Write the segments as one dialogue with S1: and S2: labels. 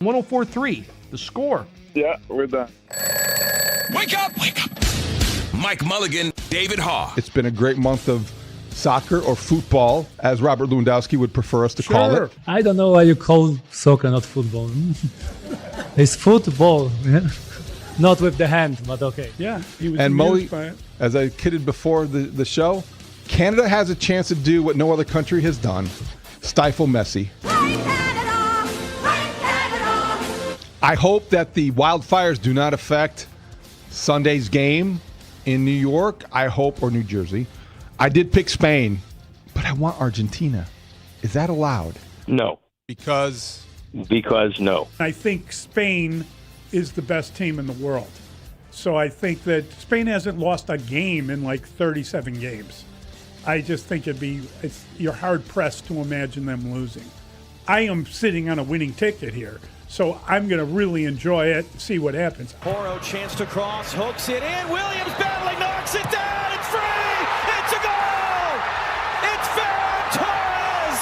S1: 104.3, The Score.
S2: Yeah, we're done.
S3: Wake up! Wake up! Mike Mulligan, David Haugh.
S4: It's been a great month of soccer or football, as Robert Lewandowski would prefer us to call it.
S5: I don't know why you call soccer not football. It's football. Not with the hand, but okay.
S1: Yeah, he was
S4: And
S1: amused
S4: Mully,
S1: by it.
S4: as I kidded before the show, Canada has a chance to do what no other country has done, stifle Messi. I hope that the wildfires do not affect Sunday's game in New York, or New Jersey. I did pick Spain, but I want Argentina. Is that allowed?
S2: No.
S4: Because
S2: no.
S1: I think Spain is the best team in the world. So I think that Spain hasn't lost a game in like 37 games. I just think you're hard-pressed to imagine them losing. I am sitting on a winning ticket here. So I'm going to really enjoy it and see what happens.
S6: Porro chance to cross, hooks it in. Williams battling, knocks it down. It's free. It's a goal. It's Ferran Torres.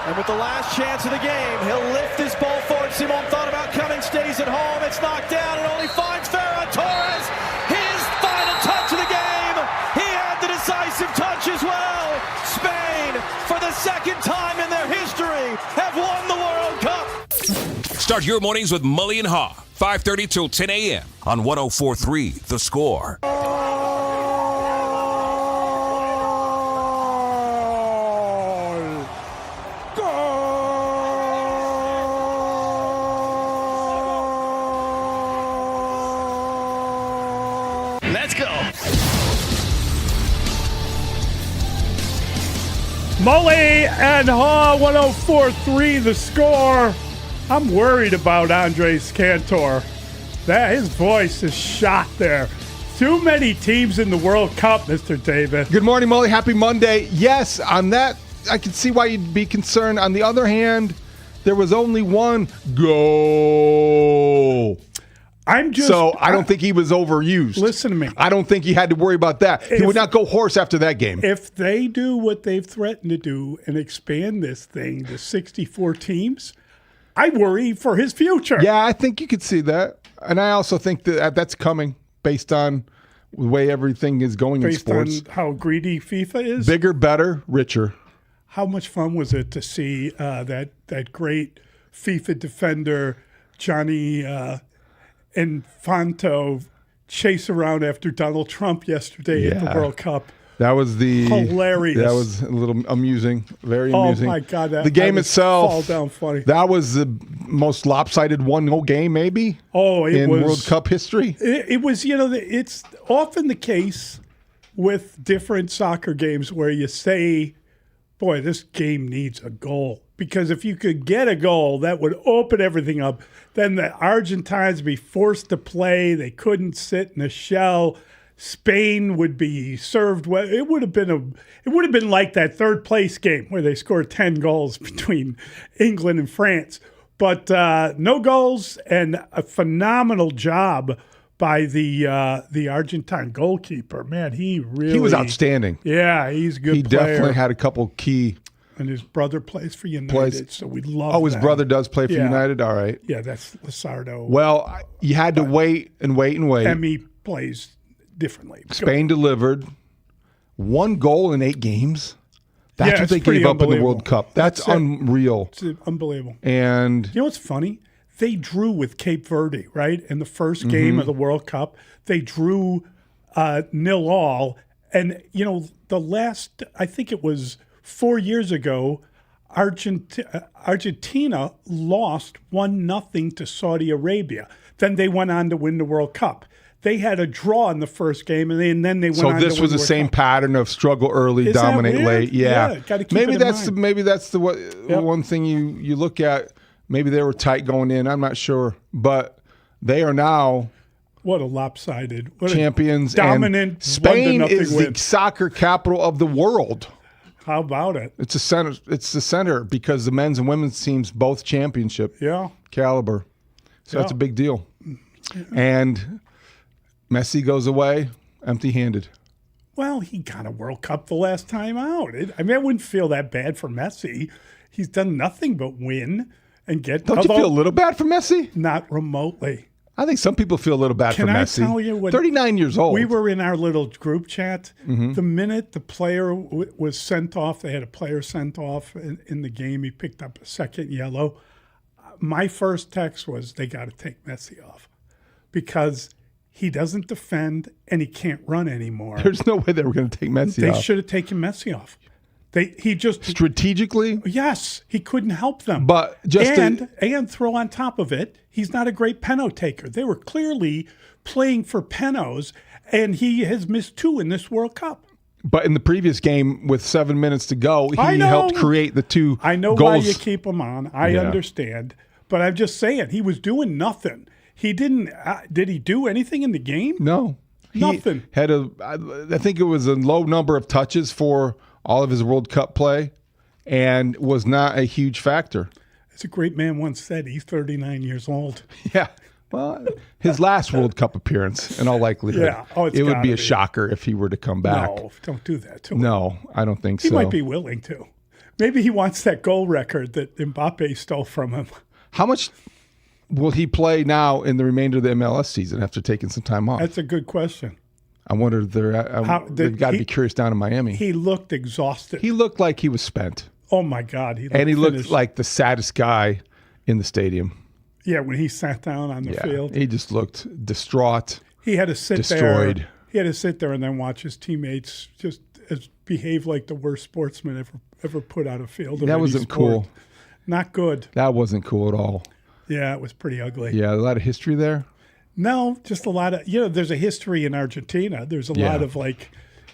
S6: And with the last chance of the game, he'll lift this ball forward. Simon thought about coming, stays at home. It's knocked down and only finds Ferran Torres. His final touch of the game. He had the decisive touch as well. Spain, for the second time in their history, have won the World Cup.
S3: Start your mornings with Mully and Haugh, 5:30 till 10 a.m. on 104.3 The Score.
S6: Let's go.
S1: Mully and Haugh, 104.3 The Score. I'm worried about Andres Cantor. His voice is shot there. Too many teams in the World Cup, Mr. David.
S4: good morning, Mully. Happy Monday. Yes, on that, I can see why you'd be concerned. On the other hand, there was only one goal.
S1: I
S4: don't think he was overused.
S1: Listen to me.
S4: I don't think he had to worry about that. He would not go hoarse after that game.
S1: If they do what they've threatened to do and expand this thing to 64 teams, I worry for his future.
S4: Yeah, I think you could see that. And I also think that that's coming based on the way everything is going in sports.
S1: Based on how greedy FIFA is?
S4: Bigger, better, richer.
S1: How much fun was it to see that great FIFA defender, Johnny Infantino, chase around after Donald Trump yesterday at the World Cup?
S4: That was
S1: hilarious.
S4: That was a little amusing, very amusing.
S1: Oh my God!
S4: The game itself,
S1: fall down funny.
S4: That was the most lopsided 1-0 game, maybe. In World Cup history.
S1: It was, it's often the case with different soccer games where you say, "Boy, this game needs a goal," because if you could get a goal, that would open everything up. Then the Argentines would be forced to play; they couldn't sit in a shell. Spain would be served well. It would have been like that third place game where they scored 10 goals between England and France. But no goals, and a phenomenal job by the Argentine goalkeeper. Man, he was
S4: outstanding.
S1: Yeah, he's a good player.
S4: He definitely had a couple key.
S1: And his brother plays for United, so we love
S4: his brother does play for United? All right.
S1: Yeah, that's Lizardo.
S4: Well, you had to wait and wait and wait.
S1: And he plays differently.
S4: Spain delivered 1 goal in 8 games. That's what they gave up in the World Cup. That's unreal.
S1: It's unbelievable.
S4: And
S1: you know what's funny? They drew with Cape Verde, right? In the first game of the World Cup, they drew 0-0. And, the last, I think it was 4 years ago, Argentina lost 1-0 to Saudi Arabia. Then they went on to win the World Cup. They had a draw in the first game, and then they went on to win the World Cup.
S4: So this was the same pattern of struggle early, dominate late. Yeah.
S1: Gotta keep
S4: maybe
S1: it
S4: that's
S1: in mind.
S4: maybe that's the one thing you look at. Maybe they were tight going in. I'm not sure, but they are now
S1: what a lopsided
S4: champions.
S1: Dominant.
S4: And Spain is
S1: win.
S4: the soccer capital of the world.
S1: How about it?
S4: It's a center. It's the center because the men's and women's teams both championship caliber. So that's a big deal. And Messi goes away empty-handed.
S1: Well, he got a World Cup the last time out. I wouldn't feel that bad for Messi. He's done nothing but win. and get.
S4: Don't you feel a little bad for Messi?
S1: Not remotely.
S4: I think some people feel a little bad for Messi.
S1: Can I tell you what?
S4: 39 years old.
S1: We were in our little group chat.
S4: Mm-hmm.
S1: The minute the player was sent off, they had a player sent off in the game. He picked up a second yellow. My first text was, they got to take Messi off because he doesn't defend and he can't run anymore.
S4: There's no way they were going to take Messi off.
S1: They should have taken Messi off. He just
S4: strategically.
S1: Yes, he couldn't help them.
S4: But just
S1: and throw on top of it, he's not a great penalty taker. They were clearly playing for penalties, and he has missed 2 in this World Cup.
S4: But in the previous game, with 7 minutes to go, he helped create the 2 goals.
S1: I know why you keep him on. I understand, but I'm just saying he was doing nothing. He didn't. Did he do anything in the game?
S4: No,
S1: nothing.
S4: I think it was a low number of touches for all of his World Cup play, and was not a huge factor.
S1: As a great man once said, he's 39 years old.
S4: Yeah. Well, his last World Cup appearance, in all likelihood, it would be a shocker if he were to come back.
S1: No, don't do that to him.
S4: No, I don't think so.
S1: He might be willing to. Maybe he wants that goal record that Mbappe stole from him.
S4: How much will he play now in the remainder of the MLS season after taking some time off?
S1: That's a good question.
S4: I wonder if they've got to be curious down in Miami.
S1: He looked exhausted.
S4: He looked like he was spent.
S1: Oh, my God. He
S4: looked like the saddest guy in the stadium.
S1: Yeah, when he sat down on the field.
S4: He just looked distraught.
S1: He had to sit
S4: destroyed.
S1: He had to sit there and then watch his teammates just behave like the worst sportsman ever put out a field.
S4: That wasn't cool.
S1: Not good.
S4: That wasn't cool at all.
S1: Yeah, it was pretty ugly.
S4: Yeah, a lot of history there.
S1: No, just a lot of, there's a history in Argentina. There's a lot of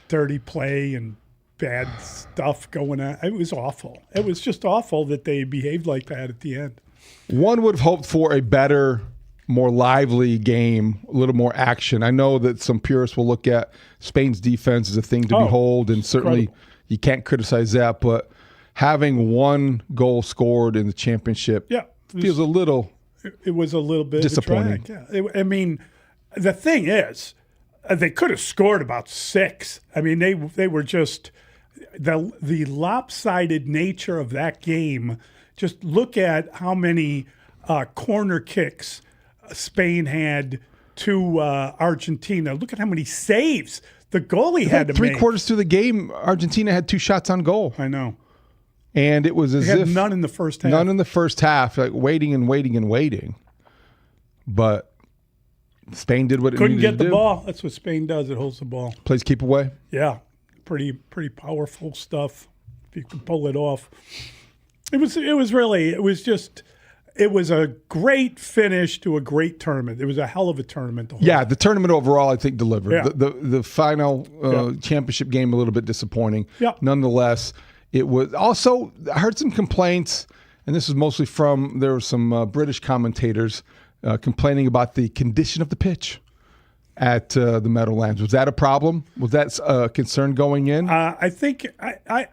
S1: dirty play and bad stuff going on. It was awful. It was just awful that they behaved like that at the end.
S4: One would have hoped for a better, more lively game, a little more action. I know that some purists will look at Spain's defense as a thing to behold, and certainly you can't criticize that, but having 1 goal scored in the championship feels a little...
S1: It was a little bit
S4: disappointing.
S1: I mean, the thing is, they could have scored about 6. I mean, they were just the lopsided nature of that game. Just look at how many corner kicks Spain had to Argentina. Look at how many saves the goalie had to make.
S4: 3/4 through the game, Argentina had 2 shots on goal.
S1: I know.
S4: And it was as if
S1: none in the first half.
S4: None in the first half, like waiting and waiting and waiting. But Spain did what it
S1: couldn't
S4: needed to do.
S1: Couldn't get the ball. That's what Spain does. It holds the ball.
S4: Plays keep away.
S1: Yeah, pretty powerful stuff. If you can pull it off, it was a great finish to a great tournament. It was a hell of a tournament.
S4: The tournament overall, I think, delivered. Yeah. The final championship game a little bit disappointing.
S1: Yeah.
S4: Nonetheless. It was also, I heard some complaints, and this is mostly there were some British commentators complaining about the condition of the pitch at the Meadowlands. Was that a problem? Was that a concern going in?
S1: I think I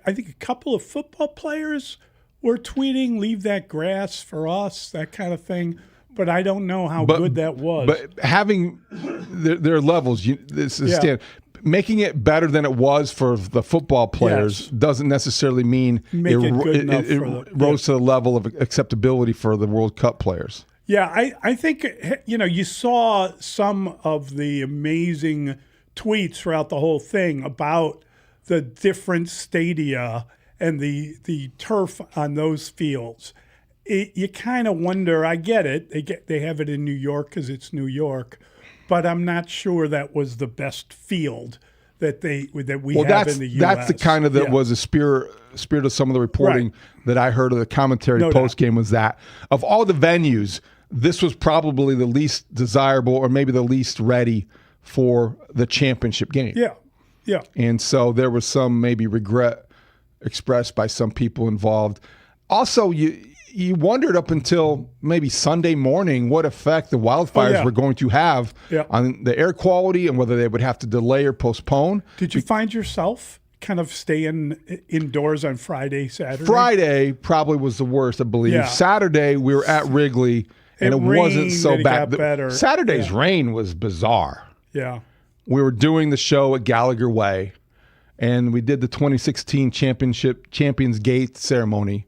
S1: think a couple of football players were tweeting, "Leave that grass for us," that kind of thing. But I don't know how good that was.
S4: But having their levels, this is stand. Making it better than it was for the football players doesn't necessarily mean it rose to the level of acceptability for the World Cup players.
S1: Yeah, I think, you saw some of the amazing tweets throughout the whole thing about the different stadia and the turf on those fields. You kind of wonder, I get it, they have it in New York because it's New York, but I'm not sure that was the best field that we have in the U.S.
S4: That's the kind of that was a spirit of some of the reporting that I heard of the commentary post game was that of all the venues, this was probably the least desirable or maybe the least ready for the championship game.
S1: Yeah.
S4: And so there was some maybe regret expressed by some people involved. Also, you wondered up until maybe Sunday morning what effect the wildfires were going to have on the air quality and whether they would have to delay or postpone.
S1: Did you find yourself kind of staying indoors on Friday, Saturday?
S4: Friday probably was the worst, I believe.
S1: Yeah.
S4: Saturday, we were at Wrigley, and it wasn't so bad.
S1: Got better.
S4: Saturday's rain was bizarre.
S1: Yeah.
S4: We were doing the show at Gallagher Way, and we did the 2016 Champions Gate ceremony.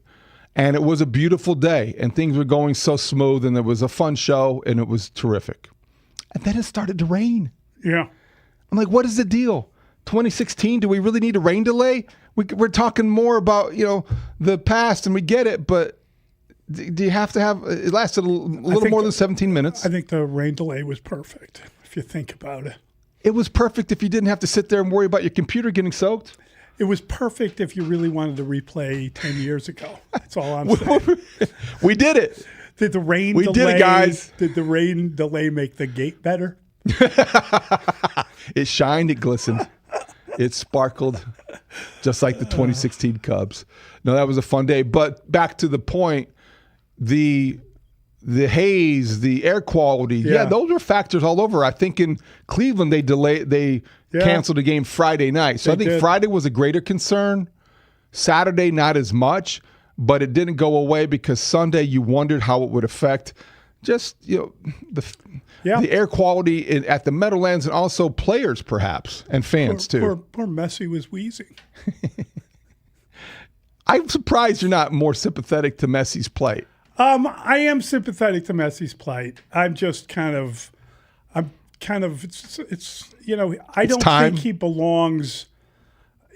S4: And it was a beautiful day, and things were going so smooth, and it was a fun show, and it was terrific. And then it started to rain.
S1: Yeah.
S4: I'm like, what is the deal? 2016, do we really need a rain delay? We're talking more about, the past, and we get it, but do you have to have, it lasted a little more than 17 minutes.
S1: I think the rain delay was perfect, if you think about it.
S4: It was perfect if you didn't have to sit there and worry about your computer getting soaked.
S1: It was perfect if you really wanted to replay 10 years ago. That's all I'm saying.
S4: We did it.
S1: Did the rain
S4: We
S1: delay,
S4: did it, guys.
S1: Did the rain delay make the gate better?
S4: It shined, it glistened, it sparkled, just like the 2016 Cubs. No, that was a fun day. But back to the point, the haze, the air quality, those were factors all over. I think in Cleveland they canceled the game Friday night. So I think Friday was a greater concern. Saturday, not as much, but it didn't go away because Sunday you wondered how it would affect just the air quality at the Meadowlands, and also players perhaps and fans too.
S1: Poor Messi was wheezing.
S4: I'm surprised you're not more sympathetic to Messi's plight.
S1: I am sympathetic to Messi's plight. I'm just kind of it's I don't think he belongs.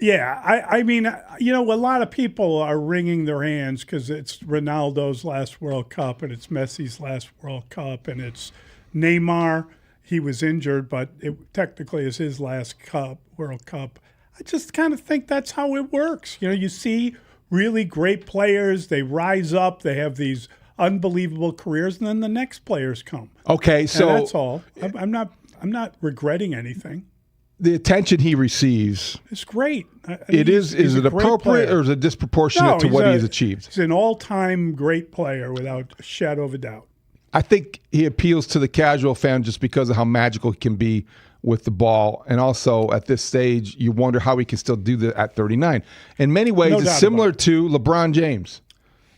S1: Yeah, I mean, a lot of people are wringing their hands because it's Ronaldo's last World Cup and it's Messi's last World Cup and it's Neymar. He was injured, but it technically is his last World Cup. I just kind of think that's how it works. You see really great players, they rise up, they have these unbelievable careers, and then the next players come.
S4: Okay, so
S1: and that's all. I'm not regretting anything.
S4: The attention he receives,
S1: it's great.
S4: Is it appropriate or is it disproportionate to what he's achieved?
S1: He's an all-time great player without a shadow of a doubt.
S4: I think he appeals to the casual fan just because of how magical he can be with the ball. And also at this stage, you wonder how he can still do that at 39. In many ways, it's similar to LeBron James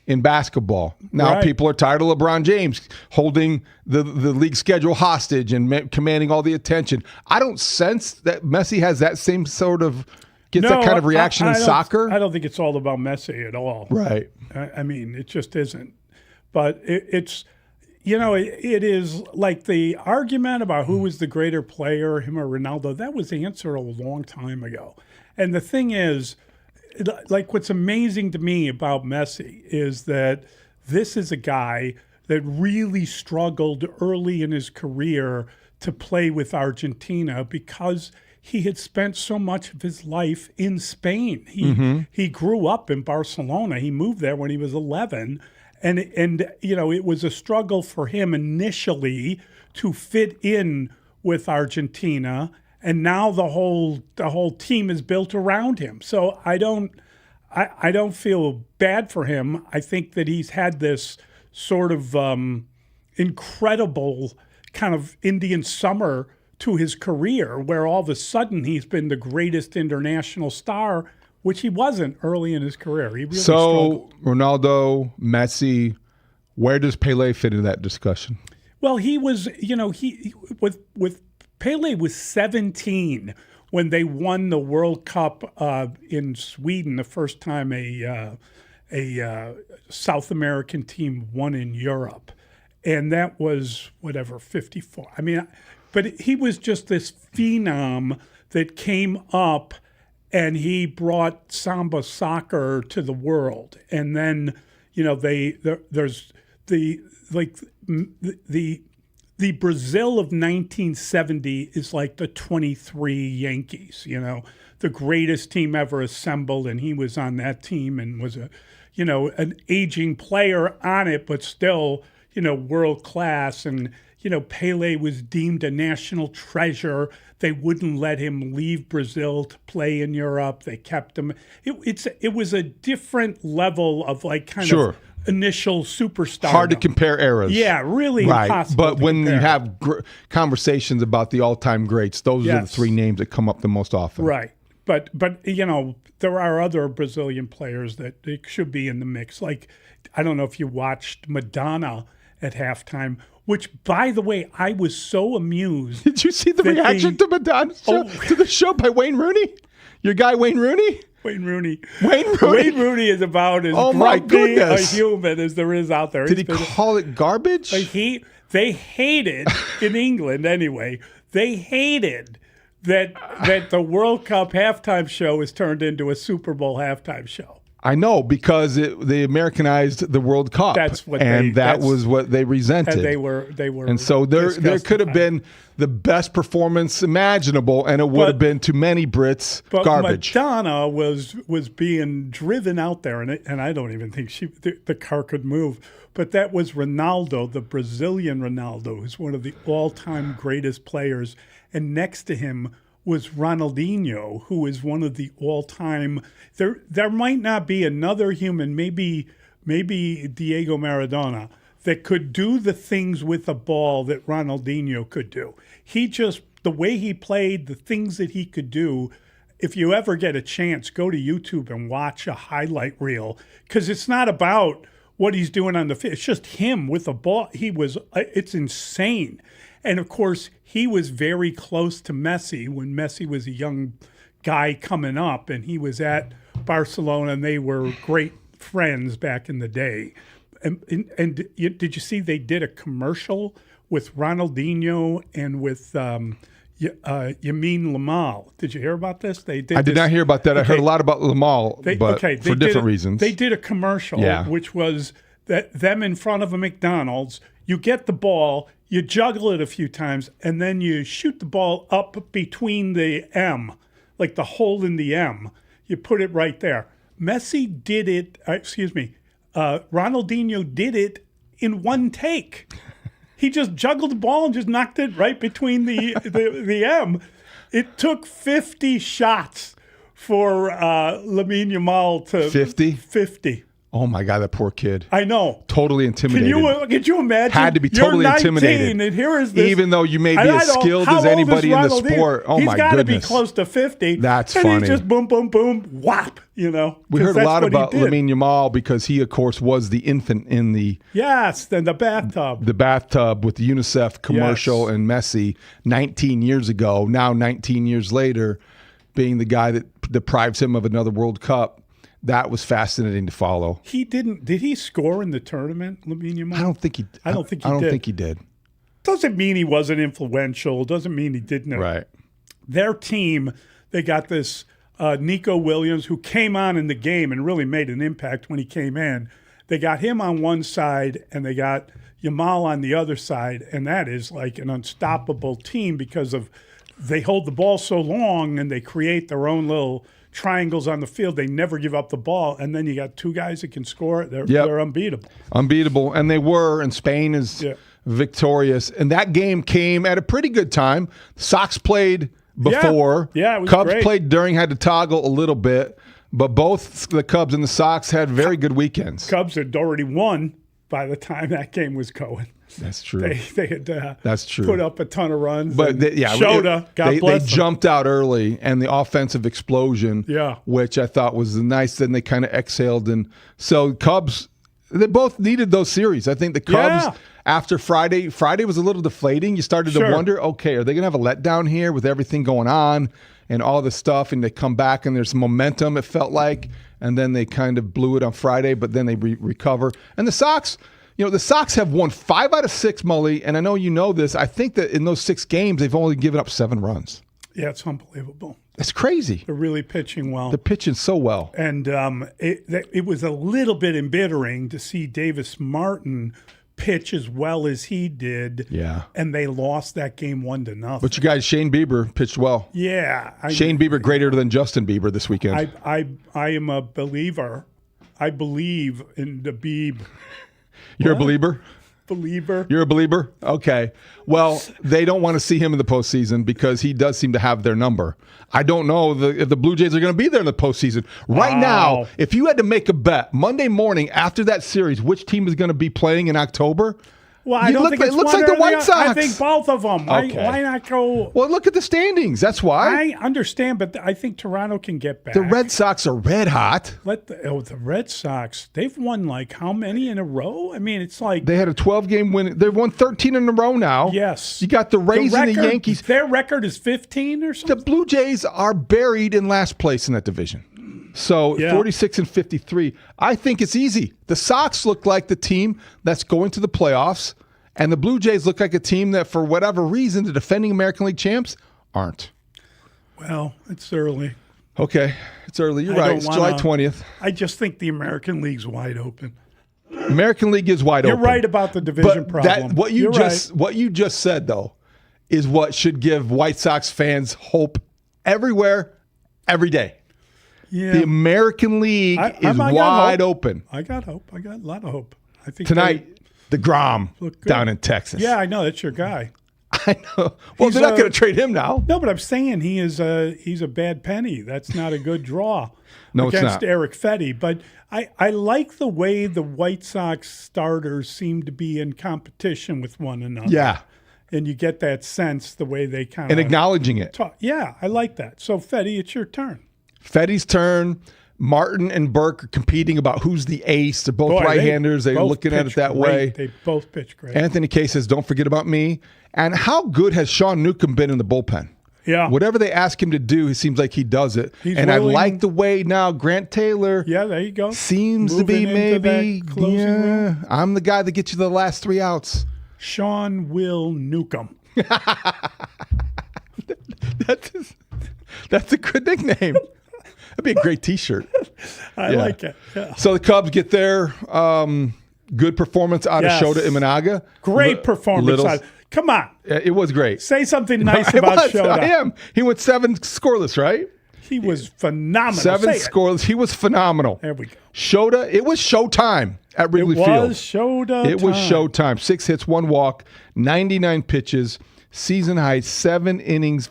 S4: in basketball. Now people are tired of LeBron James holding the league schedule hostage and commanding all the attention. I don't sense that Messi has that same sort of that kind of reaction in soccer.
S1: I don't think it's all about Messi at all.
S4: Right.
S1: I mean, it just isn't. But it's it is like the argument about who was the greater player, him or Ronaldo, that was answered a long time ago. And the thing is, like what's amazing to me about Messi is that this is a guy that really struggled early in his career to play with Argentina because he had spent so much of his life in Spain. He grew up in Barcelona. He moved there when he was 11. And it was a struggle for him initially to fit in with Argentina. And now the whole team is built around him. So I don't feel bad for him. I think that he's had this sort of incredible kind of Indian summer to his career, where all of a sudden he's been the greatest international star, which he wasn't early in his career. He really struggled.
S4: Ronaldo, Messi, where does Pele fit into that discussion?
S1: Well, he was, with Pele was 17 when they won the World Cup in Sweden, the first time a South American team won in Europe. And that was, 54. I mean, but he was just this phenom that came up and he brought Samba soccer to the world. And then, there's the Brazil of 1970 is like the 23 Yankees, the greatest team ever assembled. And he was on that team and was an aging player on it, but still, world class. And, Pele was deemed a national treasure. They wouldn't let him leave Brazil to play in Europe. They kept him. It was a different level of kind of initial superstar.
S4: Hard to compare eras.
S1: Yeah, really impossible.
S4: But when you have conversations about the all-time greats, those are the three names that come up the most often.
S1: Right. But there are other Brazilian players that they should be in the mix. Like, I don't know if you watched Madonna at halftime, which, by the way, I was so amused.
S4: Did you see the reaction to Madonna's show, to the show by Wayne Rooney? Your guy Wayne Rooney?
S1: Wayne Rooney.
S4: Wayne Rooney?
S1: Wayne Rooney is about as
S4: my
S1: grumpy a
S4: goodness.
S1: human as there is out there.
S4: Did he call it garbage?
S1: They hated, in England anyway, they hated that the World Cup halftime show was turned into a Super Bowl halftime show.
S4: I know, because they Americanized the World Cup.
S1: That's what
S4: that was what they resented.
S1: And they were
S4: And so there could have been the best performance imaginable, and it would have been, to many Brits, garbage.
S1: Madonna was being driven out there, and I don't even think the car could move. But that was Ronaldo, the Brazilian Ronaldo, who's one of the all-time greatest players. And next to him was Ronaldinho, who is one of the all-time. There might not be another human, maybe Diego Maradona, that could do the things with a ball that Ronaldinho could do. The way he played, the things that he could do. If you ever get a chance, go to YouTube and watch a highlight reel, because it's not about what he's doing on the field. It's just him with a ball. It's insane. And of course, he was very close to Messi when Messi was a young guy coming up, and he was at Barcelona, and they were great friends back in the day. And did you see they did a commercial with Ronaldinho and with Yamin Lamal? Did you hear about this? I
S4: did not hear about that. Okay. I heard a lot about Lamal, but for different reasons.
S1: They did a commercial, which was them in front of a McDonald's. You get the ball, you juggle it a few times, and then you shoot the ball up between the M, like the hole in the M. You put it right there. Messi did it, Ronaldinho did it in one take. He just juggled the ball and just knocked it right between the M. It took 50 shots for Lamine Yamal to 50.
S4: Oh my God, that poor kid!
S1: I know,
S4: totally intimidated.
S1: Could you imagine?
S4: Had to be totally intimidated.
S1: And here is this,
S4: even though you may be as skilled as anybody in the sport. Oh my goodness, he's got to be
S1: close to 50.
S4: That's funny.
S1: And he's just boom, boom, boom, whop.
S4: We heard a lot about Lamine Yamal because he, of course, was the infant in the
S1: the bathtub.
S4: The bathtub with the UNICEF commercial and Messi 19 years ago. Now 19 years later, being the guy that deprives him of another World Cup. That was fascinating to follow.
S1: Did he score in the tournament, Lamine Yamal?
S4: I don't think he did.
S1: Doesn't mean he wasn't influential. Doesn't mean he didn't.
S4: Right.
S1: Their team, they got this Nico Williams, who came on in the game and really made an impact when he came in. They got him on one side, and they got Yamal on the other side, and that is like an unstoppable team because they hold the ball so long and they create their own little triangles on the field. They never give up the ball, and then you got two guys that can score. They're unbeatable.
S4: Unbeatable, and they were, and Spain is victorious. And that game came at a pretty good time. Sox played before.
S1: Yeah, it was
S4: Cubs
S1: great.
S4: played during, had to toggle a little bit, but both the Cubs and the Sox had very good weekends.
S1: Cubs had already won by the time that game was going.
S4: That's true.
S1: They had
S4: That's true.
S1: put up a ton of runs.
S4: But
S1: Shota, God bless
S4: they jumped out early, and the offensive explosion, which I thought was nice. Then they kind of exhaled, and so Cubs, they both needed those series. I think the Cubs after Friday was a little deflating. You started to wonder, okay, are they going to have a letdown here with everything going on and all this stuff? And they come back, and there's momentum. It felt like, and then they kind of blew it on Friday, but then they recover. And the Sox. The Sox have won 5 out of 6, Mully, and I know you know this. I think that in those 6 games, they've only given up 7 runs.
S1: Yeah, it's unbelievable.
S4: It's crazy.
S1: They're really pitching well.
S4: They're pitching so well.
S1: And it was a little bit embittering to see Davis Martin pitch as well as he did.
S4: Yeah.
S1: And they lost that game 1-0.
S4: But you guys, Shane Bieber pitched well.
S1: Yeah.
S4: Shane Bieber greater than Justin Bieber this weekend.
S1: I am a believer. I believe in the Bieb.
S4: You're a believer?
S1: Believer.
S4: You're a believer? Okay. Well, they don't want to see him in the postseason because he does seem to have their number. I don't know if the Blue Jays are going to be there in the postseason. Right now, if you had to make a bet Monday morning after that series, which team is going to be playing in October?
S1: Well, I don't think
S4: it looks like the White Sox.
S1: I think both of them.
S4: Okay.
S1: Why not go?
S4: Well, look at the standings. That's why.
S1: I understand, but I think Toronto can get back.
S4: The Red Sox are red hot.
S1: The Red Sox, they've won like how many in a row? I mean, it's like.
S4: They had a 12-game win. They've won 13 in a row now.
S1: Yes.
S4: You got the Rays and the Yankees.
S1: Their record is 15 or something?
S4: The Blue Jays are buried in last place in that division. So
S1: Yeah.
S4: 46 and 53. I think it's easy. The Sox look like the team that's going to the playoffs, and the Blue Jays look like a team that, for whatever reason, the defending American League champs aren't.
S1: Well, it's early.
S4: Okay, it's early. You're
S1: I
S4: right.
S1: don't
S4: It's
S1: wanna-
S4: July 20th.
S1: I just think the American League's wide open.
S4: American League is wide
S1: You're
S4: open.
S1: right about the division
S4: But
S1: problem.
S4: what you just said though is what should give White Sox fans hope everywhere, every day.
S1: Yeah.
S4: The American League is
S1: I got
S4: wide
S1: hope.
S4: open.
S1: I got hope. I got a lot of hope. I think
S4: Tonight, the Grom
S1: look good.
S4: down in Texas.
S1: Yeah, I know. That's your guy.
S4: I know. Well,
S1: He's
S4: they're not
S1: a-
S4: going to trade him now.
S1: No, but I'm saying he's a bad penny. That's not a good draw
S4: No, it's
S1: against
S4: not.
S1: Eric Fetty. But I like the way the White Sox starters seem to be in competition with one another.
S4: Yeah,
S1: And you get that sense the way they kind
S4: and
S1: of
S4: acknowledging it.
S1: talk. Yeah, I like that. So, Fetty, it's your turn.
S4: Fetty's turn. Martin and Burke are competing about who's the ace. They're both
S1: Boy,
S4: right-handers. They're
S1: both
S4: looking at it
S1: pitch
S4: that
S1: great.
S4: way.
S1: They both pitch great.
S4: Anthony K says, don't forget about me. And how good has Sean Newcomb been in the bullpen?
S1: Yeah.
S4: Whatever they ask him to do, he seems like he does it.
S1: He's
S4: and I
S1: willing-
S4: like the way now Grant Taylor
S1: Yeah, there you go.
S4: seems to
S1: Moving
S4: be
S1: into
S4: maybe,
S1: that closing role.
S4: I'm the guy that gets you the last 3 outs.
S1: Sean Will Newcomb.
S4: That's a good nickname. That'd be a great T-shirt.
S1: I
S4: Yeah.
S1: like it. Yeah.
S4: So the Cubs get their good performance out
S1: Yes.
S4: of Shota Imanaga.
S1: Great performance. Come on.
S4: It was great.
S1: Say something nice
S4: It
S1: about
S4: was.
S1: Shota.
S4: I am. He went 7 scoreless, right?
S1: He was phenomenal.
S4: 7
S1: Say it.
S4: scoreless. He was phenomenal.
S1: There we go.
S4: Shota, it was showtime at Wrigley
S1: It
S4: Field.
S1: was Shota.
S4: It was showtime. 6 hits, 1 walk, 99 pitches, season high, 7 innings.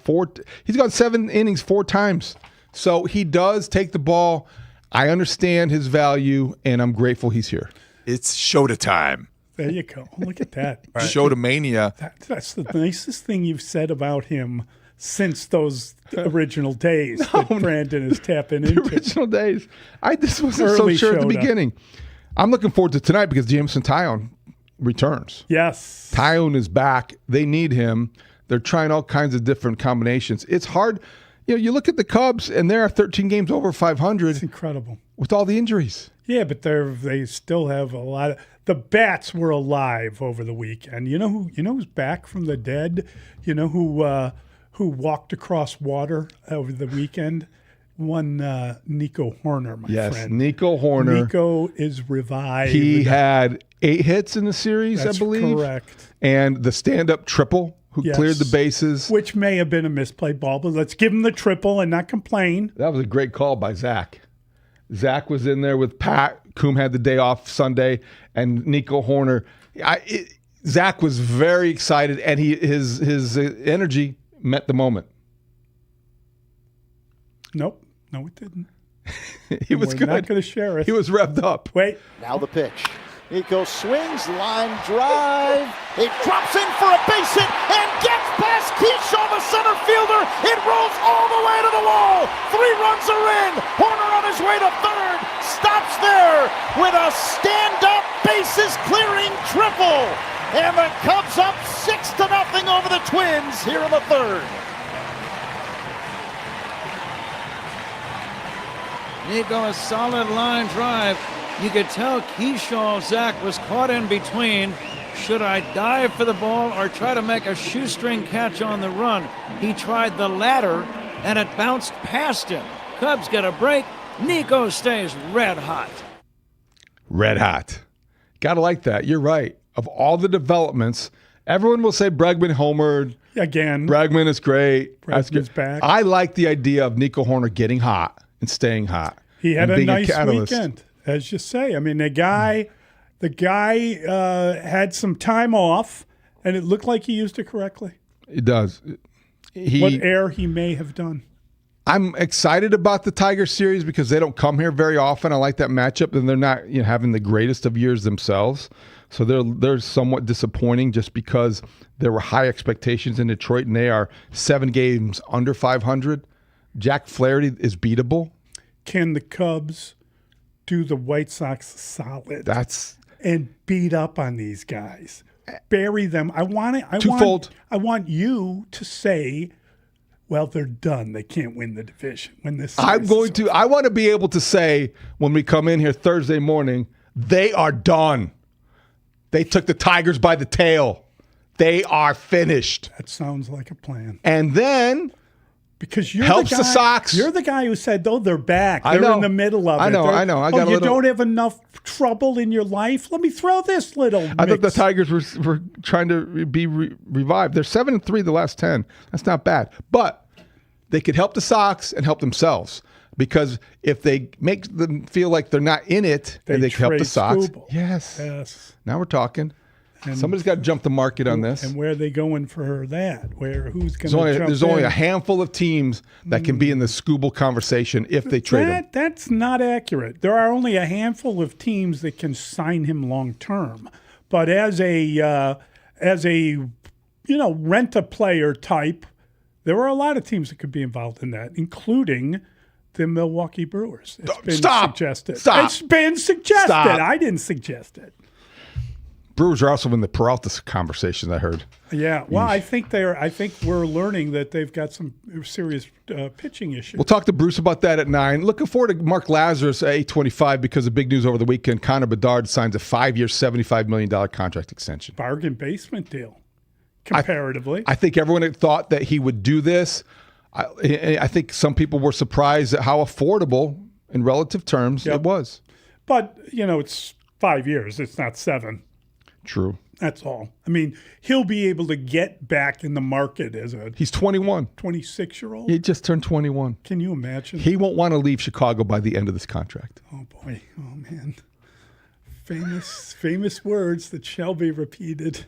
S4: He's gone 7 innings 4 times. So he does take the ball. I understand his value, and I'm grateful he's here.
S7: It's Shota time.
S1: There you go. Look at that.
S7: Shota mania.
S1: That's the nicest thing you've said about him since those original days that Brandon is tapping
S4: The
S1: into.
S4: original days. I just wasn't
S1: Early
S4: so sure at the
S1: Shota.
S4: beginning. I'm looking forward to tonight because Jameson Tyone returns.
S1: Yes.
S4: Tyone is back. They need him. They're trying all kinds of different combinations. It's hard. You know, you look at the Cubs, and they're 13 games over 500
S1: It's incredible.
S4: with all the injuries.
S1: Yeah, but they still have a lot of the bats were alive over the weekend. You know who's back from the dead? You know who walked across water over the weekend? One Nico Horner, my
S4: Yes,
S1: friend.
S4: Nico Horner.
S1: Nico is revived.
S4: He had 8 hits in the series,
S1: That's
S4: I believe.
S1: correct.
S4: And the stand-up triple, who
S1: Yes.
S4: cleared the bases.
S1: Which may have been a misplayed ball, but let's give him the triple and not complain.
S4: That was a great call by Zach. Zach was in there with Pat. Coombe had the day off Sunday, and Nico Horner. Zach was very excited, and his energy met the moment.
S1: Nope. No, it didn't.
S4: He was
S1: We're
S4: good.
S1: not going to share it.
S4: He was revved up.
S1: Wait.
S6: Now the pitch. Nico swings, line drive. It drops in for a base hit and gets past Keyshaw, the center fielder. It rolls all the way to the wall. 3 runs are in. Horner on his way to third. Stops there with a stand-up bases clearing triple. And the Cubs up 6-0 over the Twins here in the third.
S8: Nico, a solid line drive. You could tell Keyshaw, Zach, was caught in between. Should I dive for the ball or try to make a shoestring catch on the run? He tried the latter, and it bounced past him. Cubs get a break. Nico stays red hot.
S4: Red hot. Gotta like that. You're right. Of all the developments, everyone will say Bregman homered.
S1: Again.
S4: Bregman is great. That's
S1: Bregman's
S4: good.
S1: back.
S4: I like the idea of Nico Horner getting hot and staying hot.
S1: He had
S4: and
S1: a
S4: being
S1: nice
S4: catalyst.
S1: weekend, as you say. I mean, the guy had some time off, and it looked like he used it correctly.
S4: It does.
S1: What error he may have done.
S4: I'm excited about the Tiger series because they don't come here very often. I like that matchup, and they're not having the greatest of years themselves. So they're somewhat disappointing just because there were high expectations in Detroit, and they are 7 games under 500. Jack Flaherty is beatable.
S1: Can the Cubs do the White Sox solid and beat up on these guys? Bury them.
S4: Twofold.
S1: I want you to say well, they're done. They can't win the division. When this
S4: I want to be able to say when we come in here Thursday morning, they are done. They took the Tigers by the tail. They are finished.
S1: That sounds like a plan.
S4: And then
S1: because you're
S4: helps
S1: the, guy,
S4: the Sox.
S1: You're the guy who said, "Oh, they're back.
S4: I
S1: They're
S4: know.
S1: in the middle of it."
S4: I know. I got a
S1: you
S4: little-
S1: don't have enough trouble in your life. Let me throw this little.
S4: I thought the
S1: mix.
S4: Tigers were trying to be revived. They're 7-3 the last 10. That's not bad. But they could help the Sox and help themselves. Because if they make them feel like they're not in it, then they can help the
S1: trade
S4: Sox.
S1: Skubal.
S4: Yes. Now we're talking.
S1: And
S4: somebody's got to jump the market on this.
S1: And where are they going for that? Who's going to jump
S4: There's
S1: in?
S4: only a handful of teams that can be in the Skubal conversation if they trade him.
S1: That's not accurate. There are only a handful of teams that can sign him long term. But as a rent a player type, there are a lot of teams that could be involved in that, including the Milwaukee Brewers. It's been suggested.
S4: Stop.
S1: It's been suggested.
S4: Stop.
S1: I didn't suggest it.
S4: Brewers are also in the Peralta conversation, I heard.
S1: Yeah, well, I think we're learning that they've got some serious pitching issues.
S4: We'll talk to Bruce about that at 9. Looking forward to Mark Lazarus at 8:25 because of big news over the weekend. Connor Bedard signs a 5-year, $75 million contract extension.
S1: Bargain basement deal, comparatively.
S4: I think everyone had thought that he would do this. I think some people were surprised at how affordable, in relative terms, it was.
S1: But, it's 5 years. It's not 7.
S4: True.
S1: That's all. I mean, he'll be able to get back in the market as a
S4: He's 21.
S1: 26-year-old.
S4: He just turned 21.
S1: Can you imagine?
S4: He won't want to leave Chicago by the end of this contract.
S1: Oh, boy. Oh, man. Famous words that shall be repeated.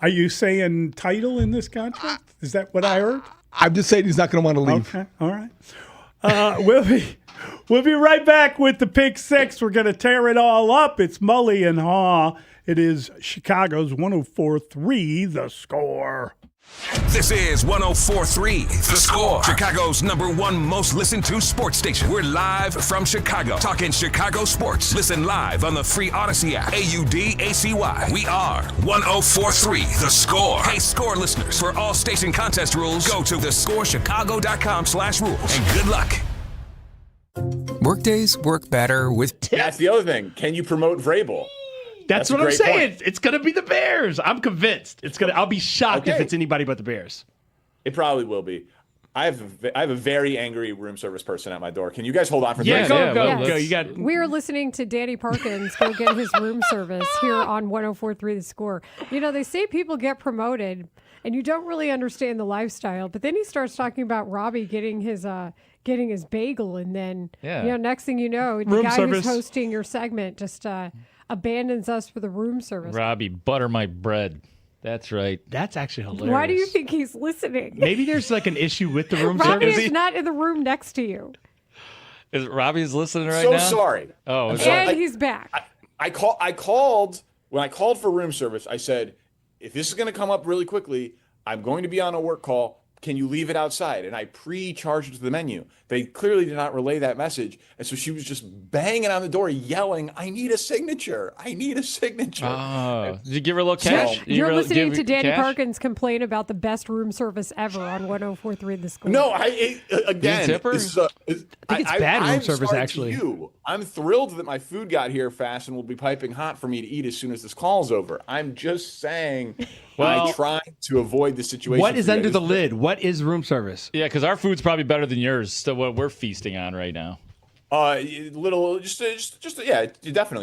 S1: Are you saying title in this contract? Is that what I heard?
S4: I'm just saying he's not going to want to leave.
S1: Okay. All right. We'll be right back with the Pick Six. We're going to tear it all up. It's Mully and Haugh. It is Chicago's 104.3 The Score.
S3: This is 104.3 The Score, Chicago's #1 most listened to sports station. We're live from Chicago, talking Chicago sports. Listen live on the free Odyssey app, AUDACY. We are 104.3 The Score. Hey, Score listeners, for all station contest rules, go to thescorechicago.com/rules. And good luck.
S9: Workdays work better with
S10: That's the other thing. Can you promote Vrabel?
S11: That's what I'm saying. It's going to be the Bears. I'm convinced. I'll be shocked if it's anybody but the Bears.
S10: It probably will be. I have a very angry room service person at my door. Can you guys hold on for 30
S11: Go.
S10: seconds?
S11: You got.
S12: We're listening to Danny Parkins go get his room service here on 104.3 The Score. They say people get promoted, and you don't really understand the lifestyle. But then he starts talking about Robbie getting his bagel, and then next thing you know, the
S13: room
S12: guy
S13: service.
S12: who's hosting your segment just abandons us for the room service.
S13: Robbie, butter my bread. That's right.
S11: That's actually hilarious.
S12: Why do you think he's listening?
S11: Maybe there's like an issue with the room
S12: Robbie
S11: service.
S12: is not in the room next to you.
S13: Is Robbie's listening right
S10: So
S13: now?
S10: sorry.
S13: Oh,
S10: I'm
S13: okay.
S10: sorry.
S12: And he's back.
S10: I called when I called for room service. I said, if this is going to come up really quickly, I'm going to be on a work call. Can you leave it outside? And I pre-charged it to the menu. They clearly did not relay that message. And so she was just banging on the door, yelling, I need a signature. I need a signature.
S13: Oh, did you give her a little cash?
S12: You're listening to Danny Parkins complain about the best room service ever on 104.3 The Score.
S10: No, again,
S11: I think it's bad room service, actually.
S10: I'm thrilled that my food got here fast and will be piping hot for me to eat as soon as this call's over. I'm just saying I tried to avoid the situation.
S11: What is under the lid? What is room service?
S13: Yeah, because our food's probably better than yours. So what we're feasting on right now.
S10: Definitely,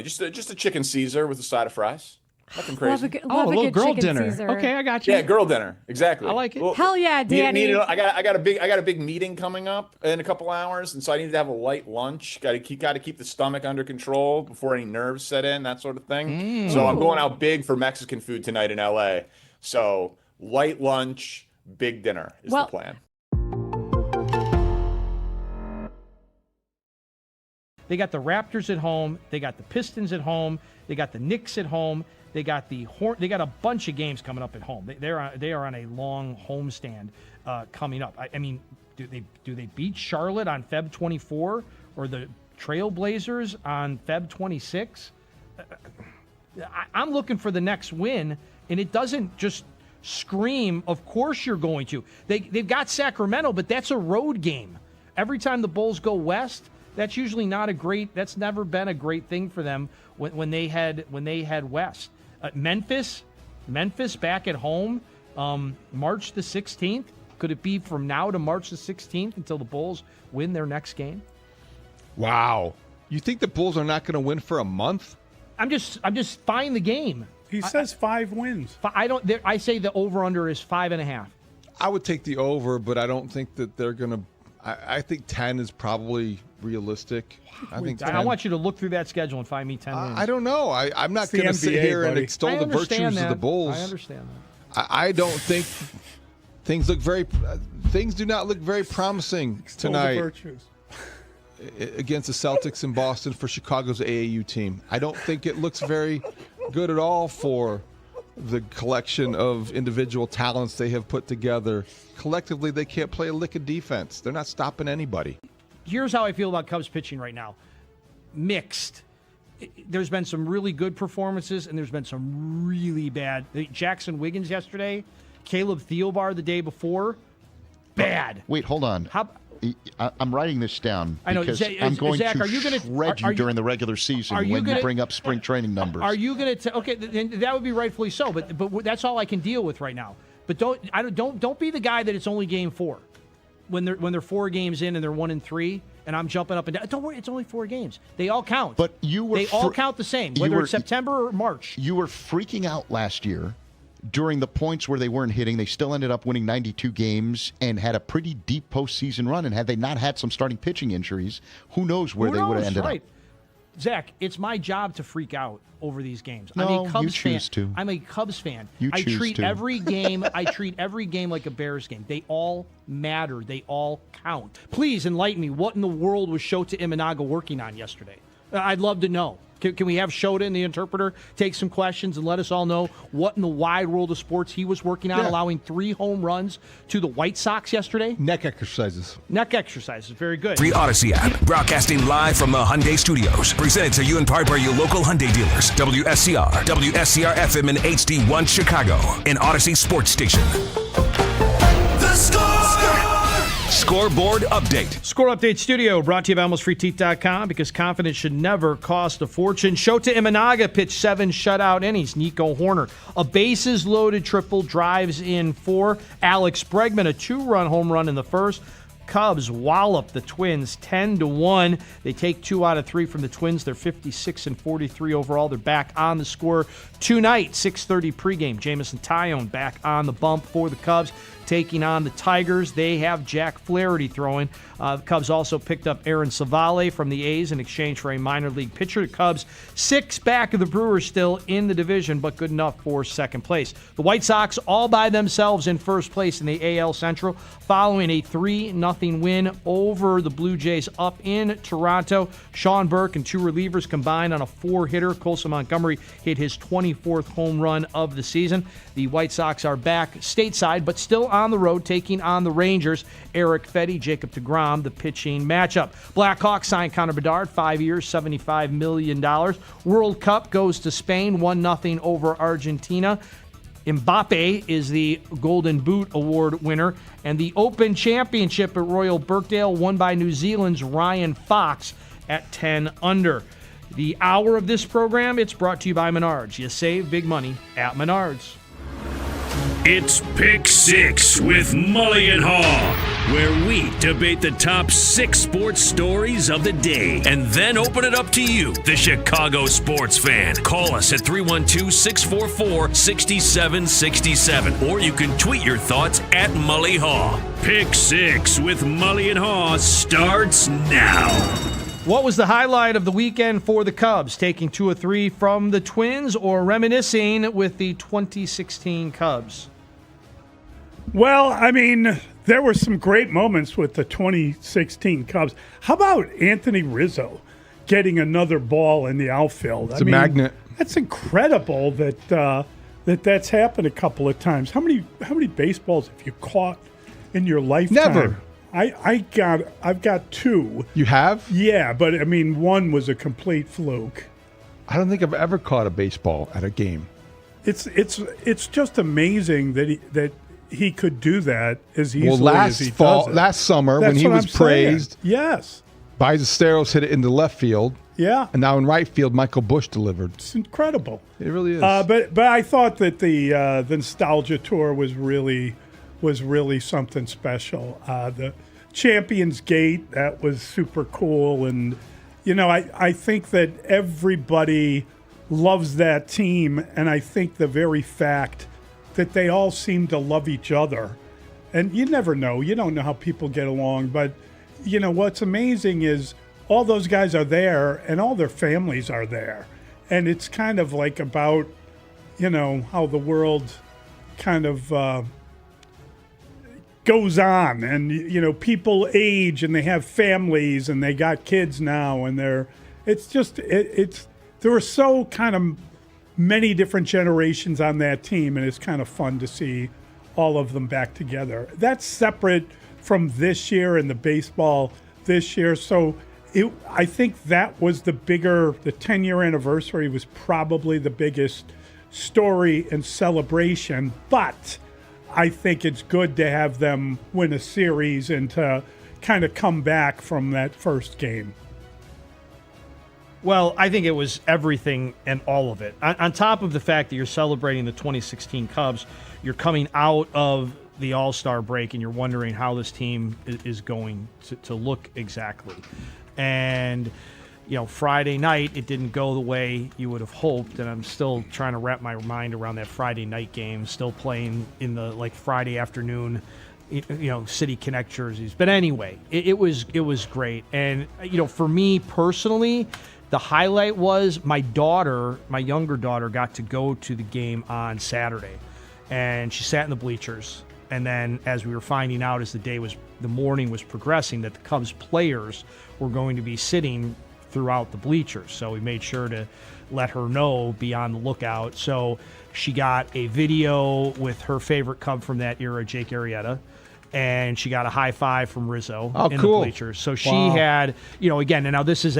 S10: just a chicken Caesar with a side of fries. Nothing crazy.
S12: Love
S11: a little
S12: good
S11: girl
S12: chicken
S11: dinner.
S12: Caesar.
S11: Okay, I got you.
S10: Yeah, girl dinner. Exactly.
S11: I like it.
S10: Well,
S12: Hell yeah, Danny.
S10: I got a big meeting coming up in a couple hours, and so I need to have a light lunch. Got to keep the stomach under control before any nerves set in, that sort of thing. So I'm going out big for Mexican food tonight in LA. So light lunch, big dinner is the plan.
S14: They got the Raptors at home. They got the Pistons at home. They got the Knicks at home. They got They got a bunch of games coming up at home. They are on a long homestand coming up. I mean, do they beat Charlotte on Feb 24 or the Trailblazers on Feb 26? I'm looking for the next win, and it doesn't just scream, of course you're going to. They've got Sacramento, but that's a road game. Every time the Bulls go west, that's usually that's never been a great thing for them when they head west. Memphis back at home, March the 16th. Could it be from now to March the 16th until the Bulls win their next game?
S4: Wow. You think the Bulls are not going to win for a month?
S14: I'm just buying the game.
S1: He says 5 wins.
S14: I say the over/under is 5.5.
S4: I would take the over, but I don't think that they're going to. I think 10 is probably realistic. I think 10.
S14: I want you to look through that schedule and find me 10 wins.
S4: I don't know. I'm not going to sit here and extol the virtues of the Bulls.
S14: I understand that.
S4: I don't think things do not look very promising tonight against the Celtics in Boston for Chicago's AAU team. I don't think it looks very good at all for the collection of individual talents they have put together. Collectively, they can't play a lick of defense. They're not stopping anybody.
S14: Here's how I feel about Cubs pitching right now. Mixed. There's been some really good performances, and there's been some really bad. Jackson Wiggins yesterday, Caleb Thielbar the day before, bad.
S9: Wait, hold on. I'm writing this down because I'm going
S14: Zach,
S9: to shred you during the regular season when you bring up spring training numbers.
S14: Are you going to? Okay, then that would be rightfully so. But that's all I can deal with right now. But don't be the guy that it's only game 4 when they're 4 games in and they're 1-3 and I'm jumping up and down. Don't worry, it's only 4 games. They all count.
S9: But they
S14: all count the same, whether it's September or March.
S9: You were freaking out last year. During the points where they weren't hitting, they still ended up winning 92 games and had a pretty deep postseason run. And had they not had some starting pitching injuries, who knows where they would have ended up.
S14: Zach, it's my job to freak out over these games.
S9: No,
S14: I'm a Cubs
S9: you choose
S14: fan.
S9: to.
S14: I'm a Cubs fan.
S9: I treat
S14: every game like a Bears game. They all matter. They all count. Please enlighten me. What in the world was Shota Imanaga working on yesterday? I'd love to know. Can we have Shota and the interpreter take some questions and let us all know what in the wide world of sports he was working on, allowing 3 home runs to the White Sox yesterday?
S4: Neck exercises.
S14: Very good.
S3: Free Odyssey app, broadcasting live from the Hyundai Studios. Presented to you in part by your local Hyundai dealers. WSCR, WSCR FM and HD1 Chicago, an Odyssey sports station. The Score! Scoreboard update.
S14: Score Update Studio brought to you by AlmostFreeTeeth.com because confidence should never cost a fortune. Shota Imanaga pitched 7 shutout innings. Nico Horner, a bases-loaded triple, drives in 4. Alex Bregman, a 2-run home run in the first. Cubs wallop the Twins 10-1. They take 2 out of 3 from the Twins. They're 56-43 overall. They're back on the score tonight, 6:30 pregame. Jamison Tyone back on the bump for the Cubs, taking on the Tigers. They have Jack Flaherty throwing. The Cubs also picked up Aaron Savale from the A's in exchange for a minor league pitcher. The Cubs 6 back of the Brewers still in the division, but good enough for second place. The White Sox all by themselves in first place in the AL Central following a 3-0 win over the Blue Jays up in Toronto. Sean Burke and 2 relievers combined on a 4-hitter. Colson Montgomery hit his 24th home run of the season. The White Sox are back stateside, but still on the road, taking on the Rangers. Eric Fetty, Jacob deGrom, the pitching matchup. Blackhawks signed Connor Bedard, 5 years, $75 million. World Cup goes to Spain, 1-0 over Argentina. Mbappe is the Golden Boot Award winner. And the Open Championship at Royal Birkdale won by New Zealand's Ryan Fox at 10 under. The hour of this program, it's brought to you by Menards. You save big money at Menards.
S15: It's Pick 6 with Mully and Haugh, where we debate the top 6 sports stories of the day and then open it up to you, the Chicago sports fan. Call us at 312-644-6767, or you can tweet your thoughts at Mully Haugh. Pick 6 with Mully and Haugh starts now.
S14: What was the highlight of the weekend for the Cubs? Taking 2 of 3 from the Twins or reminiscing with the 2016 Cubs?
S1: Well, I mean, there were some great moments with the 2016 Cubs. How about Anthony Rizzo getting another ball in the outfield?
S4: It's a magnet.
S1: That's incredible that's happened a couple of times. How many baseballs have you caught in your lifetime?
S4: Never.
S1: I've got 2.
S4: You have?
S1: Yeah, but I mean, one was a complete fluke.
S4: I don't think I've ever caught a baseball at a game.
S1: It's just amazing that he could do that as easily
S4: last
S1: as he
S4: fall,
S1: does it.
S4: last summer
S1: That's
S4: when he
S1: what
S4: was
S1: I'm saying.
S4: praised,
S1: Yes.
S4: Ballesteros hit it into left field.
S1: Yeah.
S4: And now in right field, Michael Bush delivered.
S1: It's incredible.
S4: It really is.
S1: But I thought that the nostalgia tour was really something special. The Champions Gate, that was super cool, and I think that everybody loves that team, and I think the very fact that they all seem to love each other, and you never know, you don't know how people get along, but what's amazing is all those guys are there and all their families are there, and it's kind of like about how the world kind of goes on, and people age and they have families and they got kids now, and there were so kind of many different generations on that team, and it's kind of fun to see all of them back together. That's separate from this year and the baseball this year. So I think that was the 10-year anniversary was probably the biggest story and celebration, but I think it's good to have them win a series and to kind of come back from that first game.
S14: Well, I think it was everything and all of it. On top of the fact that you're celebrating the 2016 Cubs, you're coming out of the All-Star break and you're wondering how this team is going to look exactly. And, Friday night, it didn't go the way you would have hoped, and I'm still trying to wrap my mind around that Friday night game, still playing in the, Friday afternoon, City Connect jerseys. But anyway, it was great. And, for me personally, the highlight was my younger daughter, got to go to the game on Saturday, and she sat in the bleachers. And then as we were finding out as the morning was progressing, that the Cubs players were going to be sitting throughout the bleachers. So we made sure to let her know, be on the lookout. So she got a video with her favorite Cub from that era, Jake Arrieta, and she got a high five from Rizzo in the bleachers. So she had, again, and now this is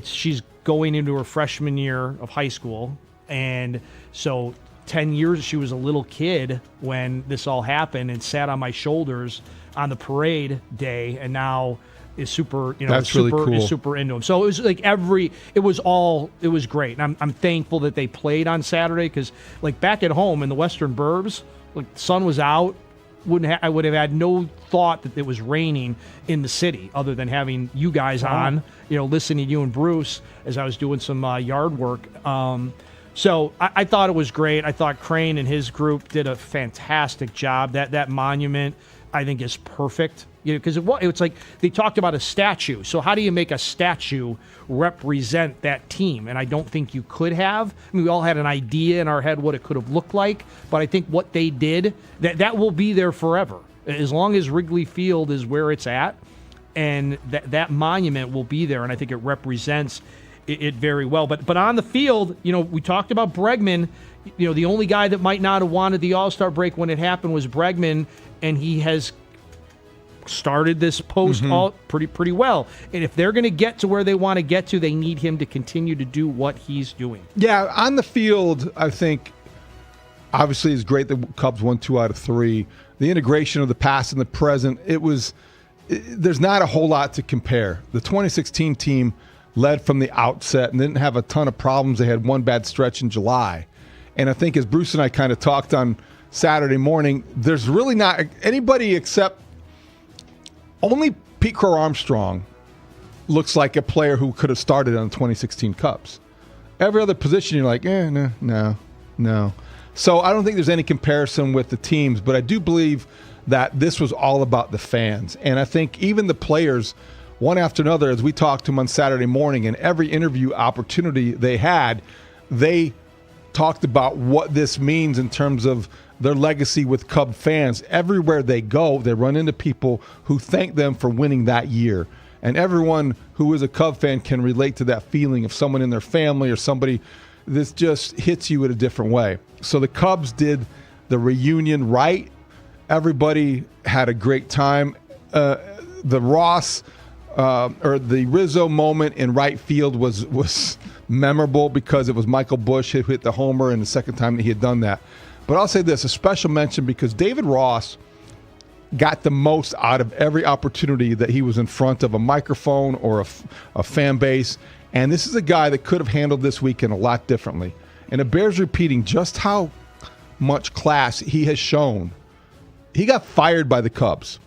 S14: she's going into her freshman year of high school. And so 10 years, she was a little kid when this all happened and sat on my shoulders on the parade day, and now is super,
S4: That's really cool.
S14: Is super into him. So it was like it was great. And I'm thankful that they played on Saturday, because back at home in the Western Burbs, the sun was out. I would have had no thought that it was raining in the city, other than having you guys on, listening to you and Bruce as I was doing some yard work. So I thought it was great. I thought Crane and his group did a fantastic job. That monument, I think, is perfect. Because it's like they talked about a statue. So how do you make a statue represent that team? And I don't think you could have. I mean, we all had an idea in our head what it could have looked like, but I think what they did, that will be there forever. As long as Wrigley Field is where it's at, and that monument will be there, and I think it represents it very well. But on the field, we talked about Bregman. The only guy that might not have wanted the All-Star break when it happened was Bregman, and he has started this post all pretty well. And if they're going to get to where they want to get to, they need him to continue to do what he's doing. Yeah,
S4: on the field, I think obviously it's great that Cubs won 2 out of 3. The integration of the past and the present, there's not a whole lot to compare. The 2016 team led from the outset and didn't have a ton of problems. They had one bad stretch in July. And I think as Bruce and I kind of talked on Saturday morning, there's really not anybody except only Pete Crow Armstrong looks like a player who could have started on the 2016 Cubs. Every other position, you're like, no. So I don't think there's any comparison with the teams, but I do believe that this was all about the fans. And I think even the players, one after another, as we talked to them on Saturday morning, and every interview opportunity they had, they talked about what this means in terms of their legacy with Cub fans. Everywhere they go, they run into people who thank them for winning that year. And everyone who is a Cub fan can relate to that feeling of someone in their family or somebody. This just hits you in a different way. So the Cubs did the reunion right. Everybody had a great time. The Ross or the Rizzo moment in right field was memorable because it was Michael Bush who hit the homer and the second time that he had done that. But I'll say this, a special mention because David Ross got the most out of every opportunity that he was in front of a microphone or a fan base. And this is a guy that could have handled this weekend a lot differently. And it bears repeating just how much class he has shown. He got fired by the Cubs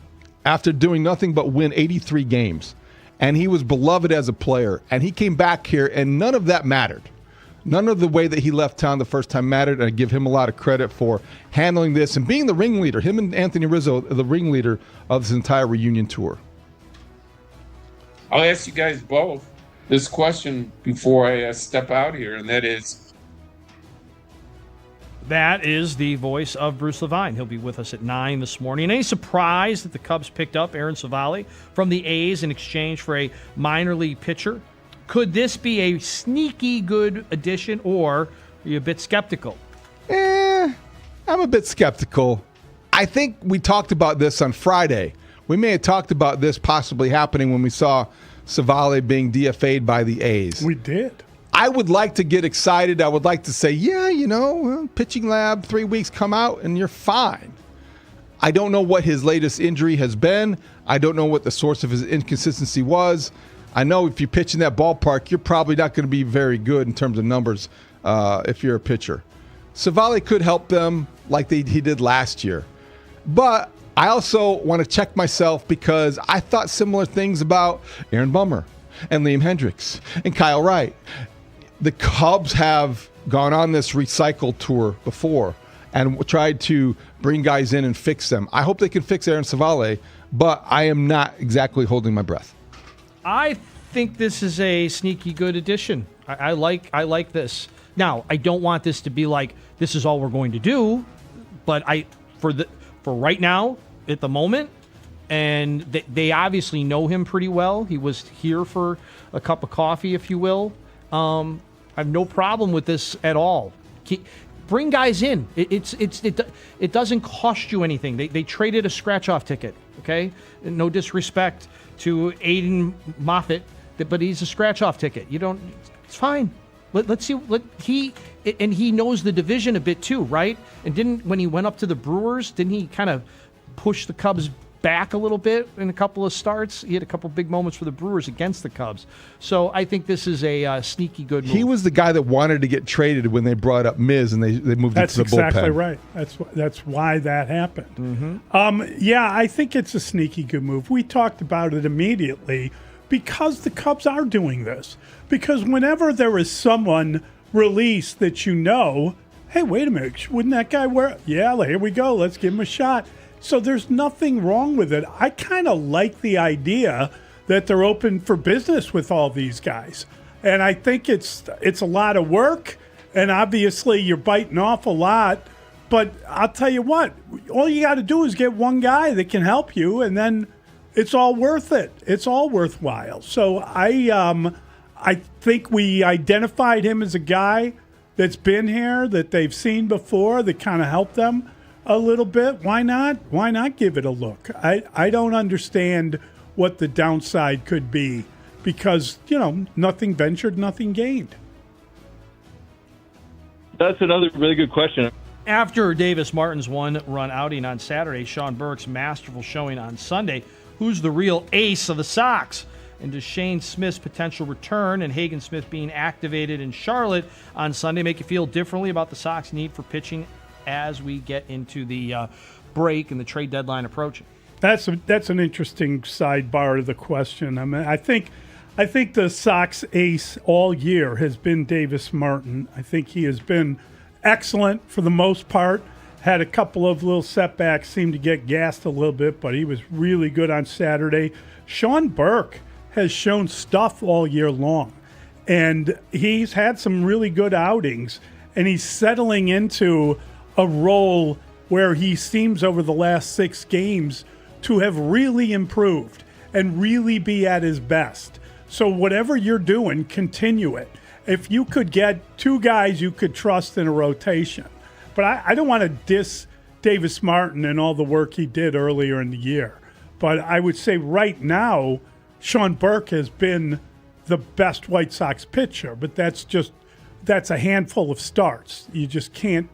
S4: after doing nothing but win 83 games. And he was beloved as a player. And he came back here, and none of that mattered. None of the way that he left town the first time mattered, and I give him a lot of credit for handling this and being the ringleader. Him and Anthony Rizzo, the ringleader of this entire reunion tour.
S16: I'll ask you guys both this question before I step out here, and that is...
S14: That is the voice of Bruce Levine. He'll be with us at 9 this morning. Any surprise that the Cubs picked up Aaron Savali from the A's in exchange for a minor league pitcher? Could this be a sneaky good addition, or are you a bit skeptical?
S4: I'm a bit skeptical. I think we talked about this on Friday. We may have talked about this possibly happening when we saw Savali being DFA'd by the A's.
S1: We did.
S4: I would like to get excited. I would like to say, pitching lab, 3 weeks, come out, and you're fine. I don't know what his latest injury has been. I don't know what the source of his inconsistency was. I know if you pitch in that ballpark, you're probably not going to be very good in terms of numbers if you're a pitcher. Savali could help them like he did last year. But I also want to check myself because I thought similar things about Aaron Bummer and Liam Hendricks and Kyle Wright. The Cubs have gone on this recycle tour before and tried to bring guys in and fix them. I hope they can fix Aaron Savali, but I am not exactly holding my breath.
S14: I think this is a sneaky good addition. I like this. Now, I don't want this to be like this is all we're going to do, but for right now, at the moment, and they obviously know him pretty well. He was here for a cup of coffee, if you will. I have no problem with this at all. Bring guys in. It doesn't cost you anything. They traded a scratch-off ticket. Okay, no disrespect to Aiden Moffett, but he's a scratch-off ticket. It's fine. Let's see. He knows the division a bit too, right? And when he went up to the Brewers, didn't he kind of push the Cubs back a little bit in a couple of starts? He had a couple big moments for the Brewers against the Cubs. So I think this is a sneaky good move.
S4: He was the guy that wanted to get traded when they brought up Miz and they moved into the bullpen.
S1: That's exactly right. That's why that happened.
S14: Mm-hmm.
S1: I think it's a sneaky good move. We talked about it immediately because the Cubs are doing this. Because whenever there is someone released that hey, wait a minute, wouldn't that guy wear? Yeah, here we go. Let's give him a shot. So there's nothing wrong with it. I kind of like the idea that they're open for business with all these guys. And I think it's a lot of work, and obviously you're biting off a lot. But I'll tell you what, all you got to do is get one guy that can help you, and then it's all worth it. It's all worthwhile. So I think we identified him as a guy that's been here, that they've seen before, that kind of helped them a little bit. Why not? Why not give it a look? I don't understand what the downside could be because, nothing ventured, nothing gained.
S2: That's another really good question.
S14: After Davis Martin's one-run outing on Saturday, Sean Burke's masterful showing on Sunday, who's the real ace of the Sox? And does Shane Smith's potential return and Hagen Smith being activated in Charlotte on Sunday make you feel differently about the Sox' need for pitching as we get into the break and the trade deadline approaching?
S1: That's an interesting sidebar to the question. I mean, I think the Sox ace all year has been Davis Martin. I think he has been excellent for the most part. Had a couple of little setbacks, seemed to get gassed a little bit, but he was really good on Saturday. Sean Burke has shown stuff all year long, and he's had some really good outings, and he's settling into a role where he seems over the last 6 games to have really improved and really be at his best. So whatever you're doing, continue it. If you could get 2 guys you could trust in a rotation. But I don't want to diss Davis Martin and all the work he did earlier in the year. But I would say right now, Sean Burke has been the best White Sox pitcher, but that's a handful of starts. You just can't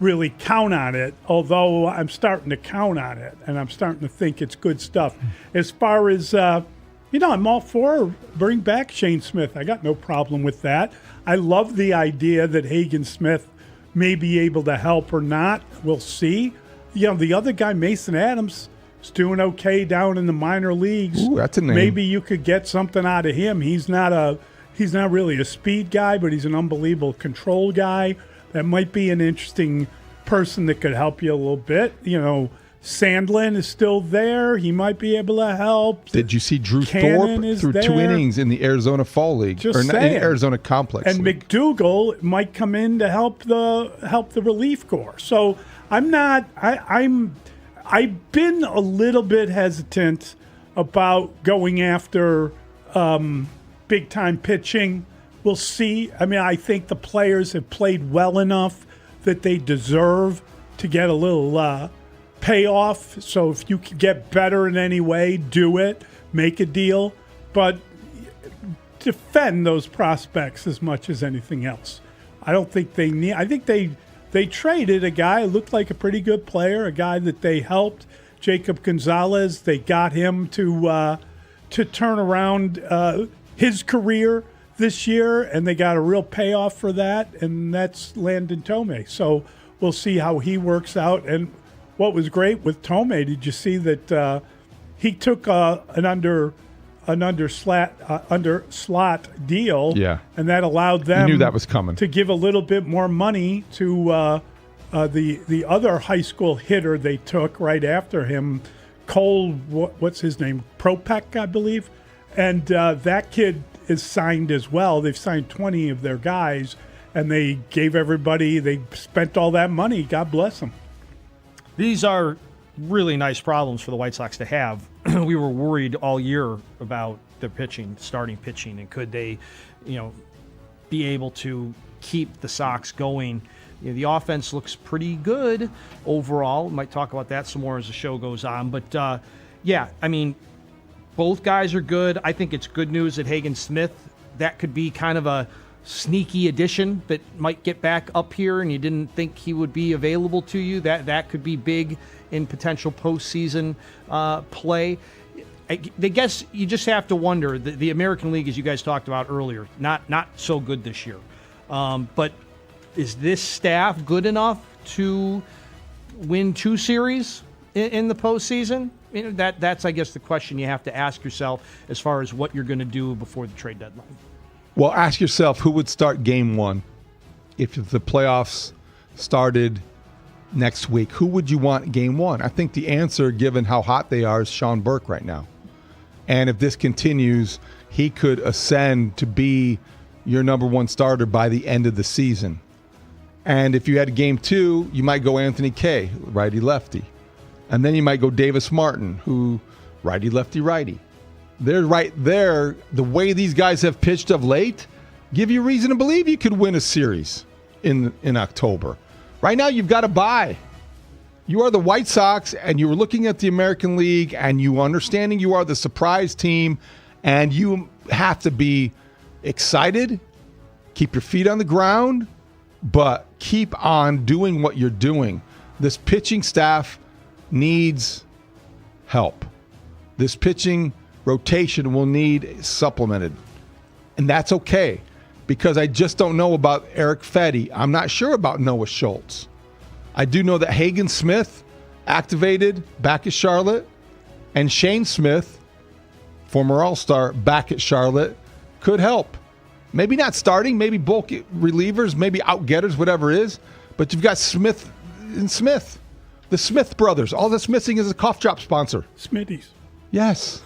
S1: really count on it, although I'm starting to count on it, and I'm starting to think it's good stuff. As far as, I'm all for bring back Shane Smith. I got no problem with that. I love the idea that Hagen Smith may be able to help or not. We'll see. The other guy, Mason Adams, is doing okay down in the minor leagues.
S4: Ooh, that's a name.
S1: Maybe you could get something out of him. He's not really a speed guy, but he's an unbelievable control guy. That might be an interesting person that could help you a little bit. Sandlin is still there. He might be able to help.
S4: Did you see Drew
S1: Cannon
S4: Thorpe through 2 innings in the Arizona Fall League
S1: Just
S4: or in
S1: saying.
S4: the Arizona Complex
S1: And
S4: League?
S1: McDougal might come in to help the relief corps. So I've been a little bit hesitant about going after big time pitching. We'll see. I think the players have played well enough that they deserve to get a little payoff. So if you can get better in any way, do it. Make a deal. But defend those prospects as much as anything else. I don't think they need. I think they traded a guy who looked like a pretty good player, a guy that they helped, Jacob Gonzalez. They got him to turn around his career this year, and they got a real payoff for that, and that's Landon Tomei. So we'll see how he works out. And what was great with Tomei, did you see that he took an under slot deal?
S4: Yeah.
S1: And that allowed them
S4: You knew that was coming.
S1: to give a little bit more money to the other high school hitter they took right after him, Cole, what's his name? Propek, I believe. And that kid is signed as well. They've signed 20 of their guys, and they spent all that money. God bless them.
S14: These are really nice problems for the White Sox to have. We were worried all year about their pitching, starting pitching, and could they, be able to keep the Sox going. The offense looks pretty good overall. We might talk about that some more as the show goes on. But, both guys are good. I think it's good news that Hagen Smith, that could be kind of a sneaky addition that might get back up here and you didn't think he would be available to you. That could be big in potential postseason play. I guess you just have to wonder, the American League, as you guys talked about earlier, not so good this year. But is this staff good enough to win 2 series in the postseason? That's, I guess, the question you have to ask yourself as far as what you're going to do before the trade deadline.
S4: Well, ask yourself who would start game 1 if the playoffs started next week. Who would you want game 1? I think the answer, given how hot they are, is Sean Burke right now. And if this continues, he could ascend to be your number 1 starter by the end of the season. And if you had game 2, you might go Anthony Kay, righty-lefty. And then you might go Davis Martin, who righty-lefty-righty. They're right there. The way these guys have pitched of late give you reason to believe you could win a series in October. Right now, you've got to buy. You are the White Sox, and you were looking at the American League, and you understanding you are the surprise team, and you have to be excited, keep your feet on the ground, but keep on doing what you're doing. This pitching staff needs help. This pitching rotation will need supplemented. And that's okay, because I just don't know about Eric Fetty. I'm not sure about Noah Schultz. I do know that Hagen Smith activated back at Charlotte, and Shane Smith, former All-Star, back at Charlotte, could help. Maybe not starting, maybe bulk relievers, maybe out-getters, whatever it is, but you've got Smith and Smith. The Smith brothers. All that's missing is a cough drop sponsor.
S1: Smitty's.
S4: Yes.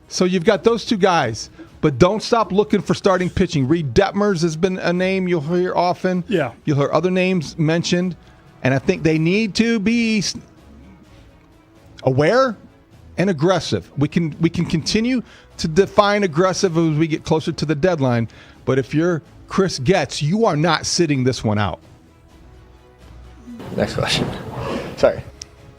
S4: So you've got those 2 guys, but don't stop looking for starting pitching. Reed Detmers has been a name you'll hear often.
S1: Yeah.
S4: You'll hear other names mentioned, and I think they need to be aware and aggressive. We can continue to define aggressive as we get closer to the deadline, but if you're Chris Getz, you are not sitting this one out.
S17: Next question. Sorry.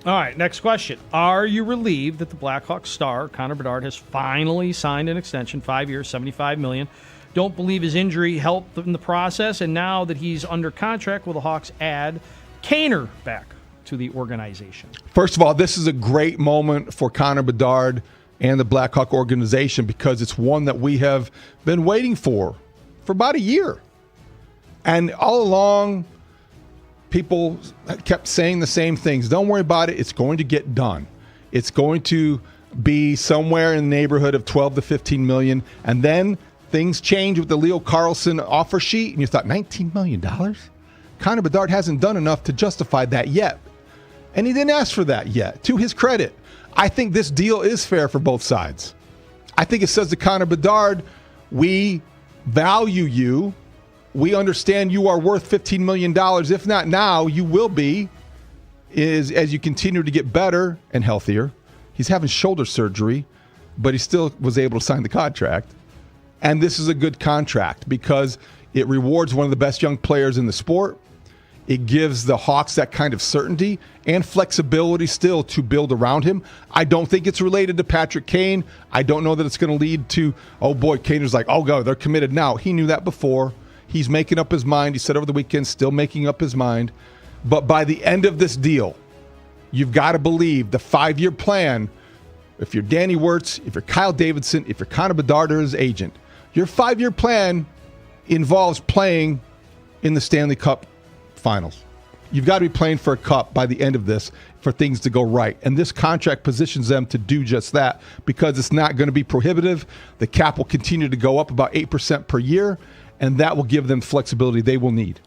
S14: All right, next question. Are you relieved that the Blackhawks star, Connor Bedard, has finally signed an extension, 5 years, $75 million? Don't believe his injury helped in the process, and now that he's under contract, will the Hawks add Kaner back to the organization?
S4: First of all, this is a great moment for Connor Bedard and the Blackhawk organization because it's one that we have been waiting for about a year. And all along, people kept saying the same things. Don't worry about it. It's going to get done. It's going to be somewhere in the neighborhood of 12 to 15 million. And then things change with the Leo Carlson offer sheet. And you thought, $19 million? Connor Bedard hasn't done enough to justify that yet. And he didn't ask for that yet. To his credit, I think this deal is fair for both sides. I think it says to Connor Bedard, we value you. We understand you are worth $15 million. If not now, you will be as you continue to get better and healthier. He's having shoulder surgery, but he still was able to sign the contract. And this is a good contract because it rewards one of the best young players in the sport. It gives the Hawks that kind of certainty and flexibility still to build around him. I don't think it's related to Patrick Kane. I don't know that it's going to lead to, oh boy, Kaner's like, oh, go, they're committed now. He knew that before. He's making up his mind. He said over the weekend, still making up his mind. But by the end of this deal, you've got to believe the 5-year plan, if you're Danny Wirtz, if you're Kyle Davidson, if you're Connor Bedard or his agent, your 5-year plan involves playing in the Stanley Cup Finals. You've got to be playing for a cup by the end of this for things to go right. And this contract positions them to do just that because it's not going to be prohibitive. The cap will continue to go up about 8% per year, and that will give them flexibility they will need.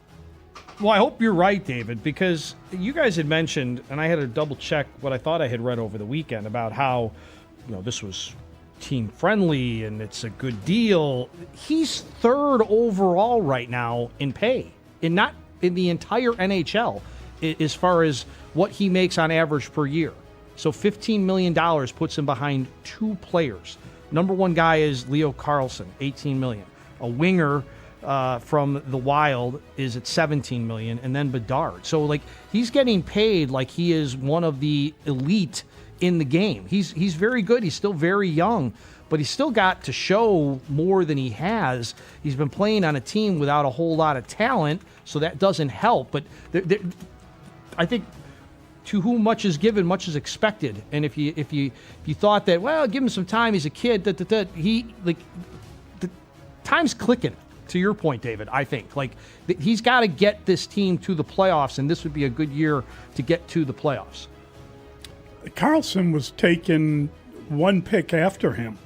S14: Well, I hope you're right, David, because you guys had mentioned, and I had to double check what I thought I had read over the weekend about how, this was team friendly and it's a good deal. He's third overall right now in pay, not in the entire NHL as far as what he makes on average per year. So $15 million puts him behind 2 players. Number one guy is Leo Carlson, $18 million. A winger from the Wild is at $17 million, and then Bedard. So, he's getting paid like he is one of the elite in the game. He's very good. He's still very young, but he's still got to show more than he has. He's been playing on a team without a whole lot of talent, so that doesn't help. But I think to whom much is given, much is expected. And if you thought that, well, give him some time, he's a kid, the time's clicking. To your point, David, I think he's got to get this team to the playoffs, and this would be a good year to get to the playoffs.
S1: Carlson was taken 1 pick after him.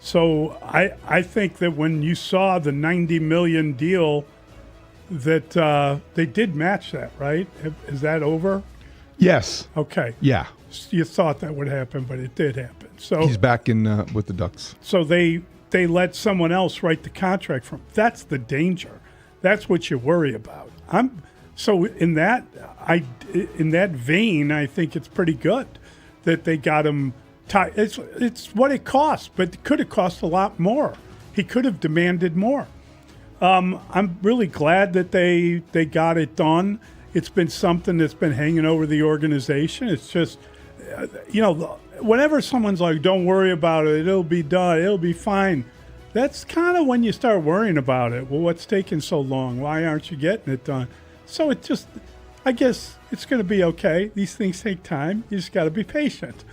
S1: So I think that when you saw the $90 million deal, that they did match that, right? Is that over?
S4: Yes.
S1: Okay.
S4: Yeah.
S1: You thought that would happen, but it did happen. So
S4: he's back in with the Ducks.
S1: So they let someone else write the contract for him. That's the danger. That's what you worry about. In that vein, I think it's pretty good that they got him. It's what it costs, but it could have cost a lot more. He could have demanded more. I'm really glad that they got it done. It's been something that's been hanging over the organization. It's just, whenever someone's like, don't worry about it, it'll be done, it'll be fine. That's kind of when you start worrying about it. Well, what's taking so long? Why aren't you getting it done? So I guess it's going to be okay. These things take time. You just got to be patient.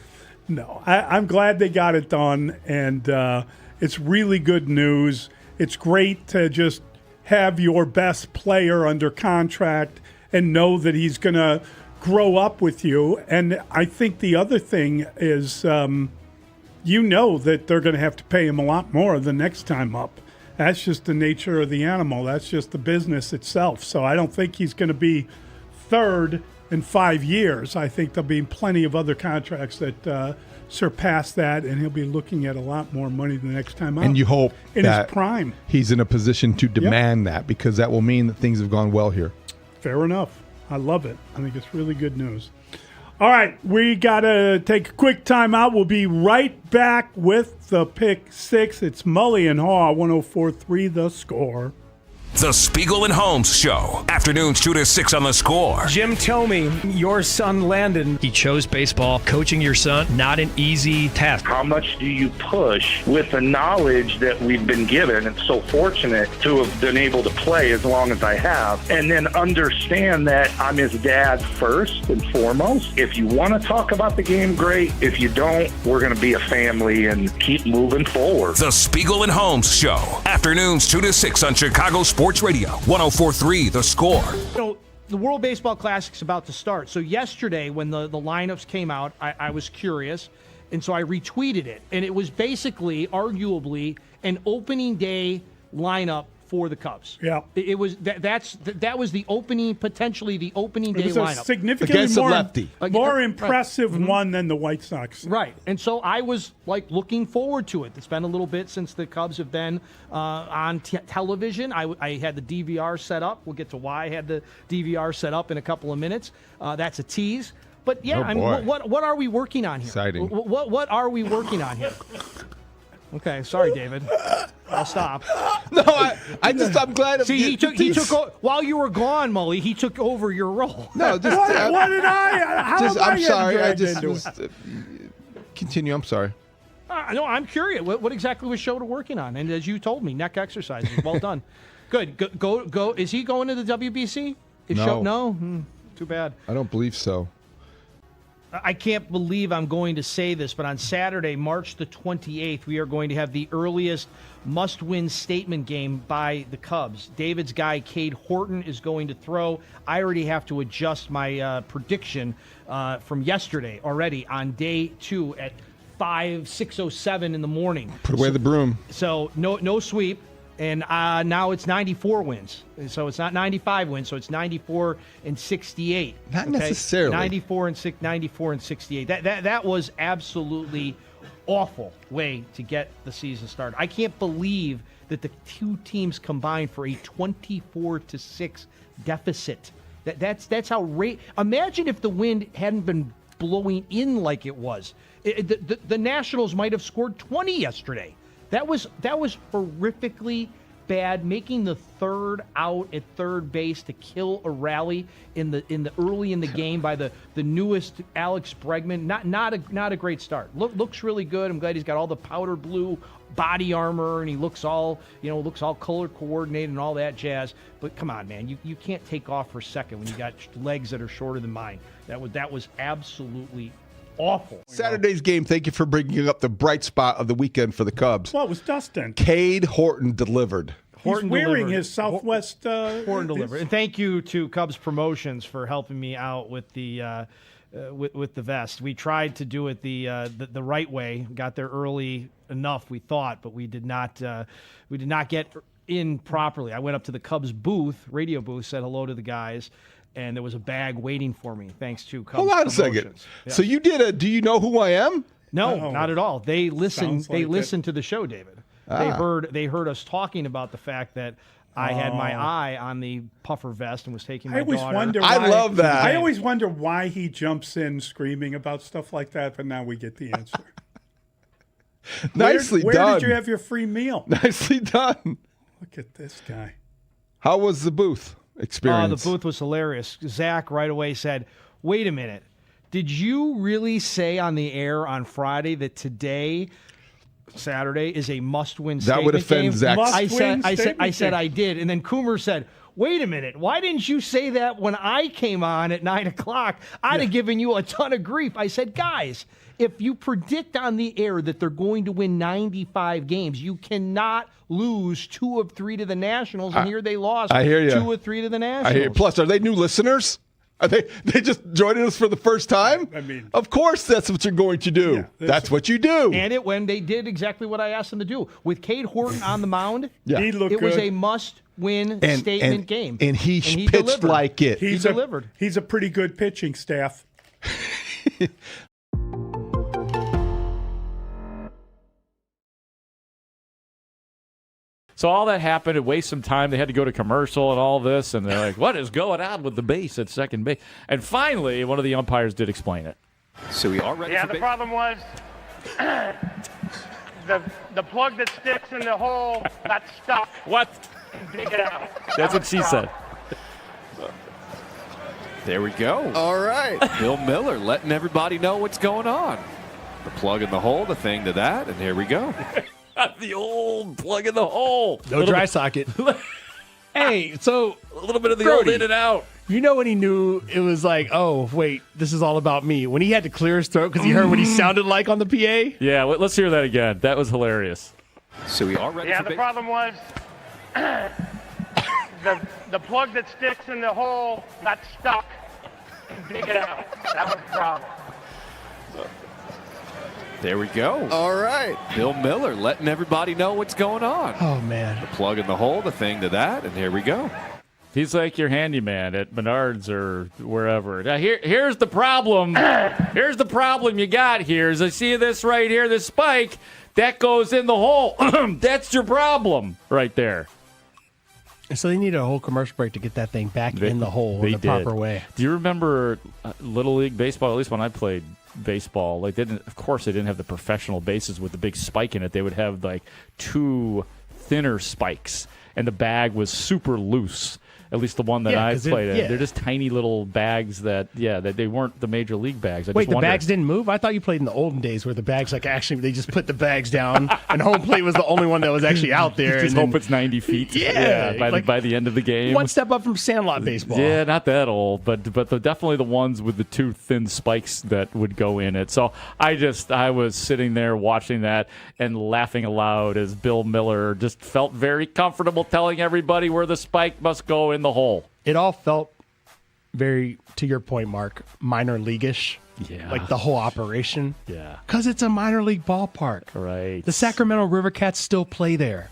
S1: No, I'm glad they got it done, and it's really good news. It's great to just have your best player under contract and know that he's going to grow up with you. And I think the other thing is, that they're going to have to pay him a lot more the next time up. That's just the nature of the animal. That's just the business itself. So I don't think he's going to be third in 5 years. I think there'll be plenty of other contracts that surpass that, and he'll be looking at a lot more money the next time up.
S4: And you hope
S1: in
S4: that
S1: his prime,
S4: he's in a position to demand that, because that will mean that things have gone well here.
S1: Fair enough. I love it. I think it's really good news. All right, we got to take a quick time out. We'll be right back with the Pick 6. It's Mully and Haugh, 104.3 The Score.
S3: The Spiegel and Holmes Show. Afternoons 2 to 6 on The Score.
S17: Jim Tomey, your son Landon.
S18: He chose baseball. Coaching your son, not an easy task.
S19: How much do you push with the knowledge that we've been given? And so fortunate to have been able to play as long as I have. And then understand that I'm his dad first and foremost. If you want to talk about the game, great. If you don't, we're going to be a family and keep moving forward.
S3: The Spiegel and Holmes Show. Afternoons 2 to 6 on Chicago Sports Radio. 104.3 The Score.
S14: The World Baseball Classic's about to start. So yesterday when the lineups came out, I was curious, and so I retweeted it. And it was basically, arguably, an opening day lineup for the Cubs.
S1: Yeah.
S14: It was that was the opening, potentially the opening day
S1: lineup. It was
S14: lineup.
S1: a significantly more impressive one than the White Sox.
S14: Right. And so I was looking forward to it. It's been a little bit since the Cubs have been on television. I had the DVR set up. We'll get to why I had the DVR set up in a couple of minutes. That's a tease. But yeah, what are we working on here?
S4: Exciting.
S14: What are we working on here? Okay, sorry, David. I'll stop.
S4: No, I'm glad.
S14: See, he took while you were gone, Mully. He took over your role.
S4: No,
S1: what did I? How
S4: I'm sorry. Continue. I'm sorry.
S14: No, I'm curious. What exactly was Shota working on? And as you told me, neck exercises. Well done. Good. Go. Is he going to the WBC? No. Too bad.
S4: I don't believe so.
S14: I can't believe I'm going to say this, but on Saturday, March the 28th, we are going to have the earliest must-win statement game by the Cubs. David's guy, Cade Horton, is going to throw. I already have to adjust my prediction from yesterday already on day 2 at 6:07 in the morning.
S4: Put away the broom.
S14: So no sweep. And now it's 94 wins. So it's not 95 wins. So it's 94 and 68.
S4: Not necessarily.
S14: 94 and 68. That was absolutely awful way to get the season started. I can't believe that the two teams combined for a 24-6 deficit. That's how imagine if the wind hadn't been blowing in like it was. The Nationals might have scored 20 yesterday. That was horrifically bad, making the third out at third base to kill a rally in the early in the game by the newest Alex Bregman. Not a great start. Looks really good. I'm glad he's got all the powder blue body armor and he looks all color coordinated and all that jazz. But come on, man, you can't take off for second when you got legs that are shorter than mine. That was absolutely awful.
S4: Saturday's game, thank you for bringing up the bright spot of the weekend for the Cubs.
S1: Well, it was Dustin.
S4: Cade Horton delivered.
S1: He's wearing his Southwest.
S14: Horton delivered. And thank you to Cubs Promotions for helping me out with the with the vest. We tried to do it the right way. Got there early enough, we thought, but we did not get in properly. I went up to the Cubs radio booth, said hello to the guys. And there was a bag waiting for me, thanks to Cubs.
S4: Hold on a second. Yes. So you did Do you know who I am?
S14: No, not at all. They listened. They listened to the show, David. They heard us talking about the fact that I had my eye on the puffer vest and was taking my daughter.
S4: I love that.
S1: I always wonder why he jumps in screaming about stuff like that, but now we get the answer.
S4: Nicely done.
S1: Where did you have your free meal?
S4: Nicely done.
S1: Look at this guy.
S4: How was the booth experience?
S14: The booth was hilarious. Zach right away said, "Wait a minute. Did you really say on the air on Friday that today, Saturday, is a must-win statement
S4: That would offend
S14: game?"
S4: Zach.
S14: I said I did. And then Coomer said, "Wait a minute. Why didn't you say that when I came on at 9 o'clock? I'd have given you a ton of grief." I said, "Guys, if you predict on the air that they're going to win 95 games, you cannot lose 2 of 3 to the Nationals." And here they lost 2 of 3 to the Nationals.
S4: I hear you. Plus, are they new listeners? Are they just joining us for the first time?
S1: I mean,
S4: of course that's what you're going to do. Yeah, that's what you do.
S14: And when they did exactly what I asked them to do. With Cade Horton on the mound,
S1: it
S14: was a must-win statement game.
S4: And he pitched
S14: delivered.
S4: like it.
S14: He delivered.
S1: He's a pretty good pitching staff.
S13: So all that happened. It wasted some time. They had to go to commercial and all this, and they're like, what is going on with the base at second base? And finally, one of the umpires did explain it.
S20: So we are ready for
S21: the problem was the plug that sticks in the hole got stuck.
S13: What?
S6: Dig it out.
S13: That's what she said.
S20: There we go.
S6: All right.
S20: Bill Miller letting everybody know what's going on. The plug in the hole, the thing to that, and here we go.
S13: The old plug in the hole.
S11: No dry socket. Hey, so
S13: a little bit of the
S11: Grote,
S13: old in and out.
S11: You know when he knew it was like, oh, wait, this is all about me? When he had to clear his throat because he heard what he sounded like on the PA?
S13: Yeah, let's hear that again. That was hilarious.
S20: So we are ready
S6: Yeah,
S20: for
S6: the problem was the plug that sticks in the hole got stuck. Dig it out. That was the problem.
S20: There we go.
S6: All right.
S20: Bill Miller letting everybody know what's going on.
S11: Oh, man.
S20: The plug in the hole, the thing to that, and here we go.
S13: He's like your handyman at Menards or wherever. Now here's the problem. Here's the problem you got here is I see this right here, this spike, that goes in the hole. That's your problem right there.
S11: So they needed a whole commercial break to get that thing back in the hole in the proper way.
S13: Do you remember Little League Baseball, at least when I played baseball, like of course they didn't have the professional bases with the big spike in it. They would have like two thinner spikes, and the bag was super loose. At least the one that I played in. They're just tiny little bags that they weren't the major league bags.
S11: Wait, the bags didn't move? I thought you played in the olden days where the bags, like, actually, they just put the bags down and home plate was the only one that was actually out there.
S13: Just hope it's 90 feet.
S11: Yeah.
S13: By the end of the game.
S11: One step up from Sandlot baseball.
S13: Yeah, not that old, but definitely the ones with the two thin spikes that would go in it. So I was sitting there watching that and laughing aloud as Bill Miller just felt very comfortable telling everybody where the spike must go in the hole.
S11: It all felt very, to your point, Mark, minor league-ish.
S13: Yeah.
S11: Like the whole operation.
S13: Yeah.
S11: Because it's a minor league ballpark.
S13: Right.
S11: The Sacramento River Cats still play there.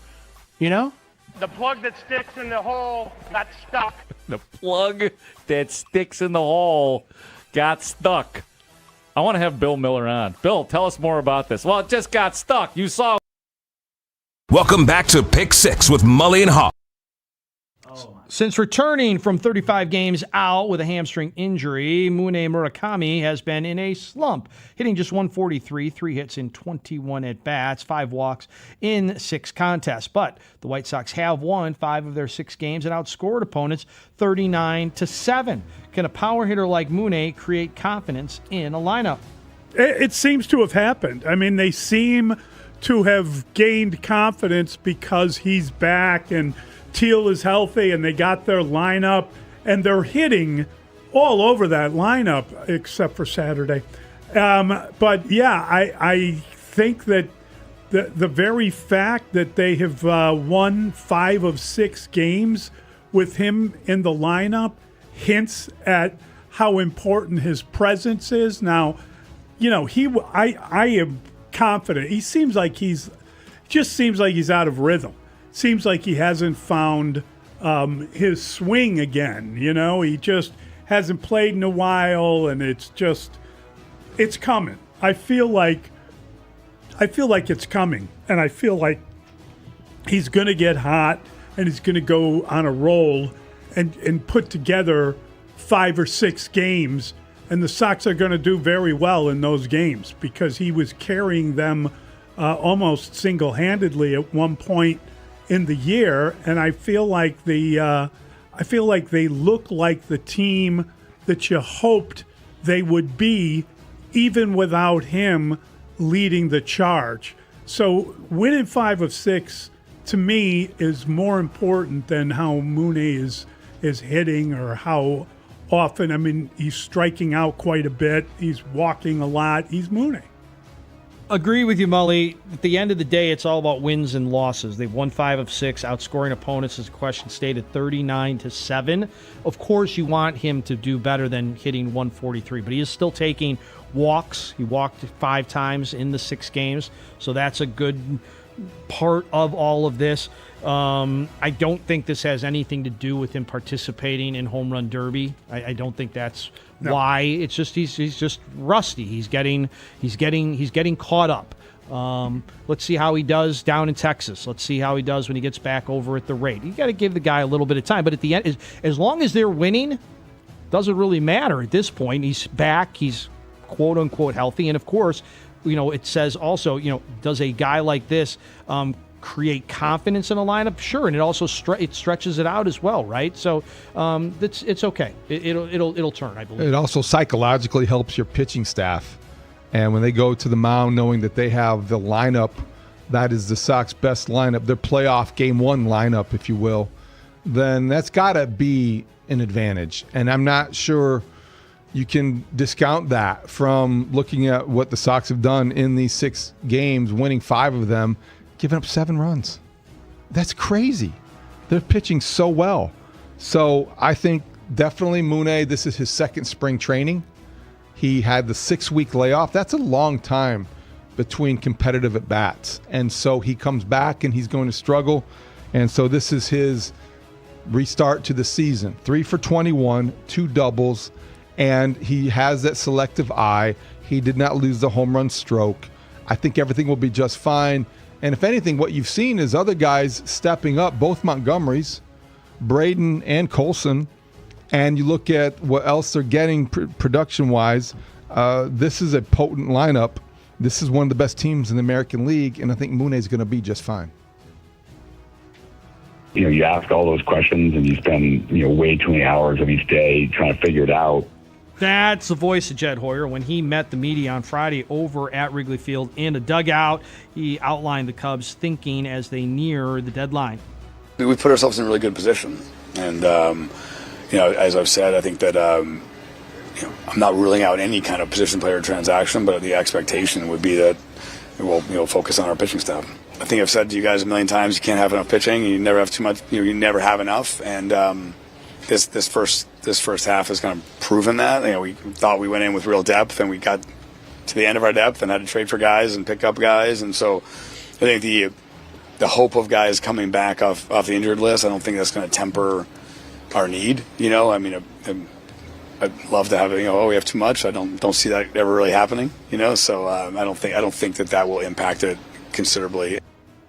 S11: You know?
S6: The plug that sticks in the hole got stuck.
S13: The plug that sticks in the hole got stuck. I want to have Bill Miller on. Bill, tell us more about this. Well, it just got stuck. You saw.
S3: Welcome back to Pick Six with Mully and Haugh.
S14: Since returning from 35 games out with a hamstring injury, Mully Murakami has been in a slump, hitting just 143, 3 hits in 21 at-bats, 5 walks in 6 contests. But the White Sox have won 5 of their 6 games and outscored opponents 39-7. Can a power hitter like Mully create confidence in a lineup?
S1: It seems to have happened. I mean, they seem to have gained confidence because he's back and Teal is healthy and they got their lineup and they're hitting all over that lineup except for Saturday. But yeah, I think that the very fact that they have won 5 of 6 games with him in the lineup hints at how important his presence is. Now, you know, I am confident. He seems like he's out of rhythm. Seems like he hasn't found his swing again. You know, he just hasn't played in a while, and it's coming. I feel like it's coming, and I feel like he's going to get hot, and he's going to go on a roll and put together 5 or 6 games, and the Sox are going to do very well in those games because he was carrying them almost single-handedly at one point in the year, and I feel like they look like the team that you hoped they would be, even without him leading the charge. So winning 5 of 6 to me is more important than how Mully is hitting or how often. I mean, he's striking out quite a bit. He's walking a lot. He's Mully.
S14: Agree with you, Mully. At the end of the day, it's all about wins and losses. They've won 5 of 6, outscoring opponents, as the question stated, 39-7. Of course, you want him to do better than hitting 143, but he is still taking walks. He walked 5 times in the 6 games, so that's a good part of all of this. I don't think this has anything to do with him participating in Home Run Derby. I don't think that's why. It's just he's just rusty. He's getting caught up. Let's see how he does down in Texas. Let's see how he does when he gets back over at the rate. You got to give the guy a little bit of time. But at the end, as long as they're winning, doesn't really matter at this point. He's back. He's quote unquote healthy, and of course, you know, it says also, you know, does a guy like this create confidence in a lineup? Sure, and it also it stretches it out as well, right? So it's okay. It'll turn, I believe.
S4: It also psychologically helps your pitching staff. And when they go to the mound knowing that they have the lineup that is the Sox best lineup, their playoff game one lineup, if you will, then that's got to be an advantage. And I'm not sure you can discount that from looking at what the Sox have done in these 6 games, winning 5 of them, giving up 7 runs. That's crazy. They're pitching so well. So I think definitely Mully, this is his second spring training. He had the 6-week layoff. That's a long time between competitive at-bats. And so he comes back and he's going to struggle. And so this is his restart to the season. 3 for 21, 2 doubles, and he has that selective eye. He did not lose the home run stroke. I think everything will be just fine. And if anything, what you've seen is other guys stepping up, both Montgomerys, Braden and Colson. And you look at what else they're getting production-wise. This is a potent lineup. This is one of the best teams in the American League, and I think Mully is going to be just fine.
S21: You ask all those questions, and you spend way too many hours of each day trying to figure it out.
S14: That's the voice of Jed Hoyer. When he met the media on Friday over at Wrigley Field in a dugout, he outlined the Cubs' thinking as they near the deadline.
S22: We put ourselves in a really good position, and as I've said, I think that I'm not ruling out any kind of position player transaction, but the expectation would be that we'll focus on our pitching staff. I think I've said to you guys a million times, you can't have enough pitching. You never have too much. You never have enough. And this first half has kind of proven that. We thought we went in with real depth, and we got to the end of our depth and had to trade for guys and pick up guys. And so I think the hope of guys coming back off the injured list, I don't think that's going to temper our need. I'd love to have it. We have too much. I don't see that ever really happening. So I don't think that will impact it considerably.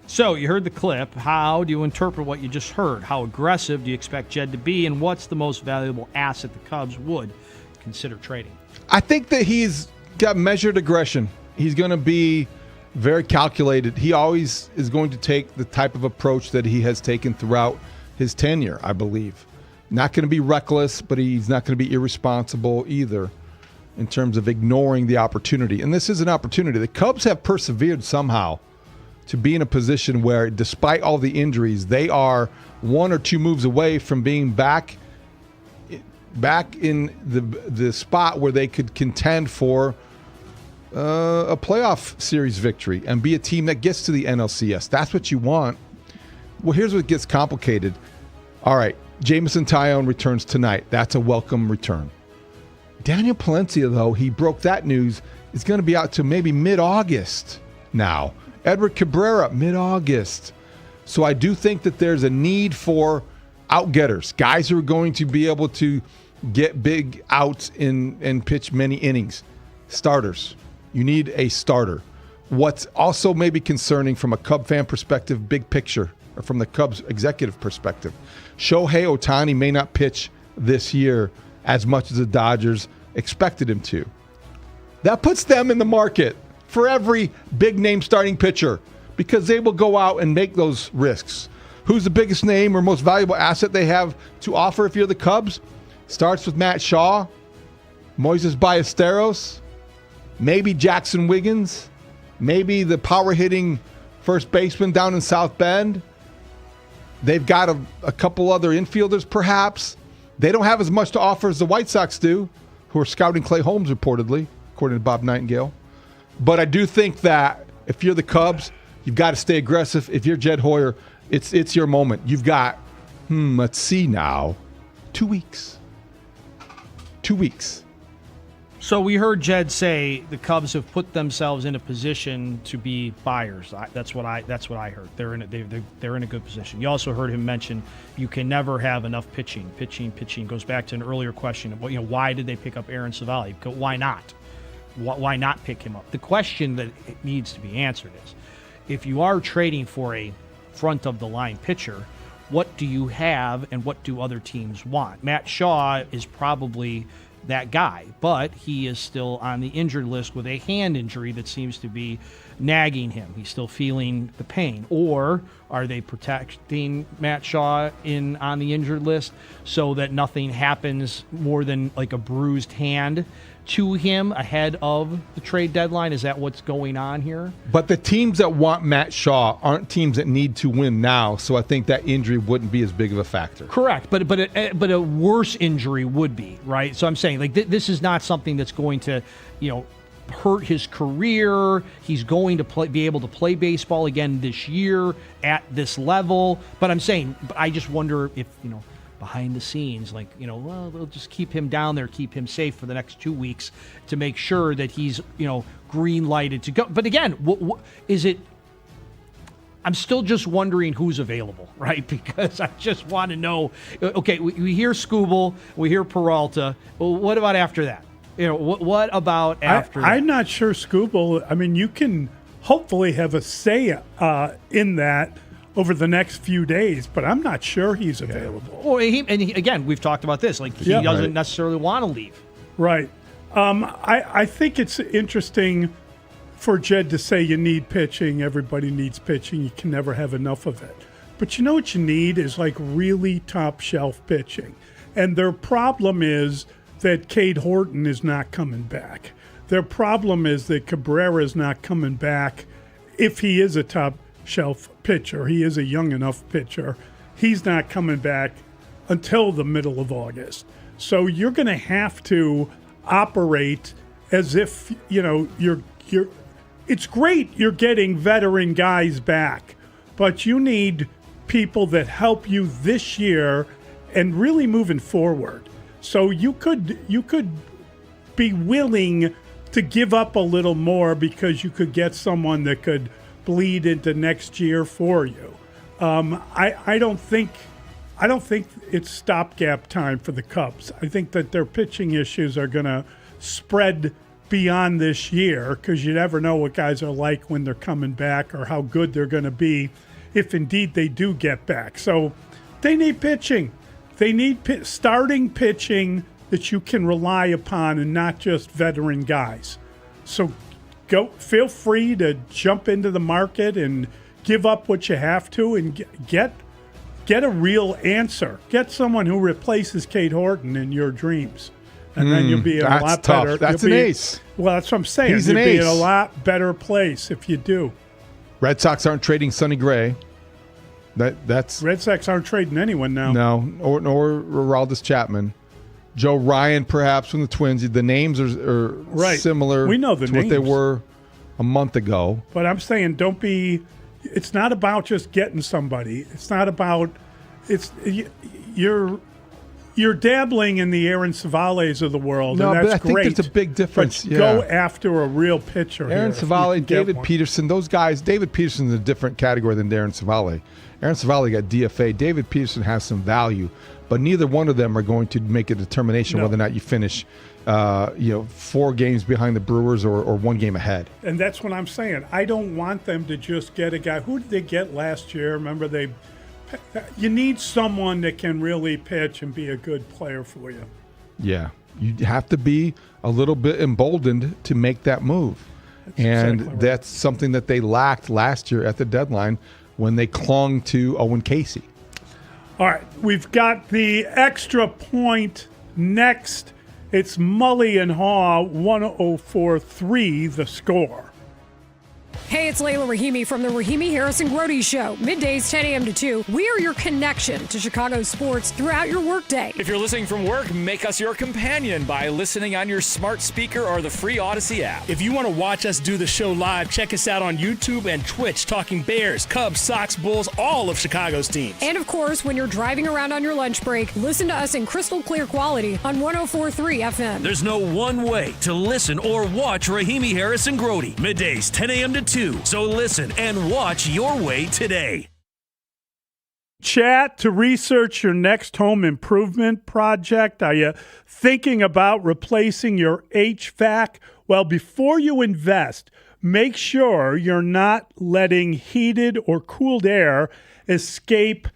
S14: So you heard the clip. How do you interpret what you just heard? How aggressive do you expect Jed to be, and what's the most valuable asset the Cubs would consider trading?
S4: I think that he's got measured aggression. He's going to be very calculated. He always is going to take the type of approach that he has taken throughout his tenure, I believe. Not going to be reckless, but he's not going to be irresponsible either in terms of ignoring the opportunity. And this is an opportunity. The Cubs have persevered somehow to be in a position where, despite all the injuries, they are 1 or 2 moves away from being back in the spot where they could contend for a playoff series victory and be a team that gets to the NLCS. That's what you want. Well, here's what gets complicated. All right, Jameson Taillon returns tonight. That's a welcome return. Daniel Palencia, though, he broke that news, is going to be out to maybe mid-August now. Edward Cabrera, mid-August. So I do think that there's a need for out-getters, guys who are going to be able to get big outs and pitch many innings. Starters. You need a starter. What's also maybe concerning from a Cub fan perspective, big picture, or from the Cubs executive perspective, Shohei Ohtani may not pitch this year as much as the Dodgers expected him to. That puts them in the market for every big-name starting pitcher because they will go out and make those risks. Who's the biggest name or most valuable asset they have to offer if you're the Cubs? Starts with Matt Shaw, Moises Ballesteros, maybe Jackson Wiggins, maybe the power-hitting first baseman down in South Bend. They've got a couple other infielders, perhaps. They don't have as much to offer as the White Sox do, who are scouting Clay Holmes, reportedly, according to Bob Nightingale. But I do think that if you're the Cubs, you've got to stay aggressive. If you're Jed Hoyer, it's your moment. You've got, let's see now, 2 weeks. 2 weeks.
S14: So we heard Jed say the Cubs have put themselves in a position to be buyers. That's what I heard. They're in a good position. You also heard him mention you can never have enough pitching. Pitching goes back to an earlier question of why did they pick up Aaron Savali? Why not? Why not pick him up? The question that needs to be answered is, if you are trading for a front-of-the-line pitcher, what do you have and what do other teams want? Matt Shaw is probably that guy. But he is still on the injured list with a hand injury that seems to be nagging him. He's still feeling the pain. Or are they protecting Matt Shaw on the injured list so that nothing happens more than like a bruised hand to him ahead of the trade deadline? Is that what's going on here?
S4: But the teams that want Matt Shaw aren't teams that need to win now, so I think that injury wouldn't be as big of a factor.
S14: Correct, but a worse injury would be, right? So I'm saying, like, this is not something that's going to, hurt his career. He's going to be able to play baseball again this year at this level. But I'm saying, I just wonder if, behind the scenes, well, they'll just keep him down there, keep him safe for the next 2 weeks to make sure that he's, green lighted to go. But again, what is it? I'm still just wondering who's available, right? Because I just want to know. Okay, we hear Skubal, we hear Peralta. Well, what about after that? What about after that?
S1: I'm not sure Skubal. I mean, you can hopefully have a say in that over the next few days, but I'm not sure he's available.
S14: Well, again, we've talked about this. Like, he doesn't necessarily want to leave.
S1: Right. I think it's interesting for Jed to say you need pitching. Everybody needs pitching. You can never have enough of it. But you know what you need is like really top shelf pitching. And their problem is that Cade Horton is not coming back. Their problem is that Cabrera is not coming back if he is a top shelf pitcher. He is a young enough pitcher. He's not coming back until the middle of August. So you're going to have to operate as if, you're it's great you're getting veteran guys back, but you need people that help you this year and really moving forward. So you could be willing to give up a little more because you could get someone that could bleed into next year for you. I don't think it's stopgap time for the Cubs. I think that their pitching issues are going to spread beyond this year because you never know what guys are like when they're coming back or how good they're going to be if indeed they do get back. So they need pitching. They need starting pitching that you can rely upon and not just veteran guys. So feel free to jump into the market and give up what you have to and get a real answer. Get someone who replaces Cade Horton in your dreams. And then you'll be in a lot
S4: tough.
S1: better.
S4: That's an ace.
S1: Well, that's what I'm saying.
S4: He's
S1: You'll
S4: an
S1: be
S4: ace.
S1: in a lot better place if you do.
S4: Red Sox aren't trading Sonny Gray. That's
S1: Red Sox aren't trading anyone now.
S4: No, or Aroldis Chapman. Joe Ryan, perhaps, from the Twins. The names are
S1: right.
S4: similar
S1: We know the
S4: to
S1: names.
S4: what they were a month ago.
S1: But I'm saying it's not about just getting somebody. It's not about you're dabbling in the Aaron Savales of the world,
S4: No,
S1: and that's
S4: but I think
S1: great.
S4: there's a big difference.
S1: But go after a real pitcher.
S4: Aaron
S1: here,
S4: Savale, David Peterson, those guys. David Peterson's a different category than Aaron Savale. Aaron Savale got DFA. David Peterson has some value, but neither one of them are going to make a determination whether or not you finish 4 games behind the Brewers or 1 game ahead.
S1: And that's what I'm saying. I don't want them to just get a guy. Who did they get last year? Remember, you need someone that can really pitch and be a good player for you.
S4: Yeah, you have to be a little bit emboldened to make that move. That's something that they lacked last year at the deadline when they clung to Owen Casey.
S1: All right, we've got the extra point next. It's Mully and Haugh, 104.3 The Score.
S12: Hey, it's Layla Rahimi from the Rahimi Harrison Grote Show. Middays 10 a.m. to 2. We are your connection to Chicago sports throughout your workday.
S5: If you're listening from work, make us your companion by listening on your smart speaker or the free Odyssey app.
S17: If you want to watch us do the show live, check us out on YouTube and Twitch, talking Bears, Cubs, Sox, Bulls, all of Chicago's teams.
S12: And of course, when you're driving around on your lunch break, listen to us in crystal clear quality on 104.3 FM.
S15: There's no one way to listen or watch Rahimi Harrison Grote. Middays 10 a.m. to 2. So listen and watch your way today.
S1: Chat to research your next home improvement project. Are you thinking about replacing your HVAC? Well, before you invest, make sure you're not letting heated or cooled air escape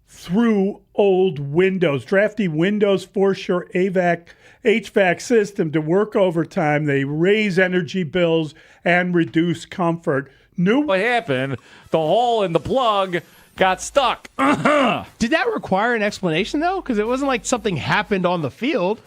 S1: through old windows. Drafty Windows force your HVAC system to work overtime. They raise energy bills and reduce comfort.
S13: What happened? The hole in the plug got stuck.
S11: Did that require an explanation, though? Because it wasn't like something happened on the field.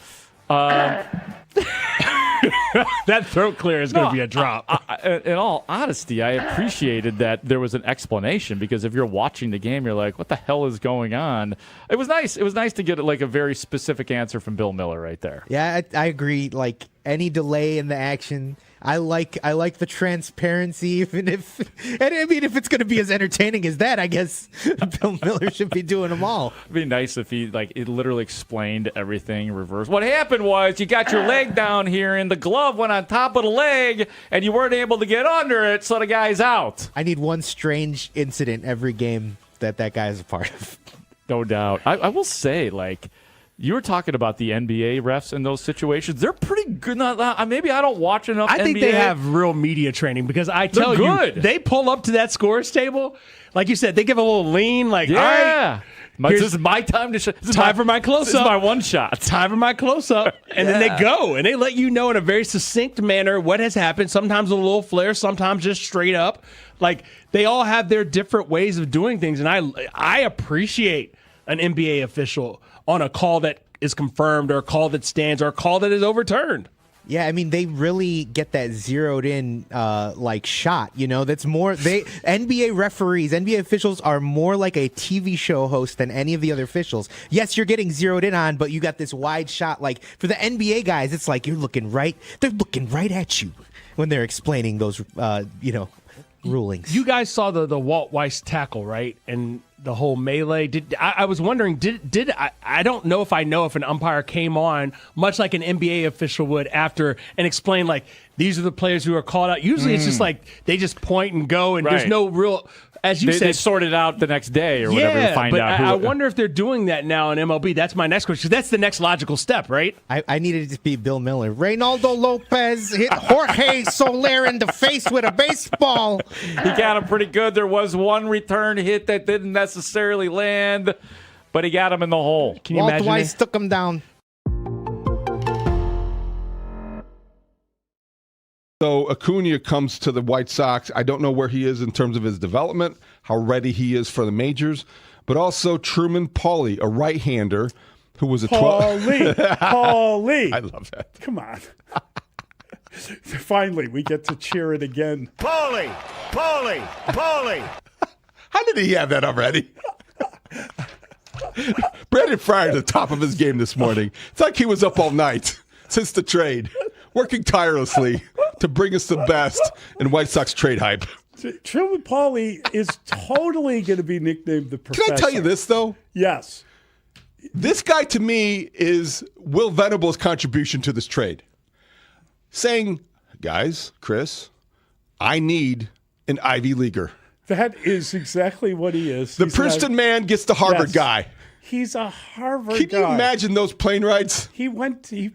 S11: That throat clear is going to be a drop.
S13: In all honesty, I appreciated that there was an explanation, because if you're watching the game, you're like, what the hell is going on? It was nice. It was nice to get like a very specific answer from Bill Miller right there.
S7: Yeah, I agree. Like any delay in the action, I like the transparency, even if, and I mean, if it's going to be as entertaining as that, I guess Bill Miller should be doing them all.
S13: It'd be nice if he it literally explained everything reverse. What happened was you got your leg down here and the glove went on top of the leg and you weren't able to get under it, so the guy's out.
S7: I need one strange incident every game that guy is a part of.
S13: No doubt. I will say, you were talking about the NBA refs in those situations. They're pretty good. Maybe I don't watch enough NBA.
S11: I think they have real media training, because I tell you, they pull up to that scores table. Like you said, they give a little lean, all right.
S13: This is my time to
S11: time for my close-up.
S13: This is my one shot.
S11: Time for my close-up. And then they go, and they let you know in a very succinct manner what has happened. Sometimes a little flair, sometimes just straight up. They all have their different ways of doing things, and I appreciate an NBA official on a call that is confirmed, or a call that stands, or a call that is overturned.
S7: Yeah, I mean, they really get that zeroed in shot, that's more NBA referees, NBA officials are more like a TV show host than any of the other officials. Yes, you're getting zeroed in on, but you got this wide shot. Like for the NBA guys, it's like they're looking right at you when they're explaining those rulings.
S11: You guys saw the Walt Weiss tackle, right? And the whole melee. I was wondering, I don't know if an umpire came on much like an NBA official would after and explain these are the players who are called out. Usually it's just they just point and go, and there's no real, as you said,
S13: they sort it out the next day or whatever to find out.
S11: I wonder if they're doing that now in MLB. That's my next question, because that's the next logical step, right?
S7: I needed to be Bill Miller. Reynaldo Lopez hit Jorge Soler in the face with a baseball.
S13: He got him pretty good. There was one return hit that didn't necessarily land, but he got him in the hole.
S7: Can you imagine? Walt Weiss took him down.
S4: So Acuna comes to the White Sox. I don't know where he is in terms of his development, how ready he is for the majors, but also Truman Pauly, a right-hander who was a 12.
S1: Pauly.
S4: I love that.
S1: Come on. Finally, we get to cheer it again.
S8: Pauly.
S4: How did he have that already? Brandon Fryer at the top of his game this morning. It's like he was up all night since the trade, working tirelessly to bring us the best in White Sox trade hype.
S1: Truman Pauly is totally going to be nicknamed the Professor.
S4: Can I tell you this, though?
S1: Yes.
S4: This guy, to me, is Will Venable's contribution to this trade. Saying, guys, Chris, I need an Ivy Leaguer.
S1: That is exactly what he is.
S4: The Princeton man gets the Harvard guy.
S1: He's a Harvard
S4: guy. Can you
S1: guy.
S4: imagine those plane rides?
S1: He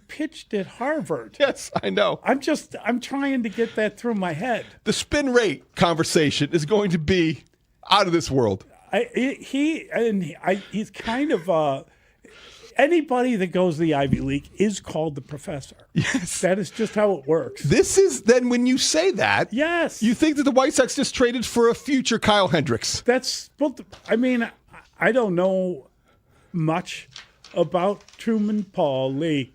S1: pitched at Harvard.
S4: Yes, I know.
S1: I'm trying to get that through my head.
S4: The spin rate conversation is going to be out of this world.
S1: He's kind of anybody that goes to the Ivy League is called the Professor.
S4: Yes.
S1: That is just how it works.
S4: This is then when you say that.
S1: Yes.
S4: You think that the White Sox just traded for a future Kyle Hendricks.
S1: I don't know much about Truman Pauly,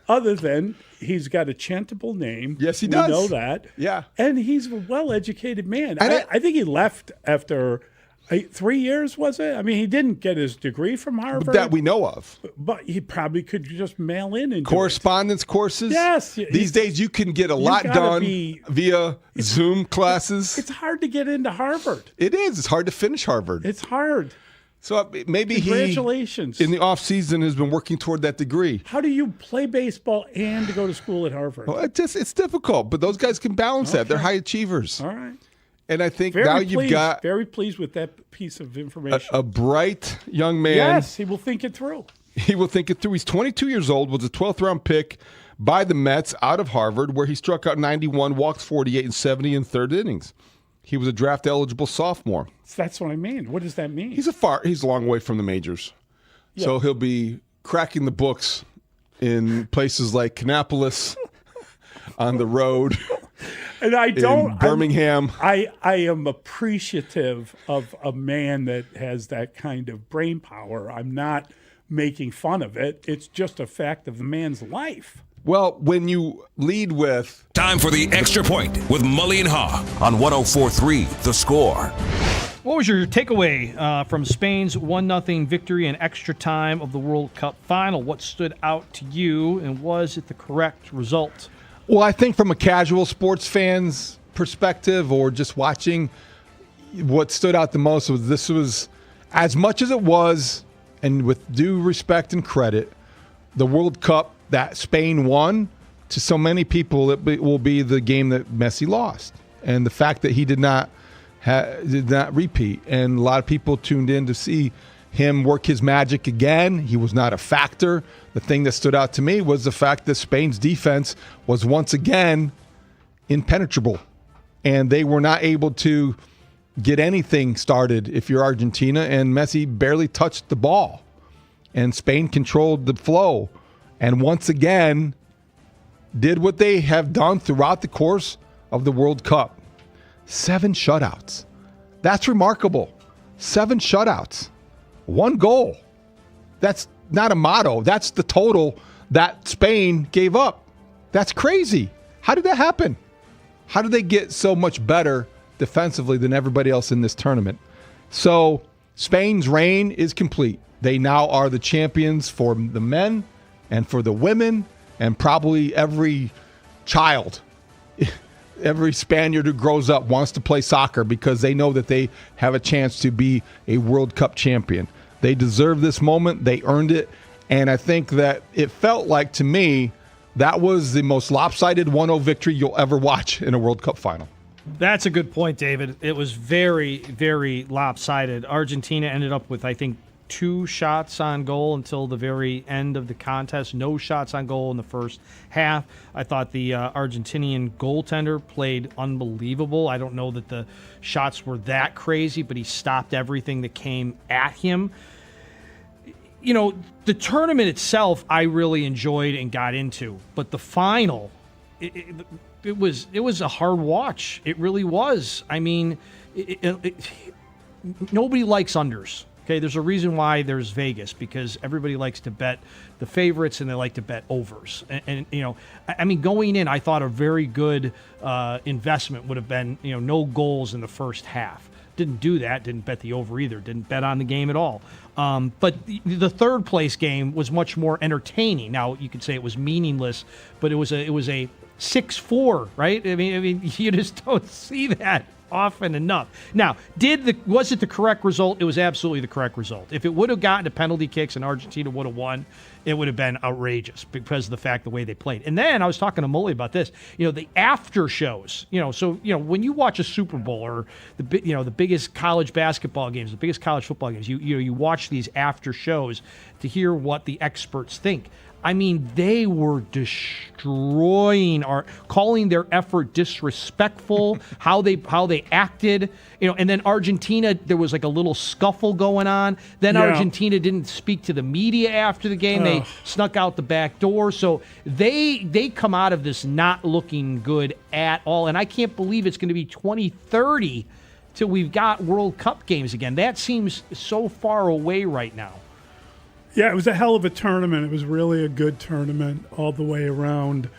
S1: other than he's got a chantable name.
S4: Yes, he does.
S1: We know that.
S4: Yeah.
S1: And he's a well-educated man. I think he left after 3 years, was it? I mean, he didn't get his degree from Harvard.
S4: That we know of.
S1: But he probably could just mail in and
S4: correspondence courses.
S1: Yes.
S4: These days you can get a lot done via Zoom classes.
S1: It's hard to get into Harvard.
S4: It is. It's hard to finish Harvard.
S1: It's hard.
S4: So maybe
S1: Congratulations.
S4: he, in the offseason, has been working toward that degree.
S1: How do you play baseball and go to school at Harvard?
S4: Well, it's difficult, but those guys can balance that. They're high achievers.
S1: All right.
S4: And I think you've got
S1: very pleased with that piece of information.
S4: A bright young man.
S1: Yes, he will think it through.
S4: He will think it through. He's 22 years old, was a 12th round pick by the Mets out of Harvard, where he struck out 91, walked 48 and 70 in third innings. He was a draft-eligible sophomore.
S1: That's what I mean. What does that mean?
S4: He's a long way from the majors.
S1: Yeah.
S4: So he'll be cracking the books in places like Kannapolis, on the road,
S1: and I don't
S4: in Birmingham.
S1: I am appreciative of a man that has that kind of brain power. I'm not making fun of it. It's just a fact of the man's life.
S4: Well, when you lead with...
S3: Time for the Extra Point with Mully and Haugh on 104.3 The Score.
S14: What was your takeaway from Spain's 1-0 victory in extra time of the World Cup final? What stood out to you, and was it the correct result?
S4: Well, I think from a casual sports fan's perspective, or just watching, what stood out the most was this was, as much as it was, and with due respect and credit, the World Cup that Spain won, to so many people it will be the game that Messi lost. And the fact that he did not repeat. And a lot of people tuned in to see him work his magic again. He was not a factor. The thing that stood out to me was the fact that Spain's defense was once again impenetrable. And they were not able to get anything started if you're Argentina. And Messi barely touched the ball. And Spain controlled the flow. And once again, did what they have done throughout the course of the World Cup. 7 shutouts. That's remarkable. 7 shutouts. 1 goal. That's not a motto. That's the total that Spain gave up. That's crazy. How did that happen? How did they get so much better defensively than everybody else in this tournament? So Spain's reign is complete. They now are the champions for the men and for the women and probably every child. Every Spaniard who grows up wants to play soccer because they know that they have a chance to be a World Cup champion. They deserve this moment. They earned it. And I think that it felt like, to me, that was the most lopsided 1-0 victory you'll ever watch in a World Cup final.
S14: That's a good point, David. It was very, very lopsided. Argentina ended up with, I think, 2 shots on goal until the very end of the contest. No shots on goal in the first half. I thought the Argentinian goaltender played unbelievable. I don't know that the shots were that crazy, but he stopped everything that came at him. You know, the tournament itself I really enjoyed and got into, but the final, it was a hard watch. It really was. I mean, nobody likes unders. Okay, there's a reason why there's Vegas, because everybody likes to bet the favorites and they like to bet overs. And you know, I mean, going in, I thought a very good investment would have been, you know, no goals in the first half. Didn't do that. Didn't bet the over either. Didn't bet on the game at all. But the third place game was much more entertaining. Now you could say it was meaningless, but it was a 6-4, right? I mean, you just don't see that often enough. Now, was it the correct result? It was absolutely the correct result. If it would have gotten to penalty kicks and Argentina would have won, it would have been outrageous because of the fact the way they played. And then I was talking to Mully about this. You know, the after shows. You know, so you know when you watch a Super Bowl or the biggest college basketball games, the biggest college football games, you watch these after shows to hear what the experts think. I mean, they were destroying calling their effort disrespectful, how they acted, you know, and then Argentina, there was like a little scuffle going on. Then Argentina didn't speak to the media after the game. They snuck out the back door. So they come out of this not looking good at all. And I can't believe it's going to be 2030 till we've got World Cup games again. That seems so far away right now.
S1: Yeah, it was a hell of a tournament. It was really a good tournament all the way around.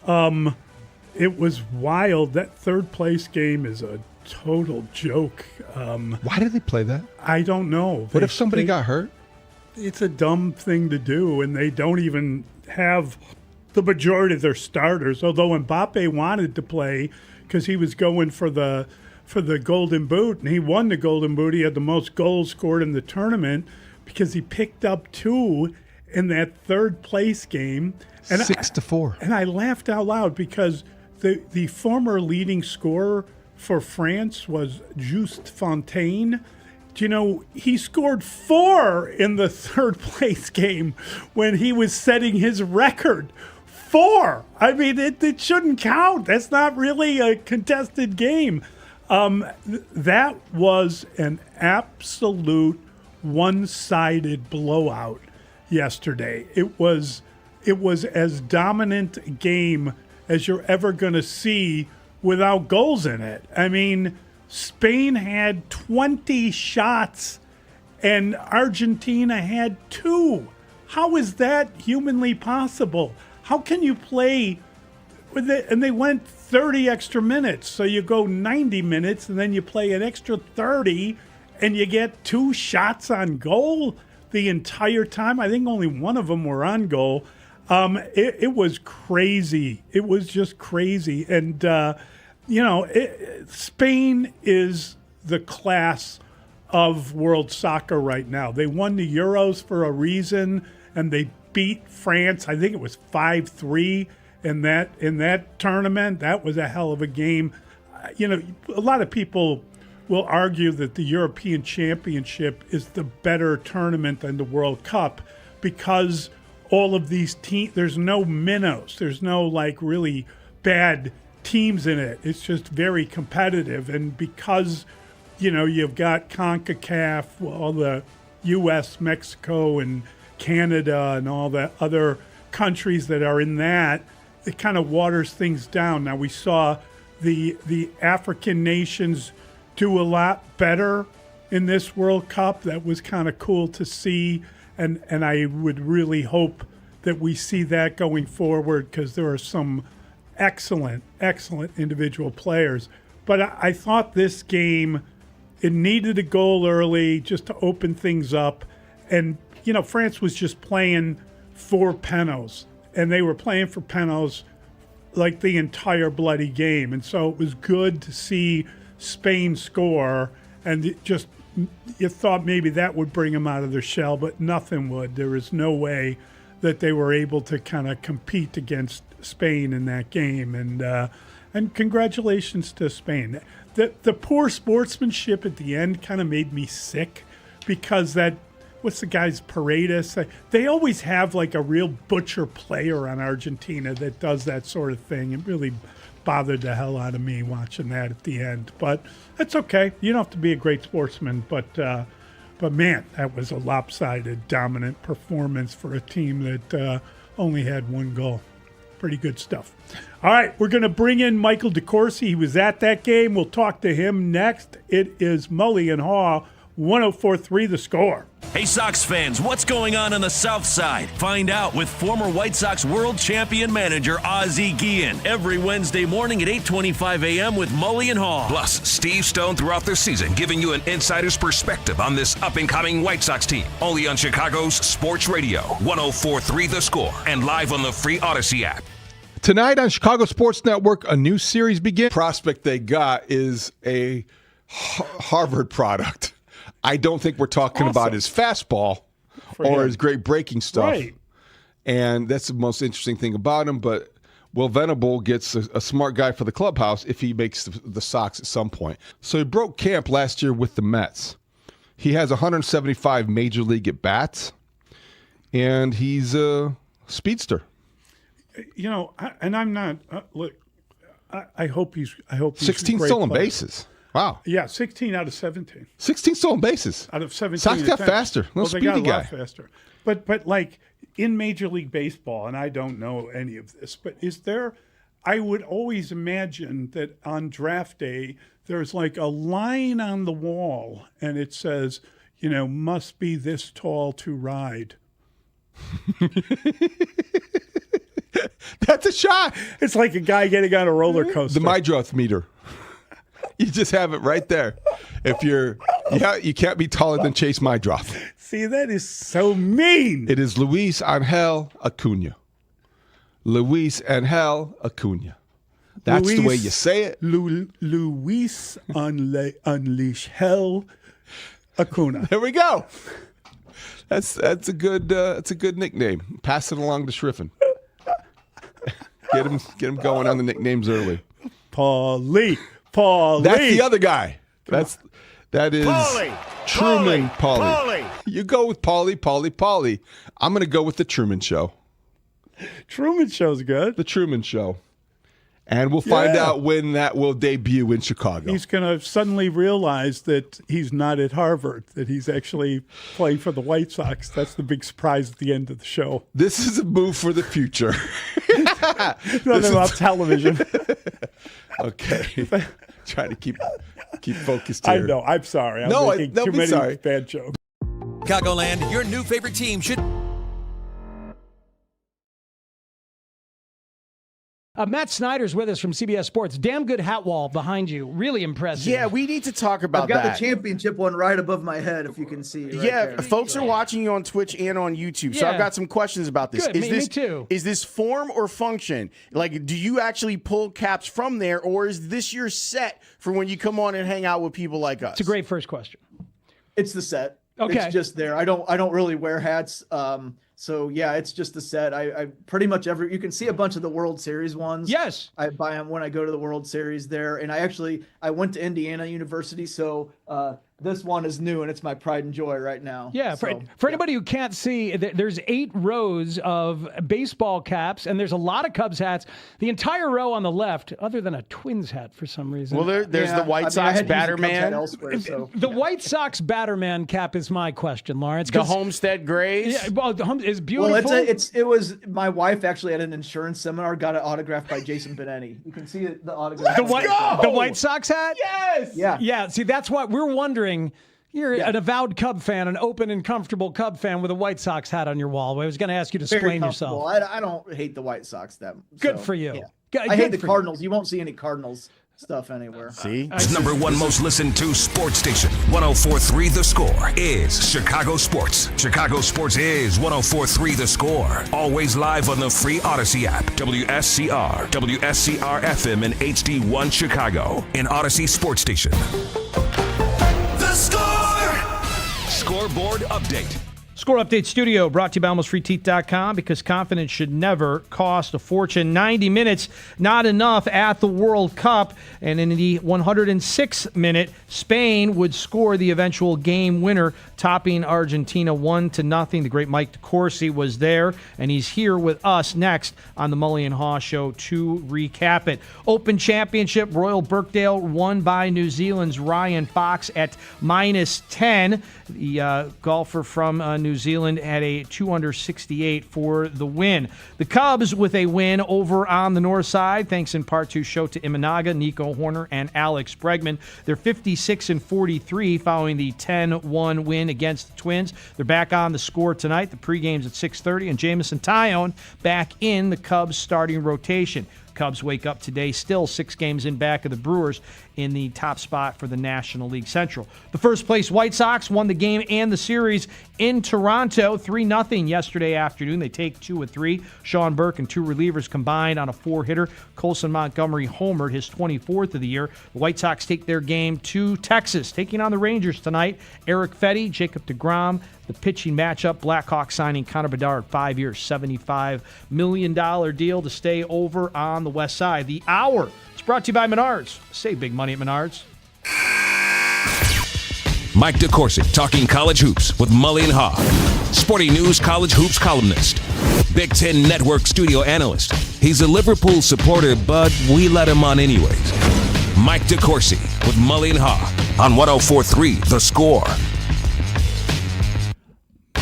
S1: It was wild. That third place game is a total joke.
S4: Why did they play that?
S1: I don't know.
S4: What if somebody got hurt?
S1: It's a dumb thing to do, and they don't even have the majority of their starters. Although Mbappe wanted to play because he was going for the Golden Boot, and he won the Golden Boot. He had the most goals scored in the tournament, because he picked up 2 in that third place game. And
S4: 6-4.
S1: And I laughed out loud because the former leading scorer for France was Just Fontaine. Do you know, he scored 4 in the third place game when he was setting his record. 4! I mean, it shouldn't count. That's not really a contested game. That was an absolute one-sided blowout yesterday. It was as dominant a game as you're ever going to see without goals in it. I mean, Spain had 20 shots and Argentina had 2. How is that humanly possible? How can you play with it? And they went 30 extra minutes. So you go 90 minutes and then you play an extra 30 and you get 2 shots on goal the entire time. I think only one of them were on goal. It was crazy. It was just crazy. And, Spain is the class of world soccer right now. They won the Euros for a reason, and they beat France. I think it was 5-3 in that tournament. That was a hell of a game. A lot of people will argue that the European Championship is the better tournament than the World Cup because all of these teams, there's no minnows. There's no really bad teams in it. It's just very competitive. And because, you've got CONCACAF, all the U.S., Mexico, and Canada, and all the other countries that are in that, it kind of waters things down. Now, we saw the African nations do a lot better in this World Cup. That was kind of cool to see. And I would really hope that we see that going forward because there are some excellent individual players. But I thought this game, it needed a goal early just to open things up. And, France was just playing for penalties. And they were playing for penalties like the entire bloody game. And so it was good to see Spain score. And you thought maybe that would bring them out of their shell, but nothing would. There was no way that they were able to kind of compete against Spain in that game. And congratulations to Spain. The poor sportsmanship at the end kind of made me sick because what's the guy's Paredes? They always have a real butcher player on Argentina that does that sort of thing. It really bothered the hell out of me watching that at the end. But that's okay. You don't have to be a great sportsman. But man, that was a lopsided, dominant performance for a team that only had 1 goal. Pretty good stuff. All right, we're going to bring in Michael DeCourcy. He was at that game. We'll talk to him next. It is Mully and Haugh, 104.3 The Score.
S15: Hey, Sox fans, what's going on the South Side? Find out with former White Sox world champion manager Ozzie Guillen every Wednesday morning at 8:25 a.m. with Mully and Haugh.
S3: Plus, Steve Stone throughout the season giving you an insider's perspective on this up-and-coming White Sox team. Only on Chicago's Sports Radio, 104.3 The Score, and live on the free Odyssey app.
S4: Tonight on Chicago Sports Network, a new series begins. Prospect they got is a Harvard product. I don't think we're talking about his fastball or his great breaking stuff.
S1: Right.
S4: And that's the most interesting thing about him. But Will Venable gets a smart guy for the clubhouse if he makes the Sox at some point. So he broke camp last year with the Mets. He has 175 major league at-bats, and he's a speedster.
S1: And I'm not, look, I hope he's
S4: 16 stolen bases. Wow.
S1: Yeah, 16 out of 17.
S4: 16 stolen bases.
S1: Out of 17.
S4: Sox got faster. Little
S1: they
S4: speedy
S1: got a
S4: guy.
S1: lot faster. But in Major League Baseball, and I don't know any of this, but I would always imagine that on draft day, there's a line on the wall, and it says, must be this tall to ride.
S4: That's a shot.
S1: It's like a guy getting on a roller coaster.
S4: The Mydroth meter. You just have it right there. If you can't be taller than Chase Mydroth.
S1: See, that is so mean.
S4: It is Luis Angel Acuna. Luis Angel Acuna. That's the way you say it.
S1: Luis Unleash Hell Acuna.
S4: There we go. That's a good nickname. Pass it along to Schriffen. Get him going on the nicknames early.
S1: Paulie.
S4: That's the other guy. That is
S6: Paulie.
S4: Truman Paulie. You go with Paulie. I'm going to go with the Truman Show.
S1: Truman Show's good.
S4: The Truman Show. And we'll find out when that will debut in Chicago.
S1: He's going to suddenly realize that he's not at Harvard, that he's actually playing for the White Sox. That's the big surprise at the end of the show.
S4: This is a move for the future.
S1: Nothing about television.
S4: Okay. Try to keep focused here.
S1: I know. I'm sorry. I'm making too many bad jokes.
S8: Chicagoland, your new favorite team should...
S14: Matt Snyder's with us from CBS Sports. Damn good hat wall behind you. Really impressive.
S10: Yeah, we need to talk about
S23: I've got
S10: that.
S23: the championship one right above my head, if you can see. Right
S10: folks are watching you on Twitch and on YouTube, so I've got some questions about this.
S23: Good, me too.
S10: Is this form or function? Like, do you actually pull caps from there, or is this your set for when you come on and hang out with people like us?
S14: It's a great first question.
S23: It's the set.
S14: Okay.
S23: It's just there. I don't really wear hats. So yeah, it's just the set. I pretty much you can see a bunch of the World Series ones.
S14: Yes.
S23: I buy them when I go to the World Series there. And I went to Indiana University. So this one is new and it's my pride and joy right now.
S14: Yeah. For anybody who can't see, there's 8 rows of baseball caps and there's a lot of Cubs hats. The entire row on the left, other than a Twins hat for some reason.
S10: Well, there's the White Sox Batterman.
S23: The
S14: White Sox Batterman cap is my question, Lawrence.
S10: The Homestead Grays.
S14: Yeah, well, is beautiful.
S23: Well, it was my wife actually at an insurance seminar got it autographed by Jason Benetti. You can see the autograph.
S14: The White Sox hat?
S23: Yes.
S14: Yeah. See, that's what we're wondering. You're an avowed Cub fan, an open and comfortable Cub fan with a White Sox hat on your wall. I was going to ask you to explain yourself.
S23: I don't hate the White Sox that much.
S14: Good for you.
S23: Yeah. I hate the Cardinals. You won't see any Cardinals stuff anywhere.
S10: See?
S3: Number one most listened to sports station, 104.3 The Score, is Chicago Sports. Chicago Sports is 104.3 The Score. Always live on the free Odyssey app. WSCR, WSCR FM and HD1 Chicago. An Odyssey sports station.
S8: The Score!
S3: Scoreboard update.
S14: Score Update Studio brought to you by AlmostFreeTeeth.com because confidence should never cost a fortune. 90 minutes, not enough at the World Cup. And in the 106th minute, Spain would score the eventual game winner, topping Argentina 1-0. The great Mike DeCourcy was there, and he's here with us next on the Mully and Haugh Show to recap it. Open Championship, Royal Birkdale won by New Zealand's Ryan Fox at -10. The golfer from New Zealand had a 268 for the win. The Cubs with a win over on the north side, thanks in part to Shota Imanaga, Nico Horner, and Alex Bregman. They're 56-43 following the 10-1 win against the Twins. They're back on the score tonight. The pregame's at 6:30, and Jamison Tyone back in the Cubs starting rotation. Cubs wake up today still 6 games in back of the Brewers in the top spot for the National League Central. The first place White Sox won the game and the series in Toronto 3-0 yesterday afternoon. They take 2 of 3. Sean Burke and 2 relievers combined on a 4-hitter. Colson Montgomery homered, his 24th of the year. The White Sox take their game to Texas, taking on the Rangers tonight. Eric Fetty, Jacob deGrom. The pitching matchup, Blackhawks signing Connor Bedard, 5 years, $75 million deal to stay over on the west side. The Hour is brought to you by Menards. Save big money at Menards.
S3: Mike DeCourcy talking college hoops with Mully and Haugh. Sporting News college hoops columnist. Big Ten Network studio analyst. He's a Liverpool supporter, but we let him on anyways. Mike DeCourcy with Mully and Haugh on 104.3 The Score.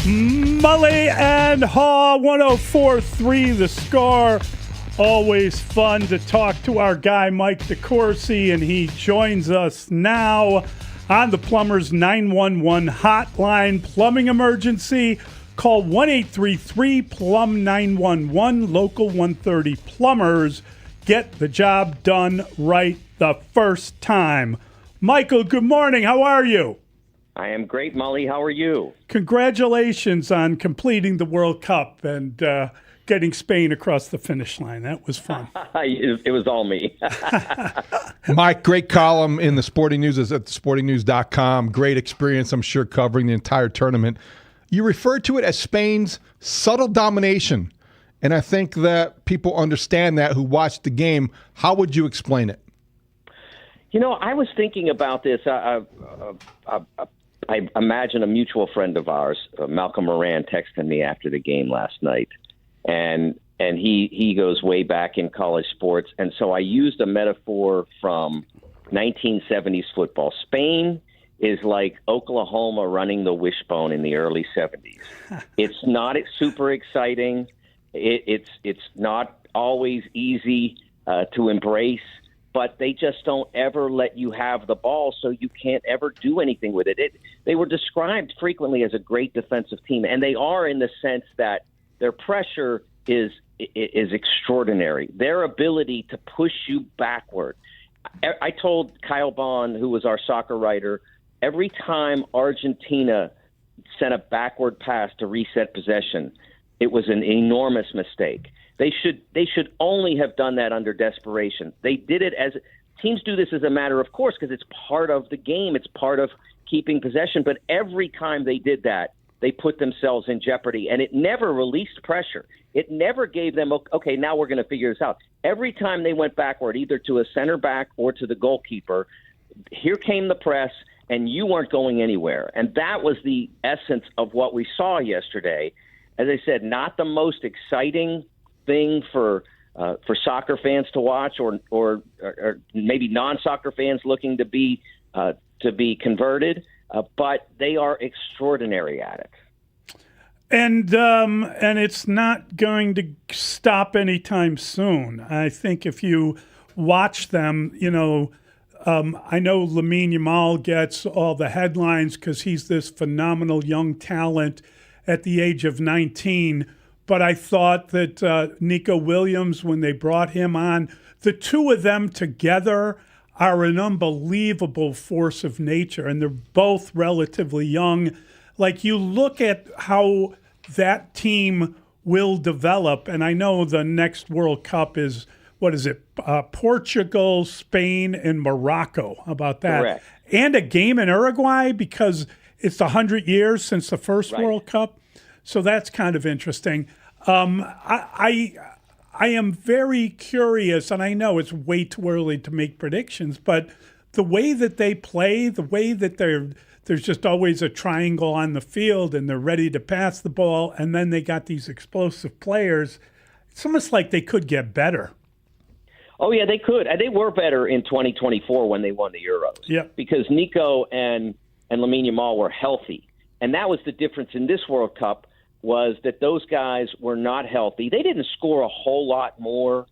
S1: Mully and Haugh, 104.3 The Score. Always fun to talk to our guy Mike DeCourcy, and he joins us now on the Plumbers 911 hotline. Plumbing emergency, call 1-833-PLUM-911, local 130 Plumbers. Get the job done right the first time. Michael, good morning. How are you?
S24: I am great, Mully. How are you?
S1: Congratulations on completing the World Cup and getting Spain across the finish line. That was fun.
S24: It was all me.
S4: Mike, great column in the Sporting News is at sportingnews.com. Great experience, I'm sure, covering the entire tournament. You refer to it as Spain's subtle domination, and I think that people understand that who watched the game. How would you explain it?
S24: You know, I was thinking about this. I imagine a mutual friend of ours, Malcolm Moran, texted me after the game last night. And and he goes way back in college sports. And so I used a metaphor from 1970s football. Spain is like Oklahoma running the wishbone in the early 70s. It's not super exciting. It's not always easy to embrace, but they just don't ever let you have the ball, so you can't ever do anything with it. They were described frequently as a great defensive team, and they are in the sense that their pressure is extraordinary. Their ability to push you backward. I told Kyle Bond, who was our soccer writer, every time Argentina sent a backward pass to reset possession, it was an enormous mistake. They should only have done that under desperation. They did it as teams do this as a matter of course because it's part of the game. It's part of keeping possession. But every time they did that, they put themselves in jeopardy, and it never released pressure. It never gave them, okay, now we're going to figure this out. Every time they went backward, either to a center back or to the goalkeeper, here came the press, and you weren't going anywhere. And that was the essence of what we saw yesterday. As I said, not the most exciting thing for soccer fans to watch, or maybe non-soccer fans looking to be converted, but they are extraordinary at it.
S1: And it's not going to stop anytime soon. I think if you watch them, I know Lamine Yamal gets all the headlines because he's this phenomenal young talent at the age of 19. But I thought that Nico Williams, when they brought him on, the two of them together are an unbelievable force of nature, and they're both relatively young. Like, you look at how that team will develop, and I know the next World Cup is, Portugal, Spain, and Morocco. How about that?
S24: Correct.
S1: And a game in Uruguay because it's 100 years since the first World Cup. So that's kind of interesting. I am very curious, and I know it's way too early to make predictions, but the way that they play, the way that there's just always a triangle on the field and they're ready to pass the ball, and then they got these explosive players, it's almost like they could get better.
S24: Oh, yeah, they could. And they were better in 2024 when they won the Euros.
S1: Yeah.
S24: Because Nico and Lamine Yamal were healthy. And that was the difference in this World Cup, was that those guys were not healthy. They didn't score a whole lot more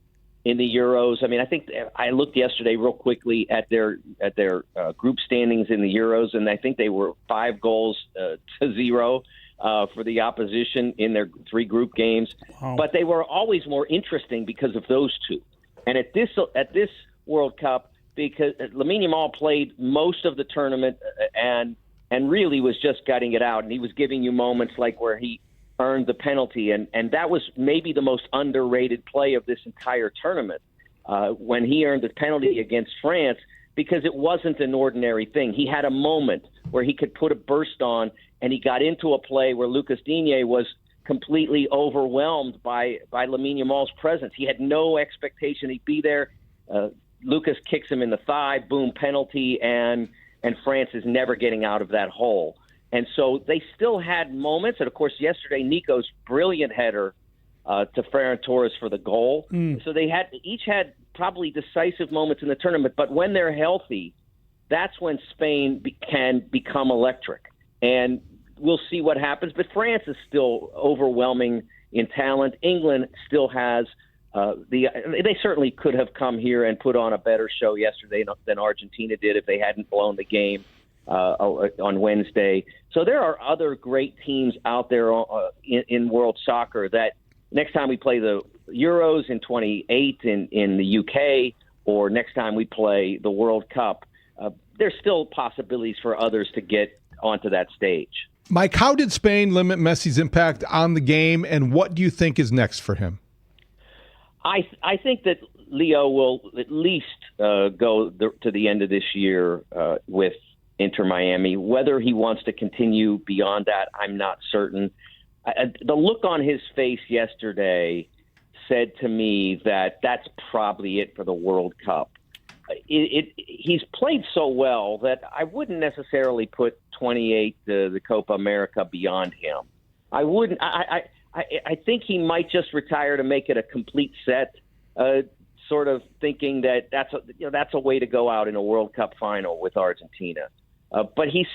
S24: in the Euros. I mean, I think I looked yesterday real quickly at their group standings in the Euros, and I think they were 5-0 for the opposition in their 3 group games.
S1: Wow.
S24: But they were always more interesting because of those two. And at this World Cup, because Lamine Yamal played most of the tournament and really was just gutting it out, and he was giving you moments like where he earned the penalty, and that was maybe the most underrated play of this entire tournament, when he earned the penalty against France, because it wasn't an ordinary thing. He had a moment where he could put a burst on, and he got into a play where Lucas Digne was completely overwhelmed by Lamine Yamal's presence. He had no expectation he'd be there. Lucas kicks him in the thigh, boom, penalty, and France is never getting out of that hole. And so they still had moments. And, of course, yesterday, Nico's brilliant header to Ferran Torres for the goal. So they each had probably decisive moments in the tournament. But when they're healthy, that's when Spain can become electric. And we'll see what happens. But France is still overwhelming in talent. England still has they certainly could have come here and put on a better show yesterday than Argentina did if they hadn't blown the game on Wednesday. So there are other great teams out there in world soccer that next time we play the Euros in 28 in the UK, or next time we play the World Cup, there's still possibilities for others to get onto that stage.
S4: Mike, how did Spain limit Messi's impact on the game, and what do you think is next for him?
S24: I think that Leo will at least go to the end of this year with Inter Miami. Whether he wants to continue beyond that, I'm not certain. The look on his face yesterday said to me that that's probably it for the World Cup. He's played so well that I wouldn't necessarily put 28, the Copa America, beyond him. I wouldn't. I think he might just retire to make it a complete set, sort of thinking that that's a way to go out in a World Cup final with Argentina. But he's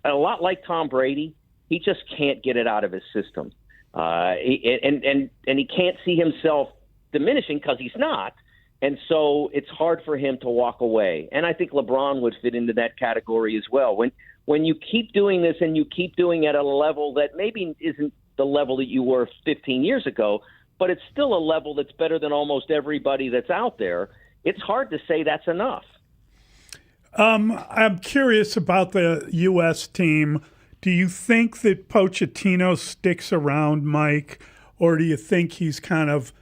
S24: a lot like Tom Brady. He just can't get it out of his system, and he can't see himself diminishing because he's not. And so it's hard for him to walk away. And I think LeBron would fit into that category as well. When you keep doing this and you keep doing it at a level that maybe isn't the level that you were 15 years ago, but it's still a level that's better than almost everybody that's out there, it's hard to say that's enough.
S1: I'm curious about the U.S. team. Do you think that Pochettino sticks around, Mike, or do you think he's kind of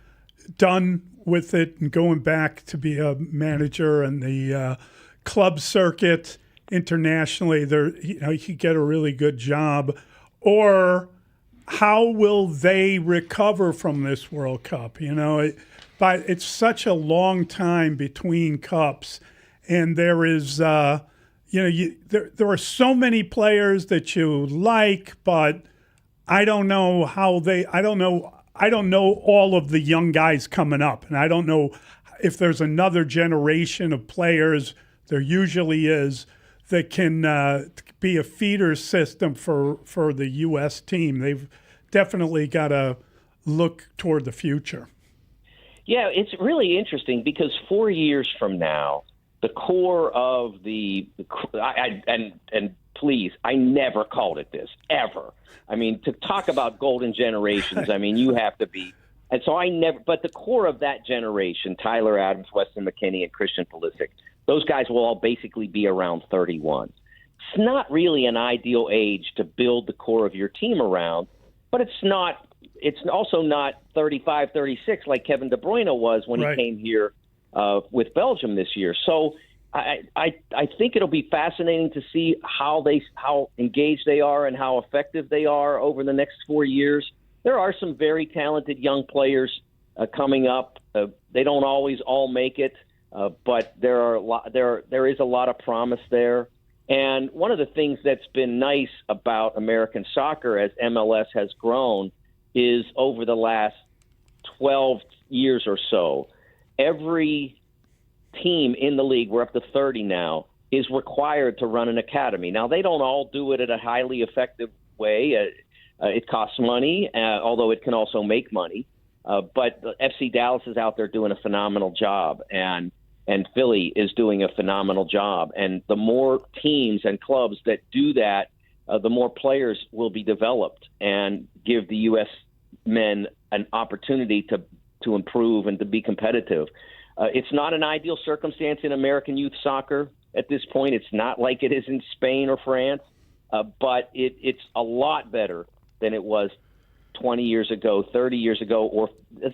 S1: done with it and going back to be a manager in the club circuit internationally? He could get a really good job. Or how will they recover from this World Cup? But it's such a long time between cups, and there is, there are so many players that you like, but I don't know I don't know all of the young guys coming up, and I don't know if there's another generation of players. There usually is that can be a feeder system for the U.S. team. They've definitely got to look toward the future.
S24: Yeah, it's really interesting because 4 years from now, the core of and please, I never called it this, ever. I mean, to talk about golden generations, I mean, you have to be. And so but the core of that generation, Tyler Adams, Weston McKennie, and Christian Pulisic, those guys will all basically be around 31. It's not really an ideal age to build the core of your team around, but it's also not 35, 36 like Kevin De Bruyne was when he came here with Belgium this year. So I think it'll be fascinating to see how engaged they are and how effective they are over the next 4 years. There are some very talented young players coming up. They don't always all make it, but there is a lot of promise there. And one of the things that's been nice about American soccer as MLS has grown is over the last 12 years or so, every team in the league, we're up to 30 now, is required to run an academy. Now, they don't all do it in a highly effective way. It costs money, although it can also make money. But FC Dallas is out there doing a phenomenal job, and Philly is doing a phenomenal job. And the more teams and clubs that do that, the more players will be developed and give the U.S. men an opportunity to improve and to be competitive. It's not an ideal circumstance in American youth soccer at this point. It's not like it is in Spain or France, but it's a lot better than it was 20 years ago, 30 years ago, or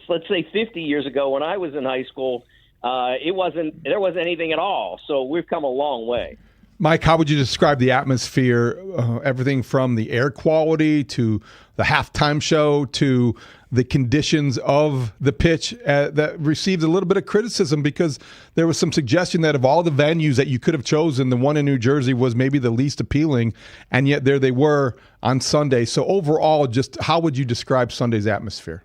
S24: let's say 50 years ago when I was in high school. There wasn't anything at all. So we've come a long way.
S4: Mike, how would you describe the atmosphere, everything from the air quality to the halftime show to the conditions of the pitch that received a little bit of criticism because there was some suggestion that of all the venues that you could have chosen, the one in New Jersey was maybe the least appealing, and yet there they were on Sunday. So overall, just how would you describe Sunday's atmosphere?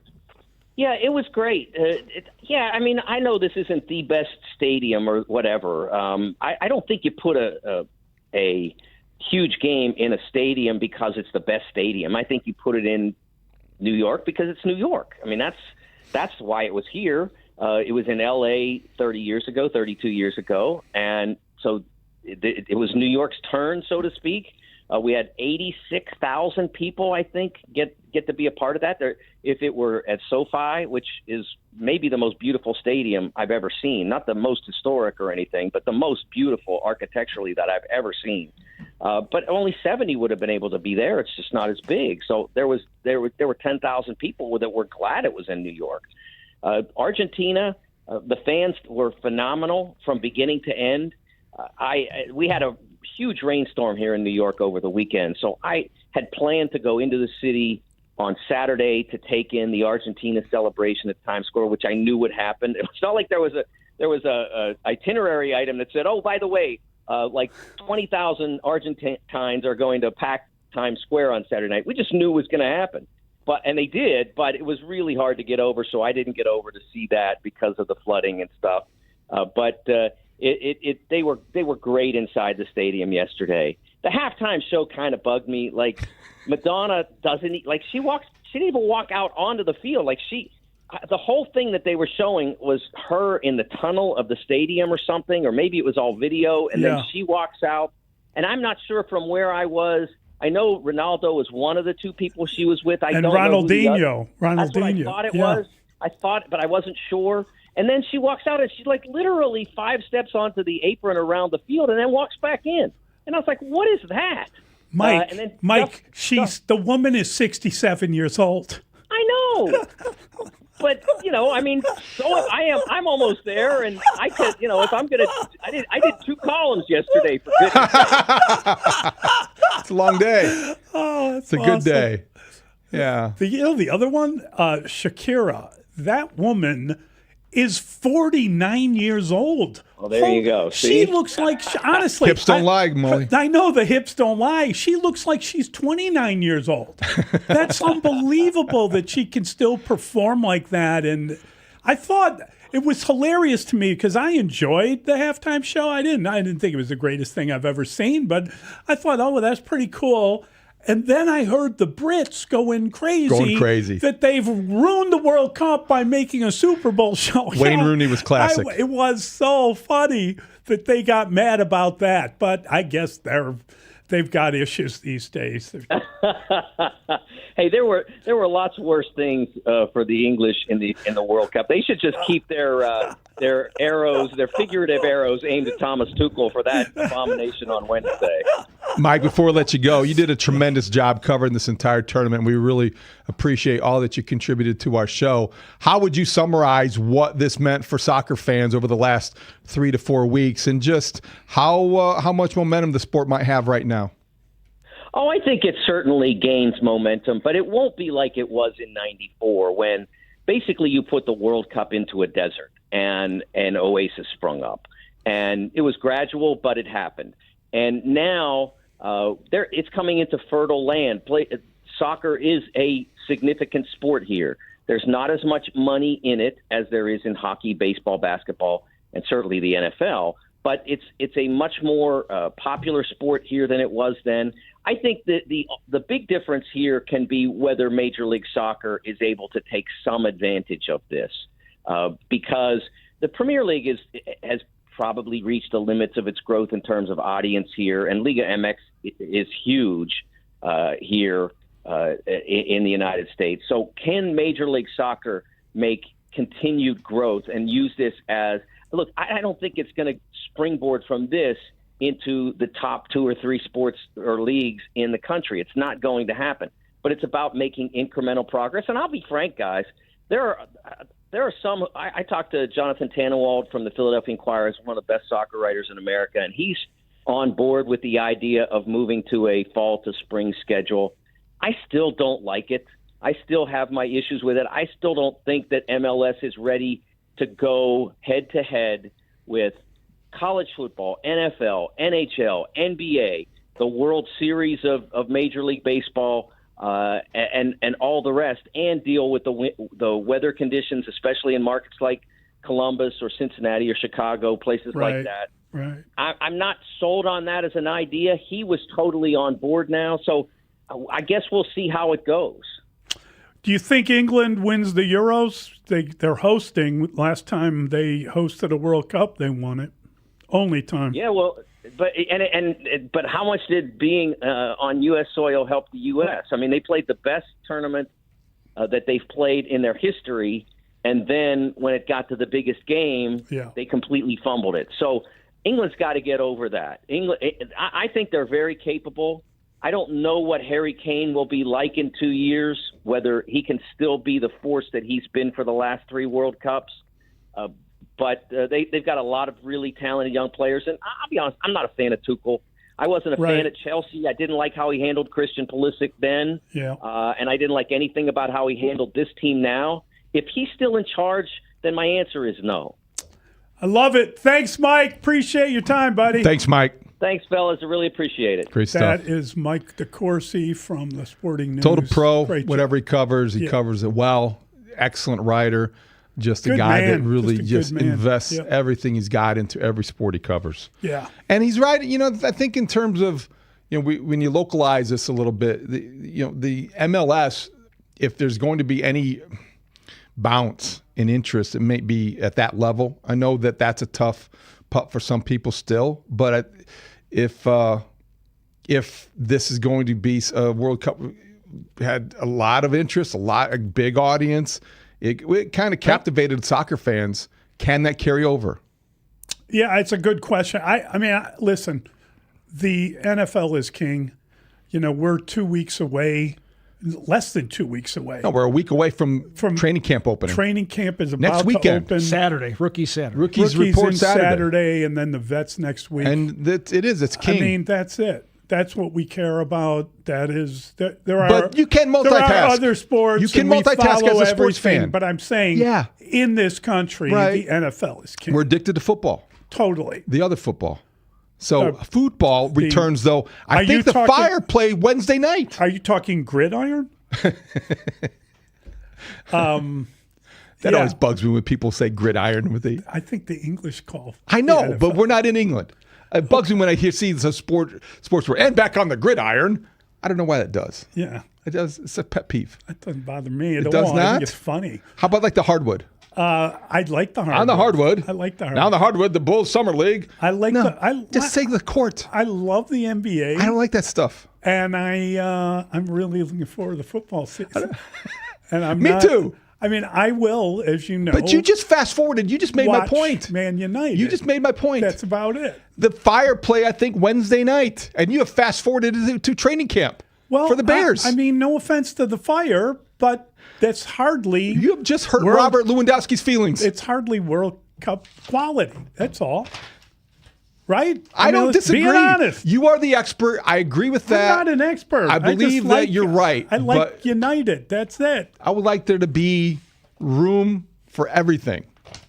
S24: Yeah, it was great. I mean, I know this isn't the best stadium or whatever. I don't think you put a huge game in a stadium because it's the best stadium. I think you put it in New York because it's New York. I mean, that's why it was here. It was in L.A. 32 years ago, and so it was New York's turn, so to speak. We had 86,000 people, I think, get to be a part of that. If it were at SoFi, which is maybe the most beautiful stadium I've ever seen, not the most historic or anything, but the most beautiful architecturally that I've ever seen. But only 70 would have been able to be there. It's just not as big. So there were 10,000 people that were glad it was in New York. Argentina, the fans were phenomenal from beginning to end. We had a huge rainstorm here in New York over the weekend, so I had planned to go into the city on Saturday to take in the Argentina celebration at Times Square, which I knew would happen. It's not like there was a itinerary item that said, "Oh, by the way, like 20,000 Argentines are going to pack Times Square on Saturday night." We just knew it was going to happen, and they did, but it was really hard to get over. So I didn't get over to see that because of the flooding and stuff. But they were great inside the stadium yesterday. The halftime show kind of bugged me. Like Madonna she didn't even walk out onto the field. Like the whole thing that they were showing was her in the tunnel of the stadium or something, or maybe it was all video. And then she walks out, and I'm not sure from where I was. I know Ronaldo was one of the two people she was with. I
S1: and
S24: don't
S1: Ronaldinho.
S24: know That's what I thought it was. I thought, but I wasn't sure. And then she walks out, and she's like literally 5 steps onto the apron around the field, and then walks back in. And I was like, "What is that?"
S1: Mike, the woman is 67 years old.
S24: I know. But, I'm almost there, and I could, if I'm going to, I did 2 columns yesterday, for goodness sake.
S4: It's a long day.
S1: Oh,
S4: it's a good day. Yeah.
S1: The other one, Shakira, that woman is 49 years old.
S24: Well, there you go. See?
S1: She looks like, honestly.
S4: Hips don't lie, Mully.
S1: I know the hips don't lie. She looks like she's 29 years old. That's unbelievable that she can still perform like that. And I thought it was hilarious to me because I enjoyed the halftime show. I didn't think it was the greatest thing I've ever seen, but I thought, oh, well, that's pretty cool. And then I heard the Brits going crazy that they've ruined the World Cup by making a Super Bowl show.
S4: Wayne Rooney was classic.
S1: It was so funny that they got mad about that. But I guess they've got issues these days.
S24: Hey, there were lots worse things for the English in the World Cup. They should just keep their arrows, their figurative arrows, aimed at Thomas Tuchel for that abomination on Wednesday.
S4: Mike, before we let you go, you did a tremendous job covering this entire tournament. We really appreciate all that you contributed to our show. How would you summarize what this meant for soccer fans over the last 3 to 4 weeks, and just how much momentum the sport might have right now?
S24: Oh, I think it certainly gains momentum, but it won't be like it was in '94 when basically you put the World Cup into a desert and an oasis sprung up. And it was gradual, but it happened. And now it's coming into fertile land. Soccer is a significant sport here. There's not as much money in it as there is in hockey, baseball, basketball, and certainly the NFL. But it's a much more popular sport here than it was then. I think that the big difference here can be whether Major League Soccer is able to take some advantage of this, because the Premier League has probably reached the limits of its growth in terms of audience here, and Liga MX is huge here in the United States. So can Major League Soccer make continued growth and use this as – look, I don't think it's going to springboard from this into the top 2 or 3 sports or leagues in the country. It's not going to happen. But it's about making incremental progress. And I'll be frank, guys, there are some – I talked to Jonathan Tannenwald from the Philadelphia Inquirer, one of the best soccer writers in America, and he's on board with the idea of moving to a fall to spring schedule. I still don't like it. I still have my issues with it. I still don't think that MLS is ready to go head-to-head with college football, NFL, NHL, NBA, the World Series of Major League Baseball, and all the rest, and deal with the weather conditions, especially in markets like Columbus or Cincinnati or Chicago, places like that.
S1: Right.
S24: I'm not sold on that as an idea. He was totally on board now, so I guess we'll see how it goes.
S1: Do you think England wins the Euros? They're hosting. Last time they hosted a World Cup, they won it. Only time.
S24: Yeah, well, but how much did being on U.S. soil help the U.S.? I mean, they played the best tournament that they've played in their history, and then when it got to the biggest game, they completely fumbled it. So England's got to get over that. I think they're very capable. I don't know what Harry Kane will be like in 2 years, whether he can still be the force that he's been for the last 3 World Cups. But they've got a lot of really talented young players. And I'll be honest, I'm not a fan of Tuchel. I wasn't a fan at Chelsea. I didn't like how he handled Christian Pulisic then. And I didn't like anything about how he handled this team now. If he's still in charge, then my answer is no.
S1: I love it. Thanks, Mike. Appreciate your time, buddy.
S4: Thanks, Mike.
S24: Thanks, fellas. I really appreciate it.
S4: Great stuff.
S1: That is Mike DeCourcy from the Sporting News.
S4: Total pro,
S1: Great job.
S4: whatever he covers, he
S1: Yeah.
S4: covers it well. Excellent writer. Just a
S1: Good
S4: guy
S1: man.
S4: that really
S1: Just a good man.
S4: invests
S1: Yep.
S4: everything he's got into every sport he covers.
S1: Yeah.
S4: And he's right. I think in terms of, when you localize this a little bit, the MLS, if there's going to be any bounce in interest, it may be at that level. I know that that's a tough putt for some people still, but if this is going to be a World Cup, had a lot of interest, a big audience, it kind of captivated soccer fans. Can that carry over?
S1: Yeah, it's a good question. I mean, listen, the NFL is king. We're 2 weeks away, less than 2 weeks away.
S4: No, we're a week away from training camp opening.
S1: Training camp is about
S4: next weekend.
S1: to open.
S14: Saturday, Rookie Saturday.
S4: Rookies report
S1: Saturday, and then the vets next week.
S4: And it's king.
S1: I mean, that's it. That's what we care about. There are.
S4: But you can multitask.
S1: There are other sports.
S4: You can
S1: and we
S4: multitask
S1: follow
S4: as a sports
S1: everything,
S4: fan.
S1: But I'm saying,
S4: Yeah.
S1: in this country,
S4: Right.
S1: the NFL is king.
S4: We're addicted to football.
S1: Totally.
S4: The other football. So football returns, though.
S1: Are
S4: I
S1: you
S4: think the
S1: talking-
S4: Fire play Wednesday night.
S1: Are you talking gridiron?
S4: That always bugs me when people say gridiron with the.
S1: I think the English call.
S4: I know, but we're not in England. It bugs me when I see the sports word and back on the gridiron. I don't know why that does.
S1: Yeah.
S4: It does. It's a pet peeve.
S1: That doesn't bother me at
S4: It
S1: all.
S4: does
S1: I
S4: not?
S1: think it's funny.
S4: How about like the hardwood?
S1: I like the hardwood.
S4: On the hardwood.
S1: I like the hardwood.
S4: Now on the hardwood, the Bulls Summer League.
S1: I like
S4: just say the court.
S1: I love the NBA.
S4: I don't like that stuff.
S1: And I'm really looking forward to the football season. And I'm
S4: Me
S1: not-
S4: too.
S1: I mean, I will, as you know.
S4: But you just fast forwarded. You just made my
S1: watch
S4: point.
S1: Man United.
S4: You just made my point.
S1: That's about it.
S4: The Fire play, I think, Wednesday night, and you have fast forwarded to training camp for the Bears.
S1: I mean, no offense to the Fire, but that's hardly.
S4: You have just hurt Robert Lewandowski's feelings.
S1: It's hardly World Cup quality. That's all. Right?
S4: I don't disagree.
S1: Being honest.
S4: You are the expert. I agree with that.
S1: I'm not an expert.
S4: I believe
S1: just
S4: that you're right.
S1: I like
S4: but
S1: United. That's it.
S4: I would like there to be room for everything.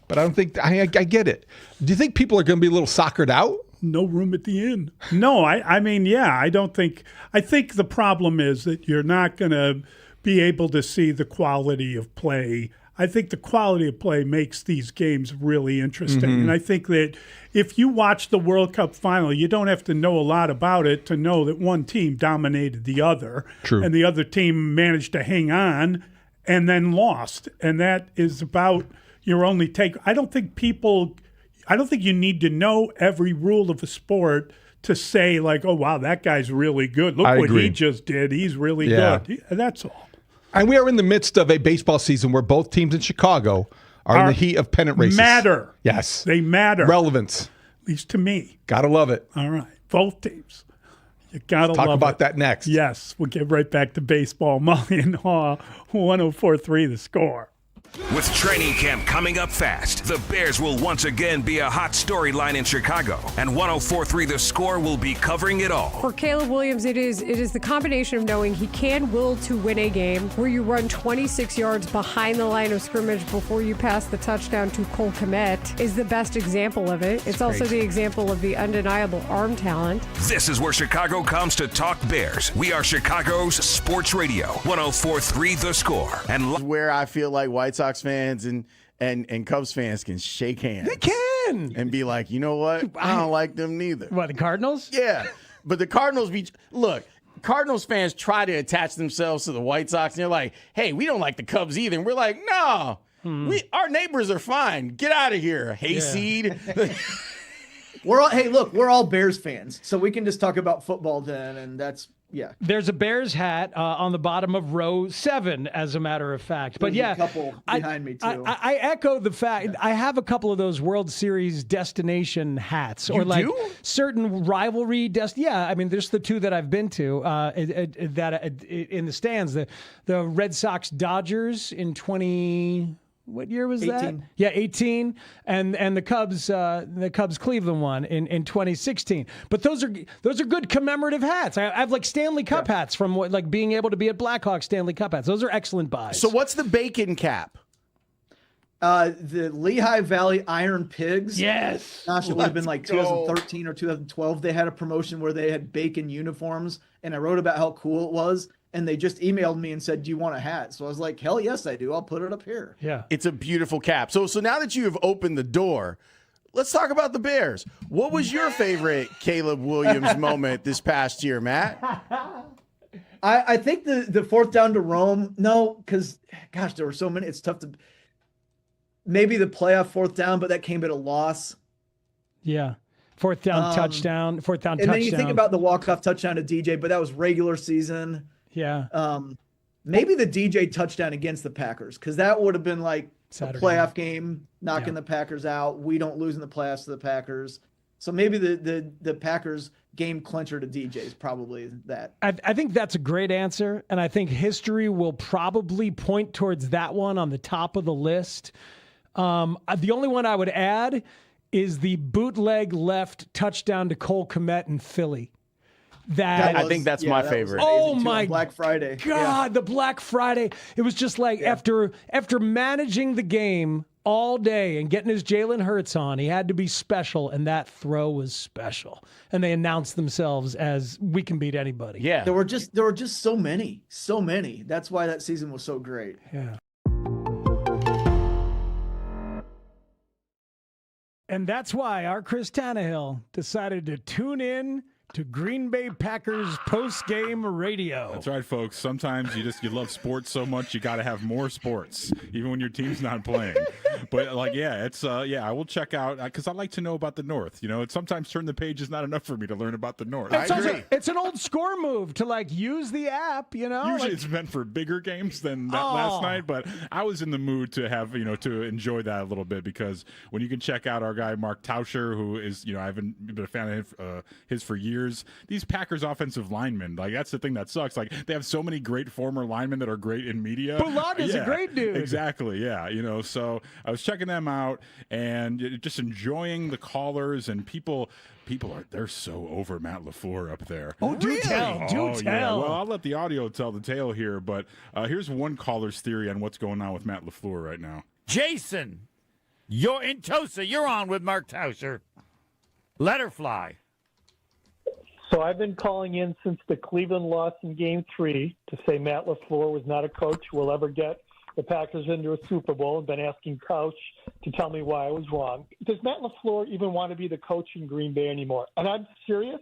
S4: But I don't think I get it. Do you think people are going to be a little soccered out?
S1: No room at the inn. No, I mean, yeah, I don't think. I think the problem is that you're not going to be able to see the quality of play. I think the quality of play makes these games really interesting.
S4: Mm-hmm.
S1: And I think that if you watch the World Cup final, you don't have to know a lot about it to know that one team dominated the other.
S4: True.
S1: And the other team managed to hang on and then lost. And that is about your only take. I don't think you need to know every rule of a sport to say, like, oh, wow, that guy's really good. Look
S4: I
S1: what
S4: agree.
S1: he just did. He's really
S4: Yeah.
S1: good. That's all.
S4: And we are in the midst of a baseball season where both teams in Chicago are in the heat of pennant races.
S1: Matter.
S4: Yes.
S1: They matter.
S4: Relevance.
S1: At least to me.
S4: Gotta love it.
S1: All right. Both teams. You gotta
S4: Talk
S1: love
S4: about
S1: it.
S4: that next.
S1: Yes. We'll get right back to baseball. Mully and Haugh, 104.3 The Score.
S3: With training camp coming up fast, the Bears will once again be a hot storyline in Chicago, and 104.3 The Score will be covering it all.
S12: For Caleb Williams, it is the combination of knowing he can will to win a game, where you run 26 yards behind the line of scrimmage before you pass the touchdown to Cole Kmet is the best example of it. It's also the example of the undeniable arm talent.
S3: This is where Chicago comes to talk Bears. We are Chicago's sports radio, 104.3 The Score. And
S10: where I feel like White Sox fans and Cubs fans can shake hands.
S14: They can.
S10: And be like, you know what? I don't like them neither.
S14: What, the Cardinals?
S10: Yeah. But the Cardinals Cardinals fans try to attach themselves to the White Sox, and they're like, hey, we don't like the Cubs either. And we're like, no, our neighbors are fine. Get out of here, hayseed.
S23: We're all Bears fans, so we can just talk about football then, and that's. Yeah.
S14: There's a Bears hat on the bottom of row 7, as a matter of fact. But
S23: There's a couple behind me, too.
S14: I echo the fact. I have a couple of those World Series destination hats.
S10: You
S14: or like
S10: do?
S14: certain rivalry. Yeah, I mean, there's the two that I've been to that in the stands. The Red Sox Dodgers in 20... What year was
S23: 18.
S14: that? Yeah, 18, and the Cubs Cleveland one in 2016. But those are good commemorative hats. I have like Stanley Cup hats from like being able to be at Blackhawks Stanley Cup hats. Those are excellent buys.
S10: So what's the bacon cap?
S23: The Lehigh Valley Iron Pigs.
S11: Yes.
S23: Gosh, it would have been
S10: Let's
S23: like
S10: go.
S23: 2013 or 2012. They had a promotion where they had bacon uniforms, and I wrote about how cool it was. And they just emailed me and said, "Do you want a hat?" So I was like, "Hell yes, I do. I'll put it up here."
S11: Yeah.
S10: It's a beautiful cap. So now that you have opened the door, let's talk about the Bears. What was your favorite Caleb Williams moment this past year, Matt?
S23: I think the fourth down to Rome. No, because gosh, there were so many. It's tough to. Maybe the playoff fourth down, but that came at a loss.
S11: Yeah. Fourth down touchdown.
S23: And then you think about the walk-off touchdown to DJ, but that was regular season.
S11: Yeah.
S23: Maybe the DJ touchdown against the Packers, because that would have been like
S11: Saturday.
S23: a playoff game, knocking the Packers out. We don't lose in the playoffs to the Packers. So maybe the Packers game clincher to DJ is probably that.
S11: I think that's a great answer, and I think history will probably point towards that one on the top of the list. The only one I would add is the bootleg left touchdown to Cole Kmet in Philly.
S10: I think that's my favorite.
S23: Oh
S11: my
S23: Black Friday.
S11: God, the Black Friday. It was just like after managing the game all day and getting his Jalen Hurts on, he had to be special, and that throw was special. And they announced themselves as we can beat anybody.
S10: Yeah.
S23: There were just so many. That's why that season was so great.
S11: Yeah. And that's why our Chris Tannehill decided to tune in to Green Bay Packers post-game radio.
S2: That's right, folks. Sometimes you love sports so much you got to have more sports, even when your team's not playing. But I will check out because I like to know about the North. It's sometimes turn the page is not enough for me to learn about the North.
S11: It's an old score move to use the app.
S2: Usually it's meant for bigger games than that last night, but I was in the mood to have to enjoy that a little bit because when you can check out our guy Mark Tauscher, who is I've been a fan of his for years. These Packers offensive linemen, that's the thing that sucks. They have so many great former linemen that are great in media.
S11: Bulaga's a great dude.
S2: Exactly, yeah. So I was checking them out and just enjoying the callers and people they're so over Matt LaFleur up there.
S11: Oh, do tell.
S2: Yeah. Well, I'll let the audio tell the tale here, but here's one caller's theory on what's going on with Matt LaFleur right now.
S9: Jason, you're in Tosa. You're on with Mark Tauscher. Let her fly.
S16: So I've been calling in since the Cleveland loss in Game 3 to say Matt LaFleur was not a coach who will ever get the Packers into a Super Bowl, and been asking Couch to tell me why I was wrong. Does Matt LaFleur even want to be the coach in Green Bay anymore? And I'm serious.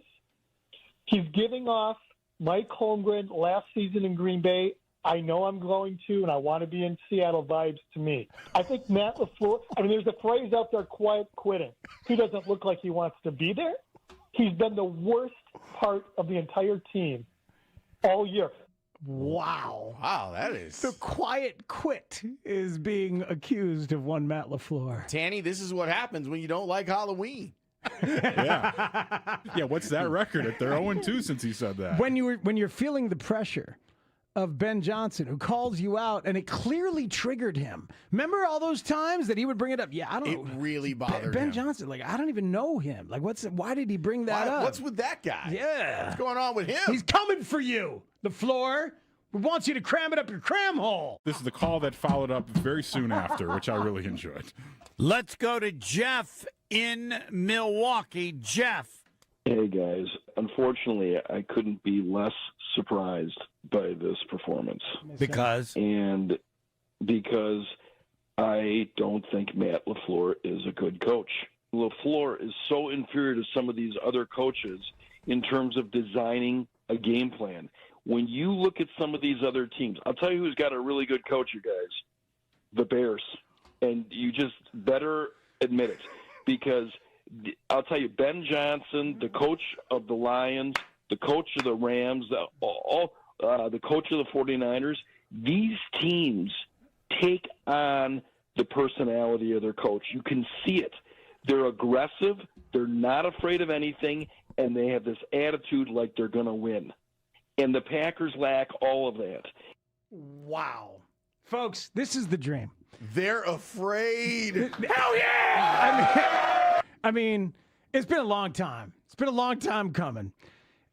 S16: He's giving off Mike Holmgren last season in Green Bay. I know I'm going to, and I want to be in Seattle vibes to me. I think Matt LaFleur, there's a phrase out there, quiet quitting. He doesn't look like he wants to be there. He's been the worst part of the entire team all year.
S11: Wow,
S10: that is...
S11: The quiet quit is being accused of one Matt LaFleur.
S10: Tanny, this is what happens when you don't like Halloween.
S2: Yeah, what's that record? They're 0-2 since he said that.
S11: When you're feeling the pressure of Ben Johnson, who calls you out, and it clearly triggered him. Remember all those times that he would bring it up? Yeah, I don't know.
S10: It really bothered
S11: Ben
S10: him.
S11: Johnson, I don't even know him. Why did he bring that up?
S10: What's with that guy?
S11: Yeah.
S10: What's going on with him?
S11: He's coming for you, LaFleur. We want you to cram it up your cram hole.
S2: This is the call that followed up very soon after, which I really enjoyed.
S9: Let's go to Jeff in Milwaukee. Jeff.
S18: Hey, guys. Unfortunately, I couldn't be less surprised by this performance.
S9: Because?
S18: And because I don't think Matt LaFleur is a good coach. LaFleur is so inferior to some of these other coaches in terms of designing a game plan. When you look at some of these other teams, I'll tell you who's got a really good coach, you guys. The Bears. And you just better admit it. Because I'll tell you, Ben Johnson, the coach of the Lions, the coach of the Rams, the coach of the 49ers, these teams take on the personality of their coach. You can see it. They're aggressive, they're not afraid of anything, and they have this attitude like they're going to win. And the Packers lack all of that.
S11: Wow. Folks, this is the dream.
S10: They're afraid.
S11: Hell yeah! I mean, it's been a long time. It's been a long time coming.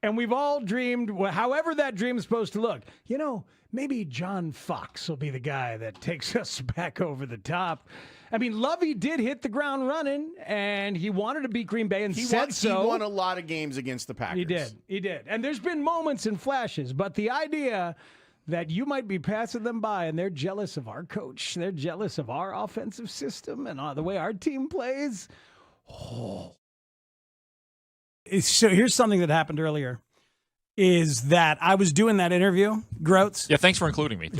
S19: And we've all dreamed, however that dream is supposed to look. You know, maybe John Fox will be the guy that takes us back over the top. I mean, Lovey did hit the ground running, and he wanted to beat Green Bay and said so.
S10: He won a lot of games against the Packers.
S19: He did. And there's been moments and flashes, but the idea that you might be passing them by and they're jealous of our coach, they're jealous of our offensive system and the way our team plays. Oh. So here's something that happened earlier, is that I was doing that interview, Grote.
S13: Yeah, thanks for including me.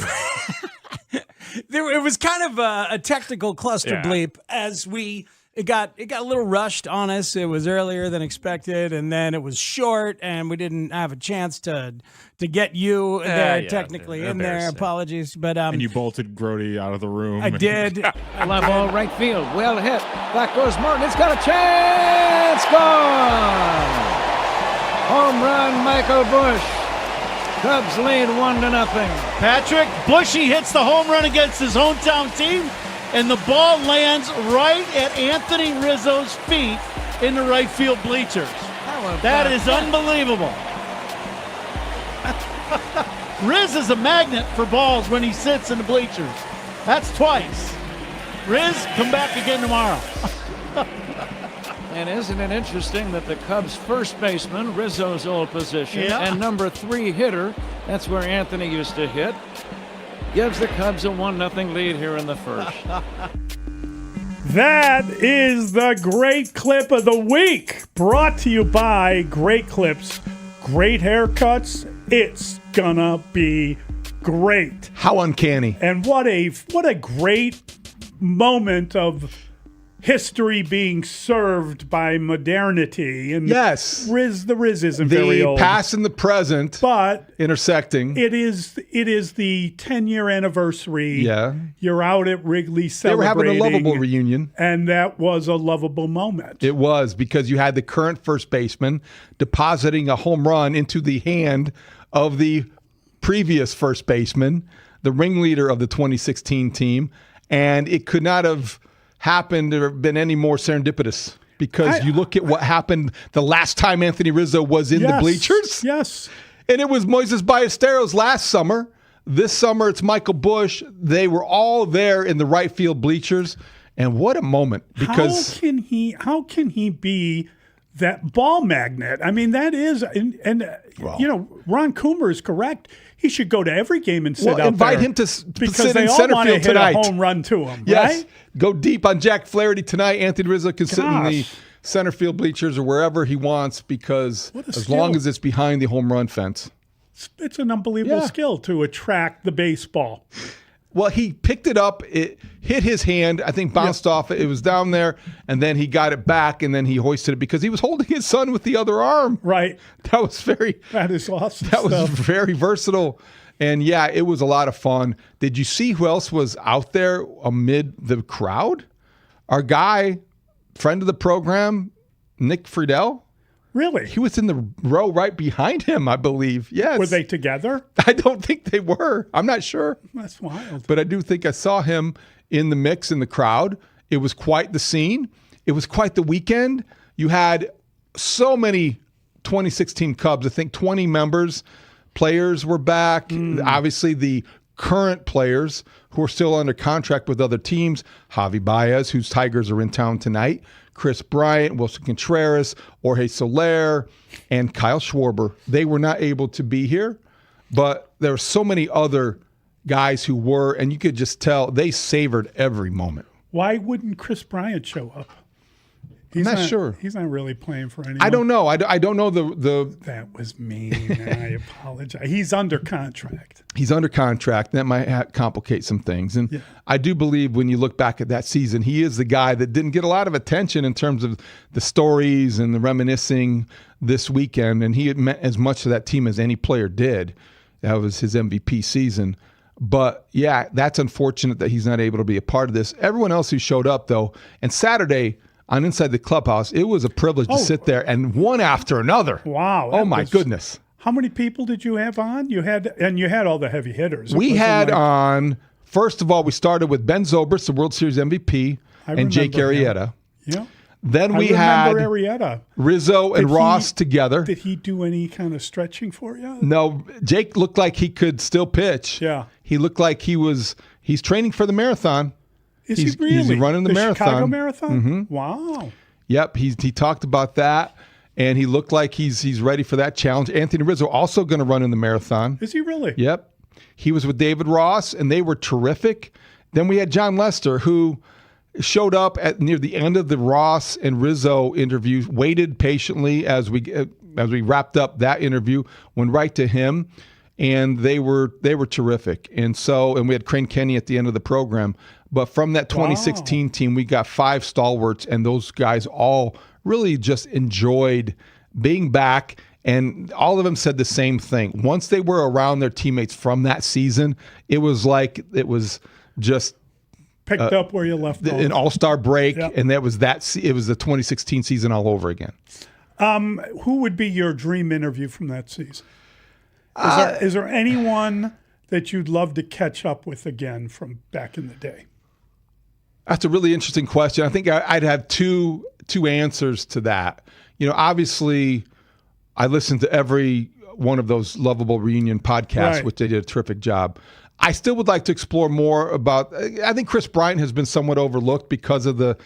S19: It was kind of a technical cluster bleep as it got a little rushed on us. It was earlier than expected, and then it was short, and we didn't have a chance to get you there technically in there. Apologies, but
S2: and you bolted Grote out of the room.
S19: I did.
S20: Fly ball right field, well hit. Back goes Martin. It's got a chance. Gone. Home run, Michael Bush. Cubs lead 1-0.
S9: Patrick Bushy hits the home run against his hometown team, and the ball lands right at Anthony Rizzo's feet in the right field bleachers. That is unbelievable. Riz is a magnet for balls when he sits in the bleachers. That's twice. Riz, come back again tomorrow.
S20: And isn't it interesting that the Cubs' first baseman, Rizzo's old position, and number 3 hitter, that's where Anthony used to hit, gives the Cubs a 1-0 lead here in the first.
S1: That is the great clip of the week, brought to you by Great Clips. Great haircuts. It's gonna be great.
S4: How uncanny.
S1: And what a great moment of history being served by modernity. And
S4: yes.
S1: The Riz isn't very old.
S4: The past and the present,
S1: but
S4: intersecting.
S1: It is the 10-year anniversary.
S4: Yeah.
S1: You're out at Wrigley celebrating.
S4: They were having a lovable reunion.
S1: And that was a lovable moment.
S4: It was, because you had the current first baseman depositing a home run into the hand of the previous first baseman, the ringleader of the 2016 team, and it could not have happened or been any more serendipitous, because you look at what happened the last time Anthony Rizzo was in the bleachers.
S1: Yes.
S4: And it was Moises Ballesteros last summer. This summer, it's Michael Bush. They were all there in the right field bleachers. And what a moment. Because
S1: how can he be that ball magnet? I mean, that is, Ron Coomer is correct. He should go to every game and sit out there.
S4: Invite him to
S1: because
S4: sit
S1: they
S4: in
S1: all
S4: center
S1: want to
S4: field
S1: hit
S4: tonight.
S1: a home run to him,
S4: yes.
S1: right?
S4: Go deep on Jack Flaherty tonight. Anthony Rizzo can sit in the center field bleachers or wherever he wants, because as long as it's behind the home run fence.
S1: It's an unbelievable skill to attract the baseball.
S4: Well, he picked it up. It hit his hand. I think bounced off it. It was down there, and then he got it back, and then he hoisted it because he was holding his son with the other arm.
S1: Right.
S4: That
S1: is awesome.
S4: That was very versatile. And, yeah, it was a lot of fun. Did you see who else was out there amid the crowd? Our guy, friend of the program, Nick Friedel.
S1: Really?
S4: He was in the row right behind him, I believe. Yes.
S1: Were they together?
S4: I don't think they were. I'm not sure.
S1: That's wild.
S4: But I do think I saw him in the mix in the crowd. It was quite the scene. It was quite the weekend. You had so many 2016 Cubs. I think 20 players were back. Obviously, the current players who are still under contract with other teams. Javi Baez, whose Tigers are in town tonight. Chris Bryant, Wilson Contreras, Jorge Soler, and Kyle Schwarber. They were not able to be here, but there were so many other guys who were, and you could just tell they savored every moment.
S1: Why wouldn't Chris Bryant show up?
S4: I'm not sure.
S1: He's not really playing for anyone.
S4: I don't know. I don't know the.
S1: That was mean. I apologize. He's under contract.
S4: He's under contract. That might complicate some things. And I do believe when you look back at that season, he is the guy that didn't get a lot of attention in terms of the stories and the reminiscing this weekend. And he meant as much to that team as any player did. That was his MVP season. But, yeah, that's unfortunate that he's not able to be a part of this. Everyone else who showed up, though, and Saturday on Inside the Clubhouse, it was a privilege to sit there, and one after another.
S1: Wow.
S4: Oh, my goodness.
S1: How many people did you have on? You had all the heavy hitters.
S4: We had on, first of all, we started with Ben Zobrist, the World Series MVP, and Jake Arrieta.
S1: Yeah.
S4: Then we
S1: I
S4: had
S1: remember Arrieta.
S4: Rizzo and Ross together.
S1: Did he do any kind of stretching for you?
S4: No, Jake looked like he could still pitch.
S1: Yeah.
S4: He looked like he's training for the marathon.
S1: Is
S4: he's,
S1: he really?
S4: He's running the marathon.
S1: Chicago Marathon?
S4: Mhm.
S1: Wow.
S4: Yep, he talked about that, and he looked like he's ready for that challenge. Anthony Rizzo also going to run in the marathon.
S1: Is he really?
S4: Yep. He was with David Ross, and they were terrific. Then we had John Lester, who showed up at near the end of the Ross and Rizzo interview, waited patiently as we wrapped up that interview, went right to him, and they were terrific. And we had Crane Kenny at the end of the program. But from that 2016 team, we got 5 stalwarts, and those guys all really just enjoyed being back. And all of them said the same thing. Once they were around their teammates from that season, it was just
S1: picked up where you left off.
S4: An all-star break,
S1: Yep.
S4: and it was the 2016 season all over again.
S1: Who would be your dream interview from that season? Is there anyone that you'd love to catch up with again from back in the day?
S4: That's a really interesting question. I think I'd have two answers to that. Obviously, I listened to every one of those Lovable Reunion podcasts,
S1: Right.
S4: which they did a terrific job. I still would like to explore more about. I think Chris Bryant has been somewhat overlooked because of the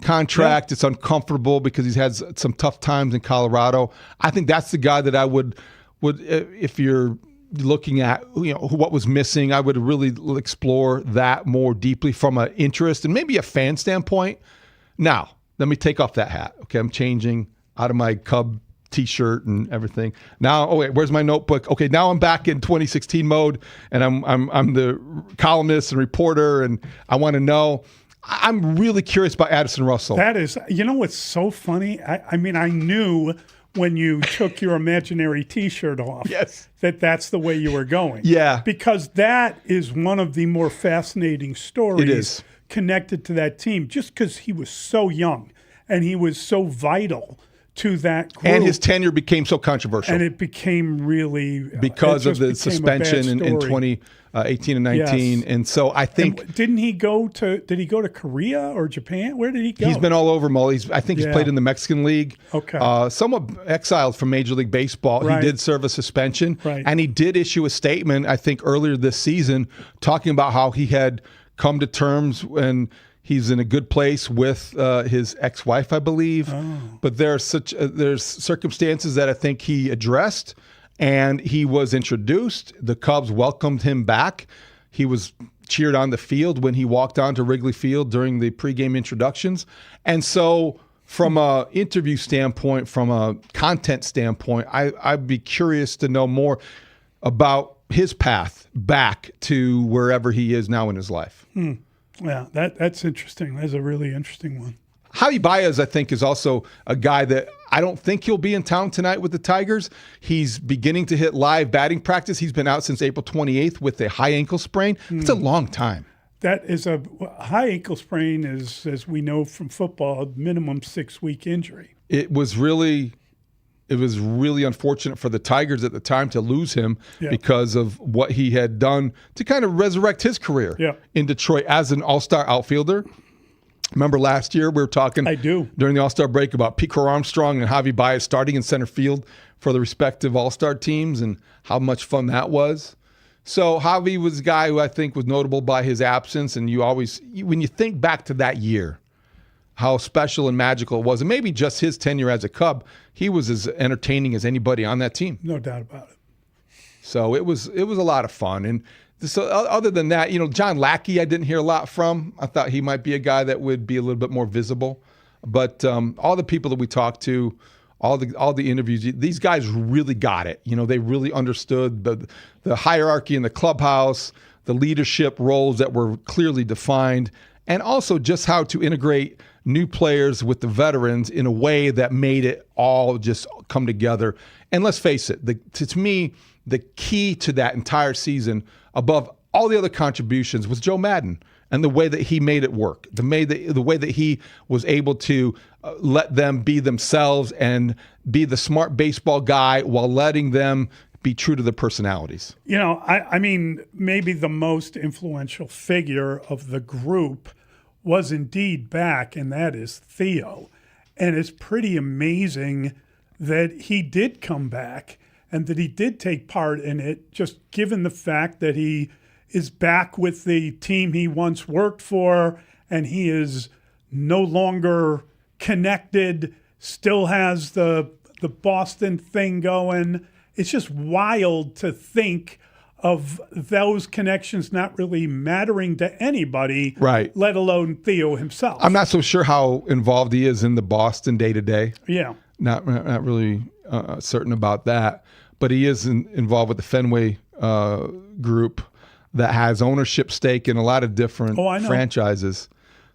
S4: contract. Yeah. It's uncomfortable because he's had some tough times in Colorado. I think that's the guy that I would if you're looking at what was missing, I would really explore that more deeply from an interest and maybe a fan standpoint. Now, let me take off that hat. Okay, I'm changing out of my Cub T-shirt and everything. Now, wait, where's my notebook? Okay, now I'm back in 2016 mode, and I'm the columnist and reporter, and I want to know. I'm really curious about Addison Russell.
S1: That is, what's so funny? I mean, I knew when you took your imaginary T-shirt off,
S4: yes,
S1: that's the way you were going.
S4: Yeah,
S1: because that is one of the more fascinating stories.
S4: It is.
S1: Connected to that team, just because he was so young and he was so vital to that group.
S4: And his tenure became so controversial.
S1: And it became really
S4: because of the suspension in 2018 and 19. Yes. And so I think
S1: did he go to Korea or Japan? Where did he go?
S4: He's been all over, Mully. I think he's played in the Mexican League.
S1: Okay.
S4: Somewhat exiled from Major League Baseball. Right. He did serve a suspension.
S1: Right.
S4: And he did issue a statement, I think, earlier this season talking about how he had come to terms and he's in a good place with his ex-wife, I believe.
S1: Oh.
S4: But there's circumstances that I think he addressed, and he was introduced. The Cubs welcomed him back. He was cheered on the field when he walked onto Wrigley Field during the pregame introductions. And so from an interview standpoint, from a content standpoint, I'd be curious to know more about his path back to wherever he is now in his life.
S1: Yeah, that's interesting. That's a really interesting one.
S4: Javi Baez, I think, is also a guy that I don't think he'll be in town tonight with the Tigers. He's beginning to hit live batting practice. He's been out since April 28th with a high ankle sprain. It's a long time.
S1: That is a high ankle sprain is, as we know from football, a minimum 6-week injury.
S4: It was really unfortunate for the Tigers at the time to lose him because of what he had done to kind of resurrect his career in Detroit as an all-star outfielder. Remember last year we were talking during the all-star break about Pico Armstrong and Javi Baez starting in center field for the respective all-star teams and how much fun that was. So Javi was a guy who I think was notable by his absence, and when you think back to that year, how special and magical it was, and maybe just his tenure as a Cub, he was as entertaining as anybody on that team.
S1: No doubt about it.
S4: So it was a lot of fun. And so other than that, John Lackey I didn't hear a lot from. I thought he might be a guy that would be a little bit more visible. But all the people that we talked to, all the interviews, these guys really got it. They really understood the hierarchy in the clubhouse, the leadership roles that were clearly defined, and also just how to integrate new players with the veterans in a way that made it all just come together. And let's face it, to me, the key to that entire season, above all the other contributions, was Joe Madden and the way that he made it work, the way that he was able to let them be themselves and be the smart baseball guy while letting them be true to their personalities.
S1: I mean, maybe the most influential figure of the group was indeed back, and that is Theo. And it's pretty amazing that he did come back and that he did take part in it, just given the fact that he is back with the team he once worked for, and he is no longer connected, still has the Boston thing going. It's just wild to think of those connections not really mattering to anybody,
S4: right?
S1: Let alone Theo himself.
S4: I'm not so sure how involved he is in the Boston day-to-day.
S1: Yeah.
S4: Not really certain about that. But he is involved with the Fenway group that has ownership stake in a lot of different franchises.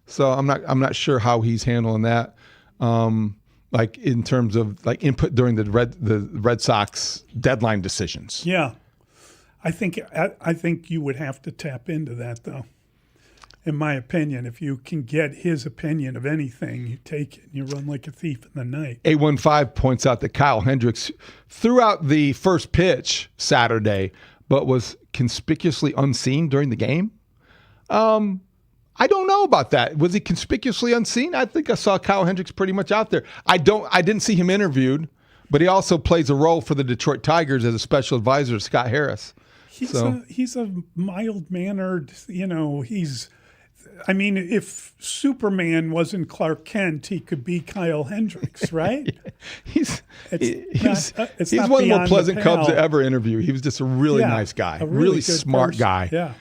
S4: So I'm not sure how he's handling that. Like in terms of like input during the Red Sox deadline decisions.
S1: Yeah. I think you would have to tap into that, though. In my opinion, if you can get his opinion of anything, you take it and you run like a thief in the night.
S4: 815 points out that Kyle Hendricks threw out the first pitch Saturday, but was conspicuously unseen during the game. I don't know about that. Was he conspicuously unseen? I think I saw Kyle Hendricks pretty much out there. I didn't see him interviewed, but he also plays a role for the Detroit Tigers as a special advisor to Scott Harris.
S1: He's a mild-mannered, if Superman wasn't Clark Kent, he could be Kyle Hendricks, right?
S4: He's one of the
S1: not
S4: more
S1: beyond
S4: pleasant
S1: the
S4: Cubs
S1: pale.
S4: to ever interview. He was just a really nice guy,
S1: a
S4: really
S1: good
S4: smart
S1: person.
S4: guy.
S1: Yeah.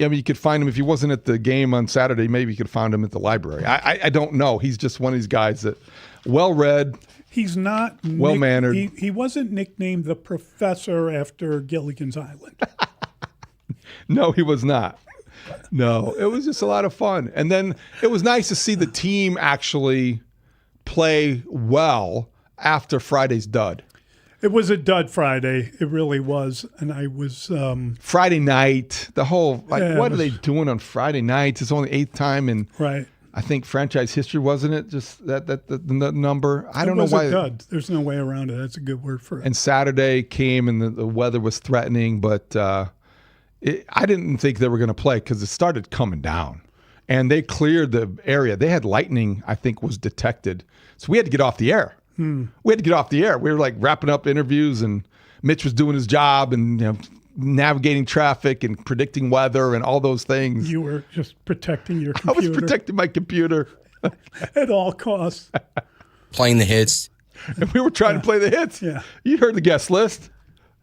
S4: You could find him if he wasn't at the game on Saturday. Maybe you could find him at the library. I don't know. He's just one of these guys that well-read.
S1: He's not
S4: well-mannered.
S1: He wasn't nicknamed the Professor after Gilligan's Island.
S4: No, he was not. No, it was just a lot of fun. And then it was nice to see the team actually play well after Friday's dud.
S1: It was a dud Friday. It really was. And I was...
S4: Friday night, the whole... what are
S1: was-
S4: they doing on Friday nights? It's only the 8th time in...
S1: Right.
S4: I think franchise history, wasn't it? Just the number. I don't know
S1: It
S4: why.
S1: was a dud. There's no way around it. That's a good word for it.
S4: And Saturday came and the weather was threatening, but I didn't think they were going to play because it started coming down. And they cleared the area. They had lightning, I think, was detected. So we had to get off the air. We had to get off the air. We were like wrapping up interviews, and Mitch was doing his job and navigating traffic and predicting weather and all those things.
S1: You were just protecting your computer.
S4: I was protecting my computer.
S1: At all costs.
S5: Playing the hits.
S4: And we were trying to play the hits.
S1: Yeah.
S4: You heard the guest list.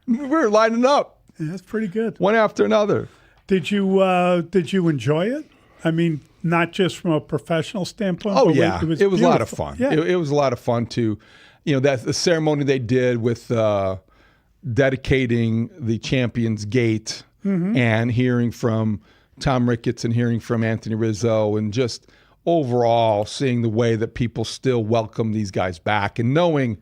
S4: We were lining up.
S1: Yeah, that's pretty good.
S4: One after another.
S1: Did you enjoy it? I mean, not just from a professional standpoint.
S4: Oh
S1: but
S4: yeah,
S1: it was
S4: a lot of
S1: beautiful.
S4: fun.
S1: Yeah.
S4: It was a lot of fun too. That the ceremony they did with dedicating the Champions Gate and hearing from Tom Ricketts and hearing from Anthony Rizzo, and just overall seeing the way that people still welcome these guys back and knowing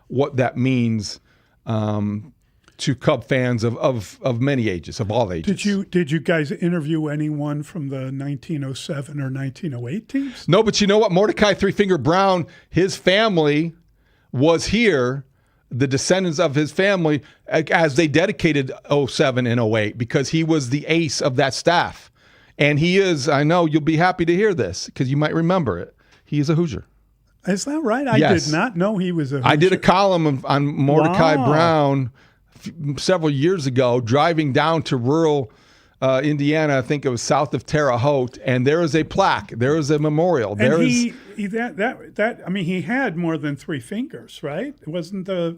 S4: what that means to Cub fans of many ages, of all ages.
S1: Did you guys interview anyone from the 1907 or 1908 teams?
S4: No, but you know what? Mordecai Three Finger Brown, his family was here, the descendants of his family, as they dedicated 07 and 08, because he was the ace of that staff. And he is, I know you'll be happy to hear this because you might remember it. He is a Hoosier.
S1: Is that right? I
S4: Yes.
S1: did not know he was a Hoosier.
S4: I did a column on Mordecai
S1: Wow.
S4: Brown several years ago, driving down to rural Indiana. I think it was south of Terre Haute, and there is a plaque. There is a memorial.
S1: And
S4: There is.
S1: he had more than three fingers, right? It wasn't the.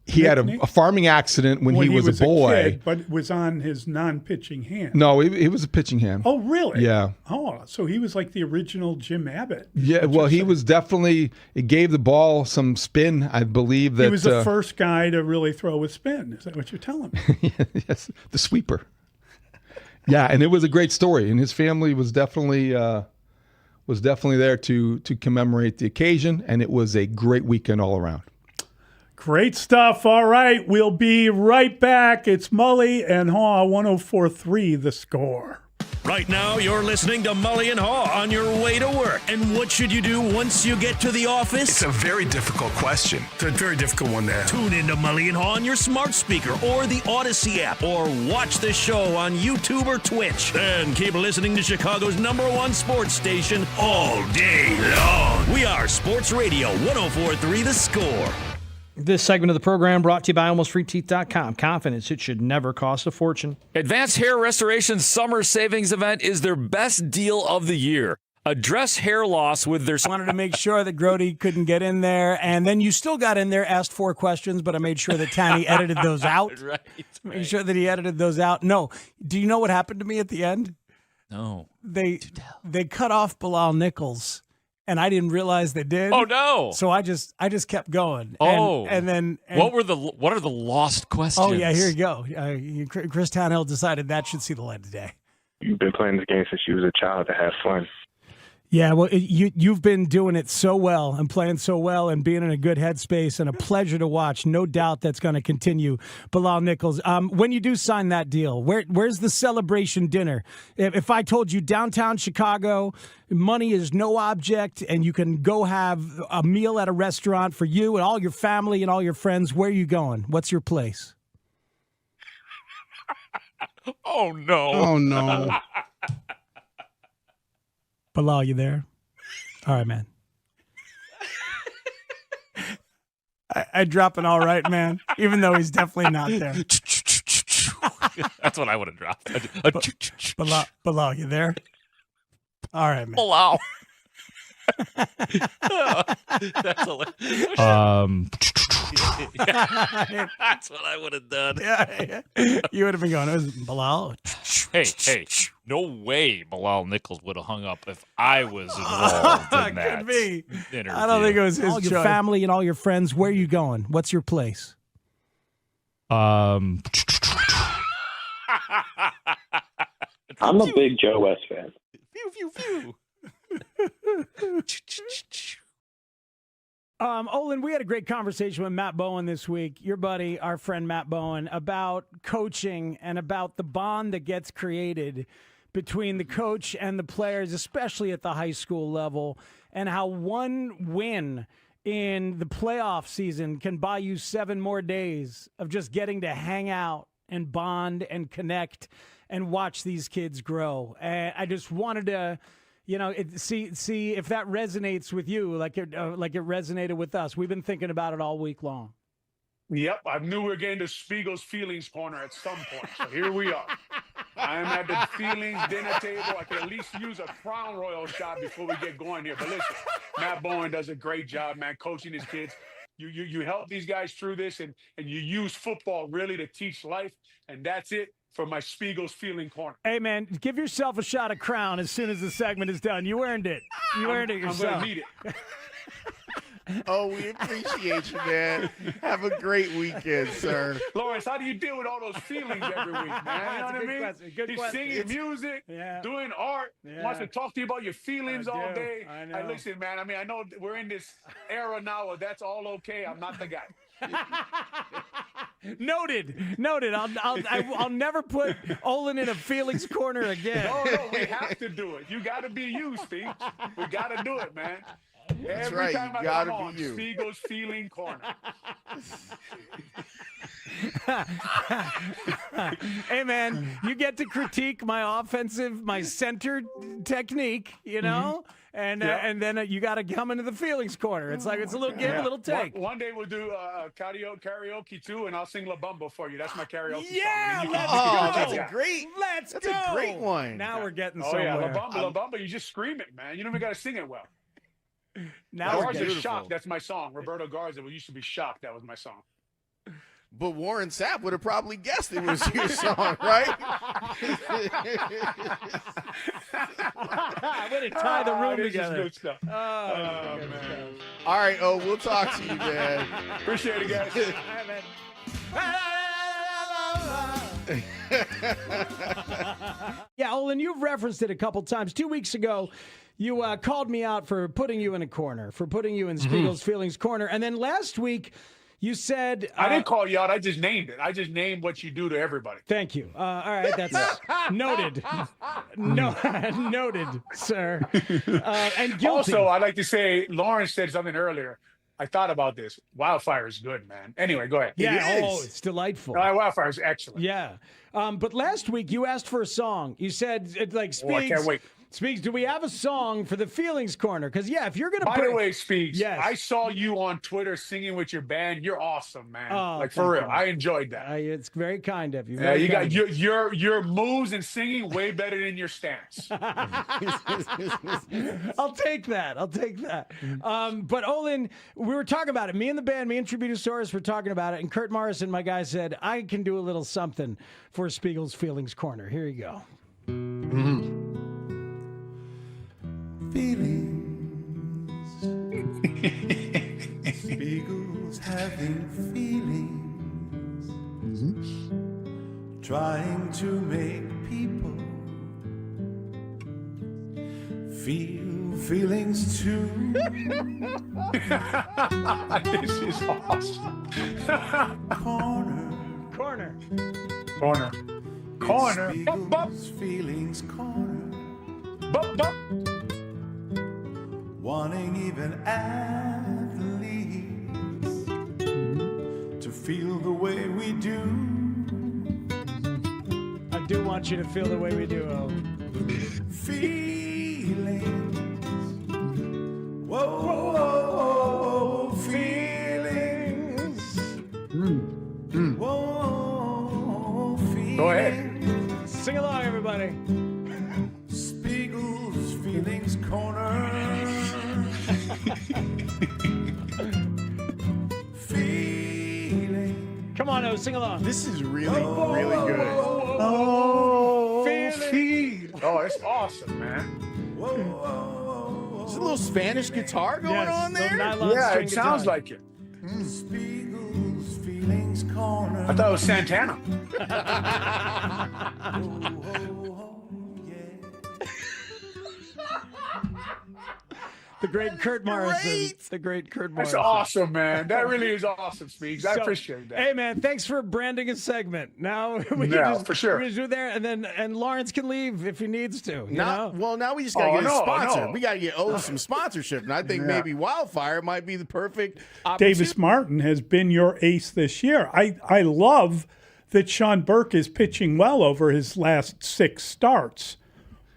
S4: He had
S1: nickname?
S4: a farming accident when he was a boy.
S1: kid, but it was on his non-pitching hand.
S4: No, it was a pitching hand.
S1: Oh, really?
S4: Yeah.
S1: Oh, so he was like the original Jim Abbott.
S4: Yeah, well, he was definitely. It gave the ball some spin. I believe that
S1: He was the first guy to really throw with spin. Is that what you're telling me?
S4: Yes, the sweeper. Yeah, and it was a great story, and his family was definitely there to commemorate the occasion, and it was a great weekend all around.
S1: Great stuff. All right, we'll be right back. It's Mully and Haugh, 104.3 The Score.
S15: Right now, you're listening to Mully and Haugh on your way to work. And what should you do once you get to the office?
S7: It's a very difficult question. It's a very difficult one to answer.
S15: Tune into Mully and Haugh on your smart speaker or the Odyssey app, or watch the show on YouTube or Twitch. Then keep listening to Chicago's #1 sports station all day long. We are Sports Radio 104.3 The Score.
S14: This segment of the program brought to you by AlmostFreeTeeth.com. Confidence it should never cost a fortune.
S13: Advanced Hair Restoration Summer Savings Event is their best deal of the year. Address hair loss with their...
S19: Wanted to make sure that Grote couldn't get in there, and then you still got in there, asked 4 questions, but I made sure that Tanny edited those out.
S13: Right.
S19: Made sure that he edited those out. No. Do you know what happened to me at the end?
S13: No.
S19: They cut off Bilal Nichols. And I didn't realize they did.
S13: Oh no!
S19: So I just kept going.
S13: Oh,
S19: and then
S13: what are the lost questions?
S19: Oh yeah, here you go. Chris Townhill decided that should see the light of day.
S17: You've been playing this game since you was a child to have fun.
S19: Yeah, well, you've been doing it so well and playing so well and being in a good headspace and a pleasure to watch. No doubt that's going to continue. Bilal Nichols, when you do sign that deal, where's the celebration dinner? If I told you downtown Chicago, money is no object, and you can go have a meal at a restaurant for you and all your family and all your friends, where are you going? What's your place?
S13: Oh no!
S21: Oh no!
S19: Bilal, you there? All right, man. I drop an all right, man, even though he's definitely not there.
S13: That's what I would have dropped.
S19: Bilal, you there? All right, man.
S13: Bilal. That's hilarious. That's what I would have done.
S19: Yeah. You would have been going, it was Bilal.
S13: Hey, no way Bilal Nichols would have hung up if I was involved in that.
S19: Could be.
S13: Interview.
S19: I don't think it was his
S13: All
S19: choice.
S13: your
S19: Your family and all your friends, where are you going? What's your place?
S17: I'm a big Joe West fan.
S13: Phew.
S19: Olin, we had a great conversation with Matt Bowen this week, your buddy, our friend Matt Bowen, about coaching and about the bond that gets created between the coach and the players, especially at the high school level, and how one win in the playoff season can buy you 7 more days of just getting to hang out and bond and connect and watch these kids grow. And I just wanted to... see if that resonates with you like it resonated with us. We've been thinking about it all week long.
S22: Yep, I knew we were getting to Spiegel's Feelings Corner at some point. So here we are. I am at the Feelings dinner table. I can at least use a Crown Royal shot before we get going here. But listen, Matt Bowen does a great job, man, coaching his kids. You help these guys through this, and you use football really to teach life, and that's it. For my Spiegel's Feeling Corner.
S19: Hey, man, give yourself a shot of Crown as soon as the segment is done. You earned it. You earned it yourself.
S22: I'm going to need it.
S25: Oh, we appreciate you, man. Have a great weekend, sir.
S22: Lawrence, how do you deal with all those feelings every week, man? You know what I mean?
S19: Question. Good
S22: He's
S19: question.
S22: singing music, doing art, wants to talk to you about your feelings all day.
S19: I know.
S22: Hey, listen, man, I know we're in this era now where that's all okay. I'm not the guy.
S19: Noted. I'll never put Olin in a Feelings Corner again.
S22: No, we have to do it. You got to be you, Steve. We got to do it, man.
S25: That's
S22: Every
S25: right.
S22: time
S25: You
S22: I
S25: gotta
S22: come on,
S25: be you.
S22: Spiegel's Feeling Corner.
S19: Hey, man, you get to critique my center technique, you know? And then you got to come into the Feelings Corner. It's like it's a little give, a little take.
S22: One day we'll do karaoke too, and I'll sing La Bamba for you. That's my karaoke
S19: Yeah,
S22: song.
S19: let's
S25: Oh,
S19: go.
S25: that's a great.
S19: Let's
S25: That's
S19: go.
S25: a great one.
S19: Now we're getting
S22: Oh
S19: somewhere.
S22: yeah, La Bamba. You just scream it, man. You don't even got to sing it well.
S19: Now we're
S22: Garza
S19: getting
S22: Shocked. That's my song. Roberto Garza used to be shocked. That was my song.
S25: But Warren Sapp would have probably guessed it was your song, right?
S19: I'm going to tie the room
S22: this
S19: together.
S22: is good stuff.
S19: Oh,
S22: man.
S25: All right, we'll talk to you, man.
S22: Appreciate it, guys.
S19: Yeah, Olin, you've referenced it a couple times. 2 weeks ago, you called me out for putting you in a corner, for putting you in Spiegel's Feelings Corner. And then last week,
S20: You said
S22: I didn't call you out. I just named it. I just named what you do to everybody.
S20: Thank you. All right, that's noted. Noted, sir. And guilty.
S22: Also, I'd like to say, Lawrence said something earlier. I thought about this. Wildfire is good, man. Anyway, go ahead.
S20: Yeah, it's delightful.
S22: Wildfire is excellent.
S20: Yeah. But last week you asked for a song. You said, Speaks.
S22: I can't wait.
S20: Speaks, do we have a song for the Feelings Corner? Because, if you're going to
S22: By the way, Speaks,
S20: yes.
S22: I saw you on Twitter singing with your band. You're awesome, man.
S20: Oh,
S22: for real.
S20: you.
S22: I enjoyed that.
S20: It's very kind of you.
S22: Yeah, you got your moves and singing way better than your stance.
S20: I'll take that. But Olin, we were talking about it. Me and the band, me and Tributosaurus were talking about it. And Kurt Morrison, my guy, said, I can do a little something for Spiegel's Feelings Corner. Here you go.
S6: Feelings. Spiegel's having feelings. Trying to make people feel feelings too.
S22: This is awesome.
S20: Corner.
S6: Spiegel's Feelings Corner. Wanting even athletes to feel the way we do.
S20: I do want you to feel the way we do, O.
S6: Feelings. Whoa, feelings. Whoa, feelings.
S22: Go ahead.
S20: Sing along, everybody.
S6: Spiegel's Feelings Corner. Feeling.
S20: Come on, O, sing along.
S10: This is really good.
S22: Oh, it's awesome, man.
S10: There's a little Spanish guitar going on there.
S22: Yeah, it sounds like it.
S6: Spiegel's Feelings Corner.
S22: I thought it was Santana.
S20: The great Kurt Morrison. The great Kurt
S22: That's
S20: Morrison.
S22: awesome, man. That really is awesome, Speaks. I appreciate that.
S20: Hey, man, thanks for branding a segment. Now we
S22: for sure.
S20: We just do there, and Lawrence can leave if he needs to. You know?
S10: Well, now we just got to get a sponsor. We got to get some sponsorship, and I think maybe Wildfire might be the perfect opportunity.
S1: Davis Martin has been your ace this year. I love that Sean Burke is pitching well over his last 6 starts.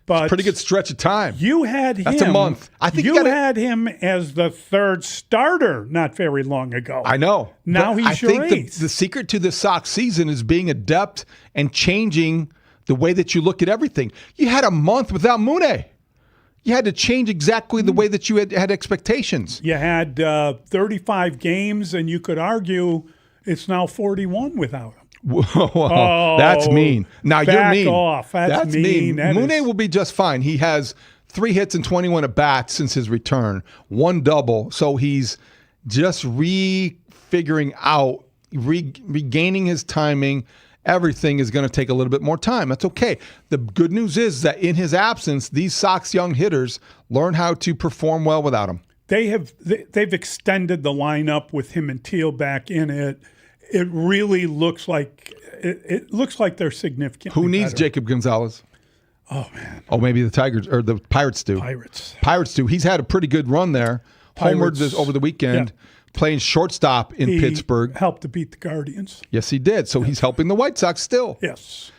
S1: But
S4: it's a pretty good stretch of time.
S1: You had
S4: That's a month. I think
S1: you had him as the 3rd starter not very long ago.
S4: I know.
S1: Now
S4: but
S1: he's your
S4: I think
S1: ace.
S4: the secret to the Sox season is being adept and changing the way that you look at everything. You had a month without Mully. You had to change exactly the way that you had expectations.
S1: You had 35 games, and you could argue it's now 41 without him.
S4: Whoa, that's mean. Now you're mean.
S1: Back off. That's mean.
S4: Mully will be just fine. He has 3 hits and 21 at bats since his return, 1 double. So he's just refiguring out, regaining his timing. Everything is going to take a little bit more time. That's okay. The good news is that in his absence, these Sox young hitters learn how to perform well without him.
S1: They've extended the lineup with him and Teal back in it. It really looks like they're significant.
S4: Who needs Jacob Gonzalez?
S1: Oh man.
S4: Oh, maybe the Tigers or the Pirates do. Pirates do. He's had a pretty good run there. Homered over the weekend, playing shortstop in Pittsburgh.
S1: Helped to beat the Guardians.
S4: Yes, he did. So he's helping the White Sox still.
S1: Yes.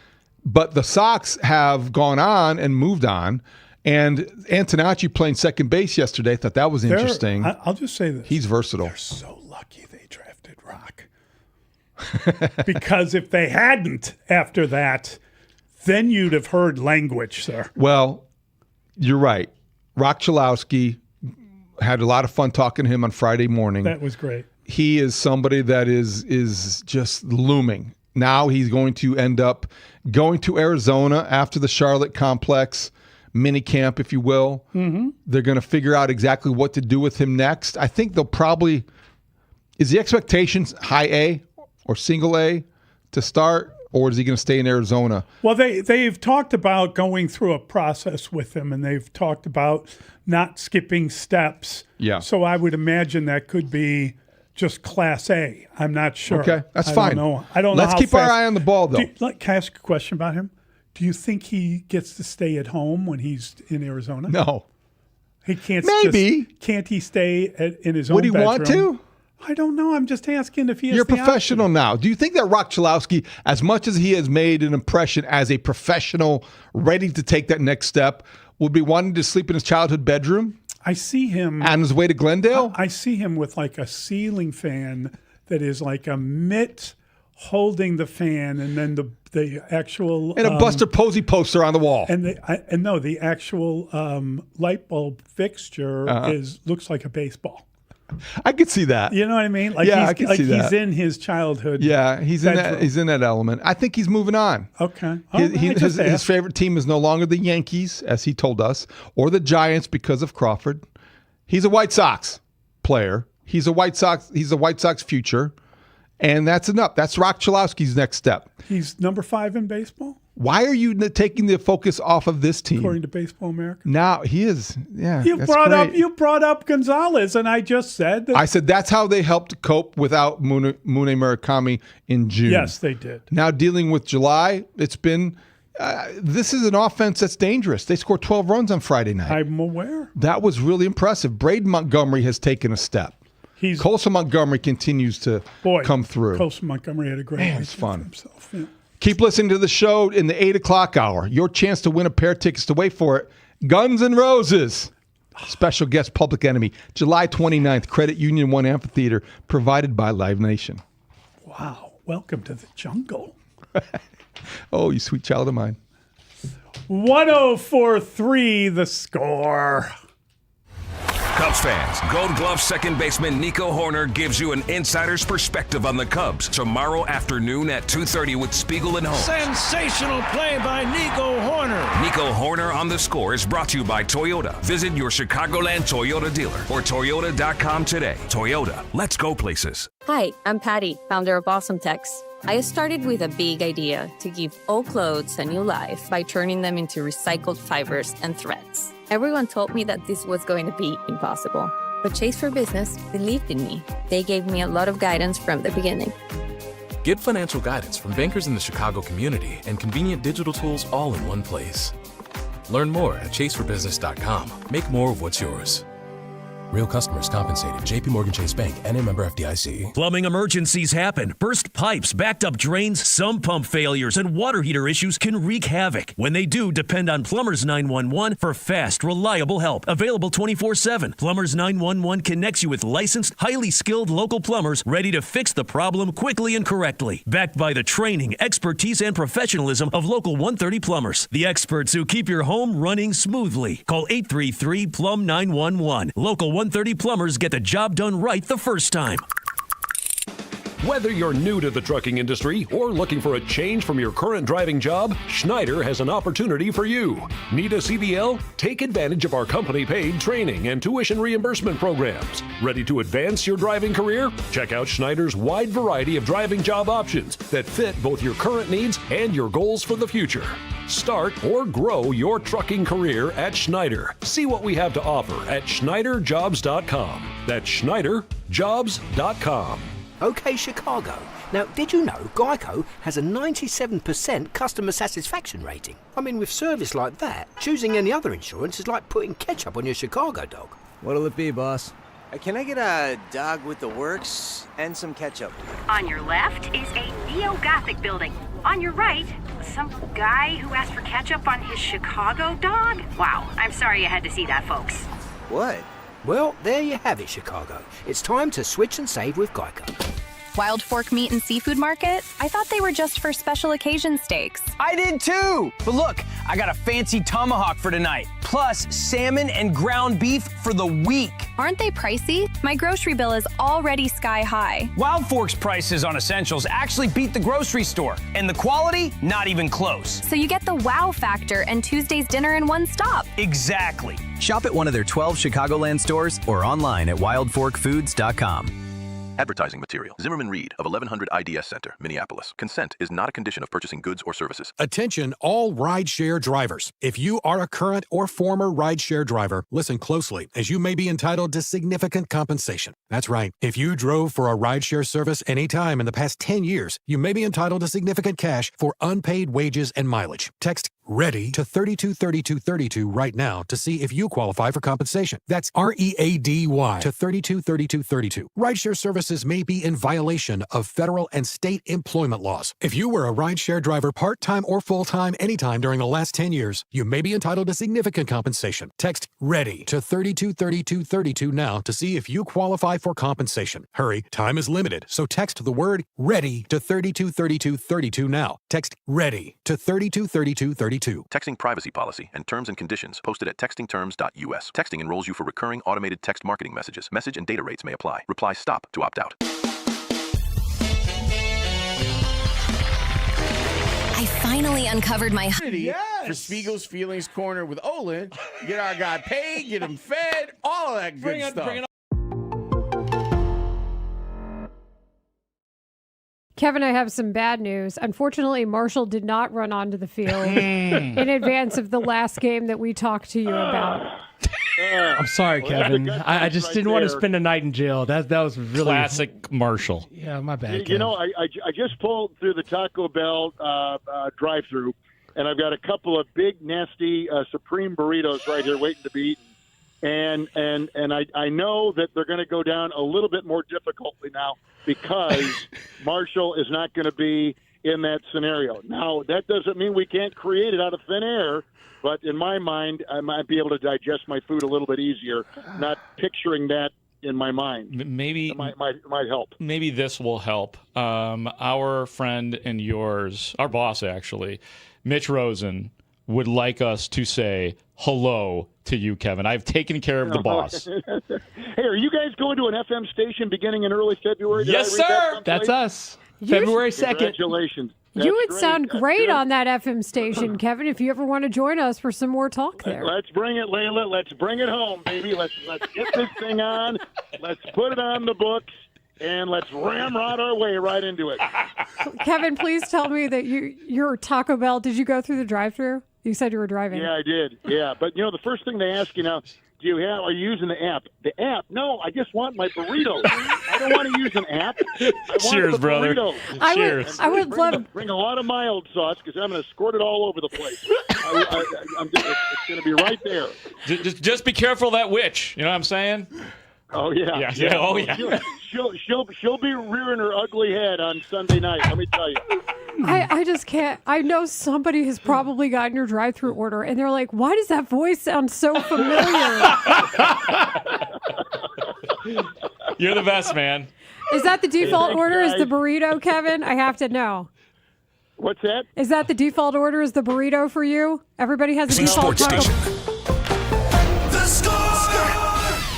S4: But the Sox have gone on and moved on. And Antonacci playing second base yesterday. I thought that was interesting.
S1: I'll just say this.
S4: He's versatile.
S1: They're so lucky they drafted Rock. Because if they hadn't after that, then you'd have heard language, sir.
S4: Well, you're right. Rock Chalowski, had a lot of fun talking to him on Friday morning.
S1: That was great.
S4: He is somebody that is just looming. Now he's going to end up going to Arizona after the Charlotte complex mini camp, if you will.
S1: Mm-hmm.
S4: They're going to figure out exactly what to do with him next. I think they'll probably – is the expectations high A or single A to start, or is he going to stay in Arizona?
S1: Well, they've talked about going through a process with him, and they've talked about not skipping steps.
S4: Yeah.
S1: So I would imagine that could be just Class A. I'm not sure.
S4: Okay, that's
S1: I
S4: fine.
S1: Don't know. I don't know.
S4: Let's
S1: how
S4: keep our
S1: fast-
S4: eye on the ball, though.
S1: Can I ask a question about him? Do you think he gets to stay at home when he's in Arizona?
S4: No.
S1: He can't.
S4: Maybe.
S1: Can't he stay in his own
S4: Would he want
S1: bedroom?
S4: to?
S1: I don't know. I'm just asking if he has
S4: You're a
S1: the
S4: professional now. Do you think that Rock Chalowski, as much as he has made an impression as a professional ready to take that next step, would be wanting to sleep in his childhood bedroom?
S1: I see him
S4: on his way to Glendale.
S1: I see him with like a ceiling fan that is like a mitt holding the fan, and then the actual
S4: And a Buster Posey poster on the wall.
S1: And the actual light bulb fixture looks like a baseball.
S4: I could see that.
S1: You know what I mean? Like
S4: Yeah,
S1: he's,
S4: I can
S1: like
S4: see that.
S1: he's in his childhood.
S4: Yeah, he's in that.
S1: bedroom.
S4: He's in that element. I think he's moving on.
S1: Okay.
S4: His favorite team is no longer the Yankees, as he told us, or the Giants because of Crawford. He's a White Sox player. He's a White Sox future, and that's enough. That's Rock Chalowski's next step.
S1: He's number 5 in baseball,
S4: Why are you taking the focus off of this team?
S1: according to Baseball America.
S4: Now he is. Yeah,
S1: You
S4: that's
S1: brought
S4: great.
S1: up Gonzalez, and I just said that.
S4: I said that's how they helped cope without Mune Murakami in June.
S1: Yes, they did.
S4: Now dealing with July, it's been. This is an offense that's dangerous. They scored 12 runs on Friday night.
S1: I'm aware.
S4: That was really impressive. Braden Montgomery has taken a step. Colson Montgomery continues to come through.
S1: Colson Montgomery had a great
S4: Man, it's
S1: weekend
S4: fun.
S1: for himself. Yeah.
S4: Keep listening to the show in the 8 o'clock hour. Your chance to win a pair of tickets to wait for it. Guns N' Roses. Special guest Public Enemy. July 29th, Credit Union 1 Amphitheater, provided by Live Nation.
S1: Wow. Welcome to the jungle.
S4: Oh, you sweet child of mine.
S1: 104.3 the score.
S3: Cubs fans, Gold Glove second baseman Nico Horner gives you an insider's perspective on the Cubs tomorrow afternoon at 2:30 with Spiegel and Holmes.
S8: Sensational play by Nico Horner.
S3: Nico Horner on the Score is brought to you by Toyota. Visit your Chicagoland Toyota dealer or Toyota.com today. Toyota, let's go places.
S12: Hi, I'm Patty, founder of Awesome Tex. I started with a big idea to give old clothes a new life by turning them into recycled fibers and threads. Everyone told me that this was going to be impossible, but Chase for Business believed in me. They gave me a lot of guidance from the beginning.
S21: Get financial guidance from bankers in the Chicago community and convenient digital tools all in one place. Learn more at chaseforbusiness.com. Make more of what's yours. Real customers compensated. JP Morgan Chase Bank, N.A. member FDIC.
S15: Plumbing emergencies happen. Burst pipes, backed up drains, sump pump failures, and water heater issues can wreak havoc. When they do, depend on Plumbers 911 for fast, reliable help. Available 24/7. Plumbers 911 connects you with licensed, highly skilled local plumbers ready to fix the problem quickly and correctly. Backed by the training, expertise, and professionalism of Local 130 Plumbers. The experts who keep your home running smoothly. Call 833-PLUM-911. Local 130 Plumbers get the job done right the first time.
S24: Whether you're new to the trucking industry or looking for a change from your current driving job, Schneider has an opportunity for you. Need a CDL? Take advantage of our company-paid training and tuition reimbursement programs. Ready to advance your driving career? Check out Schneider's wide variety of driving job options that fit both your current needs and your goals for the future. Start or grow your trucking career at Schneider. See what we have to offer at SchneiderJobs.com. That's SchneiderJobs.com.
S26: Okay, Chicago. Now, did you know Geico has a 97% customer satisfaction rating? I mean, with service like that, choosing any other insurance is like putting ketchup on your Chicago dog.
S27: What'll it be, boss? Can I get a dog with the works and some ketchup?
S28: On your left is a neo-Gothic building. On your right, some guy who asked for ketchup on his Chicago dog? Wow, I'm sorry you had to see that, folks.
S26: What? Well, there you have it, Chicago. It's time to switch and save with Geico.
S29: Wild Fork Meat and Seafood Market? I thought they were just for special occasion steaks.
S27: I did too! But look, I got a fancy tomahawk for tonight, plus salmon and ground beef for the week.
S29: Aren't they pricey? My grocery bill is already sky high.
S27: Wild Fork's prices on essentials actually beat the grocery store, and the quality, not even close.
S29: So you get the wow factor and Tuesday's dinner in one stop.
S27: Exactly.
S30: Shop at one of their 12 Chicagoland stores or online at wildforkfoods.com.
S2: Advertising material. Zimmerman Reed of 1100 IDS Center, Minneapolis. Consent is not a condition of purchasing goods or services.
S5: Attention all rideshare drivers. If you are a current or former rideshare driver, listen closely, as you may be entitled to significant compensation. That's right. If you drove for a rideshare service any time in the past 10 years, you may be entitled to significant cash for unpaid wages and mileage. Text READY to 323232 right now to see if you qualify for compensation. That's READY to 323232. Rideshare services may be in violation of federal and state employment laws. If you were a rideshare driver part-time or full-time anytime during the last 10 years, you may be entitled to significant compensation. Text READY to 323232 now to see if you qualify for compensation. Hurry, time is limited, so text the word READY to 323232 now. Text READY to 323232.
S2: Texting privacy policy and terms and conditions posted at textingterms.us. Texting enrolls you for recurring automated text marketing messages. Message and data rates may apply. Reply STOP to opt out.
S7: I finally uncovered my...
S10: For Spiegel's Feelings Corner with Olin. Get our guy paid, get him fed, all of that good stuff.
S9: Kevin, I have some bad news. Unfortunately, Marshall did not run onto the field in advance of the last game that we talked to you about.
S11: I'm sorry, Kevin. I just didn't want to spend a night in jail. That was really
S13: classic Marshall.
S11: Yeah, my bad.
S14: You know, I just pulled through the Taco Bell drive-through, and I've got a couple of big, nasty Supreme burritos right here waiting to be eaten. And I know that they're going to go down a little bit more difficultly now because Marshall is not going to be in that scenario. Now, that doesn't mean we can't create it out of thin air, but in my mind, I might be able to digest my food a little bit easier, not picturing that in my mind.
S13: Maybe
S14: it might help.
S13: Maybe this will help. Our friend and yours, our boss actually, Mitch Rosen, would like us to say hello to you, Kevin. I've taken care of the boss.
S14: Hey, are you guys going to an FM station beginning in early February?
S11: Yes, sir. That's us. February 2nd.
S14: Congratulations.
S9: You would sound great on that FM station, Kevin, if you ever want to join us for some more talk there.
S14: Let's bring it, Layla. Let's bring it home, baby. Let's get this thing on. Let's put it on the books, and let's ramrod our way right into it.
S9: Kevin, please tell me that your Taco Bell, did you go through the drive-thru? You said you were driving.
S14: Yeah, I did. Yeah, but the first thing they ask you now, are you using the app? The app? No, I just want my burrito. I don't want to use an app. I want
S13: Cheers,
S14: the
S13: brother.
S14: burrito.
S13: Cheers.
S9: I would love
S14: bring a lot of mild sauce because I'm going to squirt it all over the place. It's going to be right there.
S13: Just be careful of that witch. You know what I'm saying?
S14: Oh yeah.
S13: Yeah. Oh yeah.
S14: She'll be rearing her ugly head on Sunday night. Let me tell you.
S9: I just can't. I know somebody has probably gotten your drive-thru order, and they're like, "Why does that voice sound so familiar?"
S13: You're the best, man.
S9: Is that the default order? Is the burrito, Kevin? I have to know.
S14: What's that?
S9: Is that the default order? Is the burrito for you? Everybody has a default
S3: Sports
S9: taco.
S3: Station.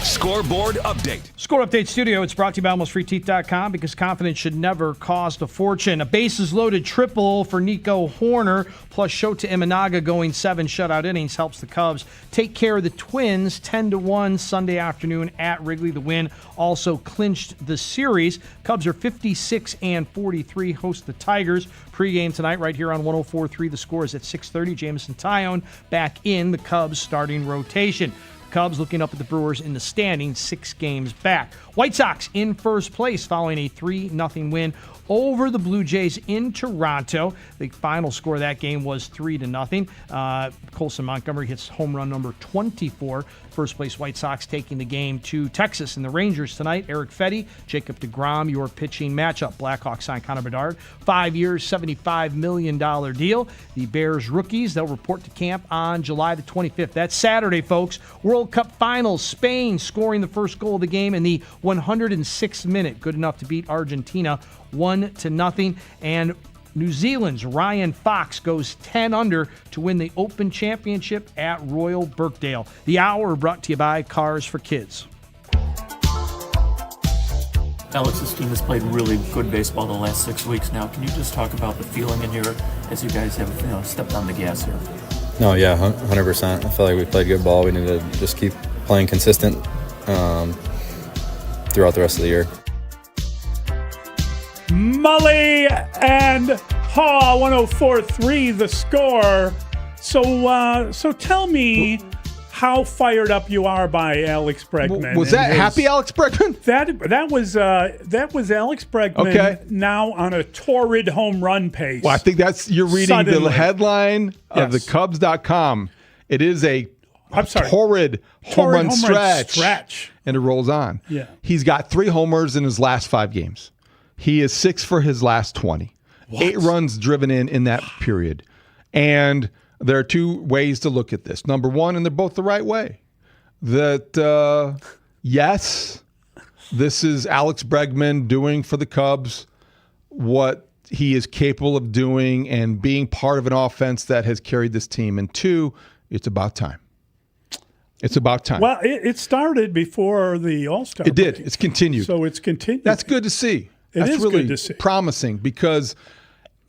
S3: Scoreboard update.
S19: Score Update Studio. It's brought to you by AlmostFreeTeeth.com because confidence should never cost a fortune. A bases loaded triple for Nico Horner, plus Shota Imanaga going 7 shutout innings helps the Cubs take care of the Twins 10-1 Sunday afternoon at Wrigley. The win also clinched the series. Cubs are 56-43, host the Tigers. Pre-game tonight right here on 104.3. The score is at 6:30. Jameson Taillon back in the Cubs starting rotation. Cubs looking up at the Brewers in the standings, 6 games back. White Sox in first place following a 3-0 win over the Blue Jays in Toronto. The final score of that game was 3-0. Colson Montgomery hits home run number 24. First place White Sox taking the game to Texas. And the Rangers tonight, Eric Fetty, Jacob deGrom, your pitching matchup. Blackhawks sign Connor Bedard, 5 years, $75 million deal. The Bears rookies, they'll report to camp on July the 25th. That's Saturday, folks. World Cup Finals, Spain scoring the first goal of the game in the 106th minute. Good enough to beat Argentina 1-0. And New Zealand's Ryan Fox goes 10 under to win the Open Championship at Royal Birkdale. The Hour brought to you by Cars for Kids.
S16: Alex's team has played really good baseball the last 6 weeks now. Can you just talk about the feeling in your, as you guys have stepped on the gas here?
S18: No, yeah, 100%. I feel like we played good ball. We need to just keep playing consistent throughout the rest of the year.
S1: Mully and Haugh, 104.3 the score. So tell me how fired up you are by Alex Bregman.
S4: Was that happy Alex Bregman?
S1: That was Alex Bregman now on a torrid home run pace.
S4: Well, I think you're reading
S1: Suddenly.
S4: the headline of the Cubs.com. It is a torrid home run stretch. And it rolls on.
S1: Yeah.
S4: He's got 3 homers in his last 5 games. He is 6 for his last 20. 8 runs driven in that period. And there are 2 ways to look at this. Number one, and they're both the right way, that yes, this is Alex Bregman doing for the Cubs what he is capable of doing and being part of an offense that has carried this team. And 2, it's about time. It's about time.
S1: Well, it started before the All-Star
S4: It did.
S1: break.
S4: It's continued.
S1: So it's continued.
S4: That's good to see.
S1: It
S4: That's
S1: is
S4: really
S1: good to see.
S4: promising because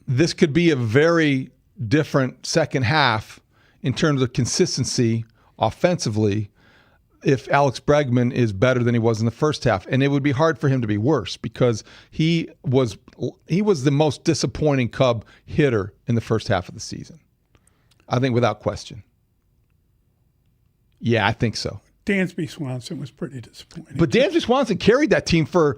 S4: this could be a very different second half in terms of consistency offensively if Alex Bregman is better than he was in the first half. And it would be hard for him to be worse because he was the most disappointing Cub hitter in the first half of the season. I think without question. Yeah, I think so.
S1: Dansby Swanson was pretty disappointing.
S4: But Dansby Swanson carried that team for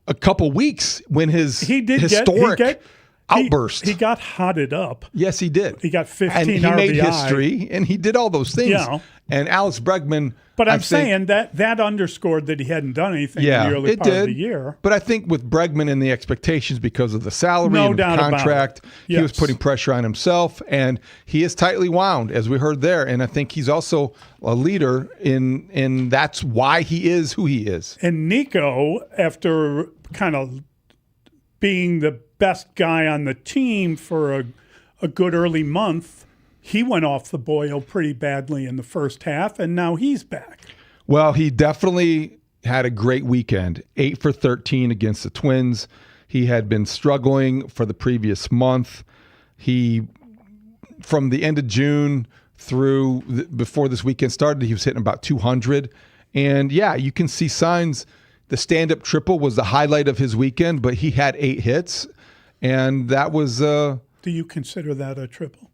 S4: a couple weeks when his historic outburst.
S1: He got hotted up.
S4: Yes, he did.
S1: He got 15
S4: and he
S1: RBI.
S4: made history, and he did all those things.
S1: Yeah.
S4: And Alex Bregman.
S1: But I'm saying that underscored that he hadn't done anything in the early part of the year.
S4: But I think with Bregman and the expectations because of the salary and the contract, he was putting pressure on himself, and he is tightly wound, as we heard there. And I think he's also a leader in that's why he is who he is.
S1: And Nico, after kind of being the best guy on the team for a good early month, he went off the boil pretty badly in the first half, and now he's back.
S4: Well, he definitely had a great weekend. 8 for 13 against the Twins. He had been struggling for the previous month. From the end of June through before this weekend started, he was hitting about 200. And yeah, you can see signs. The stand-up triple was the highlight of his weekend, but he had 8 hits, and that was.
S1: Do you consider that a triple?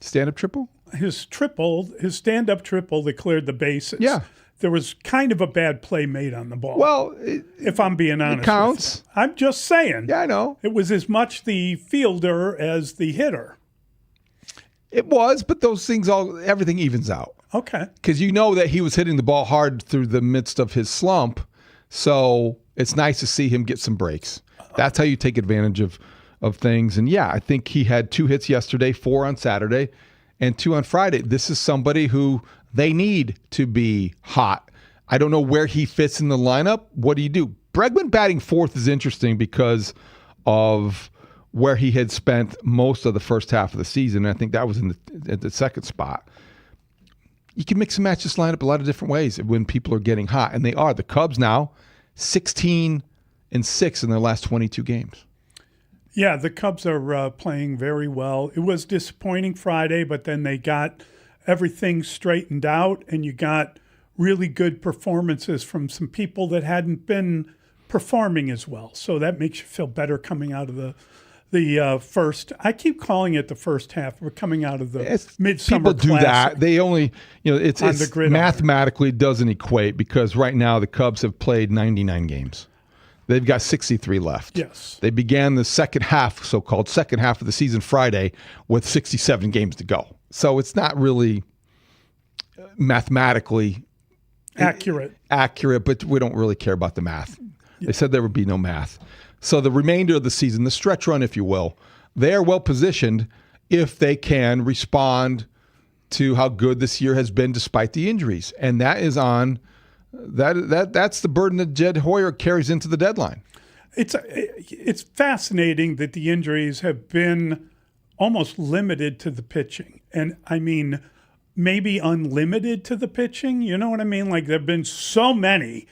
S4: Stand-up triple?
S1: His stand-up triple that cleared the bases.
S4: Yeah.
S1: There was kind of a bad play made on the ball.
S4: Well,
S1: if I'm being honest.
S4: It counts.
S1: With you. I'm just saying.
S4: Yeah, I know.
S1: It was as much the fielder as the hitter.
S4: It was, but those things everything evens out.
S1: Okay.
S4: Because you know that he was hitting the ball hard through the midst of his slump, so it's nice to see him get some breaks. That's how you take advantage of things. And yeah, I think he had 2 hits yesterday, 4 on Saturday, and 2 on Friday. This is somebody who they need to be hot. I don't know where he fits in the lineup. What do you do? Bregman batting 4th is interesting because of where he had spent most of the first half of the season. I think that was at the second spot. You can mix and match this lineup a lot of different ways when people are getting hot, and they are. The Cubs now 16-6 in their last 22 games.
S1: Yeah, the Cubs are playing very well. It was disappointing Friday, but then they got everything straightened out, and you got really good performances from some people that hadn't been performing as well. So that makes you feel better coming out of the first. I keep calling it the first half. We're coming out of the midsummer.
S4: People do that. They only, it's mathematically doesn't equate because right now the Cubs have played 99 games. They've got 63 left.
S1: Yes.
S4: They began the second half, so-called second half of the season Friday, with 67 games to go. So it's not really mathematically
S1: accurate,
S4: but we don't really care about the math. Yeah. They said there would be no math. So the remainder of the season, the stretch run, if you will, they are well positioned if they can respond to how good this year has been despite the injuries. And that is on... That's the burden that Jed Hoyer carries into the deadline.
S1: It's fascinating that the injuries have been almost limited to the pitching. And I mean, maybe unlimited to the pitching. You know what I mean? Like there have been so many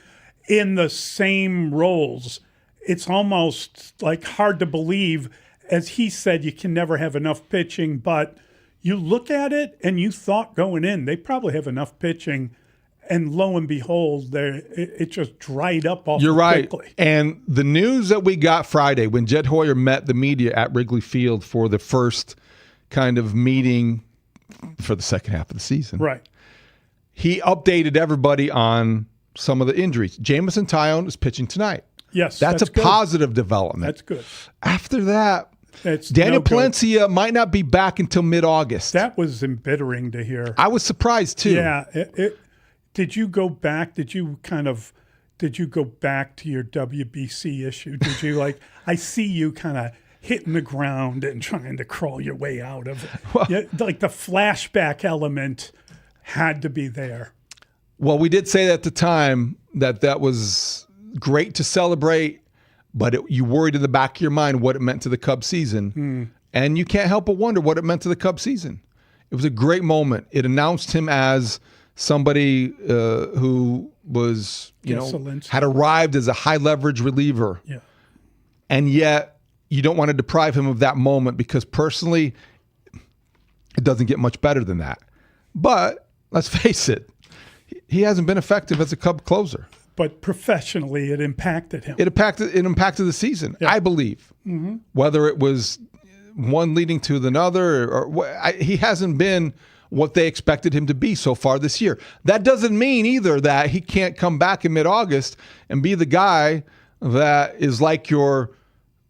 S1: in the same roles. It's almost like hard to believe. As he said, you can never have enough pitching, but you look at it and you thought going in, they probably have enough pitching. And lo and behold, it just dried up awfully
S4: You're right.
S1: quickly.
S4: And the news that we got Friday when Jed Hoyer met the media at Wrigley Field for the first kind of meeting for the second half of the season.
S1: Right.
S4: He updated everybody on some of the injuries. Jamison Tyone is pitching tonight.
S1: Yes.
S4: That's a
S1: good.
S4: positive development.
S1: That's good.
S4: After that,
S1: It's
S4: Daniel
S1: no good.
S4: Palencia might not be back until mid-August.
S1: That was embittering to hear.
S4: I was surprised too.
S1: Yeah. Did you go back? Did you go back to your WBC issue? Did you I see you kind of hitting the ground and trying to crawl your way out of it. Like the flashback element had to be there.
S4: Well, we did say at the time that was great to celebrate, but you worried in the back of your mind what it meant to the Cubs season. And you can't help but wonder what it meant to the Cubs season. It was a great moment. It announced him as somebody who was, had arrived as a high leverage reliever.
S1: Yeah.
S4: And yet you don't want to deprive him of that moment because personally, it doesn't get much better than that. But let's face it, he hasn't been effective as a Cub closer.
S1: But professionally, it impacted him.
S4: It impacted the season, I believe.
S1: Mm-hmm.
S4: Whether it was one leading to another, or he hasn't been what they expected him to be so far this year. That doesn't mean either that he can't come back in mid-August and be the guy that is like your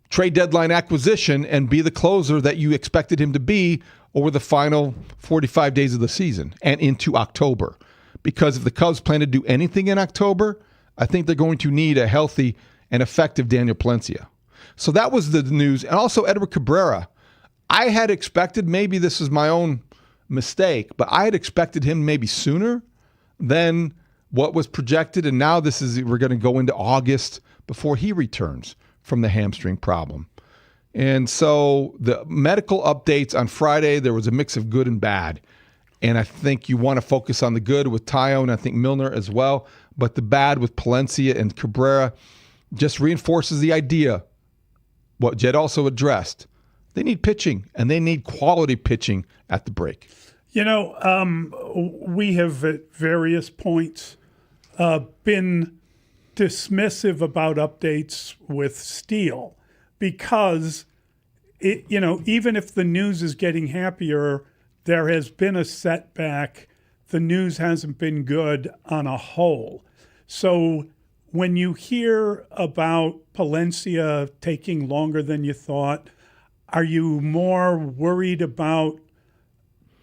S4: trade deadline acquisition and be the closer that you expected him to be over the final 45 days of the season and into October. Because if the Cubs plan to do anything in October, I think they're going to need a healthy and effective Daniel Palencia. So that was the news. And also Edward Cabrera. I had expected, maybe this is my own mistake, but I had expected him maybe sooner than what was projected. And now we're going to go into August before he returns from the hamstring problem. And so the medical updates on Friday, there was a mix of good and bad. And I think you want to focus on the good with Tayo and I think Milner as well. But the bad with Palencia and Cabrera just reinforces the idea, what Jed also addressed. They need pitching, and they need quality pitching at the break.
S1: We have at various points been dismissive about updates with Steele because, even if the news is getting happier, there has been a setback. The news hasn't been good on a whole. So when you hear about Palencia taking longer than you thought, are you more worried about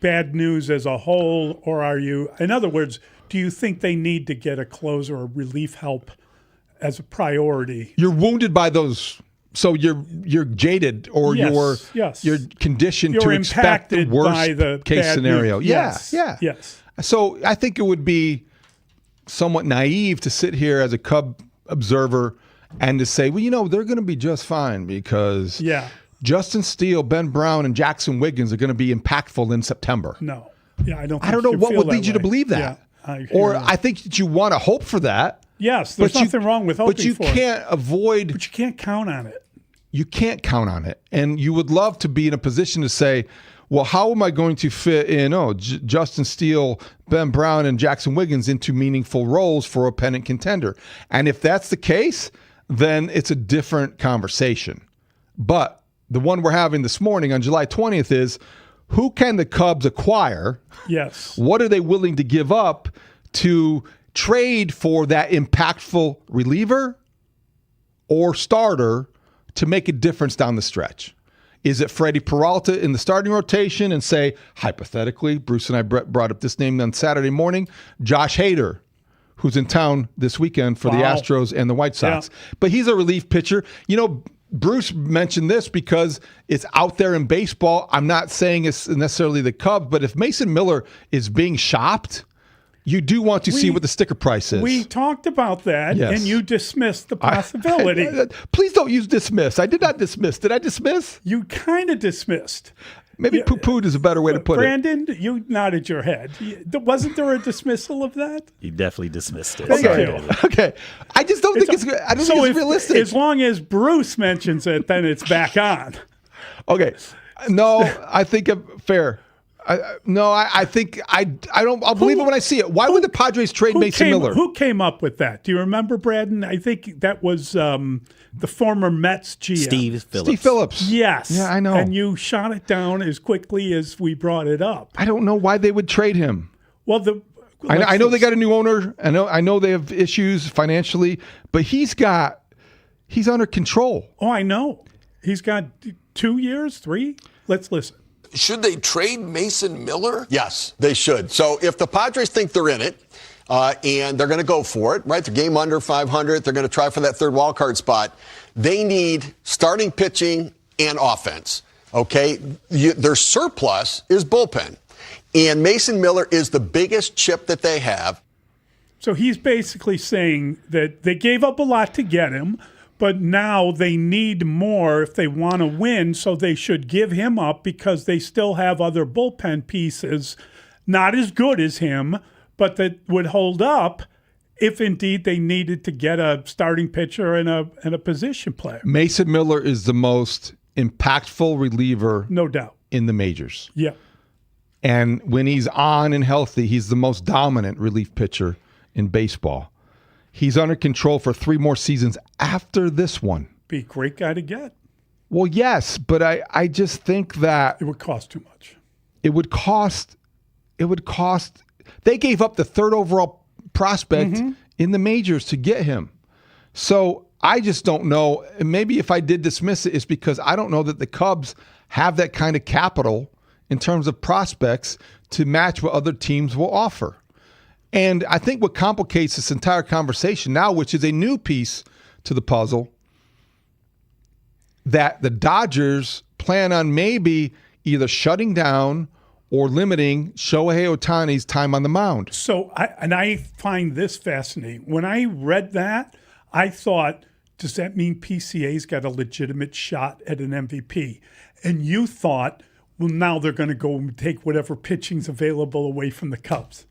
S1: bad news as a whole, or are you, in other words, do you think they need to get a closer or relief help as a priority?
S4: You're wounded by those. So you're jaded, or you're conditioned to expect the worst case scenario.
S1: Yes.
S4: So I think it would be somewhat naive to sit here as a Cub observer and to say, well, they're going to be just fine because Justin Steele, Ben Brown, and Jackson Wiggins are going to be impactful in September.
S1: No. Yeah, I don't
S4: I don't know what would lead you to believe that.
S1: Yeah,
S4: I think that you want to hope for that.
S1: Yes, there's nothing wrong with hoping
S4: for it. But you
S1: can't count on it.
S4: You can't count on it. And you would love to be in a position to say, well, how am I going to fit in Justin Steele, Ben Brown, and Jackson Wiggins into meaningful roles for a pennant contender? And if that's the case, then it's a different conversation. But the one we're having this morning on July 20th is, who can the Cubs acquire?
S1: Yes.
S4: What are they willing to give up to trade for that impactful reliever or starter to make a difference down the stretch? Is it Freddie Peralta in the starting rotation and say, hypothetically, Bruce and I brought up this name on Saturday morning, Josh Hader, who's in town this weekend for the Astros and the White Sox. Yeah. But he's a relief pitcher. Bruce mentioned this because it's out there in baseball. I'm not saying it's necessarily the Cubs, but if Mason Miller is being shopped, you do want to see what the sticker price is.
S1: We talked about that, and you dismissed the possibility.
S4: Please don't use dismiss. I did not dismiss. Did I dismiss?
S1: You kind of dismissed.
S4: Maybe poo-pooed is a better way to put
S1: Brandon, you nodded your head. Wasn't there a dismissal of that?
S6: You definitely dismissed it.
S4: Okay. I just don't think it's realistic.
S1: As long as Bruce mentions it, then it's back on.
S4: Okay. No, I think fair. I think I don't. I'll believe it when I see it. Why would the Padres trade Mason Miller?
S1: Who came up with that? Do you remember, Braden? I think that was the former Mets GM.
S4: Steve Phillips.
S1: Yes.
S4: Yeah, I know.
S1: And you shot it down as quickly as we brought it up.
S4: I don't know why they would trade him.
S1: Well,
S4: I know they got a new owner. I know they have issues financially, but he's under control.
S1: Oh, I know. He's got 2 years, 3. Let's listen.
S6: Should they trade Mason Miller?
S8: Yes, they should. So if the Padres think they're in it and they're going to go for it, right? The game under 500, they're going to try for that third wild card spot. They need starting pitching and offense. Okay, their surplus is bullpen, and Mason Miller is the biggest chip that they have.
S1: So he's basically saying that they gave up a lot to get him, but now they need more if they want to win, so they should give him up because they still have other bullpen pieces, not as good as him, but that would hold up if indeed they needed to get a starting pitcher and a position player.
S4: Mason Miller is the most impactful reliever,
S1: no doubt,
S4: in the majors.
S1: Yeah.
S4: And when he's on and healthy, he's the most dominant relief pitcher in baseball. He's under control for 3 more seasons after this one.
S1: Be a great guy to get.
S4: Well, yes, but I just think that
S1: it would cost too much.
S4: It would cost. They gave up the 3rd overall prospect in the majors to get him. So I just don't know. And maybe if I did dismiss it, it's because I don't know that the Cubs have that kind of capital in terms of prospects to match what other teams will offer. And I think what complicates this entire conversation now, which is a new piece to the puzzle, that the Dodgers plan on maybe either shutting down or limiting Shohei Ohtani's time on the mound.
S1: So I find this fascinating. When I read that, I thought, does that mean PCA's got a legitimate shot at an MVP? And you thought, well, now they're going to go and take whatever pitching's available away from the Cubs.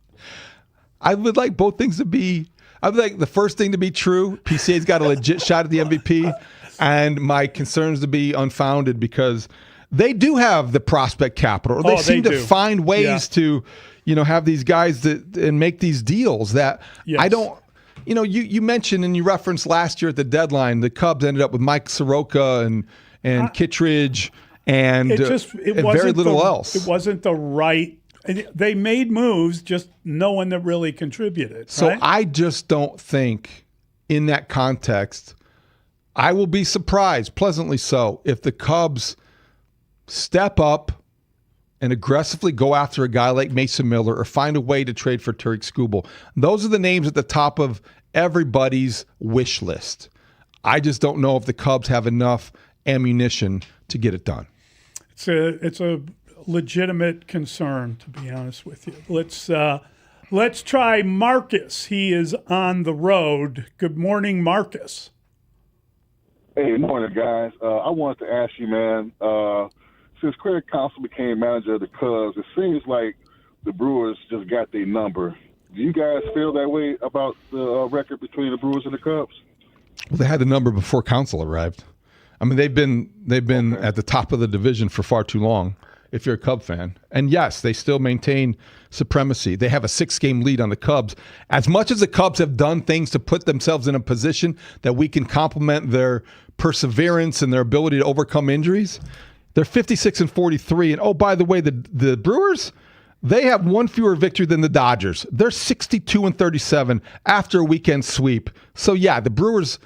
S4: I would like both things to be. I would like the first thing to be true. PCA's got a legit shot at the MVP, and my concerns to be unfounded because they do have the prospect capital. They seem to find ways to, have these guys and make these deals that I don't. You mentioned and you referenced last year at the deadline, the Cubs ended up with Mike Soroka and Kittredge and very little else.
S1: It wasn't the right. They made moves, just no one that really contributed.
S4: So
S1: right?
S4: I just don't think in that context, I will be surprised, pleasantly so, if the Cubs step up and aggressively go after a guy like Mason Miller or find a way to trade for Tariq Skubal. Those are the names at the top of everybody's wish list. I just don't know if the Cubs have enough ammunition to get it done.
S1: It's a legitimate concern, to be honest with you. Let's try Marcus. He is on the road. Good morning, Marcus.
S12: Hey, morning, guys. I wanted to ask you, man, since Craig Counsell became manager of the Cubs, it seems like the Brewers just got their number. Do you guys feel that way about the record between the Brewers and the Cubs?
S4: Well, they had the number before Counsell arrived. I mean, they've been at the top of the division for far too long, if you're a Cub fan. And yes, they still maintain supremacy. They have a 6-game lead on the Cubs. As much as the Cubs have done things to put themselves in a position that we can compliment their perseverance and their ability to overcome injuries, they're 56-43. And oh, by the way, the Brewers, they have one fewer victory than the Dodgers. They're 62-37 after a weekend sweep. So yeah, the Brewers,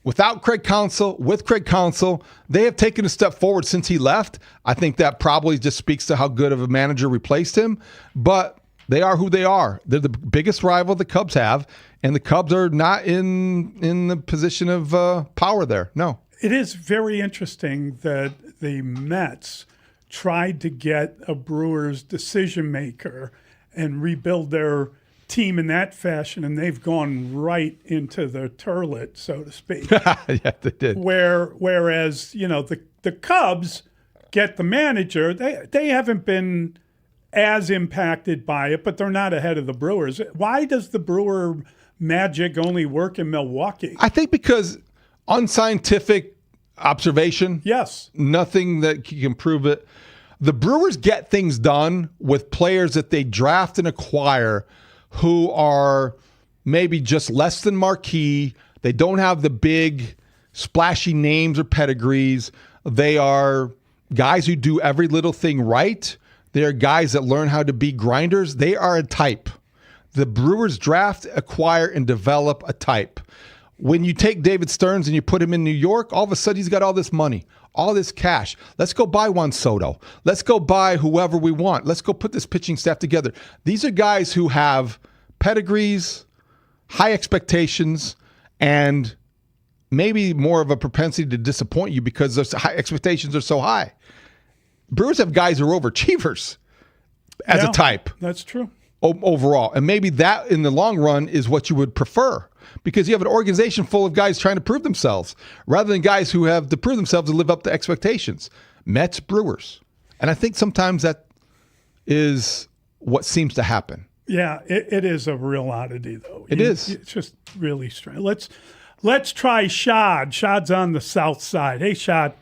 S4: without Craig Counsell, with Craig Counsell, they have taken a step forward since he left. I think that probably just speaks to how good of a manager replaced him. But they are who they are. They're the biggest rival the Cubs have, and the Cubs are not in the position of power there. No.
S1: It is very interesting that the Mets tried to get a Brewers decision maker and rebuild their team in that fashion, and they've gone right into the toilet, so to speak.
S4: Yeah, they did.
S1: Whereas, the Cubs get the manager. They haven't been as impacted by it, but they're not ahead of the Brewers. Why does the Brewer magic only work in Milwaukee?
S4: I think because unscientific observation.
S1: Yes.
S4: Nothing that can prove it. The Brewers get things done with players that they draft and acquire who are maybe just less than marquee. They don't have the big, splashy names or pedigrees. They are guys who do every little thing right. They are guys that learn how to be grinders. They are a type. The Brewers draft, acquire, and develop a type. When you take David Stearns and you put him in New York, all of a sudden he's got all this money, all this cash. Let's go buy Juan Soto. Let's go buy whoever we want. Let's go put this pitching staff together. These are guys who have pedigrees, high expectations, and maybe more of a propensity to disappoint you because their high expectations are so high. Brewers have guys who are overachievers as a type.
S1: That's true.
S4: Overall. And maybe that in the long run is what you would prefer because you have an organization full of guys trying to prove themselves rather than guys who have to prove themselves and live up to expectations. Mets, Brewers. And I think sometimes that is what seems to happen.
S1: Yeah, it is a real oddity, though.
S4: It is.
S1: It's just really strange. Let's try Shad. Shad's on the south side. Hey, Shad.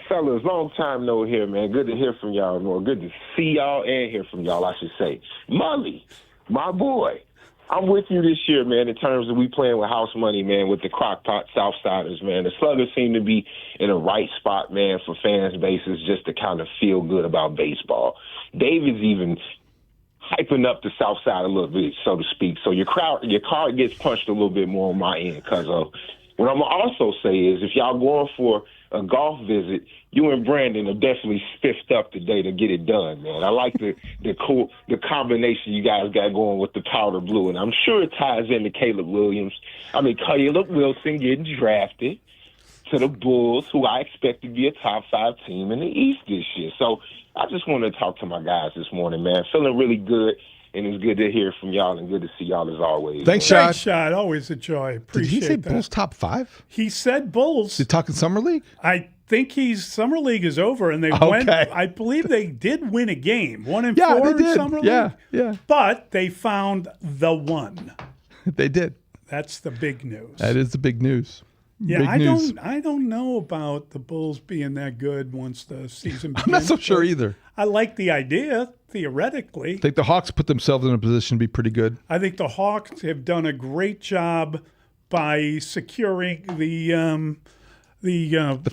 S15: Fellas, long time no hear, man. Good to hear from y'all more. Good to see y'all and hear from y'all, I should say. Mully, my boy, I'm with you this year, man, in terms of we playing with house money, man, with the Crockpot Southsiders, man. The Sluggers seem to be in the right spot, man, for fans' bases just to kind of feel good about baseball. David's even hyping up the South Side a little bit, so to speak. So your card gets punched a little bit more on my end, cuz what I'm going to also say is if y'all going for a golf visit, you and Brandon are definitely spiffed up today to get it done, man. I like the combination you guys got going with the powder blue, and I'm sure it ties into Caleb Williams. Caleb Wilson getting drafted to the Bulls, who I expect to be a top 5 team in the East this year. So I just want to talk to my guys this morning, man. Feeling really good. And it's good to hear from y'all and good to see y'all as always.
S4: Thanks, Shad.
S1: Thanks, Shad. Always a joy. Appreciate
S4: Did he say
S1: that.
S4: Bulls top 5?
S1: He said Bulls.
S4: Is he talking Summer League?
S1: I think Summer League is over, and they went. I believe they did win a game, 1-4 in Summer League.
S4: Yeah.
S1: But they found the one.
S4: They did.
S1: That's the big news.
S4: That is the big news.
S1: Yeah,
S4: big news.
S1: I don't know about the Bulls being that good once the season begins.
S4: I'm not so sure either.
S1: I like the idea, theoretically.
S4: I think the Hawks put themselves in a position to be pretty good.
S1: I think the Hawks have done a great job by securing the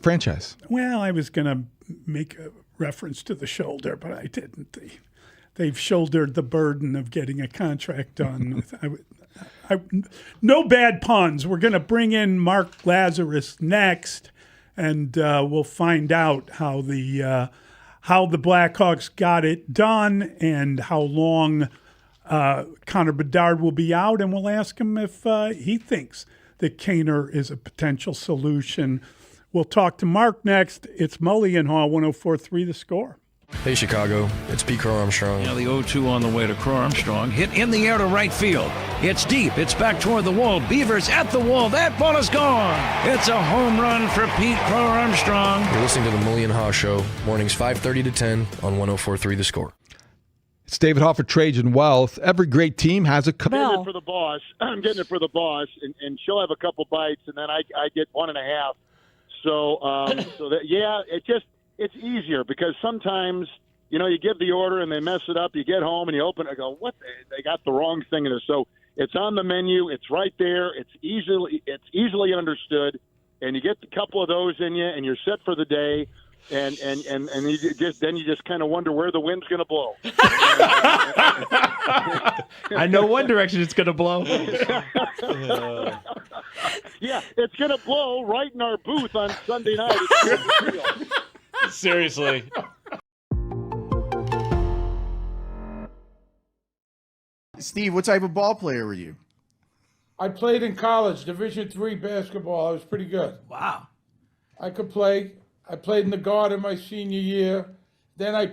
S4: franchise.
S1: Well, I was going to make a reference to the shoulder, but I didn't. They've shouldered the burden of getting a contract done. No bad puns. We're going to bring in Mark Lazarus next, and we'll find out how the Blackhawks got it done and how long Connor Bedard will be out, and we'll ask him if he thinks that Kaner is a potential solution. We'll talk to Mark next. It's Mully and Haugh, 104.3 The Score.
S17: Hey, Chicago. It's Pete Crow Armstrong.
S20: Now the 0-2 on the way to Crow Armstrong. Hit in the air to right field. It's deep. It's back toward the wall. Beavers at the wall. That ball is gone. It's a home run for Pete Crow Armstrong.
S17: You're listening to the Mully and Haugh Show. Mornings 5:30 to 10 on 104.3 The Score.
S4: It's David Haugh for Trajan Wealth. Every great team has a
S14: I'm getting it for the boss. I'm getting it for the boss, and she'll have a couple bites, and then I get 1.5. So it's easier because sometimes, you give the order and they mess it up. You get home and you open it and go, what? They got the wrong thing in there. So it's on the menu. It's right there. It's easily understood. And you get a couple of those in you and you're set for the day. And you just kind of wonder where the wind's going to blow.
S13: I know one direction it's going to blow.
S14: Yeah, it's going to blow right in our booth on Sunday night.
S13: Seriously.
S21: Steve, what type of ball player were you?
S22: I played in college, Division III basketball. I was pretty good.
S19: Wow.
S22: I could play. I played in the Garden my senior year. Then I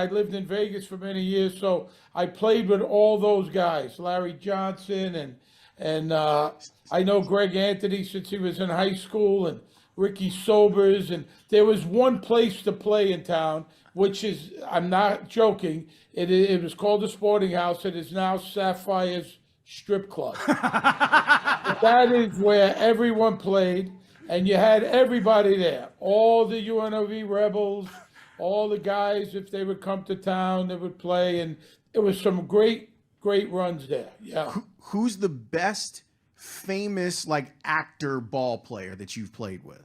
S22: lived in Vegas for many years, so I played with all those guys, Larry Johnson, and I know Greg Anthony since he was in high school, and Ricky Sobers, and there was one place to play in town, which is, I'm not joking, it was called the Sporting House. It is now Sapphire's Strip Club. That is where everyone played, and you had everybody there, all the UNLV Rebels, all the guys, if they would come to town, they would play, and it was some great runs there. Yeah.
S21: Who's the best famous like actor ball player that you've played with?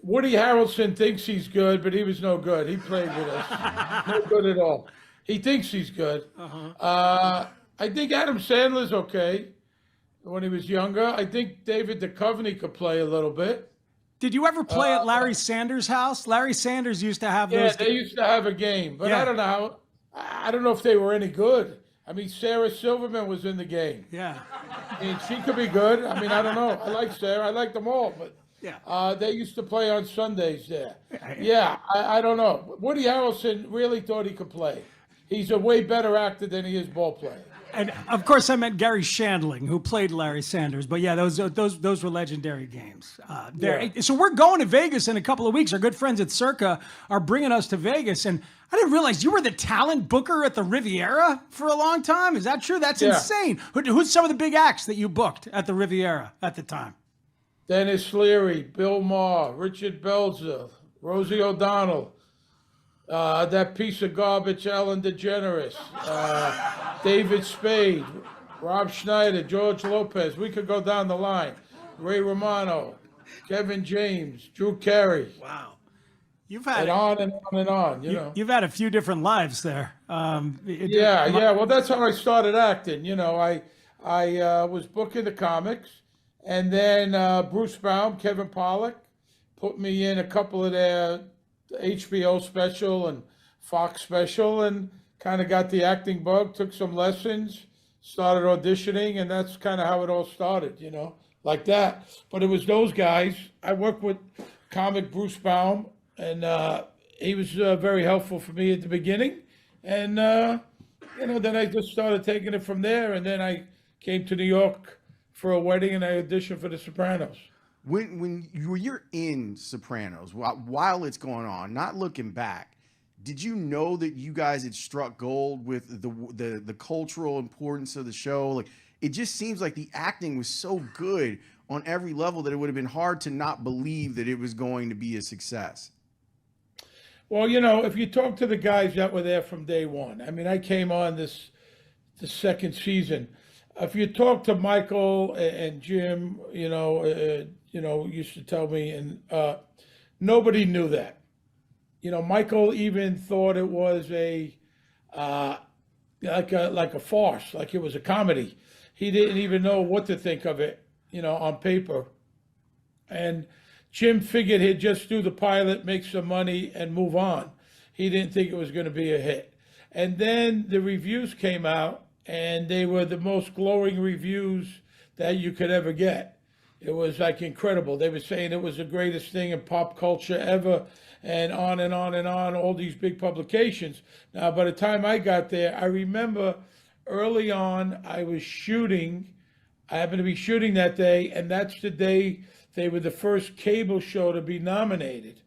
S22: Woody Harrelson thinks he's good, but he was no good. He played with us. No good at all. He thinks he's good. I think Adam Sandler's okay when he was younger. I think David Duchovny could play a little bit.
S19: Did you ever play at Larry Sanders' house? Larry Sanders used to have those.
S22: Yeah, they used to have a game, but I don't know. I don't know if they were any good. I mean, Sarah Silverman was in the game.
S19: Yeah.
S22: I mean, she could be good. I mean, I don't know. I like Sarah. I like them all, but they used to play on Sundays there. Yeah, I don't know. Woody Harrelson really thought he could play. He's a way better actor than he is ball player.
S19: And of course, I meant Gary Shandling, who played Larry Sanders. But yeah, those were legendary games. So we're going to Vegas in a couple of weeks. Our good friends at Circa are bringing us to Vegas, and I didn't realize you were the talent booker at the Riviera for a long time. Is that true? That's insane. Who's some of the big acts that you booked at the Riviera at the time?
S22: Dennis Leary, Bill Maher, Richard Belzer, Rosie O'Donnell. That piece of garbage, Ellen DeGeneres, David Spade, Rob Schneider, George Lopez. We could go down the line. Ray Romano, Kevin James, Drew Carey.
S19: Wow. You've had
S22: on and on and on, you know.
S19: You've had a few different lives there.
S22: Well, that's how I started acting. You know, I was booking the comics, and then Bruce Baum, Kevin Pollak put me in a couple of their HBO special and Fox special, and kind of got the acting bug, took some lessons, started auditioning, and that's kind of how it all started, you know, like that. But it was those guys. I worked with comic Bruce Baum, and he was very helpful for me at the beginning. And, then I just started taking it from there, and then I came to New York for a wedding, and I auditioned for The Sopranos.
S21: When you're in Sopranos, while it's going on, not looking back, did you know that you guys had struck gold with the cultural importance of the show? Like, it just seems like the acting was so good on every level that it would have been hard to not believe that it was going to be a success.
S22: Well, you know, if you talk to the guys that were there from day one, I mean, I came on the second season. If you talk to Michael and Jim, used to tell me, and nobody knew that. You know, Michael even thought it was like a farce, like it was a comedy. He didn't even know what to think of it, on paper. And Jim figured he'd just do the pilot, make some money, and move on. He didn't think it was going to be a hit. And then the reviews came out, and they were the most glowing reviews that you could ever get. It was like incredible. They were saying it was the greatest thing in pop culture ever, and on and on and on, all these big publications. Now, by the time I got there, I remember early on I happened to be shooting that day, and that's the day they were the first cable show to be nominated.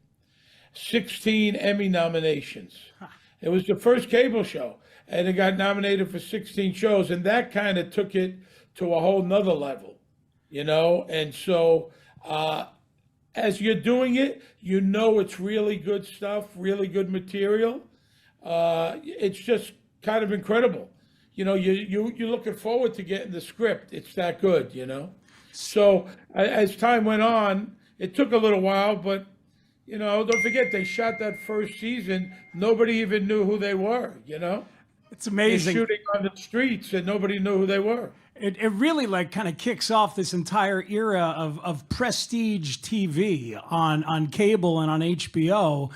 S22: 16 Emmy nominations. It was the first cable show, and it got nominated for 16 shows, and that kind of took it to a whole nother level, And so as you're doing it, it's really good stuff, really good material. It's just kind of incredible. You're looking forward to getting the script. It's that good, So as time went on, it took a little while, but don't forget, they shot that first season. Nobody even knew who they were,
S19: It's amazing.
S22: They're shooting on the streets and nobody knew who they were.
S19: It really kind of kicks off this entire era of prestige TV on cable and on HBO,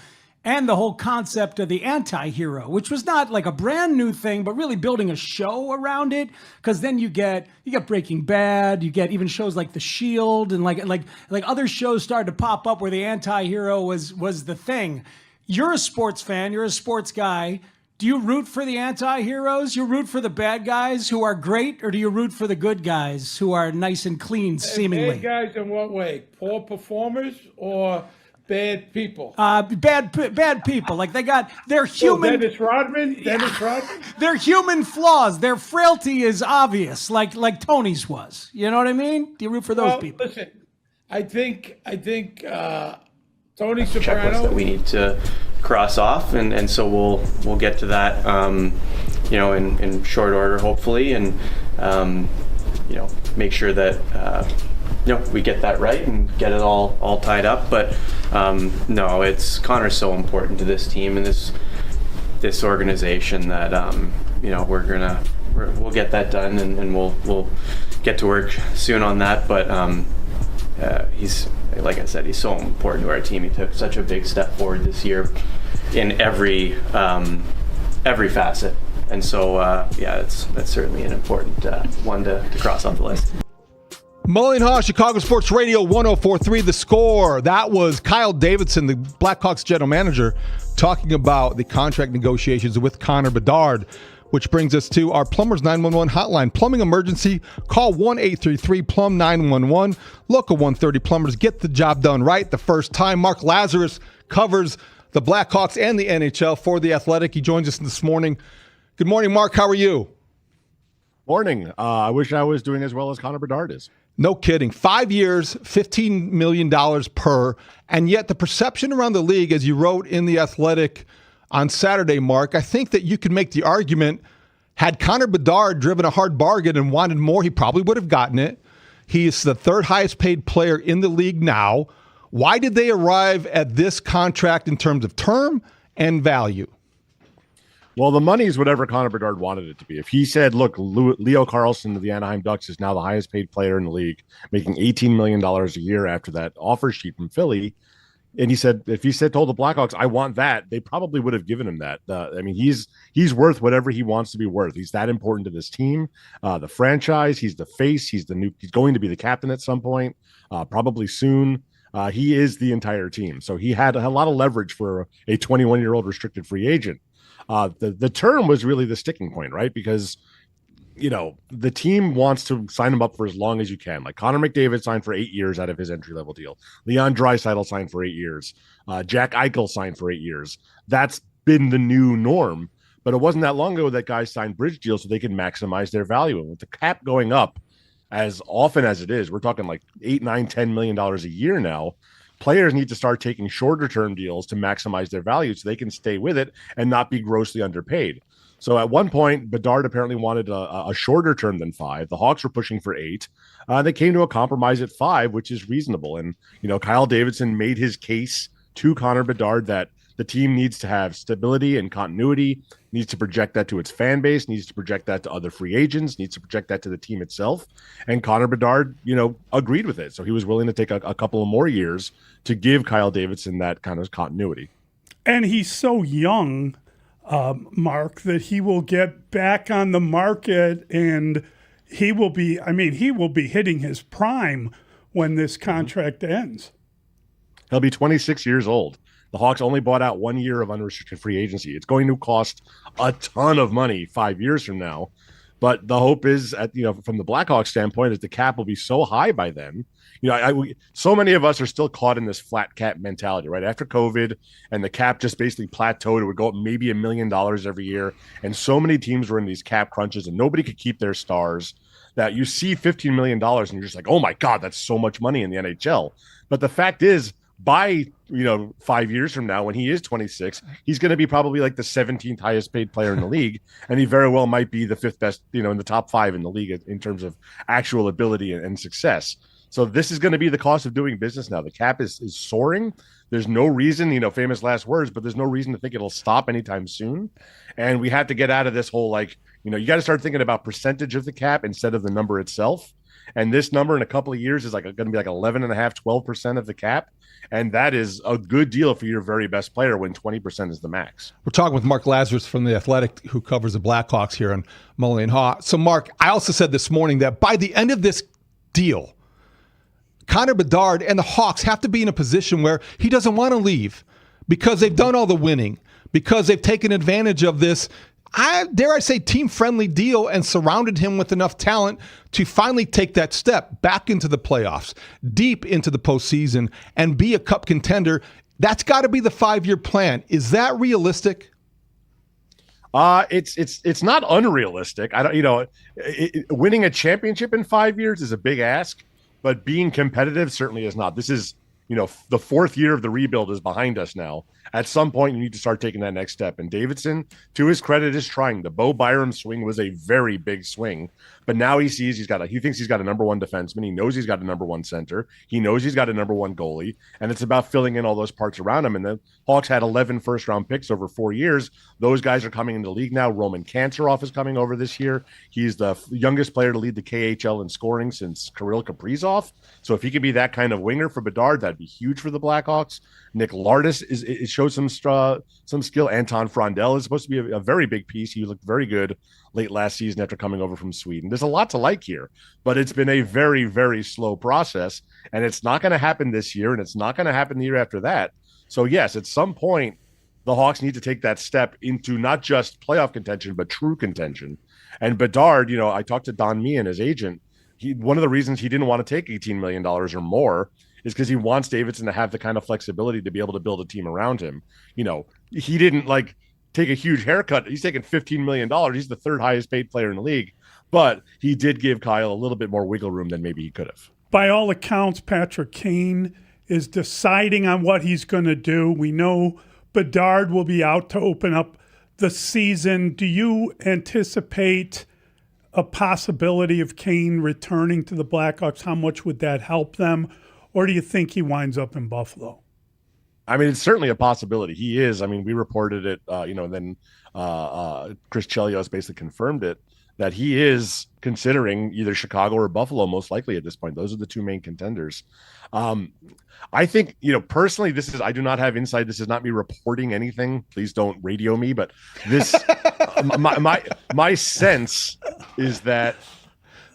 S19: and the whole concept of the anti-hero, which was not like a brand new thing, but really building a show around it. Because then you get Breaking Bad, you get even shows like The Shield, and like other shows started to pop up where the anti-hero was the thing. You're a sports fan, you're a sports guy. Do you root for the anti-heroes? You root for the bad guys who are great, or do you root for the good guys who are nice and clean, seemingly?
S22: Bad guys in what way? Poor performers or bad people?
S19: Bad people. Like they're human.
S22: Dennis Rodman?
S19: They're human flaws. Their frailty is obvious, like Tony's was. You know what I mean? Do you root for those people?
S22: Listen, I think Tony Soprano
S2: that we need to cross off, and so we'll get to that, in short order, hopefully, and make sure that we get that right and get it all tied up. But no, Connor's so important to this team and this organization that we'll get that done, and we'll get to work soon on that. But he's, like I said, he's so important to our team. He took such a big step forward this year in every facet. And so, that's certainly an important one to cross off the list.
S4: Mully and Haugh, Chicago Sports Radio 104.3 The Score. That was Kyle Davidson, the Blackhawks general manager, talking about the contract negotiations with Connor Bedard, which brings us to our Plumbers 911 hotline. Plumbing emergency, call 1-833-PLUM-911. Local 130 Plumbers, get the job done right the first time. Mark Lazarus covers the Blackhawks and the NHL for The Athletic. He joins us this morning. Good morning, Mark. How are you?
S5: Morning. I wish I was doing as well as Connor Bedard is.
S4: No kidding. 5 years, $15 million per. And yet the perception around the league, as you wrote in The Athletic on Saturday, Mark, I think that you could make the argument, had Connor Bedard driven a hard bargain and wanted more, he probably would have gotten it. He is the third highest paid player in the league now. Why did they arrive at this contract in terms of term and value?
S5: Well, the money is whatever Connor Bedard wanted it to be. If he said, look, Leo Carlsson of the Anaheim Ducks is now the highest paid player in the league, making $18 million a year after that offer sheet from Philly, and he said, if he told the Blackhawks, I want that, they probably would have given him that. He's worth whatever he wants to be worth. He's that important to this team, the franchise. He's the face. He's going to be the captain at some point, probably soon. He is the entire team. So he had a lot of leverage for a 21-year-old restricted free agent. The term was really the sticking point, right? Because, the team wants to sign him up for as long as you can. Like Connor McDavid signed for 8 years out of his entry-level deal. Leon Draisaitl signed for 8 years. Jack Eichel signed for 8 years. That's been the new norm. But it wasn't that long ago that guys signed bridge deals so they could maximize their value. And with the cap going up as often as it is, we're talking like $8, $9, $10 million a year now. Players need to start taking shorter-term deals to maximize their value so they can stay with it and not be grossly underpaid. So at one point, Bedard apparently wanted a shorter term than 5. The Hawks were pushing for 8. They came to a compromise at 5, which is reasonable. And, Kyle Davidson made his case to Connor Bedard that the team needs to have stability and continuity, needs to project that to its fan base, needs to project that to other free agents, needs to project that to the team itself. And Connor Bedard, agreed with it. So he was willing to take a couple of more years to give Kyle Davidson that kind of continuity.
S1: And he's so young, Mark, that he will get back on the market and he will be hitting his prime when this contract ends.
S5: He'll be 26 years old. The Hawks only bought out 1 year of unrestricted free agency. It's going to cost a ton of money 5 years from now. But the hope is, from the Blackhawks standpoint, is the cap will be so high by then. So many of us are still caught in this flat cap mentality, right? After COVID and the cap just basically plateaued, it would go up maybe $1 million every year. And so many teams were in these cap crunches and nobody could keep their stars that you see $15 million and you're just like, oh my God, that's so much money in the NHL. But the fact is, by 5 years from now, when he is 26, he's going to be probably like the 17th highest paid player in the league, and he very well might be the 5th best, in the top 5 in the league in terms of actual ability and success. So this is going to be the cost of doing business now. The cap is soaring. There's no reason, famous last words, but there's no reason to think it'll stop anytime soon. And we have to get out of this whole you got to start thinking about percentage of the cap instead of the number itself. And this number in a couple of years is going to be like 11.5, 12% of the cap. And that is a good deal for your very best player when 20% is the max.
S4: We're talking with Mark Lazarus from The Athletic, who covers the Blackhawks here on Mully and Haugh. So, Mark, I also said this morning that by the end of this deal, Connor Bedard and the Hawks have to be in a position where he doesn't want to leave because they've done all the winning, because they've taken advantage of this, dare I say, team-friendly deal and surrounded him with enough talent to finally take that step back into the playoffs, deep into the postseason, and be a cup contender. That's got to be the 5-year plan. Is that realistic?
S5: It's not unrealistic. I don't, winning a championship in 5 years is a big ask, but being competitive certainly is not. This is the fourth year of the rebuild is behind us now. At some point, you need to start taking that next step. And Davidson, to his credit, is trying. The Bo Byram swing was a very big swing, but now he sees he thinks he's got a number one defenseman. He knows he's got a number one center. He knows he's got a number one goalie, and it's about filling in all those parts around him. And the Hawks had 11 first-round picks over 4 years. Those guys are coming into the league now. Roman Kantaroff is coming over this year. He's the youngest player to lead the KHL in scoring since Kirill Kaprizov. So if he could be that kind of winger for Bedard, that'd be huge for the Blackhawks. Nick Lardis shows some skill. Anton Frondel is supposed to be a very big piece. He looked very good late last season after coming over from Sweden. There's a lot to like here, but it's been a very, very slow process, and it's not going to happen this year, and it's not going to happen the year after that. So yes, at some point, the Hawks need to take that step into not just playoff contention, but true contention. And Bedard, I talked to Don Meehan, his agent. One of the reasons he didn't want to take $18 million or more is because he wants Davidson to have the kind of flexibility to be able to build a team around him. He didn't take a huge haircut. He's taking $15 million. He's the third highest paid player in the league, but he did give Kyle a little bit more wiggle room than maybe he could have.
S1: By all accounts, Patrick Kane is deciding on what he's going to do. We know Bedard will be out to open up the season. Do you anticipate a possibility of Kane returning to the Blackhawks? How much would that help them? Or do you think he winds up in Buffalo?
S5: I mean, it's certainly a possibility. He is. I mean, we reported it, and then Chris Chelios basically confirmed it, that he is considering either Chicago or Buffalo most likely at this point. Those are the two main contenders. I think, personally, I do not have insight. This is not me reporting anything. Please don't radio me. But this, my sense is that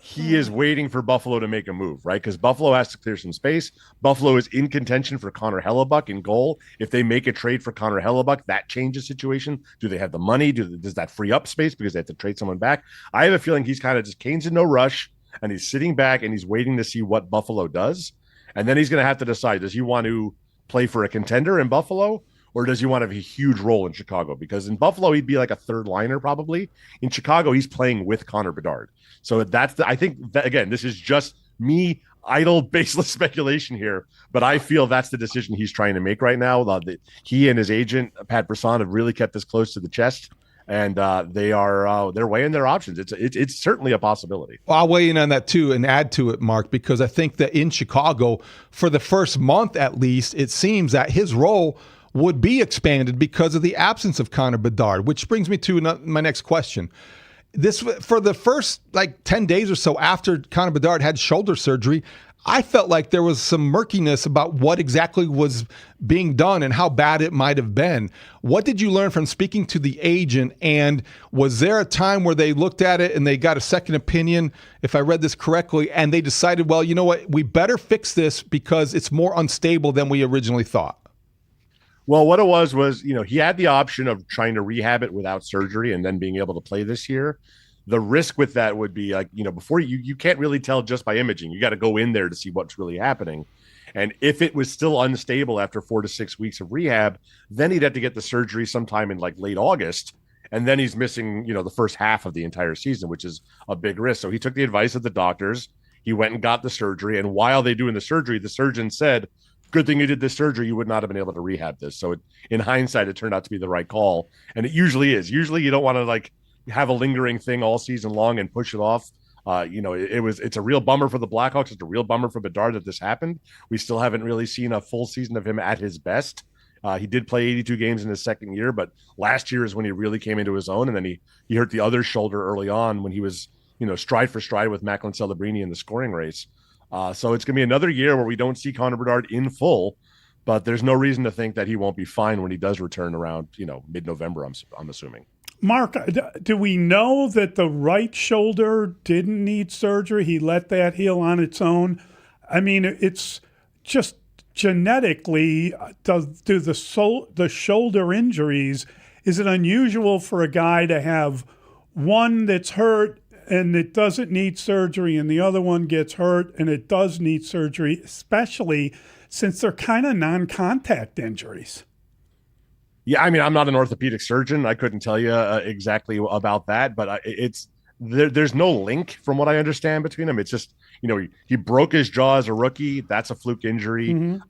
S5: he is waiting for Buffalo to make a move, right? Because Buffalo has to clear some space. Buffalo is in contention for Connor Hellebuck in goal. If they make a trade for Connor Hellebuck, that changes the situation. Do they have the money? Does that free up space because they have to trade someone back? I have a feeling he's kind of just Kane's in no rush, and he's sitting back and he's waiting to see what Buffalo does. And then he's going to have to decide, does he want to play for a contender in Buffalo, or does he want to have a huge role in Chicago? Because in Buffalo, he'd be like a third liner probably. In Chicago, he's playing with Connor Bedard. So I think that, again, this is just me, idle, baseless speculation here, but I feel that's the decision he's trying to make right now. He and his agent, Pat Brisson, have really kept this close to the chest, and they're weighing their options. It's certainly a possibility.
S4: Well, I'll weigh in on that too and add to it, Mark, because I think that in Chicago, for the first month at least, it seems that his role would be expanded because of the absence of Connor Bedard, which brings me to my next question. For the first 10 days or so after Connor Bedard had shoulder surgery, I felt like there was some murkiness about what exactly was being done and how bad it might have been. What did you learn from speaking to the agent? And was there a time where they looked at it and they got a second opinion, if I read this correctly, and they decided, well, you know what, we better fix this because it's more unstable than we originally thought?
S5: Well, what it was, he had the option of trying to rehab it without surgery and then being able to play this year. The risk with that would be before you can't really tell just by imaging. You got to go in there to see what's really happening. And if it was still unstable after 4 to 6 weeks of rehab, then he'd have to get the surgery sometime in late August. And then he's missing, the first half of the entire season, which is a big risk. So he took the advice of the doctors. He went and got the surgery. And while they're doing the surgery, the surgeon said, good thing you did this surgery. You would not have been able to rehab this. So in hindsight, it turned out to be the right call. And it usually is. Usually you don't want to have a lingering thing all season long and push it off. It's a real bummer for the Blackhawks. It's a real bummer for Bedard that this happened. We still haven't really seen a full season of him at his best. He did play 82 games in his second year, but last year is when he really came into his own. And then he hurt the other shoulder early on when he was, stride for stride with Macklin Celebrini in the scoring race. So it's going to be another year where we don't see Connor Bedard in full, but there's no reason to think that he won't be fine when he does return around, mid-November, I'm assuming.
S1: Mark, do we know that the right shoulder didn't need surgery? He let that heal on its own. I mean, it's just genetically, do the shoulder injuries, is it unusual for a guy to have one that's hurt and it doesn't need surgery and the other one gets hurt and it does need surgery, especially since they're kind of non-contact injuries? Yeah,
S5: I mean, I'm not an orthopedic surgeon. I couldn't tell you exactly about that, but there's no link from what I understand between them. It's just, he broke his jaw as a rookie. That's a fluke injury.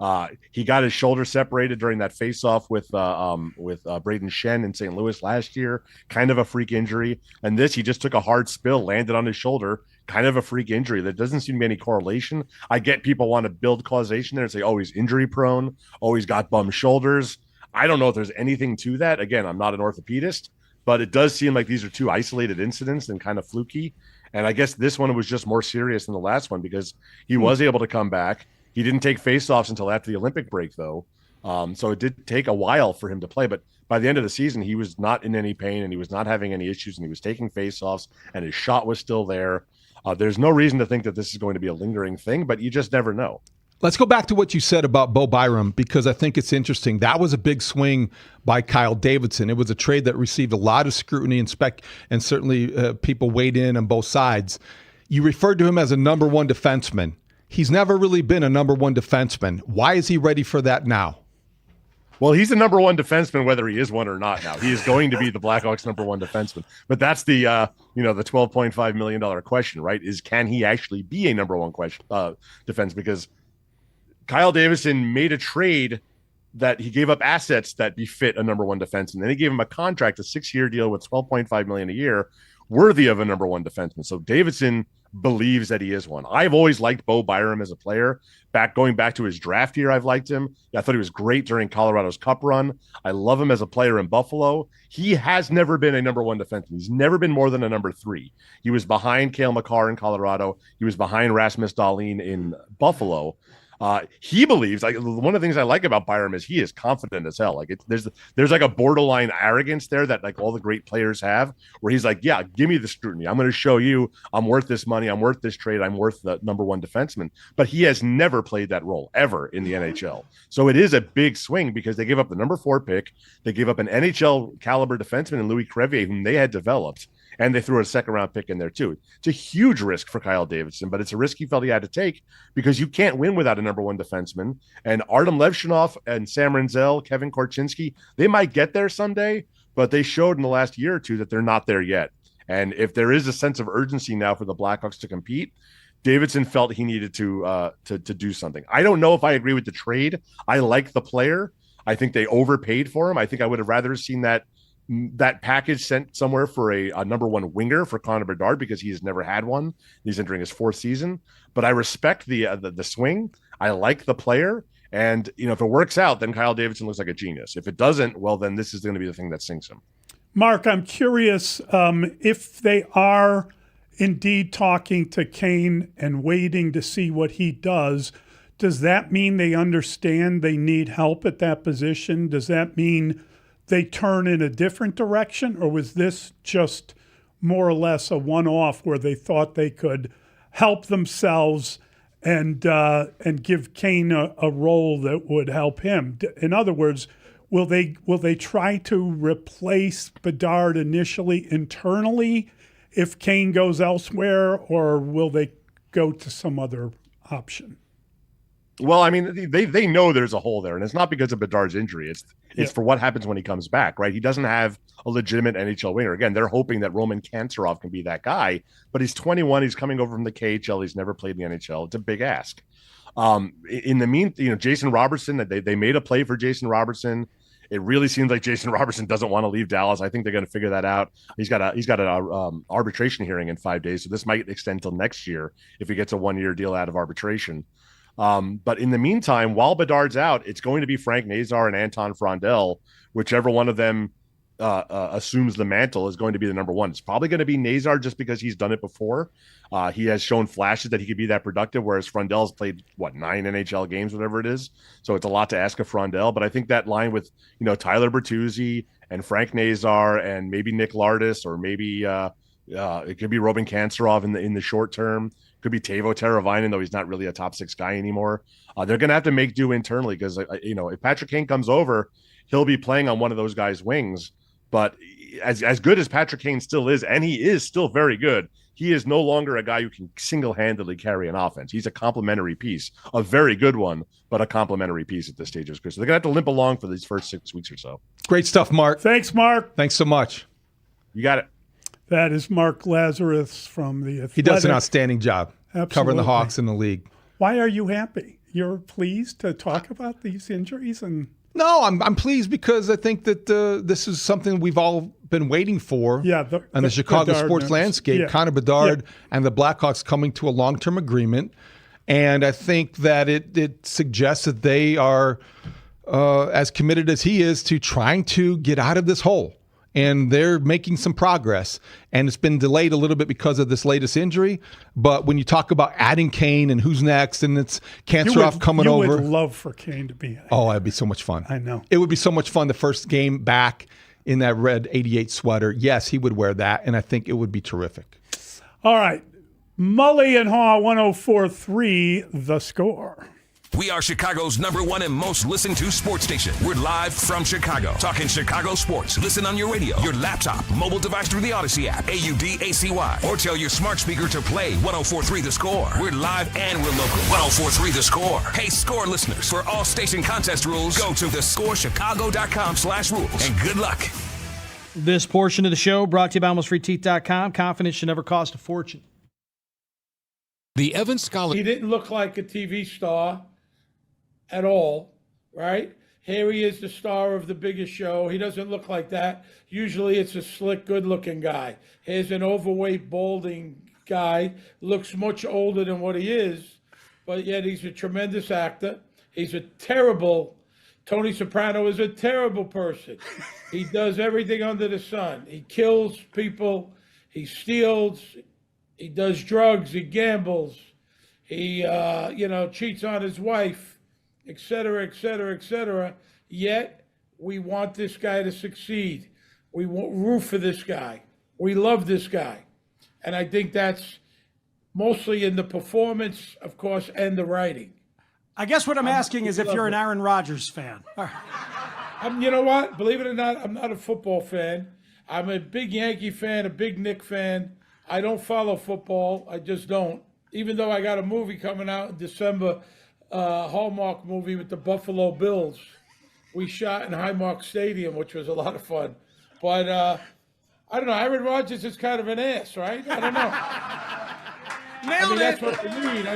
S5: He got his shoulder separated during that face-off with Braden Shen in St. Louis last year. Kind of a freak injury. And this, he just took a hard spill, landed on his shoulder. Kind of a freak injury. There doesn't seem to be any correlation. I get people want to build causation there and say, oh, he's injury prone. Oh, he's got bum shoulders. I don't know if there's anything to that. Again, I'm not an orthopedist, but it does seem like these are two isolated incidents and kind of fluky. And I guess this one was just more serious than the last one because he was able to come back. He didn't take faceoffs until after the Olympic break, though. So it did take a while for him to play. But by the end of the season, he was not in any pain and he was not having any issues and he was taking faceoffs and his shot was still there. There's no reason to think that this is going to be a lingering thing, but you just never know.
S4: Let's go back to what you said about Bo Byram because I think it's interesting. That was a big swing by Kyle Davidson. It was a trade that received a lot of scrutiny and certainly people weighed in on both sides. You referred to him as a number one defenseman. He's never really been a number one defenseman. Why is he ready for that now?
S5: Well, he's the number one defenseman, whether he is one or not now. He is going to be the Blackhawks' number one defenseman. But that's the $12.5 million question, right? Can he actually be a number one defense? Because Kyle Davidson made a trade that he gave up assets that befit a number one defenseman. And then he gave him a contract, a 6-year deal with $12.5 million a year, worthy of a number one defenseman. So Davidson believes that he is one. I've always liked Bo Byram as a player. Going back to his draft year, I've liked him. I thought he was great during Colorado's Cup run. I love him as a player in Buffalo. He has never been a number one defenseman. He's never been more than a number 3. He was behind Cale Makar in Colorado. He was behind Rasmus Dahlin in Buffalo. He believes, like, one of the things I like about Byram is he is confident as hell. Like there's like a borderline arrogance there that like all the great players have, where he's like, yeah, give me the scrutiny. I'm going to show you I'm worth this money. I'm worth this trade. I'm worth the number one defenseman. But he has never played that role ever in the NHL. So it is a big swing because they gave up the number 4 pick. They gave up an NHL caliber defenseman in Louis Crevier, whom they had developed. And they threw a second-round pick in there, too. It's a huge risk for Kyle Davidson, but it's a risk he felt he had to take because you can't win without a number one defenseman. And Artem Levshunov and Sam Renzel, Kevin Korchinski, they might get there someday, but they showed in the last year or two that they're not there yet. And if there is a sense of urgency now for the Blackhawks to compete, Davidson felt he needed to do something. I don't know if I agree with the trade. I like the player. I think they overpaid for him. I think I would have rather seen that package sent somewhere for a number one winger for Connor Bedard because he has never had one. He's entering his 4th season, but I respect the swing. I like the player. And, if it works out, then Kyle Davidson looks like a genius. If it doesn't, well, then this is going to be the thing that sinks him.
S1: Mark, I'm curious if they are indeed talking to Kane and waiting to see what he does that mean they understand they need help at that position? Does that mean they turn in a different direction, or was this just more or less a one-off where they thought they could help themselves and give Kane a role that would help him? In other words, will they try to replace Bedard initially internally if Kane goes elsewhere, or will they go to some other option?
S5: Well, I mean, they know there's a hole there, and it's not because of Bedard's injury. It's for what happens when he comes back, right? He doesn't have a legitimate NHL winger. Again, they're hoping that Roman Kantarov can be that guy, but he's 21. He's coming over from the KHL. He's never played in the NHL. It's a big ask. In the meantime, Jason Robertson, they made a play for Jason Robertson. It really seems like Jason Robertson doesn't want to leave Dallas. I think they're going to figure that out. He's got an arbitration hearing in 5 days, so this might extend till next year if he gets a 1-year deal out of arbitration. But in the meantime, while Bedard's out, it's going to be Frank Nazar and Anton Frondel. Whichever one of them assumes the mantle is going to be the number one. It's probably going to be Nazar just because he's done it before. He has shown flashes that he could be that productive, whereas Frondel's played, 9 NHL games, whatever it is. So it's a lot to ask of Frondel. But I think that line with, Tyler Bertuzzi and Frank Nazar and maybe Nick Lardis, or maybe it could be Robin Kantarov in the short term. Could be Teuvo Teravainen, though he's not really a top 6 guy anymore. They're going to have to make do internally because, if Patrick Kane comes over, he'll be playing on one of those guys' wings. But as good as Patrick Kane still is, and he is still very good, he is no longer a guy who can single-handedly carry an offense. He's a complementary piece, a very good one, but a complementary piece at this stage of his career. So they're going to have to limp along for these first 6 weeks or so.
S4: Great stuff, Mark.
S1: Thanks, Mark.
S4: Thanks so much.
S5: You got it.
S1: That is Mark Lazarus from the Athletic.
S4: He does an outstanding job covering the
S1: Absolutely.
S4: Hawks in the league.
S1: Why are you happy? You're pleased to talk about these injuries? And
S4: No, I'm pleased because I think that this is something we've all been waiting for on the Chicago
S1: Bedard
S4: sports
S1: news.
S4: landscape.
S1: Yeah.
S4: Connor Bedard
S1: Yeah.
S4: and the Blackhawks coming to a long-term agreement. And I think that it suggests that they are as committed as he is to trying to get out of this hole. And they're making some progress. And it's been delayed a little bit because of this latest injury. But when you talk about adding Kane and who's next, and it's Kancherov coming over.
S1: You would love for Kane to be.
S4: Oh, it'd be so much fun.
S1: I know.
S4: It would be so much fun the first game back in that red 88 sweater. Yes, he would wear that, and I think it would be terrific.
S1: All right. Mully and Haugh, 104.3, The Score.
S3: We are Chicago's #1 and most listened to sports station. We're live from Chicago, talking Chicago sports. Listen on your radio, your laptop, mobile device through the Odyssey app, AUDACY, or tell your smart speaker to play 104.3 The Score. We're live and we're local. 104.3 The Score. Hey, Score listeners, for all station contest rules, go to thescorechicago.com/rules, and good luck.
S7: This portion of the show brought to you by AlmostFreeTeeth.com. Confidence should never cost a fortune.
S22: The Evan Scholar. He didn't look like a TV star at all, right? Here he is, the star of the biggest show. He doesn't look like that. Usually it's a slick, good-looking guy. Here's an overweight, balding guy. Looks much older than what he is, but yet he's a tremendous actor. He's a terrible, Tony Soprano is a terrible person. He does everything under the sun. He kills people. He steals. He does drugs. He gambles. He, cheats on his wife, et cetera, et cetera, et cetera. Yet we want this guy to succeed. We root for this guy. We love this guy. And I think that's mostly in the performance, of course, and the writing.
S19: I guess what I'm asking is if you're an Aaron Rodgers fan.
S22: You know what? Believe it or not, I'm not a football fan. I'm a big Yankee fan, a big Knick fan. I don't follow football. I just don't. Even though I got a movie coming out in December, Hallmark movie with the Buffalo Bills. We shot in Highmark Stadium, which was a lot of fun. But I don't know. Aaron Rodgers is kind of an ass, right? I don't know.
S19: Nailed
S22: That's what I read.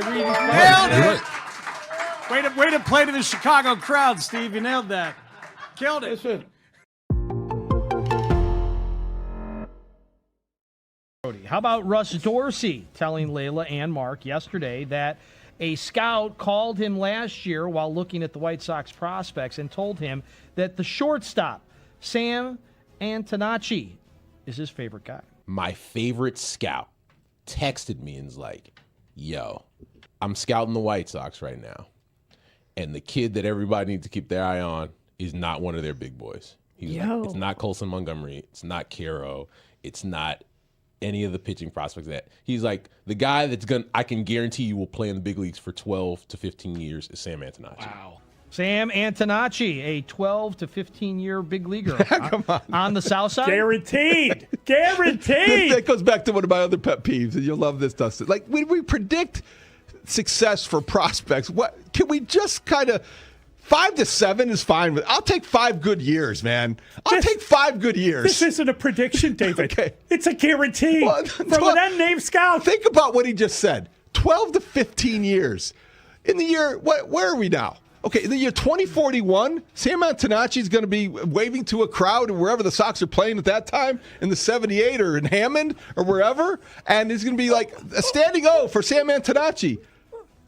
S19: Nailed it. Way to play to the Chicago crowd, Steve. You nailed that. Killed it.
S22: Listen.
S7: How about Russ Dorsey telling Layla and Mark yesterday that a scout called him last year while looking at the White Sox prospects and told him that the shortstop, Sam Antonacci, is his favorite guy.
S10: My favorite scout texted me and was like, yo, I'm scouting the White Sox right now. And the kid that everybody needs to keep their eye on is not one of their big boys. He's like, it's not Colson Montgomery. It's not Caro. It's not any of the pitching prospects that he's like the guy that's I can guarantee you will play in the big leagues for 12 to 15 years is Sam Antonacci.
S7: Wow. Sam Antonacci, a 12 to 15 year big leaguer.
S4: Come
S7: on the south side.
S1: Guaranteed. Guaranteed.
S4: That goes back to one of my other pet peeves, and you'll love this, Dustin. Like when we predict success for prospects, what can we just kind of 5 to 7 is fine. I'll take 5 good years, man. I'll take 5 good years.
S1: This isn't a prediction, David.
S4: Okay.
S1: It's a guarantee from an unnamed scout.
S4: Think about what he just said. 12 to 15 years. In the year, where are we now? Okay, in the year 2041, Sam Antonacci is going to be waving to a crowd wherever the Sox are playing at that time, in the 78 or in Hammond or wherever, and it's going to be like a standing O for Sam Antonacci.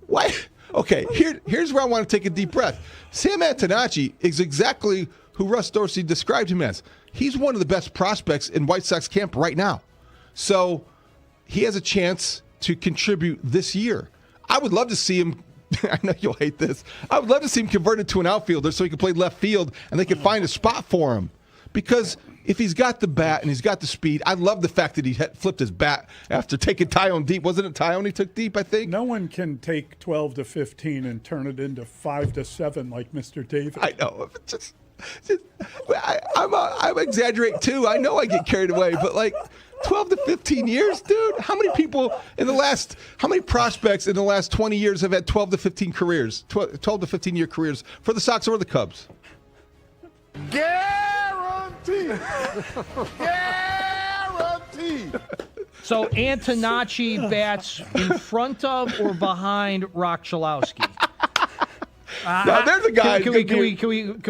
S4: Why? Okay, here's where I want to take a deep breath. Sam Antonacci is exactly who Russ Dorsey described him as. He's one of the best prospects in White Sox camp right now. So he has a chance to contribute this year. I would love to see him. I know you'll hate this. I would love to see him converted to an outfielder so he can play left field and they can find a spot for him. Because if he's got the bat and he's got the speed, I love the fact that he flipped his bat after taking Tyone deep. Wasn't it Tyone he took deep, I think?
S1: No one can take 12 to 15 and turn it into 5 to 7 like Mr. David.
S4: I know. I'm exaggerating too. I know I get carried away, but like 12 to 15 years, dude. How many prospects in the last 20 years have had 12 to 15 careers, 12 to 15 year careers for the Sox or the Cubs?
S22: Guarantee. Guarantee.
S7: So Antonacci bats in front of or behind Rock Chalowski?
S4: Now, there's a guy.
S7: Can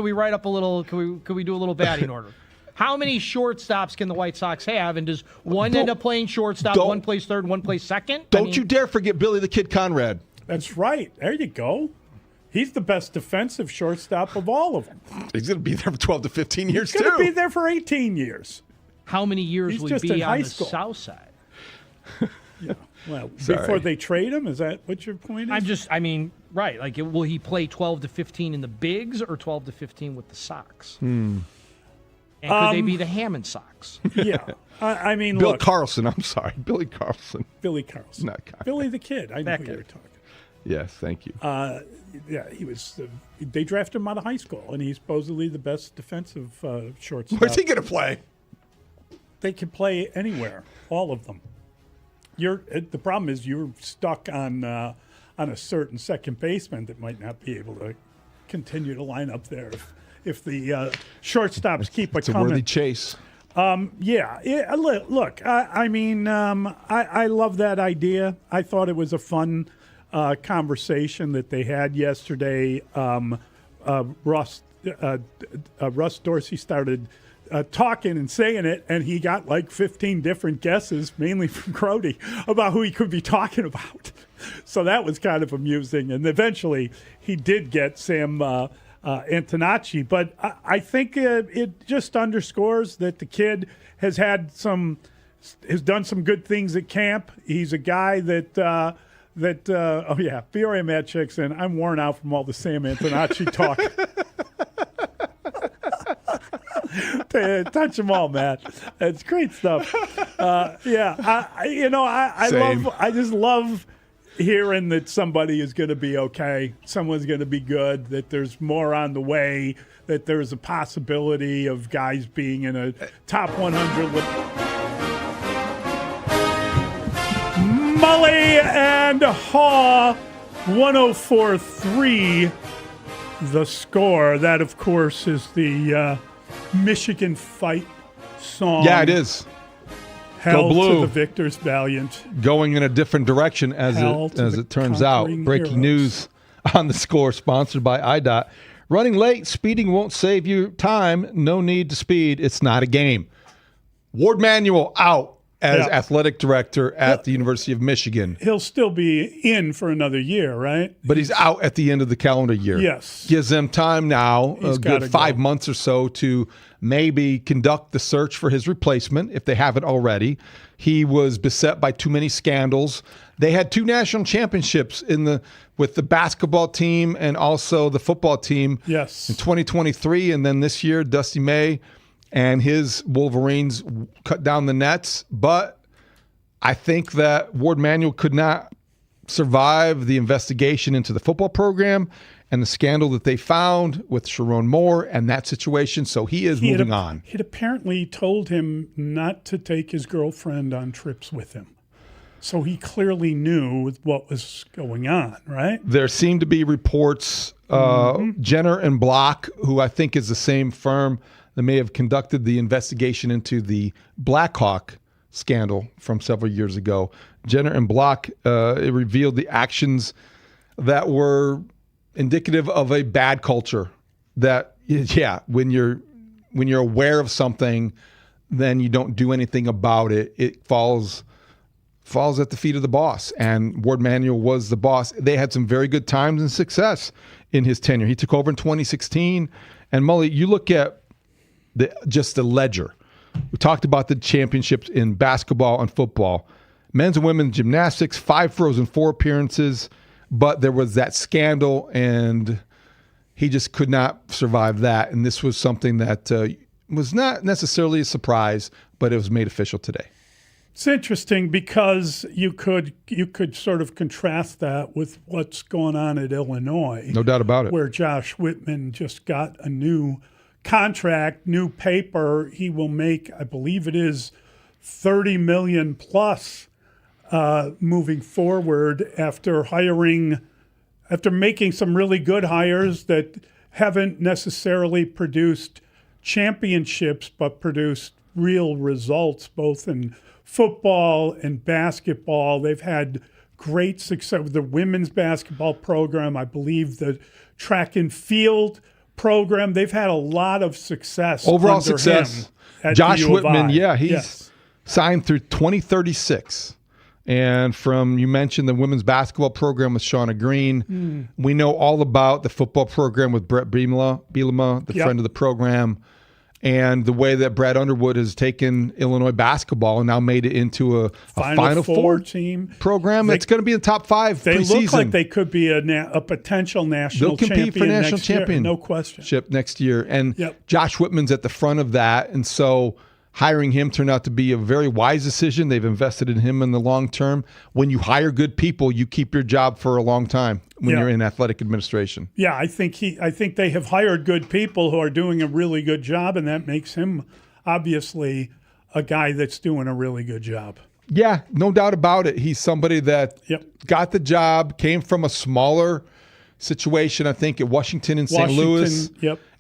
S7: we write up a little? Can we do a little batting order? How many shortstops can the White Sox have? And does one end up playing shortstop, one plays third, one plays second?
S4: Don't you dare forget Billy the Kid Conrad.
S1: That's right. There you go. He's the best defensive shortstop of all of them.
S4: He's going to be there for 12 to 15 years,
S1: He's going to be there for 18 years.
S7: How many years
S1: He's
S7: will
S1: just
S7: he be
S1: in
S7: on
S1: high
S7: the
S1: school.
S7: south side?
S1: Yeah. Well,
S4: Sorry.
S1: before they trade him, is that what your point is?
S7: Right. Like, will he play 12 to 15 in the bigs or 12 to 15 with the Sox? And could they be the Hammond Sox?
S1: Yeah. I mean,
S4: Bill
S1: look.
S4: Carlson. I'm sorry. Billy Carlson.
S1: Billy Carlson.
S4: Not Carlson.
S1: Billy the Kid. I know who you were talking.
S4: Yes, thank you.
S1: Yeah, he was. They drafted him out of high school, and he's supposedly the best defensive shortstop.
S4: Where's he going to play?
S1: They can play anywhere, all of them. The problem is you're stuck on a certain second baseman that might not be able to continue to line up there if the shortstops keep
S4: It's
S1: coming.
S4: a worthy chase.
S1: Yeah. Look, I love that idea. I thought it was a fun conversation that they had yesterday. Russ Dorsey started talking and saying it, and he got like 15 different guesses, mainly from Grote, about who he could be talking about. So that was kind of amusing. And eventually he did get Sam Antonacci. But I think it just underscores that the kid has done some good things at camp. He's a guy that Fiore Matchik, and I'm worn out from all the Sam Antonacci talk. Touch them all, Matt. It's great stuff. I just love hearing that somebody is going to be okay. Someone's going to be good. That there's more on the way. That there's a possibility of guys being in a top 100. Mully and Haugh, 104.3. The Score. That, of course, is the Michigan fight song.
S4: Yeah, it is.
S1: Hell
S4: Go Blue.
S1: to the victors valiant.
S4: Going in a different direction as it turns out. Breaking news on The Score, sponsored by IDOT. Running late, speeding won't save you time. No need to speed. It's not a game. Ward Manuel out as athletic director at the University of Michigan.
S1: He'll still be in for another year, right?
S4: But he's out at the end of the calendar year.
S1: Yes.
S4: Gives them time now,
S1: He's
S4: a good 5 months or so, to maybe conduct the search for his replacement, if they haven't already. He was beset by too many scandals. They had 2 national championships with the basketball team and also the football team.
S1: Yes.
S4: In 2023, and then this year, Dusty May and his Wolverines cut down the nets. But I think that Ward Manuel could not survive the investigation into the football program and the scandal that they found with Sharon Moore and that situation. So he is moving on.
S1: He'd apparently told him not to take his girlfriend on trips with him. So he clearly knew what was going on, right?
S4: There seem to be reports, Jenner and Block, who I think is the same firm that may have conducted the investigation into the Blackhawk scandal from several years ago. Jenner and Block, it revealed the actions that were indicative of a bad culture. That, when you're aware of something, then you don't do anything about it. It falls at the feet of the boss. And Ward Manuel was the boss. They had some very good times and success in his tenure. He took over in 2016. And Mully, you look at just the ledger. We talked about the championships in basketball and football. Men's and women's gymnastics, 5 throws and 4 appearances. But there was that scandal, and he just could not survive that. And this was something that was not necessarily a surprise, but it was made official today.
S1: It's interesting because you could sort of contrast that with what's going on at Illinois.
S4: No doubt about it.
S1: Where Josh Whitman just got a new contract, new paper. He will make, I believe it is, $30 million plus moving forward after making some really good hires that haven't necessarily produced championships, but produced real results, both in football and basketball. They've had great success with the women's basketball program. I believe the track and field program. They've had a lot of success.
S4: Overall
S1: under
S4: success.
S1: him at
S4: Josh
S1: the U of
S4: Whitman,
S1: I.
S4: he's signed through 2036. And you mentioned the women's basketball program with Shauna Green. We know all about the football program with Brett Bielema, the friend of the program, and the way that Brad Underwood has taken Illinois basketball and now made it into a Final Four
S1: team
S4: program that's going to be in the top 5
S1: They
S4: preseason.
S1: look like they could be a potential national
S4: They'll compete for national
S1: next year,
S4: championship,
S1: no question.
S4: Next year. And Josh Whitman's at the front of that. And so hiring him turned out to be a very wise decision. They've invested in him in the long term. When you hire good people, you keep your job for a long time when you're in athletic administration.
S1: Yeah, I think they have hired good people who are doing a really good job, and that makes him obviously a guy that's doing a really good job.
S4: Yeah, no doubt about it. He's somebody that got the job, came from a smaller situation, I think, at Washington and St. Louis,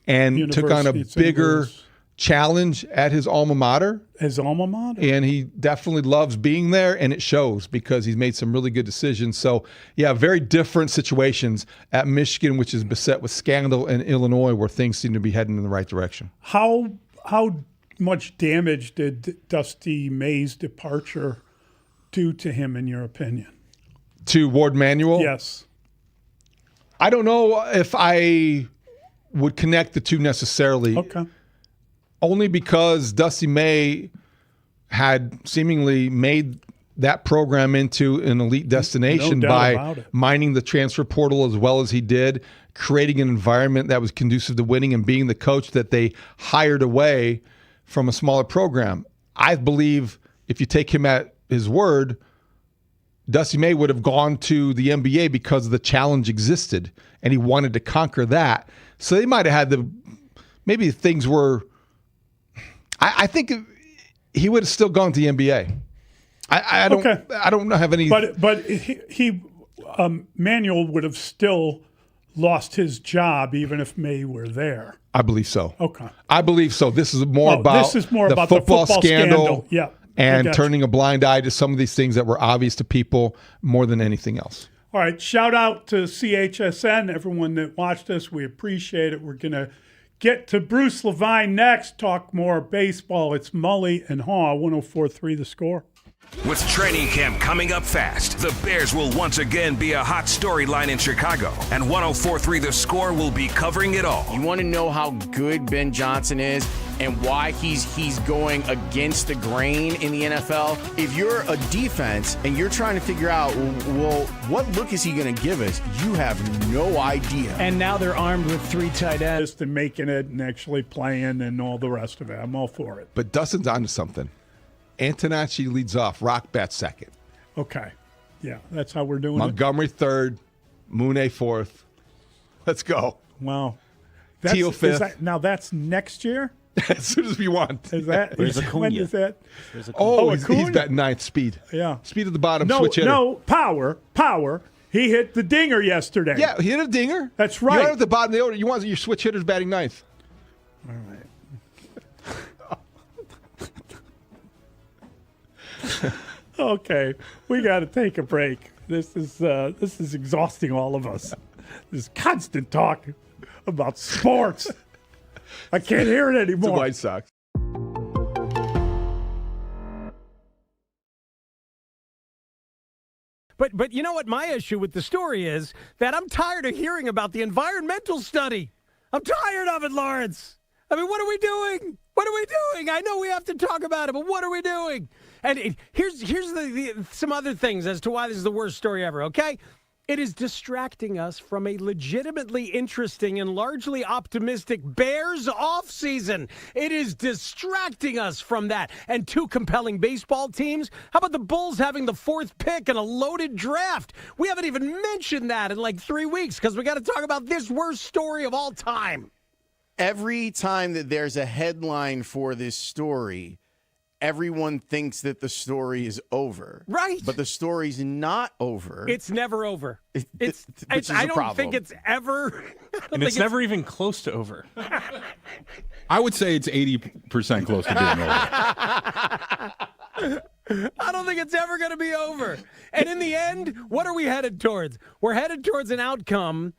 S4: and took on a bigger challenge at his alma mater. And he definitely loves being there, and it shows because he's made some really good decisions. So, very different situations at Michigan, which is beset with scandal, and Illinois, where things seem to be heading in the right direction.
S1: How much damage did Dusty May's departure do to him, in your opinion?
S4: To Ward Manuel?
S1: Yes.
S4: I don't know if I would connect the two necessarily.
S1: Okay.
S4: Only because Dusty May had seemingly made that program into an elite destination by mining the transfer portal as well as he did, creating an environment that was conducive to winning and being the coach that they hired away from a smaller program. I believe if you take him at his word, Dusty May would have gone to the NBA because the challenge existed and he wanted to conquer that. So they might have had maybe things were, I think he would have still gone to the NBA. I don't have any.
S1: But Manuel would have still lost his job even if May were there.
S4: I believe so.
S1: Okay.
S4: I believe so. This is more about the football scandal.
S1: Yeah.
S4: And turning a blind eye to some of these things that were obvious to people more than anything else.
S1: All right. Shout out to CHSN, everyone that watched us. We appreciate it. We're going to get to Bruce Levine next, talk more baseball. It's Mully and Haugh, 104.3 The Score.
S3: With training camp coming up fast, the Bears will once again be a hot storyline in Chicago, and 104.3 The Score will be covering it all.
S9: You want to know how good Ben Johnson is and why he's going against the grain in the NFL? If you're a defense and you're trying to figure out, well, what look is he going to give us? You have no idea.
S19: And now they're armed with 3 tight ends.
S1: And making it and actually playing and all the rest of it. I'm all for it.
S4: But Dustin's onto something. Antonacci leads off. Rock Bet second.
S1: Okay. Yeah, that's how we're doing
S4: Montgomery third. Mooney fourth. Let's go.
S1: Wow.
S4: Teal fifth.
S1: Now that's next year?
S4: As soon as we want.
S1: Is that?
S13: Where's Acuna?
S1: When is that?
S4: He's that ninth speed.
S1: Yeah.
S4: Speed at the bottom, switch hitter.
S1: No, power. He hit the dinger yesterday.
S4: Yeah, he hit a dinger.
S1: That's right.
S4: You're at the bottom of the order. You want your switch hitters batting ninth.
S1: All right. Okay, we got to take a break. This is exhausting all of us. This constant talk about sports. I can't hear it anymore.
S4: It's the White Sox.
S19: But you know what my issue with the story is? That I'm tired of hearing about the environmental study. I'm tired of it, Lawrence. I mean, what are we doing? What are we doing? I know we have to talk about it, but what are we doing? And here's some other things as to why this is the worst story ever, okay? It is distracting us from a legitimately interesting and largely optimistic Bears offseason. It is distracting us from that. And 2 compelling baseball teams? How about the Bulls having the 4th pick and a loaded draft? We haven't even mentioned that in like 3 weeks because we got to talk about this worst story of all time.
S9: Every time that there's a headline for this story, everyone thinks that the story is over.
S19: Right.
S9: But the story's not over.
S19: It's never over.
S9: I
S19: don't think it's ever.
S13: And it's never even close to over.
S11: I would say it's 80% close to being over.
S16: I don't think it's ever going to be over. And in the end, what are we headed towards? We're headed towards an outcome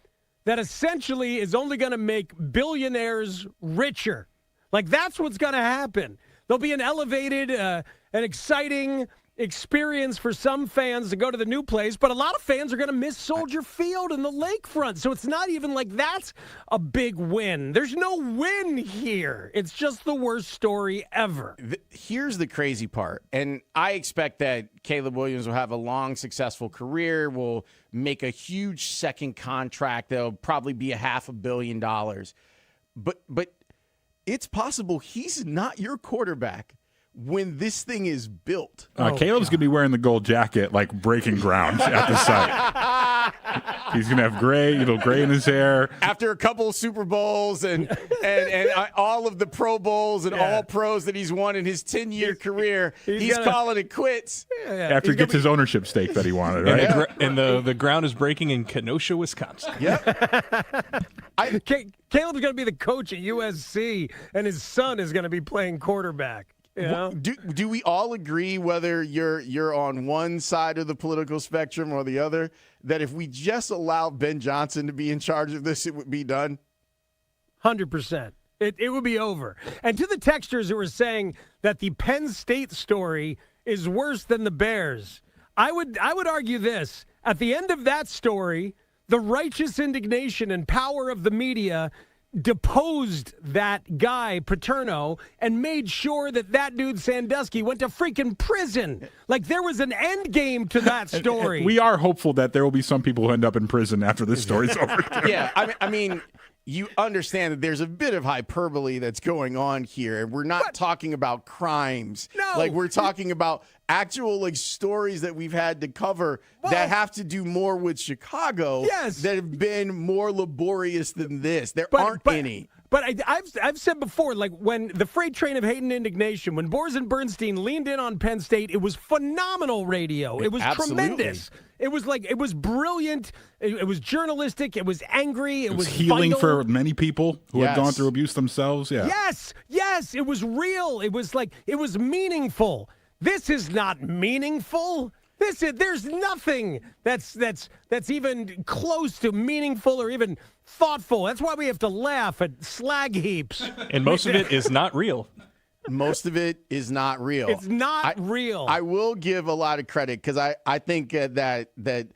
S16: that essentially is only going to make billionaires richer. Like, that's what's going to happen. There'll be an elevated, an exciting experience for some fans to go to the new place, but a lot of fans are going to miss Soldier Field and the lakefront. So it's not even like that's a big win. There's no win here. It's just the worst story ever.
S9: Here's the crazy part, and I expect that Caleb Williams will have a long, successful career, will make a huge second contract that'll probably be $500 million. But it's possible he's not your quarterback when this thing is built.
S11: Caleb's going to be wearing the gold jacket, like breaking ground at the site. He's going to have gray in his hair.
S9: After a couple of Super Bowls and all of the Pro Bowls and all pros that he's won in his 10-year career, he's calling it quits.
S11: After he gets his ownership stake that he wanted, right?
S23: And the ground is breaking in Kenosha, Wisconsin.
S9: Yep.
S16: Caleb's going to be the coach at USC, and his son is going to be playing quarterback. You know?
S9: Do we all agree, whether you're on one side of the political spectrum or the other, that if we just allowed Ben Johnson to be in charge of this, it would be done?
S16: 100%. It would be over. And to the texters who were saying that the Penn State story is worse than the Bears, I would argue this. At the end of that story, the righteous indignation and power of the media deposed that guy, Paterno, and made sure that dude, Sandusky, went to freaking prison. Like, there was an end game to that story.
S11: And we are hopeful that there will be some people who end up in prison after this story's over.
S9: Yeah, I mean, you understand that there's a bit of hyperbole that's going on here. We're not talking about crimes.
S16: No.
S9: Like, we're talking about actual stories that we've had to cover that have to do more with Chicago that have been more laborious than this. There aren't any.
S16: But I've said before, like, when the freight train of hate and indignation, when Bors and Bernstein leaned in on Penn State, it was phenomenal radio. It was tremendous. It was brilliant. It was journalistic. It was angry. It was
S11: healing
S16: vital.
S11: for many people who had gone through abuse themselves. Yeah.
S16: Yes. It was real. It was meaningful. This is not meaningful. There's nothing that's even close to meaningful or even thoughtful. That's why we have to laugh at slag heaps.
S23: And most of it is not real.
S9: Most of it is not real.
S16: It's not real.
S9: I will give a lot of credit because I think that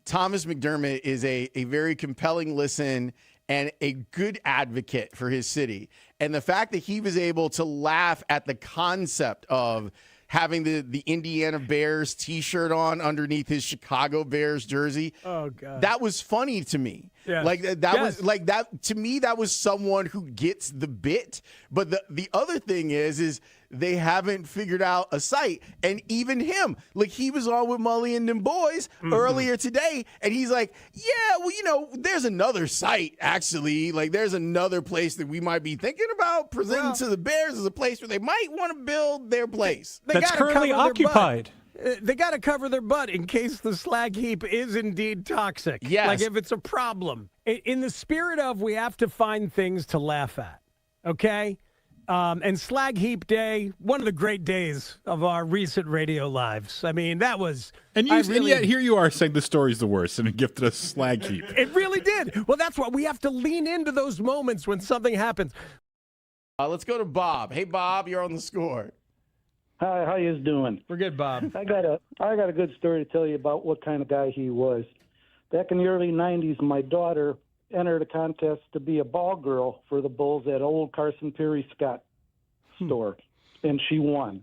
S9: Thomas McDermott is a very compelling listen and a good advocate for his city. And the fact that he was able to laugh at the concept of having the Indiana Bears T-shirt on underneath his Chicago Bears jersey.
S16: Oh God,
S9: that was funny to me.
S16: Yes.
S9: Like that was like that to me. That was someone who gets the bit. But the other thing is they haven't figured out a site. And even him, like, he was on with Mully and them boys earlier today, and he's like, yeah, well, there's another site actually. Like, there's another place that we might be thinking about presenting to the Bears as a place where they might want to build their place.
S16: That's currently occupied. They got to cover their butt in case the slag heap is indeed toxic.
S9: Yes.
S16: Like, if it's a problem. In the spirit of, we have to find things to laugh at, okay? And Slag Heap Day, one of the great days of our recent radio lives. I mean, that was...
S11: And yet here you are saying the story's the worst, and it gifted us Slag Heap.
S16: It really did. Well, that's why we have to lean into those moments when something happens.
S9: Let's go to Bob. Hey, Bob, you're on the score.
S24: Hi, how you doing?
S16: We're good, Bob.
S24: I got a good story to tell you about what kind of guy he was. Back in the early 90s, my daughter entered a contest to be a ball girl for the Bulls at old Carson Perry Scott store, and she won.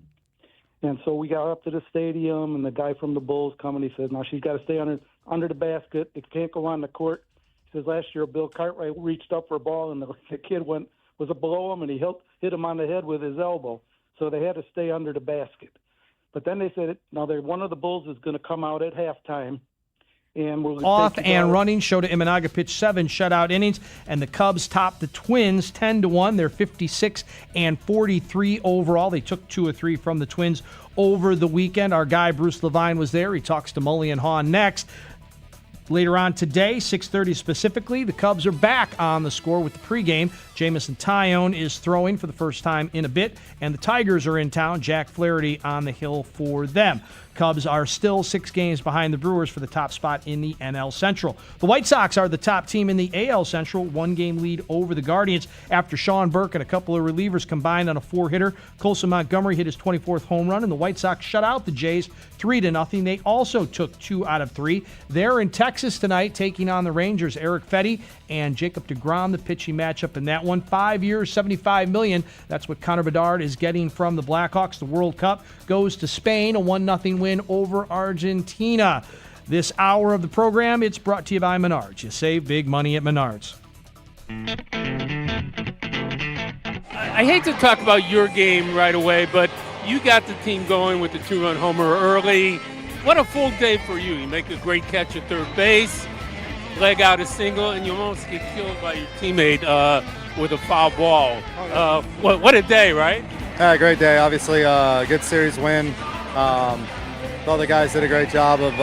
S24: And so we got up to the stadium, and the guy from the Bulls come and he says, now she's got to stay under the basket. It can't go on the court. He says, last year Bill Cartwright reached up for a ball, and the kid was below him, and he hit him on the head with his elbow. So they had to stay under the basket. But then they said, one of the Bulls is going to come out at halftime. And we'll
S7: off and running. Shota Imanaga pitched 7 shutout innings, and the Cubs topped the Twins 10-1. They're 56-43 overall. They took 2 or 3 from the Twins over the weekend. Our guy Bruce Levine was there. He talks to Mully and Haugh next. Later on today, 6:30 specifically, the Cubs are back on the score with the pregame. Jamison Tyone is throwing for the first time in a bit, and the Tigers are in town. Jack Flaherty on the hill for them. Cubs are still 6 games behind the Brewers for the top spot in the NL Central. The White Sox are the top team in the AL Central, 1-game lead over the Guardians after Sean Burke and a couple of relievers combined on a 4-hitter. Colson Montgomery hit his 24th home run, and the White Sox shut out the Jays 3-0. They also took 2 out of 3. They're in Texas tonight taking on the Rangers. Eric Fetty and Jacob deGrom, the pitching matchup in that one. 5 years, $75 million. That's what Connor Bedard is getting from the Blackhawks. The World Cup goes to Spain, a 1-0 win over Argentina. This hour of the program, it's brought to you by Menards. You save big money at Menards.
S6: I hate to talk about your game right away, but you got the team going with the 2-run homer early. What a full day for you. You make a great catch at third base, leg out a single, and you almost get killed by your teammate with a foul ball. What a day, right?
S8: Yeah, great day. Obviously, good series win. All the guys did a great job of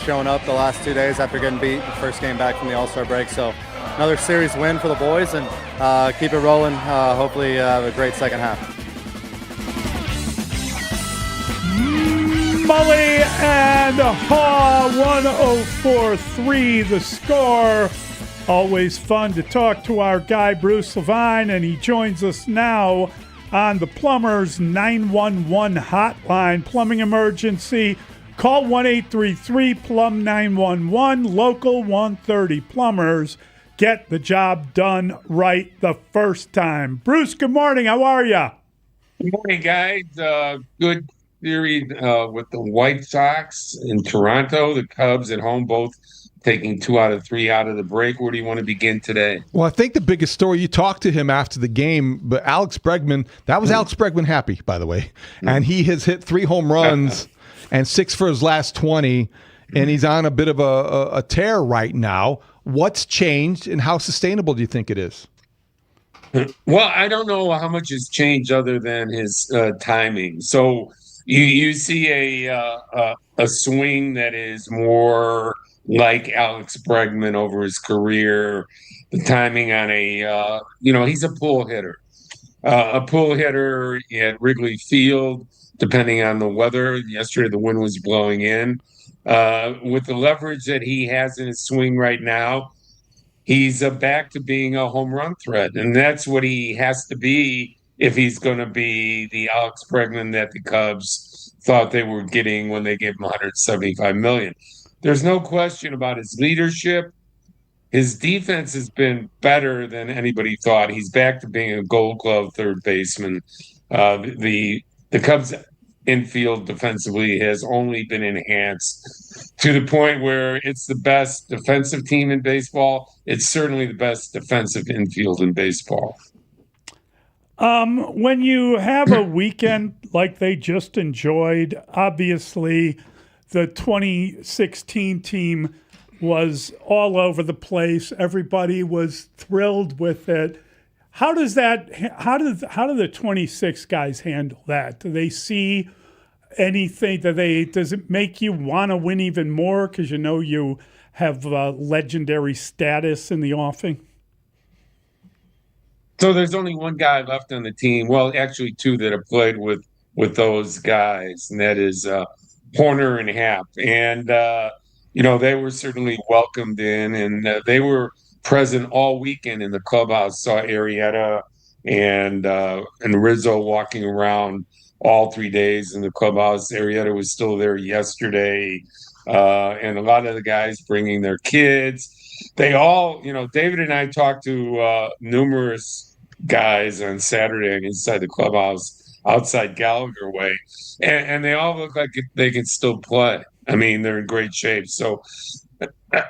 S8: showing up the last 2 days after getting beat the first game back from the All-Star break. So another series win for the boys, and keep it rolling. Hopefully have a great second half.
S1: Mully and Haugh, 104.3 the score. Always fun to talk to our guy Bruce Levine, and he joins us now on the Plumbers 911 hotline. Plumbing emergency, call 1-833-PLUM-911, local 130 Plumbers. Get the job done right the first time. Bruce, good morning. How are you?
S12: Good morning, guys. Good series with the White Sox in Toronto, the Cubs at home, both taking 2 out of 3 out of the break. Where do you want to begin today?
S4: Well, I think the biggest story, you talked to him after the game, but Alex Bregman, that was Alex Bregman happy, by the way. And he has hit 3 home runs and 6 for his last 20, and he's on a bit of a tear right now. What's changed, and how sustainable do you think it is?
S12: Well, I don't know how much has changed other than his timing. So you see a swing that is more like Alex Bregman over his career. The timing on he's a pull hitter. A pull hitter at Wrigley Field, depending on the weather. Yesterday, the wind was blowing in. With the leverage that he has in his swing right now, he's back to being a home run threat. And that's what he has to be if he's going to be the Alex Bregman that the Cubs thought they were getting when they gave him $175 million. There's no question about his leadership. His defense has been better than anybody thought. He's back to being a Gold Glove third baseman. The Cubs infield defensively has only been enhanced to the point where it's the best defensive team in baseball. It's certainly the best defensive infield in baseball.
S1: When you have a weekend like they just enjoyed, obviously the 2016 team was all over the place. Everybody was thrilled with it. How do the 26 guys handle that? Do they see anything? Does it make you want to win even more because you know you have legendary status in the offing?
S12: So there's only one guy left on the team. Well, actually 2 that have played with those guys, and that is Horner and Happ. And they were certainly welcomed in, and they were present all weekend in the clubhouse. Saw Arrieta and Rizzo walking around all 3 days in the clubhouse. Arrieta was still there yesterday, and a lot of the guys bringing their kids. They all, David and I talked to numerous guys on Saturday inside the clubhouse outside Gallagher Way, and they all look like they can still play. I mean, they're in great shape. So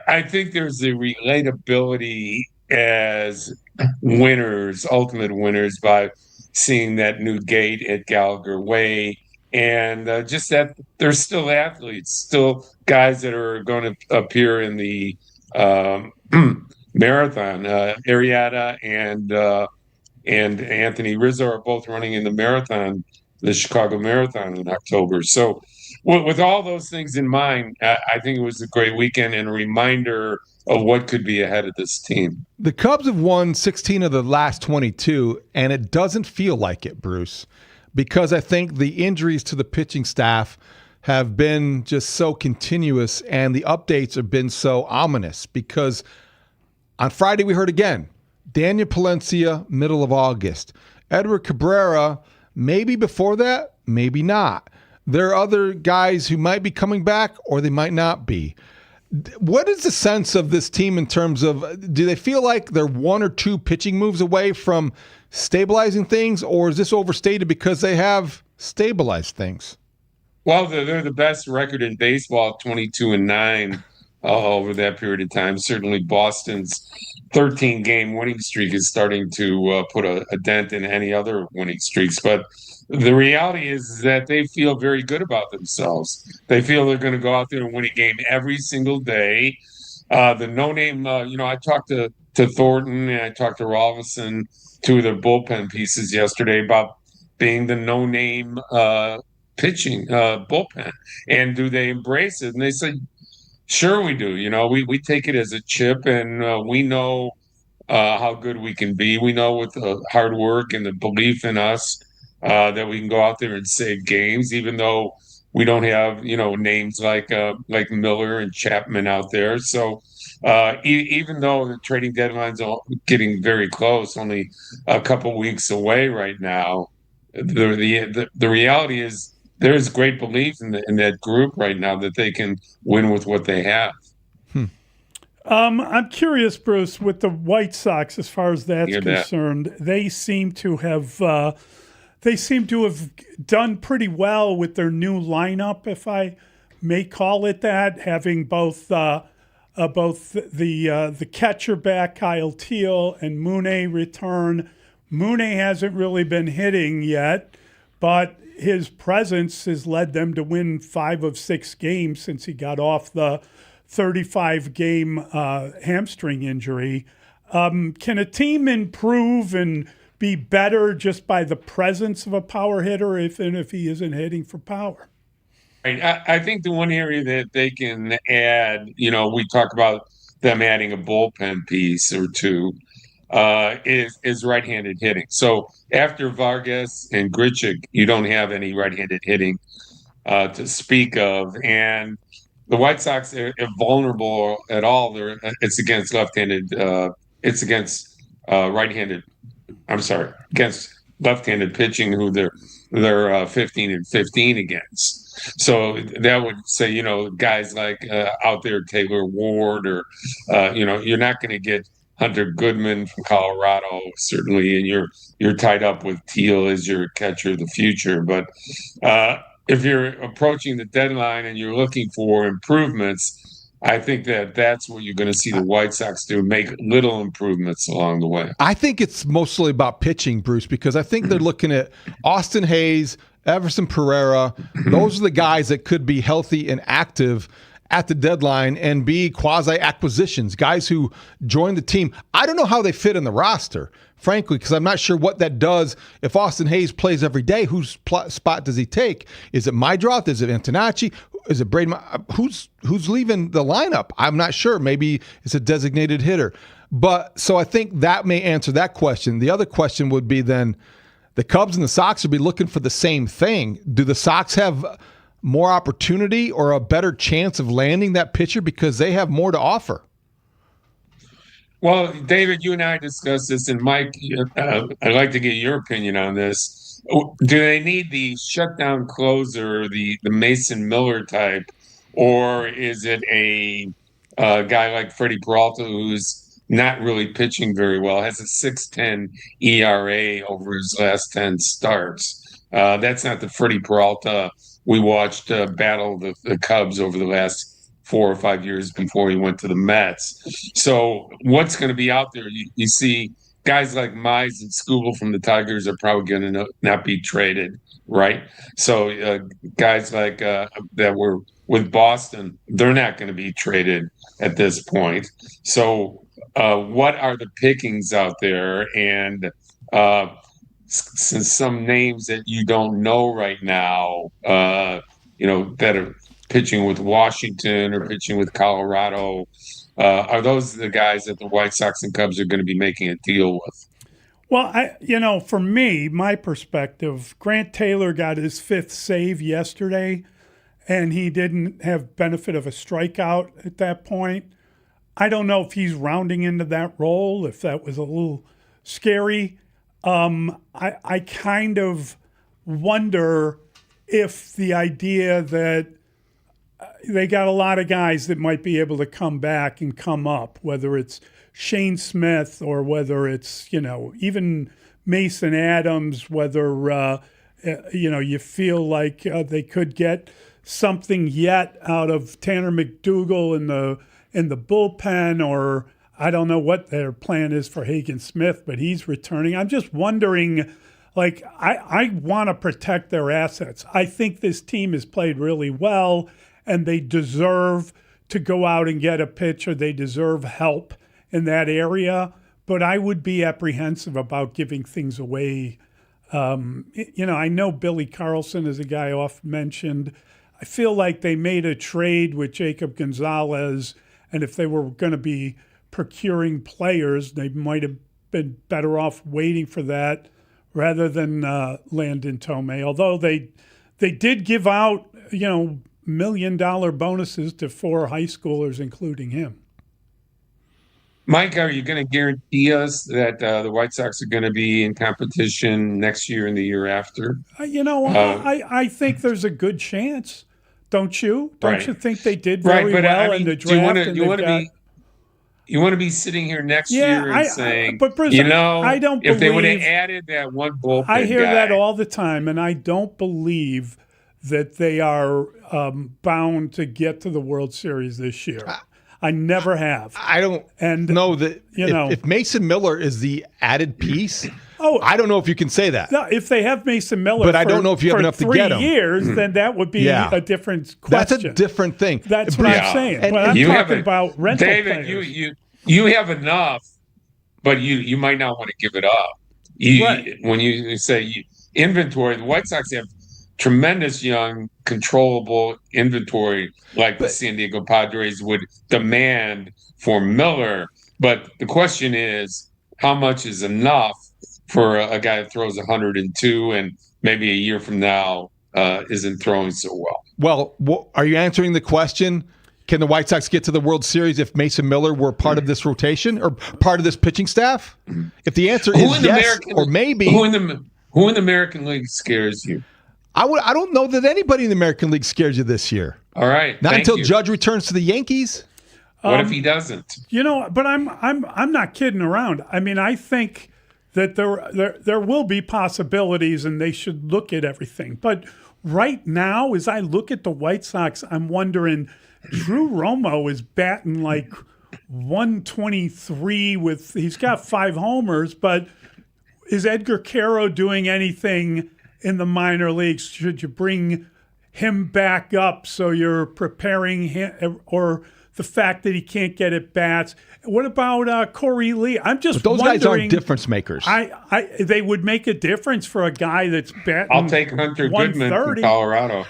S12: I think there's a relatability as winners, ultimate winners, by seeing that new gate at Gallagher Way, and just that they're still athletes, still guys that are going to appear in the marathon. Arrieta and Anthony Rizzo are both running in the marathon, the Chicago Marathon in October. So with all those things in mind, I think it was a great weekend and a reminder of what could be ahead of this team.
S4: The Cubs have won 16 of the last 22, and it doesn't feel like it, Bruce, because I think the injuries to the pitching staff have been just so continuous, and the updates have been so ominous. Because on Friday we heard again, Daniel Palencia, middle of August. Edward Cabrera, maybe before that, maybe not. There are other guys who might be coming back or they might not be. What is the sense of this team in terms of, do they feel like they're one or two pitching moves away from stabilizing things, or is this overstated because they have stabilized things?
S12: Well, they're the best record in baseball, 22-9 over that period of time. Certainly Boston's 13-game winning streak is starting to put a dent in any other winning streaks. But the reality is that they feel very good about themselves. They feel they're going to go out there and win a game every single day. The no-name, I talked to Thornton and I talked to Robinson, two of their bullpen pieces yesterday, about being the no-name pitching bullpen. And do they embrace it? And they said, sure we do. We take it as a chip, and we know how good we can be. We know with the hard work and the belief in us that we can go out there and save games, even though we don't have, names like Miller and Chapman out there. So even though the trading deadline's getting very close, only a couple weeks away right now, the reality is there's great belief in that group right now that they can win with what they have.
S1: I'm curious, Bruce, with the White Sox, as far as that's
S12: Hear that.
S1: concerned, they seem to have done pretty well with their new lineup, if I may call it that, having both the catcher back, Kyle Teal, and Mooney return. Mooney hasn't really been hitting yet, but his presence has led them to win 5 of 6 games since he got off the 35-game hamstring injury. Can a team improve and be better just by the presence of a power hitter if he isn't hitting for power?
S12: I think the one area that they can add, we talk about them adding a bullpen piece or two, is right-handed hitting. So after Vargas and Grichuk, you don't have any right-handed hitting to speak of. And the White Sox are vulnerable at all. It's against left-handed. It's against right-handed. I'm sorry, against left-handed pitching, who they're 15-15 against. So that would say, guys like out there, Taylor Ward, or you're not going to get Hunter Goodman from Colorado, certainly, and you're tied up with Teal as your catcher of the future. But if you're approaching the deadline and you're looking for improvements, I think that's what you're going to see the White Sox do, make little improvements along the way.
S4: I think it's mostly about pitching, Bruce, because I think they're looking at Austin Hayes, Everson Pereira. Those are the guys that could be healthy and active at the deadline and be quasi-acquisitions, guys who join the team. I don't know how they fit in the roster, frankly, because I'm not sure what that does. If Austin Hayes plays every day, whose spot does he take? Is it Mydroth? Is it Antonacci? Is it Braden? Who's leaving the lineup? I'm not sure. Maybe it's a designated hitter. But so I think that may answer that question. The other question would be then the Cubs and the Sox would be looking for the same thing. Do the Sox have more opportunity or a better chance of landing that pitcher because they have more to offer?
S12: Well, David, you and I discussed this, and Mike, I'd like to get your opinion on this. Do they need the shutdown closer, the Mason Miller type, or is it a guy like Freddie Peralta who's not really pitching very well, has a 6.10 ERA over his last 10 starts? That's not the Freddie Peralta we watched battle the Cubs over the last 4 or 5 years before he went to the Mets. So what's going to be out there? You see guys like Mize and Skubal from the Tigers are probably going to not be traded, right? So guys like that were with Boston, they're not going to be traded at this point. So what are the pickings out there? And since some names that you don't know right now, that are pitching with Washington or pitching with Colorado. Are those the guys that the White Sox and Cubs are going to be making a deal with?
S1: Well, for me, my perspective, Grant Taylor got his 5th save yesterday, and he didn't have benefit of a strikeout at that point. I don't know if he's rounding into that role, if that was a little scary. I kind of wonder if the idea that they got a lot of guys that might be able to come back and come up, whether it's Shane Smith or whether it's, even Mason Adams, whether, you feel like they could get something yet out of Tanner McDougal in the bullpen, or I don't know what their plan is for Hagen Smith, but he's returning. I'm just wondering, I want to protect their assets. I think this team has played really well, and they deserve to go out and get a pitcher. They deserve help in that area, but I would be apprehensive about giving things away. I know Billy Carlson is a guy often mentioned. I feel like they made a trade with Jacob Gonzalez, and if they were going to be procuring players, they might have been better off waiting for that rather than Landon Tomei. Although they did give out, $1 million bonuses to 4 high schoolers, including him.
S12: Mike, are you going to guarantee us that the White Sox are going to be in competition next year and the year after?
S1: I think there's a good chance. Don't you? Don't you think they did very
S12: but
S1: well in the draft?
S12: You want to be sitting here next year and saying,
S1: but Bruce, I don't
S12: if they would have
S1: believe-
S12: added that one bullpen
S1: I hear
S12: guy.
S1: that all the time, and I don't believe that they are bound to get to the World Series this year. I never have.
S4: I don't know that if Mason Miller is the added piece. I don't know if you can say that.
S1: No, if they have Mason Miller,
S4: but I don't know if you have enough to get him.
S1: 3 years, then that would be a different question.
S4: That's a different thing.
S1: That's what I'm saying. But I'm talking about rental
S12: David,
S1: players.
S12: you have enough, but you might not want to give it up. When you say inventory, the White Sox have tremendous young, controllable inventory like the San Diego Padres would demand for Miller. But the question is, how much is enough for a guy that throws 102 and maybe a year from now isn't throwing so well?
S4: Well, are you answering the question? Can the White Sox get to the World Series if Mason Miller were part of this rotation or part of this pitching staff? If the answer is yes or maybe.
S12: Who in the American League scares you?
S4: I don't know that anybody in the American League scares you this year.
S12: All right.
S4: Not until Judge returns to the Yankees.
S12: What if he doesn't?
S1: But I'm not kidding around. I mean, I think that there will be possibilities, and they should look at everything. But right now, as I look at the White Sox, I'm wondering, Drew Romo is batting like 123 he's got 5 homers, but is Edgar Caro doing anything in the minor leagues? Should you bring him back up so you're preparing him, or the fact that he can't get at bats? What about Corey Lee? I'm just
S4: those
S1: wondering,
S4: guys aren't difference makers.
S1: They would make a difference for a guy that's batting.
S12: I'll take Hunter Goodman from Colorado.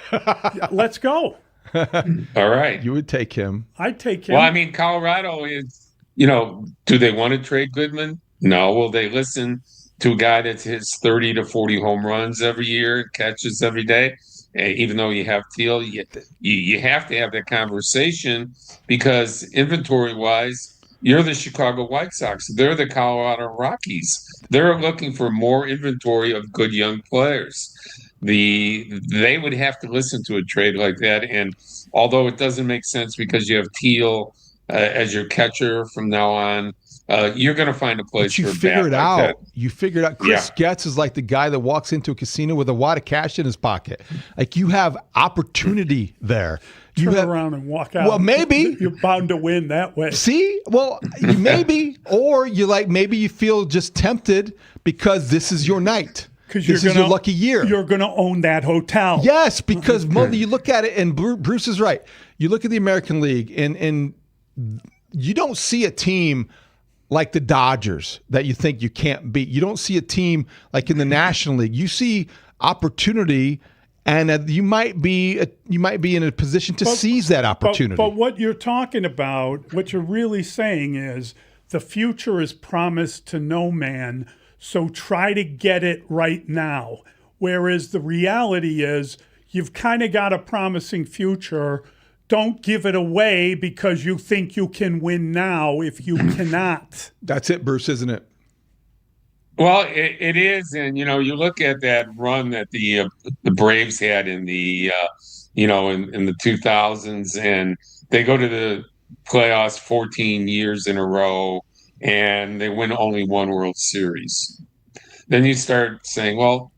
S1: Let's go.
S12: All right.
S4: You would take him.
S1: I'd take him.
S12: Well, I mean, Colorado is, do they want to trade Goodman? No. Will they listen to a guy that hits 30 to 40 home runs every year, catches every day? Even though you have Teal, you have to have that conversation, because inventory-wise, you're the Chicago White Sox. They're the Colorado Rockies. They're looking for more inventory of good young players. They would have to listen to a trade like that. And although it doesn't make sense because you have Teal as your catcher from now on, you're going to find a place
S4: but you
S12: for a
S4: figure
S12: bat
S4: it
S12: like
S4: out.
S12: that.
S4: You figured out. Chris Getz is like the guy that walks into a casino with a wad of cash in his pocket. Like, you have opportunity there. You
S1: Turn around and walk out.
S4: Well, maybe
S1: you're bound to win that way.
S4: See, well, maybe, or maybe you feel just tempted because this is your night. Because this is your lucky year.
S1: You're going to own that hotel.
S4: Yes, because Mully, you look at it, and Bruce is right. You look at the American League, and you don't see a team like the Dodgers that you think you can't beat. You don't see a team like in the National League. You see opportunity, and you might be in a position to seize that opportunity.
S1: But what you're talking about, what you're really saying is the future is promised to no man, so try to get it right now. Whereas the reality is you've kind of got a promising future. Don't give it away because you think you can win now if you cannot.
S4: That's it, Bruce, isn't it?
S12: Well, it is, and you look at that run that the Braves had in the in the 2000s, and they go to the playoffs 14 years in a row, and they win only one World Series. Then you start saying, well,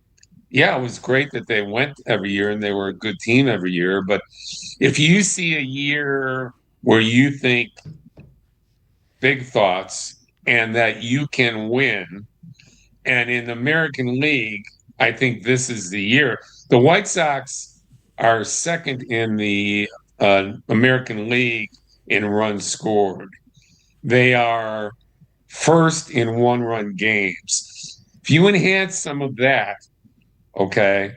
S12: yeah, it was great that they went every year and they were a good team every year, but if you see a year where you think big thoughts and that you can win. And in the American League, I think this is the year. The White Sox are second in the American League in runs scored. They are first in one-run games. If you enhance some of that, okay,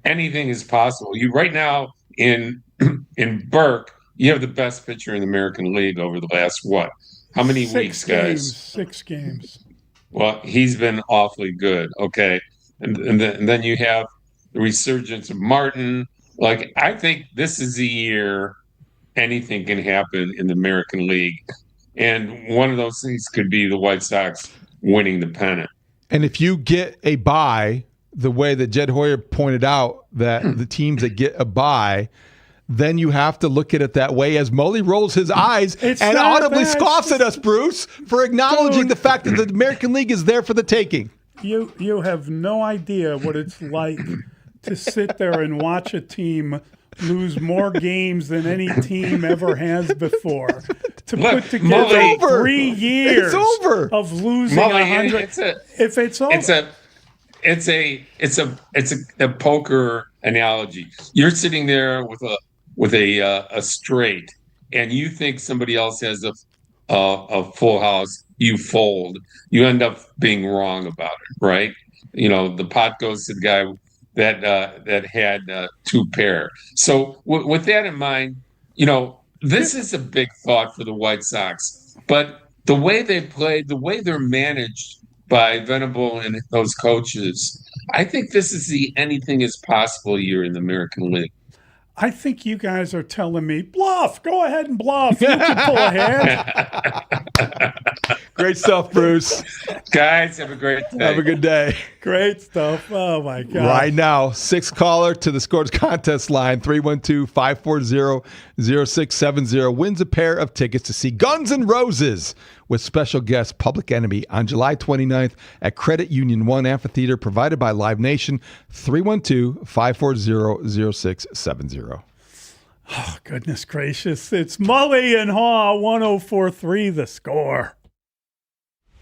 S12: anything is possible. You right now in Burke, you have the best pitcher in the American League over the last what? How many weeks, guys?
S1: 6 games.
S12: Well, he's been awfully good. Okay. And then you have the resurgence of Martin. Like, I think this is the year anything can happen in the American League. And one of those things could be the White Sox winning the pennant.
S4: And if you get a bye, the way that Jed Hoyer pointed out that the teams that get a bye, then you have to look at it that way as Mully rolls his eyes and audibly scoffs at us, Bruce, for acknowledging the fact that the American League is there for the taking.
S1: You have no idea what it's like to sit there and watch a team lose more games than any team ever has before. To put together
S12: Mully,
S1: 3 years of losing 100.
S12: It's a poker analogy. You're sitting there with a straight, and you think somebody else has a full house. You fold. You end up being wrong about it, right? The pot goes to the guy that had 2 pair. So with that in mind, this is a big thought for the White Sox. But the way they played, the way they're managed by Venable and those coaches, I think this is the anything is possible year in the American League.
S1: I think you guys are telling me, bluff, go ahead and bluff. You can pull ahead.
S4: Great stuff, Bruce.
S12: Guys, have a great day.
S4: Have a good day.
S1: Great stuff. Oh, my God.
S4: Right now, 6th caller to the Scores Contest line, 312-540-0670, wins a pair of tickets to see Guns N' Roses with special guest Public Enemy on July 29th at Credit Union 1 Amphitheater, provided by Live Nation, 312-540-0670.
S1: Oh, goodness gracious. It's Mully and Haugh, 104.3 The Score.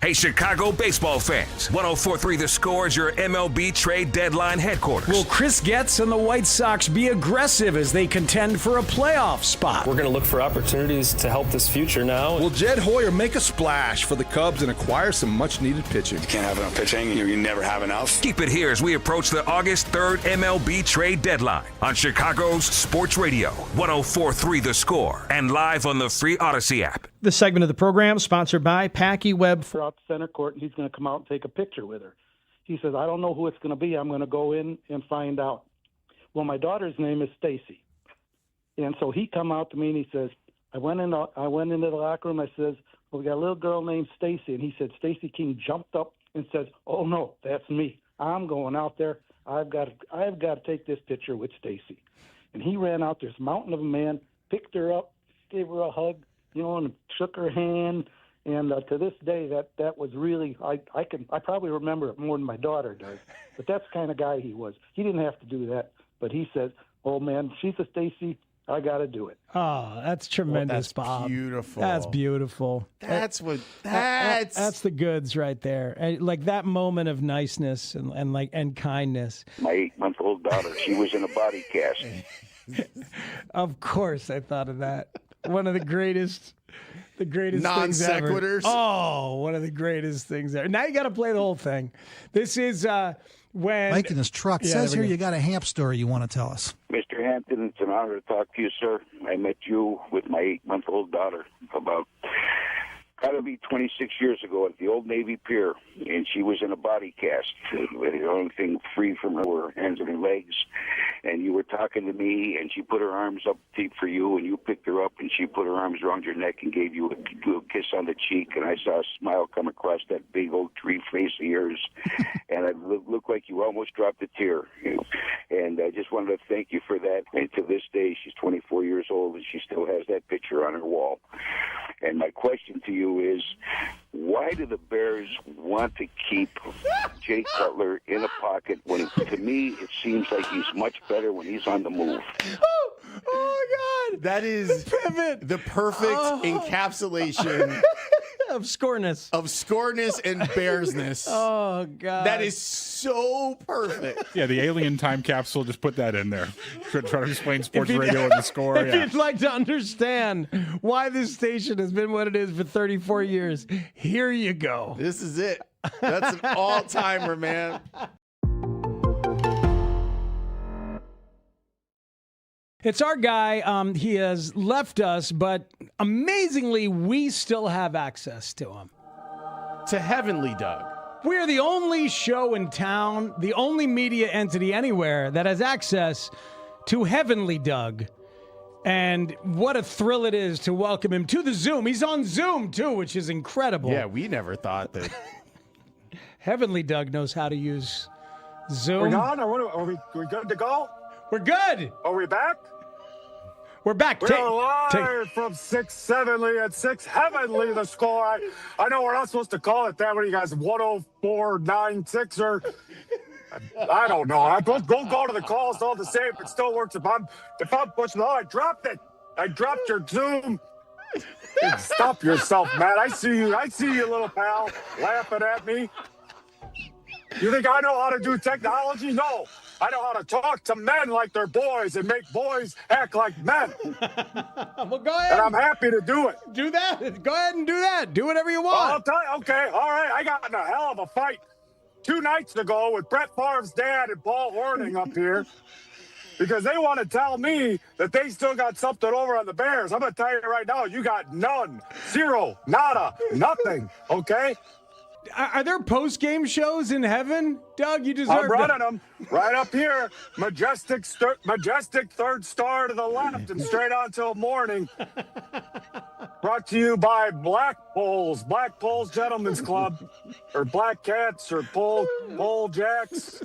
S3: Hey, Chicago baseball fans. 104.3 The Score is your MLB trade deadline headquarters.
S15: Will Chris Getz and the White Sox be aggressive as they contend for a playoff spot?
S17: We're going to look for opportunities to help this future now.
S18: Will Jed Hoyer make a splash for the Cubs and acquire some much-needed pitching?
S20: You can't have enough pitching. You never have enough.
S3: Keep it here as we approach the August 3rd MLB trade deadline on Chicago's Sports Radio, 104.3 The Score, and live on the free Odyssey app.
S7: This segment of the program sponsored by Packy Web.
S24: Out to center court, and he's going to come out and take a picture with her. He says, I don't know who it's going to be. I'm going to go in and find out. Well, my daughter's name is Stacy. And so he come out to me and he says, I went into the locker room. I says, well, we got a little girl named Stacy. And he said, Stacy King jumped up and says, oh, no, that's me. I'm going out there. I've got to take this picture with Stacy. And he ran out this mountain of a man, picked her up, gave her a hug, and shook her hand. And to this day, that was really, I probably remember it more than my daughter does. But that's the kind of guy he was. He didn't have to do that. But he said, oh, man, she's a Stacy. I got to do it.
S7: Oh, that's tremendous, Bob.
S21: Beautiful.
S7: That's beautiful.
S21: That's
S7: the goods right there. And like that moment of niceness and kindness.
S25: My 8-month-old daughter, she was in a body cast.
S7: Of course, I thought of that. One of the greatest
S21: non sequiturs.
S7: Oh, one of the greatest things ever. Now you got to play the whole thing. This is
S2: Mike in his truck.
S24: Yeah,
S2: Says
S24: there we
S2: here
S24: go.
S2: you got a Hamp story you want to tell us.
S25: Mr. Hampton, it's an honor to talk to you, sir. I met you with my 8-month-old daughter about, gotta be 26 years ago at the Old Navy Pier, and she was in a body cast with the only thing free from her hands and her legs. And you were talking to me, and she put her arms up deep for you, and you picked her up, and she put her arms around your neck and gave you a kiss on the cheek, and I saw a smile come across that big old tree face of yours, and it looked like you almost dropped a tear. And I just wanted to thank you for that. And to this day, she's 24 years old, and she still has that picture on her wall. And my question to you is, why do the Bears want to keep Jay Cutler in a pocket when, to me, it seems like he's much better when he's on the move?
S7: Oh, my God.
S21: That is the perfect encapsulation
S7: of scoreness.
S21: Of scoreness and bearsness.
S7: Oh, God.
S21: That is so perfect.
S11: Yeah, the alien time capsule, just put that in there. Try to explain sports radio and the score.
S7: If you'd like to understand why this station has been what it is for 34 years, here you go.
S21: This is it. That's an all-timer, man.
S7: It's our guy. He has left us, but amazingly, we still have access to him.
S21: To Heavenly Doug.
S7: We are the only show in town, the only media entity anywhere that has access to Heavenly Doug. And what a thrill it is to welcome him to the Zoom. He's on Zoom, too, which is incredible.
S21: Yeah, we never thought that.
S7: Heavenly Doug knows how to use Zoom.
S5: We're gone? Are we good to go?
S7: We're good.
S5: Are we back?
S7: We're back.
S5: We're live from 6-7 at 6 Heavenly, the score. I know we're not supposed to call it that when you guys 104.96 or I don't know. Go to the calls all the same. It still works. If I'm pushing, I dropped it. I dropped your Zoom. Stop yourself, Matt. I see you, little pal, laughing at me. You think I know how to do technology? No. I know how to talk to men like they're boys and make boys act like men.
S7: Well, go ahead.
S5: And I'm happy to do it.
S7: Do that. Go ahead and do that. Do whatever you want.
S5: Well, I'll tell you. Okay, all right. I got in a hell of a fight 2 nights ago with Brett Favre's dad and Paul Horning up here because they want to tell me that they still got something over on the Bears. I'm going to tell you right now, you got none, zero, nada, nothing, okay?
S7: Are there post-game shows in heaven, Doug? You deserve.
S5: I'm running them right up here. Majestic third star to the left and straight on till morning. Brought to you by Black Poles Gentlemen's Club, or Black Cats, or Pole Jacks.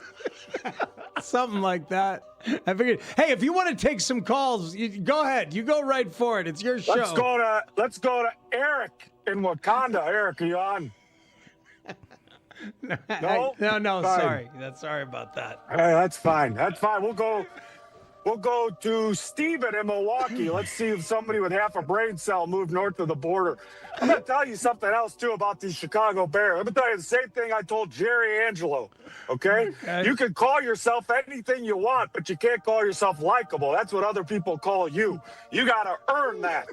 S7: Something like that. I figured. Hey, if you want to take some calls, go ahead. You go right for it. It's your show.
S5: Let's go to Eric in Wakanda. Eric, are you on? No.
S7: Sorry. Sorry about that.
S5: Hey, that's fine. We'll go to Steven in Milwaukee. Let's see if somebody with half a brain cell moved north of the border. I'm going to tell you something else, too, about these Chicago Bears. I'm going to tell you the same thing I told Jerry Angelo, okay? You can call yourself anything you want, but you can't call yourself likable. That's what other people call you. You got to earn that.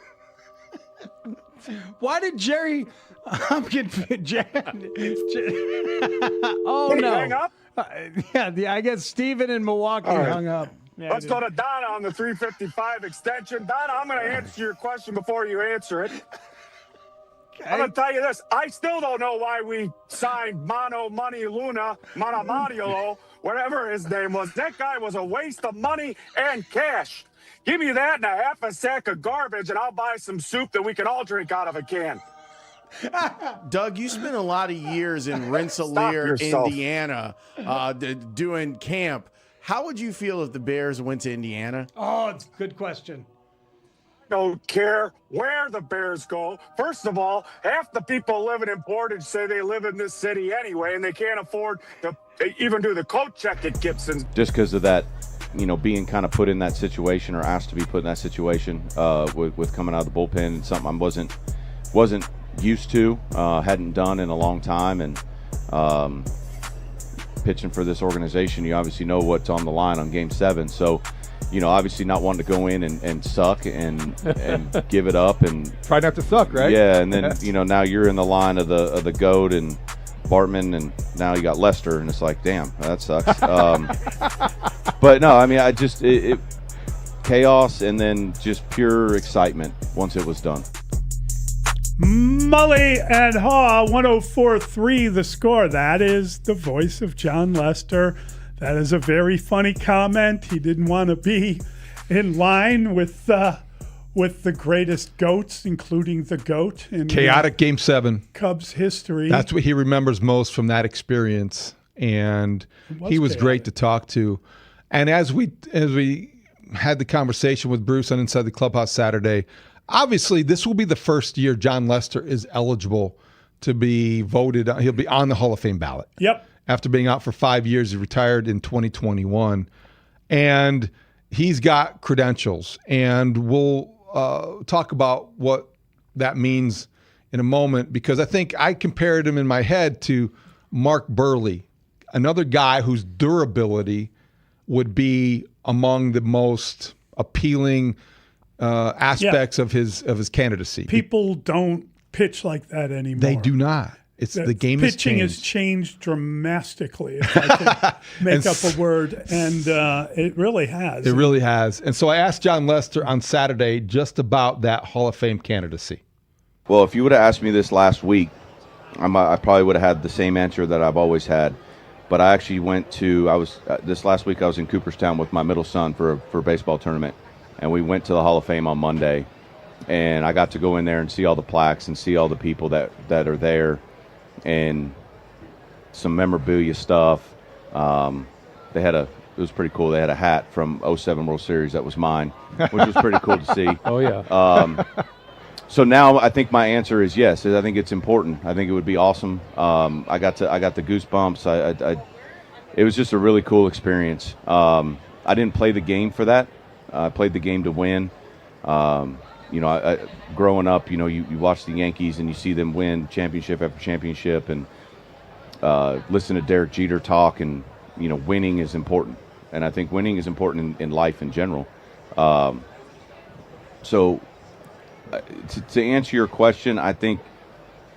S7: Why did Jerry... I'm confused. Oh,
S5: Did he
S7: no.
S5: hang up?
S7: Yeah, I guess Steven in Milwaukee hung up. Yeah,
S5: Let's go to Donna on the 355 extension. Donna, I'm going to answer your question before you answer it. Okay. I'm going to tell you this. I still don't know why we signed Mano Money Luna, Manamaniolo, whatever his name was. That guy was a waste of money and cash. Give me that and a half a sack of garbage, and I'll buy some soup that we can all drink out of a can.
S21: Doug, you spent a lot of years in Rensselaer, Indiana, doing camp. How would you feel if the Bears went to Indiana?
S7: Oh, it's a good question.
S5: Don't care where the Bears go. First of all, half the people living in Portage say they live in this city anyway, and they can't afford to even do the coat check at Gibson's.
S10: Just because of that, being kind of put in that situation or asked to be put in that situation with coming out of the bullpen and something I wasn't used to, hadn't done in a long time, and pitching for this organization, you obviously know what's on the line on Game 7. So, obviously not wanting to go in and suck and give it up and
S4: try not to suck, right?
S10: Yeah, and then now you're in the line of the GOAT and Bartman and now you got Lester, and it's like, damn, that sucks. But no, I memean, I just it chaos and then just pure excitement once it was done.
S1: Mully and Haugh, 104.3 the score. That is the voice of John Lester. That is a very funny comment. He didn't want to be in line with the greatest GOATs, including the GOAT in
S4: Chaotic Game 7.
S1: Cubs history.
S4: That's what he remembers most from that experience, and he was great to talk to. And as we had the conversation with Bruce on Inside the Clubhouse Saturday, obviously this will be the first year John Lester is eligible to be voted on. He'll be on the Hall of Fame ballot.
S1: Yep.
S4: After being out for 5 years, he retired in 2021. And he's got credentials. And we'll talk about what that means in a moment, because I think I compared him in my head to Mark Burley, another guy whose durability would be among the most appealing aspects of his candidacy.
S1: People don't pitch like that anymore.
S4: They do not. It's the game
S1: pitching
S4: has
S1: has changed dramatically, if I could make up a word, and it really has.
S4: It really has. And so I asked John Lester on Saturday just about that Hall of Fame candidacy.
S10: Well, if you would have asked me this last week, I probably would have had the same answer that I've always had. But I actually went to this last week. I was in Cooperstown with my middle son for a baseball tournament, and we went to the Hall of Fame on Monday, and I got to go in there and see all the plaques and see all the people that are there, and some memorabilia stuff. It was pretty cool. They had a hat from 07 World Series that was mine, which was pretty cool to see.
S6: Oh yeah.
S10: So now I think my answer is yes. I think it's important. I think it would be awesome. I got the goosebumps. It was just a really cool experience. I didn't play the game for that. I played the game to win. Growing up, you watch the Yankees and you see them win championship after championship, and listen to Derek Jeter talk, and winning is important. And I think winning is important in life in general. So to answer your question, I think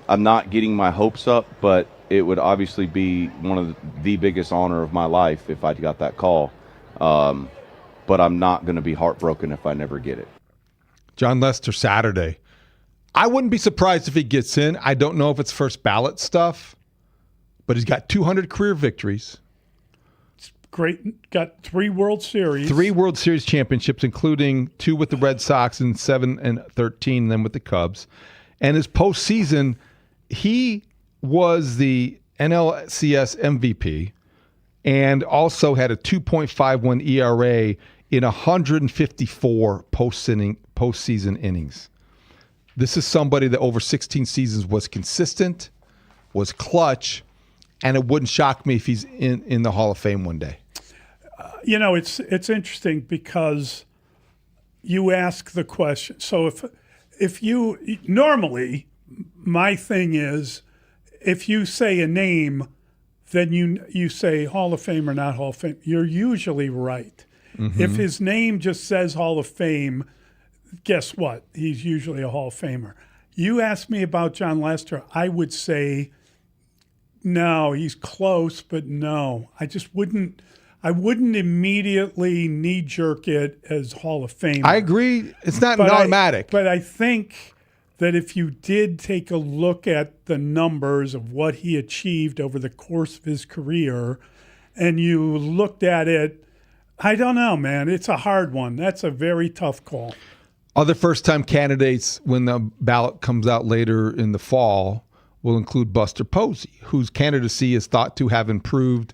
S10: I'm not getting my hopes up, but it would obviously be one of the biggest honor of my life if I got that call. But I'm not going to be heartbroken if I never get it.
S4: John Lester Saturday. I wouldn't be surprised if he gets in. I don't know if it's first ballot stuff, but he's got 200 career victories.
S1: It's great. Got 3 World Series.
S4: 3 World Series championships, including 2 with the Red Sox in 7 and 13, and then with the Cubs. And his postseason, he was the NLCS MVP and also had a 2.51 ERA in 154 postseason innings. This is somebody that over 16 seasons was consistent, was clutch, and it wouldn't shock me if he's in the Hall of Fame one day.
S1: It's interesting because you ask the question. So if you normally, my thing is, if you say a name, then you say Hall of Fame or not Hall of Fame. You're usually right. Mm-hmm. If his name just says Hall of Fame, guess what? He's usually a Hall of Famer. You asked me about John Lester, I would say no, he's close, but no. I wouldn't immediately knee-jerk it as Hall of Fame.
S4: I agree. It's not automatic.
S1: But I think that if you did take a look at the numbers of what he achieved over the course of his career, and you looked at it, I don't know, man. It's a hard one. That's a very tough call.
S4: Other first-time candidates, when the ballot comes out later in the fall, will include Buster Posey, whose candidacy is thought to have improved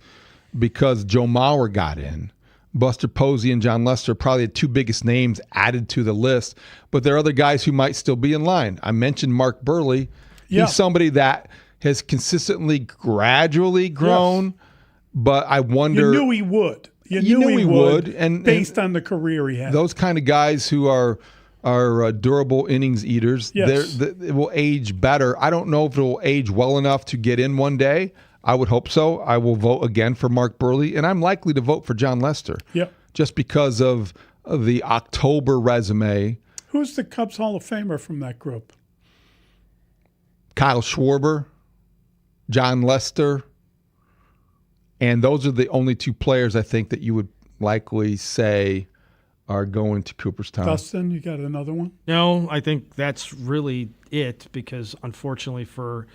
S4: because Joe Mauer got in. Buster Posey and John Lester are probably the 2 biggest names added to the list, but there are other guys who might still be in line. I mentioned Mark Burley.
S1: Yeah.
S4: He's somebody that has consistently, gradually grown, but I wonder...
S1: You knew he would. You knew he would, and based on the career he had.
S4: Those kind of guys who are durable innings eaters,
S1: yes.
S4: It will age better. I don't know if it will age well enough to get in one day. I would hope so. I will vote again for Mark Burley, and I'm likely to vote for John Lester.
S1: Yep.
S4: Just because of the October resume.
S1: Who's the Cubs Hall of Famer from that group?
S4: Kyle Schwarber, John Lester, And those are the only two players I think that you would likely say are going to Cooperstown.
S1: Dustin, you got another one?
S7: No, I think that's really it because unfortunately for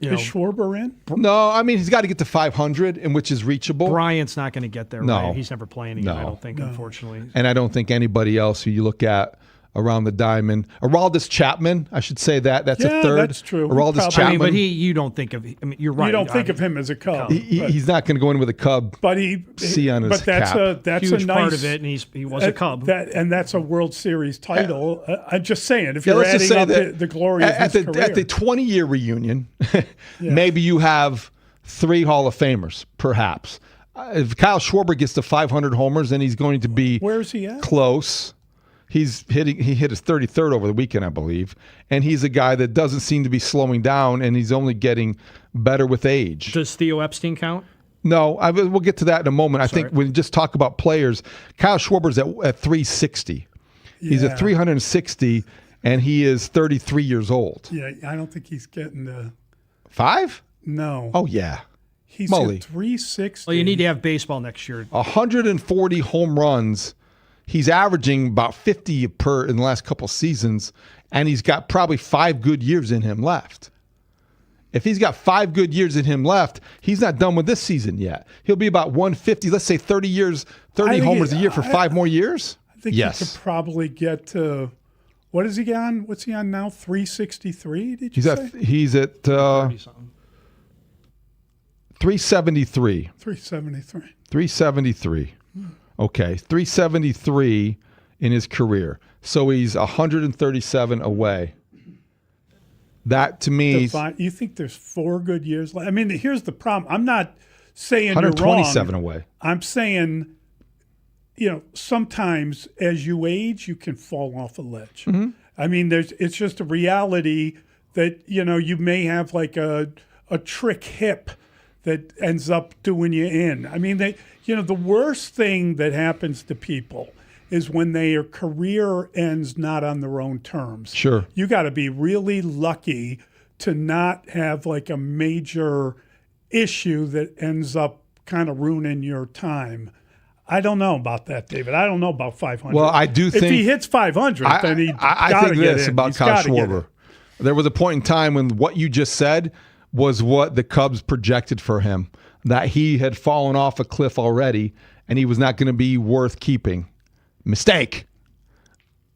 S1: Is Schwarber in?
S4: No, I mean, he's got to get to 500, and which is reachable.
S7: Bryant's not going to get there,
S4: No.
S7: right? He's never playing again, I don't think,
S1: No.
S7: unfortunately.
S4: And I don't think anybody else who you look at around the diamond. Aroldis Chapman, I should say that. That's
S1: Yeah,
S4: a third.
S1: that's true.
S4: Aroldis
S1: Probably.
S4: Chapman.
S7: I mean, but you don't think of. I mean, you're right.
S1: You don't think of him as a Cub.
S4: He's not going to go in with a Cub.
S1: But C on
S4: his
S1: but that's
S4: cap.
S1: that's
S7: Huge
S1: a nice
S7: part of it, and he was a Cub.
S1: and that's a World Series title. I'm just saying, if
S4: Yeah,
S1: you're
S4: let's just
S1: adding
S4: say
S1: up
S4: that
S1: the glory of
S4: at
S1: his
S4: the,
S1: career,
S4: at the 20-year reunion, maybe you have 3 Hall of Famers, perhaps. If Kyle Schwarber gets to 500 homers, then he's going to be
S1: where's he at?
S4: Close. He hit his 33rd over the weekend, I believe. And he's a guy that doesn't seem to be slowing down, and he's only getting better with age.
S7: Does Theo Epstein count?
S4: No, we'll get to that in a moment. I think when you just talk about players, Kyle Schwarber's at 360. He's at 360, and he is 33 years old.
S1: Yeah, I don't think he's getting the
S4: 5?
S1: No.
S4: Oh, yeah.
S1: He's
S4: Mully.
S1: at 360.
S7: Well, you need to have baseball next year.
S4: 140 home runs. He's averaging about 50 per in the last couple seasons, and he's got probably 5 good years in him left. If he's got 5 good years in him left, he's not done with this season yet. He'll be about 150, let's say 30 homers a year for 5 more years.
S1: I think he could probably get to, what is he on? What's he on now? 363, did you say?
S4: He's at 373.
S1: 373.
S4: 373. Okay, 373 in his career. So he's 137 away. That to me,
S1: You think there's 4 good years left? I mean, here's the problem. I'm not saying you're wrong.
S4: 127 away.
S1: I'm saying, sometimes as you age, you can fall off a ledge.
S4: Mm-hmm.
S1: I mean, it's just a reality that, you may have like a trick hip that ends up doing you in. I mean, the worst thing that happens to people is when their career ends not on their own terms.
S4: Sure.
S1: You got to be really lucky to not have like a major issue that ends up kind of ruining your time. I don't know about that, David. I don't know about 500.
S4: Well, I do think
S1: if he hits 500, then he
S4: I think this about Kyle Schwarber. There was a point in time when what you just said was what the Cubs projected for him, that he had fallen off a cliff already and he was not going to be worth keeping. Mistake.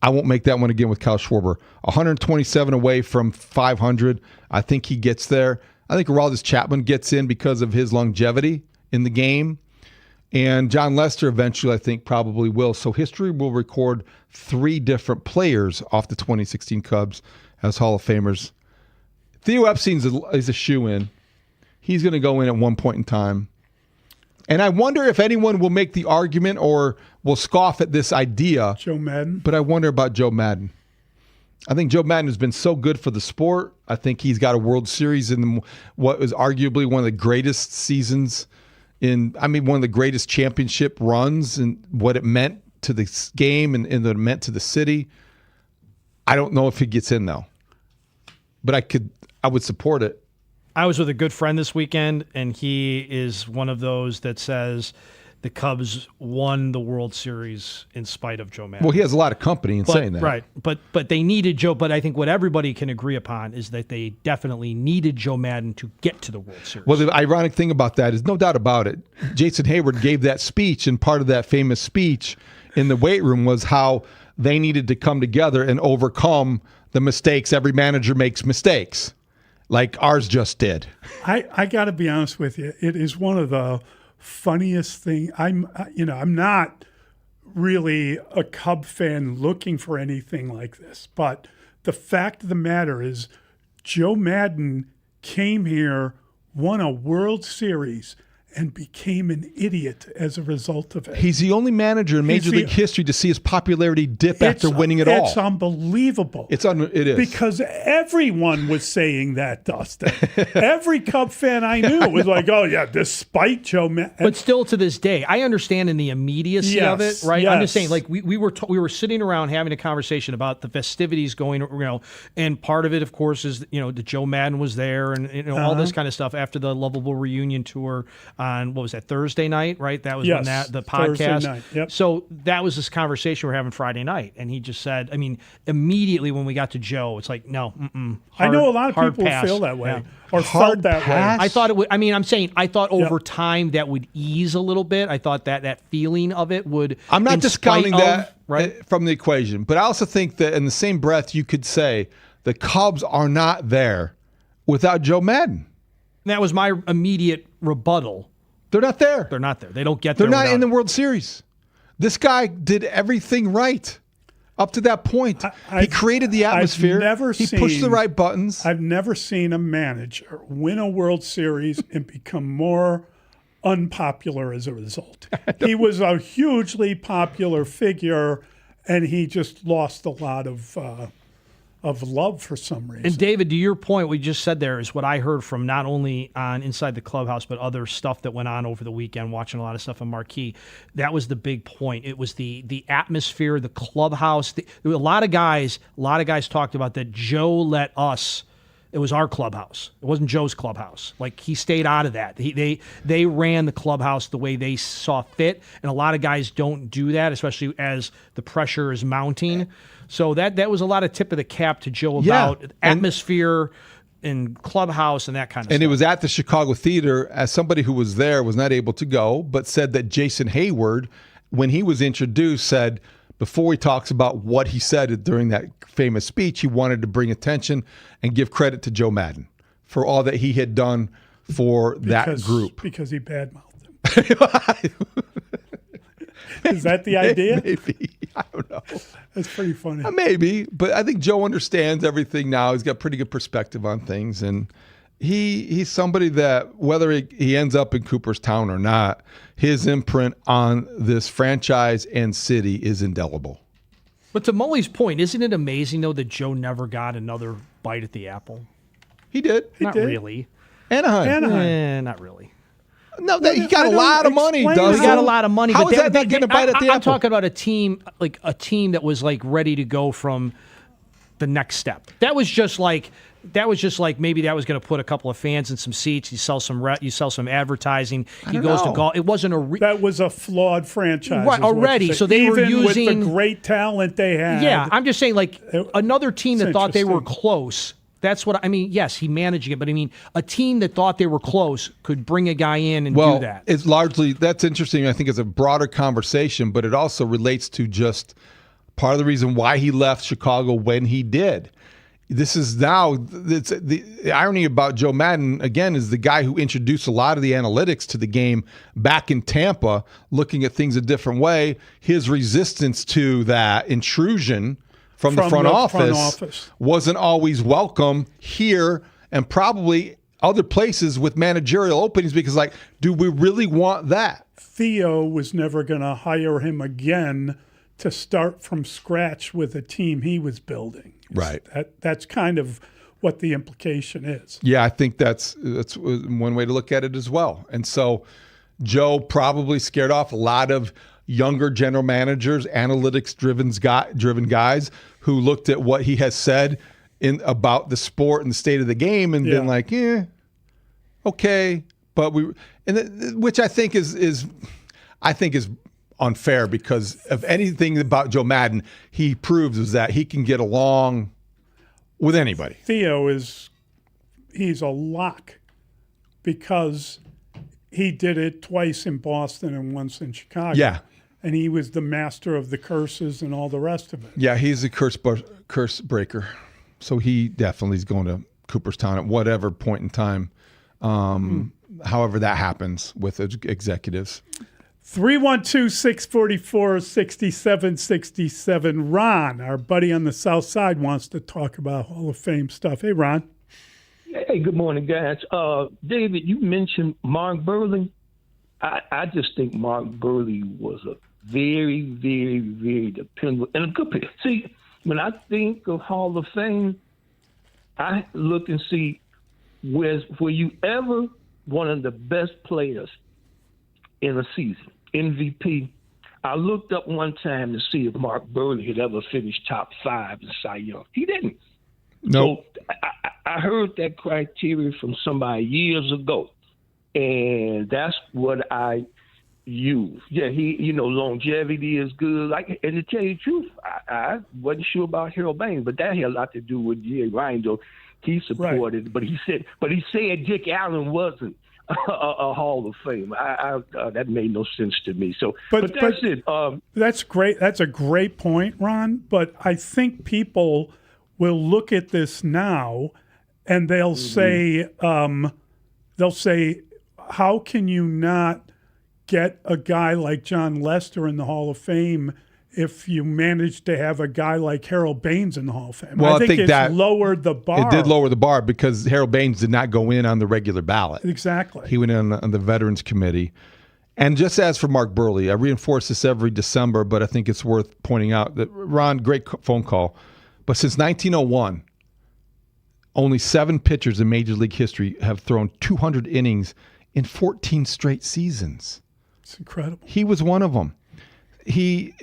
S4: I won't make that one again with Kyle Schwarber. 127 away from 500. I think he gets there. I think Aroldis Chapman gets in because of his longevity in the game. And John Lester eventually, I think, probably will. So history will record 3 different players off the 2016 Cubs as Hall of Famers. Theo Epstein's is a shoe-in. He's going to go in at one point in time. And I wonder if anyone will make the argument or will scoff at this idea.
S1: Joe Madden.
S4: But I wonder about Joe Madden. I think Joe Madden has been so good for the sport. I think he's got a World Series in what was arguably one of the greatest seasons one of the greatest championship runs and what it meant to the game and what it meant to the city. I don't know if he gets in though. But I would support it.
S7: I was with a good friend this weekend, and he is one of those that says the Cubs won the World Series in spite of Joe Madden.
S4: Well, he has a lot of company in saying that.
S7: Right. But they needed Joe. But I think what everybody can agree upon is that they definitely needed Joe Madden to get to the World Series.
S4: Well, the ironic thing about that is no doubt about it. Jason Hayward gave that speech, and part of that famous speech in the weight room was how they needed to come together and overcome the mistakes. Every manager makes mistakes. Like ours just did.
S1: I got to be honest with you. It is one of the funniest things. I'm not really a Cub fan looking for anything like this, but the fact of the matter is, Joe Madden came here, won a World Series, and became an idiot as a result of it.
S4: He's the only manager in Major League history to see his popularity dip after winning it all.
S1: It's unbelievable.
S4: It is.
S1: Because everyone was saying that, Dustin. Every Cub fan I knew was like, oh, yeah, despite Joe Madden.
S7: But still to this day, I understand in the immediacy of it, right?
S1: Yes.
S7: I'm just saying, like, we were sitting around having a conversation about the festivities going, and part of it, of course, is, that Joe Madden was there and, all this kind of stuff after the Lovable Reunion tour on what was that, Thursday night, right? That was when
S1: Yes,
S7: the
S1: Thursday
S7: podcast.
S1: night, yep.
S7: So that was this conversation we're having Friday night, and he just said, I mean, immediately when we got to Joe, it's like, no,
S1: I know a lot of
S7: hard
S1: people
S7: pass.
S1: feel that way
S7: Yeah.
S1: or felt that way.
S7: I thought it would. I mean, I'm saying I thought over time that would ease a little bit. I thought that feeling of it would.
S4: I'm not
S7: in
S4: discounting
S7: spite
S4: that
S7: of, right?
S4: from the equation, but I also think that in the same breath, you could say the Cubs are not there without Joe Madden.
S7: That was my immediate rebuttal.
S4: They're not there.
S7: They're not there. They don't get
S4: They're
S7: there.
S4: not
S7: without
S4: in the
S7: it.
S4: World Series. This guy did everything right up to that point. He created the atmosphere. He pushed the right buttons.
S1: I've never seen a manager win a World Series and become more unpopular as a result. He was a hugely popular figure, and he just lost a lot of love for some reason.
S7: And David, to your point, what you just said there is what I heard from not only on Inside the Clubhouse, but other stuff that went on over the weekend, watching a lot of stuff on Marquee. That was the big point. It was the atmosphere, the clubhouse. There were a lot of guys talked about that Joe let us. It was our clubhouse. It wasn't Joe's clubhouse. Like, he stayed out of that. They ran the clubhouse the way they saw fit, and a lot of guys don't do that, especially as the pressure is mounting. So that was a lot of tip of the cap to Joe about atmosphere and clubhouse and that kind of stuff.
S4: And it was at the Chicago Theater. As somebody who was there, was not able to go, but said that Jason Hayward, when he was introduced, said before he talks about what he said during that famous speech, he wanted to bring attention and give credit to Joe Madden for all that he had done for that group.
S1: Because he badmouthed him. Is that the idea?
S4: Maybe. I don't know.
S1: That's pretty funny.
S4: Maybe, but I think Joe understands everything now. He's got pretty good perspective on things, and he's somebody that, whether he ends up in Cooperstown or not, his imprint on this franchise and city is indelible.
S7: But to Mully's point, isn't it amazing, though, that Joe never got another bite at the apple?
S4: He did.
S7: Not really.
S4: Anaheim.
S7: Not really.
S4: No, he got a lot of money.
S7: He got a lot of money.
S4: How
S7: but
S4: is that not getting a bite at the apple?
S7: I'm talking about a team that was like ready to go from the next step. That was just like maybe that was going to put a couple of fans in some seats. You sell some advertising. He goes to golf. It wasn't
S1: that was a flawed franchise,
S7: right already. So they were using
S1: with the great talent they had.
S7: Yeah, I'm just saying, like another team that thought they were close. That's what I mean. Yes, he managing it, but I mean, a team that thought they were close could bring a guy in and do that.
S4: It's largely, that's interesting. I think it's a broader conversation, but it also relates to just part of the reason why he left Chicago when he did. This is now, the irony about Joe Madden, again, is the guy who introduced a lot of the analytics to the game back in Tampa, looking at things a different way. His resistance to that intrusion from the front office wasn't always welcome here and probably other places with managerial openings, because, like, do we really want that?
S1: Theo was never going to hire him again to start from scratch with a team he was building.
S4: Right.
S1: That's kind of what the implication is.
S4: Yeah, I think that's one way to look at it as well. And so Joe probably scared off a lot of younger general managers, analytics-driven guys who looked at what he has said about the sport and the state of the game and been like, okay, but which I think is unfair, because of anything about Joe Madden, he proves is that he can get along with anybody.
S1: Theo he's a lock because he did it twice in Boston and once in Chicago.
S4: Yeah.
S1: And he was the master of the curses and all the rest of it.
S4: Yeah, he's a curse breaker. So he definitely is going to Cooperstown at whatever point in time, however that happens with executives.
S1: 312-644-6767. Ron, our buddy on the South Side, wants to talk about Hall of Fame stuff. Hey, Ron.
S13: Hey, good morning, guys. David, you mentioned Mark Burley. I just think Mark Burley was a very, very, very dependable and a good player. See, when I think of Hall of Fame, I look and see were you ever one of the best players in a season, MVP. I looked up one time to see if Mark Burley had ever finished top 5 in Cy Young. He didn't.
S4: No.
S13: So I heard that criteria from somebody years ago. and that's what I use. Yeah, longevity is good. And to tell you the truth, I wasn't sure about Harold Baines, but that had a lot to do with Jerry Rindle. He supported, but he said Dick Allen wasn't a Hall of Fame. That made no sense to me. So, but that's it.
S1: That's great. That's a great point, Ron. But I think people will look at this now, and they'll say, how can you not get a guy like John Lester in the Hall of Fame if you manage to have a guy like Harold Baines in the Hall of Fame?
S4: Well,
S1: I think it's
S4: that
S1: lowered the bar.
S4: It did lower the bar because Harold Baines did not go in on the regular ballot.
S1: Exactly.
S4: He went in on the Veterans Committee. And just as for Mark Burley, I reinforce this every December, but I think it's worth pointing out that, Ron, great phone call, but since 1901, only 7 pitchers in Major League history have thrown 200 innings in 14 straight seasons.
S1: It's incredible.
S4: He was one of them. He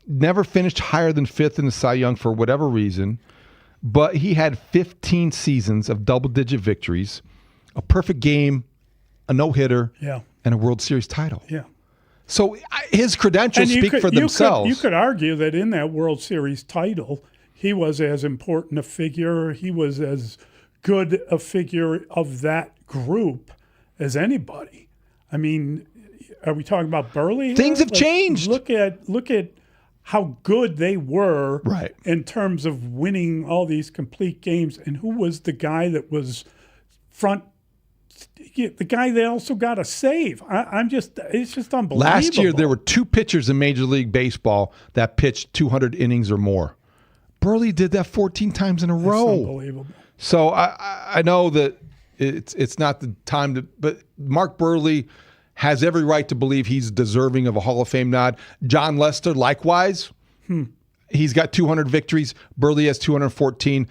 S4: never finished higher than 5th in the Cy Young for whatever reason, but he had 15 seasons of double-digit victories, a perfect game, a no-hitter, and a World Series title.
S1: Yeah.
S4: So his credentials speak for themselves.
S1: You could argue that in that World Series title, he was as important a figure, he was as good a figure of that group as anybody. I mean, are we talking about Burley here?
S4: Things have changed.
S1: Look at how good they were
S4: right.
S1: in terms of winning all these complete games. And who was the guy that was front? The guy they also got a save. It's just unbelievable.
S4: Last year, there were 2 pitchers in Major League Baseball that pitched 200 innings or more. Burley did that 14 times in a row.
S1: That's unbelievable.
S4: So I know that it's not the time to, but Mark Burley has every right to believe he's deserving of a Hall of Fame nod. John Lester, likewise. He's got 200 victories. Burley has 214.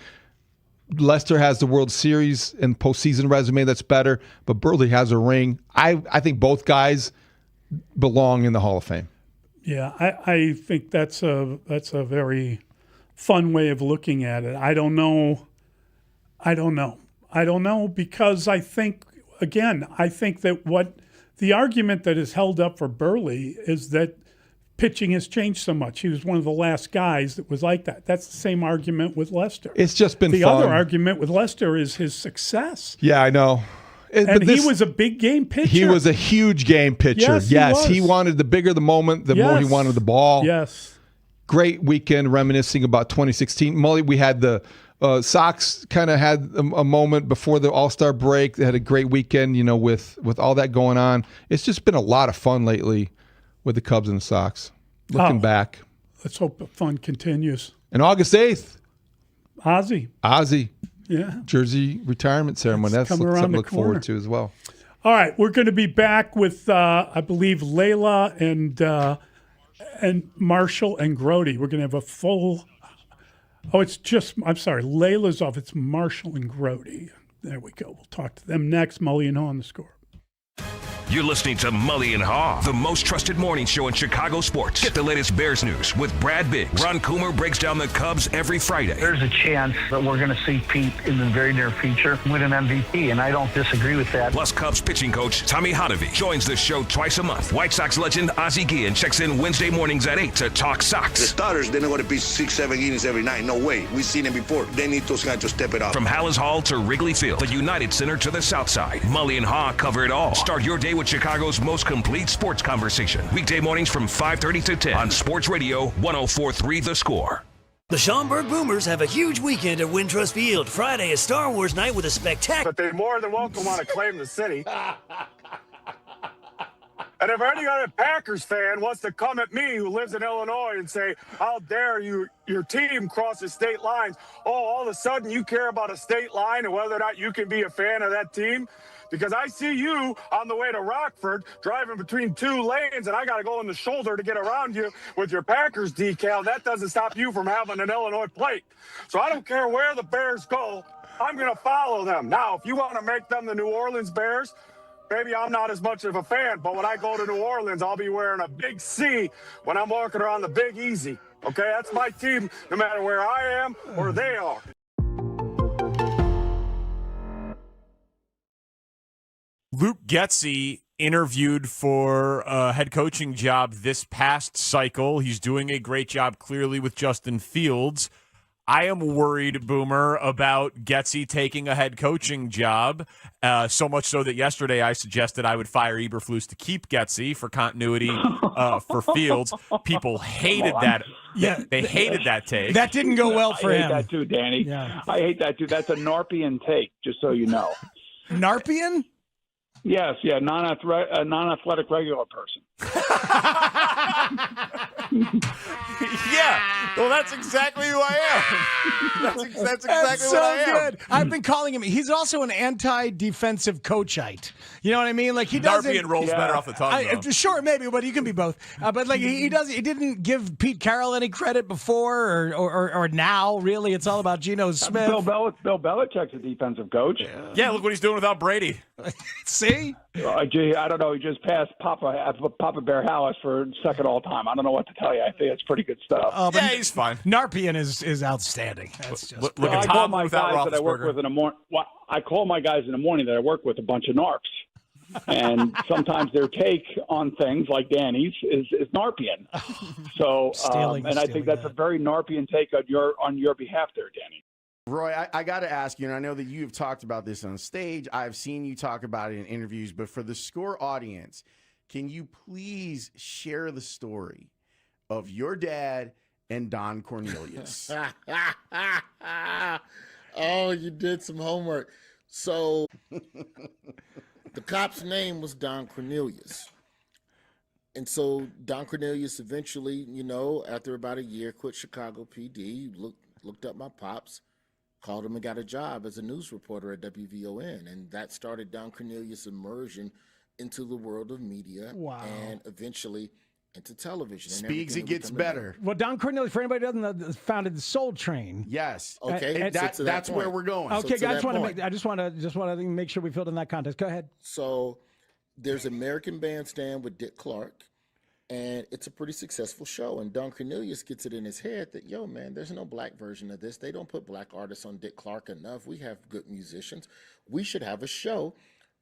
S4: Lester has the World Series and postseason resume that's better, but Burley has a ring. I think both guys belong in the Hall of Fame.
S1: Yeah, I think that's a very fun way of looking at it. I don't know because I think that what the argument that is held up for Burley is that pitching has changed so much. He was one of the last guys that was like that. That's the same argument with Lester.
S4: It's just been
S1: the
S4: fun.
S1: other argument with Lester is his success.
S4: Yeah, I know.
S1: And he was a big game pitcher.
S4: He was a huge game pitcher.
S1: Yes,
S4: he wanted the bigger the moment, the more he wanted the ball.
S1: Yes.
S4: Great weekend reminiscing about 2016. Mully, we had the Sox kind of had a moment before the All-Star break. They had a great weekend, with all that going on. It's just been a lot of fun lately with the Cubs and the Sox. Looking back.
S1: Let's hope the fun continues.
S4: And August 8th.
S1: Ozzy. Yeah.
S4: Jersey retirement ceremony. That's something to look forward to as well.
S1: All right. We're going to be back with, I believe, Layla and Marshall and Grote. We're going to have a full... Layla's off. It's Marshall and Grote. There we go. We'll talk to them next. Mully and Haugh on the score.
S3: You're listening to Mully and Haugh, the most trusted morning show in Chicago sports. Get the latest Bears news with Brad Biggs. Ron Coomer breaks down the Cubs every Friday.
S9: There's a chance that we're going to see Pete in the very near future win an MVP, and I don't disagree with that.
S3: Plus, Cubs pitching coach Tommy Hotovy joins the show twice a month. White Sox legend Ozzie Guillen checks in Wednesday mornings at 8 to talk Sox.
S14: The starters, they're not going to pitch 6-7 innings every night. No way. We've seen it before. They need those guys to step it up.
S3: From Hallis Hall to Wrigley Field, the United Center to the South Side, Mully and Haugh cover it all. Start your day with Chicago's most complete sports conversation. Weekday mornings from 5:30 to 10 on Sports Radio 104.3 The Score.
S19: The Schaumburg Boomers have a huge weekend at Wintrust Field. Friday is Star Wars night with a spectacular...
S5: But they more than welcome want to claim the city. And if any other Packers fan wants to come at me who lives in Illinois and say, how dare your team crosses state lines, all of a sudden you care about a state line and whether or not you can be a fan of that team? Because I see you on the way to Rockford driving between 2 lanes and I got to go in the shoulder to get around you with your Packers decal. That doesn't stop you from having an Illinois plate. So I don't care where the Bears go. I'm going to follow them. Now, if you want to make them the New Orleans Bears, maybe I'm not as much of a fan. But when I go to New Orleans, I'll be wearing a big C when I'm walking around the Big Easy. Okay, that's my team no matter where I am or they are.
S8: Luke Getsy interviewed for a head coaching job this past cycle. He's doing a great job, clearly, with Justin Fields. I am worried, Boomer, about Getsy taking a head coaching job, so much so that yesterday I suggested I would fire Eberflus to keep Getsy for continuity for Fields. People hated that.
S12: Yeah,
S8: they hated that take.
S12: That didn't go well for him.
S16: I hate that too, Danny.
S12: Yeah.
S16: I hate that too. That's a Narpian take, just so you know.
S12: Narpian?
S16: Yes, yeah, non-athletic regular person.
S8: Yeah, well, that's exactly who I am. That's exactly
S12: so
S8: what I am.
S12: good. I've been calling him. He's also an anti-defensive coachite. You know what I mean? Like he doesn't.
S8: Narpian rolls better off the tongue. Though.
S12: Sure, maybe, but he can be both. But like he does. He didn't give Pete Carroll any credit before or now. Really, it's all about Geno Smith.
S16: Bill Belichick's a defensive coach.
S8: Yeah, look what he's doing without Brady.
S12: See?
S16: Gee, I don't know. He just passed Papa Bear Hallis for second all time. I don't know what to tell you. I think it's pretty good stuff.
S8: Yeah, he's fine.
S12: Narpian is outstanding. That's just.
S8: Look
S16: I
S8: at
S16: call
S8: Tom
S16: my
S8: without
S16: guys that I work
S8: Roethlisberger.
S16: with in the morning. I call my guys in the morning that I work with a bunch of narps, and sometimes their take on things like Danny's is Narpian. So, and I think that's a very Narpian take on your behalf, there, Danny.
S21: Roy, I got to ask you, and I know that you have talked about this on stage. I've seen you talk about it in interviews, but for the Score audience, can you please share the story of your dad and Don Cornelius?
S22: Oh, you did some homework. So the cop's name was Don Cornelius. And so Don Cornelius eventually, after about a year, quit Chicago PD, looked up my pops, called him and got a job as a news reporter at WVON. And that started Don Cornelius' immersion into the world of media.
S12: Wow.
S22: And eventually into television.
S21: Speaks, it gets better.
S12: Well, Don Cornelius, for anybody who doesn't know, founded the Soul Train.
S21: Yes.
S22: Okay.
S21: That's where we're going.
S12: Okay, I just want to make sure we filled in that context. Go ahead.
S22: So there's American Bandstand with Dick Clark, and it's a pretty successful show. And Don Cornelius gets it in his head that, yo, man, there's no black version of this. They don't put black artists on Dick Clark enough. We have good musicians. We should have a show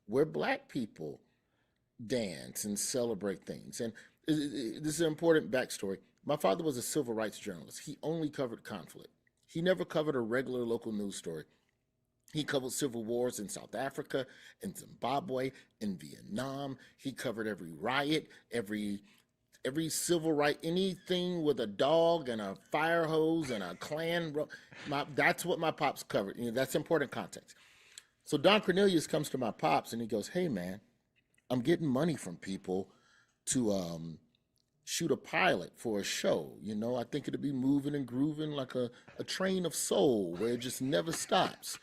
S22: where black people dance and celebrate things. And this is an important backstory. My father was a civil rights journalist. He only covered conflict. He never covered a regular local news story. He covered civil wars in South Africa, in Zimbabwe, in Vietnam. He covered every riot, every civil right, anything with a dog and a fire hose and a Klan. That's what my pops covered. That's important context. So Don Cornelius comes to my pops and he goes, hey, man, I'm getting money from people to shoot a pilot for a show. I think it'll be moving and grooving like a train of soul where it just never stops.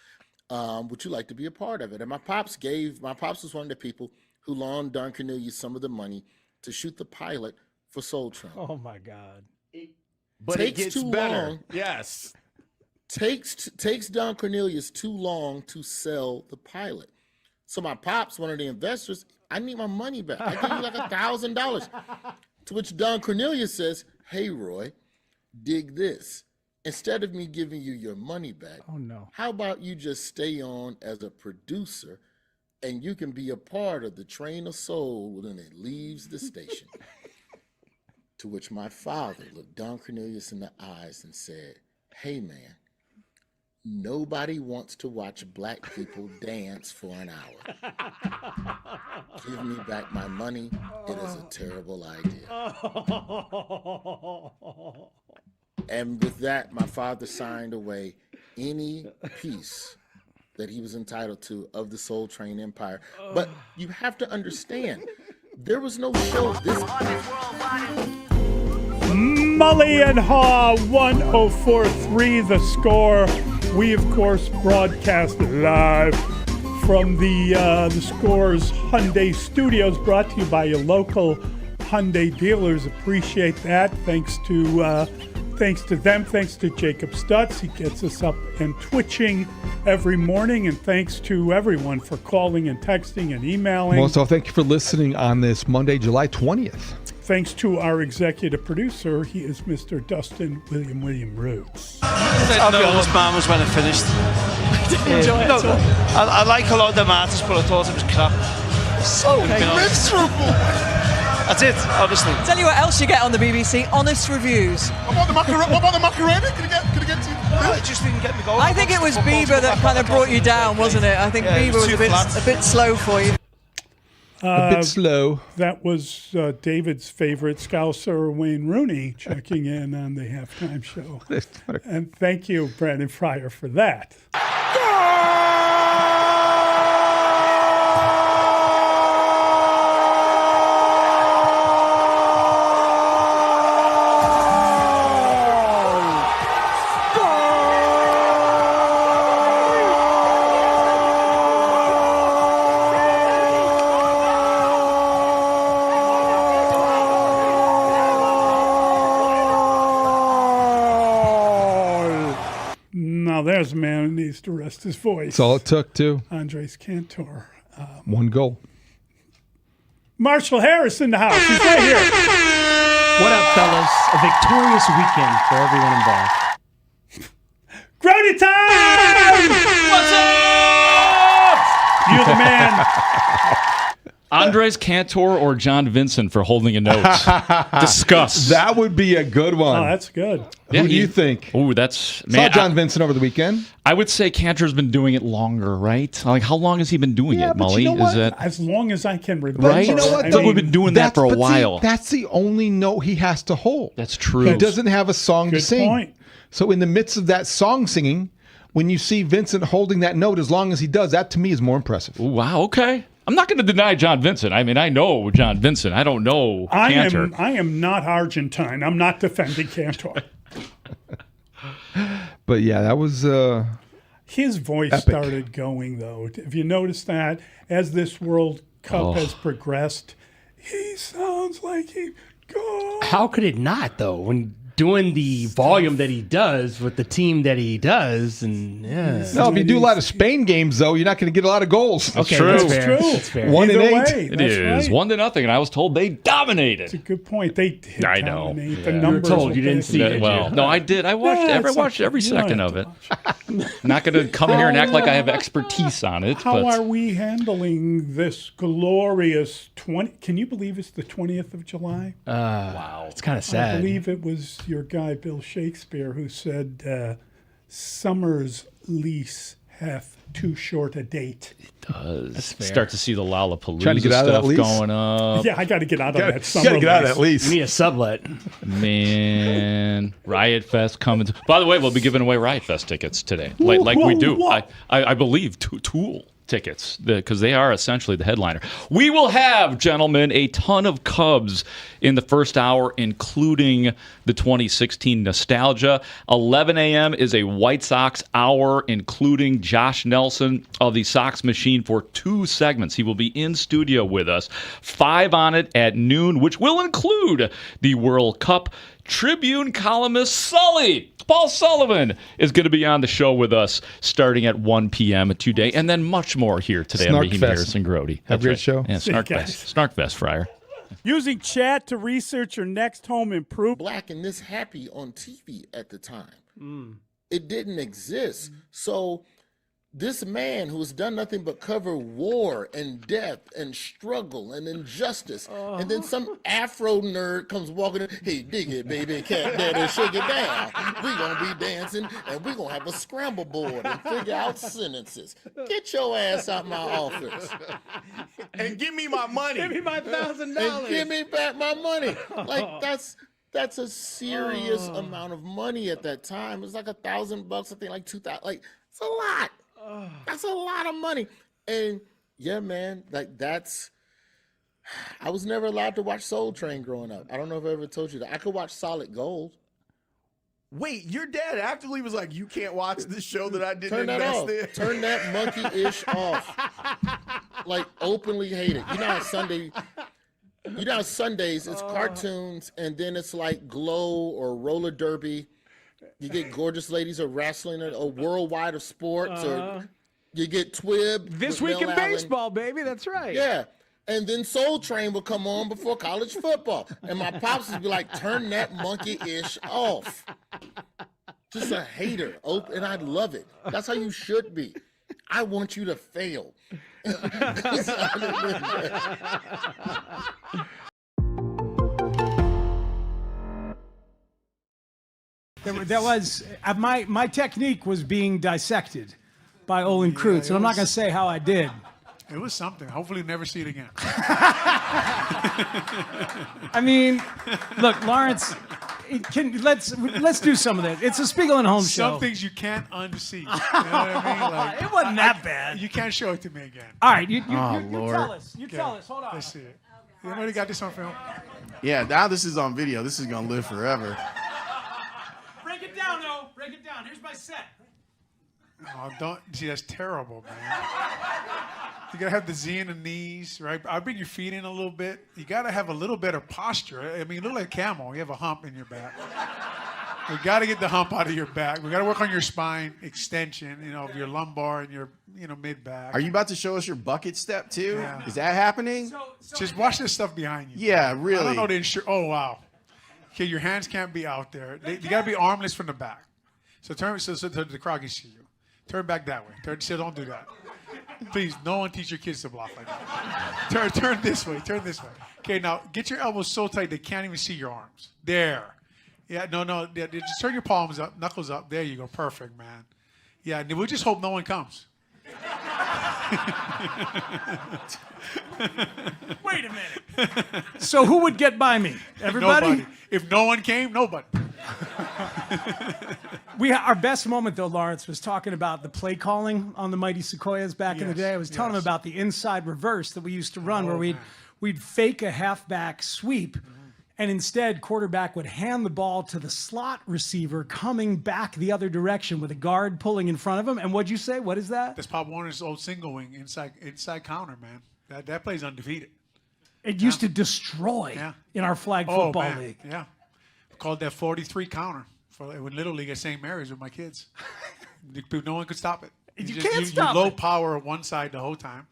S22: Would you like to be a part of it? And my pops was one of the people who loaned Don Cornelius some of the money to shoot the pilot for Soul Train.
S12: Oh my God.
S21: But it gets better.
S22: Long.
S21: Yes.
S22: Takes Don Cornelius too long to sell the pilot. So my pops, one of the investors, I need my money back. I give you like $1,000. To which Don Cornelius says, hey, Roy, dig this. Instead of me giving you your money back, how about you just stay on as a producer and you can be a part of the train of soul when it leaves the station? To which my father looked Don Cornelius in the eyes and said, hey, man, nobody wants to watch black people dance for an hour. Give me back my money. It is a terrible idea. And with that, my father signed away any piece that he was entitled to of the Soul Train empire. But you have to understand, there was no show this.
S1: Mully and Haugh, 104.3 The Score. We, of course, broadcast live from the Score's Hyundai Studios, brought to you by your local Hyundai dealers. Appreciate that. Thanks to them. Thanks to Jacob Stutz. He gets us up and twitching every morning. And thanks to everyone for calling and texting and emailing.
S4: Also, thank you for listening on this Monday, July 20th.
S1: Thanks to our executive producer. He is Mr. Dustin William Roots.
S23: I'll be honest, man, was when it finished.
S12: Did you enjoy it?
S23: I like a lot of the matters, but I thought it was crap.
S15: So miserable. That's it, honestly.
S17: Tell you what else you get on the BBC, honest reviews.
S15: What about the macarena? Can I get to you? I just didn't get the goal.
S17: I think it was Bieber that kind of brought you down, wasn't it? I think Bieber was a bit slow for you.
S4: A bit slow.
S1: That was David's favorite Scouser, Wayne Rooney, checking in on the halftime show. And thank you, Brandon Fryer, for that. There's a man who needs to rest his voice.
S4: That's all it took, too.
S1: Andres Cantor.
S4: One goal.
S1: Marshall Harris in the house. He's right here.
S18: What up, fellas? A victorious weekend for everyone involved.
S1: Grote time!
S18: What's up?
S1: You're the man.
S20: Andres Cantor or John Vincent for holding a note. Discuss.
S4: That would be a good one.
S1: Oh, that's good.
S4: Who do you think?
S20: Oh, that's
S4: Saw John Vincent over the weekend.
S20: I would say Cantor's been doing it longer, right? Like, how long has he been doing it,
S4: but
S20: Mully?
S4: you know what?
S20: Is that
S1: As long as I can remember.
S20: right?
S4: You know what,
S20: I think we've been doing that for a while.
S4: That's the only note he has to hold.
S20: That's true.
S4: He doesn't have a song to
S1: Good
S4: sing.
S1: point.
S4: So in the midst of that song singing, when you see Vincent holding that note, as long as he does, that to me is more impressive.
S20: Ooh, wow, okay. I'm not going to deny John Vincent. I mean, I know John Vincent. I don't know Cantor.
S1: I am not Argentine. I'm not defending Cantor.
S4: But yeah, that was
S1: his voice
S4: epic.
S1: started going, though. Have you noticed that as this World Cup has progressed, he sounds like he goes.
S18: How could it not, though? When doing the volume that he does with the team that he does, and
S4: No, if you do a lot of Spain games, though, you're not going to get a lot of goals.
S18: Okay,
S4: That's
S18: that's
S4: true.
S18: fair. That's fair.
S4: 1
S1: Either
S4: in 8.
S1: way,
S20: It
S1: that's
S20: is
S1: right.
S20: 1-0, and I was told they dominated.
S1: That's a good point. They did
S20: I know.
S1: dominate.
S20: Yeah.
S1: The
S20: You were
S1: numbers.
S18: told.
S1: were
S18: You didn't
S1: big.
S18: see it.
S20: Well, no, I did. I watched.
S1: Yeah,
S20: I
S1: it's
S20: watched
S1: okay.
S20: every
S1: You don't
S20: second
S1: have
S20: of
S1: to
S20: it. I'm not going to come here and act like I have expertise on it.
S1: How
S20: but
S1: are we handling this glorious 20? Can you believe it's the 20th of July?
S18: wow, it's kind of
S1: I
S18: sad.
S1: believe it was your guy Bill Shakespeare who said, "Summer's lease hath too short a date."
S20: does start to see the Lollapalooza
S4: Trying to get out of that
S20: stuff
S4: lease?
S20: going up.
S1: Yeah, I got to get out of that
S4: You
S1: summer.
S4: got to get out of that
S1: lease.
S4: lease.
S18: You need a sublet.
S20: Man, Riot Fest coming. By the way, we'll be giving away Riot Fest tickets today, like we do. I believe Tool tickets, because they are essentially the headliner. We will have, gentlemen, a ton of Cubs in the first hour, including the 2016 nostalgia. 11 a.m. is a White Sox hour, including Josh Nelson of the Sox Machine for 2 segments. He will be in studio with us. 5 on it at noon, which will include the World Cup. Tribune columnist Sully, Paul Sullivan, is going to be on the show with us starting at 1 p.m. today, and then much more here today on Rahimi, Harris, and Grote.
S4: Have a great show.
S20: Yeah, Snarkfest, Fryer.
S1: Using chat to research your next home improvement.
S22: Black and this happy on TV at the time. It didn't exist. So this man who has done nothing but cover war and death and struggle and injustice, and then some Afro nerd comes walking in, hey, dig it, baby, cat daddy, shake it down. We gonna be dancing and we gonna have a scramble board and figure out sentences. Get your ass out my office.
S21: And give me my money.
S18: Give me my $1,000.
S22: And give me back my money. Like that's a serious amount of money at that time. It's like $1,000, I think, like 2,000. Like it's a lot. That's a lot of money. And yeah, man, like I was never allowed to watch Soul Train growing up. I don't know if I ever told you that. I could watch Solid Gold.
S21: Wait, your dad actively was like, you can't watch this show that I didn't
S22: Turn that
S21: invest
S22: off.
S21: in.
S22: Turn that monkey-ish off. Like openly hate it. You know how Sundays it's cartoons and then it's like Glow or roller derby. You get gorgeous ladies or wrestling or worldwide of sports or you get Twib.
S12: This
S22: with
S12: week in
S22: Mel Allen.
S12: baseball, baby. That's right.
S22: Yeah. And then Soul Train will come on before college football. And my pops would be like, turn that monkey-ish off. Just a hater. And I love it. That's how you should be. I want you to fail.
S12: That was my technique was being dissected by Olin Kreutz, and I'm not going to say how I did.
S15: It was something. Hopefully, never see it again.
S12: I mean, look, Lawrence, let's do some of this. It's a Spiegel and Holmes show.
S15: Some things you can't unsee. You know what I mean? Like,
S12: it wasn't that bad.
S15: You can't show it to me again.
S12: All right, you tell us. You tell us. Hold on.
S15: Let's see it. You already got this on film?
S21: Yeah, now this is on video. This is going to live forever.
S12: Break it down, though. Break it down. Here's my set.
S15: Oh, don't. See, that's terrible, man. You got to have the Z in the knees, right? I'll bring your feet in a little bit. You got to have a little better posture. I mean, you look like a camel. You have a hump in your back. We got to get the hump out of your back. We got to work on your spine extension, of your lumbar and your, mid-back.
S21: Are you about to show us your bucket step, too?
S15: Yeah.
S21: Is that happening?
S15: Just watch this stuff behind you.
S21: Yeah, really.
S15: I don't know the insurance. Oh, wow. Okay, your hands can't be out there. They got to be armless from the back. So turn so the crowd can see you. Turn back that way. So don't do that. Please, no one teach your kids to block like that. Turn this way. Turn this way. Okay, now get your elbows so tight they can't even see your arms. There. Yeah, no. Yeah, just turn your palms up, knuckles up. There you go. Perfect, man. Yeah, and we'll just hope no one comes.
S12: Wait a minute. So who would get by me? Everybody?
S15: Nobody. If no one came, nobody.
S12: Our best moment, though, Lawrence, was talking about the play calling on the Mighty Sequoias back in the day. I was telling him about the inside reverse that we used to run, where we'd fake a halfback sweep, and instead quarterback would hand the ball to the slot receiver coming back the other direction with a guard pulling in front of him. And what'd you say? What is that?
S15: That's Pop Warner's old single wing inside counter, man. That play's undefeated.
S12: It used to destroy in our flag football league.
S15: Yeah. Called that 43 counter when Little League at St. Mary's with my kids. No one could stop it.
S12: You can't stop
S15: you low
S12: it.
S15: power one side the whole time,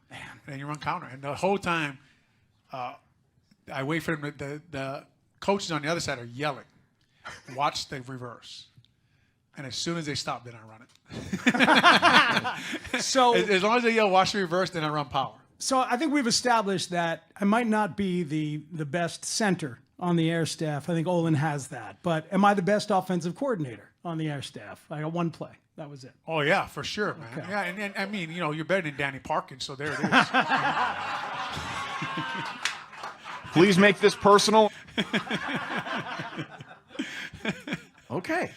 S15: and you run counter. And the whole time, I wait for them. The coaches on the other side are yelling, "Watch the reverse." And as soon as they stop, then I run it.
S12: So
S15: as long as they yell, "Watch the reverse," then I run power.
S12: So I think we've established that I might not be the best center on the air staff. I think Olin has that. But am I the best offensive coordinator on the air staff? I got one play. That was it.
S15: Oh, yeah, for sure, man. Okay. Yeah, and I mean, you're better than Danny Parkins, so there it is.
S21: Please make this personal. Okay.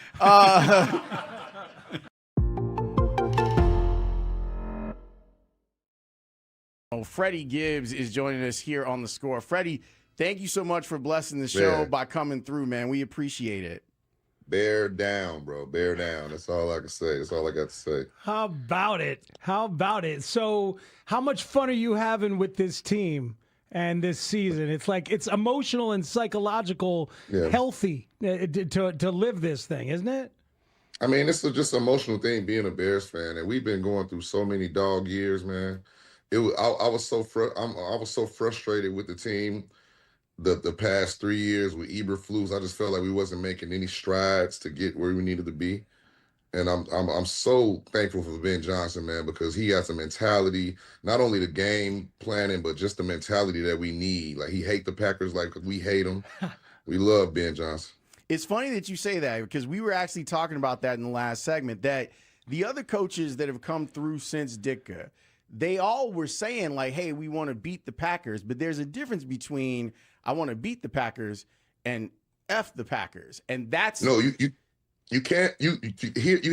S21: Freddie Gibbs is joining us here on The Score. Freddie, thank you so much for blessing the show by coming through, man. We appreciate it.
S2: Bear down, bro. Bear down. That's all I can say. That's all I got to say.
S6: How about it? So how much fun are you having with this team and this season? It's like it's emotional and psychological, healthy to live this thing, isn't it?
S2: I mean, it's just an emotional thing being a Bears fan, and we've been going through so many dog years, man. I was so frustrated with the team the past 3 years with Eberflus. I just felt like we wasn't making any strides to get where we needed to be. And I'm so thankful for Ben Johnson, man, because he has a mentality, not only the game planning, but just the mentality that we need. Like, he hate the Packers like we hate them. We love Ben Johnson.
S21: It's funny that you say that, because we were actually talking about that in the last segment, that the other coaches that have come through since Ditka, they all were saying, like, hey, we want to beat the Packers. But there's a difference between I want to beat the Packers and F the Packers. And that's...
S2: No, you can't. You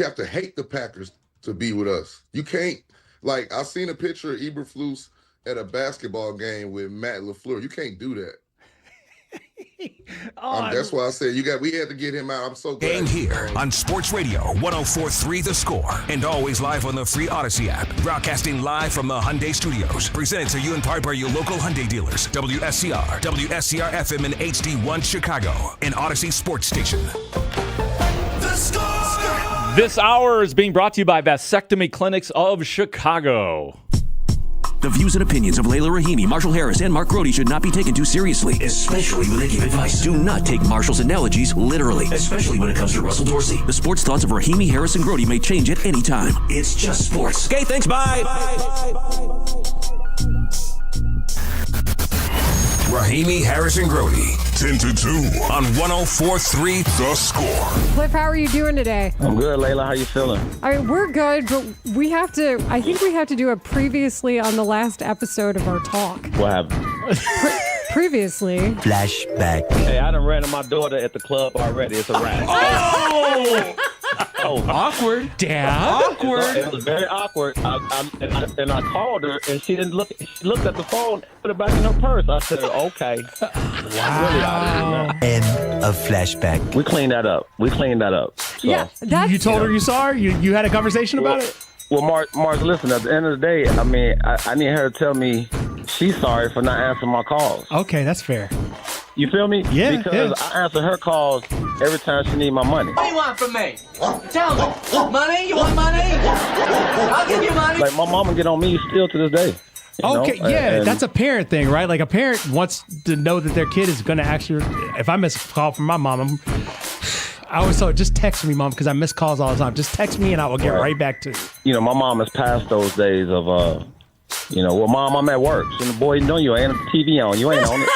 S2: have to hate the Packers to be with us. You can't. Like, I've seen a picture of Eberflus at a basketball game with Matt LaFleur. You can't do that. That's why I said we had to get him out. I'm so glad.
S3: And here on Sports Radio 104.3 The Score, and always live on the free Odyssey app. Broadcasting live from the Hyundai Studios. Presented to you in part by your local Hyundai dealers. WSCR, WSCR FM and HD1 Chicago, an Odyssey sports station.
S11: The Score!
S20: This hour is being brought to you by Vasectomy Clinics of Chicago.
S19: The views and opinions of Layla Rahimi, Marshall Harris, and Mark Grote should not be taken too seriously, especially when they give advice. Do not take Marshall's analogies literally, especially when it comes to Russell Dorsey. The sports thoughts of Rahimi, Harris, and Grote may change at any time. It's just sports. Okay, thanks, bye.
S3: Rahimi, Harris, and Grote. 10-2 on 104.3 The Score.
S7: Cliff, how are you doing today?
S10: I'm good, Layla. How you feeling?
S7: I mean, we're good, but I think we have to do a previously on the last episode of our talk.
S10: What happened?
S7: Previously.
S10: Flashback. Hey, I done ran to my daughter at the club already. It's a wrap.
S18: Oh, awkward, Dad. Awkward.
S10: It was very awkward. I called her, and she didn't look. She looked at the phone, put it back in her purse. I said, "Okay."
S18: Wow.
S10: End of flashback. We cleaned that up. So.
S7: Yeah,
S18: you told her you saw her. You had a conversation about it.
S10: Well, Mark, listen. At the end of the day, I mean, I need her to tell me she's sorry for not answering my calls.
S18: Okay, that's fair.
S10: You feel me?
S18: Yeah.
S10: Because I answer her calls every time she need my money.
S13: What do you want from me? Tell me. Money? You want money? I'll give you money.
S10: Like, my mama get on me still to this day.
S18: Okay, yeah, that's a parent thing, right? Like, a parent wants to know that their kid is going to actually, if I miss a call from my mom, I always tell her, just text me, Mom, because I miss calls all the time. Just text me and I will get right back to you.
S10: My mom has passed those days of, well, Mom, I'm at work. So the boy, you ain't the TV on. You ain't on it.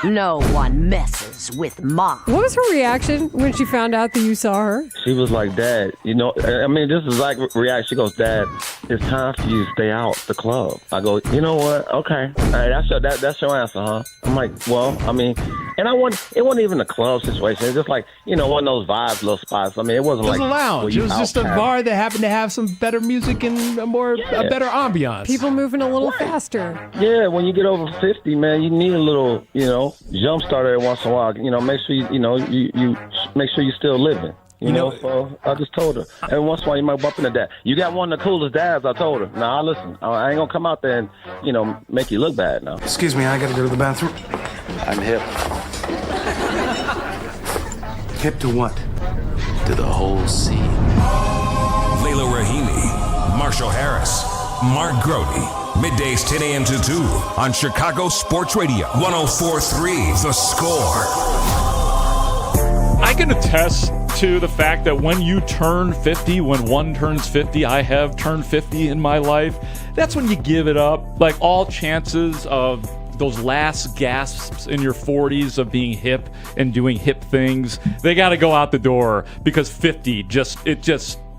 S24: No one messes with Mom.
S7: What was her reaction when she found out that you saw her?
S10: She was like, Dad, this is like reaction. She goes, Dad, it's time for you to stay out the club. I go, you know what? Okay. All right, that's your answer, huh? I'm like, well, I mean, and it wasn't even a club situation. It's just like, one of those vibes little spots. I mean, it wasn't like
S18: a lounge. It was just a bar that happened to have some better music and a better ambiance.
S7: People moving a little faster.
S10: Yeah, when you get over 50, man, you need a little, jump start every once in a while. Make sure you make sure you're still living. So I just told her. Every once in a while, you might bump into that. You got one of the coolest dads, I told her. Now, listen, I ain't going to come out there and, make you look bad now.
S25: Excuse me, I got to go to the bathroom.
S10: I'm hip.
S25: Hip to what? To the whole scene.
S3: Layla Rahimi, Marshall Harris, Mark Grote. Middays 10 a.m. to 2 on Chicago Sports Radio. 104.3 The Score.
S20: I can attest to the fact that when you turn 50, when one turns 50, I have turned 50 in my life, that's when you give it up. Like, all chances of those last gasps in your 40s of being hip and doing hip things, they got to go out the door, because 50 just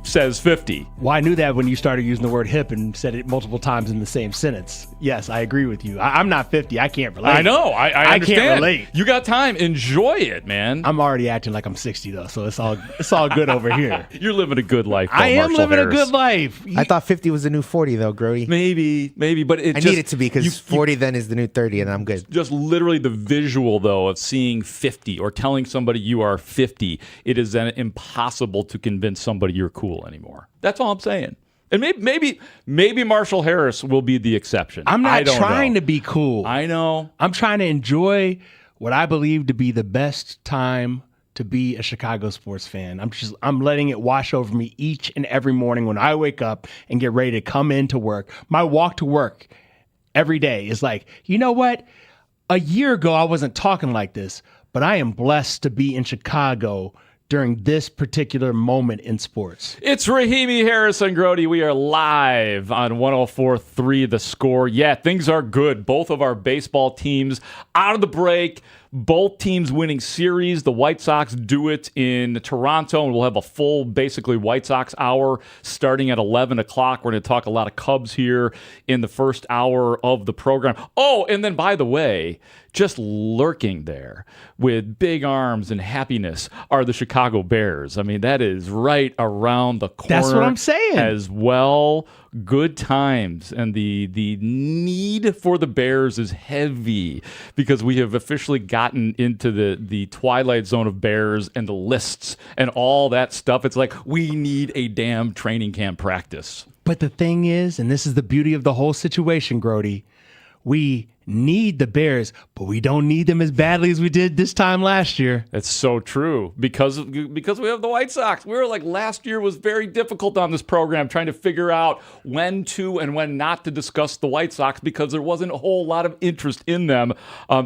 S20: says 50.
S18: Well, I knew that when you started using the word hip and said it multiple times in the same sentence. Yes, I agree with you. I'm not 50. I can't relate.
S20: I know. I understand.
S18: Can't relate.
S20: You got time. Enjoy it, man.
S18: I'm already acting like I'm 60, though, so it's all good over here.
S20: You're living a good life, though,
S18: I am
S20: Marshall
S18: living
S20: Harris.
S18: a good life.
S26: I thought 50 was the new 40, though, Grote.
S20: Maybe, but
S26: I need it to be, because 40 then is the new 30, and I'm good.
S20: Just literally the visual, though, of seeing 50 or telling somebody you are 50, it is then impossible to convince somebody you're cool anymore. That's all I'm saying. And maybe Marshall Harris will be the exception.
S18: I'm not trying to be cool.
S20: I know.
S18: I'm trying to enjoy what I believe to be the best time to be a Chicago sports fan. I'm letting it wash over me each and every morning when I wake up and get ready to come into work. My walk to work every day is like, you know what? A year ago, I wasn't talking like this, but I am blessed to be in Chicago during this particular moment in sports.
S20: It's Rahimi, Harris, and Grote. We are live on 104.3 The Score. Yeah, things are good. Both of our baseball teams out of the break. Both teams winning series. The White Sox do it in Toronto, and we'll have a full, basically, White Sox hour starting at 11 o'clock. We're going to talk a lot of Cubs here in the first hour of the program. Oh, and then, by the way, just lurking there with big arms and happiness are the Chicago Bears. I mean, that is right around the corner.
S18: That's what I'm saying.
S20: As well. Good times, and the need for the Bears is heavy, because we have officially gotten into the twilight zone of Bears and the lists and all that stuff. It's like, we need a damn training camp practice.
S18: But the thing is, and this is the beauty of the whole situation, Grote, we need the Bears, but we don't need them as badly as we did this time last year.
S20: That's so true, because we have the White Sox. We were like, last year was very difficult on this program, trying to figure out when to and when not to discuss the White Sox, because there wasn't a whole lot of interest in them.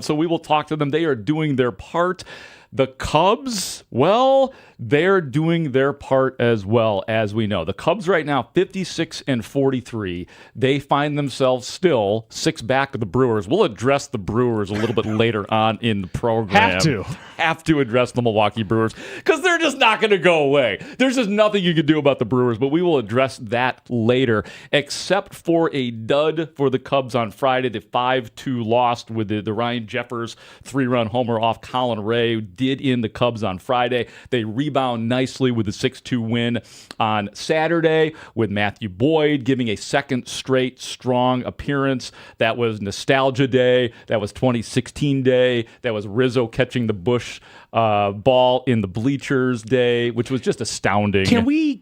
S20: So we will talk to them. They are doing their part. The Cubs, well, they're doing their part as well, as we know. The Cubs right now, 56-43. They find themselves still 6 back of the Brewers. We'll address the Brewers a little bit later on in the program. Have to address the Milwaukee Brewers because they're just not going to go away. There's just nothing you can do about the Brewers, but we will address that later, except for a dud for the Cubs on Friday. The 5-2 lost with the Ryan Jeffers 3-run homer off Colin Ray did in the Cubs on Friday. They rebound nicely with a 6-2 win on Saturday with Matthew Boyd giving a second straight strong appearance. That was Nostalgia Day. That was 2016 Day. That was Rizzo catching the Bush ball in the bleachers day, which was just astounding.
S18: Can we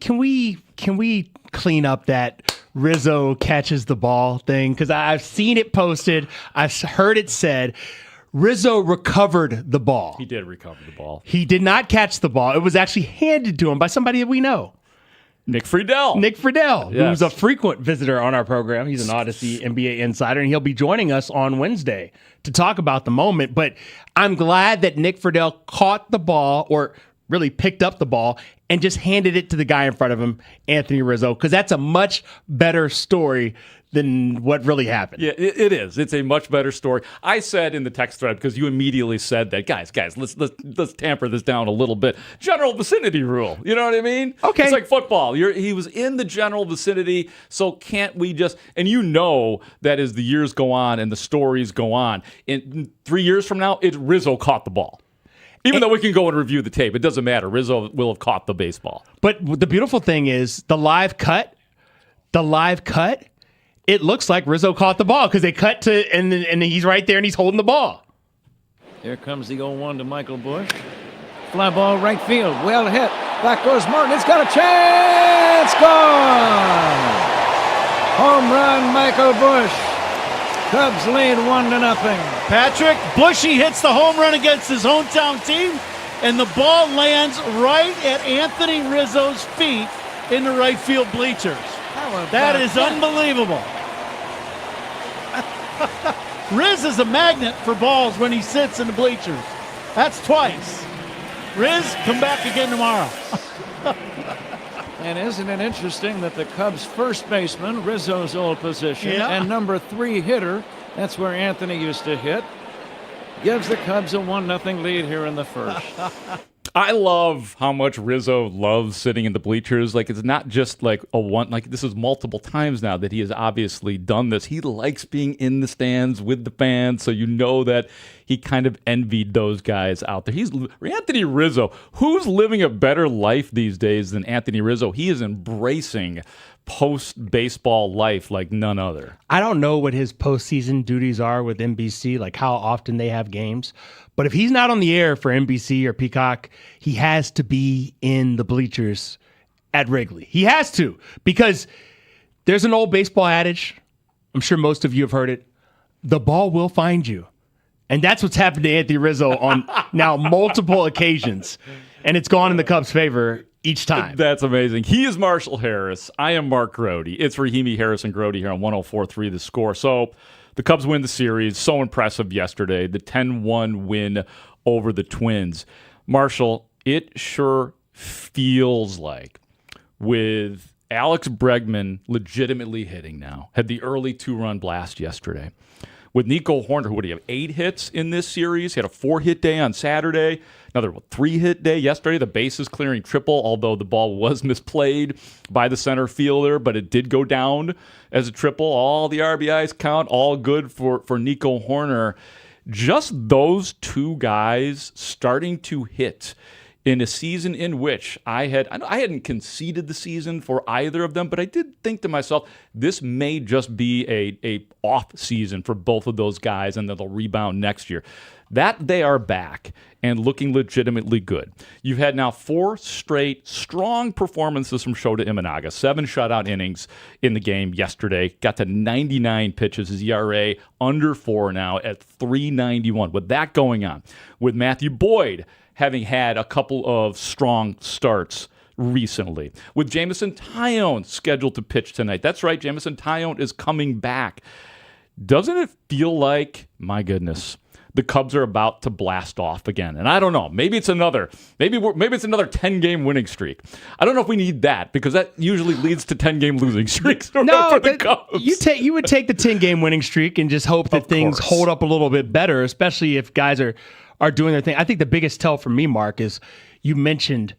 S18: clean up that Rizzo catches the ball thing? Because I've seen it posted. I've heard it said. Rizzo recovered the ball.
S20: He did recover the ball.
S18: He did not catch the ball. It was actually handed to him by somebody that we know.
S20: Nick Friedel,
S18: yes. Who's a frequent visitor on our program. He's an Odyssey NBA insider, and he'll be joining us on Wednesday to talk about the moment. But I'm glad that Nick Friedel caught the ball, or really picked up the ball, and just handed it to the guy in front of him, Anthony Rizzo, because that's a much better story than what really happened.
S20: Yeah, it is. It's a much better story. I said in the text thread, because you immediately said that, guys, let's tamper this down a little bit. General vicinity rule. You know what I mean?
S18: Okay.
S20: It's like football. He was in the general vicinity, so can't we just, and you know that as the years go on and the stories go on, in 3 years from now, Rizzo caught the ball. Even though we can go and review the tape, it doesn't matter. Rizzo will have caught the baseball.
S18: But the beautiful thing is the live cut, it looks like Rizzo caught the ball because they cut to, and he's right there and he's holding the ball.
S5: Here comes the 0-1 to Michael Bush. Fly ball right field. Well hit. Back goes Martin. It's got a chance. Gone. Home run, Michael Bush. Cubs lead 1-0.
S8: Patrick, Bushy hits the home run against his hometown team, and the ball lands right at Anthony Rizzo's feet in the right field bleachers. That is unbelievable. Riz is a magnet for balls when he sits in the bleachers. That's twice. Riz, come back again tomorrow.
S5: And isn't it interesting that the Cubs' first baseman, Rizzo's old position, and number 3 hitter, that's where Anthony used to hit, gives the Cubs a 1-0 lead here in the first.
S20: I love how much Rizzo loves sitting in the bleachers. Like, it's not just like a one, like this is multiple times now that he has obviously done this. He likes being in the stands with the fans, so you know that he kind of envied those guys out there. Anthony Rizzo, who's living a better life these days than Anthony Rizzo? He is embracing post-baseball life like none other.
S18: I don't know what his postseason duties are with NBC, like how often they have games. But if he's not on the air for NBC or Peacock, he has to be in the bleachers at Wrigley. He has to, because there's an old baseball adage. I'm sure most of you have heard it. The ball will find you. And that's what's happened to Anthony Rizzo on now multiple occasions. And it's gone in the Cubs' favor each time.
S20: That's amazing. He is Marshall Harris. I am Mark Grote. It's Rahimi, Harris, and Grote here on 104.3 The Score. So the Cubs win the series. So impressive yesterday. The 10-1 win over the Twins. Marshall, it sure feels like with Alex Bregman legitimately hitting now, had the early 2-run blast yesterday. With Nico Horner, who would he have 8 hits in this series? He had a 4-hit day on Saturday, another 3-hit day yesterday. The bases clearing triple, although the ball was misplayed by the center fielder, but it did go down as a triple. All the RBIs count, all good for Nico Horner. Just those two guys starting to hit in a season in which I hadn't conceded the season for either of them, but I did think to myself, this may just be a off season for both of those guys, and that they'll rebound next year. That they are back and looking legitimately good. You've had now 4 straight strong performances from Shota Imanaga. 7 shutout innings in the game yesterday. Got to 99 pitches. His ERA under 4 now at 3.91. With that going on, with Matthew Boyd having had a couple of strong starts recently. With Jameson Taillon scheduled to pitch tonight. That's right, Jameson Taillon is coming back. Doesn't it feel like, my goodness, the Cubs are about to blast off again. And I don't know. Maybe it's another 10-game winning streak. I don't know if we need that because that usually leads to 10-game losing streaks. For the Cubs.
S18: You would take the 10-game winning streak and just hope that things hold up a little bit better, especially if guys are doing their thing. I think the biggest tell for me, Mark, is you mentioned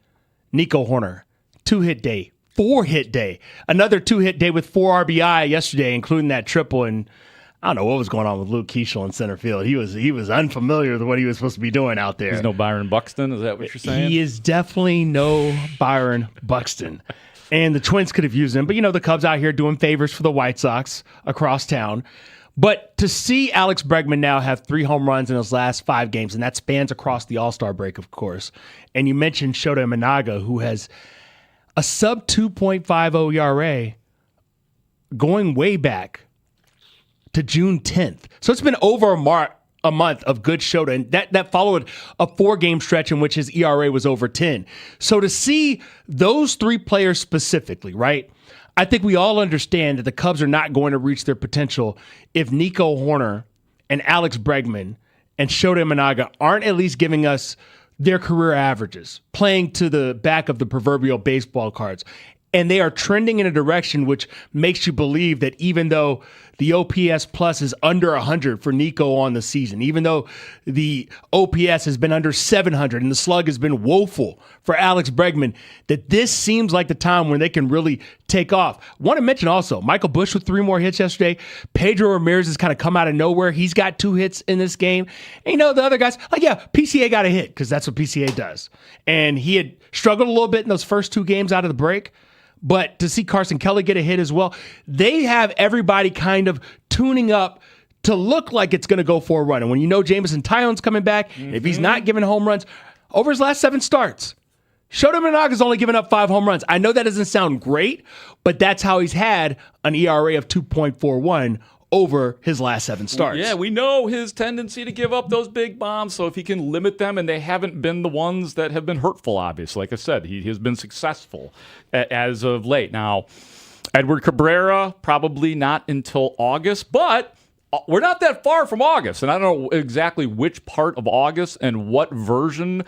S18: Nico Horner, 2-hit day, 4-hit day, another 2-hit day with 4 RBI yesterday, including that triple. And I don't know what was going on with Luke Keeschel in center field. He was unfamiliar with what he was supposed to be doing out there.
S20: He's no Byron Buxton. Is that what you're saying?
S18: He is definitely no Byron Buxton. And the Twins could have used him. But, the Cubs out here doing favors for the White Sox across town. But to see Alex Bregman now have 3 home runs in his last 5 games, and that spans across the All-Star break, of course. And you mentioned Shota Imanaga, who has a sub 2.50 ERA going way back to June 10th. So it's been over a month of good Shota, and that followed a 4-game stretch in which his ERA was over 10. So to see those 3 players specifically, right? I think we all understand that the Cubs are not going to reach their potential if Nico Horner and Alex Bregman and Shota Imanaga aren't at least giving us their career averages, playing to the back of the proverbial baseball cards. And they are trending in a direction which makes you believe that even though the OPS plus is under 100 for Nico on the season, even though the OPS has been under 700 and the slug has been woeful for Alex Bregman, that this seems like the time when they can really take off. Want to mention also, Michael Busch with 3 more hits yesterday. Pedro Ramirez has kind of come out of nowhere. He's got 2 hits in this game. And the other guys, PCA got a hit because that's what PCA does. And he had struggled a little bit in those first 2 games out of the break. But to see Carson Kelly get a hit as well, they have everybody kind of tuning up to look like it's going to go for a run. And when Jameson Taillon's coming back, if he's not giving home runs over his last 7 starts, Shota Imanaga's only given up 5 home runs. I know that doesn't sound great, but that's how he's had an ERA of 2.41 over his last 7 starts.
S20: Yeah, we know his tendency to give up those big bombs, so if he can limit them, and they haven't been the ones that have been hurtful, obviously. Like I said, he has been successful as of late. Now, Edward Cabrera, probably not until August, but we're not that far from August, and I don't know exactly which part of August and what version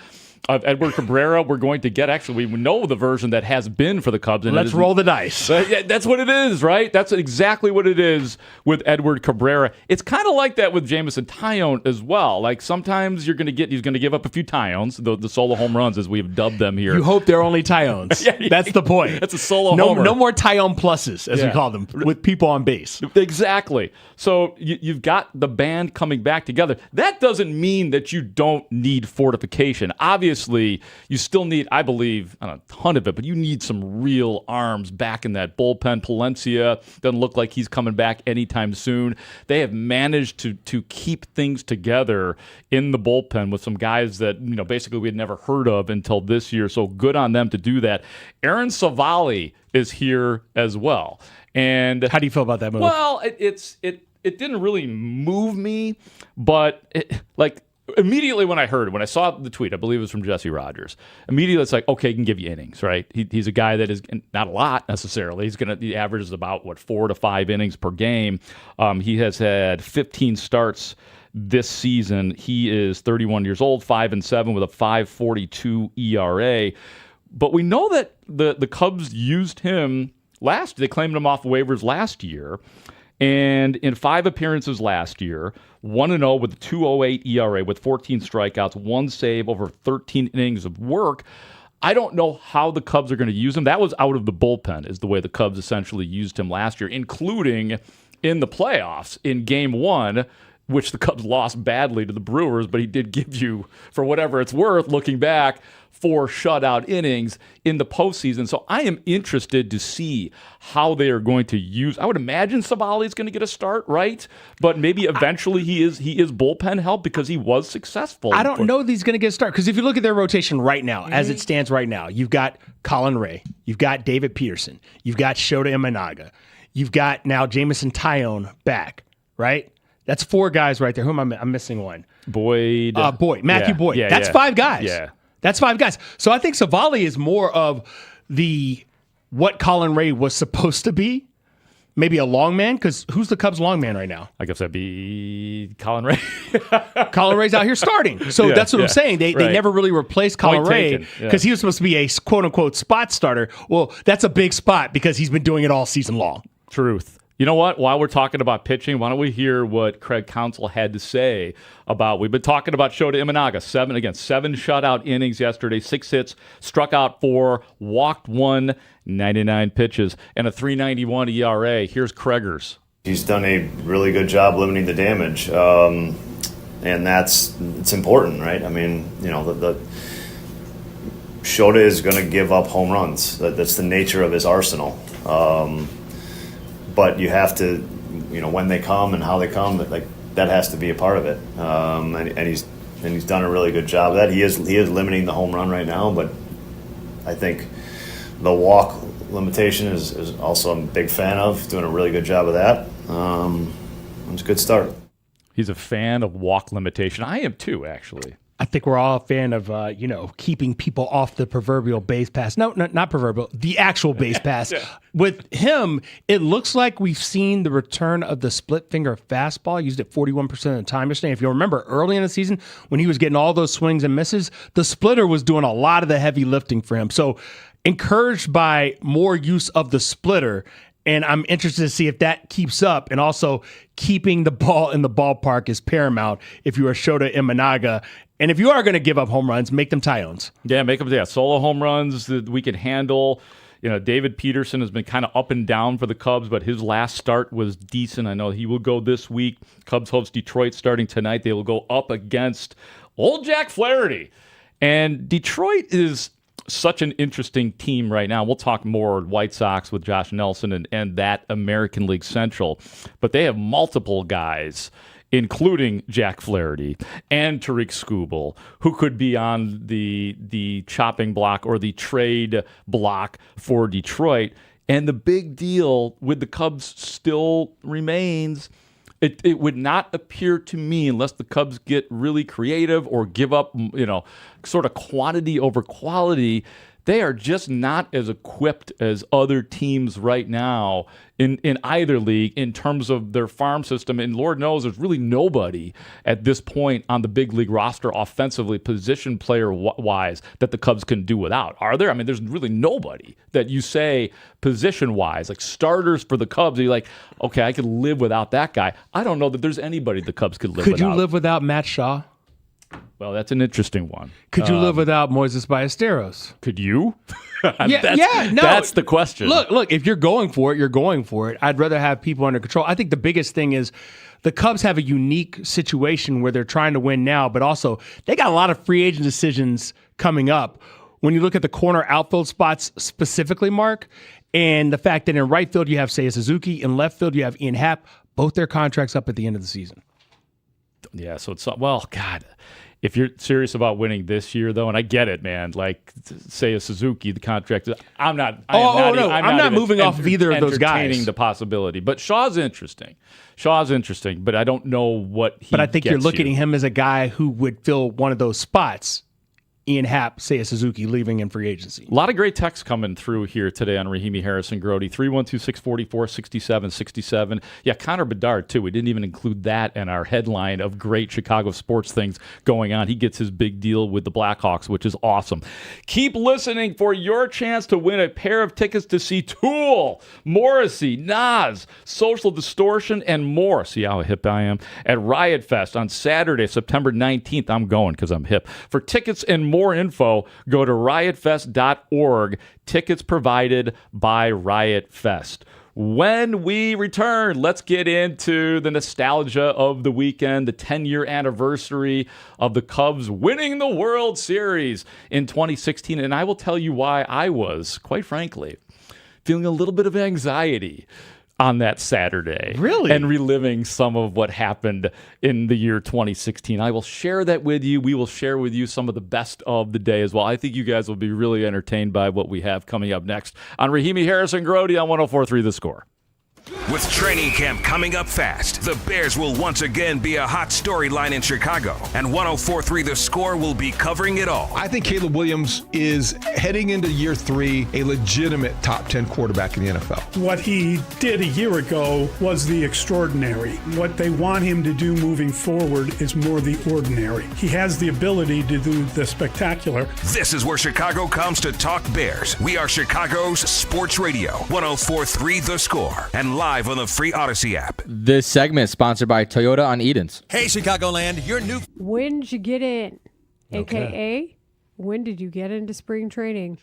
S20: of Edward Cabrera we're going to get. Actually, we know the version that has been for the Cubs. And
S18: let's roll the dice.
S20: That's what it is, right? That's exactly what it is with Edward Cabrera. It's kind of like that with Jameson Taillon as well. Like sometimes he's going to give up a few Taillons, the solo home runs as we have dubbed them here.
S18: You hope they're only Taillons. That's the point.
S20: That's a solo homer.
S18: No more Taillon pluses, as we call them, with people on base.
S20: Exactly. So you've got the band coming back together. That doesn't mean that you don't need fortification. Obviously, you still need, I believe, a ton of it, but you need some real arms back in that bullpen. Palencia doesn't look like he's coming back anytime soon. They have managed to keep things together in the bullpen with some guys that basically we had never heard of until this year. So good on them to do that. Aaron Savali is here as well. And
S18: how do you feel about that move?
S20: Well, it didn't really move me, but immediately when I saw the tweet, I believe it was from Jesse Rogers, immediately it's like, okay, he can give you innings, right? He's a guy that is not a lot necessarily. The average is about 4 to 5 innings per game. He has had 15 starts this season. He is 31 years old, 5-7 with a 5.42 ERA. But we know that the Cubs used him last. They claimed him off waivers last year. And in 5 appearances last year, 1-0 with a 2.08 ERA with 14 strikeouts, 1 save over 13 innings of work. I don't know how the Cubs are going to use him. That was out of the bullpen is the way the Cubs essentially used him last year, including in the playoffs in Game 1, which the Cubs lost badly to the Brewers, but he did give you, for whatever it's worth, looking back, 4 shutout innings in the postseason. So I am interested to see how they are going to use. I would imagine Savali is going to get a start, right? But maybe eventually he is bullpen help because he was successful.
S18: I don't know that he's going to get a start because if you look at their rotation right now, as it stands right now, you've got Colin Ray, you've got David Peterson, you've got Shota Imanaga, you've got now Jameson Taillon back, right? That's 4 guys right there. Who am I? I'm missing one.
S20: Boyd.
S18: Matthew Boyd. That's 5 guys.
S20: Yeah.
S18: That's 5 guys. So I think Savali is more of what Colin Ray was supposed to be maybe a long man? Because who's the Cubs' long man right now?
S20: I guess that'd be Colin Ray.
S18: Colin Ray's out here starting. So that's what I'm saying. They never really replaced Colin Ray because he was supposed to be a quote-unquote spot starter. Well, that's a big spot because he's been doing it all season long.
S20: Truth. You know what? While we're talking about pitching, why don't we hear what Craig Counsell had to say about, we've been talking about Shota Imanaga, 7 shutout innings yesterday, 6 hits, struck out 4, walked 1, 99 pitches, and a 3.91 ERA. Here's Craigers.
S4: He's done a really good job limiting the damage, and it's important, right? I mean, the Shota is going to give up home runs. That's the nature of his arsenal. But you have to, when they come and how they come, that has to be a part of it. And he's done a really good job of that. He is limiting the home run right now, but I think the walk limitation is also I'm a big fan of. Doing a really good job of that. It's a good start.
S20: He's a fan of walk limitation. I am too, actually.
S18: I think we're all a fan of, keeping people off the proverbial base pass. No, not proverbial, the actual base pass. Yeah. With him, it looks like we've seen the return of the split finger fastball. He used it 41% of the time yesterday. If you remember early in the season when he was getting all those swings and misses, the splitter was doing a lot of the heavy lifting for him. So encouraged by more use of the splitter. And I'm interested to see if that keeps up. And also keeping the ball in the ballpark is paramount if you are Shota Imanaga. And if you are going to give up home runs, make them tie-ins.
S20: Yeah, make them solo home runs that we can handle. David Peterson has been kind of up and down for the Cubs, but his last start was decent. I know he will go this week. Cubs host Detroit starting tonight. They will go up against old Jack Flaherty. And Detroit is such an interesting team right now. We'll talk more White Sox with Josh Nelson and that American League Central. But they have multiple guys, including Jack Flaherty and Tariq Skubal, who could be on the chopping block or the trade block for Detroit. And the big deal with the Cubs still remains, it would not appear to me, unless the Cubs get really creative or give up, sort of quantity over quality, they are just not as equipped as other teams right now in either league in terms of their farm system. And Lord knows there's really nobody at this point on the big league roster offensively, position player-wise, that the Cubs can do without. Are there? I mean, there's really nobody that you say position-wise, like starters for the Cubs, you're like, okay, I could live without that guy. I don't know that there's anybody the Cubs could live without.
S18: Could you live without Matt Shaw?
S20: Well, that's an interesting one.
S18: Could you live without Moises Ballesteros?
S20: Could you?
S18: No.
S20: That's the question.
S18: Look, if you're going for it, you're going for it. I'd rather have people under control. I think the biggest thing is the Cubs have a unique situation where they're trying to win now, but also they got a lot of free agent decisions coming up. When you look at the corner outfield spots specifically, Mark, and the fact that in right field you have Seiya Suzuki, in left field you have Ian Happ, both their contracts up at the end of the season.
S20: Yeah, so it's, well, God, if you're serious about winning this year, though, and I get it, man, like, say a Suzuki, the contract, I'm not
S18: moving off of either of those guys.
S20: Entertaining the possibility. But Shaw's interesting, but I don't know what he
S18: But I think
S20: gets
S18: you're looking
S20: you.
S18: at him as a guy who would fill one of those spots. Ian Happ, Seiya Suzuki leaving in free agency.
S20: A lot of great texts coming through here today on Rahimi, Harris, and Grote. 312-644-6767. Yeah, Connor Bedard, too. We didn't even include that in our headline of great Chicago sports things going on. He gets his big deal with the Blackhawks, which is awesome. Keep listening for your chance to win a pair of tickets to see Tool, Morrissey, Nas, Social Distortion, and more. See how hip I am? At Riot Fest on Saturday, September 19th. I'm going because I'm hip. For tickets and more info, go to riotfest.org. Tickets provided by Riot Fest. When we return, let's get into the nostalgia of the weekend, the 10-year anniversary of the Cubs winning the World Series in 2016. And I will tell you why I was, quite frankly, feeling a little bit of anxiety on that Saturday.
S18: Really?
S20: And reliving some of what happened in the year 2016. I will share that with you. We will share with you some of the best of the day as well. I think you guys will be really entertained by what we have coming up next on Rahimi, Harris, and Grote on 104.3 The Score.
S3: With training camp coming up fast, the Bears will once again be a hot storyline in Chicago, and 104.3 The Score will be covering it all.
S1: I think Caleb Williams is heading into year 3 a legitimate top 10 quarterback in the NFL.
S9: What he did a year ago was the extraordinary. What they want him to do moving forward is more the ordinary. He has the ability to do the spectacular.
S3: This is where Chicago comes to talk Bears. We are Chicago's Sports Radio, 104.3 The Score, and live on the free Odyssey app.
S14: This segment is sponsored by Toyota on Edens.
S16: Hey, Chicagoland, your new...
S7: When'd you get in?
S16: Okay.
S7: AKA, when did you get into spring training?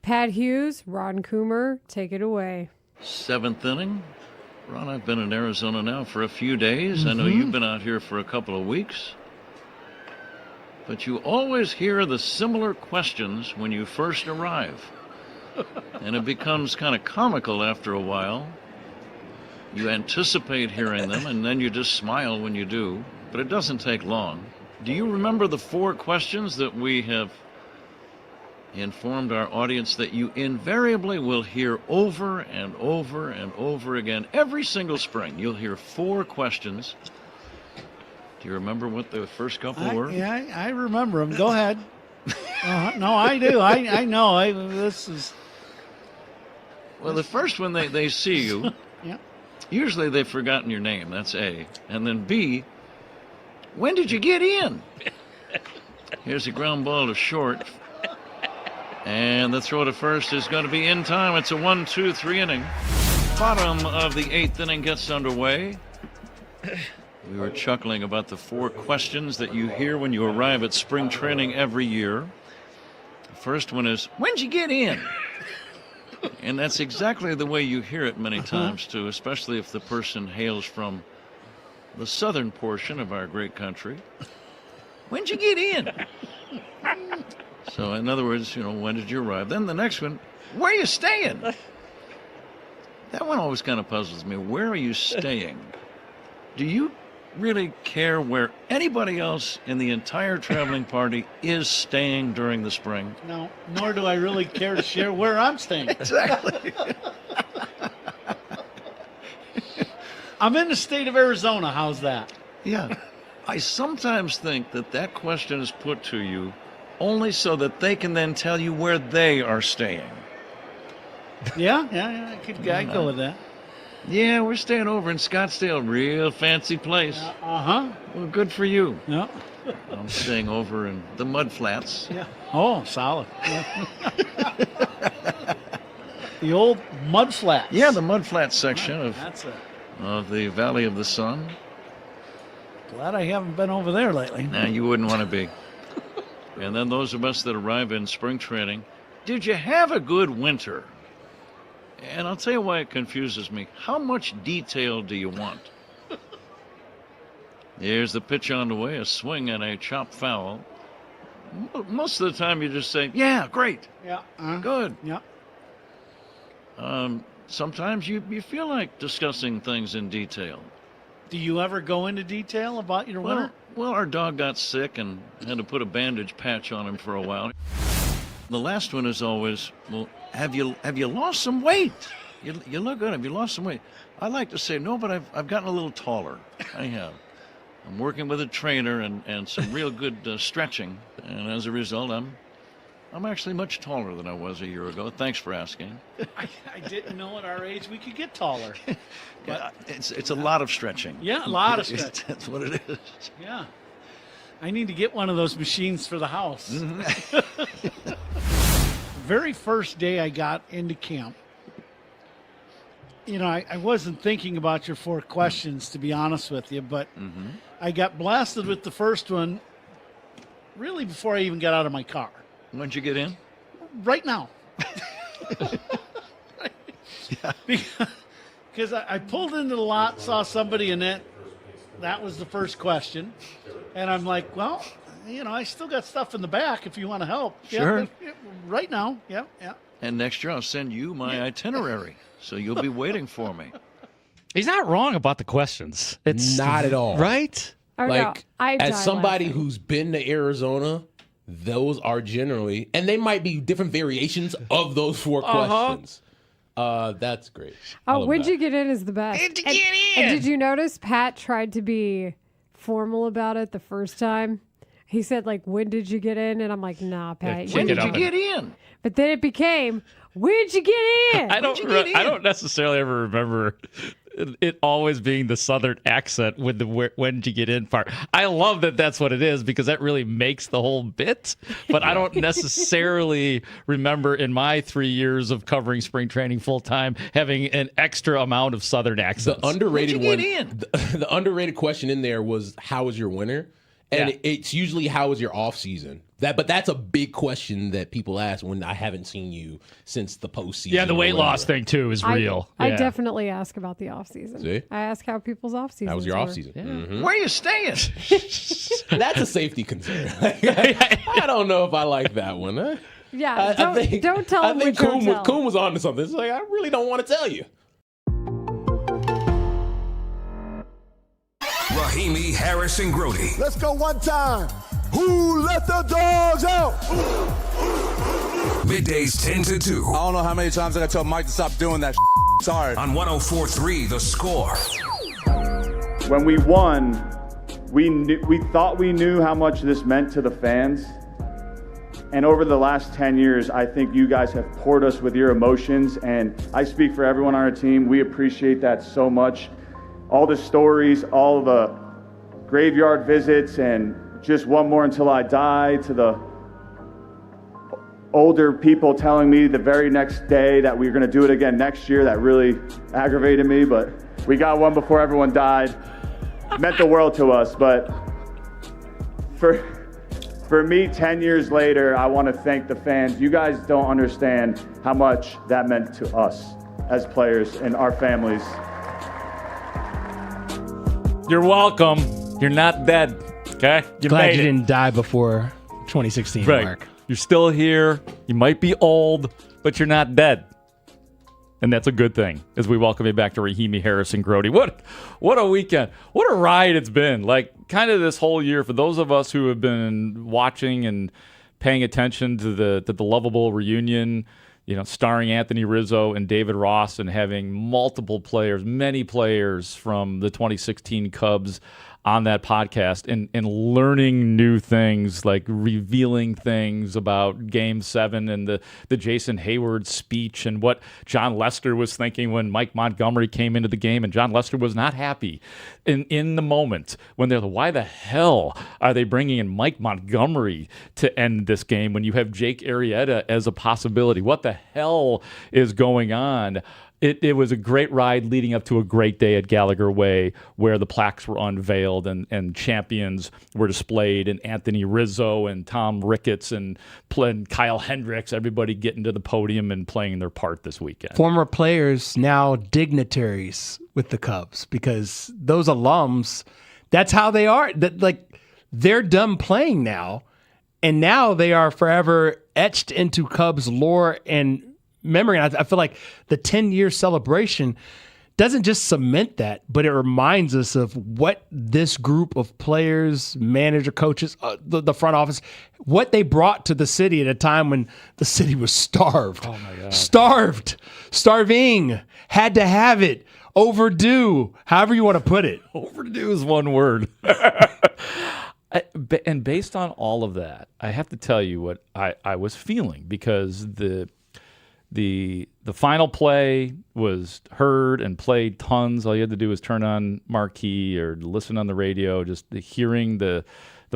S7: Pat Hughes, Ron Coomer, take it away.
S5: 7th inning. Ron, I've been in Arizona now for a few days. I know you've been out here for a couple of weeks. But you always hear the similar questions when you first arrive. And it becomes kind of comical after a while. You anticipate hearing them, and then you just smile when you do. But it doesn't take long. Do you remember the 4 questions that we have informed our audience that you invariably will hear over and over and over again every single spring? You'll hear 4 questions. Do you remember what the first couple were?
S8: Yeah, I remember them. Go ahead. No, I do. I know. This is...
S5: Well, the first one, they see you.
S8: Yeah.
S5: Usually they've forgotten your name. That's A. And then B, when did you get in? Here's a ground ball to short. And the throw to first is going to be in time. It's a 1-2-3 inning. Bottom of the 8th inning gets underway. We were chuckling about the 4 questions that you hear when you arrive at spring training every year. The first one is, when'd you get in? And that's exactly the way you hear it many times, too, especially if the person hails from the southern portion of our great country. When'd you get in? So, in other words, when did you arrive? Then the next one, where are you staying? That one always kind of puzzles me. Where are you staying? Do you really care where anybody else in the entire traveling party is staying during the spring?
S8: No, nor do I really care to share where I'm staying.
S5: Exactly.
S8: I'm in the state of Arizona. How's that?
S5: Yeah. I sometimes think that question is put to you only so that they can then tell you where they are staying.
S8: Yeah, I'd go with that.
S5: Yeah, we're staying over in Scottsdale, real fancy place.
S8: Well,
S5: good for you.
S8: Yeah.
S5: I'm staying over in the Mud Flats.
S8: Yeah. Oh, solid. Yeah. The old Mud Flats.
S5: Yeah, the Mud Flats section
S8: of
S5: the Valley of the Sun.
S8: Glad I haven't been over there lately.
S5: Nah, you wouldn't want to be. And then those of us that arrive in spring training, did you have a good winter? And I'll tell you why it confuses me. How much detail do you want? Here's the pitch on the way, a swing and a chop foul. Most of the time you just say, yeah, great.
S8: Yeah.
S5: Good.
S8: Yeah.
S5: Sometimes you feel like discussing things in detail.
S8: Do you ever go into detail about your winter?
S5: Well, our dog got sick and had to put a bandage patch on him for a while. The last one is always, well, have you lost some weight? You look good. Have you lost some weight? I like to say, no, but I've gotten a little taller. I have. I'm working with a trainer and some real good stretching, and as a result, I'm actually much taller than I was a year ago. Thanks for asking.
S8: I didn't know at our age we could get taller.
S5: But it's a lot of stretching.
S8: Yeah, a lot of stretching.
S5: That's what it is.
S8: Yeah. I need to get one of those machines for the house. Very first day I got into camp, I wasn't thinking about your 4 questions, to be honest with you, but I got blasted with the first one really before I even got out of my car.
S5: When'd you get in?
S8: Right now. Because I pulled into the lot, saw somebody in it. That was the first question. And I'm like, well, I still got stuff in the back if you want to help.
S5: Sure.
S8: Yeah, right now. Yeah.
S5: And next year I'll send you my itinerary, so you'll be waiting for me.
S20: He's not wrong about the questions. It's
S17: not at all.
S20: Right?
S17: As somebody who's been to Arizona, those are generally, and they might be different variations of those 4 questions. That's great.
S7: Oh, when'd you get in is the best. And did you notice Pat tried to be formal about it the first time? He said, like, when did you get in? And I'm like, nah, Pat.
S8: When did you get in?
S7: But then it became, when'd you get in?
S20: I don't necessarily ever remember it always being the Southern accent with the when did you get in part. I love that that's what it is because that really makes the whole bit. But I don't necessarily remember in my 3 years of covering spring training full time having an extra amount of Southern accents.
S17: The underrated one. The underrated question in there was, how was your winter? And it's usually, how was your off season? But that's a big question that people ask when I haven't seen you since the postseason.
S20: Yeah, the weight loss thing too is real.
S7: I definitely ask about the off season.
S17: See?
S7: I ask how people's off season.
S17: How was your off season?
S20: Yeah.
S17: Mm-hmm.
S8: Where are you staying?
S17: That's a safety concern. I don't know if I like that one. Huh?
S7: Yeah, don't tell him.
S17: I think Coon was on to something. It's like, I really don't want to tell you.
S3: Rahimi, Harris, and Grote.
S11: Let's go one time. Who let the dogs out?
S3: Middays 10 to 2.
S6: I don't know how many times I got to tell Mike to stop doing that. Sorry.
S3: On 104.3 The Score.
S12: When we won, we thought we knew how much this meant to the fans. And over the last 10 years, I think you guys have poured us with your emotions. And I speak for everyone on our team. We appreciate that so much. All the stories, all the graveyard visits, and just one more until I die, to the older people telling me the very next day that we were going to do it again next year. That really aggravated me, but we got one before everyone died. It meant the world to us. But for me, 10 years later, I want to thank the fans. You guys don't understand how much that meant to us as players and our families.
S20: You're welcome. You're not dead. Okay?
S18: Glad you didn't die before 2016,
S20: right.
S18: Mark.
S20: You're still here. You might be old, but you're not dead. And that's a good thing as we welcome you back to Rahimi, Harris, and Grote. What a weekend. What a ride it's been. Like, kind of this whole year, for those of us who have been watching and paying attention to the Lovable reunion, you know, starring Anthony Rizzo and David Ross, and having multiple players, many players from the 2016 Cubs on that podcast, and learning new things, like revealing things about Game 7 and the Jason Hayward speech, and what John Lester was thinking when Mike Montgomery came into the game, and John Lester was not happy in the moment when they're why the hell are they bringing in Mike Montgomery to end this game when you have Jake Arrieta as a possibility? What the hell is going on? It was a great ride leading up to a great day at Gallagher Way, where the plaques were unveiled and champions were displayed, and Anthony Rizzo and Tom Ricketts and Kyle Hendricks, everybody getting to the podium and playing their part this weekend.
S18: Former players, now dignitaries with the Cubs, because those alums, that's how they are. They're done playing now, and now they are forever etched into Cubs lore and memory. And I feel like the 10-year celebration doesn't just cement that, but it reminds us of what this group of players, manager, coaches, the front office, what they brought to the city at a time when the city was starved.
S20: Oh my God.
S18: Starving, had to have it, overdue, however you want to put it.
S20: Overdue is one word. And based on all of that, I have to tell you what I was feeling, because the final play was heard and played tons. All you had to do was turn on marquee or listen on the radio, just hearing the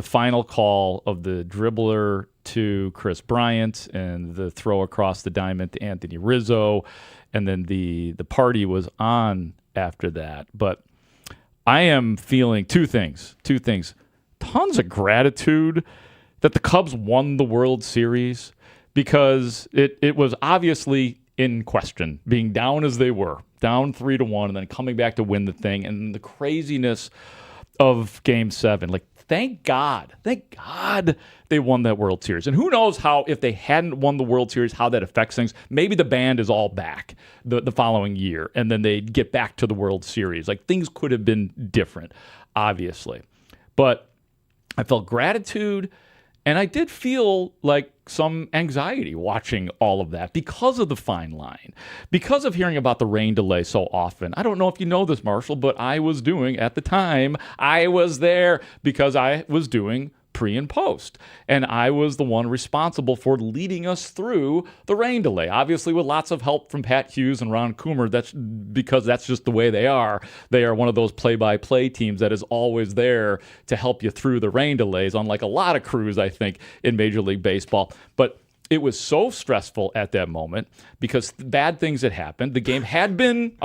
S20: final call of the dribbler to Chris Bryant and the throw across the diamond to Anthony Rizzo, and then the party was on after that. But I am feeling two things. Tons of gratitude that the Cubs won the World Series, because it was obviously in question, being down as they were, down 3-1, and then coming back to win the thing, and the craziness of Game 7. Like, thank God they won that World Series. And who knows how, if they hadn't won the World Series, how that affects things. Maybe the band is all back the following year, and then they get back to the World Series. Like, things could have been different, obviously. But I felt gratitude. And I did feel like some anxiety watching all of that because of the fine line, because of hearing about the rain delay so often. I don't know if you know this, Marshall, but I was doing, at the time, I was there because I was doing pre and post. And I was the one responsible for leading us through the rain delay. Obviously, with lots of help from Pat Hughes and Ron Coomer, that's because that's just the way they are. They are one of those play-by-play teams that is always there to help you through the rain delays, unlike a lot of crews, I think, in Major League Baseball. But it was so stressful at that moment because bad things had happened. The game had been,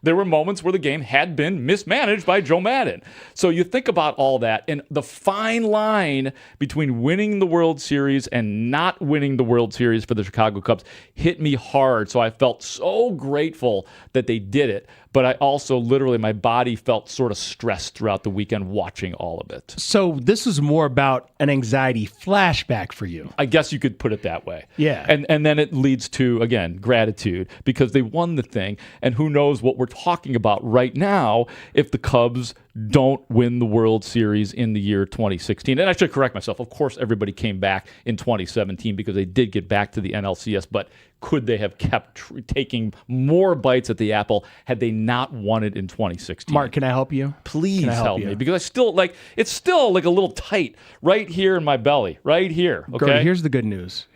S20: there were moments where the game had been mismanaged by Joe Madden. So you think about all that, and the fine line between winning the World Series and not winning the World Series for the Chicago Cubs hit me hard. So I felt so grateful that they did it. But I also literally, my body felt sort of stressed throughout the weekend watching all of it.
S18: So this was more about an anxiety flashback for you.
S20: I guess you could put it that way.
S18: Yeah.
S20: And then it leads to, again, gratitude because they won the thing. And who knows what we're talking about right now if the Cubs don't win the World Series in the year 2016. And I should correct myself. Of course, everybody came back in 2017 because they did get back to the NLCS, but could they have kept taking more bites at the apple had they not won it in 2016?
S18: Mark, can I help you?
S20: Please help me because I still it's still like a little tight right here in my belly, right here. Okay.
S18: Grote, here's the good news.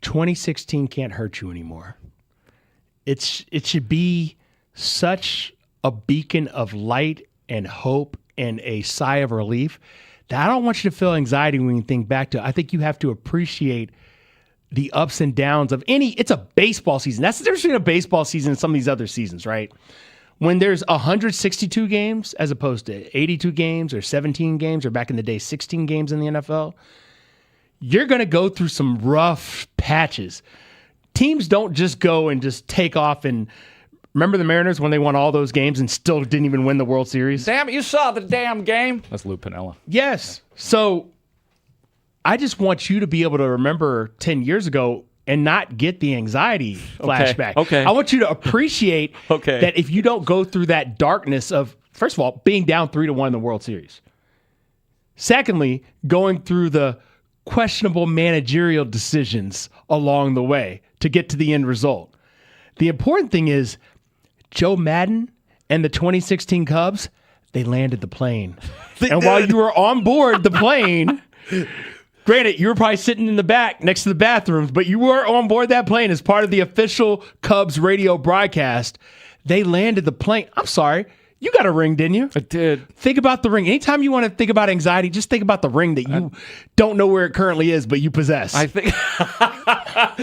S18: 2016 can't hurt you anymore. It should be such a beacon of light and hope and a sigh of relief that I don't want you to feel anxiety when you think back to it. I think you have to appreciate the ups and downs of it's a baseball season. That's the difference between a baseball season and some of these other seasons, right? When there's 162 games as opposed to 82 games or 17 games or back in the day, 16 games in the NFL, you're going to go through some rough patches. Teams don't just go and just take off and remember the Mariners when they won all those games and still didn't even win the World Series?
S20: Damn it, you saw the damn game. That's Lou Piniella.
S18: Yes. So I just want you to be able to remember 10 years ago and not get the anxiety flashback.
S20: Okay.
S18: I want you to appreciate that if you don't go through that darkness of, first of all, being down 3-1 in the World Series. Secondly, going through the questionable managerial decisions along the way to get to the end result. The important thing is Joe Madden and the 2016 Cubs, they landed the plane. While you were on board the plane, granted, you were probably sitting in the back next to the bathrooms, but you were on board that plane as part of the official Cubs radio broadcast. They landed the plane. I'm sorry. You got a ring, didn't you?
S20: I did.
S18: Think about the ring. Anytime you want to think about anxiety, just think about the ring that you don't know where it currently is, but you possess.
S20: I think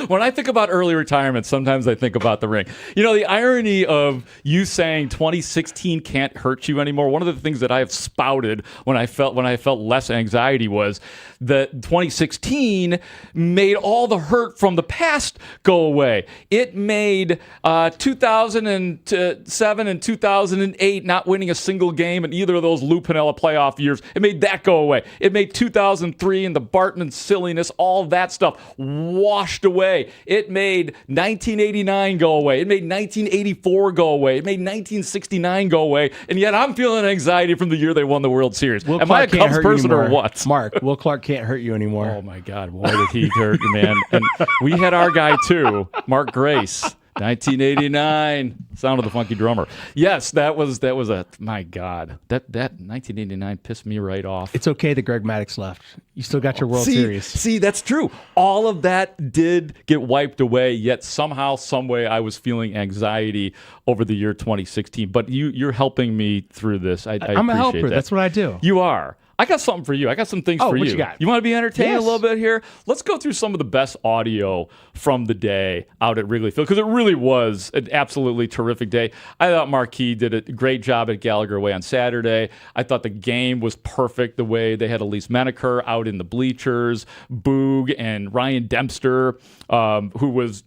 S20: when I think about early retirement, sometimes I think about the ring. You know, the irony of you saying 2016 can't hurt you anymore. One of the things that I have spouted when I felt less anxiety was that 2016 made all the hurt from the past go away. It made 2007 and 2008 not winning a single game in either of those Lou Piniella playoff years. It made that go away. It made 2003 and the Bartman silliness, all that stuff washed away. It made 1989 go away. It made 1984 go away. It made 1969 go away. And yet I'm feeling anxiety from the year they won the World Series. Am I a Cubs person or what?
S18: Mark, Will Clark can't hurt you anymore.
S20: Oh my God, boy, did he hurt you, man. And we had our guy too, Mark Grace. 1989, Sound of the Funky Drummer. Yes, that was a, my God, that 1989 pissed me right off.
S18: It's okay that Greg Maddux left. You still got your World Series.
S20: See, that's true. All of that did get wiped away, yet somehow, some way, I was feeling anxiety over the year 2016. But you're helping me through this. I
S18: I'm a helper.
S20: That.
S18: That's what I do.
S20: You are. I got something for you. I got some things for you.
S18: What you got?
S20: You want to be entertained
S18: Yes.
S20: a little bit here? Let's go through some of the best audio from the day out at Wrigley Field because it really was an absolutely terrific day. I thought Marquis did a great job at Gallagher Way on Saturday. I thought the game was perfect the way they had Elise Menaker out in the bleachers, Boog and Ryan Dempster, who was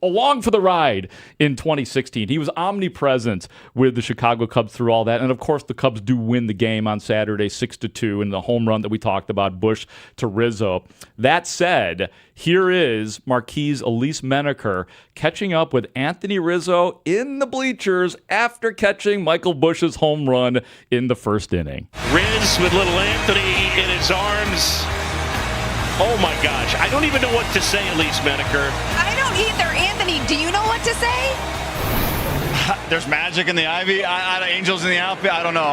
S20: along for the ride in 2016. He was omnipresent with the Chicago Cubs through all that. And, of course, the Cubs do win the game on Saturday 6-2. to in the home run that we talked about, Bush to Rizzo. That said, here is Marquise Elise Menaker catching up with Anthony Rizzo in the bleachers after catching Michael Bush's home run in the first inning.
S2: Riz with little Anthony in his arms. Oh my gosh, I don't even know what to say, Elise Menaker.
S15: I don't either. Anthony, do you know what to say?
S12: There's magic in the ivy. Angels in the outfield. I don't know.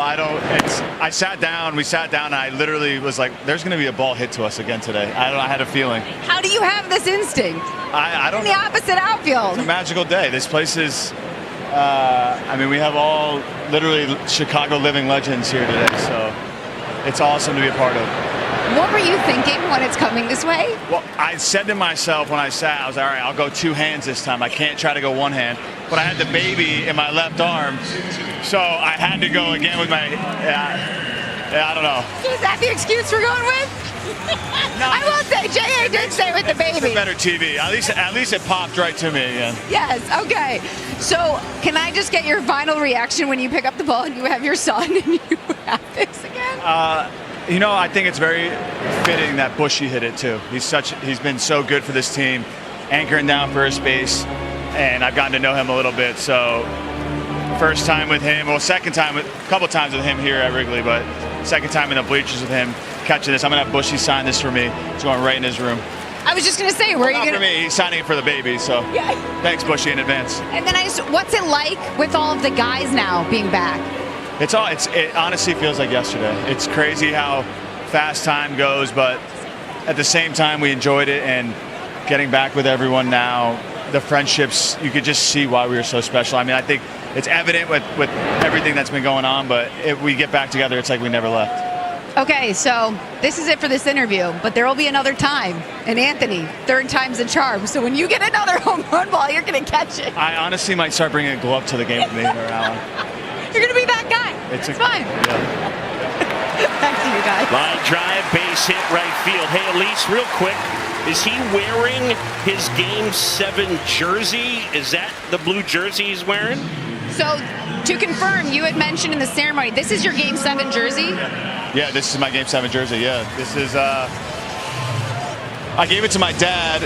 S12: We sat down, and I literally was like, there's going to be a ball hit to us again today. I had a feeling.
S15: How do you have this instinct?
S12: I don't
S15: in the opposite outfield.
S12: It's a magical day. This place is, we have all literally Chicago living legends here today. So it's awesome to be a part of.
S15: What were you thinking when it's coming this way?
S12: Well, I said to myself when I sat, I was like, all right, I'll go two hands this time. I can't try to go one hand. But I had the baby in my left arm, so I had to go again with my, I don't know.
S15: Is that the excuse we're going with? No, I will say, J.A. did say with the baby.
S12: It's better TV. At least it popped right to me again.
S15: Yes, okay. So can I just get your final reaction when you pick up the ball and you have your son and you have this again?
S12: I think it's very fitting that Bushy hit it too. He's been so good for this team, anchoring down first base, and I've gotten to know him a little bit. So first time with him, second time, a couple times with him here at Wrigley, but second time in the bleachers with him catching this. I'm gonna have Bushy sign this for me. It's going right in his room.
S15: I was just gonna say, where are you gonna?
S12: Not for me. He's signing it for the baby. So
S15: yeah.
S12: Thanks, Bushy, in advance.
S15: And then what's it like with all of the guys now being back?
S12: It honestly feels like yesterday. It's crazy how fast time goes, but at the same time we enjoyed it, and getting back with everyone now, the friendships, you could just see why we were so special. I think it's evident with everything that's been going on, but if we get back together, it's like we never left.
S15: Okay, so this is it for this interview, but there will be another time. And Anthony, third time's a charm. So when you get another home run ball, you're going to catch it.
S12: I honestly might start bringing a glove to the game with me from now on.
S15: You're going to be that guy. It's fine.
S12: Yeah.
S15: Back to you guys.
S2: Line drive, base hit, right field. Hey, Elise, real quick, is he wearing his Game 7 jersey? Is that the blue jersey he's wearing?
S15: So, to confirm, you had mentioned in the ceremony, this is your Game 7 jersey?
S12: Yeah, this is my Game 7 jersey, yeah. This is, I gave it to my dad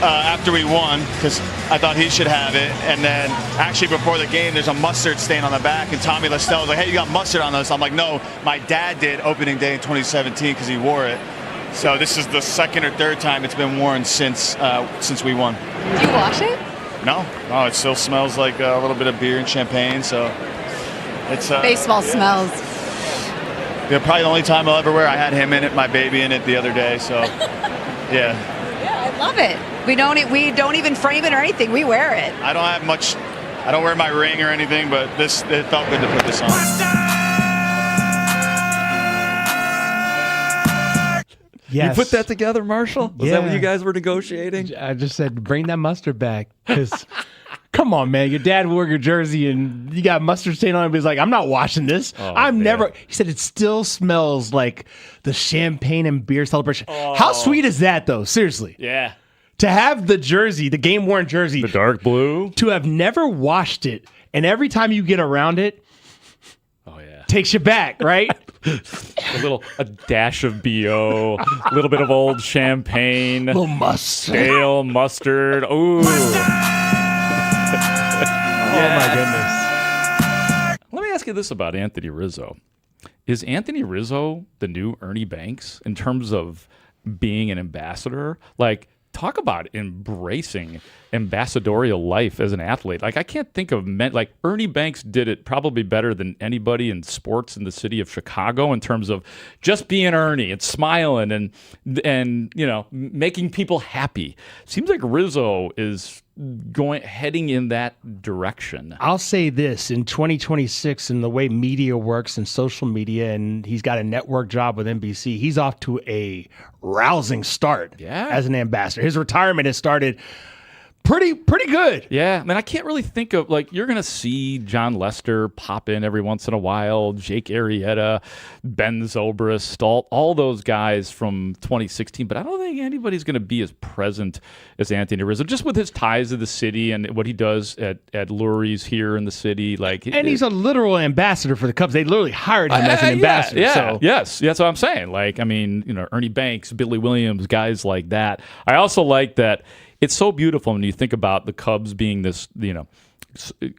S12: after we won, because I thought he should have it. And then actually before the game, there's a mustard stain on the back, and Tommy Lestelle was like, hey, you got mustard on this? I'm like, no, my dad did opening day in 2017 because he wore it. So this is the second or third time it's been worn since we won.
S15: Do you wash it?
S12: No, it still smells like a little bit of beer and champagne, so it's...
S15: baseball smells.
S12: Yeah, probably the only time I'll ever wear. I had him in it, my baby in it the other day, so yeah.
S15: Yeah, I love it. We don't even frame it or anything. We wear it.
S12: I don't have much. I don't wear my ring or anything, but it felt good to put this on.
S18: Yes.
S19: You put that together, Marshall? Was that what you guys were negotiating?
S18: I just said, bring that mustard back. Because, come on, man. Your dad wore your jersey and you got mustard stain on it. But he's like, I'm not washing this. He said, it still smells like the champagne and beer celebration. Oh. How sweet is that, though? Seriously.
S20: Yeah.
S18: To have the jersey, the game-worn jersey.
S20: The dark blue.
S18: To have never washed it. And every time you get around it, takes you back, right?
S20: a dash of BO, a little bit of old champagne,
S18: little mustard,
S20: stale mustard. Ooh!
S18: Oh my goodness!
S20: Let me ask you this about Anthony Rizzo: is Anthony Rizzo the new Ernie Banks in terms of being an ambassador? Like, talk about embracing ambassadorial life as an athlete. Like, I can't think of men like Ernie Banks did it probably better than anybody in sports in the city of Chicago in terms of just being Ernie and smiling and making people happy. Seems like Rizzo is heading in that direction.
S18: I'll say this, in 2026, and the way media works and social media, and he's got a network job with NBC, he's off to a rousing start as an ambassador. His retirement has started Pretty good.
S20: Yeah, I mean, I can't really think of, like, you're going to see John Lester pop in every once in a while, Jake Arrieta, Ben Zobrist, all those guys from 2016, but I don't think anybody's going to be as present as Anthony Rizzo, just with his ties to the city and what he does at Lurie's here in the city. And
S18: he's a literal ambassador for the Cubs. They literally hired him as an ambassador.
S20: Yeah,
S18: so.
S20: Yes, that's what I'm saying. Like, I mean, Ernie Banks, Billy Williams, guys like that. I also like that it's so beautiful when you think about the Cubs being this,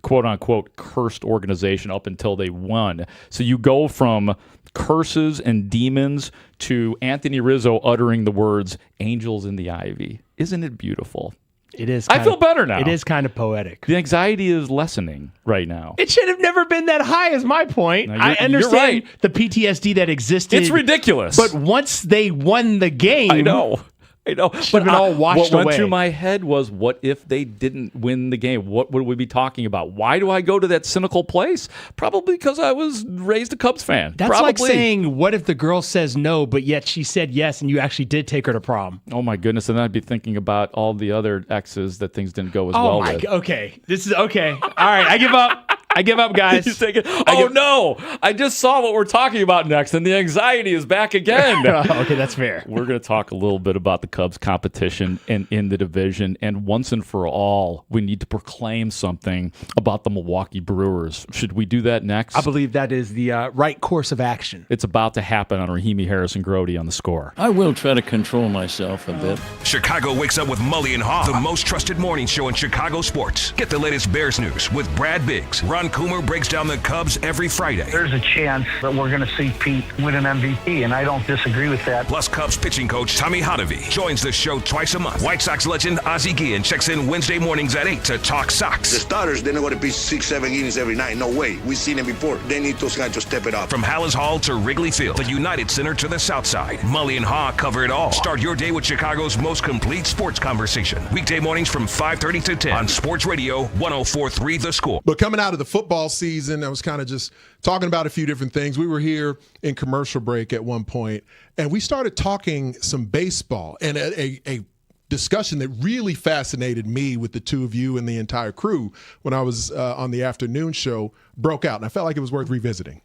S20: quote unquote cursed organization up until they won. So you go from curses and demons to Anthony Rizzo uttering the words "angels in the ivy." Isn't it beautiful?
S18: It is.
S20: I feel better now.
S18: It is kind of poetic.
S20: The anxiety is lessening right now.
S18: It should have never been that high, is my point.
S20: No,
S18: I understand the PTSD that existed.
S20: It's ridiculous.
S18: But once they won the game,
S20: I know.
S18: But all washed
S20: what went
S18: away.
S20: through my head was, what if they didn't win the game? What would we be talking about? Why do I go to that cynical place? Probably because I was raised a Cubs fan.
S18: That's
S20: Probably.
S18: like saying, what if the girl says no, but yet she said yes, and you actually did take her to prom?
S20: Oh my goodness! And then I'd be thinking about all the other exes that things didn't go as well with.
S18: Okay, this is okay. All right, I give up. I give up, guys.
S20: He's thinking, no! I just saw what we're talking about next, and the anxiety is back again.
S18: Okay, that's fair.
S20: We're going to talk a little bit about the Cubs' competition and in the division, and once and for all, we need to proclaim something about the Milwaukee Brewers. Should we do that next?
S18: I believe that is the right course of action.
S20: It's about to happen on Rahimi, Harris, and Grote on The Score.
S5: I will try to control myself a bit.
S3: Chicago wakes up with Mully and Haugh, the most trusted morning show in Chicago sports. Get the latest Bears news with Brad Biggs. Ron Coomer breaks down the Cubs every Friday.
S10: There's a chance that we're going to see Pete win an MVP, and I don't disagree with that.
S3: Plus, Cubs pitching coach Tommy Hotovy joins the show twice a month. White Sox legend Ozzie Guillen checks in Wednesday mornings at 8 to talk Sox.
S13: The starters, they're not going to pitch 6-7 innings every night. No way. We've seen it before. They need those guys to step it up.
S3: From Hallis Hall to Wrigley Field, the United Center to the South Side, Mully and Haugh cover it all. Start your day with Chicago's most complete sports conversation. Weekday mornings from 5:30 to 10 on Sports Radio 104.3 The Score.
S1: But coming out of the football season, I was kind of just talking about a few different things. We were here in commercial break at one point, and we started talking some baseball, and a discussion that really fascinated me with the two of you and the entire crew when I was on the afternoon show broke out, and I felt like it was worth revisiting.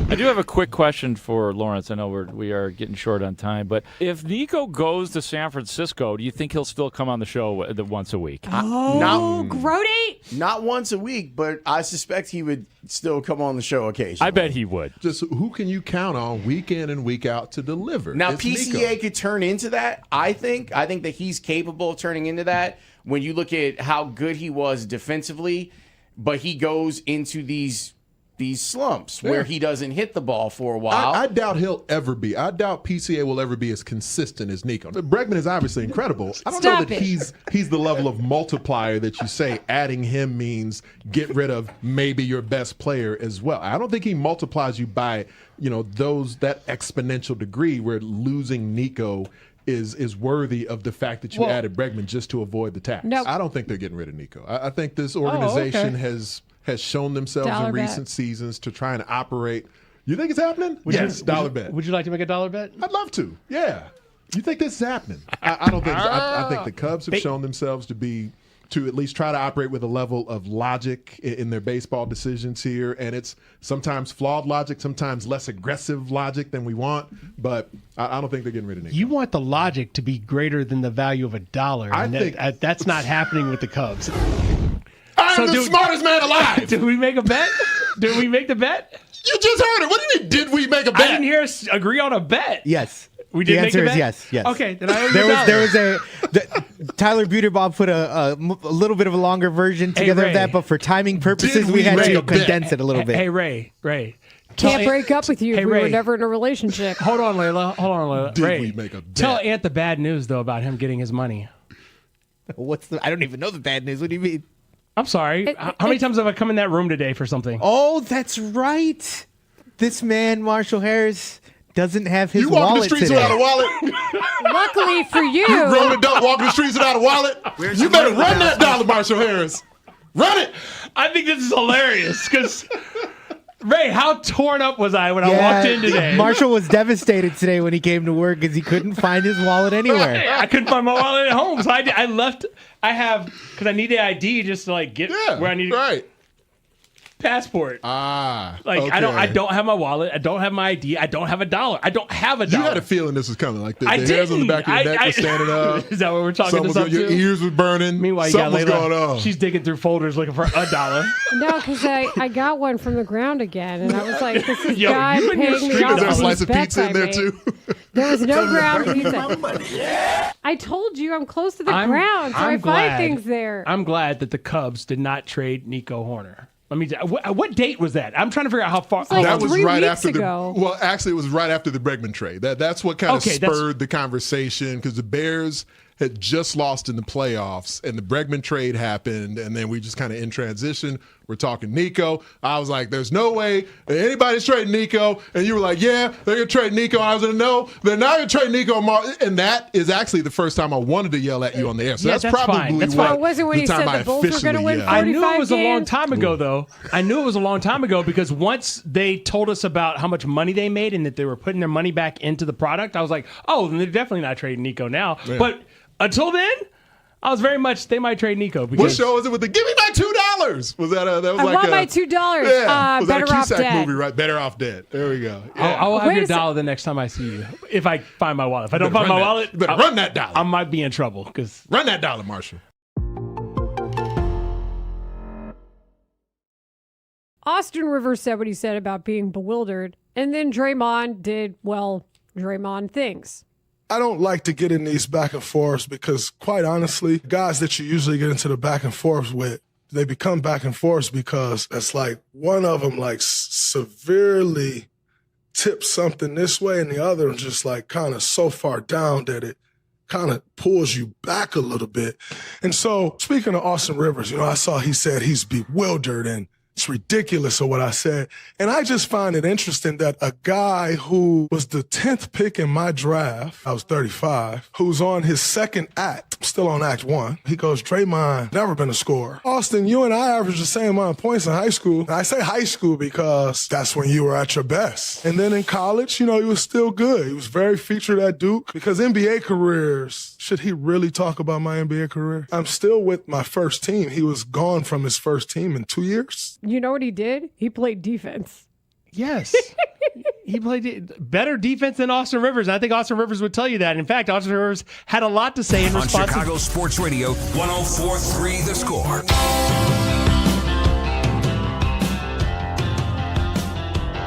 S20: I do have a quick question for Lawrence. I know we are getting short on time, but if Nico goes to San Francisco, do you think he'll still come on the show once a week?
S7: Grote?
S21: Not once a week, but I suspect he would still come on the show occasionally.
S20: I bet he would.
S1: Just who can you count on week in and week out to deliver?
S21: Now,
S1: It's
S21: PCA
S1: Nico.
S21: could turn into that, I think. I think that he's capable of turning into that when you look at how good he was defensively, but he goes into these slumps where he doesn't hit the ball for a while.
S1: I doubt he'll ever be. I doubt PCA will ever be as consistent as Nico. Bregman is obviously incredible. I don't know that he's the level of multiplier that you say adding him means get rid of maybe your best player as well. I don't think he multiplies you by, that exponential degree where losing Nico is worthy of the fact that you added Bregman just to avoid the tax.
S7: Nope.
S1: I don't think they're getting rid of Nico. I think this organization has shown themselves in recent seasons to try and operate. You think it's happening? Yes. Dollar bet.
S18: Would you like to make a dollar bet?
S1: I'd love to. Yeah. You think this is happening? I don't think so. I think the Cubs have shown themselves to at least try to operate with a level of logic in their baseball decisions here. And it's sometimes flawed logic, sometimes less aggressive logic than we want. But I don't think they're getting rid of Nico.
S18: You want the logic to be greater than the value of $1.
S1: I think
S18: that's not happening with the Cubs.
S1: I'm the smartest man alive.
S18: Did we make a bet? Did we make the bet?
S1: You just heard it. What do you mean, did we make a bet?
S18: I didn't hear us agree on a bet.
S26: Yes.
S18: We did
S26: the
S18: make a
S26: answer
S18: bet?
S26: is yes. Yes.
S18: Okay, then I owe you
S26: there was Tyler Buterbaum put a little bit of a longer version together of that, but for timing purposes, we had to condense it a little bit.
S18: Hey, Ray.
S7: Can't break up with you.
S18: Hey,
S7: we
S18: Ray.
S7: were never in a relationship.
S18: Hold on, Layla.
S1: Did
S18: Ray,
S1: we make a bet?
S18: tell Ant the bad news, though, about him getting his money.
S26: I don't even know the bad news. What do you mean?
S18: I'm sorry. How many times have I come in that room today for something?
S26: Oh, that's right. This man, Marshall Harris, doesn't have his wallet
S1: You walking the streets
S26: today.
S1: without a wallet?
S7: Luckily for you.
S1: You grown adult walking the streets without a wallet? You better run that dollar, Marshall Harris. Run it.
S18: I think this is hilarious because Ray, how torn up was I when I walked in today?
S26: Marshall was devastated today when he came to work because he couldn't find his wallet anywhere.
S18: I couldn't find my wallet at home, so I left. Because I need the ID just to get where I need passport.
S1: Okay.
S18: I don't have my wallet. I don't have my ID. I don't have $1. I don't have $1.
S1: You had a feeling this was coming. Like the
S18: I
S1: hairs on the
S18: didn't.
S1: back of your neck were standing up.
S18: Is that what we're talking about?
S1: Your ears were burning.
S18: Meanwhile, you
S1: something
S18: got
S1: was going on.
S18: She's digging through folders looking for $1.
S7: No, because I got one from the ground again, and I was like, this is
S18: Yo,
S7: God
S18: you and your
S7: paying me
S18: streak-
S7: off
S1: Is there a
S7: for
S1: slice
S7: these
S1: of pizza
S7: bets
S1: in there
S7: I made.
S1: too?
S7: There was no ground pizza. I told you I'm close to the ground, so I find things there.
S18: I'm glad that the Cubs did not trade Nico Horner. Let me. What date was that? I'm trying to figure out how far.
S7: Like
S1: that was
S7: 3
S1: right
S7: weeks
S1: after
S7: ago.
S1: Well, actually, it was right after the Bregman trade. That's what kind of spurred the conversation because the Bears had just lost in the playoffs, and the Bregman trade happened, and then we just kind of in transition. We're talking Nico. I was like, "There's no way anybody's trading Nico," and you were like, "Yeah, they're gonna trade Nico." And I was like, "No, they're not gonna trade Nico." And that is actually the first time I wanted to yell at you on the air. So
S18: Yeah,
S1: that's
S18: that's
S1: probably
S18: fine. That's
S1: what
S18: fine.
S7: It wasn't when
S1: the
S7: he
S1: time
S7: said
S1: I
S7: the Bulls were gonna
S1: officially
S7: win
S1: yelled.
S18: I knew it
S7: 45
S18: was a long
S7: games.
S18: time ago, though. I knew it was a long time ago because once they told us about how much money they made and that they were putting their money back into the product, I was like, oh, then they're definitely not trading Nico now.
S1: Yeah.
S18: But until then, I was very much they might trade Nico.
S1: What
S18: Because
S1: show was it with the "Give me my $2"? Was that that was
S7: I
S1: like
S7: want
S1: a,
S7: my $2.
S1: Yeah, was that
S7: Better
S1: a
S7: off
S1: Cusack
S7: dead.
S1: movie, right? Better Off Dead. There we go. Yeah.
S18: I will have
S7: Wait
S18: your
S7: a sec-
S18: dollar the next time I see you. If I find my wallet. If I don't
S1: Better
S18: find my
S1: run that-
S18: wallet,
S1: better run that dollar.
S18: I might be in trouble because
S1: Run that dollar, Marshall.
S7: Austin Rivers said what he said about being bewildered, and then Draymond did, Draymond things.
S11: I don't like to get in these back and forths because, quite honestly, guys that you usually get into the back and forths with, they become back and forths because it's like one of them severely tips something this way and the other is just kind of so far down that it kind of pulls you back a little bit. And so, speaking of Austin Rivers, I saw he said he's bewildered and it's ridiculous of what I said. And I just find it interesting that a guy who was the 10th pick in my draft, I was 35, who's on his second act, still on act 1, he goes, Draymond, never been a scorer. Austin, you and I averaged the same amount of points in high school. And I say high school because that's when you were at your best. And then in college, he was still good. He was very featured at Duke because NBA careers, should he really talk about my NBA career? I'm still with my first team. He was gone from his first team in 2 years.
S7: You know what he did? He played defense.
S18: yes. He played better defense than Austin Rivers. I think Austin Rivers would tell you that. In fact, Austin Rivers had a lot to say in
S3: On
S18: response
S3: Chicago Sports Radio, 104.3 The Score.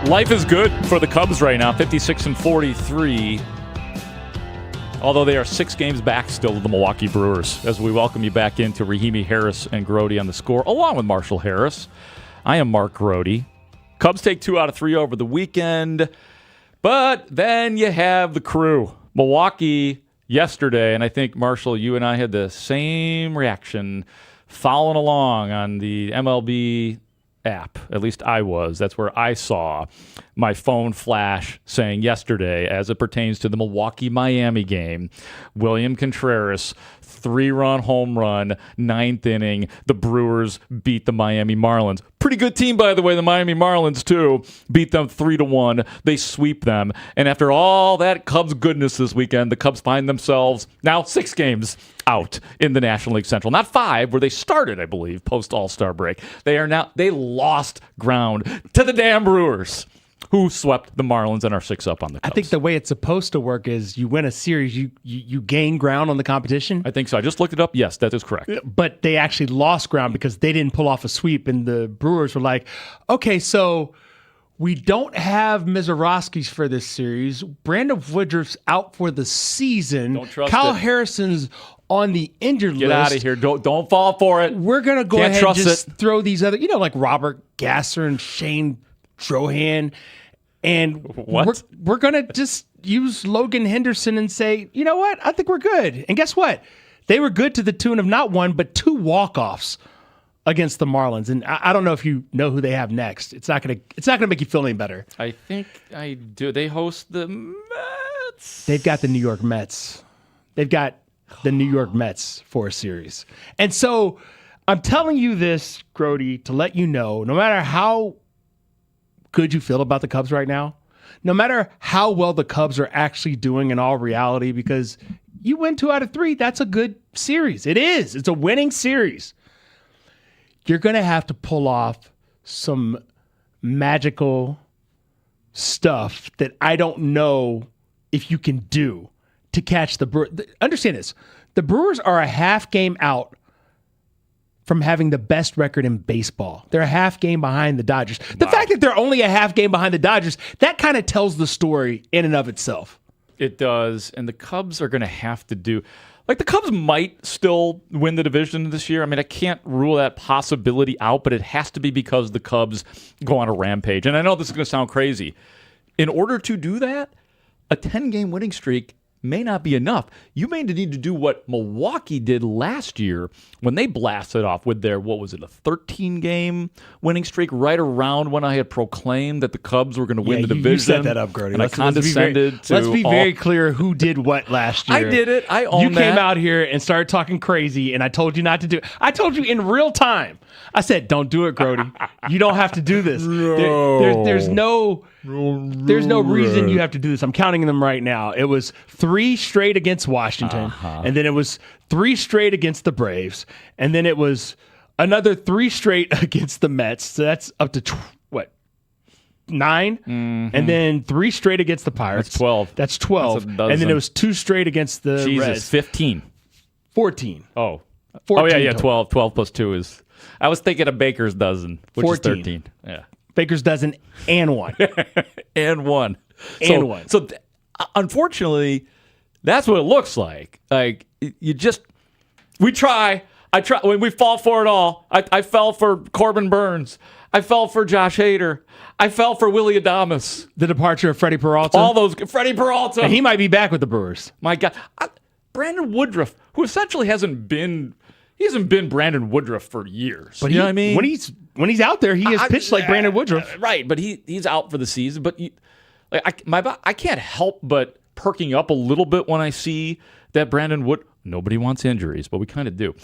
S20: Life is good for the Cubs right now, 56-43. Although they are 6 games back still of the Milwaukee Brewers. As we welcome you back into Rahimi, Harris, and Grote on the Score, along with Marshall Harris. I am Mark Grote. Cubs take 2 out of 3 over the weekend. But then you have the Crew. Milwaukee yesterday, and I think, Marshall, you and I had the same reaction following along on the MLB app. At least I was. That's where I saw my phone flash saying yesterday, as it pertains to the Milwaukee-Miami game, William Contreras, 3-run home run, 9th inning. The Brewers beat the Miami Marlins. Pretty good team, by the way, the Miami Marlins, too. Beat them 3-1. They sweep them. And after all that Cubs goodness this weekend, the Cubs find themselves now 6 games out in the National League Central. Not 5, where they started, I believe, post-All-Star break. They lost ground to the damn Brewers, who swept the Marlins and are 6 up on the Cubs.
S18: I think the way it's supposed to work is you win a series, you gain ground on the competition.
S20: I think so. I just looked it up. Yes, that is correct.
S18: But they actually lost ground because they didn't pull off a sweep, and the Brewers were like, okay, so we don't have Mizorowski's for this series. Brandon Woodruff's out for the season.
S20: Don't trust
S18: Kyle
S20: it.
S18: Harrison's on the injured
S20: Get
S18: list.
S20: out of here. Don't fall for it.
S18: We're going to go
S20: Can't
S18: ahead and
S20: trust
S18: just
S20: it.
S18: throw these other, like Robert Gasser and Shane Drohan. And
S20: What?
S18: we're going to just use Logan Henderson and say, you know what? I think we're good. And guess what? They were good to the tune of not 1, but 2 walk-offs against the Marlins. And I don't know if you know who they have next. It's not gonna make you feel any better.
S20: I think I do. They host the Mets.
S18: They've got the New York Mets. They've got the New York Mets for a series. And so I'm telling you this, Grote, to let you know, no matter how good you feel about the Cubs right now, no matter how well the Cubs are actually doing in all reality, because you win 2 out of 3, that's a good series. It is. It's a winning series. You're going to have to pull off some magical stuff that I don't know if you can do to catch the Brewers. Understand this. The Brewers are a half game out from having the best record in baseball. They're a half game behind the Dodgers. The fact that they're only a half game behind the Dodgers, that kind of tells the story in and of itself.
S20: It does. And the Cubs are going to have to do... Like, the Cubs might still win the division this year. I mean, I can't rule that possibility out, but it has to be because the Cubs go on a rampage. And I know this is going to sound crazy. In order to do that, a 10-game winning streak may not be enough. You may need to do what Milwaukee did last year when they blasted off with their, what was it, a 13-game winning streak right around when I had proclaimed that the Cubs were going to win the division.
S18: You set that up, Grote.
S20: And I condescended to
S18: Let's be very clear who did what last year.
S20: I did it. I own
S18: You
S20: that.
S18: came out here and started talking crazy, and I told you not to do it. I told you in real time. I said, don't do it, Grote. You don't have to do this. There's no reason you have to do this. I'm counting them right now. It was 3 straight against Washington, and then it was 3 straight against the Braves, and then it was another 3 straight against the Mets. So that's up to 9, and then 3 straight against the Pirates.
S20: That's 12.
S18: That's 12, and then it was 2 straight against the Reds.
S20: 15.
S18: 14.
S20: Oh.
S18: 14
S20: yeah,
S18: total.
S20: 12. 12 plus 2 is... I was thinking of Baker's dozen, which
S18: 14.
S20: is 13. Yeah.
S18: Baker's dozen and 1.
S20: And 1.
S18: And 1.
S20: So unfortunately, that's what it looks like. Like, you just... We try. I try. When we fall for it all. I fell for Corbin Burns. I fell for Josh Hader. I fell for Willie Adames.
S18: The departure of Freddie Peralta.
S20: All those... Freddie Peralta.
S18: And he might be back with the Brewers.
S20: My God. Brandon Woodruff, who essentially hasn't been... He hasn't been Brandon Woodruff for years.
S18: But
S20: you know what I mean?
S18: When he's out there, he has pitched like Brandon Woodruff.
S20: Right, but he's out for the season. But I can't help but perking up a little bit when I see that Brandon Wood. Nobody wants injuries, but we kind of do.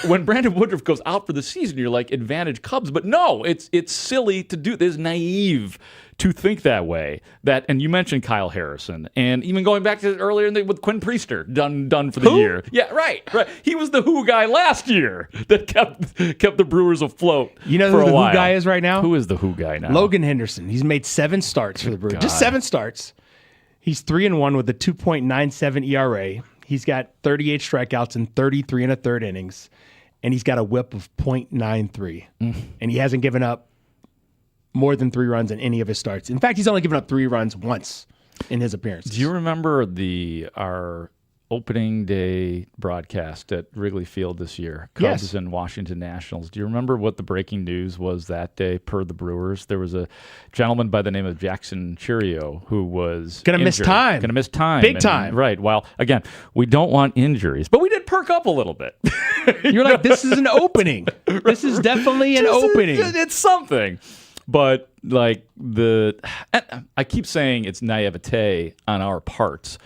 S20: When Brandon Woodruff goes out for the season, you're like, advantage Cubs. But no, it's silly to do. It's naive to think that way. And you mentioned Kyle Harrison, and even going back to earlier with Quinn Priester, done for the year. Yeah, right. He was the Who guy last year that kept the Brewers afloat.
S18: You know
S20: who
S18: the Who guy is right now?
S20: Who is the Who guy now?
S18: Logan Henderson. He's made 7 starts for the Brewers. Just 7 starts. He's 3-1 with a 2.97 ERA. He's got 38 strikeouts in 33 1/3 innings, and he's got a whip of .93. And he hasn't given up more than 3 runs in any of his starts. In fact, he's only given up 3 runs once in his appearance.
S20: Do you remember our opening day broadcast at Wrigley Field this year? Cubs and Washington Nationals. Do you remember what the breaking news was that day per the Brewers? There was a gentleman by the name of Jackson Churio who was
S18: Going to miss time.
S20: Going to miss time.
S18: Big time.
S20: Right. Well, again, we don't want injuries, but we did perk up a little bit.
S18: You're like, this is an opening. This is definitely an opening.
S20: It's something. But like I keep saying it's naivete on our parts,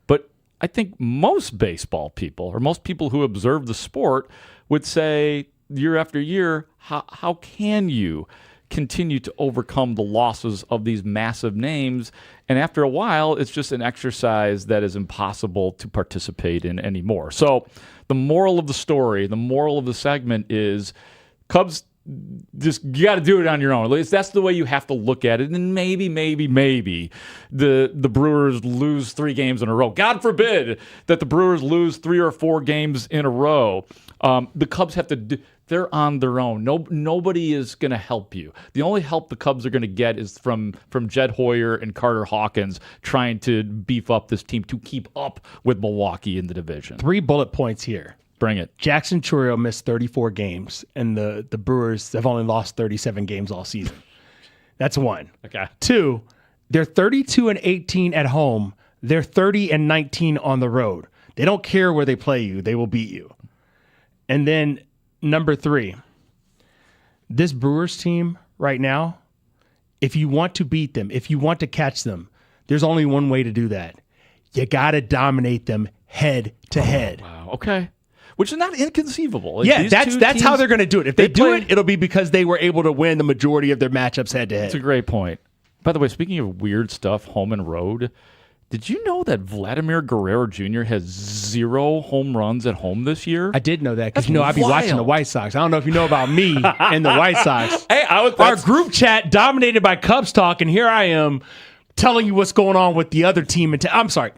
S20: but I think most baseball people or most people who observe the sport would say year after year, how can you continue to overcome the losses of these massive names? And after a while, it's just an exercise that is impossible to participate in anymore. So the moral of the story, the moral of the segment is Cubs, you got to do it on your own. At least that's the way you have to look at it. And maybe the Brewers lose 3 games in a row. God forbid that the Brewers lose 3 or 4 games in a row. The Cubs have to they're on their own. Nobody is going to help you. The only help the Cubs are going to get is from Jed Hoyer and Carter Hawkins trying to beef up this team to keep up with Milwaukee in the division.
S18: 3 bullet points here.
S20: Bring it.
S18: Jackson Churio missed 34 games, and the Brewers have only lost 37 games all season. That's 1.
S20: Okay.
S18: 2, they're 32-18 at home. They're 30-19 on the road. They don't care where they play you. They will beat you. And then number 3, this Brewers team right now, if you want to beat them, if you want to catch them, there's only one way to do that. You got to dominate them head to head.
S20: Wow. Okay. which is not inconceivable.
S18: Yeah,
S20: These
S18: that's
S20: two
S18: how
S20: teams,
S18: they're going to do it. If they do it, it'll be because they were able to win the majority of their matchups head to head.
S20: That's a great point. By the way, speaking of weird stuff, home and road, did you know that Vladimir Guerrero Jr. has 0 home runs at home this year?
S18: I did know that because,
S20: That's
S18: I'd be watching the
S20: wild.
S18: White Sox. I don't know if you know about me and the White Sox.
S20: Hey,
S18: Our group chat dominated by Cubs talk, and here I am telling you what's going on with the other team in town. I'm sorry,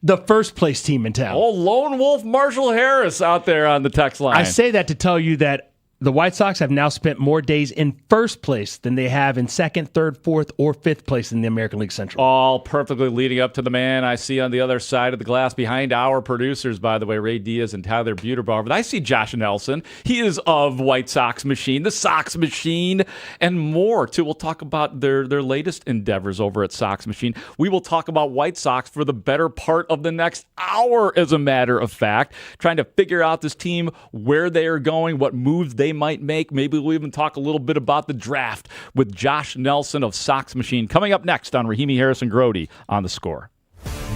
S18: the first place team in town.
S20: Oh, lone wolf Marshall Harris out there on the text line.
S18: I say that to tell you that the White Sox have now spent more days in first place than they have in second, third, fourth, or fifth place in the American League Central.
S20: All perfectly leading up to the man I see on the other side of the glass behind our producers, by the way, Ray Diaz and Tyler Buterbaugh. But I see Josh Nelson. He is of White Sox Machine, the Sox Machine, and more, too. We'll talk about their latest endeavors over at Sox Machine. We will talk about White Sox for the better part of the next hour, as a matter of fact, trying to figure out this team, where they are going, what moves they might make. Maybe we'll even talk a little bit about the draft with Josh Nelson of Sox Machine coming up next on Rahimi, Harris, and Grote on The Score.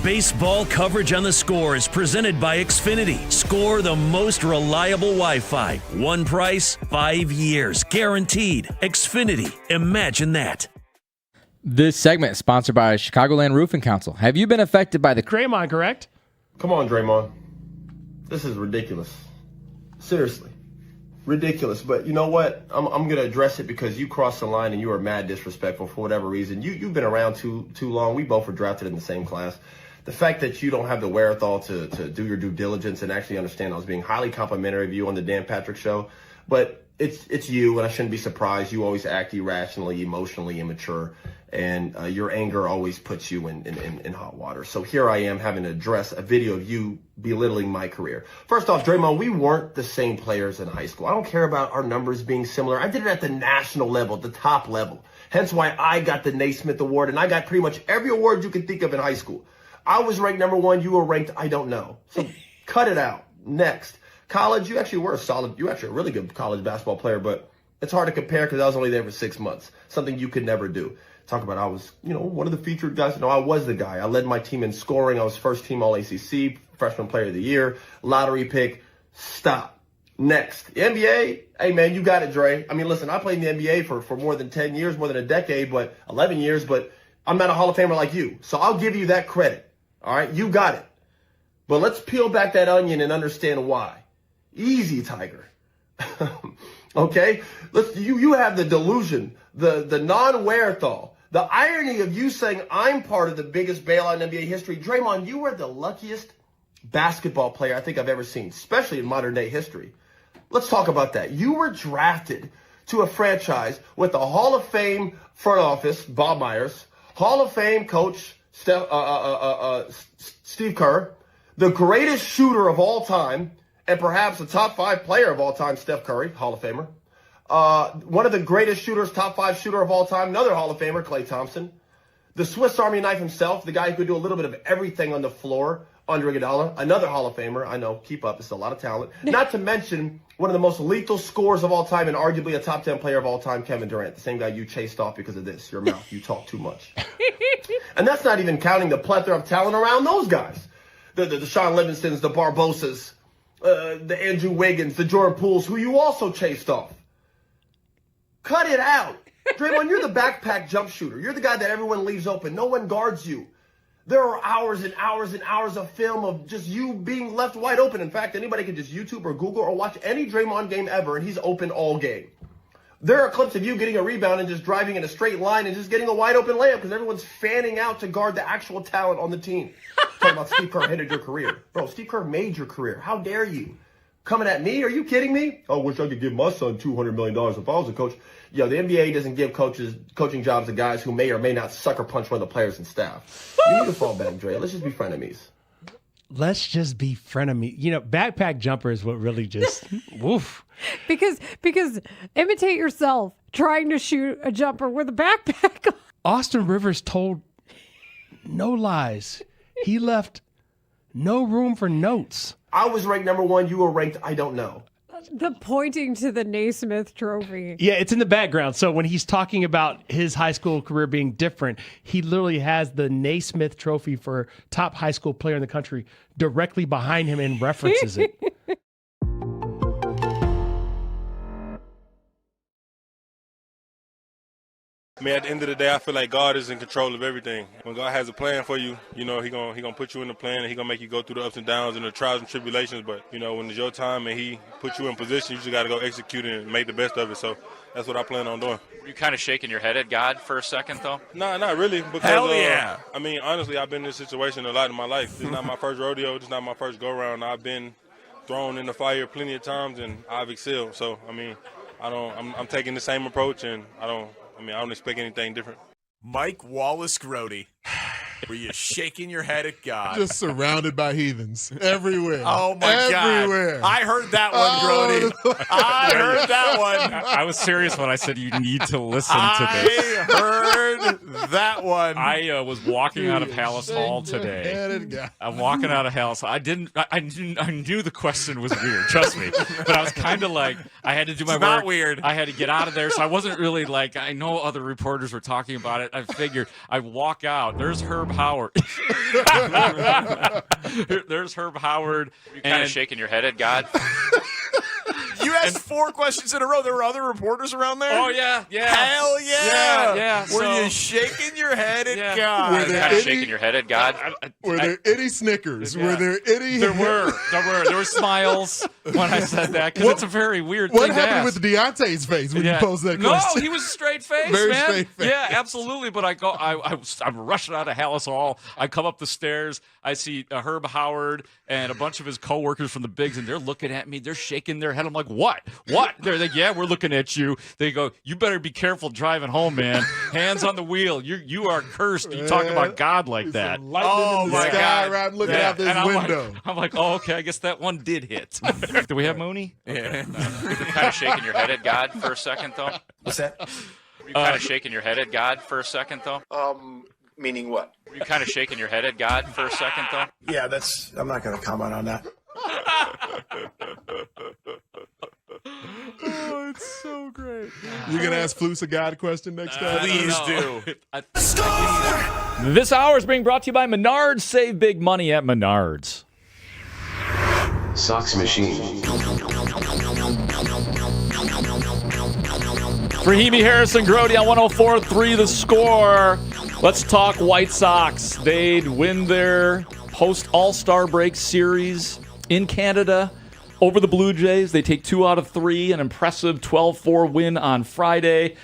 S4: Baseball coverage on The Score is presented by Xfinity. Score the most reliable Wi-Fi. One price, 5 years, guaranteed. Xfinity. Imagine that.
S14: This segment is sponsored by Chicagoland Roofing Council. Have you been affected by the
S18: Draymond, correct?
S9: Come on, Draymond. This is ridiculous. Seriously. Ridiculous. But you know what? I'm going to address it because you crossed the line and you were mad disrespectful for whatever reason. You've been around too long. We both were drafted in the same class. The fact that you don't have the wherewithal to do your due diligence and actually understand I was being highly complimentary of you on the Dan Patrick Show. But it's you, and I shouldn't be surprised. You always act irrationally, emotionally immature, and your anger always puts you in hot water. So here I am having to address a video of you belittling my career. First off, Draymond, we weren't the same players in high school. I don't care about our numbers being similar. I did it at the national level, the top level. Hence why I got the Naismith Award, and I got pretty much every award you can think of in high school. I was ranked number 1. You were ranked, I don't know. So cut it out. Next. College, you actually were a really good college basketball player, but it's hard to compare because I was only there for 6 months, something you could never do. Talk about I was, one of the featured guys. No, I was the guy. I led my team in scoring. I was first team All-ACC, freshman player of the year, lottery pick. Stop. Next. The NBA, hey, man, you got it, Dre. I mean, listen, I played in the NBA for more than 10 years, more than a decade, but 11 years, but I'm not a Hall of Famer like you. So I'll give you that credit. All right? You got it. But let's peel back that onion and understand why. Easy, Tiger. Okay? You have the delusion, the non-wherewithal, the irony of you saying I'm part of the biggest bailout in NBA history. Draymond, you were the luckiest basketball player I think I've ever seen, especially in modern day history. Let's talk about that. You were drafted to a franchise with the Hall of Fame front office, Bob Myers, Hall of Fame coach, Steve Kerr, the greatest shooter of all time, and perhaps the top 5 player of all time, Steph Curry, Hall of Famer. One of the greatest shooters, top 5 shooter of all time, another Hall of Famer, Klay Thompson. The Swiss Army knife himself, the guy who could do a little bit of everything on the floor, Andre Iguodala, another Hall of Famer. I know, keep up, it's a lot of talent. Not to mention one of the most lethal scorers of all time and arguably a top 10 player of all time, Kevin Durant, the same guy you chased off because of this, your mouth. You talk too much. And that's not even counting the plethora of talent around those guys. The Sean Livingstons, the Barbosas, the Andrew Wiggins, the Jordan Pooles, who you also chased off. Cut it out. Draymond, you're the backpack jump shooter. You're the guy that everyone leaves open. No one guards you. There are hours and hours and hours of film of just you being left wide open. In fact, anybody can just YouTube or Google or watch any Draymond game ever, and he's open all game. There are clips of you getting a rebound and just driving in a straight line and just getting a wide open layup because everyone's fanning out to guard the actual talent on the team. Talking about Steve Kerr ended your career. Bro, Steve Kerr made your career. How dare you? Coming at me? Are you kidding me? I wish I could give my son $200 million if I was a coach. Yo, the NBA doesn't give coaching jobs to guys who may or may not sucker punch one of the players and staff. You need to fall back, Dre. Let's just be frenemies.
S18: Let's just be frenemies. Backpack jumper is what really just woof.
S7: Because imitate yourself trying to shoot a jumper with a backpack on.
S18: Austin Rivers told no lies. He left no room for notes.
S9: I was ranked number 1. You were ranked, I don't know.
S7: The pointing to the Naismith Trophy.
S18: Yeah, it's in the background. So when he's talking about his high school career being different, he literally has the Naismith Trophy for top high school player in the country directly behind him and references it.
S8: mean, at the end of the day, I feel like God is in control of everything. When God has a plan for you, you know, he gonna put you in the plan, and he gonna make you go through the ups and downs and the trials and tribulations. But, you know, when it's your time and he put you in position, you just got to go execute it and make the best of it. So that's what I plan on doing.
S20: Were you kind of shaking your head at God for a second, though?
S8: No, not really. Because,
S20: Hell yeah.
S8: I mean, honestly, I've been in this situation a lot in my life. This is not my first rodeo. This is not my first go-around. I've been thrown in the fire plenty of times, and I've excelled. So, I mean, I'm taking the same approach, and I don't expect anything different.
S16: Mike Wallace Grote. Were you shaking your head at God?
S1: Just surrounded by heathens everywhere.
S16: Oh, my
S1: everywhere.
S16: God. I heard that one, Grote. I heard that one.
S20: I was serious when I said you need to listen to this.
S16: I heard that one.
S20: I was walking out of Palace Hall today. I'm walking out of Palace. I knew the question was weird. Trust me, but I was kind of like, I had to do my work.
S16: Not weird.
S20: I had to get out of there, so I wasn't really like. I know other reporters were talking about it. I figured I walk out. There's Herb Howard. There's Herb Howard. You kind of shaking your head at God.
S16: You asked 4 questions in a row. There were other reporters around there?
S20: Oh, yeah.
S16: Hell yeah.
S20: Yeah.
S16: Were you shaking your head at God?
S20: Were there kind of shaking your head at God?
S1: Were there any Snickers?
S20: Yeah.
S1: Were there any?
S20: There were smiles when I said that, because it's a very weird thing
S1: What
S20: to
S1: happened
S20: ask.
S1: with Deontay's face when you posed that question?
S20: No, he was straight face,
S1: Very
S20: man.
S1: straight face.
S20: Yeah, absolutely. But I'm rushing out of Hallis Hall. I come up the stairs. I see Herb Howard and a bunch of his coworkers from the Bigs, and they're looking at me. They're shaking their head. I'm like, what? They're like, yeah, we're looking at you. They go, you better be careful driving home, man. Hands on the wheel. You are cursed. You talk about God like that.
S1: Lightning in the
S20: my
S1: sky
S20: God.
S1: right looking out this
S20: And
S1: window.
S20: I'm like, oh, okay, I guess that one did hit. Do we have Mooney?
S16: Yeah.
S20: You're kind of shaking your head at God for a second, though?
S16: What's that?
S20: Were you kind of shaking your head at God for a second, though?
S16: Meaning what?
S20: Were you kind of shaking your head at God for a second, though?
S16: Yeah, I'm not going to comment on that.
S1: Oh, it's so great. You're going to ask Flus a God question next time?
S16: Please do.
S20: This hour is being brought to you by Menards. Save big money at Menards.
S22: Sox Machine.
S20: Rahimi, Harrison, Grote on 104.3 The Score. Let's talk White Sox. They'd win their post-All-Star break series in Canada over the Blue Jays. They take 2 out of 3, an impressive 12-4 win on Friday.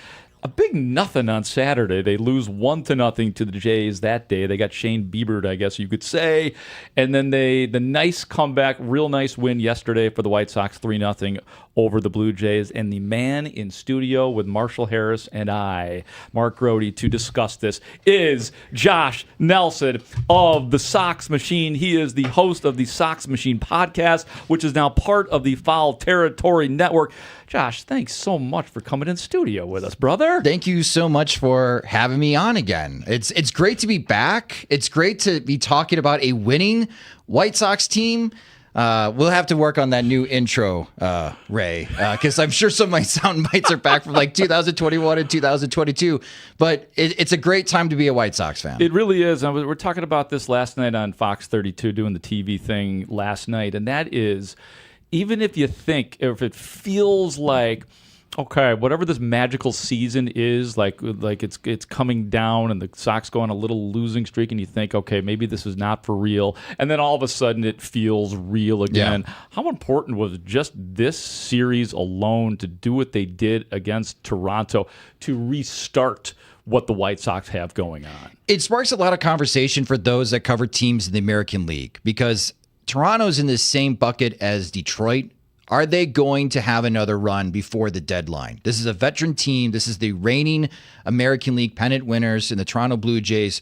S20: A big nothing on Saturday. They lose 1-0 to the Jays that day. They got Shane Biebered, I guess you could say. And then the nice comeback, real nice win yesterday for the White Sox, 3-0 over the Blue Jays. And the man in studio with Marshall Harris and I, Mark Grote, to discuss this is Josh Nelson of the Sox Machine. He is the host of the Sox Machine podcast, which is now part of the Foul Territory Network. Josh, thanks so much for coming in studio with us, brother.
S23: Thank you so much for having me on again. It's great to be back. It's great to be talking about a winning White Sox team. We'll have to work on that new intro, Ray, because I'm sure some of my sound bites are back from like 2021 and 2022. But it's a great time to be a White Sox fan.
S20: It really is. We're talking about this last night on Fox 32, doing the TV thing last night, and that is, even if you think, if it feels like, okay, whatever this magical season is, like it's coming down and the Sox go on a little losing streak, and you think, okay, maybe this is not for real, and then all of a sudden it feels real again. Yeah. How important was just this series alone to do what they did against Toronto to restart what the White Sox have going on?
S23: It sparks a lot of conversation for those that cover teams in the American League, because Toronto's in the same bucket as Detroit. Are they going to have another run before the deadline? This is a veteran team. This is the reigning American League pennant winners in the Toronto Blue Jays.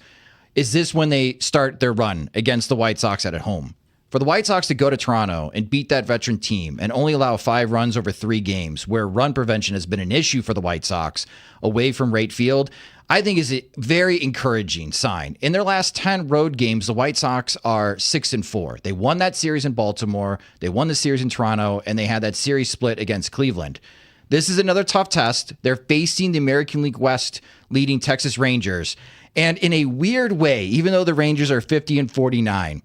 S23: Is this when they start their run against the White Sox at home? For the White Sox to go to Toronto and beat that veteran team and only allow 5 runs over 3 games, where run prevention has been an issue for the White Sox away from right field, I think is a very encouraging sign. In their last 10 road games, the White Sox are 6-4. They won that series in Baltimore, they won the series in Toronto, and they had that series split against Cleveland. This is another tough test. They're facing the American League West leading Texas Rangers. And in a weird way, even though the Rangers are 50-49,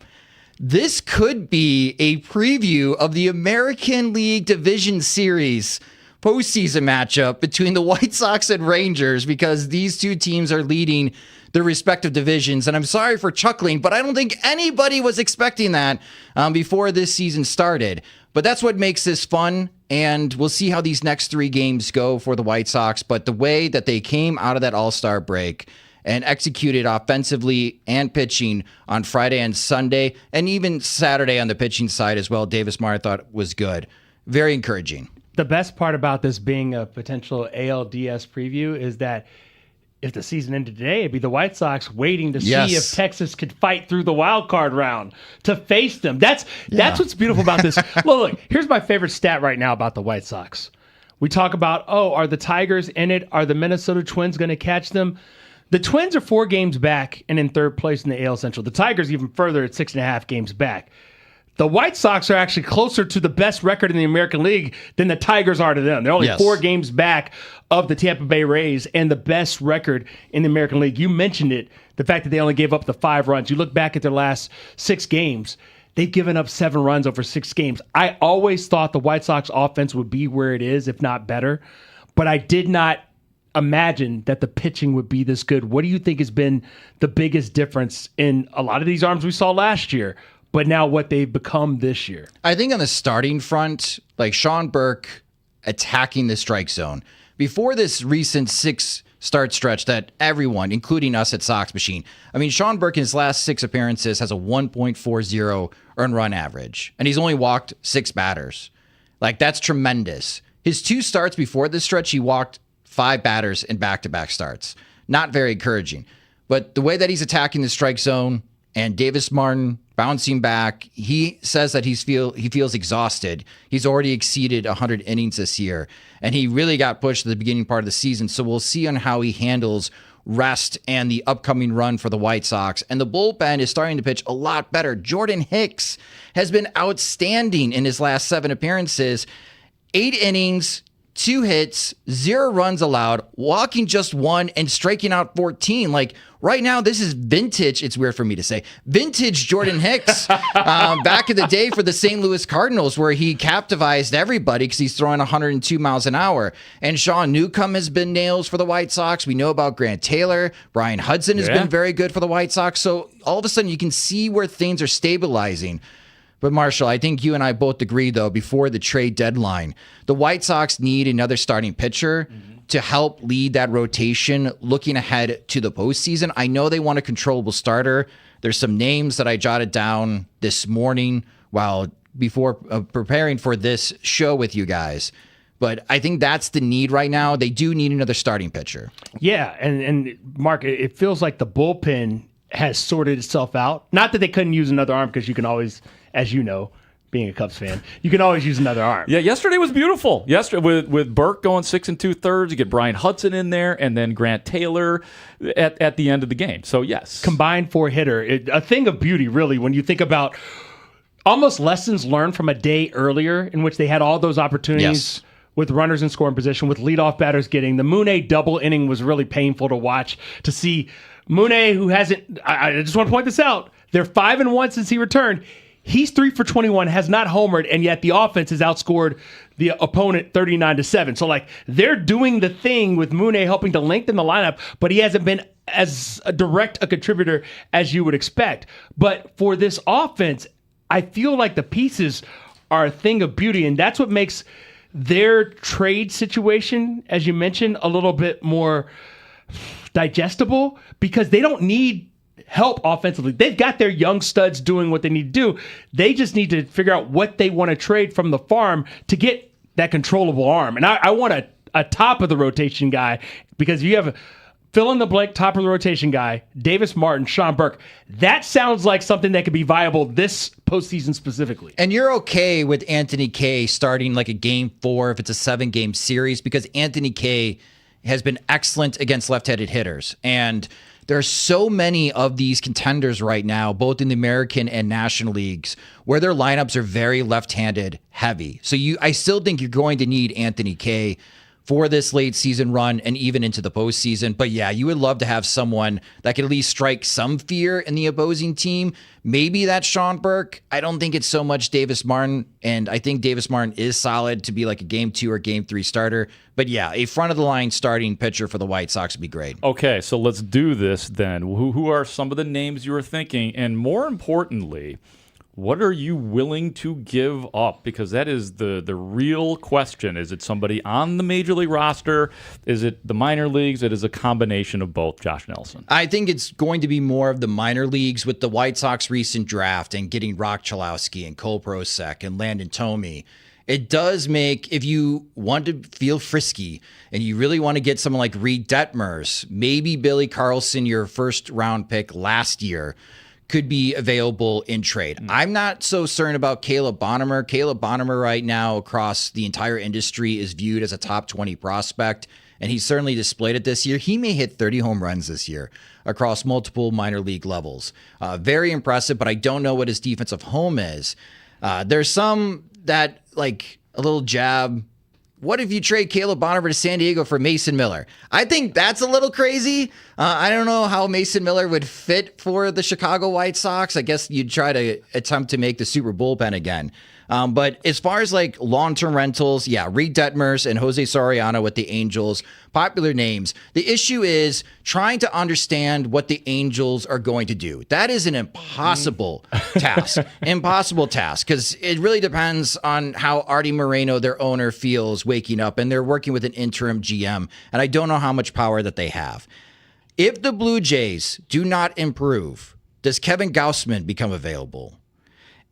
S23: this could be a preview of the American League Division Series postseason matchup between the White Sox and Rangers because these two teams are leading their respective divisions. And I'm sorry for chuckling, but I don't think anybody was expecting that before this season started. But that's what makes this fun, and we'll see how these next 3 games go for the White Sox. But the way that they came out of that All-Star break and executed offensively and pitching on Friday and Sunday, and even Saturday on the pitching side as well, Davis Martin thought was good. Very encouraging.
S18: The best part about this being a potential ALDS preview is that if the season ended today, it'd be the White Sox waiting to see if Texas could fight through the wild card round to face them. That's what's beautiful about this. Look, here's my favorite stat right now about the White Sox. We talk about, are the Tigers in it? Are the Minnesota Twins going to catch them? The Twins are 4 games back and in 3rd place in the AL Central. The Tigers even further at 6.5 games back. The White Sox are actually closer to the best record in the American League than the Tigers are to them. They're only 4 games back of the Tampa Bay Rays and the best record in the American League. You mentioned it, the fact that they only gave up the 5 runs. You look back at their last 6 games, they've given up 7 runs over 6 games. I always thought the White Sox offense would be where it is, if not better, but I did not imagine that the pitching would be this good. What do you think has been the biggest difference in a lot of these arms we saw last year, but now what they've become this year?
S23: I think on the starting front, like Sean Burke attacking the strike zone. Before this recent 6-start stretch that everyone, including us at Sox Machine, I mean, Sean Burke in his last 6 appearances has a 1.40 earned run average, and he's only walked 6 batters. Like, that's tremendous. His 2 starts before this stretch, he walked 5 batters in back-to-back starts. Not very encouraging. But the way that he's attacking the strike zone and Davis Martin bouncing back, he says that he feels exhausted. He's already exceeded 100 innings this year, and he really got pushed at the beginning part of the season. So we'll see on how he handles rest and the upcoming run for the White Sox. And the bullpen is starting to pitch a lot better. Jordan Hicks has been outstanding in his last 7 appearances. 8 innings, 2 hits, 0 runs allowed, walking just 1 and striking out 14. Like, right now, this is vintage. It's weird for me to say vintage Jordan Hicks. Back in the day for the St. Louis Cardinals, where he captivated everybody because he's throwing 102 miles an hour. And Sean Newcomb has been nails for the White Sox. We know about Grant Taylor. Brian Hudson has been very good for the White Sox. So all of a sudden, you can see where things are stabilizing. But Marshall, I think you and I both agree, though, before the trade deadline, the White Sox need another starting pitcher to help lead that rotation looking ahead to the postseason. I know they want a controllable starter. There's some names that I jotted down this morning before preparing for this show with you guys. But I think that's the need right now. They do need another starting pitcher.
S18: Yeah, and Mark, it feels like the bullpen has sorted itself out. Not that they couldn't use another arm, because you can always, as you know, being a Cubs fan, you can always use another arm.
S20: Yeah, yesterday was beautiful. Yesterday with Burke going 6 2/3, you get Brian Hudson in there, and then Grant Taylor at the end of the game. So yes,
S18: combined 4-hitter, a thing of beauty, really, when you think about almost lessons learned from a day earlier in which they had all those opportunities. With runners in scoring position, with leadoff batters getting the Mooney double inning was really painful to watch. To see Mooney, who hasn't, I just want to point this out, they're 5-1 since he returned. He's 3 for 21, has not homered, and yet the offense has outscored the opponent 39-7. So, like, they're doing the thing with Mooney helping to lengthen the lineup, but he hasn't been as direct a contributor as you would expect. But for this offense, I feel like the pieces are a thing of beauty, and that's what makes their trade situation, as you mentioned, a little bit more digestible, because they don't need help offensively. They've got their young studs doing what they need to do. They just need to figure out what they want to trade from the farm to get that controllable arm. And I want a top of the rotation guy, because if you have a fill in the blank top of the rotation guy, Davis Martin, Sean Burke, that sounds like something that could be viable this postseason specifically.
S23: And you're okay with Anthony Kay starting like a game 4 if it's a 7-game series, because Anthony Kay has been excellent against left-handed hitters. And there are so many of these contenders right now, both in the American and National Leagues, where their lineups are very left-handed heavy. So I still think you're going to need Anthony Kay for this late season run and even into the postseason. But yeah, you would love to have someone that could at least strike some fear in the opposing team. Maybe that's Sean Burke. I don't think it's so much Davis Martin, and I think Davis Martin is solid to be like a game 2 or game 3 starter. But yeah, a front of the line starting pitcher for the White Sox would be great.
S20: Okay, so let's do this then. Who are some of the names you were thinking? And more importantly, what are you willing to give up? Because that is the real question. Is it somebody on the major league roster? Is it the minor leagues? It is a combination of both, Josh Nelson.
S23: I think it's going to be more of the minor leagues with the White Sox recent draft and getting Rock Chalowski and Cole Prosek and Landon Tomey. It does make, if you want to feel frisky and you really want to get someone like Reed Detmers, maybe Billy Carlson, your first round pick last year, could be available in trade. I'm not so certain about Caleb Bonham. Caleb Bonham right now across the entire industry is viewed as a top 20 prospect, and he certainly displayed it this year. He may hit 30 home runs this year across multiple minor league levels. Very impressive, but I don't know what his defensive home is. There's some that, like a little jab, what if you trade Caleb Bonham to San Diego for Mason Miller? I think that's a little crazy. I don't know how Mason Miller would fit for the Chicago White Sox. I guess you'd try to attempt to make the super bullpen again. But as far as like long-term rentals, yeah, Reed Detmers and Jose Soriano with the Angels, popular names. The issue is trying to understand what the Angels are going to do. That is an impossible task. Impossible task, because it really depends on how Artie Moreno, their owner, feels waking up, and they're working with an interim GM, and I don't know how much power that they have. If the Blue Jays do not improve, does Kevin Gausman become available?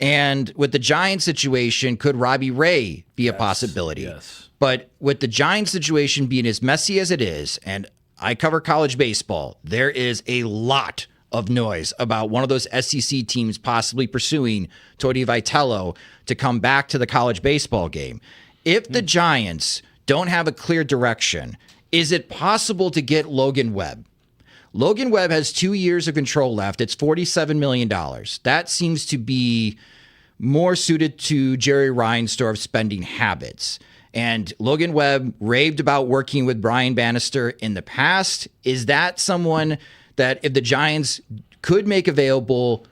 S23: And with the Giants situation, could Robbie Ray be a possibility?
S20: Yes.
S23: But with the Giants situation being as messy as it is, and I cover college baseball, there is a lot of noise about one of those SEC teams possibly pursuing Tony Vitello to come back to the college baseball game. If the Giants don't have a clear direction, is it possible to get Logan Webb? Logan Webb has 2 years of control left. It's $47 million. That seems to be more suited to Jerry Reinsdorf's spending habits. And Logan Webb raved about working with Brian Bannister in the past. Is that someone that if the Giants could make available,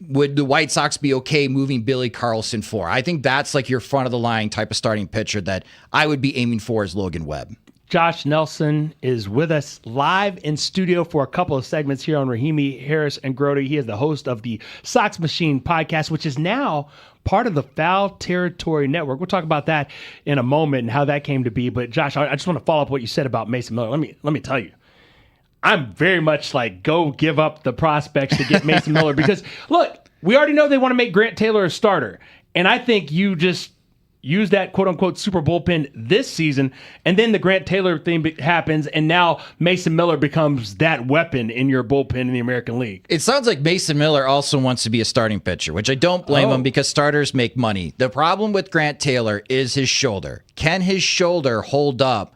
S23: would the White Sox be okay moving Billy Carlson for? I think that's like your front of the line type of starting pitcher that I would be aiming for as Logan Webb.
S18: Josh Nelson is with us live in studio for a couple of segments here on Rahimi, Harris, and Grote. He is the host of the Sox Machine podcast, which is now part of the Foul Territory Network. We'll talk about that in a moment and how that came to be. But Josh, I just want to follow up what you said about Mason Miller. Let me tell you, I'm very much like, go give up the prospects to get Mason Miller, because look, we already know they want to make Grant Taylor a starter. And I think you just use that quote-unquote super bullpen this season, and then the Grant Taylor thing happens, and now Mason Miller becomes that weapon in your bullpen in the American League.
S23: It sounds like Mason Miller also wants to be a starting pitcher, which I don't blame him, because starters make money. The problem with Grant Taylor is his shoulder. Can his shoulder hold up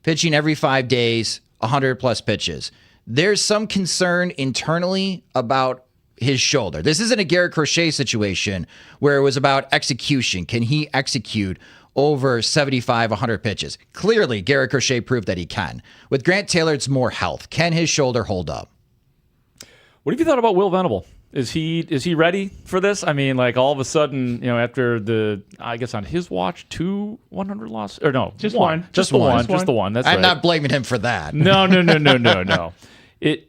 S23: pitching every 5 days, 100-plus pitches? There's some concern internally about his shoulder. This isn't a Garrett Crochet situation where it was about execution. Can he execute over 75, 100 pitches? Clearly, Garrett Crochet proved that he can. With Grant Taylor, it's more health. Can his shoulder hold up?
S20: What have you thought about Will Venable? Is he ready for this? I mean, like all of a sudden, after the, I guess on his watch, 2 100 losses, or no,
S18: just one.
S20: Just the one. That's
S23: I'm
S20: right.
S23: not blaming him for that.
S20: No.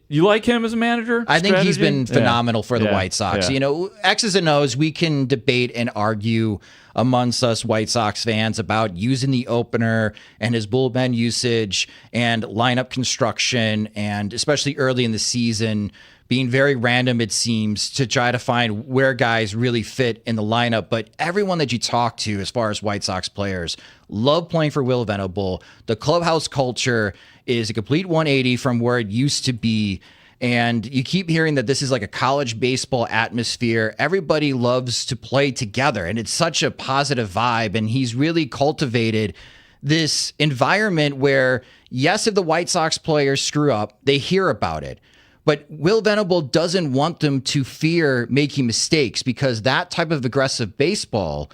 S20: You like him as a manager?
S23: I think he's been phenomenal for the White Sox.
S20: Yeah.
S23: X's and O's, we can debate and argue amongst us White Sox fans about using the opener and his bullpen usage and lineup construction, and especially early in the season, being very random, it seems, to try to find where guys really fit in the lineup. But everyone that you talk to, as far as White Sox players, love playing for Will Venable. The clubhouse culture is a complete 180 from where it used to be. And you keep hearing that this is like a college baseball atmosphere. Everybody loves to play together, and it's such a positive vibe. And he's really cultivated this environment where, yes, if the White Sox players screw up, they hear about it. But Will Venable doesn't want them to fear making mistakes, because that type of aggressive baseball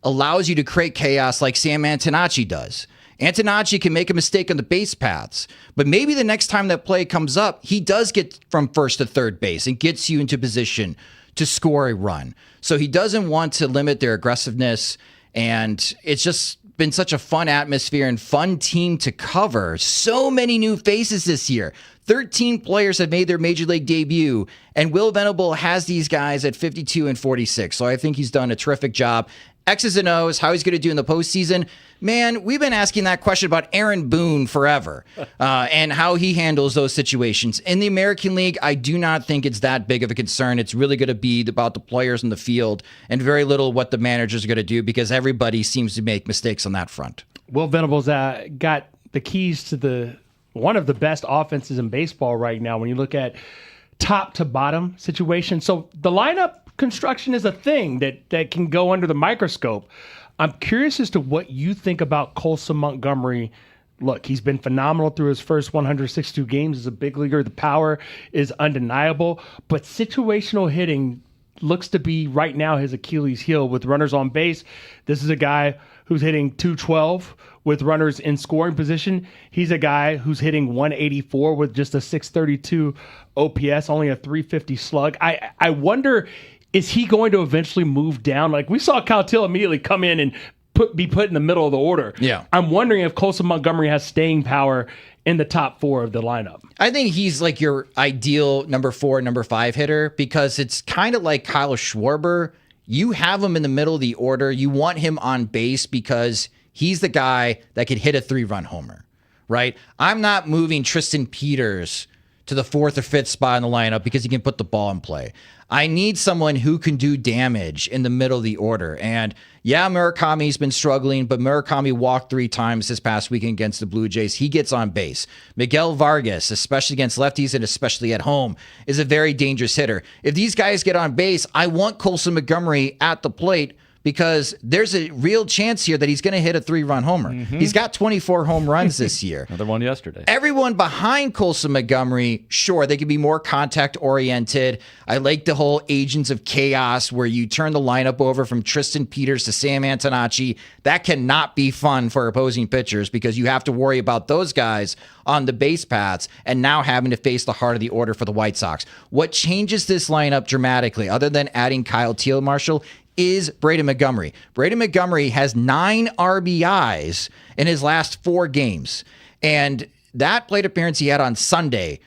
S23: allows you to create chaos like Sam Antonacci does. Antonacci can make a mistake on the base paths, but maybe the next time that play comes up, he does get from first to third base and gets you into position to score a run. So he doesn't want to limit their aggressiveness, and it's just been such a fun atmosphere and fun team to cover. So many new faces this year. 13 players have made their major league debut, and Will Venable has these guys at 52 and 46. So I think he's done a terrific job. X's and O's, how he's going to do in the postseason. Man, we've been asking that question about Aaron Boone forever and how he handles those situations. In the American League, I do not think it's that big of a concern. It's really going to be about the players in the field and very little what the managers are going to do because everybody seems to make mistakes on that front.
S18: Will Venable's got the keys to one of the best offenses in baseball right now when you look at top to bottom situation. So the lineup construction is a thing that can go under the microscope. I'm curious as to what you think about Colson Montgomery. Look, he's been phenomenal through his first 162 games as a big leaguer. The power is undeniable, but situational hitting looks to be right now his Achilles heel with runners on base. This is a guy who's hitting 212 with runners in scoring position. He's a guy who's hitting 184 with just a 632 OPS, only a 350 slug. I wonder, is he going to eventually move down? Like we saw Kyle Till immediately come in and be put in the middle of the order.
S23: Yeah.
S18: I'm wondering if Colson Montgomery has staying power in the top 4 of the lineup.
S23: I think he's like your ideal number 4, number 5 hitter because it's kind of like Kyle Schwarber. You have him in the middle of the order. You want him on base because he's the guy that could hit a 3-run homer, right? I'm not moving Tristan Peters to the 4th or 5th spot in the lineup because he can put the ball in play. I need someone who can do damage in the middle of the order. And yeah, Murakami's been struggling, but Murakami walked 3 times this past weekend against the Blue Jays. He gets on base. Miguel Vargas, especially against lefties and especially at home, is a very dangerous hitter. If these guys get on base, I want Colson Montgomery at the plate because there's a real chance here that he's going to hit a 3-run homer. He's got 24 home runs this year.
S20: Another one yesterday.
S23: Everyone behind Colson Montgomery, sure, they can be more contact-oriented. I like the whole Agents of Chaos where you turn the lineup over from Tristan Peters to Sam Antonacci. That cannot be fun for opposing pitchers because you have to worry about those guys on the base paths and now having to face the heart of the order for the White Sox. What changes this lineup dramatically, other than adding Kyle Teal, Marshall, is Braden Montgomery. Braden Montgomery has 9 RBIs in his last 4 games. And that plate appearance he had on Sunday,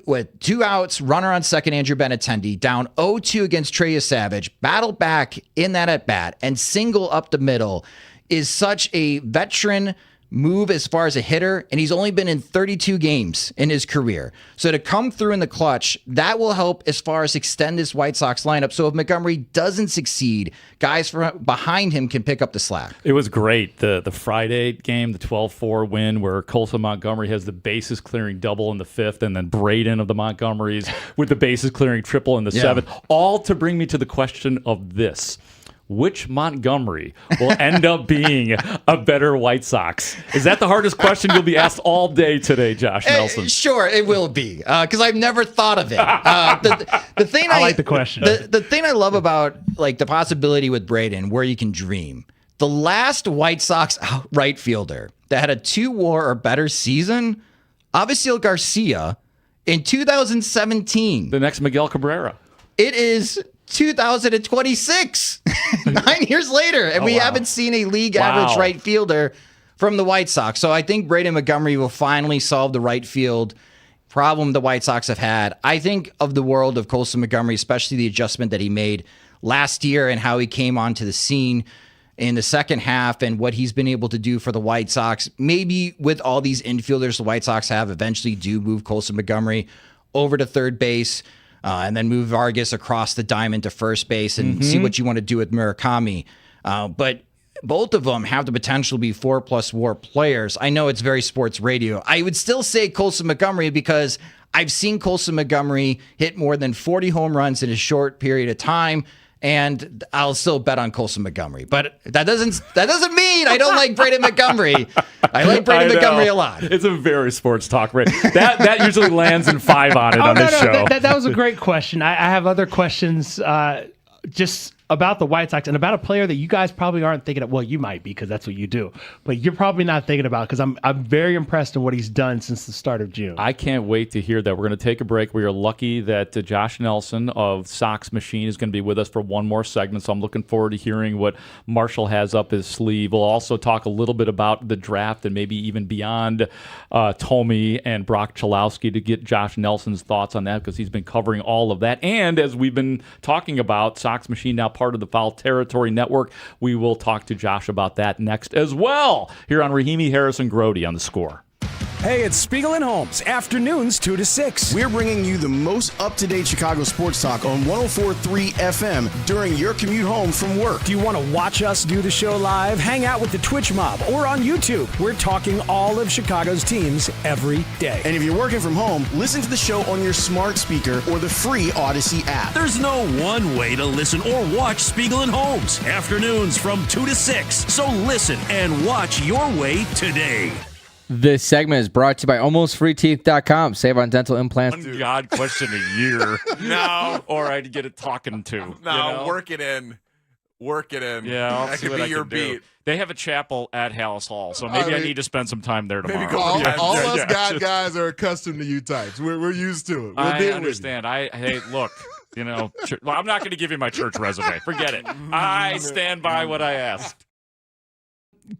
S23: with 2 outs, runner on second, Andrew Benintendi, down 0-2 against Trey Savage, battle back in that at-bat, and single up the middle is such a veteran move as far as a hitter, and he's only been in 32 games in his career. So to come through in the clutch, that will help as far as extend this White Sox lineup. So if Montgomery doesn't succeed, guys from behind him can pick up the slack.
S20: It was great. The Friday game, the 12-4 win where Colson Montgomery has the bases clearing double in the 5th, and then Braden of the Montgomerys with the bases clearing triple in the 7th, all to bring me to the question of this. Which Montgomery will end up being a better White Sox? Is that the hardest question you'll be asked all day today, Josh Nelson?
S23: Sure, it will be, because I've never thought of it. The thing
S18: I like the question.
S23: The thing I love about like the possibility with Braden, where you can dream. The last White Sox right fielder that had a 2 WAR or better season, Avisail Garcia, in 2017.
S20: The next Miguel Cabrera.
S23: It is 2026, 9 years later, and we haven't seen a league average right fielder from the White Sox. So I think Braden Montgomery will finally solve the right field problem the White Sox have had. I think of the world of Colson Montgomery, especially the adjustment that he made last year and how he came onto the scene in the second half and what he's been able to do for the White Sox. Maybe with all these infielders the White Sox have, eventually do move Colson Montgomery over to third base. And then move Vargas across the diamond to first base and see what you want to do with Murakami. But both of them have the potential to be 4+ WAR players. I know it's very sports radio. I would still say Colson Montgomery because I've seen Colson Montgomery hit more than 40 home runs in a short period of time. And I'll still bet on Colson Montgomery. But that doesn't mean I don't like Braden Montgomery. I like Braden Montgomery a lot.
S20: It's a very sports talk, right? That usually lands in 5 on it on this show.
S18: That was a great question. I have other questions. Just about the White Sox and about a player that you guys probably aren't thinking of. Well, you might be because that's what you do, but you're probably not thinking about because I'm very impressed in what he's done since the start of June.
S20: I can't wait to hear that. We're going to take a break. We are lucky that Josh Nelson of Sox Machine is going to be with us for one more segment, so I'm looking forward to hearing what Marshall has up his sleeve. We'll also talk a little bit about the draft and maybe even beyond Tommy and Brock Chalowski to get Josh Nelson's thoughts on that because he's been covering all of that. And as we've been talking about, Sox Machine now part of the Foul Territory Network. We will talk to Josh about that next as well here on Rahimi, Harris, and Grote on The Score.
S2: Hey, it's Spiegel and Holmes, afternoons 2 to 6.
S6: We're bringing you the most up-to-date Chicago sports talk on 104.3 FM during your commute home from work.
S2: Do you want to watch us do the show live? Hang out with the Twitch mob or on YouTube. We're talking all of Chicago's teams every day.
S6: And if you're working from home, listen to the show on your smart speaker or the free Odyssey app.
S4: There's no one way to listen or watch Spiegel and Holmes, afternoons from 2 to 6. So listen and watch your way today.
S14: This segment is brought to you by AlmostFreeTeeth.com. Save on dental implants.
S20: One God question a year. No. Or I'd get it talking to.
S16: No,
S20: you know?
S16: Work it in. Work it in.
S20: Yeah, I'll
S16: that
S20: see
S16: could
S20: what
S16: be
S20: I
S16: your
S20: can do.
S16: beat.
S20: They have a chapel at Hallis Hall, so maybe I need to spend some time there tomorrow.
S1: All us guys are accustomed to you types. We're used to it. We'll
S20: I
S1: deal
S20: understand. Hey, look, you know, well, I'm not going to give you my church resume. Forget it. I stand by what I asked.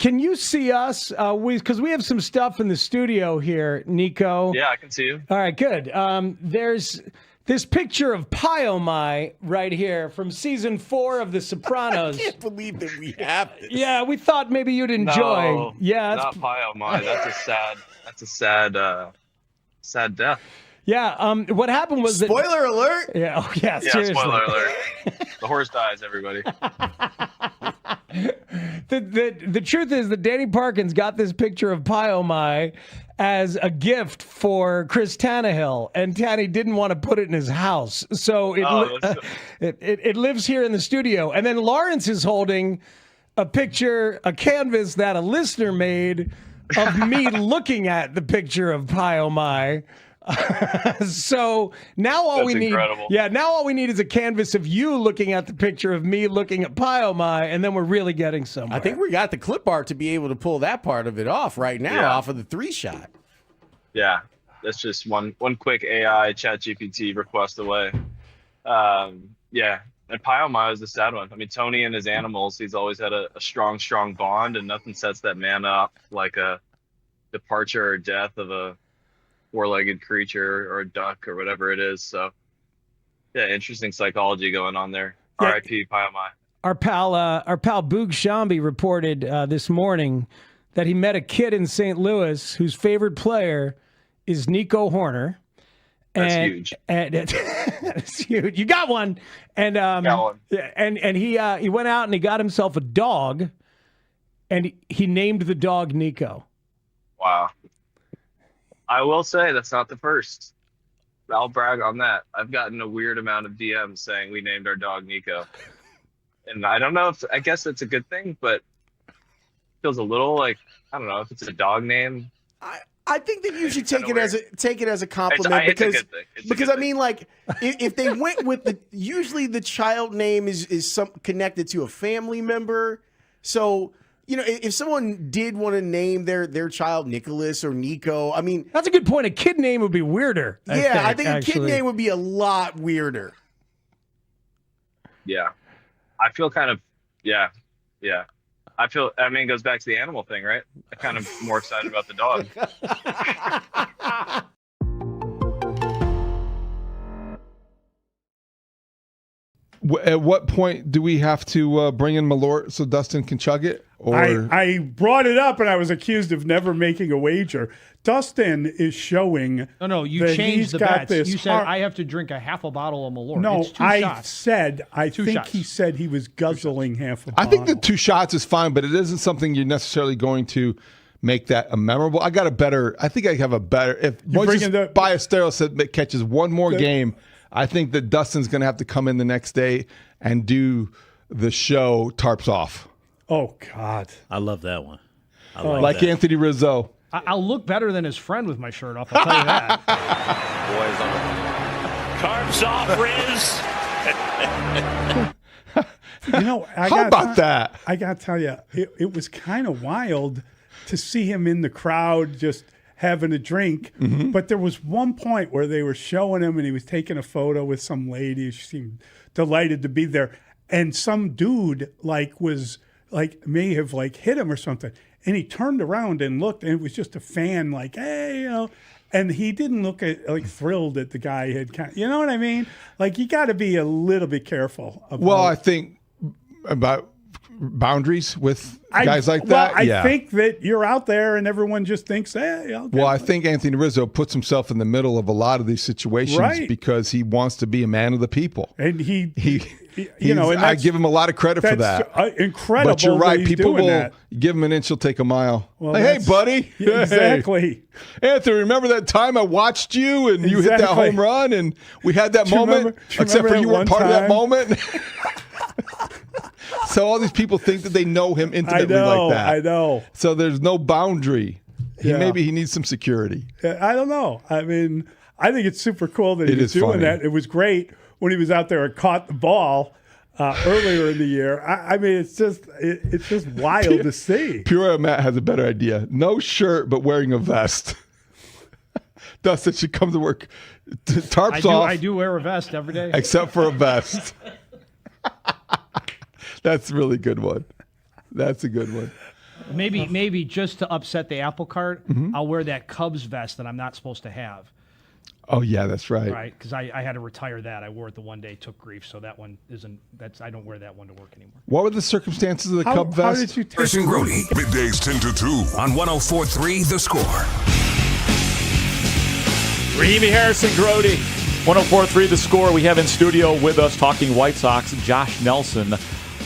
S18: Can you see us? Because we have some stuff in the studio here, Nico.
S17: Yeah, I can see you.
S18: All right, good. There's this picture of Pyomai right here from season 4 of The Sopranos.
S21: I can't believe that we have this.
S18: Yeah, we thought maybe you'd enjoy.
S17: No,
S18: yeah,
S17: not Pyomai. That's a sad death.
S18: Yeah. What happened was that.
S21: Spoiler alert.
S18: Yeah. Oh, yeah.
S17: Yeah.
S18: Seriously.
S17: Spoiler alert. The horse dies. Everybody.
S18: The truth is that Danny Parkins got this picture of Pyomai as a gift for Chris Tannehill, and Tanny didn't want to put it in his house, so it lives here in the studio. And then Lawrence is holding a canvas that a listener made of me looking at the picture of Pyomai. So now all we need is a canvas of you looking at the picture of me looking at Pyomai, and then we're really getting somewhere.
S21: I think we got the clip art to be able to pull that part of it off right now, off of the 3-shot.
S17: Yeah, that's just one quick AI ChatGPT request away. Yeah, and Pyomai is the sad one. I mean, Tony and his animals, he's always had a strong bond, and nothing sets that man up like a departure or death of a 4-legged creature or a duck or whatever it is. So yeah, interesting psychology going on there. Yeah. R.I.P. Pyomai.
S18: Our pal Boog Shambi reported this morning that he met a kid in St. Louis whose favorite player is Nico Horner.
S17: That's huge.
S18: And that's huge. You got one. And
S17: got one.
S18: And he went out and he got himself a dog, and he named the dog Nico.
S17: Wow. I will say that's not the first. I'll brag on that. I've gotten a weird amount of DMs saying we named our dog Nico. And I don't know I guess it's a good thing, but it feels a little like, I don't know if it's a dog name.
S21: I think that you should take it as a compliment because I mean, like, if they went with usually the child name is connected to a family member. So, you know, if someone did want to name their child Nicholas or Nico, I mean,
S18: that's a good point. A kid name would be weirder.
S21: I think a kid name would be a lot weirder.
S17: Yeah, I feel kind of yeah. I mean, it goes back to the animal thing, right? I'm kind of more excited about the dog.
S22: At what point do we have to bring in Malort so Dustin can chug it? Or
S24: I brought it up and I was accused of never making a wager. Dustin is showing.
S25: No, you changed the bets. You said I have to drink a half a bottle of Malort.
S24: No,
S25: it's 2 shots.
S24: I think he said he was guzzling half a bottle.
S22: I think the 2 shots is fine, but it isn't something you're necessarily going to make that a memorable. I think I have a better. If Moises Ballesteros catches one more game, I think that Dustin's going to have to come in the next day and do the show tarps off.
S24: Oh, God.
S27: I love that one.
S22: Like that. Anthony Rizzo.
S25: I'll look better than his friend with my shirt off, I'll tell you that.
S27: Boys on the carbs off, Riz.
S22: How about that?
S24: I got to tell you, it was kind of wild to see him in the crowd just having a drink.
S22: Mm-hmm.
S24: But there was one point where they were showing him and he was taking a photo with some lady. She seemed delighted to be there. And some dude may have hit him or something. And he turned around and looked, and it was just a fan hey, and he didn't look thrilled that the guy had, you know what I mean? You got to be a little bit careful.
S22: I think about boundaries with guys like that.
S24: I think that you're out there and everyone just thinks, hey.
S22: I think Anthony Rizzo puts himself in the middle of a lot of these situations because he wants to be a man of the people.
S24: And
S22: I give him a lot of credit for that.
S24: Incredible.
S22: But you're right.
S24: That he's
S22: People
S24: doing
S22: will
S24: that.
S22: give him an inch, he'll take a mile.
S24: Well,
S22: hey, buddy.
S24: Yeah, exactly.
S22: Hey, Anthony, remember that time I watched you and you hit that home run and we had that moment? Except for you weren't part of that moment. So all these people think that they know him intimately like that.
S24: I know.
S22: So there's no boundary. Maybe he needs some security.
S24: I don't know. I mean, I think it's super cool that he was doing that. It was great when he was out there and caught the ball earlier in the year. I mean, it's just wild to see.
S22: Peoria Matt has a better idea. No shirt, but wearing a vest. Dustin should come to work. Tarps off.
S25: I do wear a vest every day.
S22: Except for a vest. That's a really good one. That's a good one.
S25: Maybe just to upset the apple cart, I'll wear that Cubs vest that I'm not supposed to have.
S22: Oh yeah, that's right.
S25: Right, because I had to retire that. I wore it the one day, took grief, so that one isn't. I don't wear that one to work anymore.
S22: What were the circumstances of the Cub vest?
S24: How did you take
S3: Harrison Grote, middays 10 to 2 on 104.3 The Score.
S5: Rahimi, Harrison, Grote, 104.3 The Score. We have in studio with us talking White Sox, Josh Nelson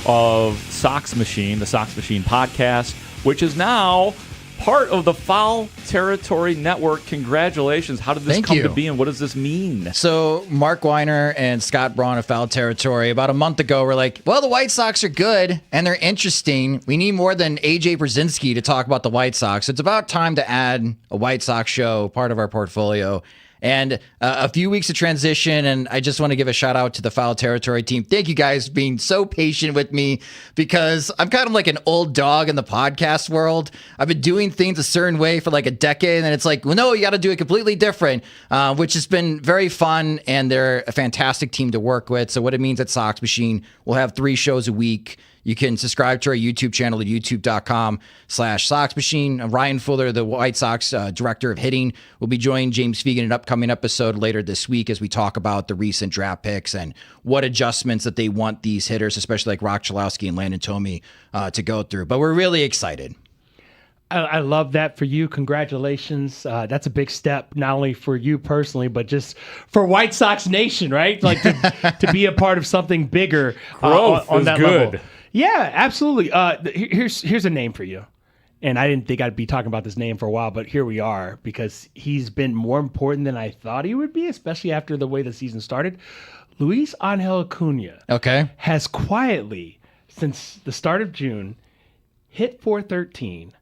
S5: of Sox Machine, the Sox Machine podcast, which is now part of the Foul Territory Network. Congratulations. How did this come to be, and what does this mean?
S23: So Mark Weiner and Scott Braun of Foul Territory about a month ago were like, well, the White Sox are good and they're interesting. We need more than AJ Brzezinski to talk about the White Sox. It's about time to add a White Sox show, part of our portfolio. And a few weeks of transition, and I just want to give a shout out to the Foul Territory team. Thank you guys for being so patient with me, because I'm kind of like an old dog in the podcast world. I've been doing things a certain way for like a decade, and it's like, well, no, you got to do it completely different, which has been very fun, and they're a fantastic team to work with. So what it means at Sox Machine, we'll have 3 shows a week. You can subscribe to our YouTube channel at youtube.com/Sox Machine. Ryan Fuller, the White Sox director of hitting, will be joining James Fegan in an upcoming episode later this week as we talk about the recent draft picks and what adjustments that they want these hitters, especially like Rock Chalowski and Landon Tomey, to go through. But we're really excited.
S18: I love that for you. Congratulations. That's a big step, not only for you personally, but just for White Sox Nation, right? Like to be a part of something bigger on that
S5: good.
S18: level. Yeah, absolutely. Here's a name for you. And I didn't think I'd be talking about this name for a while, but here we are, because he's been more important than I thought he would be, especially after the way the season started. Luis Angel Acuna has quietly, since the start of June, hit .413.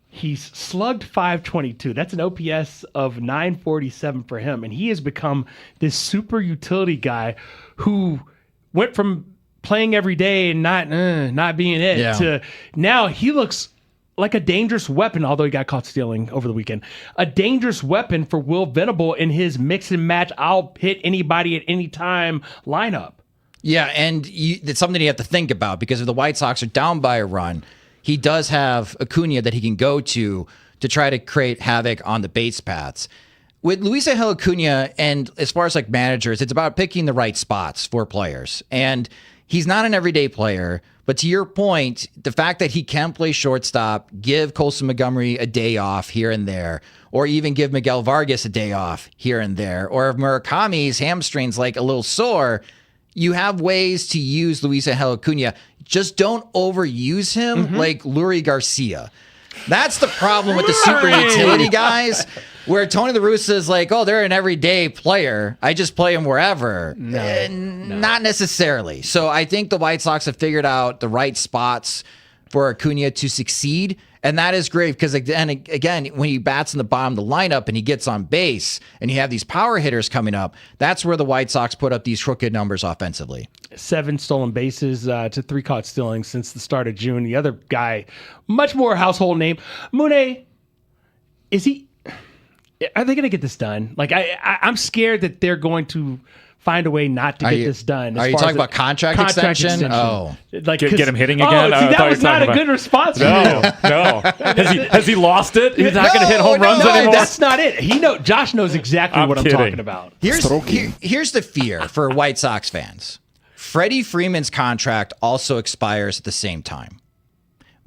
S18: He's slugged .522. That's an OPS of .947 for him. And he has become this super utility guy who went from playing every day and not being it to now he looks like a dangerous weapon, although he got caught stealing over the weekend. A dangerous weapon for Will Venable in his mix and match, I'll hit anybody at any time lineup.
S23: Yeah, and it's something you have to think about, because if the White Sox are down by a run, he does have Acuna that he can go to try to create havoc on the base paths. With Luis Angel Acuna, and as far as like managers, it's about picking the right spots for players. And he's not an everyday player, but to your point, the fact that he can play shortstop, give Colson Montgomery a day off here and there, or even give Miguel Vargas a day off here and there, or if Murakami's hamstring's like a little sore, you have ways to use Luis Angel Acuna. Just don't overuse him like Lurie Garcia. That's the problem with the super utility guys, where Tony La Russa is like, oh, they're an everyday player. I just play them wherever. No. Not necessarily. So I think the White Sox have figured out the right spots for Acuna to succeed. And that is great because, again, when he bats in the bottom of the lineup and he gets on base and you have these power hitters coming up, that's where the White Sox put up these crooked numbers offensively.
S18: 7 stolen bases to 3 caught stealing since the start of June. The other guy, much more household name, Mully. Are they going to get this done? Like, I'm scared that they're going to find a way not to get this done.
S23: Are you talking about contract extension?
S18: Oh.
S20: Like, get him hitting again?
S18: That was not a good response.
S20: No. Has he lost it? He's not going to hit home runs anymore?
S18: That's not it. Josh knows exactly what I'm talking about.
S23: Here's the fear for White Sox fans. Freddie Freeman's contract also expires at the same time.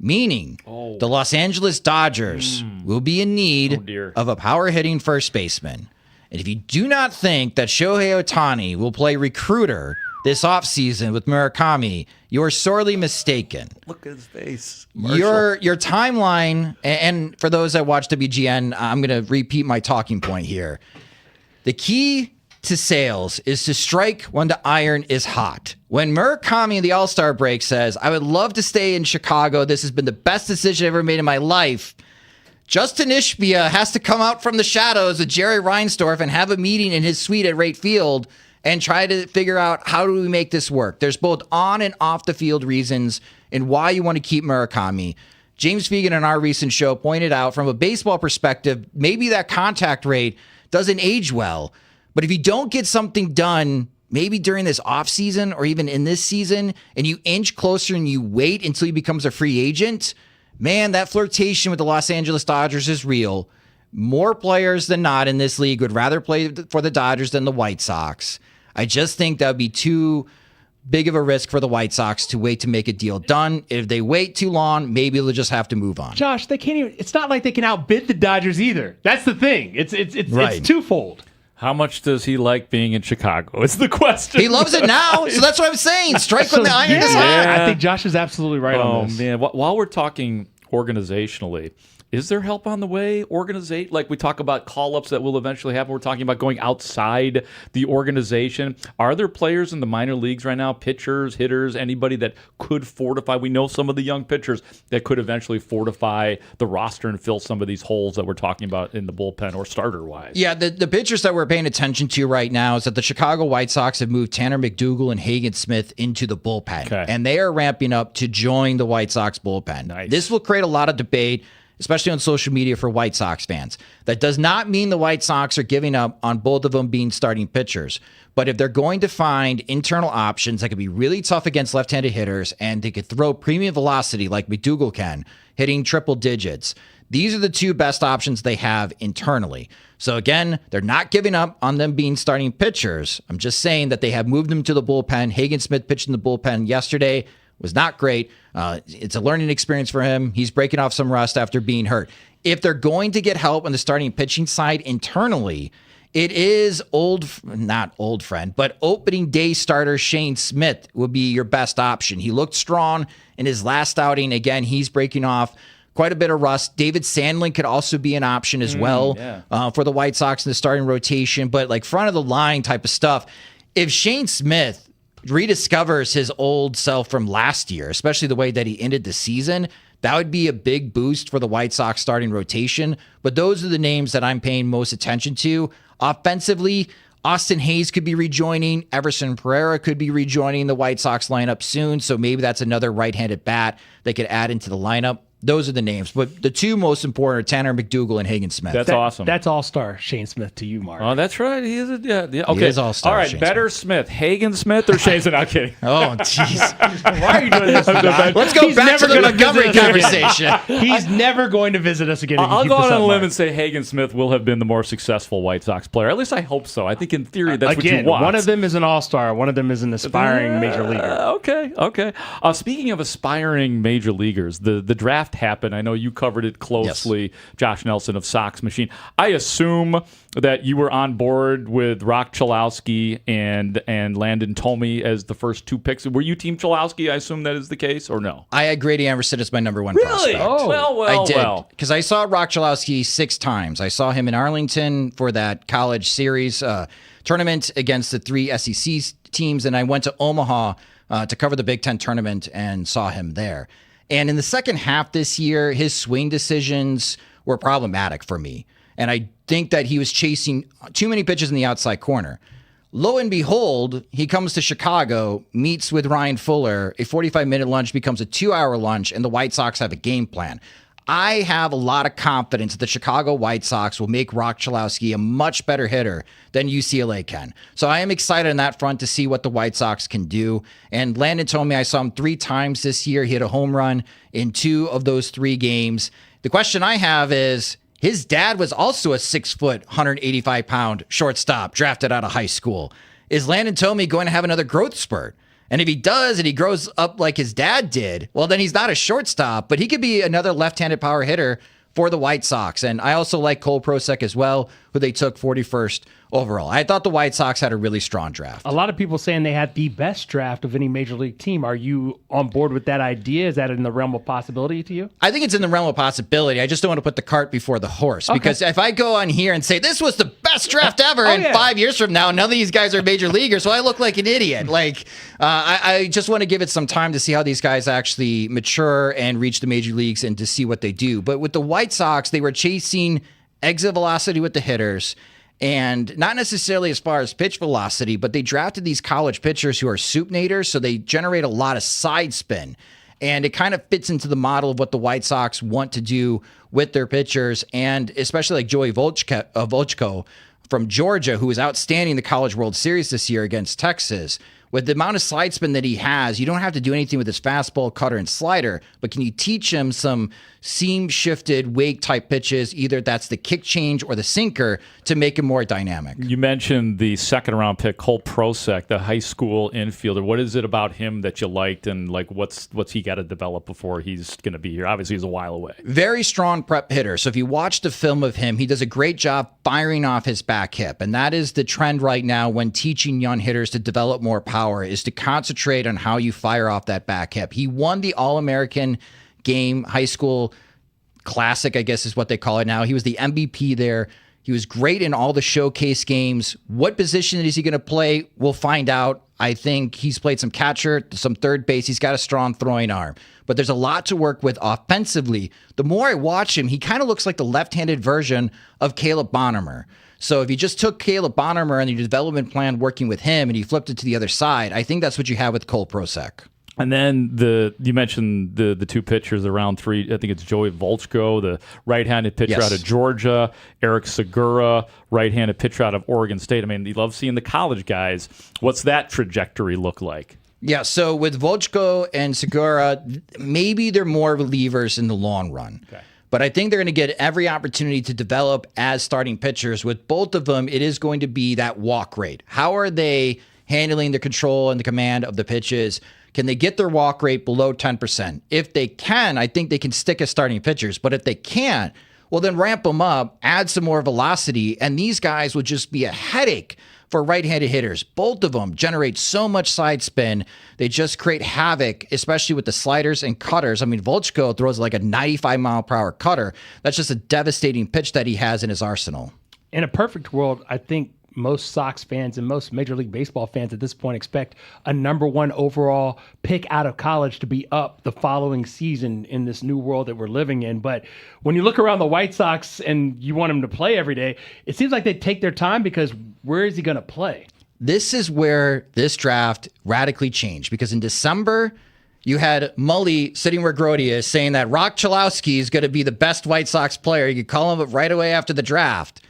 S23: Meaning the Los Angeles Dodgers will be in need of a power-hitting first baseman. And if you do not think that Shohei Ohtani will play recruiter this offseason with Murakami, you're sorely mistaken.
S20: Look at his face.
S23: Your timeline, and for those that watch WGN, I'm going to repeat my talking point here. The key to sales is to strike when the iron is hot. When Murakami in the All-Star break says, I would love to stay in Chicago, this has been the best decision I've ever made in my life, Justin Ishbia has to come out from the shadows with Jerry Reinsdorf and have a meeting in his suite at Wright Field and try to figure out how do we make this work. There's both on and off the field reasons and why you want to keep Murakami. James Spiegel in our recent show pointed out from a baseball perspective, maybe that contact rate doesn't age well. But if you don't get something done, maybe during this offseason or even in this season, and you inch closer and you wait until he becomes a free agent, man, that flirtation with the Los Angeles Dodgers is real. More players than not in this league would rather play for the Dodgers than the White Sox. I just think that would be too big of a risk for the White Sox to wait to make a deal done. If they wait too long, maybe they'll just have to move on.
S18: Josh, they can't even. It's not like they can outbid the Dodgers either. That's the thing. It's twofold.
S20: How much does he like being in Chicago? It's the question.
S23: He loves it now, so that's what I'm saying. Strike when the iron is hot.
S20: Yeah.
S18: I think Josh is absolutely right on this.
S20: Oh, man. While we're talking organizationally, is there help on the way? Like we talk about call-ups that will eventually happen. We're talking about going outside the organization. Are there players in the minor leagues right now, pitchers, hitters, anybody that could fortify? We know some of the young pitchers that could eventually fortify the roster and fill some of these holes that we're talking about in the bullpen or starter-wise.
S23: Yeah, the pitchers that we're paying attention to right now is that the Chicago White Sox have moved Tanner McDougal and Hagen Smith into the bullpen.
S20: Okay.
S23: And they are ramping up to join the White Sox bullpen.
S20: Nice.
S23: This will create a lot of debate, especially on social media for White Sox fans. That does not mean the White Sox are giving up on both of them being starting pitchers. But if they're going to find internal options that could be really tough against left-handed hitters and they could throw premium velocity like McDougal can, hitting triple digits, these are the two best options they have internally. So again, they're not giving up on them being starting pitchers. I'm just saying that they have moved them to the bullpen. Hagen Smith pitched in the bullpen yesterday. Was not great. It's a learning experience for him. He's breaking off some rust after being hurt. If they're going to get help on the starting pitching side internally, it is not old friend, but opening day starter Shane Smith would be your best option. He looked strong in his last outing. Again, he's breaking off quite a bit of rust. David Sandlin could also be an option as well for the White Sox in the starting rotation, but like front of the line type of stuff. If Shane Smith rediscovers his old self from last year, especially the way that he ended the season, that would be a big boost for the White Sox starting rotation. But those are the names that I'm paying most attention to. Offensively, Austin Hayes could be rejoining. Everson Pereira could be rejoining the White Sox lineup soon. So maybe that's another right-handed bat they could add into the lineup. Those are the names. But the two most important are Tanner McDougal and Hagen Smith.
S20: That's awesome.
S18: That's all-star Shane Smith to you, Mark.
S20: Oh, that's right. He is okay.
S23: He is all-star.
S20: All right,
S23: Shane
S20: better Smith. Hagen Smith or Shane Smith? Not kidding.
S23: Oh, jeez.
S18: Why are you doing this?
S23: Let's go back to the Montgomery conversation.
S18: He's never going to visit us again.
S20: I'll go out on a limb and say Hagen Smith will have been the more successful White Sox player. At least I hope so. I think in theory that's what you want.
S18: One of them is an all-star. One of them is an aspiring major leaguer.
S20: Okay. Speaking of aspiring major leaguers, the draft happened. I know you covered it closely, yes. Josh Nelson of Sox Machine. I assume that you were on board with Rock Chalowski and Landon Tomey as the first two picks. Were you Team Chalowski? I assume that is the case, or no?
S23: I had Grady Emerson as my number one
S20: really?
S23: prospect.
S20: Oh, well.
S23: I did, because I saw Rock Chalowski 6 times. I saw him in Arlington for that college series tournament against the 3 SEC teams, and I went to Omaha to cover the Big Ten tournament and saw him there. And in the second half this year, his swing decisions were problematic for me. And I think that he was chasing too many pitches in the outside corner. Lo and behold, he comes to Chicago, meets with Ryan Fuller. A 45-minute lunch becomes a 2-hour lunch, and the White Sox have a game plan. I have a lot of confidence that the Chicago White Sox will make Rock Chalowski a much better hitter than UCLA can. So I am excited on that front to see what the White Sox can do. And Landon told me I saw him 3 times this year. He hit a home run in 2 of those 3 games. The question I have is, his dad was also a 6-foot, 185-pound shortstop drafted out of high school. Is Landon Tomey going to have another growth spurt? And if he does and he grows up like his dad did, well, then he's not a shortstop, but he could be another left-handed power hitter for the White Sox. And I also like Cole Prosek as well, who they took 41st overall. I thought the White Sox had a really strong draft.
S18: A lot of people saying they had the best draft of any major league team. Are you on board with that idea? Is that in the realm of possibility to you?
S23: I think it's in the realm of possibility. I just don't want to put the cart before the horse. Okay. Because if I go on here and say this was the best draft ever, and 5 years from now, none of these guys are major leaguers, so I look like an idiot. I just want to give it some time to see how these guys actually mature and reach the major leagues and to see what they do. But with the White Sox, they were chasing exit velocity with the hitters, and not necessarily as far as pitch velocity, but they drafted these college pitchers who are supinators, so they generate a lot of side spin. And it kind of fits into the model of what the White Sox want to do with their pitchers, and especially like Joey Volchko from Georgia, who was outstanding in the College World Series this year against Texas. With the amount of side spin that he has, you don't have to do anything with his fastball, cutter, and slider, but can you teach him some seam-shifted wake-type pitches, either that's the kick change or the sinker, to make him more dynamic?
S5: You mentioned the second-round pick, Cole Prosek, the high school infielder. What is it about him that you liked, and what's he got to develop before he's going to be here? Obviously, he's a while away.
S23: Very strong prep hitter. So if you watch the film of him, he does a great job firing off his back hip, and that is the trend right now when teaching young hitters to develop more power, is to concentrate on how you fire off that back hip. He won the All-American game, high school classic, I guess is what they call it now. He was the MVP there. He was great in all the showcase games. What position is he going to play? We'll find out. I think he's played some catcher, some third base. He's got a strong throwing arm. But there's a lot to work with offensively. The more I watch him, he kind of looks like the left-handed version of Caleb Bonheimer. So if you just took Caleb Bonheimer and your development plan working with him and you flipped it to the other side, I think that's what you have with Cole Prosek.
S5: And then you mentioned the 2 pitchers around 3. I think it's Joey Volchko, the right-handed pitcher out of Georgia, Eric Segura, right-handed pitcher out of Oregon State. I mean, you love seeing the college guys. What's that trajectory look like?
S23: Yeah, so with Volchko and Segura, maybe they're more relievers in the long run. Okay. But I think they're going to get every opportunity to develop as starting pitchers. With both of them, it is going to be that walk rate. How are they handling the control and the command of the pitches? Can they get their walk rate below 10%? If they can, I think they can stick as starting pitchers. But if they can't, well, then ramp them up, add some more velocity, and these guys will just be a headache for right-handed hitters. Both of them generate so much side spin. They just create havoc, especially with the sliders and cutters. I mean, Volchko throws like a 95-mile-per-hour cutter. That's just a devastating pitch that he has in his arsenal.
S18: In a perfect world, I think most Sox fans and most Major League Baseball fans at this point expect a number 1 overall pick out of college to be up the following season in this new world that we're living in. But when you look around the White Sox and you want him to play every day, it seems like they take their time, because where is he going to play?
S23: This is where this draft radically changed, because in December, you had Mully sitting where Grote is saying that Rock Chalowski is going to be the best White Sox player. You could call him up right away after the draft.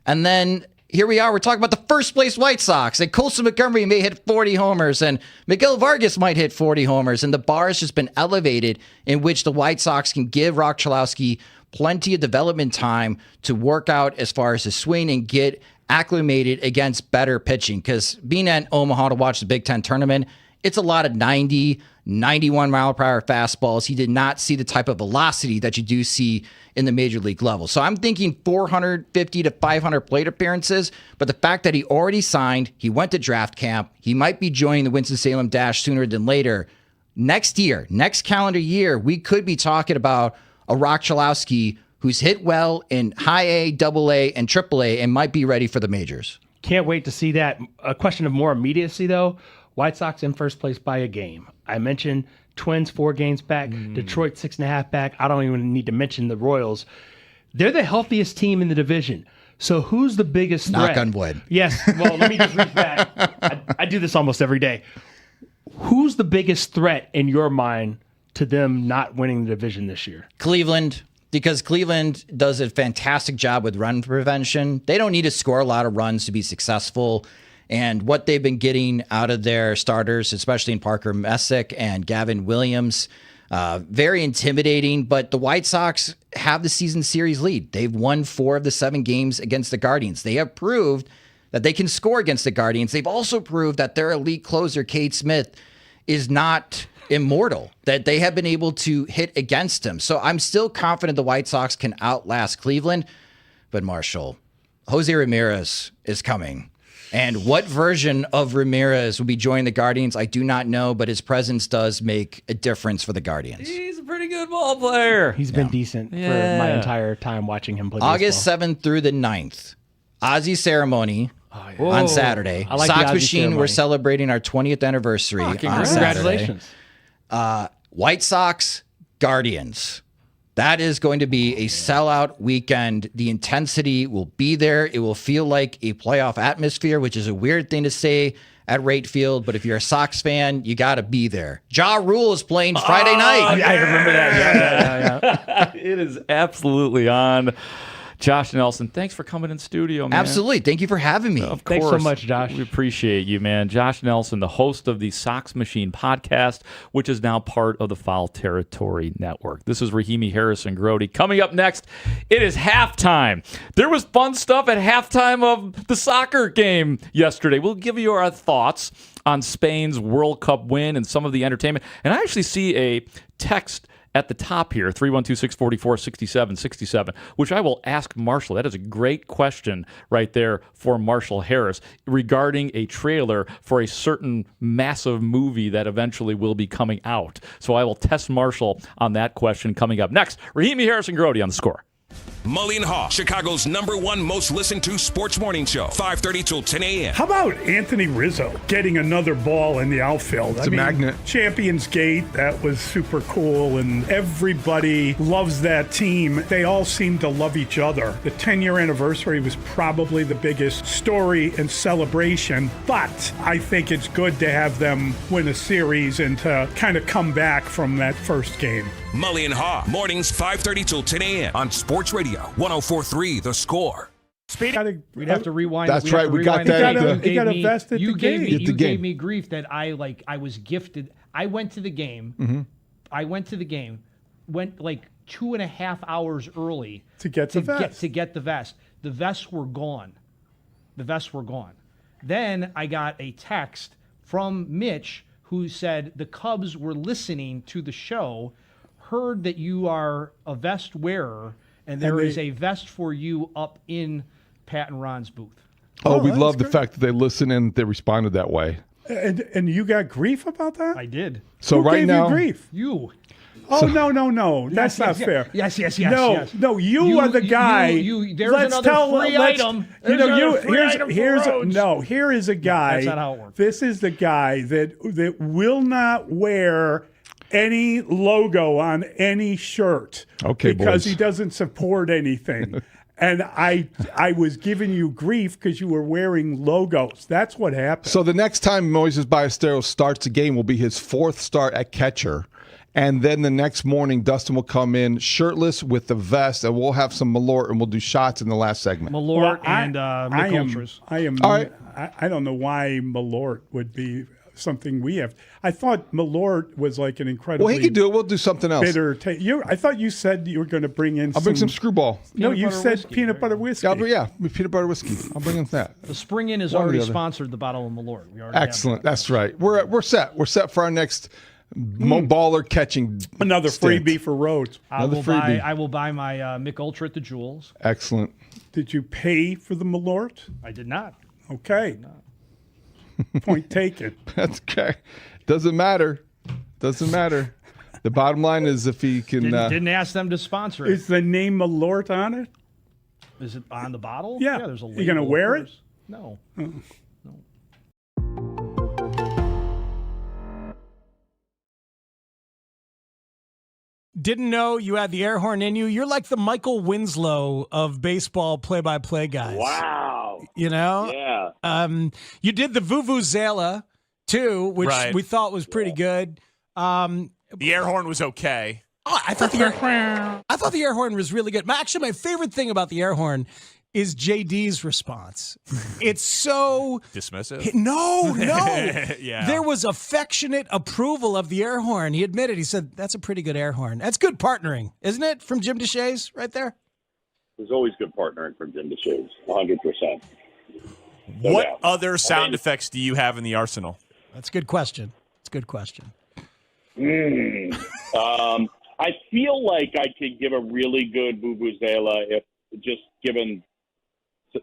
S23: And then here we are, we're talking about the first place White Sox, and Colson Montgomery may hit 40 homers, and Miguel Vargas might hit 40 homers, and the bar has just been elevated in which the White Sox can give Rock Chalowski plenty of development time to work out as far as his swing and get acclimated against better pitching. Because being at Omaha to watch the Big Ten tournament, it's a lot of 90, 91 mile per hour fastballs. He did not see the type of velocity that you do see in the major league level. So I'm thinking 450 to 500 plate appearances, but the fact that he already signed, he went to draft camp, he might be joining the Winston-Salem Dash sooner than later. Next year, next calendar year, we could be talking about a Rock Chalowski who's hit well in high A, double A, and triple A and might be ready for the majors.
S18: Can't wait to see that. A question of more immediacy, though. White Sox in first place by a game. I mentioned Twins 4 games back, Detroit 6.5 back. I don't even need to mention the Royals. They're the healthiest team in the division. So who's the biggest threat?
S23: Knock on wood.
S18: Yes. Well, let me just read that. I do this almost every day. Who's the biggest threat in your mind to them not winning the division this year?
S23: Cleveland, because Cleveland does a fantastic job with run prevention. They don't need to score a lot of runs to be successful. And what they've been getting out of their starters, especially in Parker Messick and Gavin Williams, very intimidating. But the White Sox have the season series lead. They've won 4 of the 7 games against the Guardians. They have proved that they can score against the Guardians. They've also proved that their elite closer, Cade Smith, is not immortal, that they have been able to hit against him. So I'm still confident the White Sox can outlast Cleveland. But Marshall, Jose Ramirez is coming. And what version of Ramirez will be joining the Guardians, I do not know, but his presence does make a difference for the Guardians.
S20: He's a pretty good ball player.
S18: He's been decent for my entire time watching him play
S23: August
S18: baseball.
S23: 7th through the 9th, Ozzy ceremony on Saturday.
S18: I like the
S23: Sox
S18: Ozzy
S23: Machine,
S18: ceremony.
S23: we're celebrating our 20th anniversary on Saturday.
S18: Congratulations.
S23: White Sox, Guardians. That is going to be a sellout weekend. The intensity will be there. It will feel like a playoff atmosphere, which is a weird thing to say at Rate Field, but if you're a Sox fan, you got to be there. Ja Rule is playing Friday night.
S18: I remember that. Yeah.
S5: It is absolutely on. Josh Nelson, thanks for coming in studio, man.
S23: Absolutely. Thank you for having me.
S5: Of
S18: Thanks so
S5: course.
S18: much, Josh.
S5: We appreciate you, man. Josh Nelson, the host of the Sox Machine podcast, which is now part of the Foul Territory Network. This is Rahimi Harrison Grote. Coming up next, it is halftime. There was fun stuff at halftime of the soccer game yesterday. We'll give you our thoughts on Spain's World Cup win and some of the entertainment. And I actually see a text at the top here, 312-644-6767, which I will ask Marshall. That is a great question right there for Marshall Harris regarding a trailer for a certain massive movie that eventually will be coming out. So I will test Marshall on that question coming up. Next, Rahimi Harrison Grote on The Score.
S3: Mully and Haugh, Chicago's #1 most listened to sports morning show, 5:30 till 10 a.m.
S24: How about Anthony Rizzo getting another ball in the outfield?
S22: It's a magnet.
S24: Champions Gate, that was super cool, and everybody loves that team. They all seem to love each other. The 10-year anniversary was probably the biggest story and celebration, but I think it's good to have them win a series and to kind of come back from that first game.
S3: Mully and Haugh, mornings 5:30 till 10 a.m. on Sports Radio 104.3 The Score.
S25: We'd have to rewind.
S22: That's right. We got that.
S24: You got a vest at
S25: You
S24: the
S25: gave
S24: game.
S25: me.
S22: At the
S25: You
S22: game.
S25: gave me grief that I was gifted. I went to the game.
S22: Mm-hmm.
S25: I went to the game. Went like 2.5 hours early
S24: To get the vest.
S25: To get the vest. The vests were gone. Then I got a text from Mitch who said the Cubs were listening to the show, heard that you are a vest wearer, and there is a vest for you up in Pat and Ron's booth.
S22: Oh, we love the fact that they listen and they responded that way.
S24: And you got grief about that?
S25: I did.
S22: So
S24: Who
S22: right
S24: gave
S22: now,
S24: you grief?
S25: You.
S24: Oh, no. That's not fair.
S25: Yes.
S24: No, you are the guy.
S25: There's another free item.
S24: Here is a guy.
S25: That's not how it works.
S24: This is the guy that will not wear any logo on any shirt.
S22: Okay,
S24: because
S22: boys.
S24: he doesn't support anything. And I was giving you grief because you were wearing logos. That's what happened.
S22: So the next time Moises Ballesteros starts a game will be his 4th start at catcher. And then the next morning, Dustin will come in shirtless with the vest, and we'll have some Malort, and we'll do shots in the last segment.
S25: Malort and McUltras.
S24: All
S22: right.
S24: I don't know why Malort would be something we have. I thought Malort was like an incredibly.
S22: Well, he could do it. We'll do something else.
S24: Bitter taste. I thought you said you were going to bring in.
S22: I'll bring some Screwball.
S24: No,
S25: Peanut
S24: you
S25: butter
S24: said
S25: whiskey,
S24: peanut butter whiskey.
S22: Yeah, peanut butter whiskey. I'll bring in that.
S25: The Spring Inn has
S22: One or
S25: already
S22: the other.
S25: sponsored the bottle of Malort. We already have
S22: Excellent. That's right. We're set. We're set for our next baller catching.
S24: Another
S22: stint.
S24: freebie for Rhodes.
S25: I
S22: Another
S25: will
S22: freebie.
S25: buy. I will buy my McUltra at the Jewels.
S22: Excellent.
S24: Did you pay for the Malort?
S25: I did not.
S24: Okay. Point taken.
S22: That's okay. Doesn't matter. The bottom line is if he can.
S25: Didn't ask them to sponsor it.
S24: Is the name Malort on it?
S25: Is it on the bottle?
S24: Yeah.
S25: There's a label.
S24: You gonna wear
S25: of
S24: it?
S25: course. No.
S2: Didn't know you had the air horn in you. You're like the Michael Winslow of baseball play-by-play guys.
S10: Wow.
S2: You know?
S10: Yeah.
S2: You did the Vuvuzela, too, which
S16: Right.
S2: we thought was pretty good.
S16: The air horn was okay.
S2: Oh, I thought the air horn was really good. Actually, my favorite thing about the air horn is JD's response. It's so
S16: dismissive.
S2: No.
S16: Yeah.
S2: There was affectionate approval of the air horn. He admitted. He said, "That's a pretty good air horn." That's good partnering, isn't it? From Jim DeShays right there.
S10: There's always good partnering from Jim DeShays, 100%.
S16: What other sound effects do you have in the arsenal?
S2: That's a good question.
S10: I feel like I could give a really good vuvuzela if just given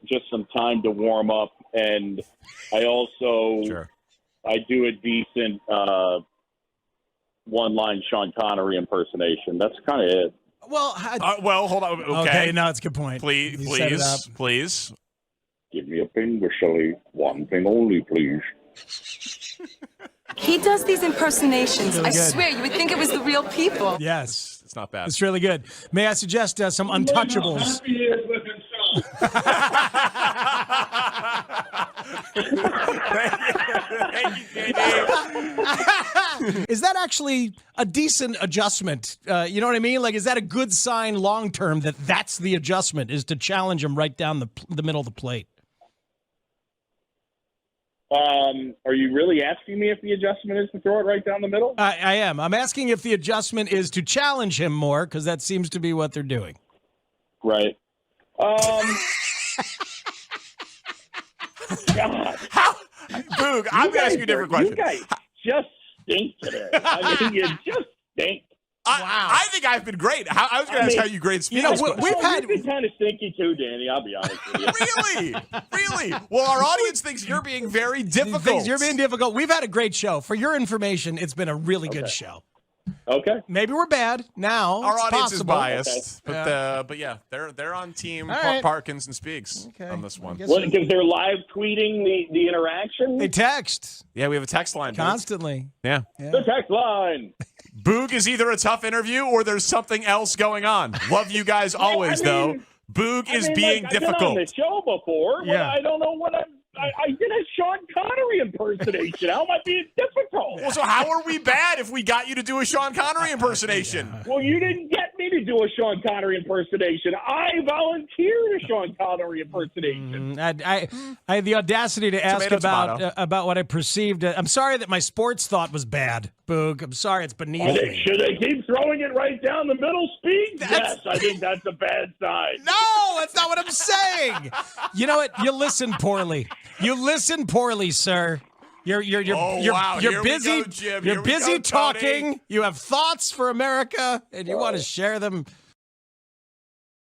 S10: just some time to warm up, and I also I do a decent one-line Sean Connery impersonation. That's kind of it.
S2: Well,
S16: hold on. Okay,
S2: no, it's a good point.
S16: Please.
S10: Give me a finger, Shelley. One thing only, please.
S12: He does these impersonations.
S2: Really
S12: I
S2: good.
S12: swear, you would think it was the real people.
S2: Yes.
S16: It's not bad.
S2: It's really good. May I suggest some Untouchables? Is that actually a decent adjustment? You know what I mean? Like, is that a good sign long term that that's the adjustment, is to challenge him right down the middle of the plate?
S10: Are you really asking me if the adjustment is to throw it right down the middle?
S2: I am. I'm asking if the adjustment is to challenge him more, because that seems to be what they're doing.
S10: Right. God.
S16: Boog, I'm going to ask you a different question.
S10: You guys just stink today. I mean, you just stink.
S16: I think I've been great. I was going to ask how you grade Spiegel.
S10: You've been kind of stinky too, Danny. I'll be honest with you.
S16: Really? Well, our audience thinks you're being very difficult.
S2: You're being difficult. We've had a great show. For your information, it's been a really good show.
S10: Okay.
S2: Maybe we're bad now.
S16: Our
S2: It's
S16: audience
S2: possible.
S16: is biased, but yeah, they're on team
S2: All right.
S16: Parkins and Spiegs on this one.
S10: What, because they're live tweeting the interaction?
S2: They text.
S16: Yeah, we have a text line. Boog.
S2: Constantly.
S16: Yeah.
S10: The text line.
S16: Boog is either a tough interview or there's something else going on. Love you guys always, though. Boog is being difficult.
S10: I've been on the show before, but
S16: Yeah.
S10: I don't know what I did a Sean Connery impersonation. How am I being difficult?
S16: Well, so how are we bad if we got you to do a Sean Connery impersonation?
S10: Well, you didn't get me to do a Sean Connery impersonation. I volunteered a Sean Connery impersonation.
S2: I had the audacity to ask about what I perceived. I'm sorry that my sports thought was bad, Boog. I'm sorry, it's beneath me.
S10: Should they keep throwing it right down the middle, Speed? Yes, I think that's a bad sign.
S2: No, that's not what I'm saying. You know what? You listen poorly. You listen poorly, sir. You're
S16: wow. Here we
S2: busy.
S16: go, Jim.
S2: You're
S16: Here we
S2: busy
S16: go, Tony.
S2: talking. You have thoughts for America, and you want to share them.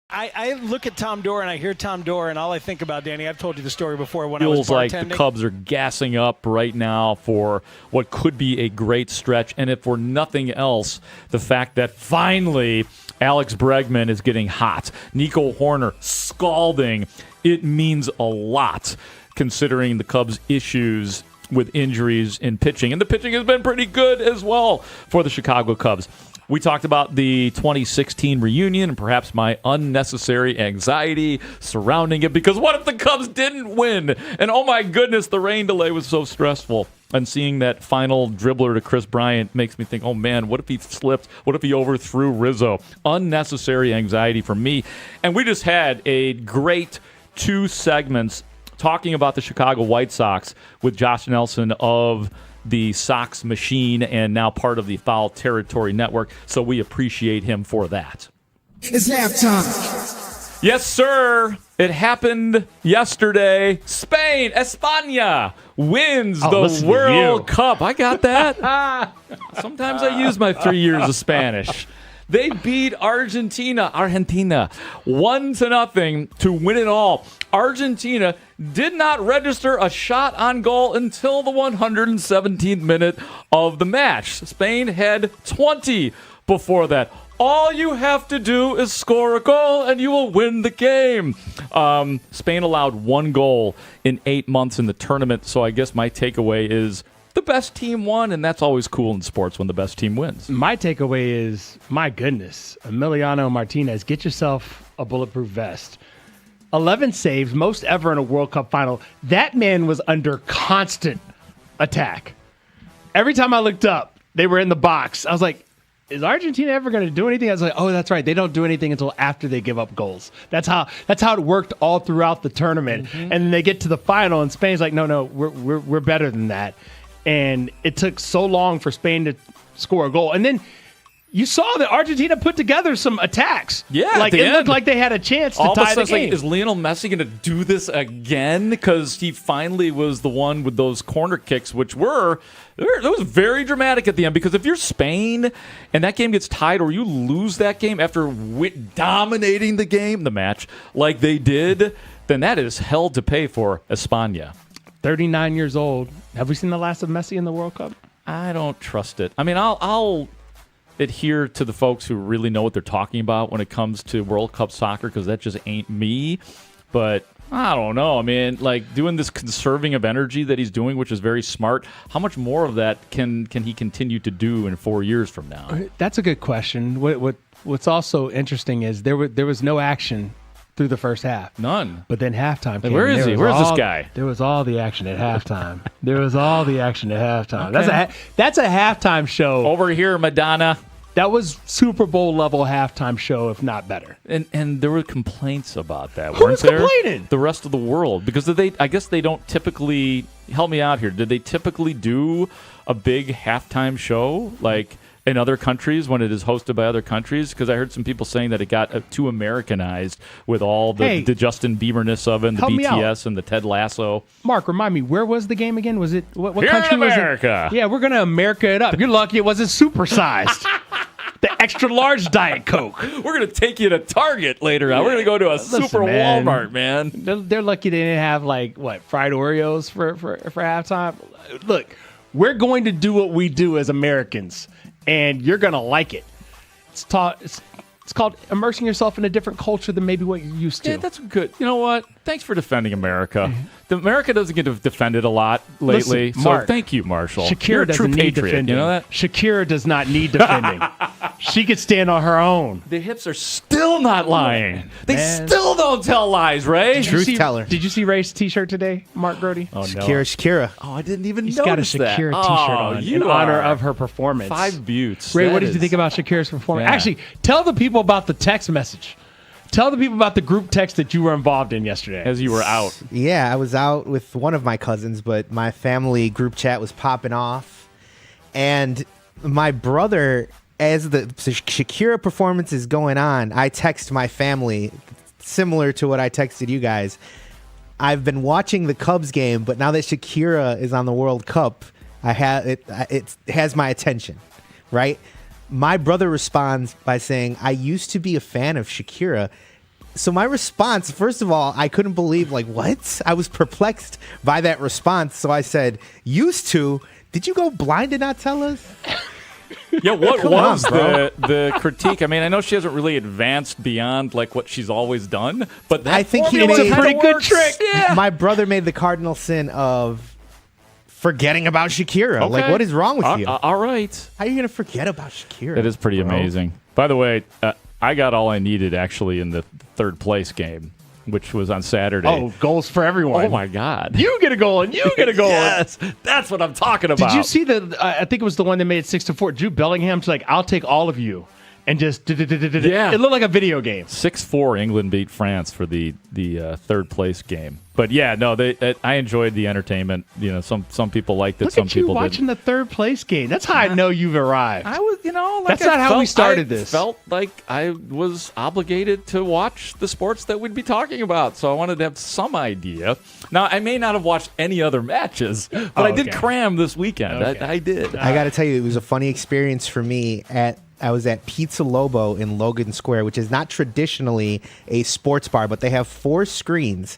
S2: I look at Tom Dore and I hear Tom Dore, and all I think about, Danny, I've told you the story before when I was
S20: Feels like
S2: bartending.
S20: the Cubs are gassing up right now for what could be a great stretch. And if for nothing else, the fact that finally Alex Bregman is getting hot. Nico Horner scalding. It means a lot considering the Cubs' issues with injuries in pitching. And the pitching has been pretty good as well for the Chicago Cubs. We talked about the 2016 reunion and perhaps my unnecessary anxiety surrounding it, because what if the Cubs didn't win? And oh my goodness, the rain delay was so stressful. And seeing that final dribbler to Chris Bryant makes me think, oh man, what if he slipped? What if he overthrew Rizzo? Unnecessary anxiety for me. And we just had a great 2 segments talking about the Chicago White Sox with Josh Nelson of the Sox Machine and now part of the Foul Territory Network. So we appreciate him for that.
S13: It's halftime.
S20: Yes, sir. It happened yesterday. Spain, España, wins the World Cup. I got that. Sometimes I use my 3 years of Spanish. They beat Argentina 1-0 to win it all. Argentina did not register a shot on goal until the 117th minute of the match. Spain had 20 before that. All you have to do is score a goal and you will win the game. Spain allowed 1 goal in 8 months in the tournament, so I guess my takeaway is the best team won, and that's always cool in sports when the best team wins.
S18: My takeaway is, my goodness, Emiliano Martinez, get yourself a bulletproof vest. 11 saves, most ever in a World Cup final. That man was under constant attack. Every time I looked up, they were in the box. I was like, is Argentina ever going to do anything? I was like, oh, that's right. They don't do anything until after they give up goals. That's how it worked all throughout the tournament. And then they get to the final, and Spain's like, no, we're better than that. And it took so long for Spain to score a goal. And then you saw that Argentina put together some attacks.
S20: Yeah,
S18: like it looked like they had a chance to tie the game.
S20: Like, is Lionel Messi going to do this again? Because he finally was the one with those corner kicks, which were it was very dramatic at the end. Because if you're Spain and that game gets tied, or you lose that game after dominating the match like they did, then that is hell to pay for España.
S18: 39 years old. Have we seen the last of Messi in the World Cup?
S20: I don't trust it. I mean, I'll adhere to the folks who really know what they're talking about when it comes to World Cup soccer, because that just ain't me. But I don't know. I mean, like, doing this conserving of energy that he's doing, which is very smart, how much more of that can he continue to do in 4 years from now?
S18: That's a good question. What's also interesting is there was no action through the first half.
S20: None.
S18: But then halftime came.
S20: Where is he? Where's this guy?
S18: There was all the action at halftime. Okay. That's a halftime show.
S20: Over here, Madonna.
S18: That was Super Bowl level halftime show, if not better.
S20: And there were complaints about that,
S18: Who was
S20: weren't there?
S18: complaining?
S20: The rest of the world. Because I guess they don't typically, help me out here, did they typically do a big halftime show like in other countries when it is hosted by other countries? Because I heard some people saying that it got too Americanized with all the Justin Bieber-ness of it, and the BTS and the Ted Lasso.
S18: Mark, remind me, where was the game again? Was it what
S20: Here
S18: country
S20: in America.
S18: was it? Yeah, we're gonna America it up. You're lucky it wasn't supersized. The extra large Diet Coke.
S20: We're gonna take you to Target later on. We're gonna go to a super Walmart, man.
S18: They're lucky they didn't have fried Oreos for halftime. Look, we're going to do what we do as Americans, and you're gonna like it. It's called immersing yourself in a different culture than maybe what you're used to.
S20: Yeah, that's good. You know what? Thanks for defending America. America doesn't get defended a lot lately.
S18: Listen,
S20: so
S18: Mark,
S20: thank you, Marshall.
S18: Shakira
S20: You're a
S18: doesn't
S20: true
S18: need
S20: patriot.
S18: defending.
S20: You know that?
S18: Shakira does not need defending. She could stand on her own.
S20: The hips are still not lying. They still don't tell lies, Ray.
S18: Did you see Ray's T-shirt today, Mark Grote?
S20: Oh, no.
S21: Shakira.
S20: Oh, I didn't even
S18: He's
S20: notice
S18: got a Shakira
S20: that.
S18: T-shirt on in honor of her performance.
S20: 5 buttes.
S18: Ray, what did you think about Shakira's performance?
S20: Yeah.
S18: Actually, tell the people about the text message. Tell the people about the group text that you were involved in yesterday.
S20: As you were out.
S7: Yeah, I was out with one of my cousins, but my family group chat was popping off. And my brother, as the Shakira performance is going on, I text my family, similar to what I texted you guys. I've been watching the Cubs game, but now that Shakira is on the World Cup, it has my attention, right? My brother responds by saying, I used to be a fan of Shakira. So my response, first of all, I couldn't believe, what? I was perplexed by that response. So I said, used to? Did you go blind and not tell us?
S20: Yeah, what was the critique? I mean, I know she hasn't really advanced beyond what she's always done, but that
S7: I think he
S20: formula
S7: made
S20: kinda
S7: a pretty
S20: works.
S7: good trick.
S20: Yeah.
S7: My brother made the cardinal sin of forgetting about Shakira.
S20: Okay.
S7: What is wrong with you?
S20: All right.
S7: How are you going to forget about Shakira?
S20: That is pretty amazing. By the way, I got all I needed actually in the third place game, which was on Saturday.
S18: Oh, goals for everyone.
S20: Oh, my God.
S18: You get a goal and you get a goal.
S20: Yes, that's what I'm talking about.
S18: Did you see I think it was the one that made it 6-4. Jude Bellingham's like, I'll take all of you. And just,
S20: yeah.
S18: It looked like a video game.
S20: 6-4, England beat France for the third place game. But yeah, no, I enjoyed the entertainment. You know, some people liked it, some people didn't.
S18: Watching the third place game. That's how I know you've arrived.
S20: I was,
S18: that's not how we started this.
S20: I felt like I was obligated to watch the sports that we'd be talking about, so I wanted to have some idea. Now, I may not have watched any other matches, but I did cram this weekend. Okay. I did.
S7: I got to tell you, it was a funny experience for me I was at Pizza Lobo in Logan Square, which is not traditionally a sports bar, but they have 4 screens.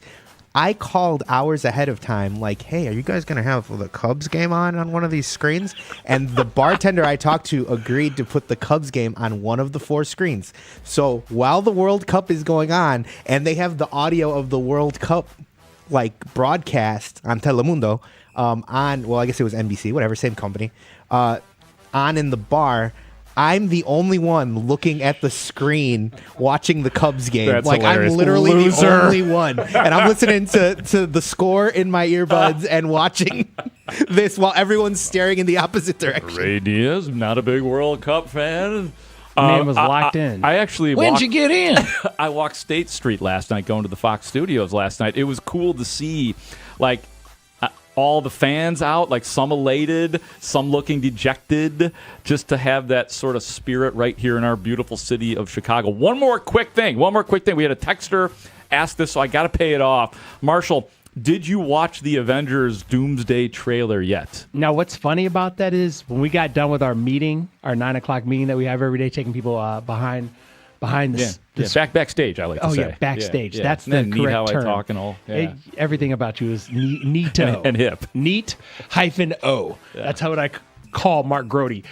S7: I called hours ahead of time, hey, are you guys going to have the Cubs game on one of these screens? And the bartender I talked to agreed to put the Cubs game on one of the 4 screens. So while the World Cup is going on, and they have the audio of the World Cup like broadcast on Telemundo, I guess it was NBC, whatever, same company, on in the bar. I'm the only one looking at the screen watching the Cubs game.
S5: That's
S7: like
S5: hilarious.
S7: I'm literally
S5: Loser.
S7: the only one, and I'm listening to the score in my earbuds and watching this while everyone's staring in the opposite direction.
S5: Ray Diaz, not a big World Cup fan.
S18: Man was locked in.
S5: I actually
S18: When'd you get in?
S5: I walked State Street last night, going to the Fox Studios last night. It was cool to see, like, all the fans out, like some elated, some looking dejected, just to have that sort of spirit right here in our beautiful city of Chicago. One more quick thing. We had a texter ask this, so I got to pay it off. Marshall, did you watch the Avengers Doomsday trailer yet?
S18: Now, what's funny about that is when we got done with our meeting, our 9 o'clock meeting that we have every day, taking people behind this.
S5: Backstage, I like to say.
S18: Oh, yeah, backstage.
S5: Yeah.
S18: That's
S5: Isn't
S18: the
S5: that neat
S18: correct
S5: how
S18: term.
S5: I talk and all? Yeah.
S18: Everything about you is neato.
S5: And hip.
S18: Neat-O. That's how I call Mark Grote.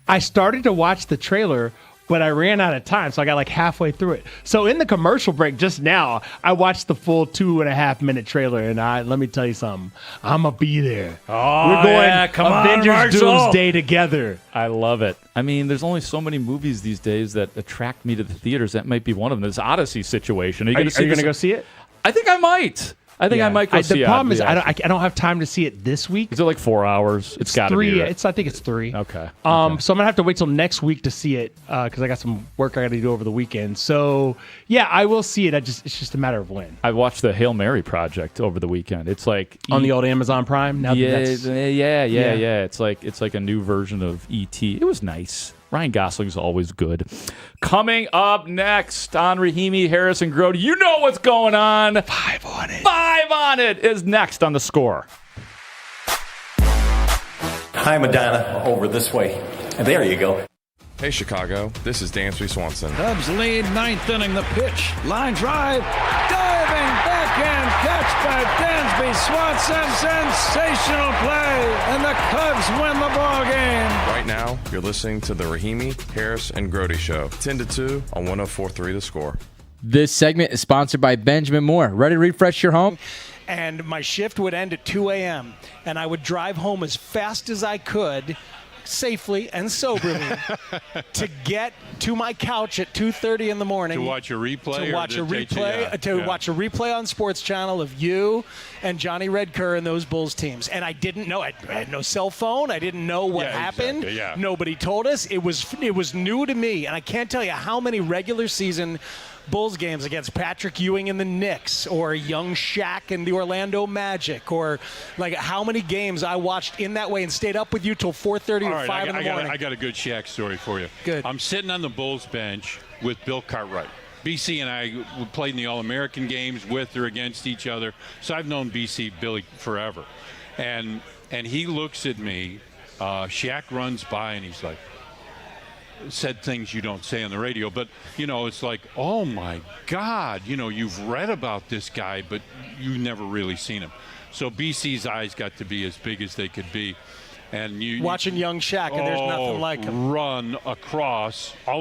S18: I started to watch the trailer, but I ran out of time, so I got like halfway through it. So in the commercial break just now, I watched the full 2.5-minute trailer, and let me tell you something. I'm going to be there.
S5: Oh,
S18: we're going
S5: yeah, come on,
S18: Avengers
S5: Marshall.
S18: Doomsday together.
S5: I love it. I mean, there's only so many movies these days that attract me to the theaters. That might be one of them. This Odyssey situation. Are you going
S18: to go see it?
S5: I think I might. I might go see it.
S18: The problem is I don't have time to see it this week.
S5: Is it like 4 hours? It's got to be.
S18: 3. I think it's 3.
S5: Okay.
S18: So I'm gonna have to wait till next week to see it because I got some work I got to do over the weekend. So yeah, I will see it. It's just a matter of when.
S5: I watched the Hail Mary Project over the weekend. It's like
S18: on the old Amazon Prime. Now
S5: yeah. It's like a new version of E.T. It was nice. Ryan Gosling's always good. Coming up next on Rahimi, Harris, and Grote, you know what's going on.
S18: 5 on it.
S5: 5 on it is next on The Score.
S8: Hi, Madonna. Over this way. There you go.
S9: Hey, Chicago. This is Dansby Swanson.
S11: Cubs lead, 9th inning. The pitch. Line drive. Diving backhand catch by Dansby Swanson. Sensational play. And the Cubs win the ball game.
S9: Right now, you're listening to the Rahimi, Harris, and Grote Show. 10-2 on 104.3 The Score.
S14: This segment is sponsored by Benjamin Moore. Ready to refresh your home?
S2: And my shift would end at 2 a.m. And I would drive home as fast as I could, safely and soberly, to get to my couch at 2:30 in the morning.
S15: To watch a replay?
S2: To watch a replay on Sports Channel of you and Johnny Redker and those Bulls teams. And I didn't know. I had no cell phone. I didn't know what happened.
S15: Exactly, yeah.
S2: Nobody told us. It was new to me. And I can't tell you how many regular season Bulls games against Patrick Ewing and the Knicks, or young Shaq and the Orlando Magic, or like how many games I watched in that way and stayed up with you till 4:30 or 5 in the morning.
S15: I got a good Shaq story for you.
S2: Good.
S15: I'm sitting on the Bulls bench with Bill Cartwright. BC and I played in the All-American games with or against each other, so I've known BC Billy forever. And he looks at me, Shaq runs by, and he's like, said things you don't say on the radio, but it's like, oh my God, you've read about this guy, but you've never really seen him. So BC's eyes got to be as big as they could be, and you
S2: watching young Shaq, and there's nothing like him.
S15: Run all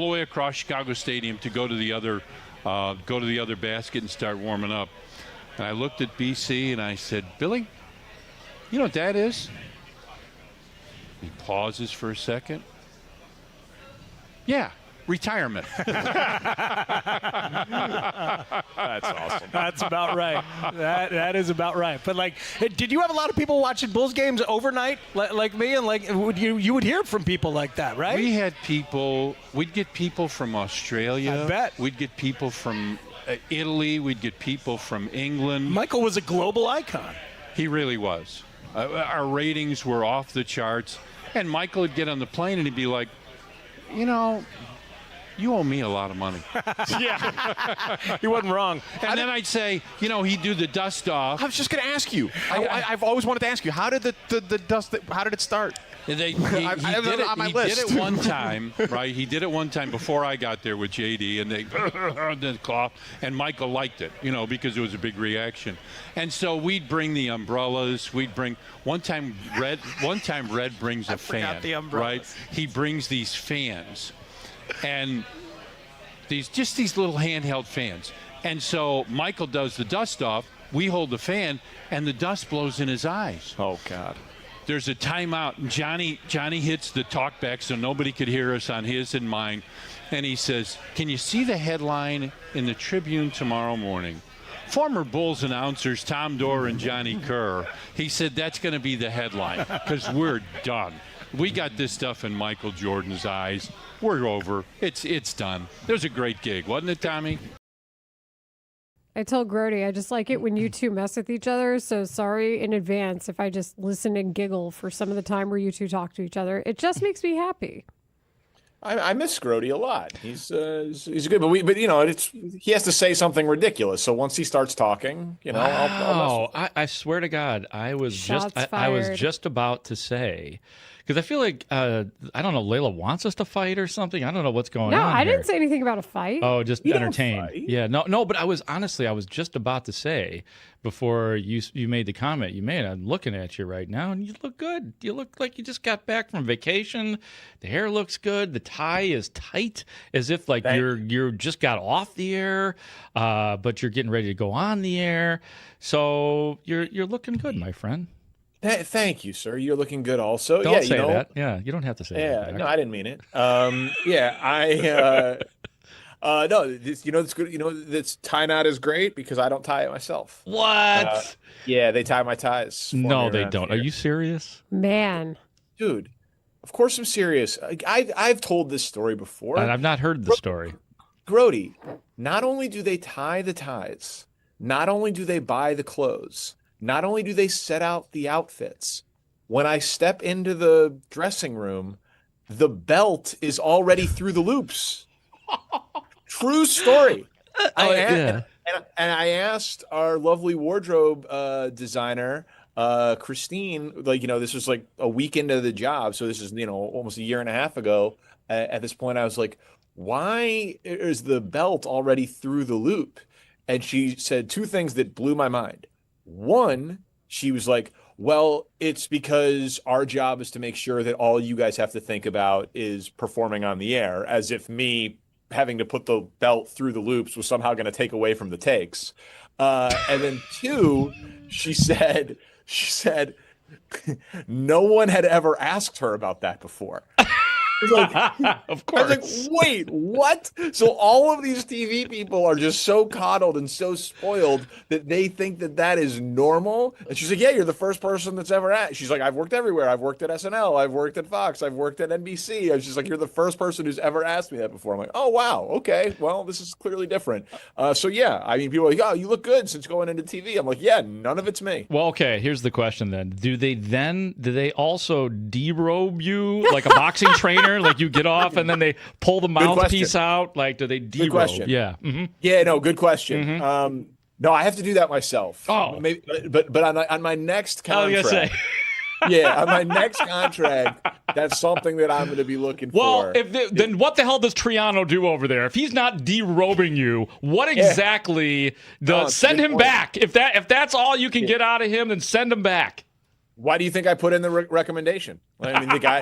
S15: the way across Chicago Stadium to go to the other basket and start warming up. And I looked at BC and I said, Billy, you know what that is? He pauses for a second. Yeah, retirement.
S5: That's awesome.
S2: That's about right. That is about right. But did you have a lot of people watching Bulls games overnight, like me, and you would hear from people like that, right?
S15: We had people. We'd get people from Australia.
S2: I bet.
S15: We'd get people from Italy. We'd get people from England.
S2: Michael was a global icon.
S15: He really was. Our ratings were off the charts, and Michael would get on the plane and he'd be like, you owe me a lot of money.
S2: Yeah, he wasn't wrong.
S15: And then I'd say, he'd do the dust off.
S16: I was just going to ask you. I've always wanted to ask you, how did the dust? How did it start?
S15: He did it one time, right? He did it one time before I got there with JD, and they did cough, and Michael liked it, because it was a big reaction. And so we'd bring the umbrellas. We'd bring one time Red brings a fan, right? He brings these fans, and these little handheld fans. And so Michael does the dust off, we hold the fan, and the dust blows in his eyes.
S20: Oh, God.
S15: There's a timeout, and Johnny hits the talkback so nobody could hear us on his and mine. And he says, can you see the headline in the Tribune tomorrow morning? Former Bulls announcers Tom Dorr and Johnny Kerr. He said that's going to be the headline because we're done. We got this stuff in Michael Jordan's eyes. We're over. It's done. It was a great gig, wasn't it, Tommy?
S1: I told Grote, I just like it when you two mess with each other. So sorry in advance if I just listen and giggle for some of the time where you two talk to each other. It just makes me happy.
S4: I miss Grote a lot. He's good, but he has to say something ridiculous. So once he starts talking,
S20: Wow. I swear to God, I was just about to say, because I feel like I don't know, Layla wants us to fight or something. I don't know what's going on.
S1: No, I
S20: here.
S1: didn't say anything about a fight.
S20: Oh, just entertain. Yeah, no, but I was just about to say before you made the comment you made. I'm looking at you right now, and you look good. You look like you just got back from vacation. The hair looks good. The tie is tight, as if like you're just got off the air, but you're getting ready to go on the air. So you're looking good, my friend.
S4: Thank you, sir. You're looking good also.
S20: Don't say that. Yeah, you don't have to say that.
S4: Yeah, no, I didn't mean it. No, it's good. This tie knot is great because I don't tie it myself.
S20: What?
S4: Yeah, they tie my ties.
S20: No, they don't. Here. Are you serious?
S1: Man.
S4: Dude, of course I'm serious. I've told this story before.
S20: I've not heard the story.
S4: Grote, not only do they tie the ties, not only do they buy the clothes, not only do they set out the outfits, when I step into the dressing room, the belt is already through the loops. True story. And I asked our lovely wardrobe designer, Christine, this was like a week into the job. So this is, almost a year and a half ago. At this point, I was like, why is the belt already through the loop? And she said two things that blew my mind. One, she was like, well, it's because our job is to make sure that all you guys have to think about is performing on the air, as if me having to put the belt through the loops was somehow going to take away from the takes. And then two, she said, no one had ever asked her about that before.
S20: Of course.
S4: I was like, wait, what? So all of these TV people are just so coddled and so spoiled that they think that is normal. And she's like, yeah, you're the first person that's ever asked. She's like, I've worked everywhere. I've worked at SNL. I've worked at Fox. I've worked at NBC. And she's like, you're the first person who's ever asked me that before. I'm like, oh, wow. Okay. Well, this is clearly different. So, yeah, I mean, people are like, oh, you look good since going into TV. I'm like, yeah, none of it's me.
S20: Well, okay, here's the question then. Do they also derobe you like a boxing trainer? Like you get off and then they pull the mouthpiece out? Like, do they derobe?
S4: Good question.
S20: Yeah. Mm-hmm.
S4: Yeah, no, good question.
S20: Mm-hmm.
S4: No, I have to do that myself.
S20: Oh.
S4: Maybe, but on my next contract.
S20: I was gonna say.
S4: Yeah, on my next contract, that's something that I'm going to be looking for.
S20: Well, then what the hell does Triano do over there? If he's not derobing you, what exactly does? Send him back. If that's all you can get out of him, then send him back.
S4: Why do you think I put in the recommendation? I mean, the guy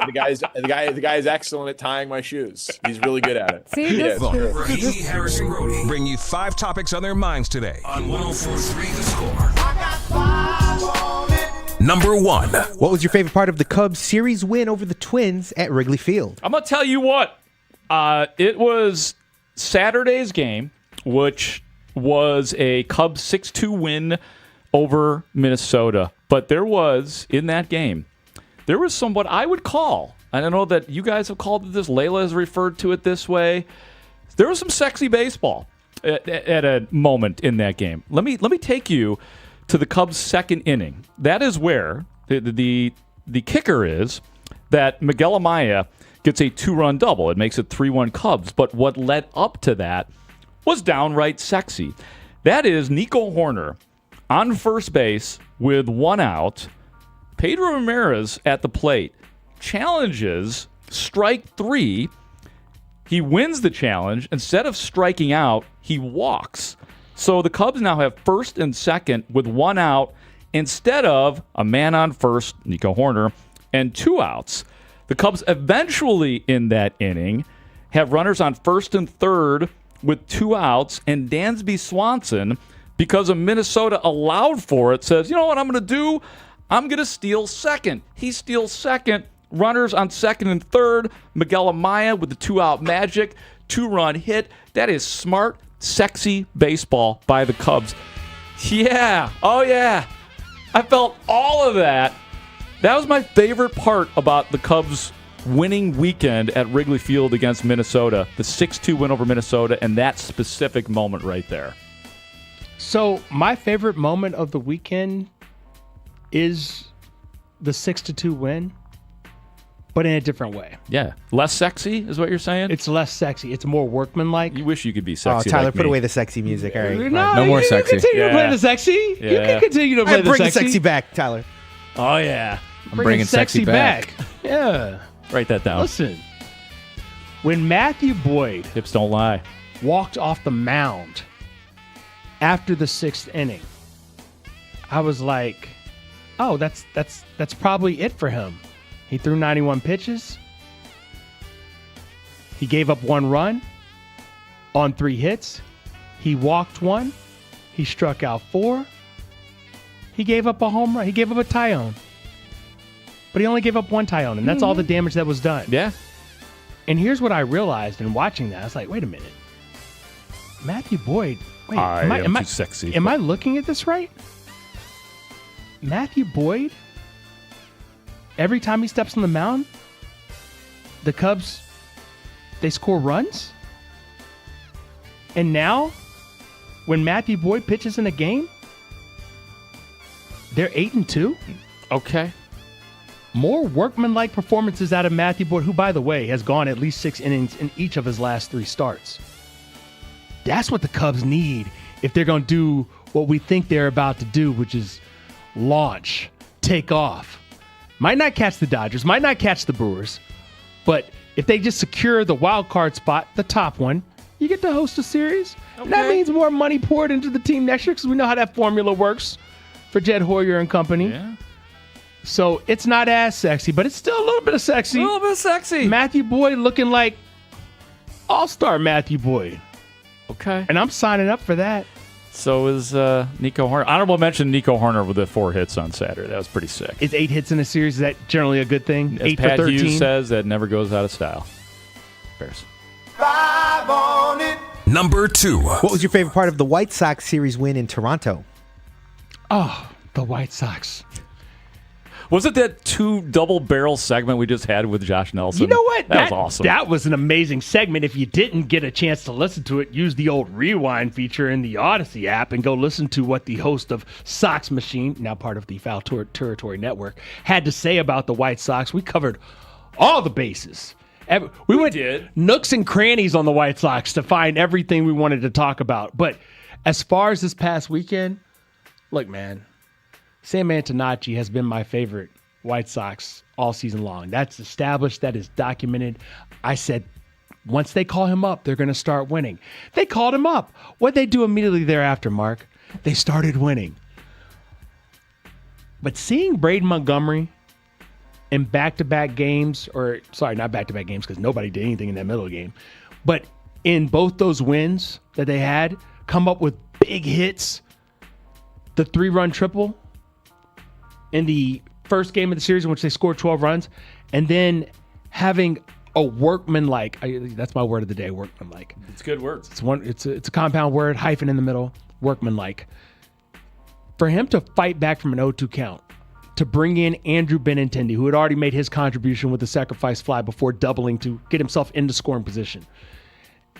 S4: is excellent at tying my shoes. He's really good at it.
S1: See, that's true.
S3: Rahimi, Harris, and Grote bring you 5 topics on their minds today on 104.3 The Score. Number 1.
S7: What was your favorite part of the Cubs series win over the Twins at Wrigley Field?
S20: I'm going to tell you what. It was Saturday's game, which was a Cubs 6-2 win over Minnesota. But there was, in that game, there was some what I would call, I don't know that you guys have called it this, Layla has referred to it this way, there was some sexy baseball at a moment in that game. Let me take you to the Cubs' second inning. That is where the kicker is that Miguel Amaya gets a 2-run double. It makes it 3-1 Cubs. But what led up to that was downright sexy. That is Nico Hoerner on first base with 1 out. Pedro Ramirez at the plate challenges strike 3. He wins the challenge. Instead of striking out, he walks. So the Cubs now have first and second with 1 out instead of a man on first, Nico Hoerner, and 2 outs. The Cubs eventually in that inning have runners on first and third with 2 outs, and Dansby Swanson,
S5: because of Minnesota allowed for it, says, you know what I'm going to do? I'm going to steal second. He steals second. Runners on second and third. Miguel Amaya with the 2-out magic. 2-run hit. That is smart, sexy baseball by the Cubs. Yeah. Oh, yeah. I felt all of that. That was my favorite part about the Cubs' winning weekend at Wrigley Field against Minnesota. The 6-2 win over Minnesota and that specific moment right there.
S18: So my favorite moment of the weekend is the 6-2 win, but in a different way.
S5: Yeah. Less sexy is what you're saying?
S18: It's less sexy. It's more workmanlike.
S5: You wish you could be
S7: Oh,
S5: sexy.
S7: Tyler,
S5: like
S7: put
S5: me.
S7: away the sexy music. All right.
S5: No more sexy.
S18: You continue to play
S5: Yeah.
S18: the sexy. You
S5: Yeah.
S18: can continue to play the
S7: Bring
S18: sexy.
S7: the sexy back, Tyler.
S5: Oh, yeah.
S14: I'm bringing sexy back.
S18: Yeah.
S5: Write that down.
S18: Listen, when Matthew Boyd
S5: Hips don't lie.
S18: walked off the mound after the 6th inning, I was like, oh, that's probably it for him. He threw 91 pitches. He gave up 1 run on 3 hits. He walked 1. He struck out 4. He gave up a home run. He gave up a tie-on. But he only gave up 1 tie-on, and that's all the damage that was done.
S5: Yeah.
S18: And here's what I realized in watching that. I was like, wait a minute. Matthew Boyd. Wait,
S5: I am too sexy.
S18: Am I looking at this right? Matthew Boyd, every time he steps on the mound, the Cubs, they score runs. And now, when Matthew Boyd pitches in a game, they're 8-2.
S5: Okay.
S18: More workmanlike performances out of Matthew Boyd, who, by the way, has gone at least 6 innings in each of his last 3 starts. That's what the Cubs need if they're going to do what we think they're about to do, which is launch, take off. Might not catch the Dodgers, might not catch the Brewers, but if they just secure the wild card spot, the top one, you get to host a series. And that means more money poured into the team next year because we know how that formula works for Jed Hoyer and company.
S5: Yeah.
S18: So it's not as sexy, but it's still a little bit of sexy.
S5: A little bit sexy.
S18: Matthew Boyd looking like all-star Matthew Boyd.
S5: Okay.
S18: And I'm signing up for that.
S5: So is Nico Horner. Honorable mention Nico Horner with the 4 hits on Saturday. That was pretty sick.
S18: Is 8 hits in a series, is that generally a good thing?
S5: As
S18: 8
S5: Pat
S18: for 13?
S5: Hughes says, that never goes out of style. Bears.
S3: Number 2.
S7: What was your favorite part of the White Sox series win in Toronto?
S18: Oh, the White Sox.
S5: Was it that 2 double barrel segment we just had with Josh Nelson?
S18: You know what?
S5: That was awesome.
S18: That was an amazing segment. If you didn't get a chance to listen to it, use the old rewind feature in the Odyssey app and go listen to what the host of Sox Machine, now part of the Foul Territory Network, had to say about the White Sox. We covered all the bases. We went nooks and crannies on the White Sox to find everything we wanted to talk about. But as far as this past weekend, look, man, Sam Antonacci has been my favorite White Sox all season long. That's established. That is documented. I said, once they call him up, they're going to start winning. They called him up. What'd they do immediately thereafter, Mark? They started winning. But seeing Braden Montgomery in back-to-back games, or sorry, not back-to-back games because nobody did anything in that middle of the game, but in both those wins that they had, come up with big hits, the 3-run triple in the first game of the series in which they scored 12 runs, and then having a workmanlike, that's my word of the day, workmanlike.
S5: It's good words.
S18: It's a compound word, hyphen in the middle, workmanlike. For him to fight back from an 0-2 count, to bring in Andrew Benintendi, who had already made his contribution with the sacrifice fly before doubling to get himself into scoring position,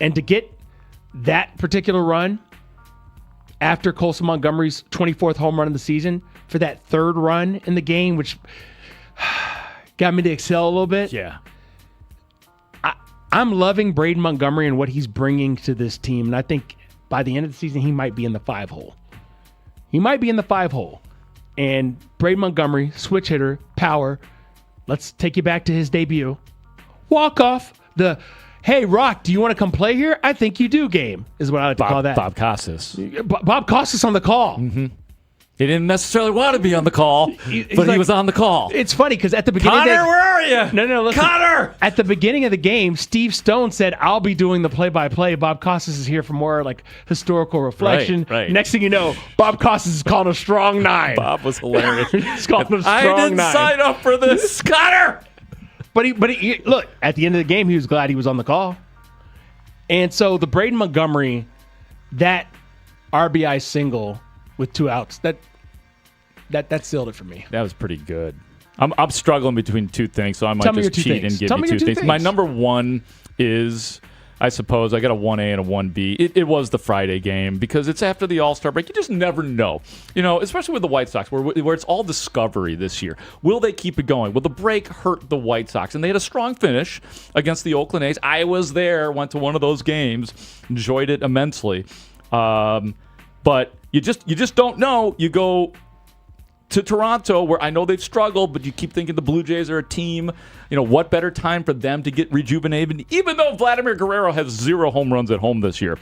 S18: and to get that particular run after Colson Montgomery's 24th home run of the season, for that 3rd run in the game, which got me to excel a little bit.
S5: Yeah.
S18: I'm loving Braden Montgomery and what he's bringing to this team, and I think by the end of the season, he might be in the 5 hole. He might be in the 5 hole. And Braden Montgomery, switch hitter, power. Let's take you back to his debut. Walk off the, hey, Rock, do you want to come play here? I think you do game, is what I like to call that.
S5: Bob Costas.
S18: Bob Costas on the call.
S5: Mm-hmm. He didn't necessarily want to be on the call, but he was on the call.
S18: It's funny because at the beginning,
S5: Connor, where are you?
S18: No, listen.
S5: Connor!
S18: At the beginning of the game, Steve Stone said, "I'll be doing the play-by-play. Bob Costas is here for more like historical reflection."
S5: Right.
S18: Next thing you know, Bob Costas is calling a strong 9.
S5: Bob was hilarious.
S18: He's calling a strong 9.
S5: I didn't sign up for this, Connor.
S18: But he look, at the end of the game, he was glad he was on the call. And so the Braden Montgomery, that RBI single with 2 outs, that sealed it for me.
S5: That was pretty good. I'm struggling between 2 things, so I might
S18: Tell me
S5: just
S18: your 2
S5: cheat
S18: things.
S5: and give
S18: Tell
S5: you
S18: me
S5: 2
S18: your 2
S5: things.
S18: things.
S5: My number 1 is, I suppose, I got a 1A and a 1B. It was the Friday game because it's after the All-Star break. You just never know. Especially with the White Sox, where it's all discovery this year. Will they keep it going? Will the break hurt the White Sox? And they had a strong finish against the Oakland A's. I was there, went to one of those games, enjoyed it immensely. But you just don't know. You go to Toronto, where I know they've struggled, but you keep thinking the Blue Jays are a team. What better time for them to get rejuvenated, even though Vladimir Guerrero has 0 home runs at home this year.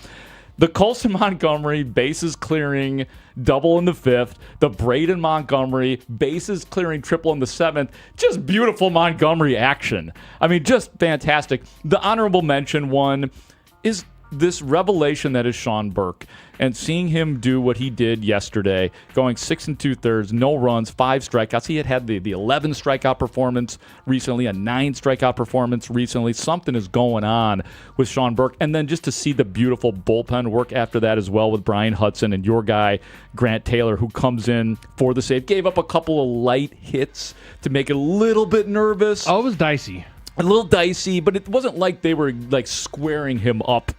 S5: The Colson Montgomery bases clearing double in the 5th. The Braden Montgomery bases clearing triple in the 7th. Just beautiful Montgomery action. I mean, just fantastic. The honorable mention one is this revelation that is Sean Burke, and seeing him do what he did yesterday, going 6 2/3, no runs, 5 strikeouts. He had the 11 strikeout performance recently, a 9 strikeout performance recently. Something is going on with Sean Burke. And then just to see the beautiful bullpen work after that as well with Brian Hudson and your guy, Grant Taylor, who comes in for the save. Gave up a couple of light hits to make it a little bit nervous.
S18: Oh, it was dicey.
S5: A little dicey, but it wasn't like they were like squaring him up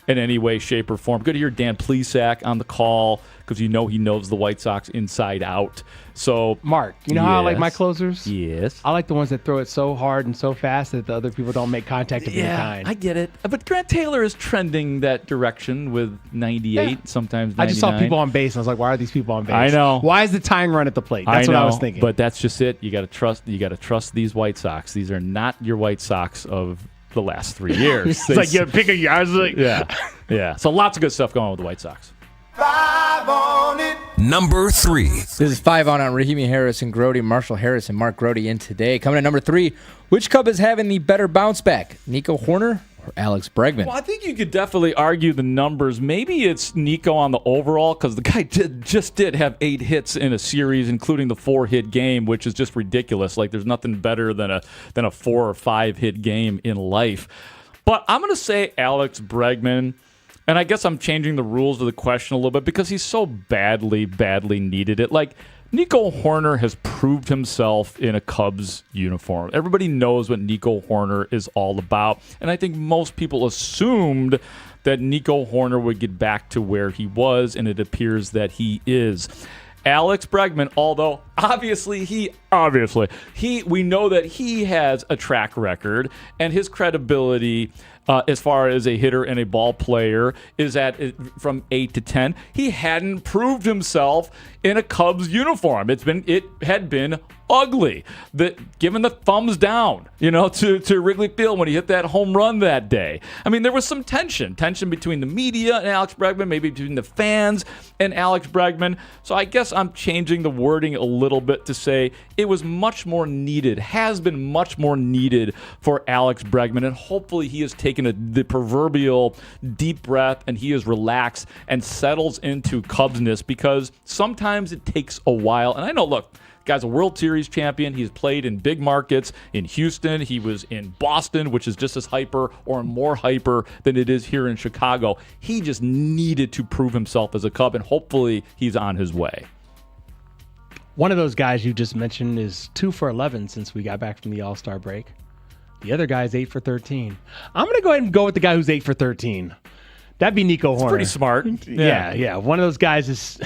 S5: in any way, shape, or form. Good to hear Dan Plesac on the call because he knows the White Sox inside out. So,
S18: Mark, you know how I like my closers?
S5: Yes.
S18: I like the ones that throw it so hard and so fast that the other people don't make contact of any kind.
S5: I get it. But Grant Taylor is trending that direction with 98, sometimes 99.
S18: I just saw people on base, and I was like, why are these people on base?
S5: I know.
S18: Why is the tying run at the plate? That's what I was thinking.
S5: But that's just it. You got to trust these White Sox. These are not your White Sox of the last 3 years.
S18: It's like, you pick a yard.
S5: Yeah. So lots of good stuff going on with the White Sox.
S3: 5 on it. Number 3.
S14: This is 5 on Rahimi Harris and Grote, Marshall Harris and Mark Grote in today. Coming at number 3, which Cub is having the better bounce back, Nico Hoerner or Alex Bregman?
S5: Well, I think you could definitely argue the numbers. Maybe it's Nico on the overall because the guy just did have 8 hits in a series, including the 4-hit game, which is just ridiculous. Like there's nothing better than a 4 or 5 hit game in life. But I'm going to say Alex Bregman. And I guess I'm changing the rules of the question a little bit because he's so badly needed it. Like, Nico Hoerner has proved himself in a Cubs uniform. Everybody knows what Nico Hoerner is all about. And I think most people assumed that Nico Hoerner would get back to where he was, and it appears that he is. Alex Bregman, although obviously we know that he has a track record, and his credibility as far as a hitter and a ball player is at from 8 to 10. He hadn't proved himself in a Cubs uniform. It had been ugly. Given the thumbs down, to Wrigley Field when he hit that home run that day. I mean, there was some tension between the media and Alex Bregman, maybe between the fans and Alex Bregman. So I guess I'm changing the wording a little bit to say it was much more needed, has been much more needed for Alex Bregman, and hopefully he has taken the proverbial deep breath and he is relaxed and settles into Cubsness, because sometimes it takes a while. And I know, look, guy's a World Series champion. He's played in big markets in Houston. He was in Boston, which is just as hyper or more hyper than it is here in Chicago. He just needed to prove himself as a Cub, and hopefully he's on his way.
S18: One of those guys you just mentioned is 2 for 11 since we got back from the All-Star break. The other guy's 8 for 13. I'm going to go ahead and go with the guy who's 8 for 13. That'd be Nico Hoerner.
S5: It's pretty smart.
S18: Yeah. One of those guys is...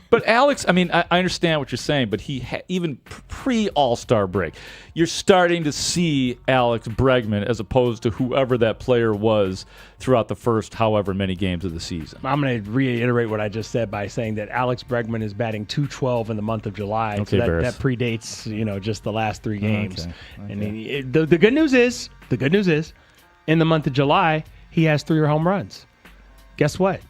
S5: But Alex, I mean, I understand what you're saying, but even pre-All-Star break, you're starting to see Alex Bregman as opposed to whoever that player was throughout the first however many games of the season.
S18: I'm going to reiterate what I just said by saying that Alex Bregman is batting .212 in the month of July.
S5: Okay,
S18: so that predates, just the last 3 games. Okay. And the good news is, in the month of July, he has 3 home runs. Guess what?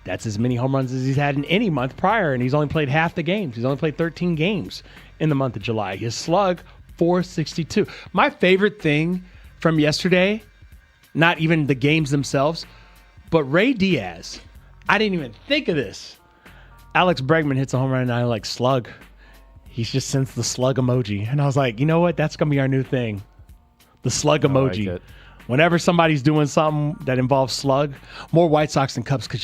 S18: That's as many home runs as he's had in any month prior, and he's only played half the games. He's only played 13 games in the month of July. His slug, 462. My favorite thing from yesterday, not even the games themselves, but Ray Diaz. I didn't even think of this. Alex Bregman hits a home run, and I like slug. He just sends the slug emoji. And I was like, you know what? That's going to be our new thing. The slug emoji.
S5: like it.
S18: Whenever somebody's doing something that involves slug, more White Sox than Cubs because,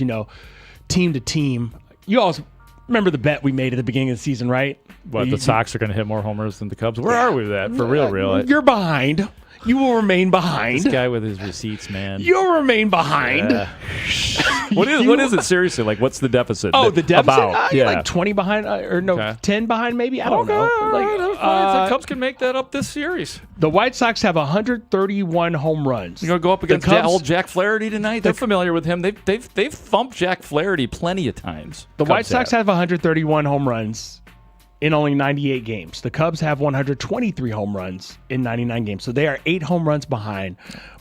S18: team to team. You always remember the bet we made at the beginning of the season, right?
S5: What, the Sox are going to hit more homers than the Cubs? Where are we with that? For real.
S18: You're behind. You will remain behind.
S5: This guy with his receipts, man.
S18: You'll remain behind.
S5: Yeah. What is it seriously? Like, what's the deficit?
S18: Oh, the deficit?
S5: About?
S18: Like 20 behind, 10 behind maybe? I don't know.
S5: The Cubs can make that up this series.
S18: The White Sox have 131 home runs.
S5: You're going to go up against old Jack Flaherty tonight? They're familiar with him. They've thumped Jack Flaherty plenty of times.
S18: The White Sox have 131 home runs in only 98 games. The Cubs have 123 home runs in 99 games. So they are 8 home runs behind.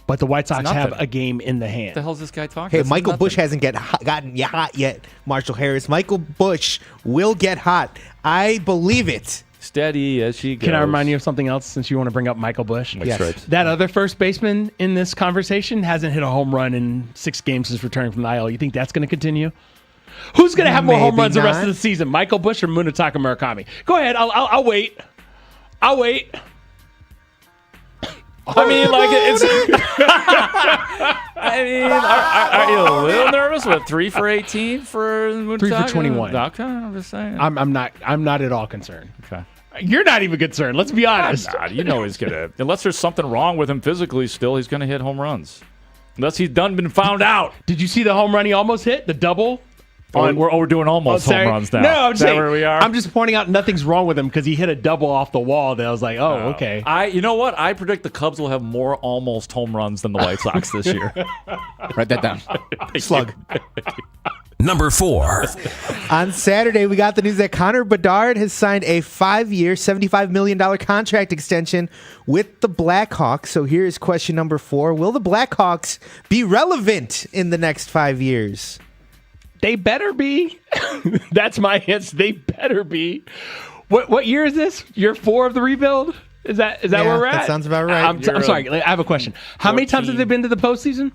S18: But the White Sox have a game in the hand.
S5: What the hell is this guy talking?
S7: Hey, Michael Busch hasn't gotten hot yet, Marshall Harris. Michael Busch will get hot. I believe it.
S5: Steady as she goes.
S18: Can I remind you of something else since you want to bring up Michael Busch?
S5: Yes.
S18: That other first baseman in this conversation hasn't hit a home run in 6 games since returning from the IL. You think that's going to continue? Who's going to have more home runs the rest of the season, Michael Busch or Munetaka Murakami? Go ahead. I'll wait. I'll wait.
S5: I mean, like it's. I mean, are you a little nervous with 3 for 18 for Munetaka?
S18: 3 for 21.
S5: Okay, I'm just saying.
S18: I'm not at all concerned.
S5: Okay.
S18: You're not even concerned. Let's be honest.
S5: I'm not. You know he's gonna. Unless there's something wrong with him physically, still he's gonna hit home runs. Unless he's been found out.
S18: Did you see the home run he almost hit? The double.
S5: We're doing almost home runs now.
S18: No, I'm saying,
S5: where we are.
S18: I'm just pointing out nothing's wrong with him because he hit a double off the wall. That I was like, okay.
S5: You know what? I predict the Cubs will have more almost home runs than the White Sox this year.
S14: Write that down.
S7: Slug.
S3: Number 4.
S7: On Saturday, we got the news that Connor Bedard has signed a 5-year, $75 million contract extension with the Blackhawks. So here's question number 4. Will the Blackhawks be relevant in the next 5 years?
S18: They better be. That's my answer. They better be. What year is this? Year 4 of the rebuild? Is that where we're at?
S7: That sounds about right.
S18: I'm sorry. I have a question. How many times have they been to the postseason?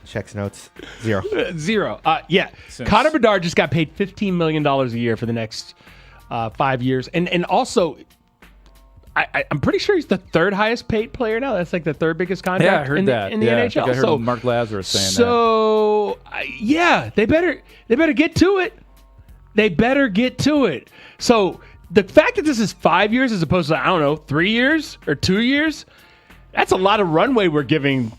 S7: Checks notes. 0.
S18: 0. Yeah. Connor Bedard just got paid $15 million a year for the next 5 years. And also, I'm pretty sure he's the 3rd highest paid player now. That's like the 3rd biggest contract
S5: Yeah, I heard that.
S18: in the NHL.
S5: I heard Mark Lazarus saying that.
S18: So, yeah, they better get to it. They better get to it. So, the fact that this is 5 years as opposed to, 3 years or 2 years, that's a lot of runway we're giving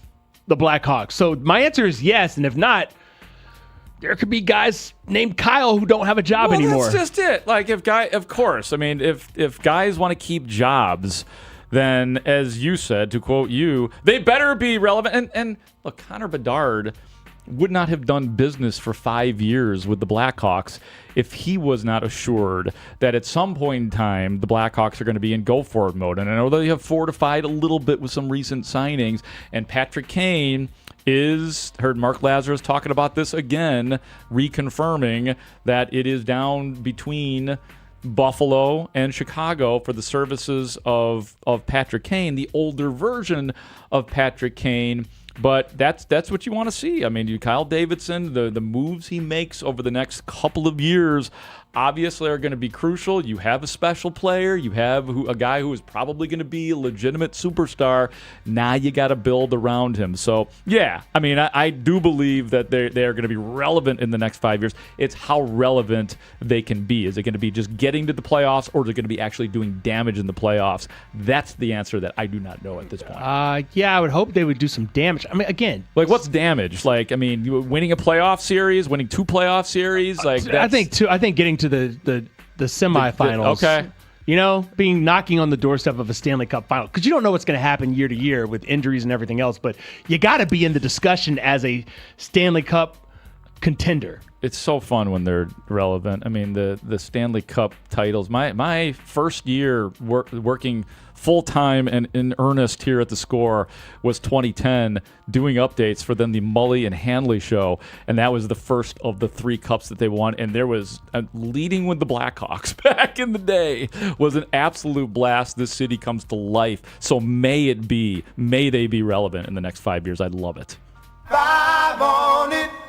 S18: the Blackhawks. So, my answer is yes. And if not, there could be guys named Kyle who don't have a job anymore.
S5: That's just it. Like of course. I mean, if guys want to keep jobs, then as you said, to quote you, they better be relevant. And look, Connor Bedard would not have done business for 5 years with the Blackhawks if he was not assured that at some point in time the Blackhawks are going to be in go-for-it mode. And I know they have fortified a little bit with some recent signings, and Patrick Kane heard Mark Lazarus talking about this again, reconfirming that it is down between Buffalo and Chicago for the services of Patrick Kane, the older version of Patrick Kane. But that's what you want to see. I mean, Kyle Davidson, the moves he makes over the next couple of years obviously are going to be crucial. You have a special player. You have a guy who is probably going to be a legitimate superstar. Now you got to build around him. So, yeah, I mean, I do believe that they are going to be relevant in the next 5 years. It's how relevant they can be. Is it going to be just getting to the playoffs, or is it going to be actually doing damage in the playoffs? That's the answer that I do not know at this point.
S18: Yeah, I would hope they would do some damage. I mean, again,
S5: like what's damage? Like, I mean, winning a playoff series, winning 2 playoff series. Like,
S18: I think getting to the semifinals.
S5: Okay.
S18: Being knocking on the doorstep of a Stanley Cup final, because you don't know what's going to happen year to year with injuries and everything else. But you got to be in the discussion as a Stanley Cup contender.
S5: It's so fun when they're relevant. I mean, the Stanley Cup titles. My first year working full-time and in earnest here at the Score was 2010, doing updates for then the Mully and Hanley show, and that was the first of the 3 cups that they won, and there was leading with the Blackhawks back in the day was an absolute blast. This city comes to life, so may they be relevant in the next 5 years. I'd love it.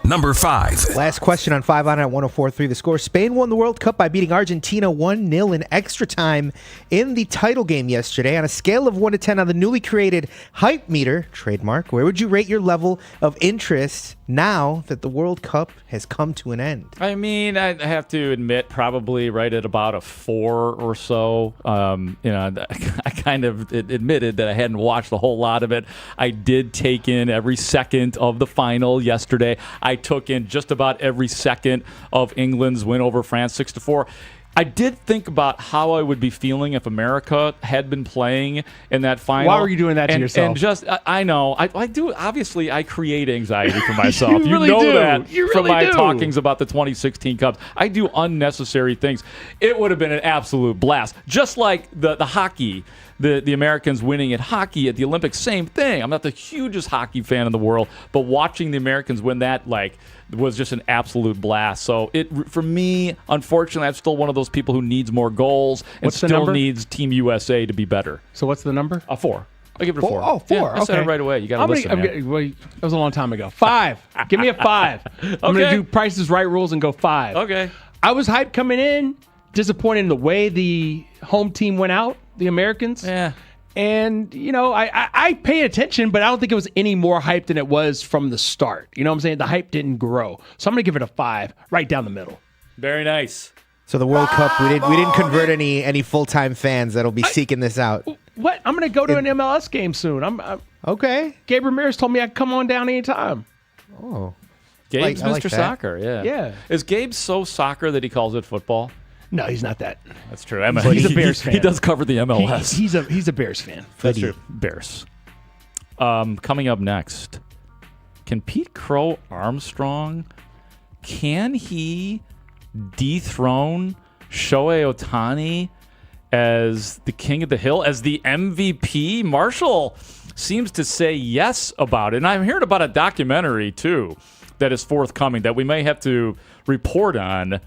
S3: Number 5.
S7: Last question on 5 on it at 104.3 The Score. Spain won the World Cup by beating Argentina 1-0 in extra time in the title game yesterday. On a scale of 1 to 10 on the newly created hype meter, trademark, where would you rate your level of interest now that the World Cup has come to an end?
S5: I mean, I have to admit, probably right at about a 4 or so. I kind of admitted that I hadn't watched a whole lot of it. I did take in every second of the final yesterday. I took in just about every second of England's win over France 6-4. I did think about how I would be feeling if America had been playing in that final.
S18: Why were you doing that to yourself?
S5: And just, I know. I do. Obviously, I create anxiety for myself.
S18: You really do.
S5: That
S18: You
S5: from
S18: really
S5: my
S18: do.
S5: talkings about the 2016 Cups. I do unnecessary things. It would have been an absolute blast. Just like the hockey. The Americans winning at hockey at the Olympics, same thing. I'm not the hugest hockey fan in the world, but watching the Americans win that was just an absolute blast. So for me, unfortunately, I'm still one of those people who needs more goals and
S18: What's the
S5: still
S18: number?
S5: needs Team USA to be better.
S18: So what's the number?
S5: A 4. I'll give it a 4.
S18: Oh, 4.
S5: Yeah, I said it right away. You got to listen, man.
S18: That was a long time ago. 5. Give me a 5. I'm going to do Price is Right rules and go 5.
S5: Okay.
S18: I was hyped coming in, disappointed in the way the home team went out, the Americans.
S5: Yeah.
S18: And, I pay attention, but I don't think it was any more hype than it was from the start. You know what I'm saying? The hype didn't grow. So I'm going to give it a 5, right down the middle.
S5: Very nice.
S7: So the World Cup, we didn't convert any full-time fans that'll be seeking this out.
S18: What? I'm going to go to an MLS game soon.
S7: Okay.
S18: Gabe Ramirez told me I could come on down anytime.
S7: Oh.
S5: Gabe's
S7: I like
S5: Mr.
S7: that.
S5: Soccer, yeah.
S18: Yeah.
S5: Is Gabe so soccer that he calls it football?
S18: No, he's not that.
S5: That's true.
S18: He's a Bears fan.
S5: He does cover the MLS.
S18: He's a Bears fan.
S5: That's true. Bears. Coming up next, can Pete Crow Armstrong, can he dethrone Shohei Ohtani as the king of the hill, as the MVP? Marshall seems to say yes about it. And I'm hearing about a documentary, too, that is forthcoming that we may have to report on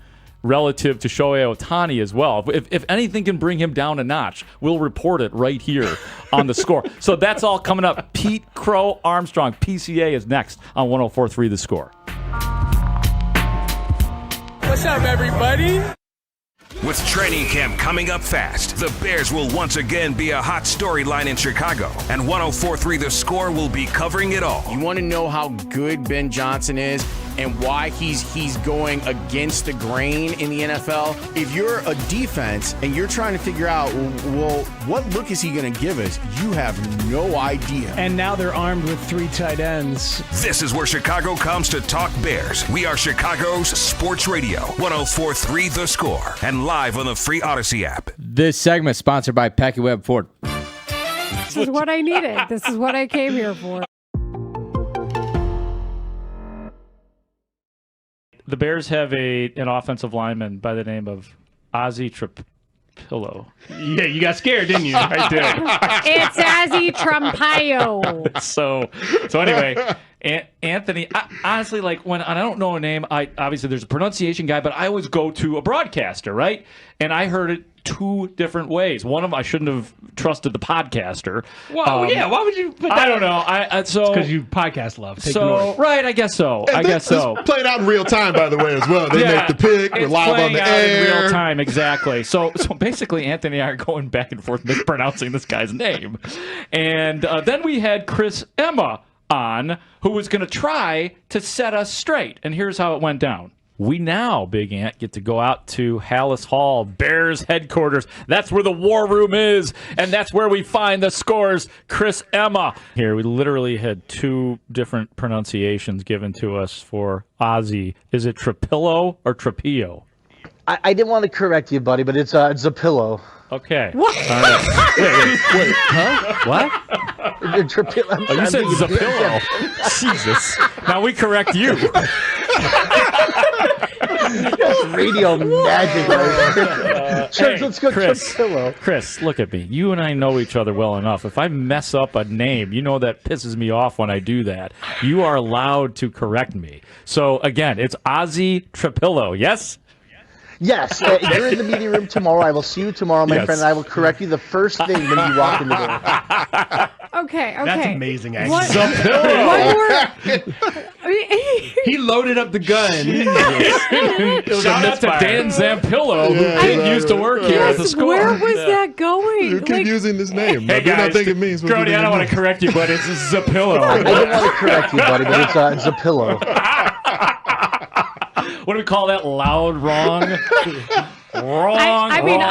S5: relative to Shohei Ohtani as well. If anything can bring him down a notch, we'll report it right here on the Score. So that's all coming up. Pete Crow Armstrong, PCA, is next on 104.3 The Score.
S6: What's up, everybody?
S3: With training camp coming up fast, the Bears will once again be a hot storyline in Chicago, and 104.3 The Score will be covering it all.
S21: You want to know how good Ben Johnson is and why he's going against the grain in the NFL? If you're a defense and you're trying to figure out, well, what look is he going to give us? You have no idea.
S25: And now they're armed with 3 tight ends.
S3: This is where Chicago comes to talk Bears. We are Chicago's sports radio, 104.3 The Score, and live on the free Odyssey app.
S14: This segment sponsored by Packy Webb Ford.
S1: This is what I needed. This is what I came here for.
S5: The Bears have an offensive lineman by the name of Ozzie Trapillo.
S18: Yeah, you got scared, didn't you?
S5: I did.
S1: It's Ozzie Trampaio.
S5: So anyway, Anthony, honestly, when I don't know a name, obviously there's a pronunciation guy, but I always go to a broadcaster, right? And I heard it 2 different ways. One of them, I shouldn't have trusted the podcaster.
S18: Well, yeah, why would you?
S5: I don't know. It's
S18: because you podcast love. Take noise.
S5: Right, I guess so.
S17: This played out in real time, by the way, as well. They make the pick. We're live on the air.
S5: In real time, exactly. So basically, Anthony and I are going back and forth mispronouncing this guy's name. And then we had Chris Emma on, who was going to try to set us straight. And here's how it went down. We now, Big Ant, get to go out to Hallis Hall, Bears headquarters. That's where the war room is, and that's where we find the Score's Chris Emma. Here, we literally had 2 different pronunciations given to us for Ozzie. Is it Trapillo or Trapillo?
S19: I didn't want to correct you, buddy, but it's a pillow.
S5: Okay.
S1: What?
S5: All right.
S19: Wait, huh?
S5: What? Oh, you said Zapillo. Jesus. Now we correct you.
S19: That's radio magic right there. Church, let's go Trapillo.
S5: Chris, look at me. You and I know each other well enough. If I mess up a name, you know that pisses me off when I do that. You are allowed to correct me. So, again, it's Ozzy Trapillo, yes?
S19: Yes, you're in the meeting room tomorrow. I will see you tomorrow, my friend, and I will correct you the first thing when you walk in the door.
S1: Okay.
S18: That's amazing, actually.
S1: What
S18: He loaded up the gun.
S5: Shout out to Dan Zampillo, who didn't used to work here at the school.
S1: Where was that going?
S17: You keep using this name.
S5: Hey,
S17: I do not
S5: guys,
S17: think it means what
S5: Grote,
S17: you
S5: I don't
S17: mean.
S5: want to correct you, but it's Zapillo.
S19: I don't want to correct you, buddy, but it's a pillow.
S5: What do we call that? Loud wrong? Wrong.
S1: I mean,
S5: wrong.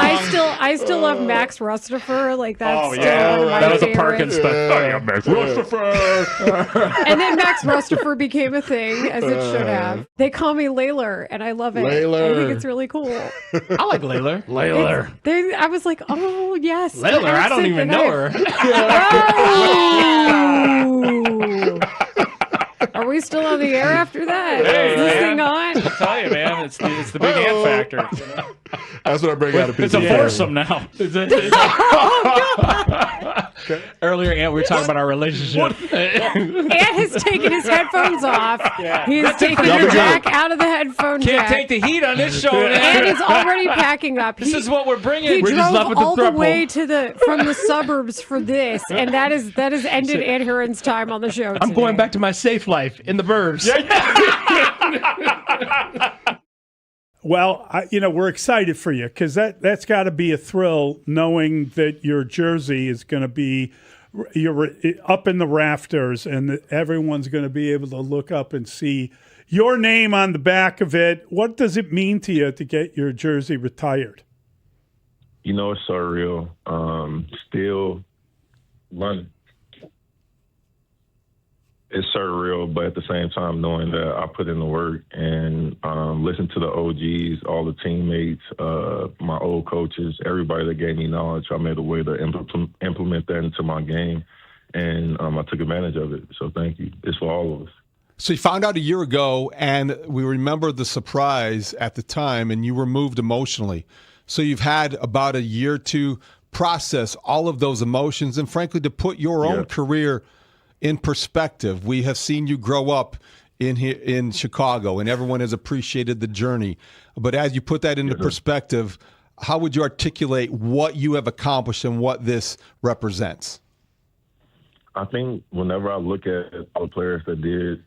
S1: I still love Max Rustopher. Like that's
S5: Oh,
S1: still
S5: yeah.
S1: one of my
S5: That was a
S1: favorites.
S5: Perkins stuff. Oh, yeah, Max Rustopher.
S1: And then Max Rustopher became a thing, as it should have. They call me Layler, and I love it.
S17: Layler.
S1: I think it's really cool.
S18: I like Layler.
S1: I was like, oh yes,
S18: Layler, I don't even know her.
S1: Oh! Are we still on the air after that?
S5: Hey,
S1: Is this
S5: man.
S1: thing on?
S5: I'll tell you, man, it's the big ant factor.
S17: That's what I bring out of
S5: It's
S17: people.
S5: a foursome now.
S18: Earlier, Ant, we were talking about our relationship.
S1: Ant has taken his headphones off. He's
S5: That's it
S1: taken
S5: for
S1: the
S5: you.
S1: jack out of the headphone
S5: Can't
S1: jack.
S5: take the heat on this show.
S1: And is already packing up.
S5: This is what we're bringing.
S1: He
S5: We're just left
S1: drove
S5: with the
S1: all the
S5: throuple.
S1: way from the suburbs for this, and that has ended Ant Heron's time on the show.
S18: I'm going back to my safe life in the burbs.
S10: Well, we're excited for you because that's got to be a thrill knowing that your jersey is going to be you're up in the rafters and that everyone's going to be able to look up and see your name on the back of it. What does it mean to you to get your jersey retired?
S12: It's surreal. Still learning. It's surreal, but at the same time, knowing that I put in the work and listen to the OGs, all the teammates, my old coaches, everybody that gave me knowledge, I made a way to implement that into my game, and I took advantage of it. So thank you. It's for all of us.
S22: So you found out a year ago, and we remember the surprise at the time, and you were moved emotionally. So you've had about a year to process all of those emotions and, frankly, to put your own career in perspective. We have seen you grow up in Chicago, and everyone has appreciated the journey. But as you put that into perspective, how would you articulate what you have accomplished and what this represents?
S12: I think whenever I look at all the players that did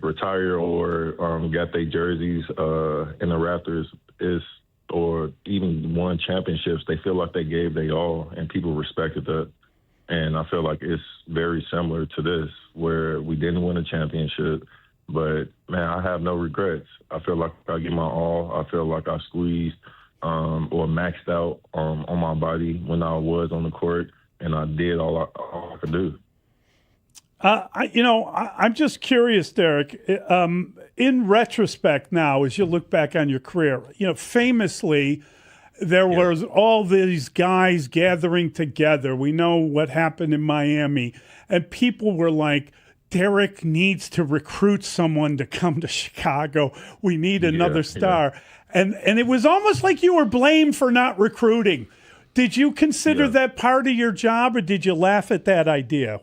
S12: retire or got their jerseys in the rafters or even won championships, they feel like they gave their all, and people respected that. And I feel like it's very similar to this, where we didn't win a championship, but, man, I have no regrets. I feel like I give my all. I feel like I squeezed or maxed out on my body when I was on the court, and I did all I could do.
S10: I'm just curious, Derek. In retrospect now, as you look back on your career, famously, there was all these guys gathering together. We know what happened in Miami. And people were like, Derek needs to recruit someone to come to Chicago. We need another star. And it was almost like you were blamed for not recruiting. Did you consider that part of your job, or did you laugh at that idea?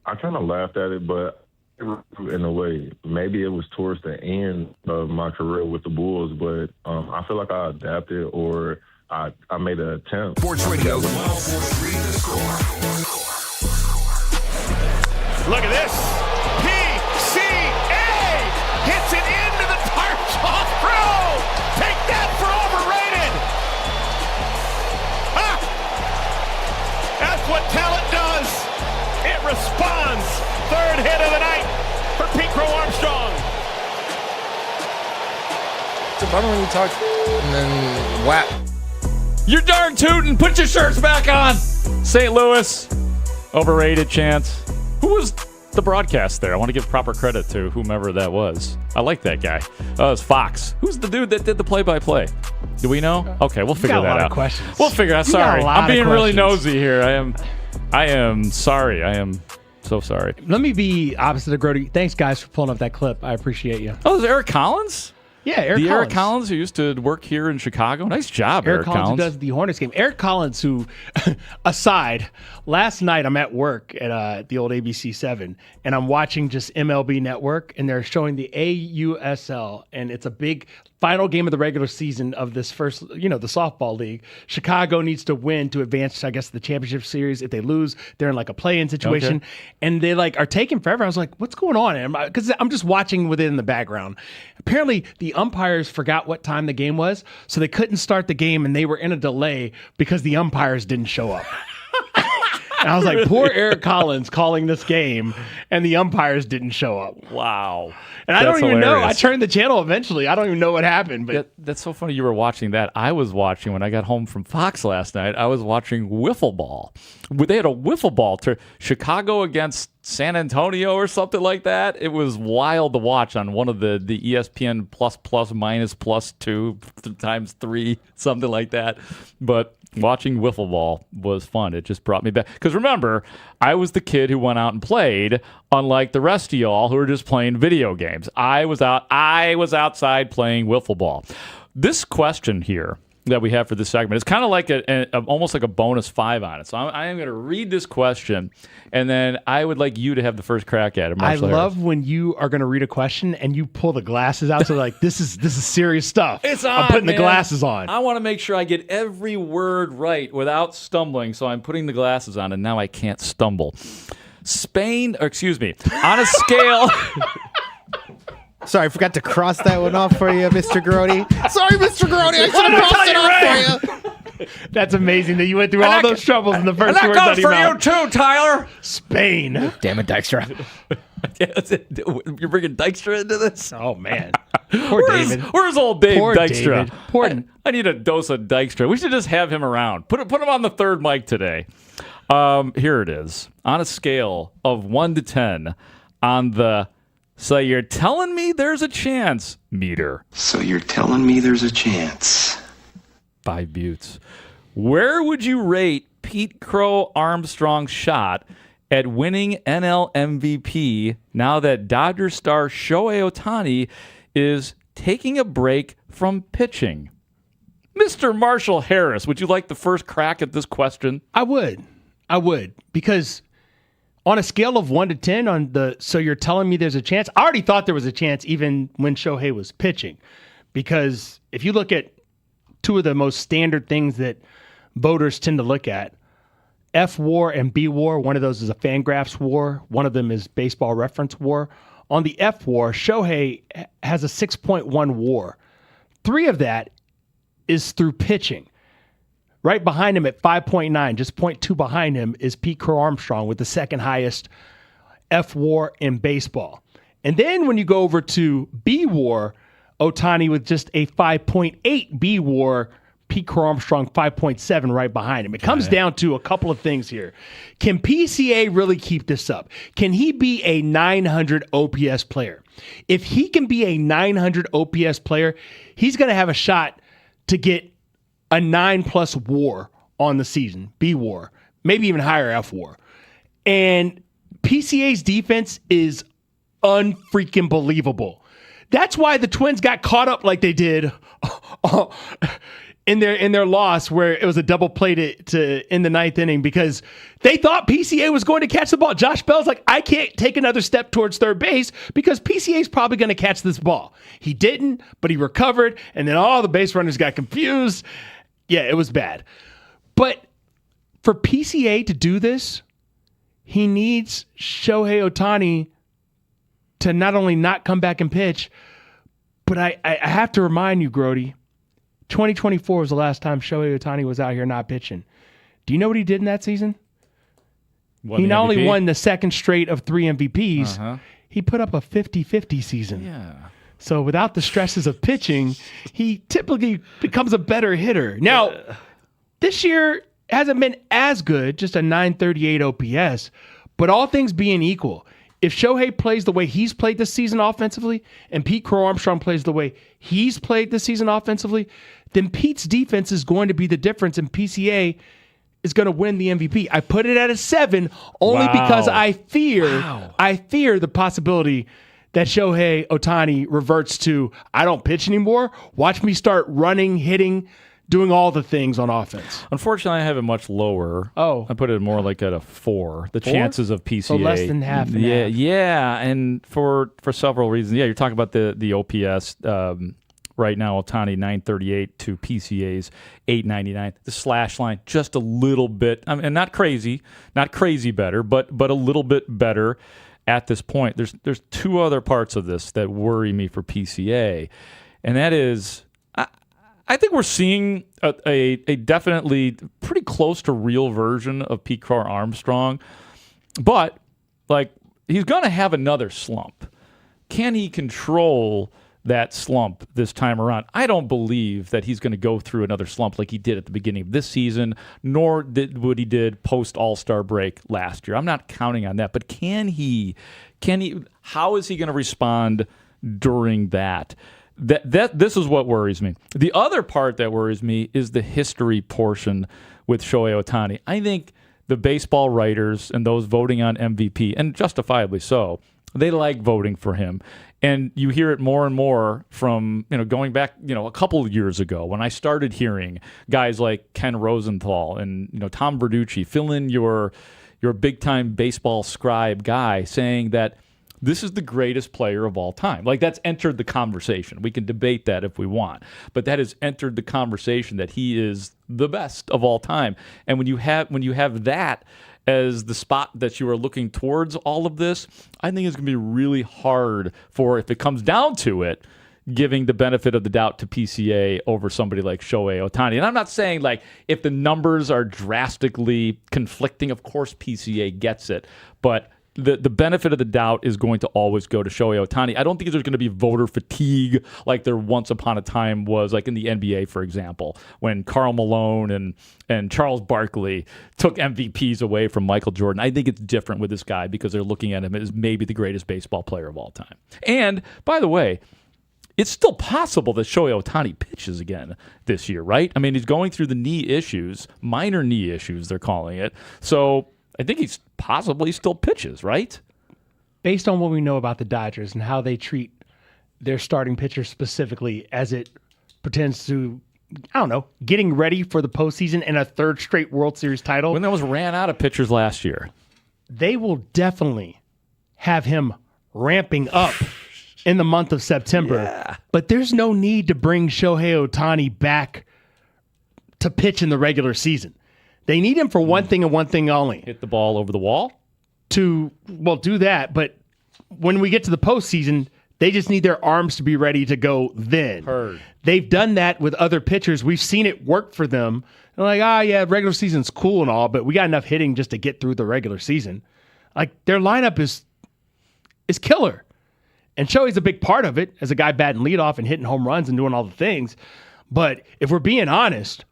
S12: I kind of laughed at it, but in a way, maybe it was towards the end of my career with the Bulls, but I feel like I adapted or I made an attempt.
S3: Sports Radio 104.3 The Score.
S16: Look at this. PCA hits it into the tarps off row. Take that for overrated. That's what talent does. It responds. Third hit of the night for Pete Crow Armstrong.
S14: It's a bummer when you talk and then whap.
S5: You're darn tootin'. Put your shirts back on. St. Louis. Overrated chance. Who was the broadcast there? I want to give proper credit to whomever that was. I like that guy. It was Fox. Who's the dude that did the play-by-play? Do we know? Okay, we'll figure that out. We'll figure out. Sorry. I'm being really nosy here. I am sorry. I am So sorry.
S18: Let me be opposite of Grote. Thanks, guys, for pulling up that clip. I appreciate you.
S5: Oh, is it Eric Collins?
S18: Yeah, Eric
S5: Eric Collins who used to work here in Chicago. Nice job, Eric Collins.
S18: Who does the Hornets game. Eric Collins, who, aside, last night I'm at work at the old ABC 7, and I'm watching just MLB Network, and they're showing the AUSL, and it's a big final game of the regular season of this first, the softball league. Chicago needs to win to advance, I guess, the championship series. If they lose, they're in like a play-in situation, and they are taking forever. I was like, what's going on? Because I'm just watching with it in the background. Apparently, the umpires forgot what time the game was, so they couldn't start the game, and they were in a delay because the umpires didn't show up. And I was like, poor Eric Collins calling this game, and the umpires didn't show up.
S5: Wow.
S18: And I don't even know. I turned the channel eventually. I don't even know what happened. But
S5: that's so funny you were watching that. I was watching, when I got home from Fox last night, I was watching wiffle ball. They had a wiffle ball to Chicago against San Antonio or something like that. It was wild to watch on one of the ESPN ++- +2 ×3, something like that. But watching wiffle ball was fun. It just brought me back. Because remember, I was the kid who went out and played, unlike the rest of y'all who were just playing video games. I was outside playing wiffle ball. This question here that we have for this segment is kind of like almost like a bonus 5 on it. So I am going to read this question, and then I would like you to have the first crack at it.
S18: I love when you are going to read a question and you pull the glasses out. So like, this is serious stuff. I'm putting the glasses on.
S5: I want to make sure I get every word right without stumbling. So I'm putting the glasses on, and now I can't stumble. On a scale.
S7: Sorry, I forgot to cross that one off for you, Mr. Grote. Sorry, Mr. Grote. I should have crossed it off for you.
S18: That's amazing that you went through all those troubles in the first word that
S5: goes for you too, Tyler.
S18: Spain.
S14: Damn it, Dykstra.
S5: You're bringing Dykstra into this?
S18: Oh, man. Poor David.
S5: Where's old Dave
S18: Poor
S5: Dykstra?
S18: David.
S5: I need a dose of Dykstra. We should just have him around. Put him on the third mic today. Here it is. On a scale of 1 to 10 on the "So you're telling me there's a chance" meter.
S8: So you're telling me there's a chance.
S5: 5 buttes. Where would you rate Pete Crow Armstrong's shot at winning NL MVP now that Dodger star Shohei Ohtani is taking a break from pitching? Mr. Marshall Harris, would you like the first crack at this question?
S18: I would. Because on a scale of 1 to 10 on the "so you're telling me there's a chance," I already thought there was a chance even when Shohei was pitching. Because if you look at two of the most standard things that voters tend to look at, F-WAR and B-WAR, one of those is a Fangraphs WAR, one of them is Baseball Reference WAR. On the F-WAR, Shohei has a 6.1 WAR. 3 of that is through pitching. Right behind him at 5.9, just 0.2 behind him, is Pete Crow Armstrong with the second highest F-WAR in baseball. And then when you go over to B-WAR, Ohtani with just a 5.8 B-WAR, Pete Crow Armstrong 5.7 right behind him. It comes down to a couple of things here. Can PCA really keep this up? Can he be a 900 OPS player? If he can be a 900 OPS player, he's going to have a shot to get a 9+ WAR on the season, B-WAR, maybe even higher F-WAR. And PCA's defense is unfreaking believable. That's why the Twins got caught up like they did in their loss, where it was a double play to in the 9th inning, because they thought PCA was going to catch the ball. Josh Bell's like, I can't take another step towards third base because PCA is probably going to catch this ball. He didn't, but he recovered, and then all the base runners got confused. Yeah, it was bad. But for PCA to do this, he needs Shohei Ohtani to not only not come back and pitch, but I have to remind you, Grote, 2024 was the last time Shohei Ohtani was out here not pitching. Do you know what he did in that season? He not only won the second straight of 3 MVPs, he put up a 50-50 season.
S5: Yeah.
S18: So without the stresses of pitching, he typically becomes a better hitter. Now, this year hasn't been as good, just a 938 OPS, but all things being equal, if Shohei plays the way he's played this season offensively and Pete Crow Armstrong plays the way he's played this season offensively, then Pete's defense is going to be the difference, and PCA is going to win the MVP. I put it at a 7 only because I fear the possibility that Shohei Ohtani reverts to, I don't pitch anymore. Watch me start running, hitting, doing all the things on offense.
S20: Unfortunately, I have it much lower. I put it more like at a 4. The
S18: 4?
S20: chances of PCA.
S18: So less than half and half.
S20: Yeah, and for several reasons. Yeah, you're talking about the OPS. Right now, Ohtani 938 to PCA's 899. The slash line just a little bit, and not crazy better, but a little bit better at this point. There's 2 other parts of this that worry me for PCA, and that is I think we're seeing a definitely pretty close to real version of Pete Armstrong, but like he's going to have another slump. Can he control that slump this time around? I don't believe that he's going to go through another slump like he did at the beginning of this season, nor what he did post All-Star break last year. I'm not counting on that, but can he? How is he going to respond during that? This is what worries me. The other part that worries me is the history portion with Shohei Ohtani. I think the baseball writers and those voting on MVP, and justifiably so, they like voting for him. And you hear it more and more from, going back, a couple of years ago when I started hearing guys like Ken Rosenthal and, Tom Verducci, fill in your big-time baseball scribe guy, saying that this is the greatest player of all time. Like, that's entered the conversation. We can debate that if we want. But that has entered the conversation that he is the best of all time. And when you have that as the spot that you are looking towards all of this, I think it's going to be really hard for, if it comes down to it, giving the benefit of the doubt to PCA over somebody like Shohei Ohtani. And I'm not saying, like, if the numbers are drastically conflicting, of course PCA gets it. But the benefit of the doubt is going to always go to Shohei Ohtani. I don't think there's going to be voter fatigue like there once upon a time was, like in the NBA, for example, when Karl Malone and Charles Barkley took MVPs away from Michael Jordan. I think it's different with this guy because they're looking at him as maybe the greatest baseball player of all time. And, by the way, it's still possible that Shohei Ohtani pitches again this year, right? I mean, he's going through the knee issues, minor knee issues, they're calling it. So I think he's possibly still pitches, right?
S18: Based on what we know about the Dodgers and how they treat their starting pitchers specifically as it pertains to, I don't know, getting ready for the postseason and a 3rd straight World Series title.
S20: When those ran out of pitchers last year.
S18: They will definitely have him ramping up in the month of September.
S20: Yeah.
S18: But there's no need to bring Shohei Ohtani back to pitch in the regular season. They need him for one thing and one thing only.
S20: Hit the ball over the wall?
S18: Do that, but when we get to the postseason, they just need their arms to be ready to go then.
S20: Heard.
S18: They've done that with other pitchers. We've seen it work for them. They're like, yeah, regular season's cool and all, but we got enough hitting just to get through the regular season. Like, their lineup is killer. And Shohei's a big part of it as a guy batting leadoff and hitting home runs and doing all the things. But if we're being honest,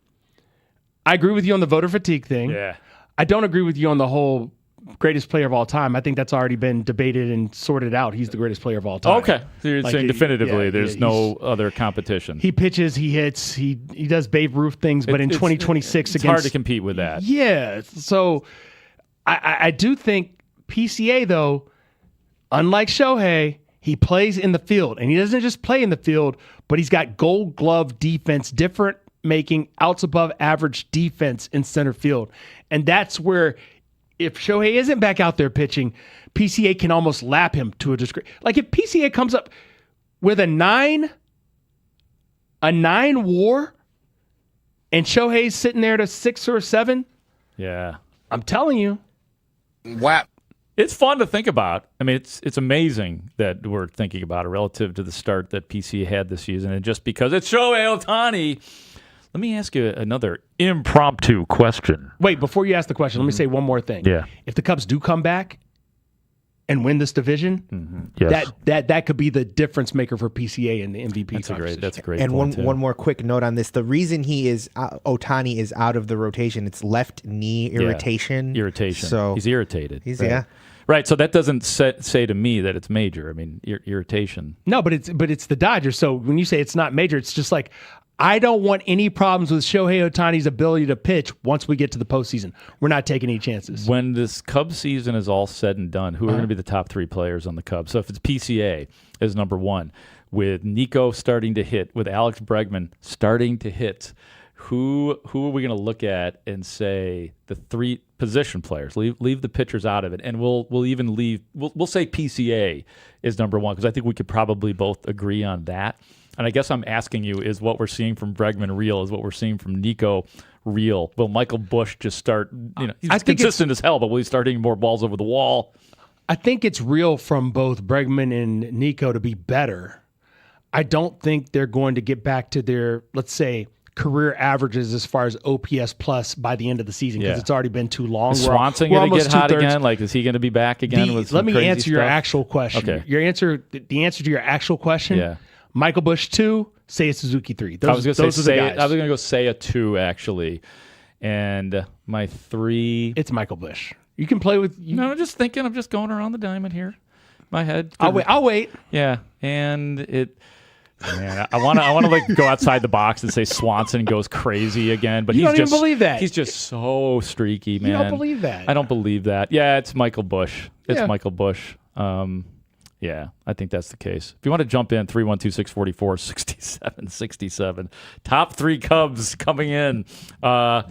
S18: I agree with you on the voter fatigue thing.
S20: Yeah.
S18: I don't agree with you on the whole greatest player of all time. I think that's already been debated and sorted out. He's the greatest player of all time.
S20: Okay. So you're saying definitively there's no other competition.
S18: He pitches, he hits, he does Babe Ruth things, but in 2026
S20: it's hard to compete with that.
S18: Yeah. So I do think PCA, though, unlike Shohei, he plays in the field. And he doesn't just play in the field, but he's got Gold Glove defense, different making outs above average defense in center field. And that's where, if Shohei isn't back out there pitching, PCA can almost lap him to a degree. Like, if PCA comes up with a 9 WAR and Shohei's sitting there to 6 or 7,
S20: yeah,
S18: I'm telling you,
S20: WAP. It's fun to think about. I mean, it's amazing that we're thinking about it relative to the start that PCA had this season, and just because it's Shohei Ohtani. Let me ask you another impromptu question.
S18: Wait, before you ask the question, let me say one more thing.
S20: Yeah.
S18: If the Cubs do come back and win this division,
S20: yes,
S18: that could be the difference maker for PCA in the MVP conversation.
S20: That's a great
S7: and
S20: point,
S7: one more quick note on this. The reason he is Ohtani is out of the rotation, it's left knee irritation.
S20: Irritation.
S7: So
S20: he's irritated.
S7: He's
S20: right. Right, so that doesn't say to me that it's major. I mean, irritation.
S18: No, but it's the Dodgers. So when you say it's not major, it's just like, I don't want any problems with Shohei Ohtani's ability to pitch once we get to the postseason. We're not taking any chances.
S20: When this Cubs season is all said and done, who are going to be the top 3 players on the Cubs? So if it's PCA as number 1, with Nico starting to hit, with Alex Bregman starting to hit, who are we going to look at and say the 3 position players? Leave the pitchers out of it, and we'll even leave. We'll say PCA is number 1 because I think we could probably both agree on that. And I guess I'm asking you, is what we're seeing from Bregman real? Is what we're seeing from Nico real? Will Michael Busch just start, he's consistent as hell, but will he start hitting more balls over the wall?
S18: I think it's real from both Bregman and Nico to be better. I don't think they're going to get back to their, let's say, career averages as far as OPS plus by the end of the season because it's already been too long.
S20: Is Swanson going to get hot again? Like, is he going to be back again?
S18: Let me answer your actual question.
S20: Okay.
S18: The answer to your actual question.
S20: Yeah.
S18: Michael Busch 2, Seiya Suzuki 3.
S20: I was going to say
S18: guys.
S20: I was going to go Seiya 2 actually, and my 3.
S18: It's Michael Busch. You can play with.
S20: No, I'm just thinking. I'm just going around the diamond here. My head.
S18: I'll wait.
S20: Yeah, and it. Man, I want to like go outside the box and say Swanson goes crazy again, but
S18: you
S20: he's
S18: don't even believe that.
S20: He's just so streaky, man.
S18: You don't believe that.
S20: I don't believe that. Yeah, it's Michael Busch. It's
S18: Yeah.
S20: Michael Busch. Yeah, I think that's the case. If you want to jump in, 312-644-6767. Top 3 Cubs coming in. I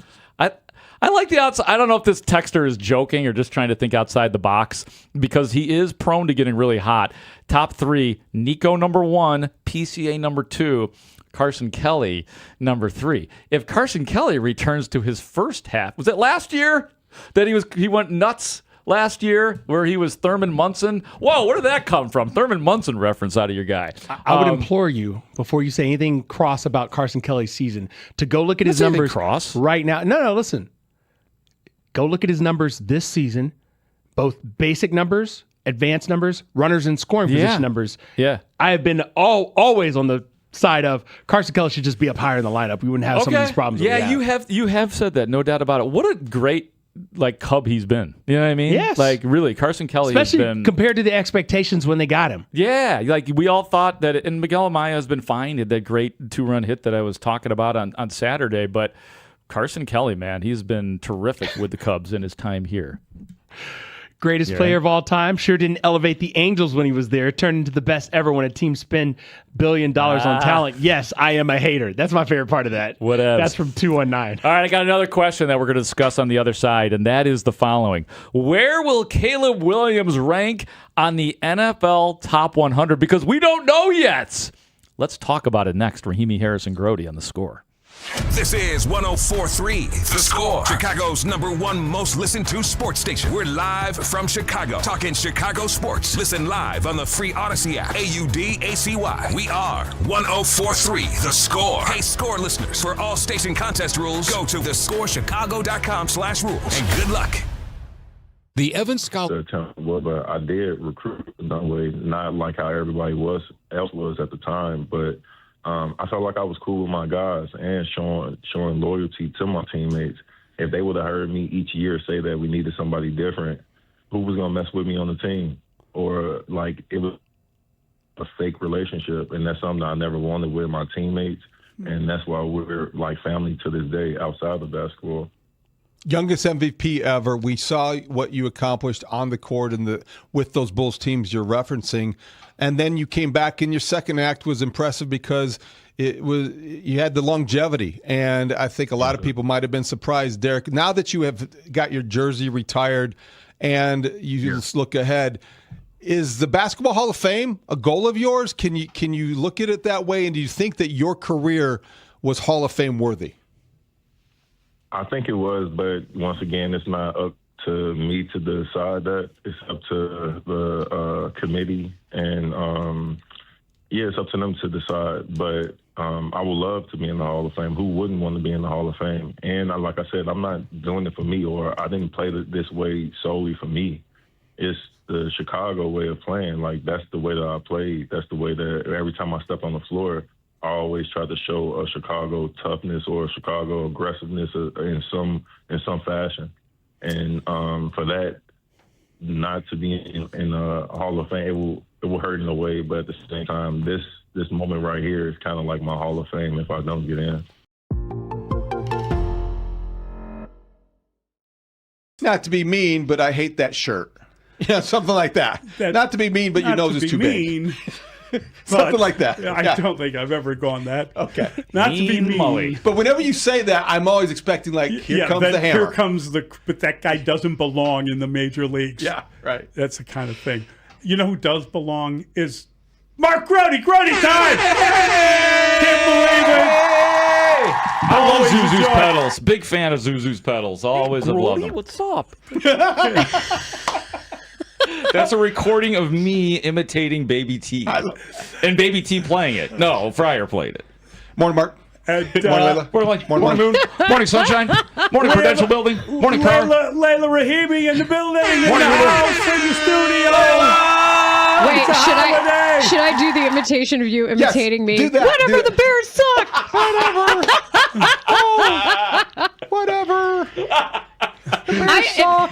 S20: like the outside. I don't know if this texter is joking or just trying to think outside the box because he is prone to getting really hot. Top 3, Nico number 1, PCA number 2, Carson Kelly number 3. If Carson Kelly returns to his first half, was it last year that he went nuts? Last year, where he was Thurman Munson. Whoa, where did that come from? Thurman Munson reference out of your guy.
S18: I would implore you, before you say anything cross about Carson Kelly's season, to go look at his numbers right now. No, listen. Go look at his numbers this season, both basic numbers, advanced numbers, runners in scoring position numbers.
S20: Yeah.
S18: I have been always on the side of Carson Kelly should just be up higher in the lineup. We wouldn't have some of these problems.
S20: Yeah, you have said that, no doubt about it. What a great Cub he's been. You know what I mean?
S18: Yes.
S20: Really, Carson Kelly
S18: especially
S20: has been
S18: compared to the expectations when they got him.
S20: Yeah, we all thought that, and Miguel Amaya has been fine. He had that great 2-run hit that I was talking about on Saturday, but Carson Kelly, man, he's been terrific with the Cubs in his time here.
S18: Greatest player of all time. Sure didn't elevate the Angels when he was there. Turned into the best ever when a team spent $1 billion on talent. Yes, I am a hater. That's my favorite part of that.
S20: Whatever.
S18: That's from 219.
S20: All right, I got another question that we're going to discuss on the other side, and that is the following. Where will Caleb Williams rank on the NFL Top 100? Because we don't know yet. Let's talk about it next. Rahimi, Harris, and Grote on The Score.
S3: This is 104.3 The Score, Chicago's #1 most listened to sports station. We're live from Chicago, talking Chicago sports. Listen live on the free Odyssey app, AUDACY. We are 104.3 The Score. Hey, Score listeners, for all station contest rules, go to thescorechicago.com/rules, and good luck.
S9: The Evan Scholar.
S12: But I did recruit that way, not like how everybody else was at the time, but I felt like I was cool with my guys and showing loyalty to my teammates. If they would have heard me each year say that we needed somebody different, who was going to mess with me on the team? Or it was a fake relationship, and that's something I never wanted with my teammates, and that's why we're like family to this day outside of basketball.
S22: Youngest MVP ever. We saw what you accomplished on the court and with those Bulls teams you're referencing, and then you came back, and your second act was impressive because you had the longevity, and I think a lot of people might have been surprised, Derek. Now that you have got your jersey retired, and you just look ahead, is the Basketball Hall of Fame a goal of yours? Can you look at it that way, and do you think that your career was Hall of Fame worthy?
S12: I think it was, but once again, it's not up to me to decide that. It's up to the committee, and it's up to them to decide. But I would love to be in the Hall of Fame. Who wouldn't want to be in the Hall of Fame? And like I said, I'm not doing it for me, or I didn't play this way solely for me. It's the Chicago way of playing. Like, that's the way that I played. That's the way that every time I step on the floor, I always try to show a Chicago toughness or a Chicago aggressiveness in some fashion. And for that not to be in a Hall of Fame, it will hurt in a way, but at the same time, this moment right here is kind of like my Hall of Fame if I don't get in.
S22: Not to be mean, but I hate that shirt. Yeah, something like that. Not to be mean, but your nose is too big. Something like that.
S10: I don't think I've ever gone that.
S22: Okay.
S10: Not to be mean.
S22: Mully. But whenever you say that, I'm always expecting, like, here comes the hammer.
S10: Here comes but that guy doesn't belong in the major leagues.
S22: Yeah, right.
S10: That's the kind of thing. You know who does belong is Mark Grote. Grote time! Can't believe it!
S20: I love Zuzu's pedals. Big fan of Zuzu's pedals. Always have loved them.
S5: What's up?
S20: That's a recording of me imitating Baby T. And Baby T playing it. No, Fryer played it.
S22: Morning, Mark.
S10: And,
S20: morning, Layla. Morning, Moon. Morning, Sunshine. Morning, Prudential Building. Morning, Car.
S10: Layla Rahimi in the building. In
S20: Morning,
S10: the
S20: River.
S10: house, in the studio.
S1: Wait,
S10: It's a holiday.
S1: should I do the imitation of you imitating me?
S22: do that.
S1: Whatever,
S22: Do it.
S1: the Bears suck.
S22: Whatever.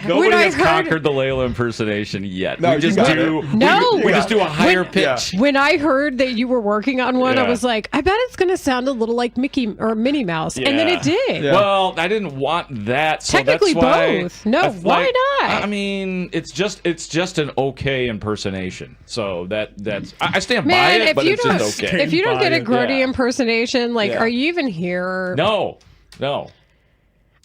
S20: Nobody has conquered the Layla impersonation yet.
S22: No,
S20: we just
S22: you got
S20: do.
S22: it.
S1: No.
S20: we just do a higher pitch.
S1: When I heard that you were working on one, I
S20: Yeah.
S1: was like, I bet it's going to sound a little like Mickey or Minnie Mouse. And then it did.
S22: Yeah.
S20: Well, I didn't want that. So
S1: Technically
S20: that's why
S1: both. No, why not?
S20: I mean, it's just an okay impersonation. So that's I stand by
S1: Man,
S20: it, but it's just okay.
S1: if you don't get a Grote
S20: Yeah.
S1: impersonation, like,
S20: Yeah.
S1: are you even here?
S20: No.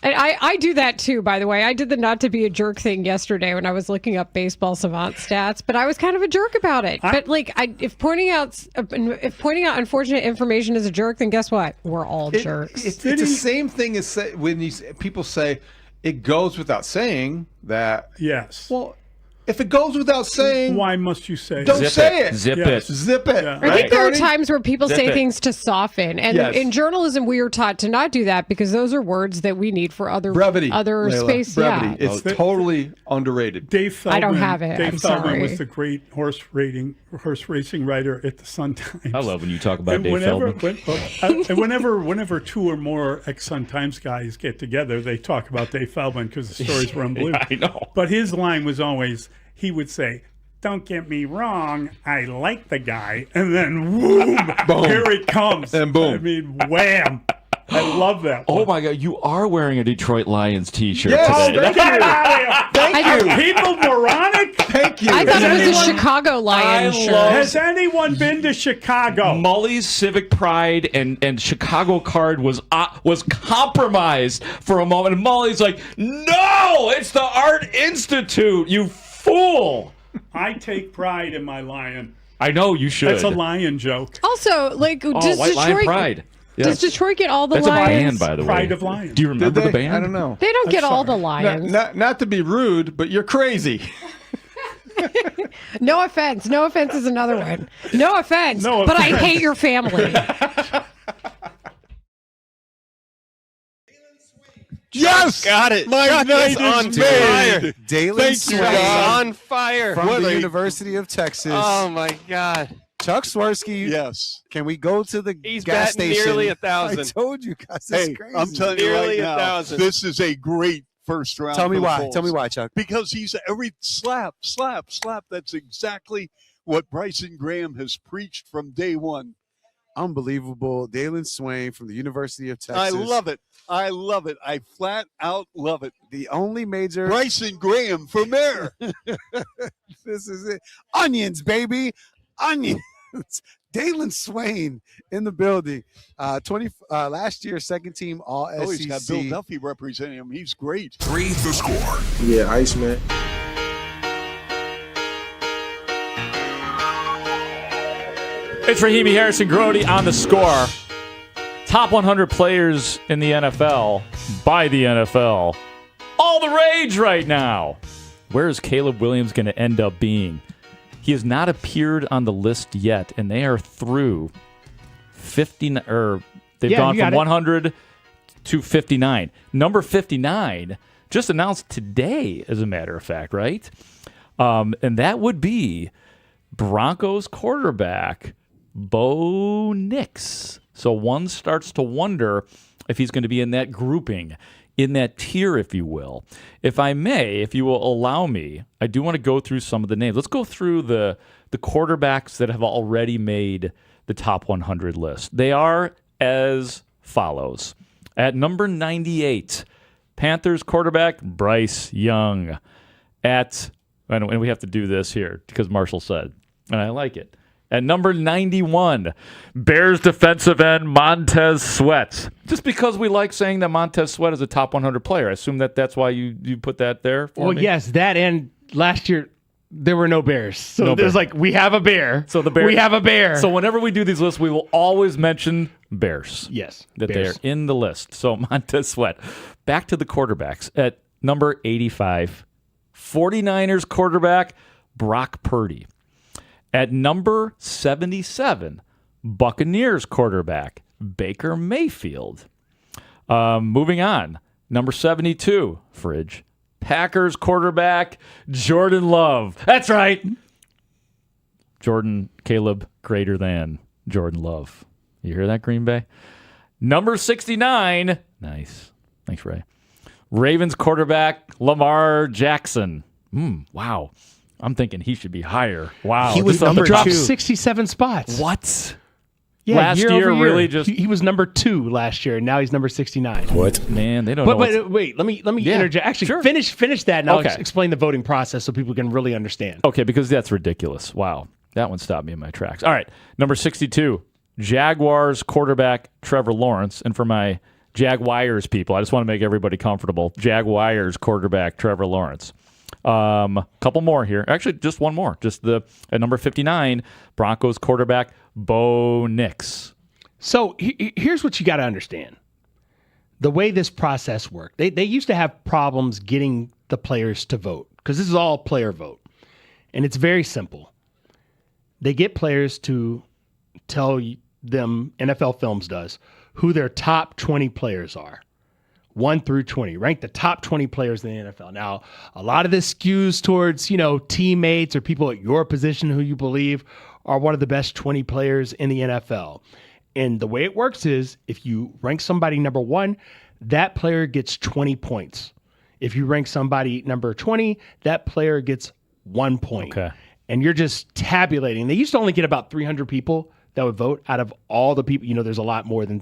S1: And I do that too, by the way. I did the not to be a jerk thing yesterday when I was looking up baseball savant stats, but I was kind of a jerk about it. But like, if pointing out unfortunate information is a jerk, then guess what? We're all jerks.
S22: It's the same thing as when people say it goes without saying that.
S10: Yes.
S22: Well, if it goes without saying,
S10: why must you say it?
S22: Don't say it.
S20: Zip
S10: Yes.
S20: it.
S22: Zip it.
S10: Yeah.
S1: I think there are times where people
S20: Zip
S1: say
S20: it.
S1: things to soften, and
S22: Yes.
S1: in journalism, we are taught to not do that because those are words that we need for other
S22: Brevity.
S1: other
S22: Layla.
S1: space.
S22: Brevity.
S1: Yeah,
S22: It's totally underrated.
S10: Dave Feldman.
S1: I don't have it.
S10: Dave
S1: I'm
S10: Feldman
S1: sorry.
S10: was the great horse racing writer at the Sun Times.
S20: I love when you talk about
S10: And
S20: Dave
S10: whenever,
S20: Feldman.
S10: and whenever two or more ex-Sun Times guys get together, they talk about Dave Feldman because the stories were unbelievable.
S20: I know.
S10: But his line was always, he would say, "Don't get me wrong, I like the guy," and then whoom,
S22: Boom.
S10: here it comes,
S22: And boom.
S10: I mean, wham! I love that.
S20: Oh my God, you are wearing a Detroit Lions t-shirt
S22: Yes,
S20: today.
S22: thank you. Thank you.
S10: Are people moronic?
S22: Thank you.
S1: I thought it was a
S10: anyone-
S1: Chicago Lions shirt.
S10: Has anyone been to Chicago?
S20: Mully's civic pride and Chicago card was compromised for a moment. And Mully's like, "No, it's the Art Institute, you fool."
S10: I take pride in my lion.
S20: I know you should.
S10: That's a lion joke.
S1: Also, like, does
S20: White Lion
S1: Detroit
S20: Pride.
S1: does
S20: Yes.
S1: Detroit get all the
S20: That's
S1: lions?
S20: a band, by the way.
S10: Pride of Lions.
S20: Do you remember
S22: Did
S20: the
S22: they?
S20: band?
S22: I don't know.
S1: They don't
S10: I'm
S1: get all
S10: sorry.
S1: the lions.
S22: Not to be rude, but you're crazy.
S1: No offense. No offense is another one. No offense.
S10: No
S1: But I
S10: offense.
S1: hate your family.
S17: Yes!
S2: Got it.
S17: My
S2: Got
S17: night
S2: this on
S17: is
S2: fire.
S17: made.
S2: Dalen
S17: Thank you,
S2: Swain
S17: God.
S2: on fire.
S17: From
S2: What
S17: the
S2: a-
S17: University of Texas.
S2: Oh my God.
S17: Chuck Swirsky.
S2: Yes.
S17: Can we go to the
S2: He's
S17: gas
S2: batting
S17: station?
S2: nearly
S17: I
S2: 1,000.
S17: told you guys, this
S2: Hey,
S17: is crazy.
S2: I'm telling you
S17: Nearly
S2: right now,
S17: 1,000.
S2: this is a great first round.
S17: Tell me
S2: for the
S17: why.
S2: Bulls.
S17: Tell me why, Chuck.
S2: Because he's every slap. That's exactly what Bryson Graham has preached from day one.
S17: Unbelievable. Dalen Swain from the University of Texas.
S2: I love it. I flat out love it.
S17: The only major.
S2: Bryson Graham for mayor.
S17: This is it. Onions, baby. Onions. Dalen Swain in the building. Last year, second team All SEC.
S2: Oh, he's got Bill Duffy representing him. He's great.
S3: 3 the score.
S17: Yeah, Iceman.
S5: It's Rahimi, Harrison, Grote on the score. Top 100 players in the NFL by the NFL. All the rage right now. Where is Caleb Williams going to end up being? He has not appeared on the list yet, and they are through 50. They've gone from 100 to 59. Number 59 just announced today, as a matter of fact, right? And that would be Broncos quarterback Bo Nix. So one starts to wonder if he's going to be in that grouping. in that tier, if you will. If I may, if you will allow me, I do want to go through some of the names. Let's go through the quarterbacks that have already made the top 100 list. They are as follows. At number 98, Panthers quarterback Bryce Young. And we have to do this here because Marshall said, and I like it. At number 91, Bears defensive end Montez Sweat. Just because we like saying that Montez Sweat is a top 100 player. I assume that's why you put that there for me?
S18: Well, yes, that and last year there were no Bears. So
S5: No
S18: there's
S5: Bears.
S18: like, we have a bear.
S5: So the Bears,
S18: we have a bear.
S5: So whenever we do these lists, we will always mention Bears.
S18: Yes,
S5: That
S18: Bears.
S5: they're in the list. So Montez Sweat. Back to the quarterbacks. At number 85, 49ers quarterback Brock Purdy. At number 77, Buccaneers quarterback Baker Mayfield. Moving on, number 72, Fridge. Packers quarterback Jordan Love. That's right. Jordan Caleb greater than Jordan Love. You hear that, Green Bay? Number 69. Nice. Thanks, Ray. Ravens quarterback Lamar Jackson. Wow. I'm thinking he should be higher. Wow.
S7: He was number
S18: dropped
S7: 2.
S18: 67 spots.
S5: What?
S18: Yeah,
S5: Last year
S18: over
S5: really just-
S18: he was number 2 last year, and now he's number 69.
S5: What? Man, they don't know.
S18: But wait, let me interject. Actually, finish that, and I'll
S5: Okay.
S18: explain the voting process so people can really understand.
S5: Okay, because that's ridiculous. Wow. That one stopped me in my tracks. All right. Number 62, Jaguars quarterback Trevor Lawrence. And for my Jaguars people, I just want to make everybody comfortable. Jaguars quarterback Trevor Lawrence. Couple more here. Actually, just one more. At number 59, Broncos quarterback Bo Nix.
S18: So here's what you got to understand. The way this process worked, they used to have problems getting the players to vote because this is all player vote. And it's very simple. They get players to tell them, NFL Films does, who their top 20 players are. 1 through 20, rank the top 20 players in the NFL. Now, a lot of this skews towards, teammates or people at your position who you believe are one of the best 20 players in the NFL. And the way it works is if you rank somebody number 1, that player gets 20 points. If you rank somebody number 20, that player gets 1 point.
S5: Okay.
S18: And you're just tabulating. They used to only get about 300 people that would vote out of all the people. There's a lot more than,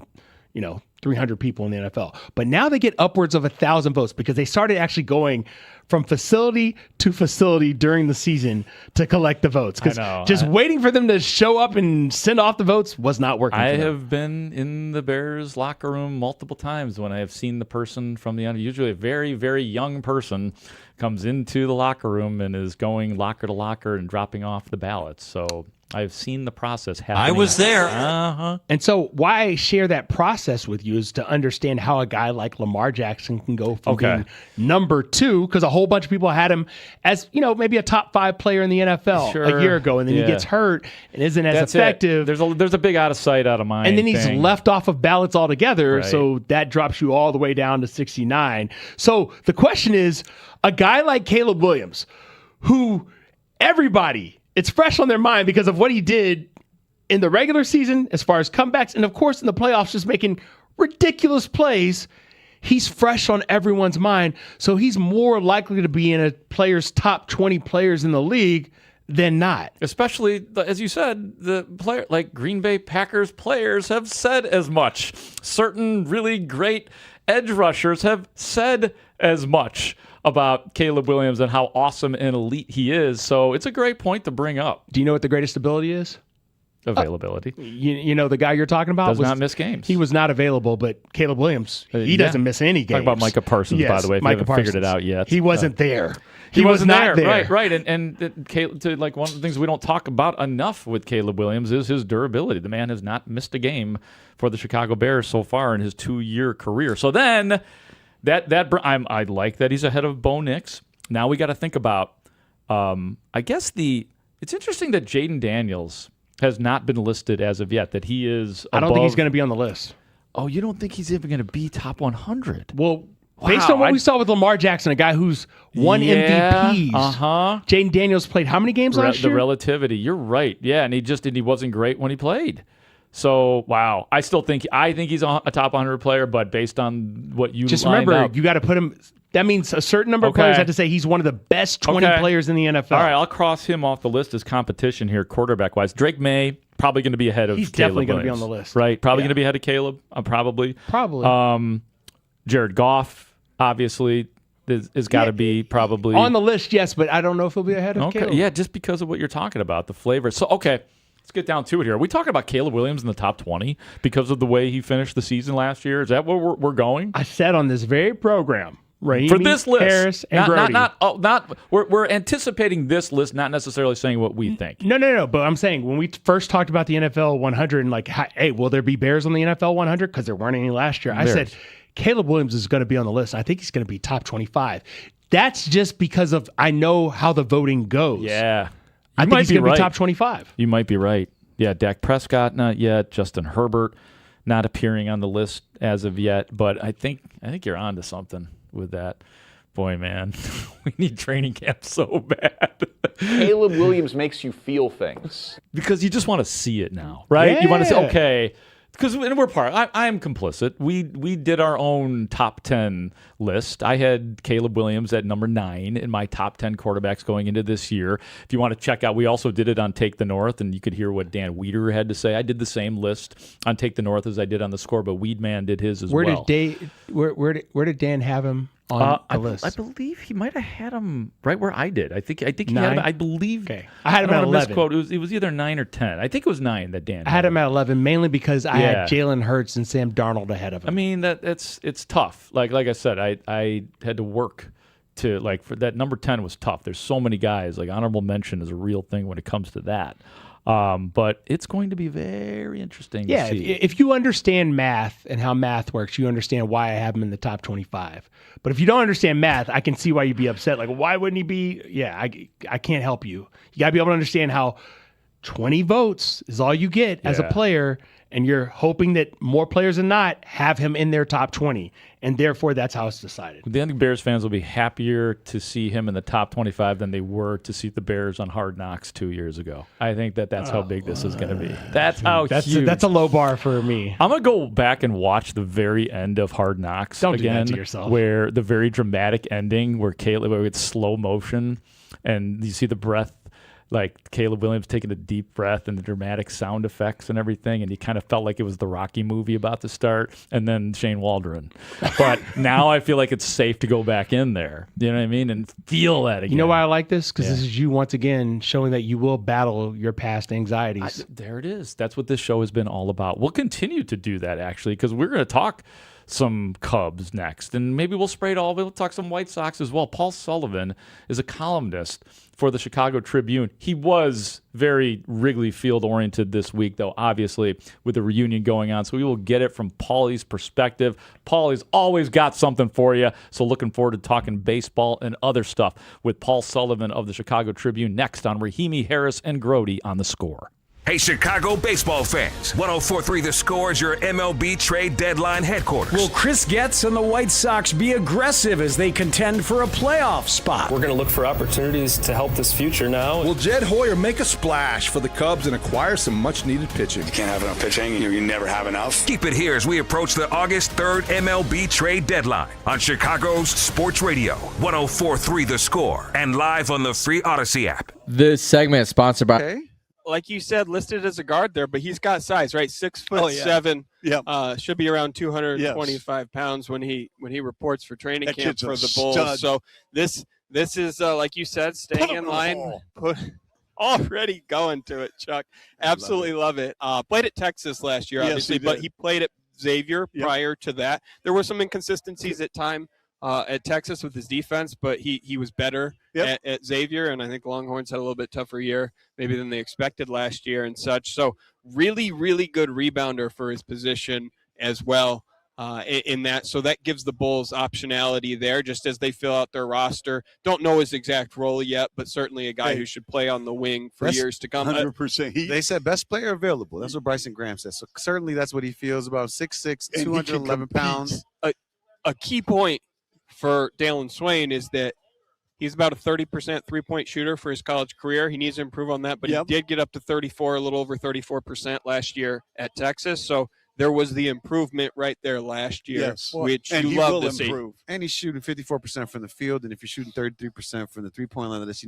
S18: 300 people in the NFL. But now they get upwards of 1,000 votes because they started actually going from facility to facility during the season to collect the votes. Because just waiting for them to show up and send off the votes was not working.
S5: I have been in the Bears locker room multiple times when I have seen the person from the usually a very, very young person comes into the locker room and is going locker to locker and dropping off the ballots. So I've seen the process happen.
S18: I was there.
S5: Uh-huh.
S18: And so why I share that process with you is to understand how a guy like Lamar Jackson can go from being number 2, because a whole bunch of people had him as, maybe a top 5 player in the NFL a year ago, and then he gets hurt and isn't as effective.
S5: There's a big out of sight, out of mind.
S18: And then he's left off of ballots altogether,
S5: Right.
S18: so that drops you all the way down to 69. So the question is, a guy like Caleb Williams, who everybody, it's fresh on their mind because of what he did in the regular season as far as comebacks, and of course in the playoffs just making ridiculous plays. He's fresh on everyone's mind, so he's more likely to be in a player's top 20 players in the league than not.
S5: Especially, as you said, the player like Green Bay Packers players have said as much. Certain really great edge rushers have said as much about Caleb Williams and how awesome and elite he is. So it's a great point to bring up.
S18: Do you know what the greatest ability is?
S5: Availability.
S18: You know the guy you're talking about
S5: Does not miss games.
S18: He was not available, but Caleb Williams, he doesn't miss any games.
S5: Talk about Micah Parsons, by the way, if you haven't figured it out yet.
S18: He wasn't there.
S5: He
S18: was not there.
S5: Right. And like one of the things we don't talk about enough with Caleb Williams is his durability. The man has not missed a game for the Chicago Bears so far in his 2-year career. So then I like that he's ahead of Bo Nix. Now we got to think about I guess it's interesting that Jaden Daniels has not been listed as of yet, that he is
S18: I don't think he's going to be on the list.
S5: Oh, you don't think he's even going to be top 100?
S18: Well, based on what we saw with Lamar Jackson, a guy who's won MVPs. Jaden Daniels played how many games last year?
S5: The relativity. You're right. Yeah, and he wasn't great when he played. So, wow. I think he's a top 100 player, but based on what you
S18: just
S5: lined
S18: remember,
S5: up,
S18: you got to put him. That means a certain number of players have to say he's one of the best 20 players in the NFL.
S5: All right, I'll cross him off the list as competition here, quarterback-wise. Drake May, probably going to be ahead of
S18: He's
S5: Caleb
S18: definitely going to be
S5: Williams,
S18: on the list.
S5: right? Probably going to be ahead of Caleb, probably.
S18: Probably.
S5: Jared Goff, obviously, is got to be probably.
S18: On the list, yes, but I don't know if he'll be ahead of Caleb.
S5: Yeah, just because of what you're talking about, the flavor. So, okay. Let's get down to it here. Are we talking about Caleb Williams in the top 20 because of the way he finished the season last year? Is that where we're going?
S18: I said on this very program, Rahimi,
S5: for this list,
S18: Harris, and Grote.
S5: We're anticipating this list, not necessarily saying what we think.
S18: No. But I'm saying when we first talked about the NFL 100 and like, hey, will there be Bears on the NFL 100? Because there weren't any last year. I said Caleb Williams is going to be on the list. I think he's going to be top 25. That's just because of I know how the voting goes.
S5: Yeah.
S18: I think he's going to be top 25.
S5: You might be right. Yeah, Dak Prescott, not yet. Justin Herbert, not appearing on the list as of yet. But I think you're on to something with that. Boy, man, we need training camp so bad.
S4: Caleb Williams makes you feel things.
S5: Because you just want to see it now, right?
S18: Yeah.
S5: You want to say, okay. Because we're I am complicit. We did our own top 10 list. I had Caleb Williams at number 9 in my top 10 quarterbacks going into this year. If you want to check out, we also did it on Take the North, and you could hear what Dan Weeder had to say. I did the same list on Take the North as I did on the Score, but Weedman did his as well.
S18: Where did Dan have him on the list?
S5: I believe he might have had him right where I did. I think he had him. I believe.
S18: Okay, I had him at 11.
S5: It was either 9 or 10. I think it was 9 that Dan.
S18: I had him at 11 mainly because I had Jalen Hurts and Sam Darnold ahead of him.
S5: I mean it's tough. Like I said, I had to work to for that number 10 was tough. There's so many guys. Like honorable mention is a real thing when it comes to that. But it's going to be very interesting to see.
S18: If you understand math and how math works, you understand why I have him in the top 25. But if you don't understand math, I can see why you'd be upset. Like, why wouldn't he be? Yeah, I can't help you. You got to be able to understand how 20 votes is all you get as a player, and you're hoping that more players than not have him in their top 20. And therefore, that's how it's decided.
S5: I think Bears fans will be happier to see him in the top 25 than they were to see the Bears on Hard Knocks 2 years ago. I think that's how big this is going to be. That's how huge.
S18: That's a low bar for me.
S5: I'm going to go back and watch the very end of Hard Knocks
S18: Don't
S5: again,
S18: do that to yourself.
S5: where the very dramatic ending where it's slow motion and you see the breath. Like Caleb Williams taking a deep breath and the dramatic sound effects and everything, and you kind of felt like it was the Rocky movie about to start, and then Shane Waldron. But now I feel like it's safe to go back in there. You know what I mean? And feel that again.
S18: You know why I like this? Because this is you once again showing that you will battle your past anxieties.
S5: There it is. That's what this show has been all about. We'll continue to do that actually, because we're going to talk some Cubs next, and maybe we'll spray it all. We'll talk some White Sox as well. Paul Sullivan is a columnist for the Chicago Tribune. He was very Wrigley Field oriented this week, though, obviously, with the reunion going on. So we will get it from Paulie's perspective. Paulie's always got something for you. So looking forward to talking baseball and other stuff with Paul Sullivan of the Chicago Tribune next on Rahimi, Harris, and Grote on The Score.
S3: Hey, Chicago baseball fans. 104.3 The Score is your MLB trade deadline headquarters.
S11: Will Chris Getz and the White Sox be aggressive as they contend for a playoff spot?
S13: We're going to look for opportunities to help this future now.
S15: Will Jed Hoyer make a splash for the Cubs and acquire some much-needed pitching?
S23: You can't have enough pitching. You never have enough.
S3: Keep it here as we approach the August 3rd MLB trade deadline on Chicago's Sports Radio, 104.3 The Score, and live on the free Odyssey app.
S14: This segment is sponsored by...
S6: Okay. Like you said, listed as a guard there, but he's got size, right? 6'7".
S2: Yep.
S6: Should be around 225 pounds when he reports for training camp for the Bulls.
S2: Stud.
S6: So this is like you said, staying in line. Already going to it, Chuck. Absolutely love it. Played at Texas last year, obviously, but he played at Xavier prior to that. There were some inconsistencies at time at Texas with his defense, but he was better at Xavier, and I think Longhorns had a little bit tougher year maybe than they expected last year and such. So really, really good rebounder for his position as well in that. So that gives the Bulls optionality there just as they fill out their roster. Don't know his exact role yet, but certainly a guy who should play on the wing for years to come.
S17: 100%. They said best player available. That's what Bryson Graham said. So certainly that's what he feels about 6'6", 211 pounds.
S6: A key point for Dalen Swain is that He's about a 30% three-point shooter for his college career. He needs to improve on that, but he did get up to 34, a little over 34% last year at Texas. So there was the improvement right there last year, which
S17: and
S6: you love to see.
S17: And he's shooting 54% from the field, and if you're shooting 33% from the three-point line, that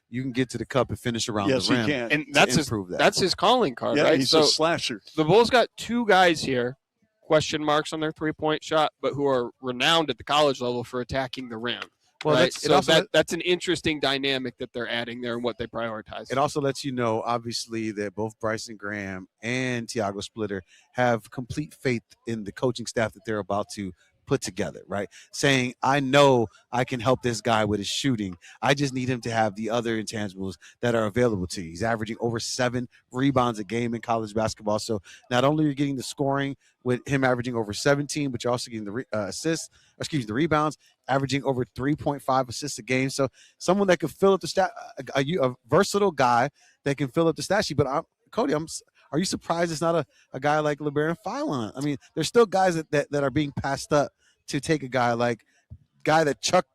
S17: you can get to the cup and finish around the rim.
S2: He can.
S6: And that's his calling card, right?
S2: He's a slasher.
S6: The Bulls got two guys here, question marks on their three-point shot, but who are renowned at the college level for attacking the rim.
S17: Well,
S6: right? So that's an interesting dynamic that they're adding there and what they prioritize.
S17: It also lets you know, obviously, that both Bryson Graham and Thiago Splitter have complete faith in the coaching staff that they're about to put together, right? Saying, I know I can help this guy with his shooting. I just need him to have the other intangibles that are available to you. He's averaging over 7 rebounds a game in college basketball. So not only are you getting the scoring with him averaging over 17, but you're also getting the the rebounds, averaging over 3.5 assists a game. So someone that can fill up the stat, a versatile guy that can fill up the stat sheet. But Cody, are you surprised it's not a guy like LeBaron Fillon? I mean, there's still guys that are being passed up to take a guy that Chuck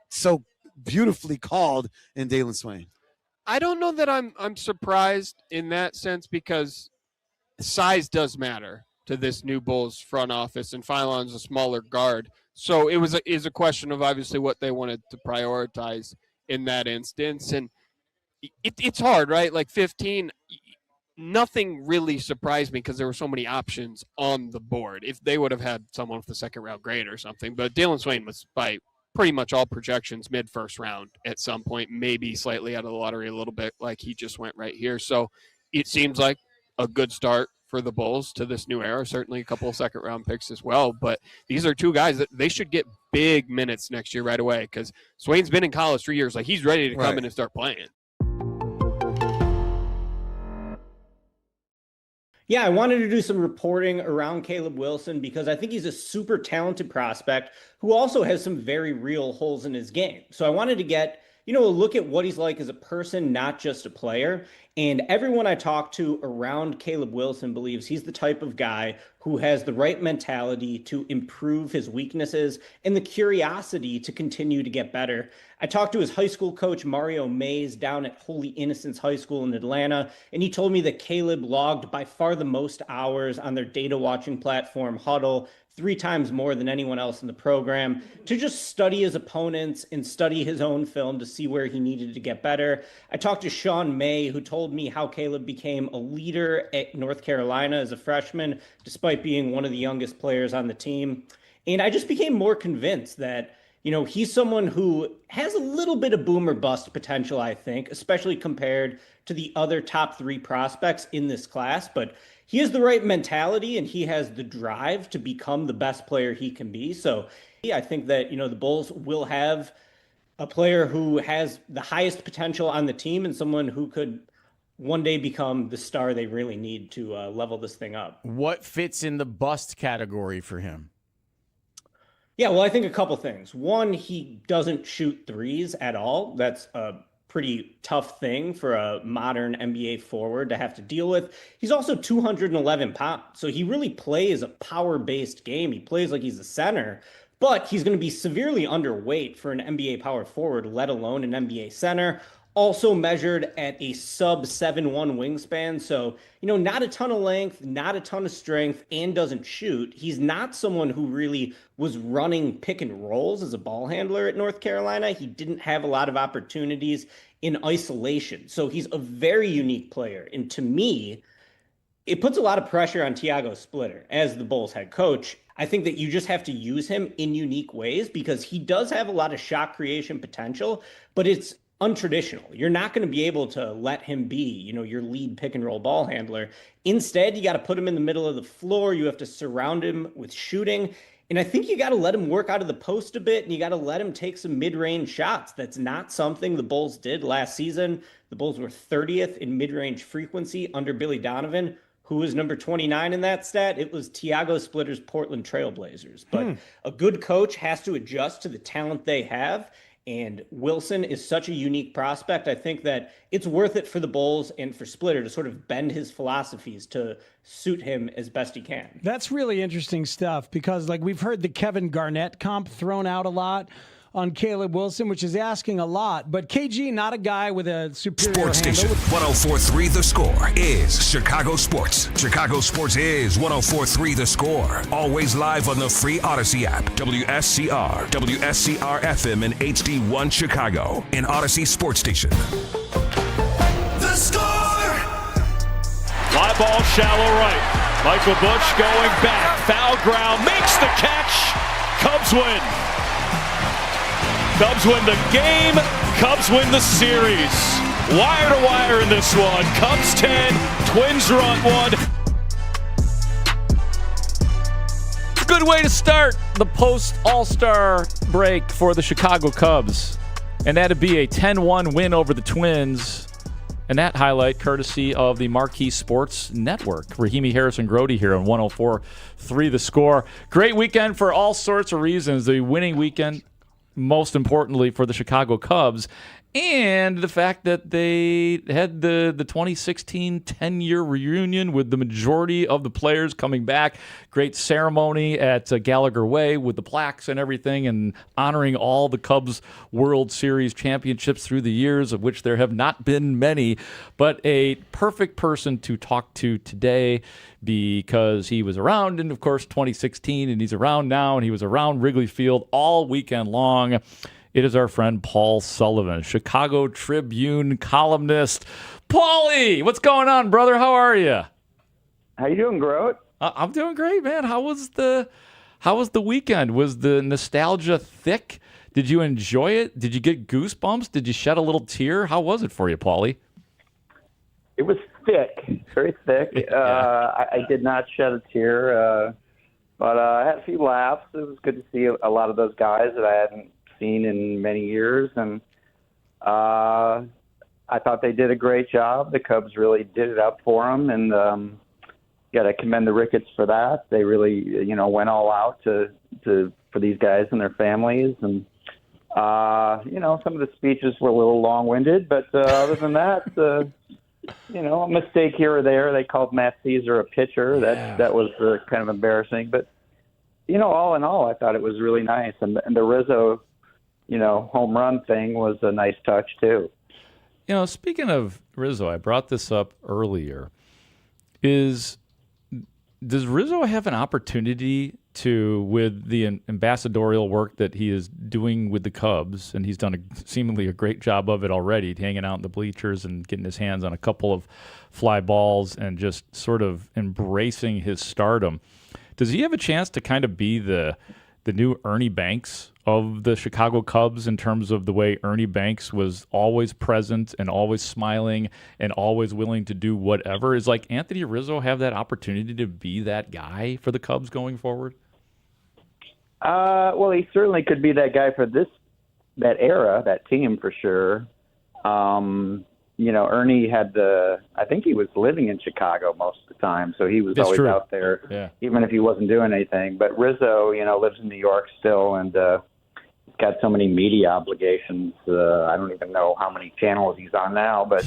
S17: so beautifully called in Dalen Swain.
S6: I don't know that I'm surprised in that sense, because size does matter to this new Bulls front office, and Fillon's a smaller guard. So it is a question of obviously what they wanted to prioritize in that instance. And it's hard, right? Like 15, nothing really surprised me because there were so many options on the board. If they would have had someone with the second round grade or something, but Dalen Swain was by pretty much all projections mid-first round at some point, maybe slightly out of the lottery a little bit, like he just went right here. So it seems like a good start for the Bulls to this new era. Certainly a couple of second round picks as well, but these are two guys that they should get big minutes next year right away, because Swain's been in college 3 years. Like, he's ready to come in and start playing.
S16: Yeah, I wanted to do some reporting around Caleb Wilson because I think he's a super talented prospect who also has some very real holes in his game. So I wanted to get, a look at what he's like as a person, not just a player. And everyone I talked to around Caleb Wilson believes he's the type of guy who has the right mentality to improve his weaknesses and the curiosity to continue to get better. I talked to his high school coach, Mario Mays, down at Holy Innocents High School in Atlanta, and he told me that Caleb logged by far the most hours on their data watching platform, Huddle, 3 times more than anyone else in the program, to just study his opponents and study his own film to see where he needed to get better. I talked to Sean May, who told me how Caleb became a leader at North Carolina as a freshman, despite being one of the youngest players on the team. And I just became more convinced that, he's someone who has a little bit of boom or bust potential, I think, especially compared to the other top 3 prospects in this class. But he has the right mentality and he has the drive to become the best player he can be. So I think that, the Bulls will have a player who has the highest potential on the team and someone who could one day become the star they really need to level this thing up.
S11: What fits in the bust category for him?
S16: Yeah, well, I think a couple things. One, he doesn't shoot threes at all. That's a pretty tough thing for a modern NBA forward to have to deal with. He's also 211 pounds, so he really plays a power-based game. He plays like he's a center, but he's going to be severely underweight for an NBA power forward, let alone an NBA center. Also measured at a sub 7'1" wingspan. So, not a ton of length, not a ton of strength, and doesn't shoot. He's not someone who really was running pick and rolls as a ball handler at North Carolina. He didn't have a lot of opportunities in isolation. So he's a very unique player. And to me, it puts a lot of pressure on Thiago Splitter as the Bulls head coach. I think that you just have to use him in unique ways because he does have a lot of shot creation potential, but it's untraditional. You're not going to be able to let him be, your lead pick and roll ball handler. Instead, you got to put him in the middle of the floor. You have to surround him with shooting. And I think you got to let him work out of the post a bit, and you got to let him take some mid-range shots. That's not something the Bulls did last season. The Bulls were 30th in mid-range frequency under Billy Donovan. Who was number 29 in that stat? It was Thiago Splitter's Portland Trailblazers. But a good coach has to adjust to the talent they have. And Wilson is such a unique prospect. I think that it's worth it for the Bulls and for Splitter to sort of bend his philosophies to suit him as best he can.
S19: That's really interesting stuff because, we've heard the Kevin Garnett comp thrown out a lot.
S11: on Caleb Wilson, which is asking a lot. But KG, not a guy with a superior
S3: Sports
S11: handle.
S3: Station 104.3 The Score is Chicago Sports. Chicago Sports is 104.3 The Score. Always live on the free Odyssey app. WSCR, WSCR FM and HD1 Chicago. An Odyssey Sports Station.
S8: The Score!
S5: Fly ball shallow right. Michael Bush going back. Foul ground. Makes the catch. Cubs win. Cubs win the game. Cubs win the series. Wire to wire in this one. Cubs 10. Twins run 1. It's a good way to start the post-All-Star break for the Chicago Cubs. And that'd be a 10-1 win over the Twins. And that highlight courtesy of the Marquee Sports Network. Rahimi, Harris, and Grote here on 104.3 The Score. Great weekend for all sorts of reasons. The winning weekend, most importantly, for the Chicago Cubs. And the fact that they had the 2016 10-year reunion with the majority of the players coming back. Great ceremony at Gallagher Way with the plaques and everything, and honoring all the Cubs World Series championships through the years, of which there have not been many. But a perfect person to talk to today, because he was around in, of course, 2016, and he's around now, and he was around Wrigley Field all weekend long. It is our friend Paul Sullivan, Chicago Tribune columnist. Paulie, what's going on, brother? How are you?
S19: How you doing, Grote?
S5: I'm doing great, man. How was the weekend? Was the nostalgia thick? Did you enjoy it? Did you get goosebumps? Did you shed a little tear? How was it for you, Paulie?
S19: It was thick, very thick. I did not shed a tear, but I had a few laughs. It was good to see a lot of those guys that I hadn't seen in many years, and I thought they did a great job. The Cubs really did it up for them, and got to commend the Ricketts for that. They really, went all out for these guys and their families, and some of the speeches were a little long-winded, but other than that, a mistake here or there. They called Matt Caesar a pitcher. That was kind of embarrassing, but all in all, I thought it was really nice, and the Rizzo home run thing was a nice touch too.
S5: Speaking of Rizzo, I brought this up earlier. Does Rizzo have an opportunity to, with the ambassadorial work that he is doing with the Cubs, and he's done seemingly a great job of it already, hanging out in the bleachers and getting his hands on a couple of fly balls and just sort of embracing his stardom. Does he have a chance to kind of be the new Ernie Banks of the Chicago Cubs, in terms of the way Ernie Banks was always present and always smiling and always willing to do whatever? Is like Anthony Rizzo have that opportunity to be that guy for the Cubs going forward?
S19: Well, he certainly could be that guy for that era, that team for sure. Ernie I think he was living in Chicago most of the time, so he was
S5: That's
S19: always
S5: true.
S19: out there,
S5: Yeah.
S19: even if he wasn't doing anything. But Rizzo, lives in New York still, and he's got so many media obligations. I don't even know how many channels he's on now, but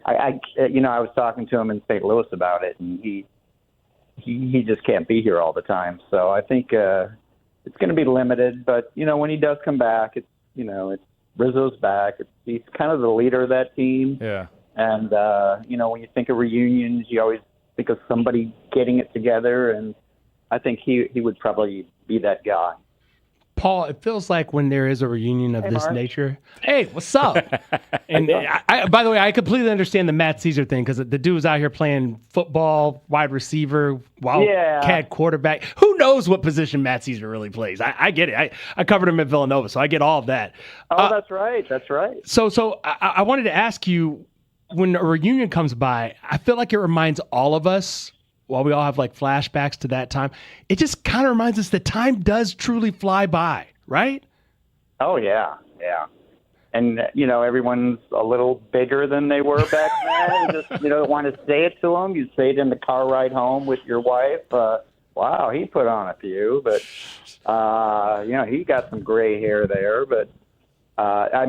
S19: I was talking to him in St. Louis about it, and he just can't be here all the time. So I think it's going to be limited. But when he does come back, it's Rizzo's back. He's kind of the leader of that team.
S5: Yeah.
S19: And, when you think of reunions, you always think of somebody getting it together. And I think he would probably be that guy.
S18: Paul, it feels like when there is a reunion of this
S19: Mark.
S18: nature. Hey, what's up? And by the way, I completely understand the Matt Caesar thing, because the dude was out here playing football, wide receiver, wildcat quarterback. Who knows what position Matt Caesar really plays? I get it. I covered him at Villanova, so I get all of that.
S19: Oh, that's right. That's right.
S18: So I wanted to ask you, when a reunion comes by, I feel like it reminds all of us, while we all have like flashbacks to that time, it just kind of reminds us that time does truly fly by, right?
S19: Oh, yeah. Yeah. And, everyone's a little bigger than they were back then. You just, don't want to say it to them. You say it in the car ride home with your wife. Wow, he put on a few. But, he got some gray hair there. But, I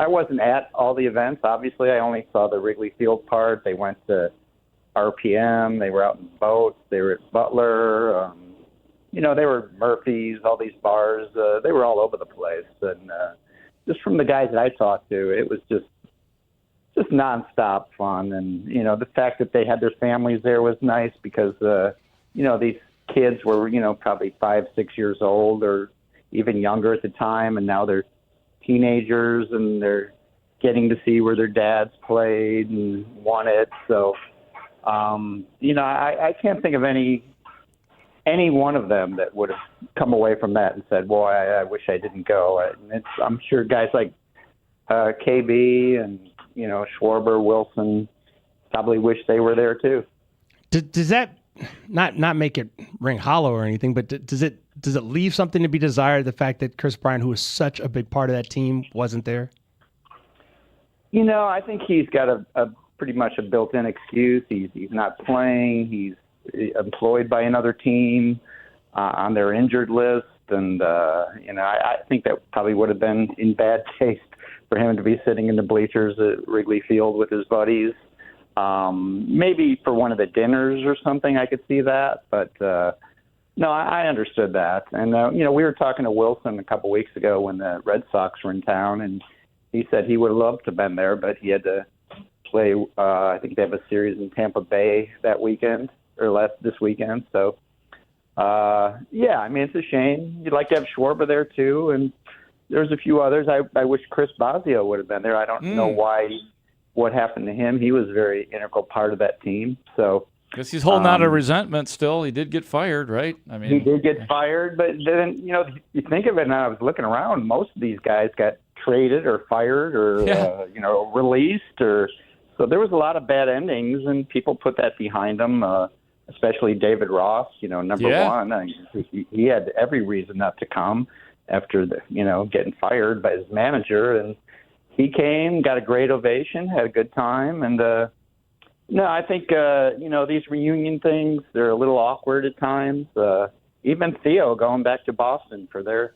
S19: wasn't at all the events. Obviously, I only saw the Wrigley Field part. They went to RPM. They were out in boats. They were at Butler. they were Murphy's, all these bars. They were all over the place. And just from the guys that I talked to, it was just nonstop fun. And, the fact that they had their families there was nice because, these kids were, probably 5, 6 years old or even younger at the time. And now they're teenagers and they're getting to see where their dads played and won it. So, I can't think of any one of them that would have come away from that and said, boy, I wish I didn't go. And I'm sure guys like KB and, Schwarber, Wilson probably wish they were there too.
S18: Does that not make it ring hollow or anything, but does it leave something to be desired, the fact that Chris Bryant, who was such a big part of that team, wasn't there?
S19: I think he's got a pretty much a built-in excuse. He's not playing. He's employed by another team on their injured list. And, I think that probably would have been in bad taste for him to be sitting in the bleachers at Wrigley Field with his buddies. Maybe for one of the dinners or something, I could see that. But, no, I understood that. And, we were talking to Wilson a couple weeks ago when the Red Sox were in town, and he said he would have loved to have been there, but he had to play, I think they have a series in Tampa Bay that weekend, or this weekend. So, it's a shame. You'd like to have Schwarber there, too, and there's a few others. I wish Chris Bosio would have been there. I don't know what happened to him. He was a very integral part of that team. So,
S5: guess he's holding out a resentment still. He did get fired, right?
S19: He did get fired, but then, you think of it, and I was looking around, most of these guys got traded or fired or, released. So there was a lot of bad endings, and people put that behind them, especially David Ross, number one. He had every reason not to come after, getting fired by his manager. And he came, got a great ovation, had a good time. And, I think, these reunion things, they're a little awkward at times. Even Theo going back to Boston for their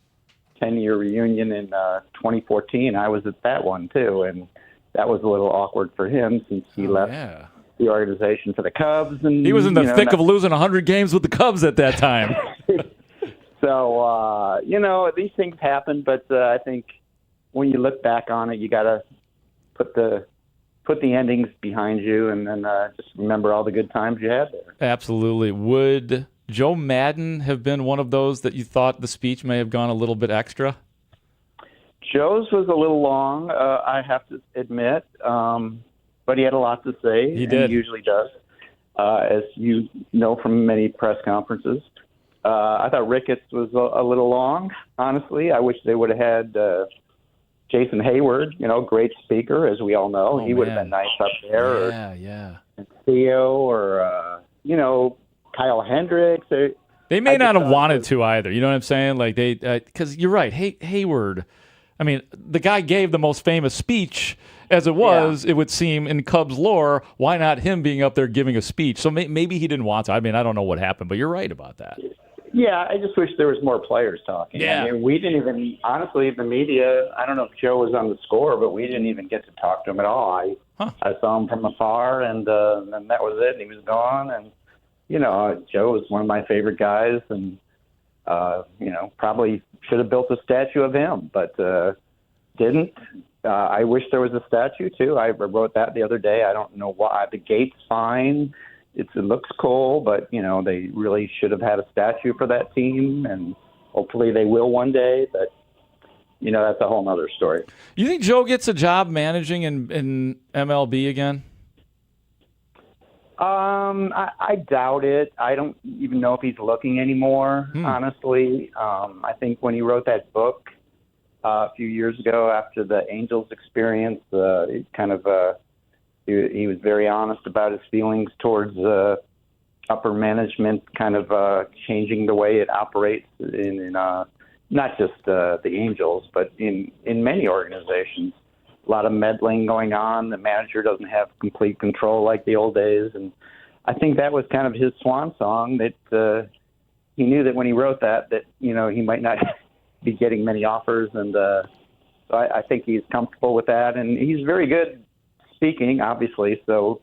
S19: 10-year reunion in 2014. I was at that one, too, and that was a little awkward for him since he left the organization for the Cubs. And
S5: he was in the thick of losing 100 games with the Cubs at that time.
S19: So, these things happen, but I think when you look back on it, you got to put the endings behind you and then just remember all the good times you had there.
S5: Absolutely. Would Joe Madden have been one of those that you thought the speech may have gone a little bit extra?
S19: Joe's was a little long, I have to admit, but he had a lot to say.
S5: He did.
S19: He usually does, as you know from many press conferences. I thought Ricketts was a little long, honestly. I wish they would have had Jason Hayward, great speaker, as we all know. He would have been nice up there. Or Theo or, Kyle Hendricks.
S5: They may not have wanted to either. You know what I'm saying? Like because you're right. Hayward, the guy gave the most famous speech as it was, it would seem, in Cubs lore. Why not him being up there giving a speech? So maybe he didn't want to. I don't know what happened, but you're right about that.
S19: Yeah, I just wish there was more players talking.
S5: Yeah.
S19: We didn't even, honestly, the media, I don't know if Joe was on the score, but we didn't even get to talk to him at all. I saw him from afar, and that was it. He was gone, and, Joe was one of my favorite guys, and, probably should have built a statue of him, but didn't. I wish there was a statue, too. I wrote that the other day. I don't know why. The gate's fine. It looks cool, but, they really should have had a statue for that team, and hopefully they will one day, but, that's a whole other story.
S5: You think Joe gets a job managing in MLB again?
S19: I doubt it. I don't even know if he's looking anymore, honestly. I think when he wrote that book a few years ago after the Angels experience, it kind of he was very honest about his feelings towards upper management, kind of changing the way it operates in not just the Angels, but in many organizations. A lot of meddling going on. The manager doesn't have complete control like the old days. And I think that was kind of his swan song, that he knew that when he wrote that he might not be getting many offers. And so I think he's comfortable with that. And he's very good speaking, obviously. So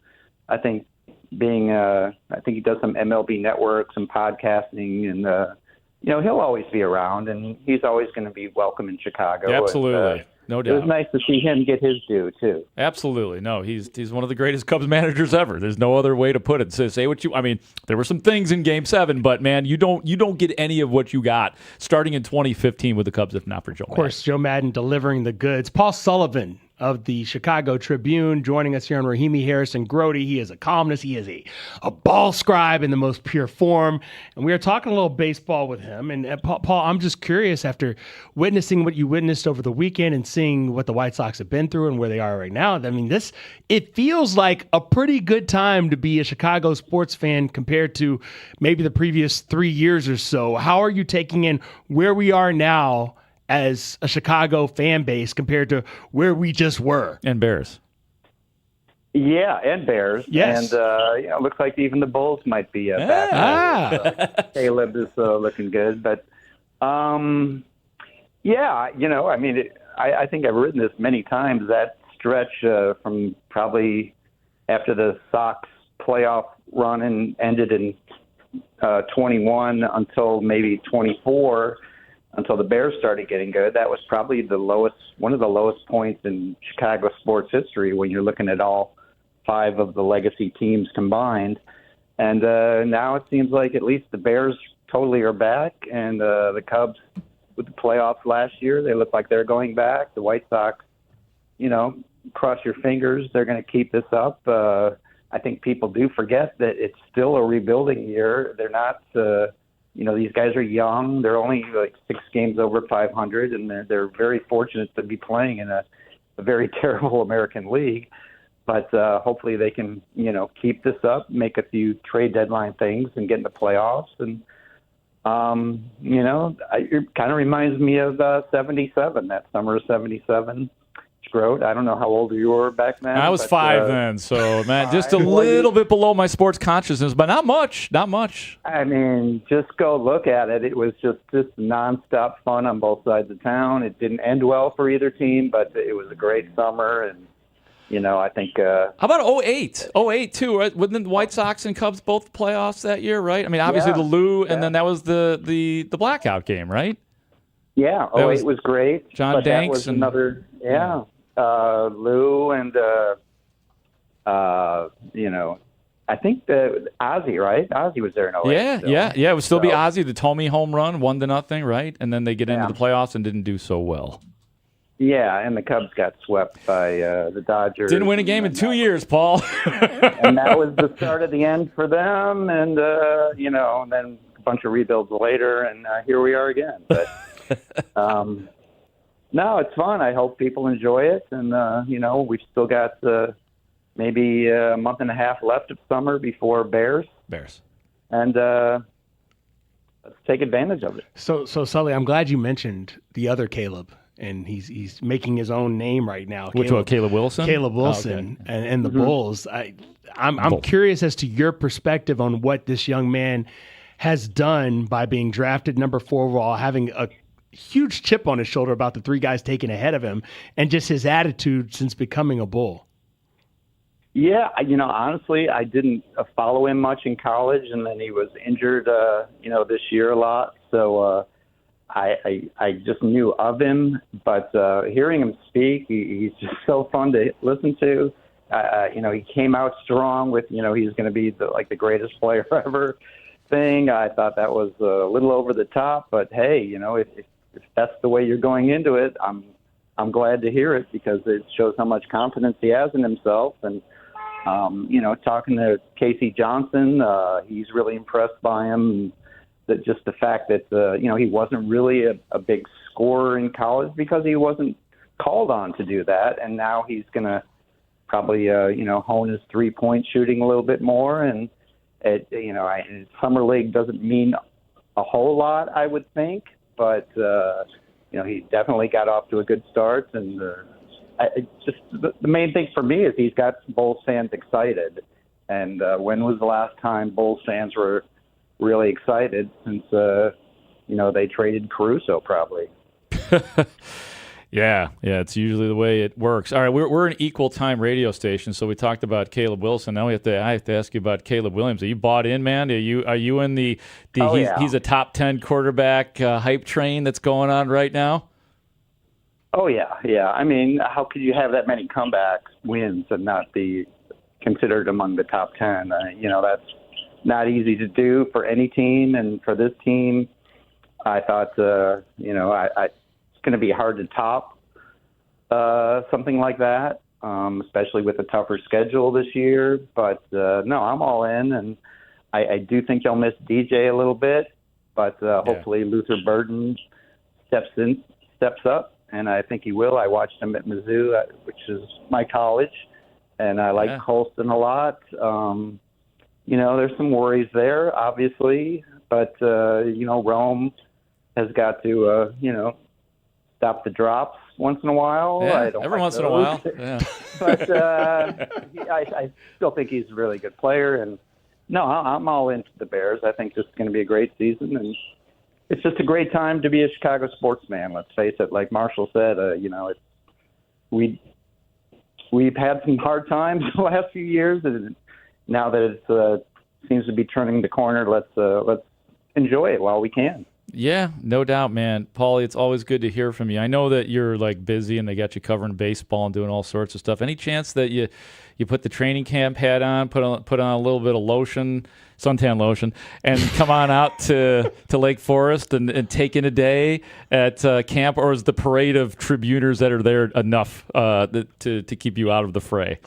S19: I think I think he does some MLB networks and podcasting, and he'll always be around, and he's always going to be welcome in Chicago.
S5: Absolutely.
S19: And,
S5: no
S19: It
S5: doubt.
S19: was nice to see him get his due, too.
S5: Absolutely. No, he's one of the greatest Cubs managers ever. There's no other way to put it. So say what you. I mean, there were some things in Game 7, but man, you don't get any of what you got starting in 2015 with the Cubs if not for Joe.
S18: Of course, Joe Madden delivering the goods. Paul Sullivan of the Chicago Tribune joining us here on Rahimi Harrison Grote. He is a columnist. He is a ball scribe in the most pure form. And we are talking a little baseball with him. And Paul, I'm just curious, after witnessing what you witnessed over the weekend and seeing what the White Sox have been through and where they are right now, I mean, it feels like a pretty good time to be a Chicago sports fan compared to maybe the previous 3 years or so. How are you taking in where we are now as a Chicago fan base compared to where we just were?
S5: And Bears.
S19: Yeah, and Bears.
S18: Yes.
S19: And it looks like even the Bulls might be back. Caleb is looking good. But, I think I've written this many times, that stretch from probably after the Sox playoff run and ended in 21 until maybe 24, until the Bears started getting good. That was probably one of the lowest points in Chicago sports history when you're looking at all 5 of the legacy teams combined. And now it seems like at least the Bears totally are back, and the Cubs with the playoffs last year, they look like they're going back. The White Sox, cross your fingers, they're going to keep this up. I think people do forget that it's still a rebuilding year. They're not these guys are young. They're only like 6 games over 500, and they're very fortunate to be playing in a very terrible American League. But hopefully they can, keep this up, make a few trade deadline things, and get in the playoffs. And it kind of reminds me of 77, that summer of 77. Grote. I don't know how old you were back then.
S5: I was 5 then, so man, just a little bit below my sports consciousness, but not much.
S19: I mean, just go look at it. It was just nonstop fun on both sides of town. It didn't end well for either team, but it was a great summer, and I think.
S5: How about 08? 08 too, right? Wasn't the White Sox and Cubs both playoffs that year, right? I mean, obviously the Lou, and then that was the blackout game, right?
S19: Yeah, 08 was great.
S5: John
S19: but
S5: Danks
S19: that was
S5: and
S19: another. Yeah. Lou and I think Ozzie, right? Ozzie was there in 08.
S5: Yeah. It would still be Ozzie, the Tommy home run, 1-0, right? And then they get into the playoffs and didn't do so well.
S19: Yeah, and the Cubs got swept by the Dodgers.
S5: Didn't win a game in 2 years, Paul.
S19: And that was the start of the end for them. And and then a bunch of rebuilds later, and here we are again. But. No, it's fun. I hope people enjoy it. And, we've still got maybe a month and a half left of summer before Bears. And let's take advantage of it.
S18: So Sully, I'm glad you mentioned the other Caleb. And he's making his own name right now.
S5: Which one, Caleb Wilson?
S18: Caleb Wilson and the Bulls. I'm curious as to your perspective on what this young man has done by being drafted number 4 overall, having a huge chip on his shoulder about the 3 guys taken ahead of him, and just his attitude since becoming a Bull.
S19: Yeah, honestly, I didn't follow him much in college, and then he was injured, this year a lot. So I just knew of him, but hearing him speak, he's just so fun to listen to. He came out strong with, he's going to be the greatest player ever thing. I thought that was a little over the top, but hey, if that's the way you're going into it, I'm glad to hear it, because it shows how much confidence he has in himself. And talking to Casey Johnson, he's really impressed by him. That just the fact that he wasn't really a big scorer in college because he wasn't called on to do that, and now he's going to probably hone his 3-point shooting a little bit more. And summer league doesn't mean a whole lot, I would think. But, he definitely got off to a good start. And the main thing for me is he's got Bulls fans excited. And when was the last time Bulls fans were really excited? Since, they traded Caruso probably.
S5: Yeah, it's usually the way it works. All right, we're an equal time radio station, so we talked about Caleb Wilson. Now I have to ask you about Caleb Williams. Are you bought in, man? Are you in the he's a top 10 quarterback hype train that's going on right now?
S19: Oh yeah. I mean, how could you have that many comeback wins and not be considered among the top 10? That's not easy to do for any team, and for this team, I thought it's going to be hard to top something like that, especially with a tougher schedule this year. But no, I'm all in, and I do think you'll miss DJ a little bit, but hopefully Luther Burden steps up, and I think he will. I watched him at Mizzou, which is my college, and I like Colston a lot. There's some worries there, obviously, but Rome has got to stop the drops once in a while.
S5: Yeah, every once in a while. Yeah.
S19: But I still think he's a really good player. And no, I'm all into the Bears. I think this is going to be a great season, and it's just a great time to be a Chicago sports fan. Let's face it. Like Marshall said, we've had some hard times the last few years, and now that it seems to be turning the corner, let's enjoy it while we can.
S5: Yeah, no doubt, man. Paulie, it's always good to hear from you. I know that you're busy and they got you covering baseball and doing all sorts of stuff. Any chance that you put the training camp hat on, put on a little bit of lotion, suntan lotion, and come on out to Lake Forest and take in a day at camp, or is the parade of tribuners that are there enough to keep you out of the fray?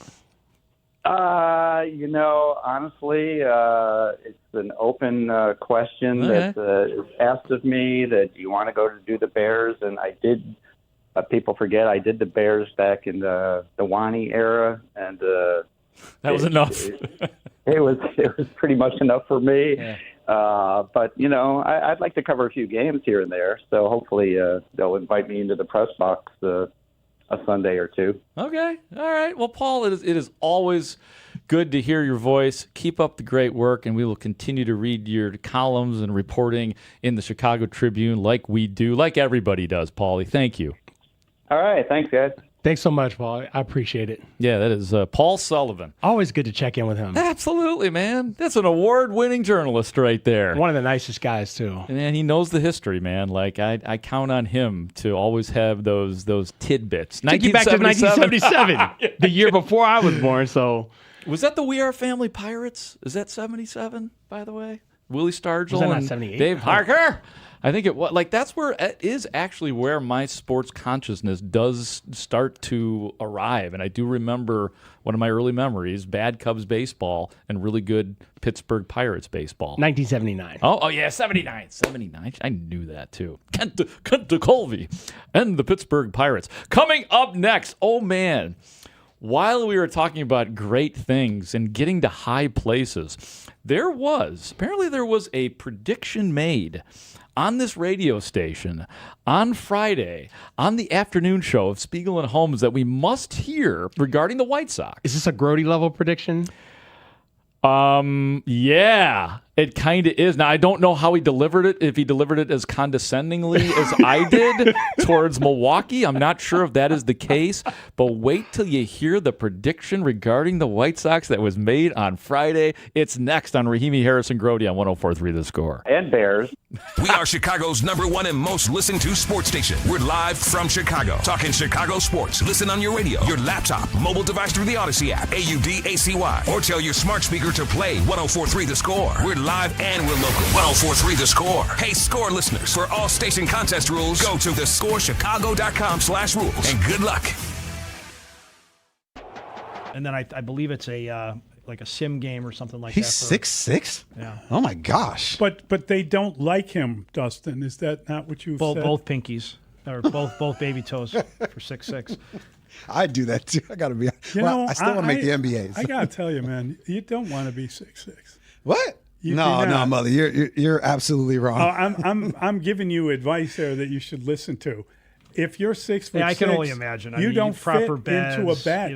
S19: Honestly, it's an open question that is asked of me that you want to go to do the Bears, and I did. People forget I did the Bears back in the Wani era, and
S5: that was enough.
S19: It was pretty much enough for me.
S5: Yeah.
S19: But I'd like to cover a few games here and there, so hopefully they'll invite me into the press box a Sunday or two.
S5: Okay. All right. Well, Paul, it is always good to hear your voice. Keep up the great work, and we will continue to read your columns and reporting in the Chicago Tribune like we do, like everybody does, Paulie. Thank you.
S19: All right. Thanks, guys.
S18: Thanks so much, Paul. I appreciate it.
S5: Yeah, that is Paul Sullivan.
S18: Always good to check in with him.
S5: Absolutely, man. That's an award-winning journalist right there.
S18: One of the nicest guys, too.
S5: And he knows the history, man. I count on him to always have those tidbits.
S18: Take you back to 1977, the year before I was born. So,
S5: was that the We Are Family Pirates? Is that 77, by the way? Willie Stargell and
S18: 78?
S5: Dave Parker? I think it was that's where it is actually where my sports consciousness does start to arrive. And I do remember one of my early memories, bad Cubs baseball and really good Pittsburgh Pirates baseball.
S18: 1979.
S5: Oh yeah, 79. I knew that too. Kent Colvey and the Pittsburgh Pirates. Coming up next, oh man, while we were talking about great things and getting to high places, there was a prediction made on this radio station on Friday on the afternoon show of Spiegel and Holmes that we must hear regarding the White Sox.
S18: Is this a Grote level prediction?
S5: Yeah, it kind of is. Now, I don't know how he delivered it, if he delivered it as condescendingly as I did towards Milwaukee. I'm not sure if that is the case, but wait till you hear the prediction regarding the White Sox that was made on Friday. It's next on Rahimi, Harrison, Grote on 104.3 The Score.
S19: And Bears.
S3: We are Chicago's #1 and most listened to sports station. We're live from Chicago, talking Chicago sports. Listen on your radio, your laptop, mobile device through the Odyssey app, AUDACY, or tell your smart speaker to play 104.3 The Score. We're live and we're local. 104.3 The Score. Hey, Score listeners, for all station contest rules, go to thescorechicago.com/rules, and good luck.
S9: And then I believe it's a sim game or something like
S12: He's
S9: that.
S12: He's 6'6"?
S9: Yeah.
S12: Oh my gosh.
S10: But they don't like him, Dustin. Is that not what you've said?
S9: Both pinkies, or both baby toes for 6'6".
S12: I'd do that too. I gotta be. I still want to make the NBAs.
S10: I gotta tell you, man, you don't want to be 6'6".
S12: What? No, Mully, you're absolutely wrong.
S10: I'm giving you advice there that you should listen to. If you're 6'6",
S9: I can only imagine.
S10: You don't fit
S9: proper beds,
S10: into a bed.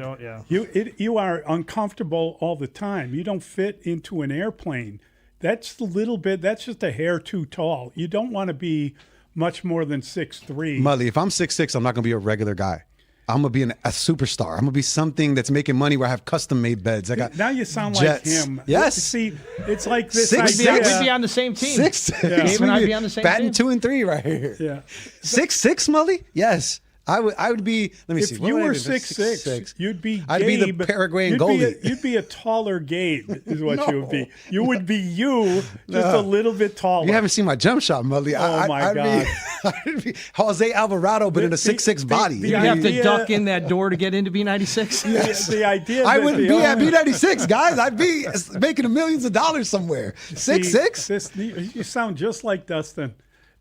S10: You are uncomfortable all the time. You don't fit into an airplane. That's a little bit. That's just a hair too tall. You don't want to be much more than 6'3".
S12: Mully, if I'm 6'6", I'm not going to be a regular guy. I'm going to be a superstar. I'm going to be something that's making money where I have custom-made beds. I got
S10: Now you sound
S12: jets.
S10: like him.
S12: Yes.
S10: See, it's like this
S12: 6'6".
S10: idea.
S14: We'd be on the same team.
S12: 6'6".
S14: Gabe and I'd be on the same
S12: batting
S14: team.
S12: 2 and 3 right here.
S10: Yeah.
S12: 6'6", Mully? Yes. I would be. Let me see.
S10: If
S12: What
S10: you
S12: would I
S10: were
S12: be?
S10: 6'6", you'd be Gabe.
S12: I'd be the Paraguayan goalie.
S10: You'd be a taller Gabe, is what
S12: No.
S10: you would be. You would be just a little bit taller.
S12: You haven't seen my jump shot, Mully.
S10: Oh, my God.
S12: I'd be Jose Alvarado, but in a 6'6" body.
S9: You have to duck in that door to get into B96?
S12: Yes.
S10: The idea
S12: I
S10: that
S12: wouldn't
S10: the
S12: be at
S10: owner-
S12: B96, guys. I'd be making millions of dollars somewhere. 6'6"?
S10: You sound just like Dustin.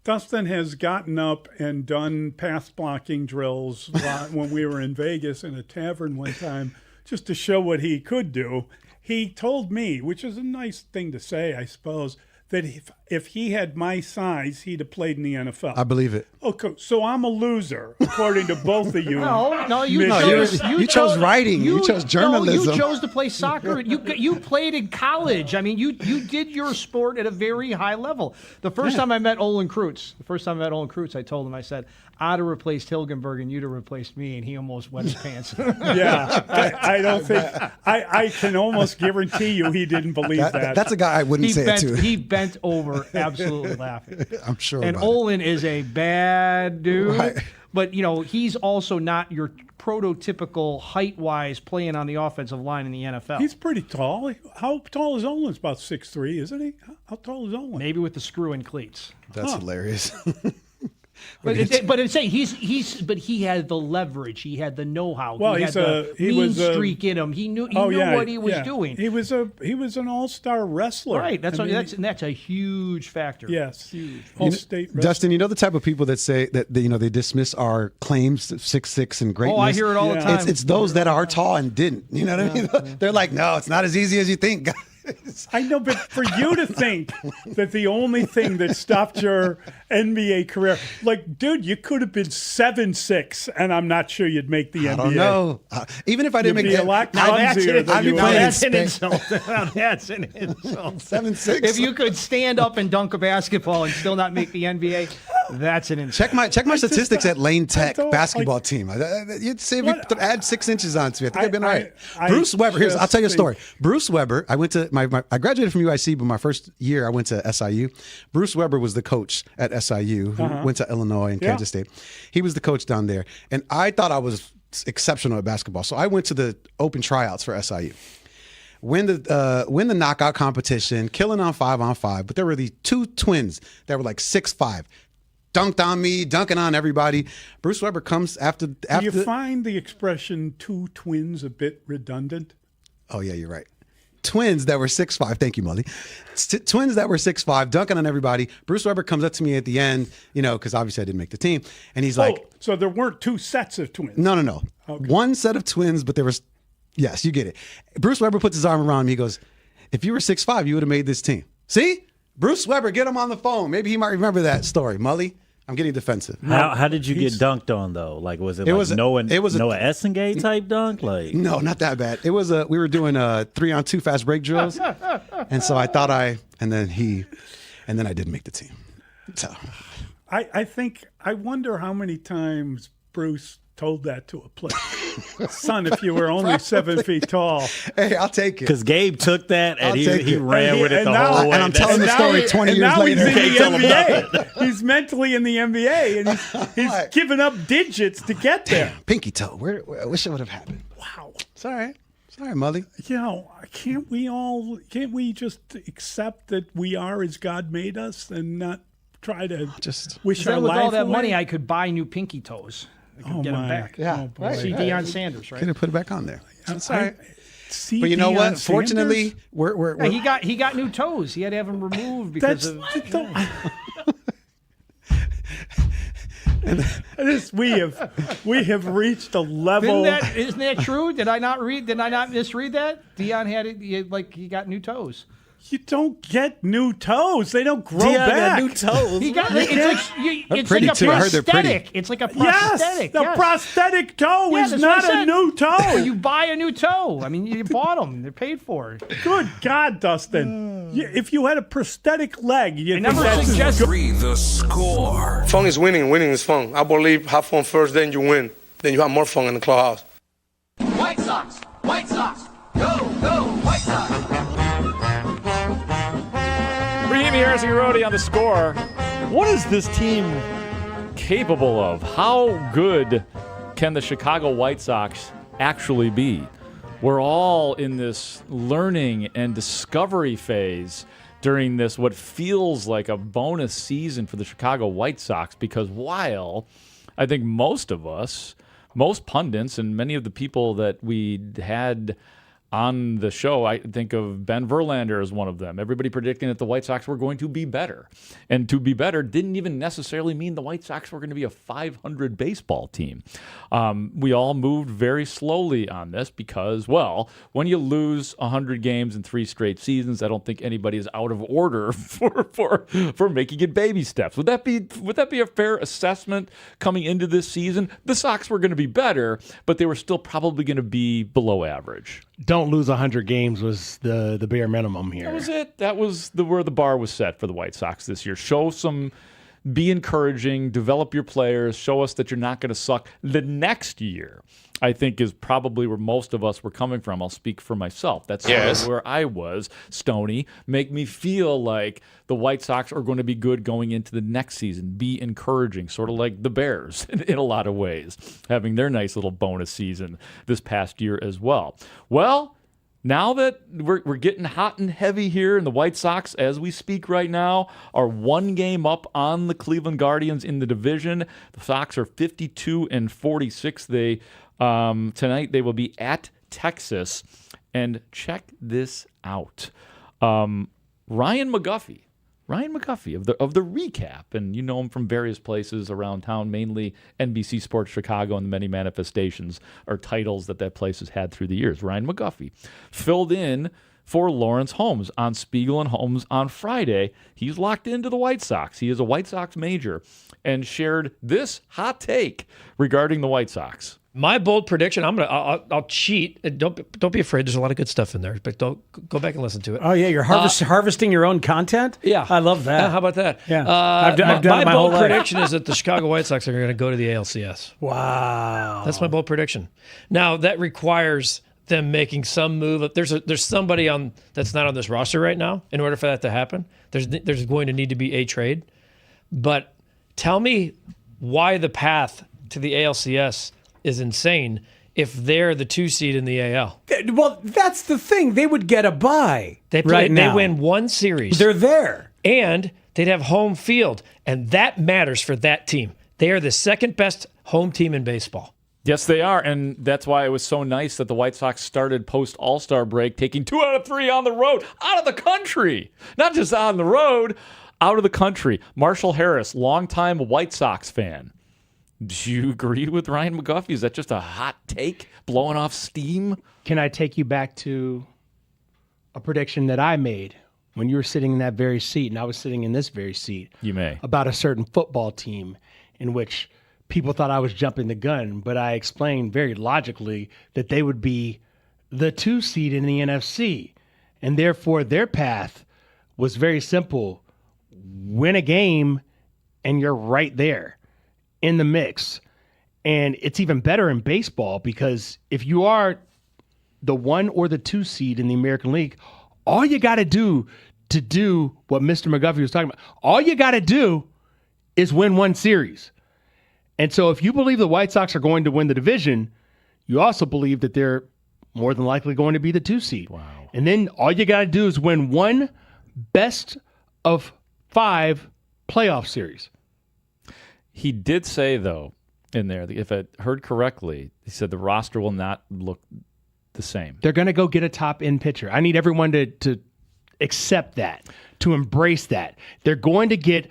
S10: Dustin has gotten up and done pass blocking drills when we were in Vegas in a tavern one time just to show what he could do. He told me, which is a nice thing to say, I suppose, that if he had my size, he'd have played in the NFL.
S12: I believe it.
S10: Okay, so I'm a loser, according to both of you.
S9: No, you
S10: Mitch.
S9: chose
S12: writing. You chose journalism.
S9: No, you chose to play soccer. You played in college. I mean, you did your sport at a very high level. The first time I met Olin Kreutz, I told him, I said, I'd have replaced Hilgenberg and you'd have replaced me, and he almost wet his pants.
S10: Yeah, I don't think I can almost guarantee you he didn't believe that.
S12: That's a guy I wouldn't say it to.
S9: He bent over, absolutely laughing.
S12: I'm sure.
S9: And
S12: about
S9: Olin is a bad dude,
S12: Right.
S9: but he's also not your prototypical height-wise playing on the offensive line in the NFL.
S10: He's pretty tall. How tall is Olin? It's about 6'3", isn't he? How tall is Olin?
S9: Maybe with the screw-in cleats.
S12: That's hilarious.
S9: But he had the leverage. He had the know-how.
S10: Well,
S9: he had the mean streak in him. He knew what he was doing.
S10: He was an all-star wrestler.
S9: Right. That's a huge factor.
S10: Yes.
S9: Huge.
S10: All-state wrestler.
S12: Dustin, you know the type of people that say that they dismiss our claims of 6'6" and greatness.
S9: Oh, I hear it all the time.
S12: It's those that are tall and didn't. You know what I mean? They're like, no, it's not as easy as you think.
S10: I know, but for you to think that the only thing that stopped your NBA career, like, dude, you could have been 7'6", and I'm not sure you'd make the NBA.
S12: I don't know. Even if I didn't
S10: You'd
S12: make
S10: be
S12: the
S10: a lot clumsier than you are.
S9: That's an insult. That's an insult.
S12: 7'6".
S9: If you could stand up and dunk a basketball and still not make the NBA, that's an insult.
S12: Check my statistics at Lane Tech basketball team. You'd say if you add 6 inches onto me, I think I'd been all right. Bruce Weber. I'll tell you a story. Bruce Weber. I went to I graduated from UIC, but my first year I went to SIU. Bruce Weber was the coach at SIU, who went to Illinois and Kansas State. He was the coach down there, and I thought I was exceptional at basketball. So I went to the open tryouts for SIU. Win the knockout competition, killing on 5-on-5. But there were these two twins that were like 6'5". Dunked on me, dunking on everybody. Bruce Weber comes after.
S10: Do you find the expression "two twins" a bit redundant?
S12: Oh yeah, you're right. Twins that were 6'5". Thank you, Mully. Twins that were 6'5", dunking on everybody. Bruce Weber comes up to me at the end, because obviously I didn't make the team, and he's like,
S10: "So there weren't two sets of twins?"
S12: No.
S10: Okay.
S12: One set of twins, but there was. Yes, you get it. Bruce Weber puts his arm around me. He goes, "If you were 6'5", you would have made this team." See, Bruce Weber, get him on the phone. Maybe he might remember that story, Mully. I'm getting defensive.
S20: How did you get dunked on though? Like was it Noah Essengate type dunk? Like
S12: no, not that bad. It was we were doing 3-on-2 fast break drills, and so I thought and then I didn't make the team. So
S10: I wonder how many times Bruce told that to a player. Son, if you were only 7 feet tall.
S12: Hey, I'll take it.
S20: Because Gabe took that and he ran with it the whole way.
S12: And I'm telling the story 20 years later.
S10: He's in the NBA. He's mentally in the NBA, and he's giving up digits to get there.
S12: Pinky toe. I wish it would have happened.
S10: Wow.
S12: It's all right. Sorry, Mully.
S10: Can't we just accept that we are as God made us and not try to just wish our
S9: with
S10: life
S9: all that
S10: away?
S9: money, I could buy new pinky toes. I could get them back.
S12: Yeah.
S9: See Deion Sanders, right?
S12: Could have put it back on there. That's all right.
S10: See
S12: but you know
S10: Deion
S12: what?
S10: Sanders?
S12: Fortunately, we're
S9: he got new toes. He had to have them removed because
S10: we have reached a level.
S9: Isn't that true? Did I not misread that? Deion he got new toes.
S10: You don't get new toes. They don't grow
S20: Deion
S10: back.
S20: got new toes.
S9: He got it's
S12: pretty
S9: like a
S12: too. I heard they're pretty.
S9: prosthetic. It's like a prosthetic.
S10: Yes, the prosthetic toe is
S9: that's
S10: not
S9: what I
S10: a
S9: said.
S10: new toe.
S9: You buy a new toe. I mean, you bought them. They're paid for.
S10: Good God, Dustin. If you had a prosthetic leg, you
S11: never suggested.
S3: The score.
S1: Fun is winning. Winning is fun. I believe have fun first, then you win. Then you have more fun in the clubhouse.
S8: White Sox, White Sox, go, go, White Sox.
S5: Rahimi, Harris, and Grote on the score. What is this team capable of? How good can the Chicago White Sox actually be? We're all in this learning and discovery phase during this, what feels like a bonus season for the Chicago White Sox, because while I think most of us, most pundits, and many of the people that we had on the show, I think of Ben Verlander as one of them. Everybody predicting that the White Sox were going to be better. And to be better didn't even necessarily mean the White Sox were going to be a 500 baseball team. We all moved very slowly on this because, well, when you lose 100 games in 3 straight seasons, I don't think anybody is out of order for making it baby steps. Would that be a fair assessment coming into this season? The Sox were going to be better, but they were still probably going to be below average.
S18: Don't lose 100 games was the bare minimum here.
S5: That was it. That was where the bar was set for the White Sox this year. Be encouraging, develop your players, show us that you're not going to suck. The next year, I think, is probably where most of us were coming from. I'll speak for myself. That's sort of where I was. Stoney, make me feel like the White Sox are going to be good going into the next season. Be encouraging, sort of like the Bears in a lot of ways, having their nice little bonus season this past year as well. Well, now that we're getting hot and heavy here, and the White Sox, as we speak right now, are 1 game up on the Cleveland Guardians in the division. The Sox are 52-46. Tonight they will be at Texas. And check this out. Ryan McGuffey of the Recap, and you know him from various places around town, mainly NBC Sports Chicago and the many manifestations or titles that place has had through the years. Ryan McGuffey filled in for Lawrence Holmes on Spiegel and Holmes on Friday. He's locked into the White Sox. He is a White Sox major and shared this hot take regarding the White Sox.
S21: My bold prediction, I'll cheat. Don't be afraid. There's a lot of good stuff in there, but don't go back and listen to it.
S11: Oh yeah, you're harvesting your own content.
S21: Yeah,
S11: I love that.
S21: How about that?
S11: Yeah, I've done it my whole life.
S21: My bold prediction is that the Chicago White Sox are going to go to the ALCS.
S11: Wow,
S21: that's my bold prediction. Now that requires them making some move. There's somebody that's not on this roster right now. In order for that to happen, there's going to need to be a trade. But tell me why the path to the ALCS is insane if they're the 2 seed in the AL.
S11: Well, that's the thing. They would get a bye.
S21: They win 1 series.
S11: They're there.
S21: And they'd have home field. And that matters for that team. They are the second best home team in baseball.
S5: Yes, they are. And that's why it was so nice that the White Sox started post-All-Star break, taking 2 out of 3 on the road, out of the country. Not just on the road, out of the country. Marshall Harris, longtime White Sox fan. Do you agree with Ryan McGuffey? Is that just a hot take, blowing off steam?
S18: Can I take you back to a prediction that I made when you were sitting in that very seat and I was sitting in this very seat?
S5: You may.
S18: About a certain football team in which people thought I was jumping the gun, but I explained very logically that they would be the 2 seed in the NFC. And therefore, their path was very simple. Win a game, and you're right there in the mix. And it's even better in baseball because if you are the 1 or the 2 seed in the American League, all you got to do what Mr. McGuffey was talking about, all you got to do is win 1 series. And so if you believe the White Sox are going to win the division, you also believe that they're more than likely going to be the 2 seed.
S5: Wow.
S18: And then all you got to do is win 1 best of 5 playoff series.
S5: He did say, though, in there, if I heard correctly, he said the roster will not look the same.
S18: They're going to go get a top-end pitcher. I need everyone to accept that, to embrace that. They're going to get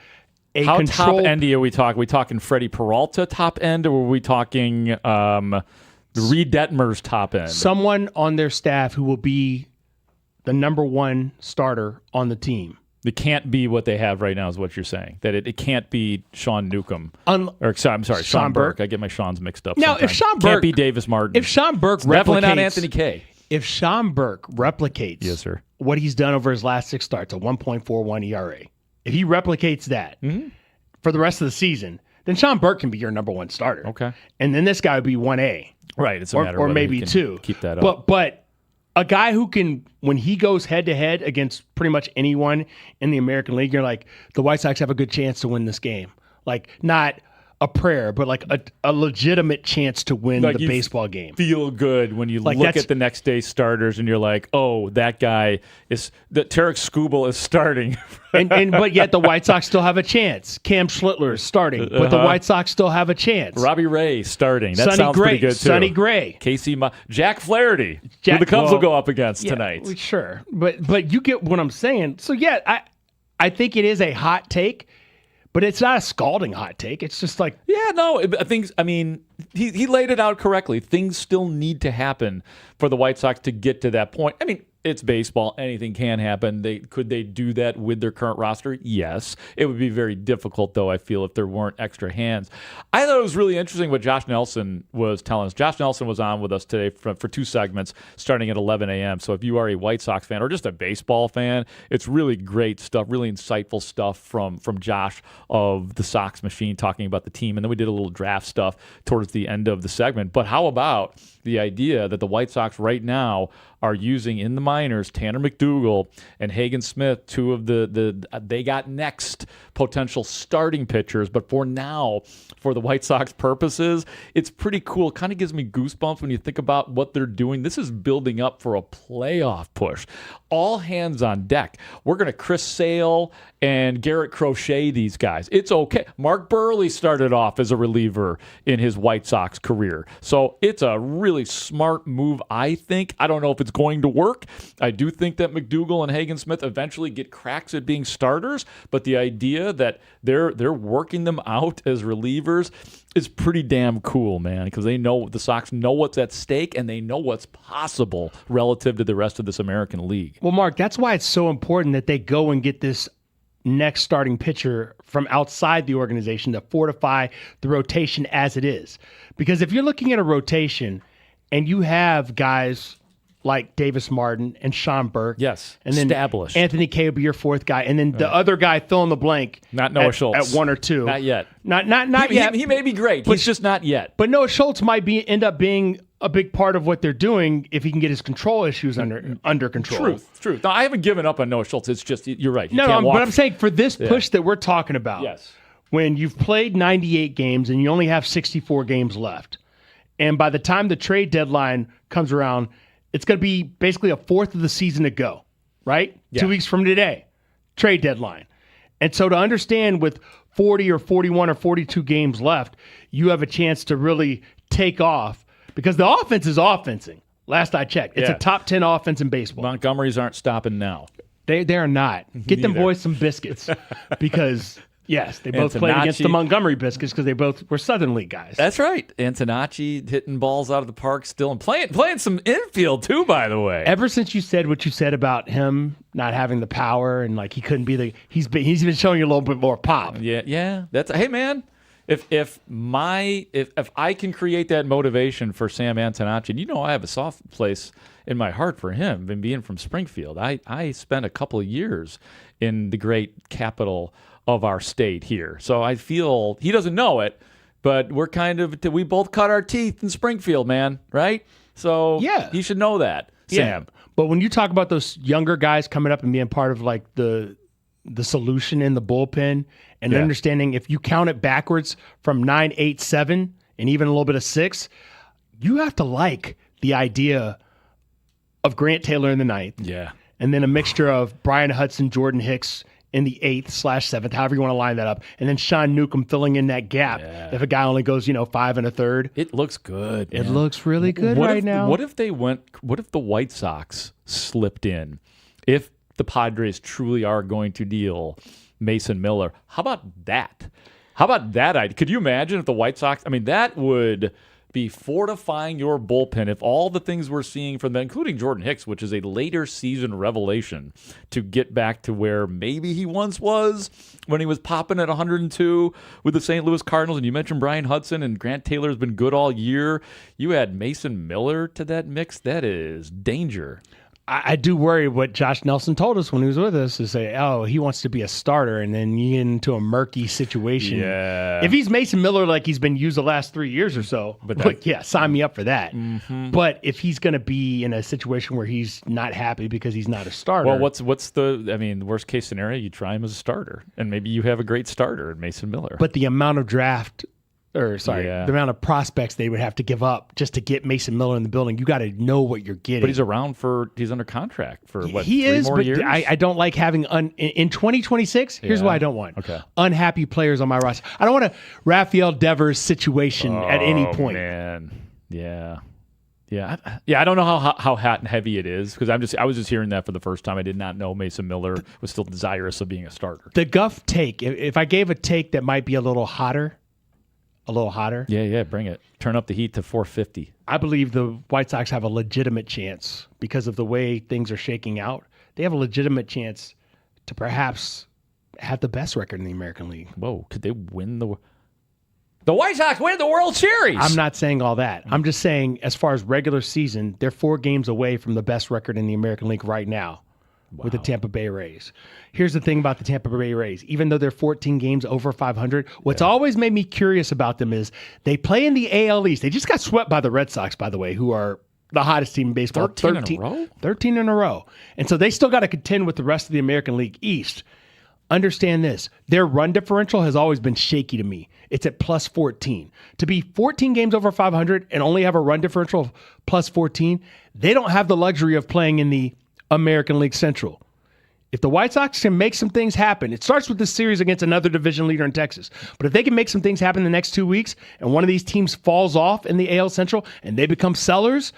S18: a
S5: How
S18: control.
S5: top-end are we talking? Are we talking Freddie Peralta top-end, or are we talking Reed Detmer's top-end?
S18: Someone on their staff who will be the number 1 starter on the team.
S5: It can't be what they have right now is what you're saying. That it can't be Sean Newcomb. I'm sorry, Sean Burke. I get my Seans mixed up
S18: Now,
S5: sometimes.
S18: if Sean
S5: can't
S18: Burke...
S5: be Davis Martin.
S18: If Sean Burke
S5: it's definitely not Anthony Kay.
S18: If Sean Burke replicates what he's done over his last 6 starts, a 1.41 ERA, if he replicates that for the rest of the season, then Sean Burke can be your number 1 starter.
S5: Okay.
S18: And then this guy would be 1A.
S5: Right. It's a matter of
S18: or
S5: whether
S18: maybe
S5: he can
S18: 2.
S5: Keep that up.
S18: But a guy who can, when he goes head-to-head against pretty much anyone in the American League, you're like, the White Sox have a good chance to win this game. Like, not a prayer, but like a legitimate chance to win
S5: Like
S18: the baseball game.
S5: Feel good when you
S18: Like,
S5: look
S18: that's-
S5: at the next day's starters and you're like, oh, that guy is that Tarek Skubal is starting.
S18: But yet the White Sox still have a chance. Cam Schlittler is starting, but the White Sox still have a chance.
S5: Robbie Ray starting. That
S18: Sonny
S5: sounds
S18: Gray,
S5: pretty good too.
S18: Sonny Gray.
S5: Jack Flaherty, who the Cubs will go up against tonight.
S18: Sure, but you get what I'm saying. So yeah, I think it is a hot take. But it's not a scalding hot take. It's just like...
S5: Yeah, no, I mean, he laid it out correctly. Things still need to happen for the White Sox to get to that point. I mean, it's baseball. Anything can happen. Could they do that with their current roster? Yes. It would be very difficult, though, I feel, if there weren't extra hands. I thought it was really interesting what Josh Nelson was telling us. Josh Nelson was on with us today for 2 segments starting at 11 a.m. So if you are a White Sox fan or just a baseball fan, it's really great stuff, really insightful stuff from Josh of the Sox Machine talking about the team. And then we did a little draft stuff towards the end of the segment. But how about the idea that the White Sox right now are using in the minors Tanner McDougal and Hagen Smith, 2 of the they got next potential starting pitchers. But for now, for the White Sox purposes, it's pretty cool. Kind of gives me goosebumps when you think about what they're doing. This is building up for a playoff push. All hands on deck. We're going to Chris Sale and Garrett Crochet these guys. It's okay. Mark Burley started off as a reliever in his White Sox career. So it's a really smart move, I think. I don't know if it's going to work. I do think that McDougal and Hagen Smith eventually get cracks at being starters, but the idea that they're working them out as relievers is pretty damn cool, man, because they know the Sox know what's at stake and they know what's possible relative to the rest of this American League.
S18: Well, Mark, that's why it's so important that they go and get this next starting pitcher from outside the organization to fortify the rotation as it is. Because if you're looking at a rotation and you have guys like Davis Martin and Sean Burke.
S5: Yes,
S18: and then
S5: established.
S18: Anthony Kay will be your 4th guy. And then the other guy, fill in the blank.
S5: Not Noah Schultz.
S18: At 1 or 2.
S5: Not yet.
S18: Not yet.
S5: He may be great. He's just not yet.
S18: But Noah Schultz might end up being a big part of what they're doing if he can get his control issues under control.
S5: Truth. Now, I haven't given up on Noah Schultz. It's just, you're right.
S18: But I'm saying for this push that we're talking about,
S5: yes,
S18: when you've played 98 games and you only have 64 games left, and by the time the trade deadline comes around, it's going to be basically a 4th of the season to go, right?
S5: Yeah.
S18: 2 weeks from today, trade deadline. And so to understand with 40 or 41 or 42 games left, you have a chance to really take off because the offense is offensing. Last I checked, it's a top 10 offense in baseball.
S5: Montgomery's aren't stopping now.
S18: They are not. Get them boys some biscuits because... Yes, they both played against the Montgomery Biscuits because they both were Southern League guys.
S5: That's right. Antonacci hitting balls out of the park still and playing some infield too, by the way.
S18: Ever since you said what you said about him not having the power and like he couldn't be he's been showing you a little bit more pop.
S5: Yeah. That's hey man. If I can create that motivation for Sam Antonacci, and you know I have a soft place in my heart for him, and being from Springfield. I spent a couple of years in the great capital of our state here. So I feel he doesn't know it, but we both cut our teeth in Springfield, man, right? So
S18: yeah,
S5: he should know that, Sam.
S18: But when you talk about those younger guys coming up and being part of like the solution in the bullpen and understanding if you count it backwards from 9, 8, 7, and even a little bit of 6, you have to like the idea of Grant Taylor in the 9th.
S5: Yeah.
S18: And then a mixture of Brian Hudson, Jordan Hicks in the 8th/7th, however you want to line that up. And then Sean Newcomb filling in that gap if a guy only goes, 5 1/3.
S5: It looks good.
S18: It looks really good now.
S5: What if the White Sox slipped in? If the Padres truly are going to deal Mason Miller, how about that? How about that idea? Could you imagine if the White Sox, that would be fortifying your bullpen if all the things we're seeing from them, including Jordan Hicks, which is a later season revelation, to get back to where maybe he once was when he was popping at 102 with the St. Louis Cardinals. And you mentioned Brian Hudson, and Grant Taylor's been good all year. You add Mason Miller to that mix, that is danger.
S18: I do worry what Josh Nelson told us when he was with us to say, oh, he wants to be a starter, and then you get into a murky situation.
S5: Yeah.
S18: If he's Mason Miller like he's been used the last 3 years or so, sign me up for that.
S5: Mm-hmm.
S18: But if he's going to be in a situation where he's not happy because he's not a starter.
S5: Well, what's the worst case scenario? You try him as a starter, and maybe you have a great starter in Mason Miller.
S18: But the amount of the amount of prospects they would have to give up just to get Mason Miller in the building, you got to know what you're getting.
S5: But he's under contract for what,
S18: he
S5: 3
S18: is,
S5: more
S18: but
S5: years?
S18: I don't like having, in 2026, here's what I don't want.
S5: Okay.
S18: Unhappy players on my roster. I don't want a Rafael Devers situation at any point.
S5: Man. Yeah. Yeah, I don't know how hot and heavy it is because I was just hearing that for the first time. I did not know Mason Miller was still desirous of being a starter.
S18: The Guff take, if I gave a take that might be a little hotter.
S5: Yeah, bring it. Turn up the heat to 450.
S18: I believe the White Sox have a legitimate chance because of the way things are shaking out. They have a legitimate chance to perhaps have the best record in the American League.
S5: Whoa, could they win the White Sox win the World Series?
S18: I'm not saying all that. I'm just saying as far as regular season, they're 4 games away from the best record in the American League right now. With the Tampa Bay Rays. Here's the thing about the Tampa Bay Rays. Even though they're 14 games over 500, what's always made me curious about them is they play in the AL East. They just got swept by the Red Sox, by the way, who are the hottest team in baseball.
S5: 13 in a row?
S18: 13 in a row. And so they still got to contend with the rest of the American League East. Understand this. Their run differential has always been shaky to me. It's at plus 14. To be 14 games over 500 and only have a run differential of plus 14, they don't have the luxury of playing in the American League Central. If the White Sox can make some things happen, it starts with this series against another division leader in Texas. But if they can make some things happen in the next 2 weeks and one of these teams falls off in the AL Central and they become sellers,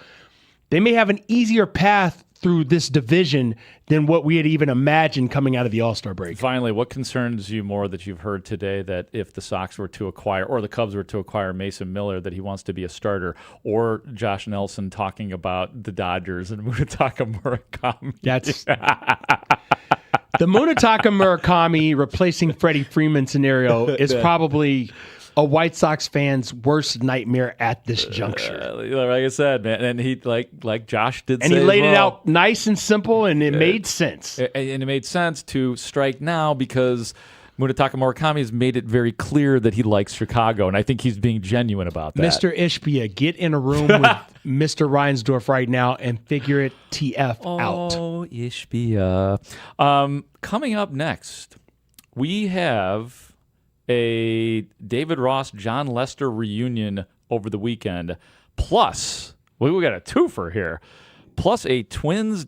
S18: they may have an easier path through this division than what we had even imagined coming out of the All-Star break.
S5: Finally, what concerns you more that you've heard today that if the Sox were to acquire, or the Cubs were to acquire Mason Miller, that he wants to be a starter, or Josh Nelson talking about the Dodgers and Munetaka Murakami?
S18: That's the Munetaka Murakami replacing Freddie Freeman scenario is probably a White Sox fan's worst nightmare at this juncture.
S5: Like I said, man, and he like Josh did,
S18: and
S5: say
S18: he laid
S5: it
S18: out nice and simple, and it made sense.
S5: And it made sense to strike now because Munetaka Murakami has made it very clear that he likes Chicago, and I think he's being genuine about that.
S18: Mr. Ishbia, get in a room with Mr. Reinsdorf right now and figure it out.
S5: Oh, Ishbia. Coming up next, we have a David Ross, John Lester reunion over the weekend. Plus, we got a twofer here. Plus a Twins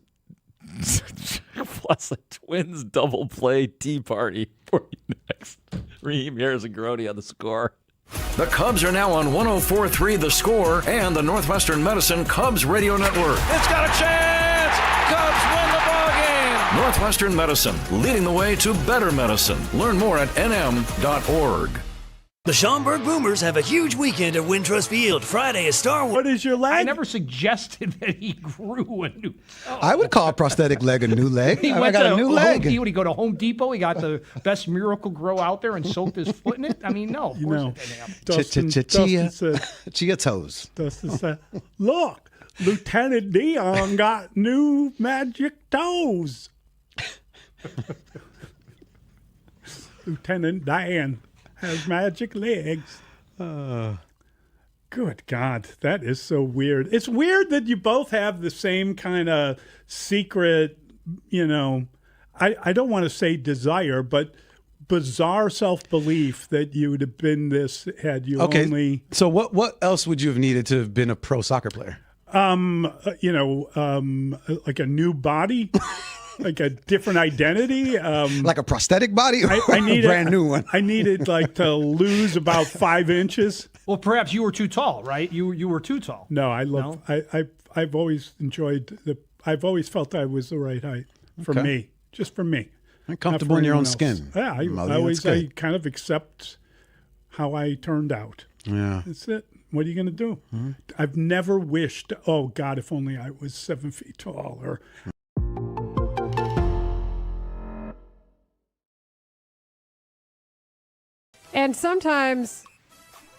S5: double play tea party for you next. Rahimi Harris and Grote on the Score.
S4: The Cubs are now on 104.3 The Score and the Northwestern Medicine Cubs Radio Network.
S8: It's got a chance! Cubs win the ballgame!
S4: Northwestern Medicine, leading the way to better medicine. Learn more at nm.org.
S7: The Schaumburg Boomers have a huge weekend at Wintrust Field. Friday is Star Wars.
S10: What is your leg?
S9: I never suggested that he grew a new.
S12: I would call a prosthetic leg a new leg. I got a new leg.
S9: Would he go to Home Depot? He got the best Miracle Grow out there and soaked his foot in it? I mean, no, of course it didn't happen.
S12: Chia toes.
S10: Dustin said, look, Lieutenant Dion got new magic toes. Lieutenant Dan has magic legs. Good God, that is so weird. It's weird that you both have the same kind of secret, I don't want to say desire, but bizarre self-belief that you would have been this had you only...
S12: So what else would you have needed to have been a pro soccer player?
S10: Like a new body? Like a different identity,
S12: like a prosthetic body, or
S10: I need
S12: a brand new one.
S10: I needed to lose about 5 inches.
S9: Well, perhaps you were too tall, right? You were too tall.
S10: No, I've always enjoyed I've always felt I was the right height for me, just for me.
S12: And comfortable in your own skin.
S10: Yeah, I kind of accept how I turned out.
S12: Yeah,
S10: that's it. What are you going to do? I've never wished, oh, God, if only I was 7 feet tall. Or
S13: And sometimes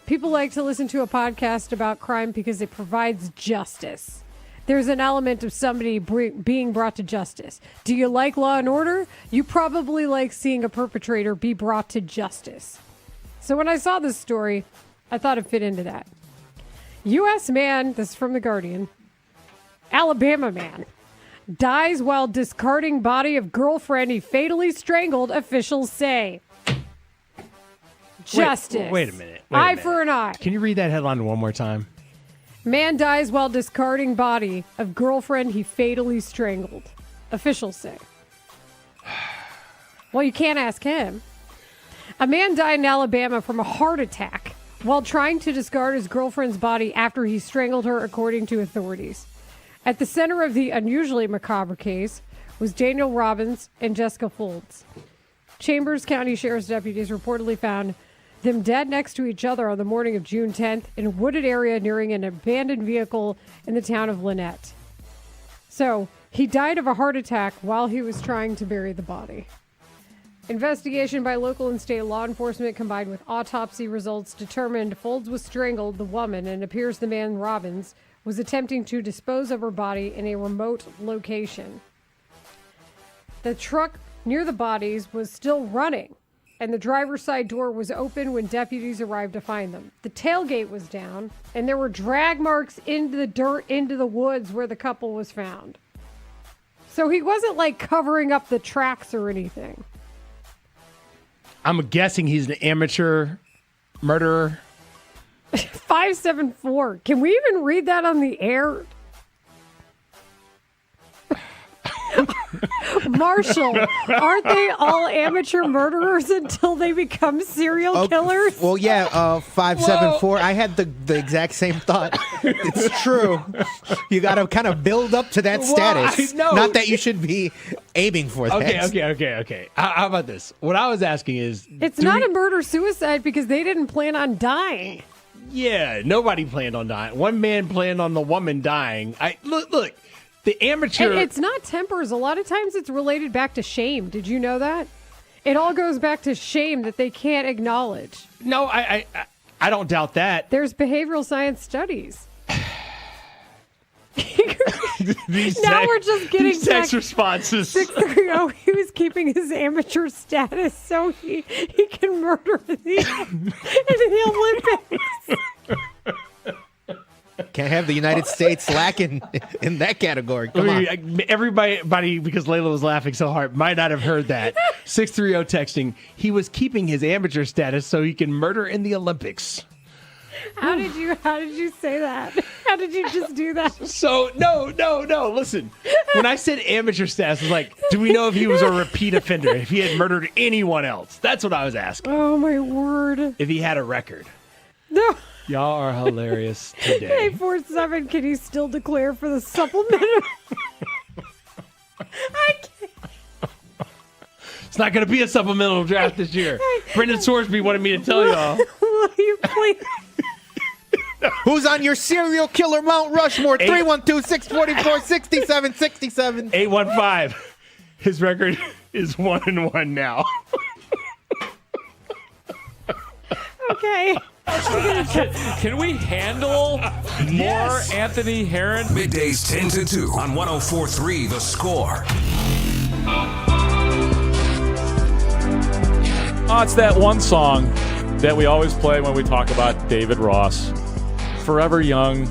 S13: people like to listen to a podcast about crime because it provides justice. There's an element of somebody being brought to justice. Do you like Law and Order? You probably like seeing a perpetrator be brought to justice. So when I saw this story, I thought it fit into that. U.S. man, this is from The Guardian, Alabama man, dies while discarding body of girlfriend he fatally strangled, officials say. Justice.
S18: Wait a minute.
S13: Eye for an eye.
S18: Can you read that headline one more time?
S13: Man dies while discarding body of girlfriend he fatally strangled, officials say. Well, you can't ask him. A man died in Alabama from a heart attack while trying to discard his girlfriend's body after he strangled her, according to authorities. At the center of the unusually macabre case was Daniel Robbins and Jessica Folds. Chambers County Sheriff's deputies reportedly found them dead next to each other on the morning of June 10th in a wooded area nearing an abandoned vehicle in the town of Lynette. So, he died of a heart attack while he was trying to bury the body. Investigation by local and state law enforcement combined with autopsy results determined Folds was strangled, the woman, and appears the man, Robbins, was attempting to dispose of her body in a remote location. The truck near the bodies was still running, and the driver's side door was open when deputies arrived to find them. The tailgate was down, and there were drag marks into the dirt, into the woods where the couple was found. So he wasn't like covering up the tracks or anything.
S18: I'm guessing he's an amateur murderer.
S13: 574. Can we even read that on the air? Marshall, aren't they all amateur murderers until they become serial killers?
S15: Well, yeah, 574. I had the exact same thought. It's true. You got to kind of build up to that status. Not that you should be aiming for that.
S18: Okay. How about this? What I was asking is...
S13: It's not a murder-suicide because they didn't plan on dying.
S18: Yeah, nobody planned on dying. One man planned on the woman dying. Look. The amateur...
S13: And it's not tempers. A lot of times it's related back to shame. Did you know that? It all goes back to shame that they can't acknowledge.
S18: No, I don't doubt that.
S13: There's behavioral science studies.
S18: Now
S13: we're just getting
S18: these text responses.
S13: 630, he was keeping his amateur status so he can murder in the Olympics.
S15: Can't have the United States lacking in that category. Come on.
S18: Everybody, because Layla was laughing so hard, might not have heard that. 630 texting, he was keeping his amateur status so he can murder in the Olympics.
S13: How did you say that? How did you just do that?
S18: So, no. Listen, when I said amateur status, I was like, do we know if he was a repeat offender, if he had murdered anyone else? That's what I was asking.
S13: Oh, my word.
S18: If he had a record.
S13: No.
S18: Y'all are hilarious today.
S13: 847, can you still declare for the supplemental? I can't.
S18: It's not going to be a supplemental draft this year. Brendan Sorsby wanted me to tell y'all.
S13: Will you please?
S15: Who's on your serial killer Mount Rushmore? 312-644-6767.
S18: 815. His record is 1-1 now.
S13: Okay.
S5: Can we handle more Anthony Herron?
S3: Middays 10 to 2 on 104.3 The Score.
S5: Oh, it's that one song that we always play when we talk about David Ross. Forever Young.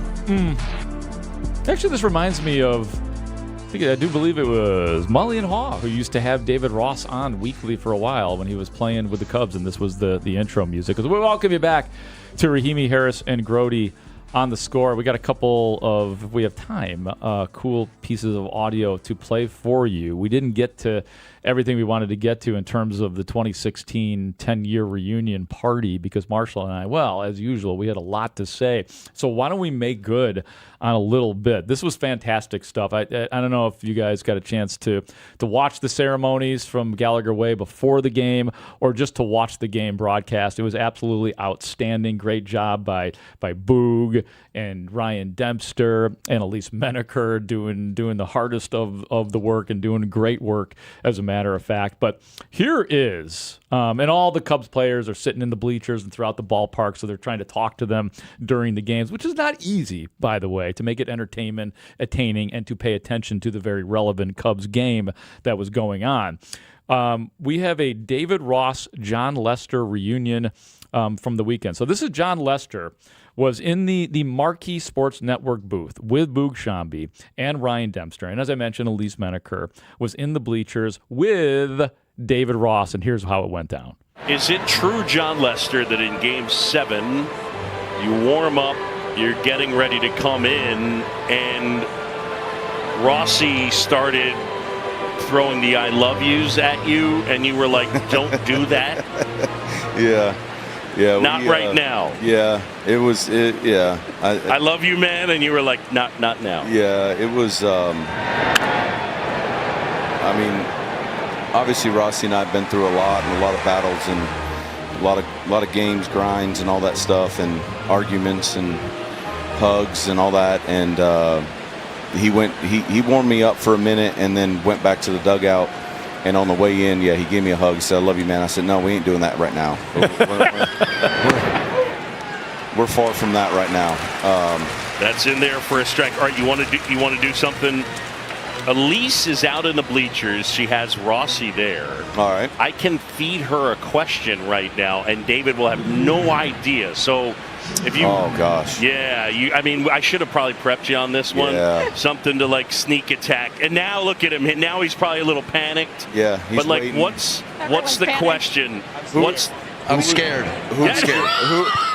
S5: Actually, this reminds me of, I do believe it was Mully and Haugh who used to have David Ross on weekly for a while when he was playing with the Cubs, and this was the intro music. We welcome you back to Rahimi, Harris, and Grote on the score. We got a couple of, if we have time, cool pieces of audio to play for you. We didn't get to everything we wanted to get to in terms of the 2016 10-year reunion party because Marshall and I, well, as usual, we had a lot to say. So why don't we make good on a little bit? This was fantastic stuff. I don't know if you guys got a chance to watch the ceremonies from Gallagher Way before the game or just to watch the game broadcast. It was absolutely outstanding. Great job by Boog and Ryan Dempster and Elise Menaker doing the hardest of the work and doing great work as a matter of fact. But here is, and all the Cubs players are sitting in the bleachers and throughout the ballpark, so they're trying to talk to them during the games, which is not easy, by the way, to make it entertaining and to pay attention to the very relevant Cubs game that was going on. We have a David Ross, John Lester reunion from the weekend. So this is John Lester was in the Marquee Sports Network booth with Boog Sciambi and Ryan Dempster. And as I mentioned, Elise Menaker was in the bleachers with David Ross, and here's how it went down.
S2: Is it true, John Lester, that in Game 7 you warm up, you're getting ready to come in, and Rossi started throwing the I love yous at you, and you were like, don't do that?
S22: Yeah.
S2: Not right now.
S22: Yeah, it was. Yeah,
S2: I love you, man, and you were like, not now.
S22: Yeah, it was. I mean, obviously Rossi and I have been through a lot of battles and a lot of games, grinds, and all that stuff, and arguments and hugs and all that. And he warmed me up for a minute and then went back to the dugout. And on the way in, he gave me a hug. He said, "I love you, man." I said, "No, we ain't doing that right now. We're far from that right now."
S2: That's in there for a strike. All right, you want to do something? Elise is out in the bleachers. She has Rossi there.
S22: All right.
S2: I can feed her a question right now, and David will have no idea. So if you,
S22: oh gosh,
S2: yeah, I mean, I should have probably prepped you on this one.
S22: Yeah.
S2: Something to like sneak attack. And now look at him. Now he's probably a little panicked.
S22: Yeah,
S2: but like,
S22: waiting.
S2: what's the question?
S22: I'm scared.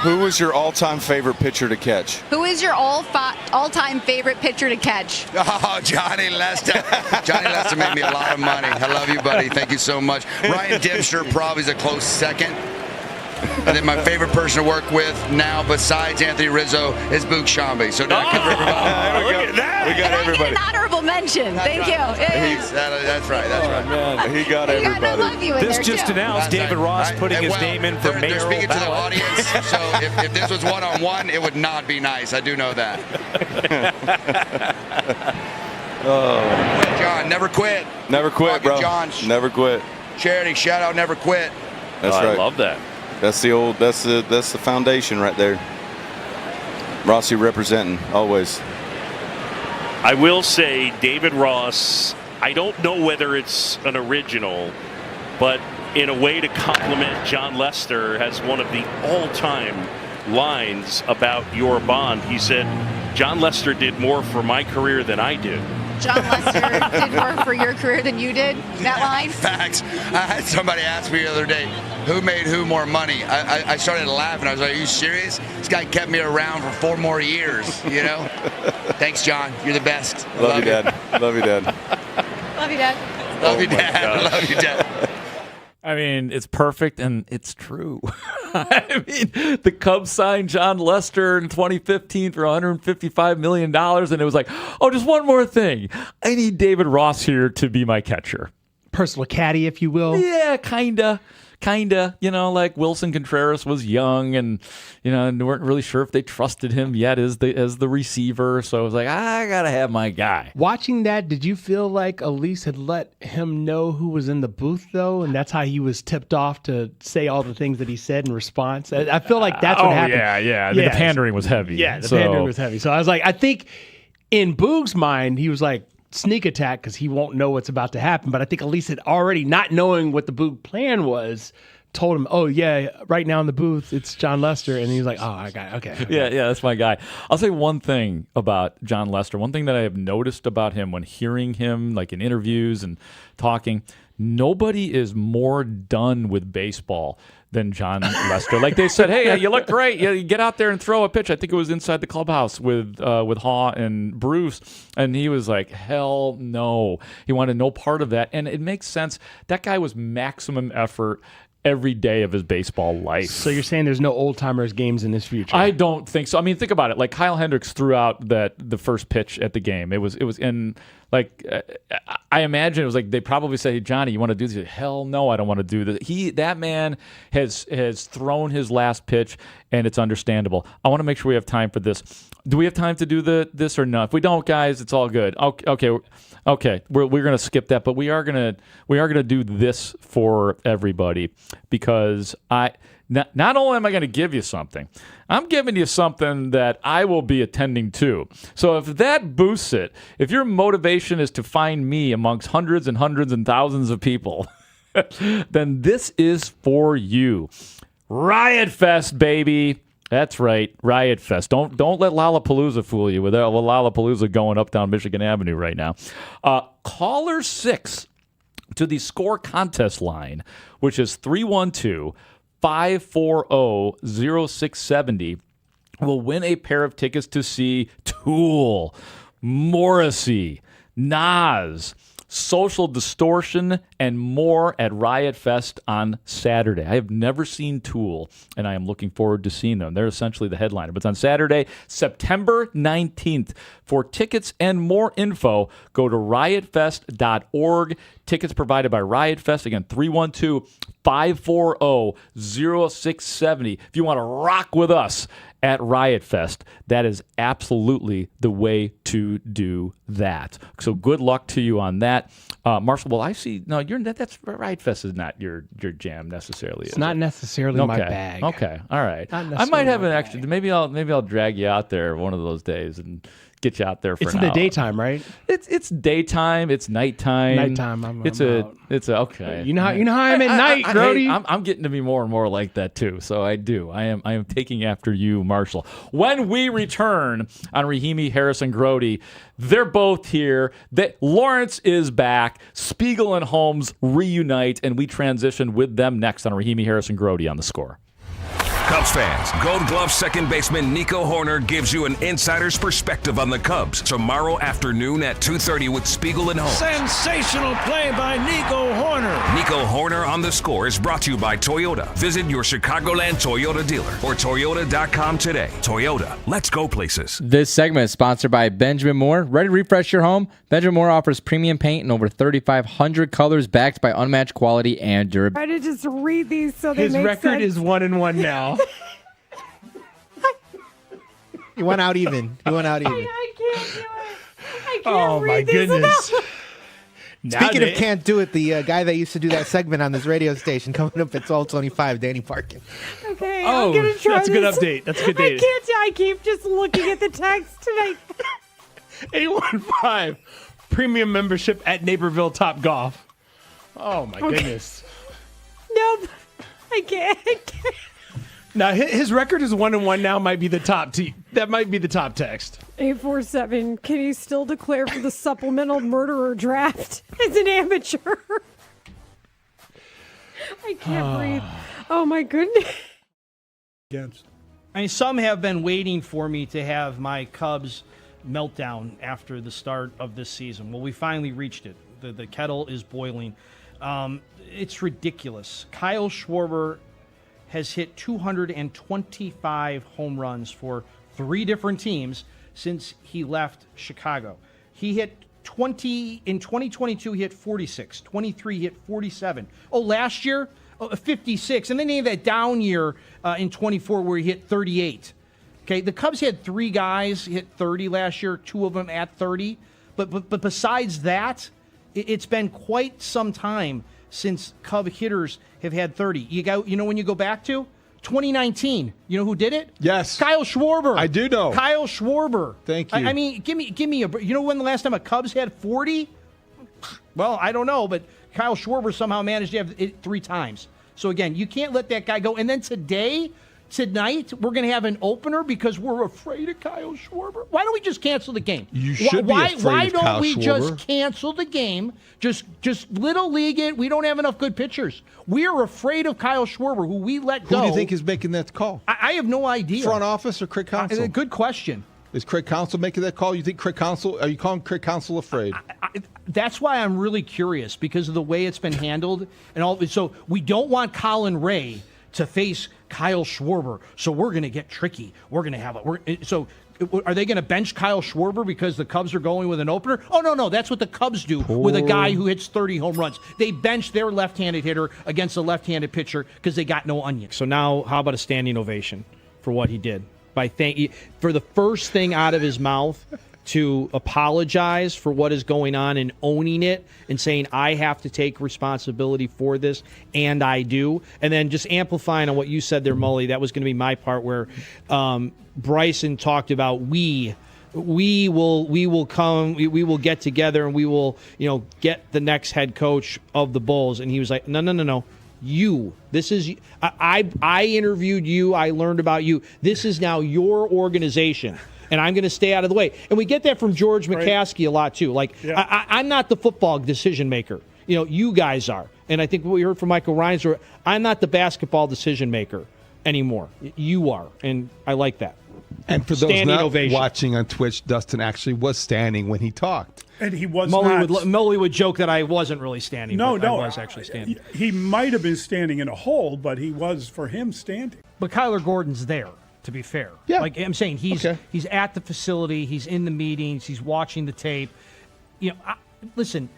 S22: Who was your all-time favorite pitcher to catch?
S23: Who is your all-time favorite pitcher to catch?
S24: Oh, Johnny Lester. Johnny Lester made me a lot of money. I love you, buddy. Thank you so much. Ryan Dempster probably is a close second. And then my favorite person to work with now, besides Anthony Rizzo, is Boog Sciambi. So did I cover everybody?
S2: Look at that.
S22: We got everybody.
S23: An honorable mention. Thank you.
S24: That's right.
S22: Man, he got everybody.
S23: I love you in
S11: This
S23: there
S11: just
S23: too.
S11: announced David Ross putting his name in for
S24: they're
S11: mayoral
S24: speaking to the
S11: ballot.
S24: audience, so if this was one-on-one, it would not be nice. I do know that. John, never quit.
S22: Never quit, bro.
S24: John,
S22: Never quit.
S24: charity shout out, never quit.
S22: That's right.
S2: I love that.
S22: That's the foundation right there. Rossi representing always.
S2: I will say David Ross, I don't know whether it's an original, but in a way to compliment John Lester, has one of the all-time lines about your bond. He said, John Lester did more for my career than I did.
S23: John Lester did more for your career than you did? That line?
S24: Facts. I had somebody ask me the other day, who made who more money? I started laughing. I was like, are you serious? This guy kept me around for 4 more years, you know? Thanks, John. You're the best.
S22: Love you, Dad. Love you, Dad.
S23: Love you, Dad.
S24: Love you, Dad. Love you, Dad.
S5: I mean, it's perfect and it's true. I mean, the Cubs signed John Lester in 2015 for $155 million, and it was like, oh, just one more thing. I need David Ross here to be my catcher.
S18: Personal caddy, if you will.
S5: Yeah, kinda. You know, like Wilson Contreras was young and, you know, and weren't really sure if they trusted him yet as the receiver. So I was like, I got to have my guy.
S18: Watching that, did you feel like Elise had let him know who was in the booth, though? And that's how he was tipped off to say all the things that he said in response? I feel like that's what happened.
S5: Yeah. The pandering was heavy.
S18: Yeah, the pandering was heavy. So I was like, I think in Boog's mind, he was like, sneak attack because he won't know what's about to happen. But I think Elise had already, not knowing what the Boog plan was, told him, oh, yeah, right now in the booth, it's John Lester. And he was like, oh, I got it. Okay.
S5: Yeah, that's my guy. I'll say one thing about John Lester. One thing that I have noticed about him when hearing him, like in interviews and talking, nobody is more done with baseball than John Lester. Like they said, hey, you look great. You get out there and throw a pitch. I think it was inside the clubhouse with Haugh and Bruce, and he was like, hell no. He wanted no part of that, and it makes sense. That guy was maximum effort every day of his baseball life.
S18: So you're saying there's no old-timers games in his future?
S5: I don't think so. I mean, think about it. Like Kyle Hendricks threw out the first pitch at the game. It was in like I imagine it was like they probably say, hey, Johnny, you want to do this? Hell no, I don't want to do this. That man has thrown his last pitch, and it's understandable. I want to make sure we have time for this. Do we have time to do this or not? If we don't, guys, it's all good. Okay. We're gonna skip that, but we are gonna do this for everybody because not only am I gonna give you something, I'm giving you something that I will be attending to. So if that boosts it, if your motivation is to find me amongst hundreds and hundreds and thousands of people, then this is for you. Riot Fest, baby. That's right, Riot Fest. Don't let Lollapalooza fool you with Lollapalooza going up down Michigan Avenue right now. Caller 6 to the score contest line, which is 312-540-0670, will win a pair of tickets to see Tool, Morrissey, Nas, Social Distortion, and more at Riot Fest on Saturday. I have never seen Tool, and I am looking forward to seeing them. They're essentially the headliner. But it's on Saturday, September 19th. For tickets and more info, go to riotfest.org. Tickets provided by Riot Fest. Again, 312-540-0670. If you want to rock with us at Riot Fest, that is absolutely the way to do that. So good luck to you on that. Marshall, well, I see. No, that's Riot Fest is not your jam necessarily.
S18: It's not necessarily my bag.
S5: Okay, all right. I might have an extra. Maybe I'll drag you out there one of those days and get you out there for
S18: it's
S5: an
S18: in
S5: hour.
S18: the daytime, right?
S5: It's daytime. It's nighttime.
S18: Nighttime. I'm out.
S5: It's okay.
S18: You know how I'm at night, Grote.
S5: I'm getting to be more and more like that too. So I do. I am taking after you, Marshall. When we return on Rahimi, Harris, and Grote, they're both here. Lawrence is back. Spiegel and Holmes reunite, and we transition with them next on Rahimi, Harris, and Grote on The Score.
S3: Cubs fans, Gold Glove second baseman Nico Hoerner gives you an insider's perspective on the Cubs tomorrow afternoon at 2:30 with Spiegel and Holmes.
S11: Sensational play by Nico Hoerner.
S3: Nico Hoerner on The Score is brought to you by Toyota. Visit your Chicagoland Toyota dealer or Toyota.com today. Toyota, let's go places.
S14: This segment is sponsored by Benjamin Moore. Ready to refresh your home? Benjamin Moore offers premium paint in over 3,500 colors backed by unmatched quality and durability.
S13: Try to just read these so they
S18: His
S13: make
S18: record
S13: sense.
S18: is 1-1 now.
S15: You went out even.
S13: I can't do it. I can't
S18: My
S13: read these
S18: goodness.
S13: enough.
S15: Speaking of can't do it, the guy that used to do that segment on this radio station coming up at 12:25, Danny Parkin.
S13: Okay, I'm gonna try
S18: that's a good
S13: this.
S18: update. That's a good date.
S13: I keep just looking at the text tonight.
S18: 815 premium membership at Naperville Top Golf. Oh my goodness.
S13: Nope. I can't.
S18: Now his record is 1-1 now. Might be the top that might be the top text.
S13: 847. Can he still declare for the supplemental murderer draft as an amateur? I can't breathe. Oh my goodness.
S9: I mean, some have been waiting for me to have my Cubs meltdown after the start of this season. Well, we finally reached it. The kettle is boiling. It's ridiculous. Kyle Schwarber has hit 225 home runs for 3 different teams since he left Chicago. He hit 20 in 2022. He hit 46. 23. He hit 47. Oh, last year 56, and then they had that down year in 24 where he hit 38. Okay, the Cubs had 3 guys hit 30 last year. 2 of them at 30. But besides that, it's been quite some time since Cub hitters have had 30. You know when you go back to 2019. You know who did it?
S6: Yes,
S9: Kyle Schwarber.
S6: I do know.
S9: Kyle Schwarber.
S6: Thank you.
S9: I mean, give me a. You know when the last time a Cubs had 40? Well, I don't know, but Kyle Schwarber somehow managed to have it 3 times. So again, you can't let that guy go. And then today tonight we're going to have an opener because we're afraid of Kyle Schwarber? Why don't we just cancel the game?
S6: You should
S9: why,
S6: be afraid
S9: why
S6: of
S9: don't
S6: Kyle
S9: we
S6: Schwarber.
S9: just cancel the game? Just little league it. We don't have enough good pitchers. We are afraid of Kyle Schwarber, who we let go.
S6: Who do you think is making that call?
S9: I have no idea.
S6: Front office or Craig Counsell?
S9: Good question.
S6: Is Craig Counsell making that call? You think Craig Counsell? Are you calling Craig Counsell afraid?
S9: That's why I'm really curious because of the way it's been handled and all. So we don't want Colin Ray to face Kyle Schwarber. So we're going to get tricky. We're going to have it. So are they going to bench Kyle Schwarber because the Cubs are going with an opener? Oh, no. That's what the Cubs do with a guy who hits 30 home runs. They bench their left-handed hitter against a left-handed pitcher because they got no onion.
S16: So now how about a standing ovation for what he did? For the first thing out of his mouth to apologize for what is going on and owning it and saying, I have to take responsibility for this, and I do. And then just amplifying on what you said there, Mully, that was going to be my part where Bryson talked about we will come, we will get together and we will, get the next head coach of the Bulls. And he was like, no. This is I interviewed you. I learned about you. This is now your organization, and I'm going to stay out of the way. And we get that from George McCaskey a lot too. Like I'm not the football decision maker. You guys are. And I think what we heard from Michael Reinsdorf, I'm not the basketball decision maker anymore. You are, and I like that.
S6: And for those not watching on Twitch, Dustin actually was standing when he talked.
S10: And he was
S9: Mully would joke that I wasn't really standing.
S10: No.
S9: I was actually standing.
S10: He might have been standing in a hole, but he was, for him, standing.
S9: But Kyler Gordon's there, to be fair.
S10: Yeah.
S9: Like I'm saying, he's at the facility. He's in the meetings. He's watching the tape. Listen,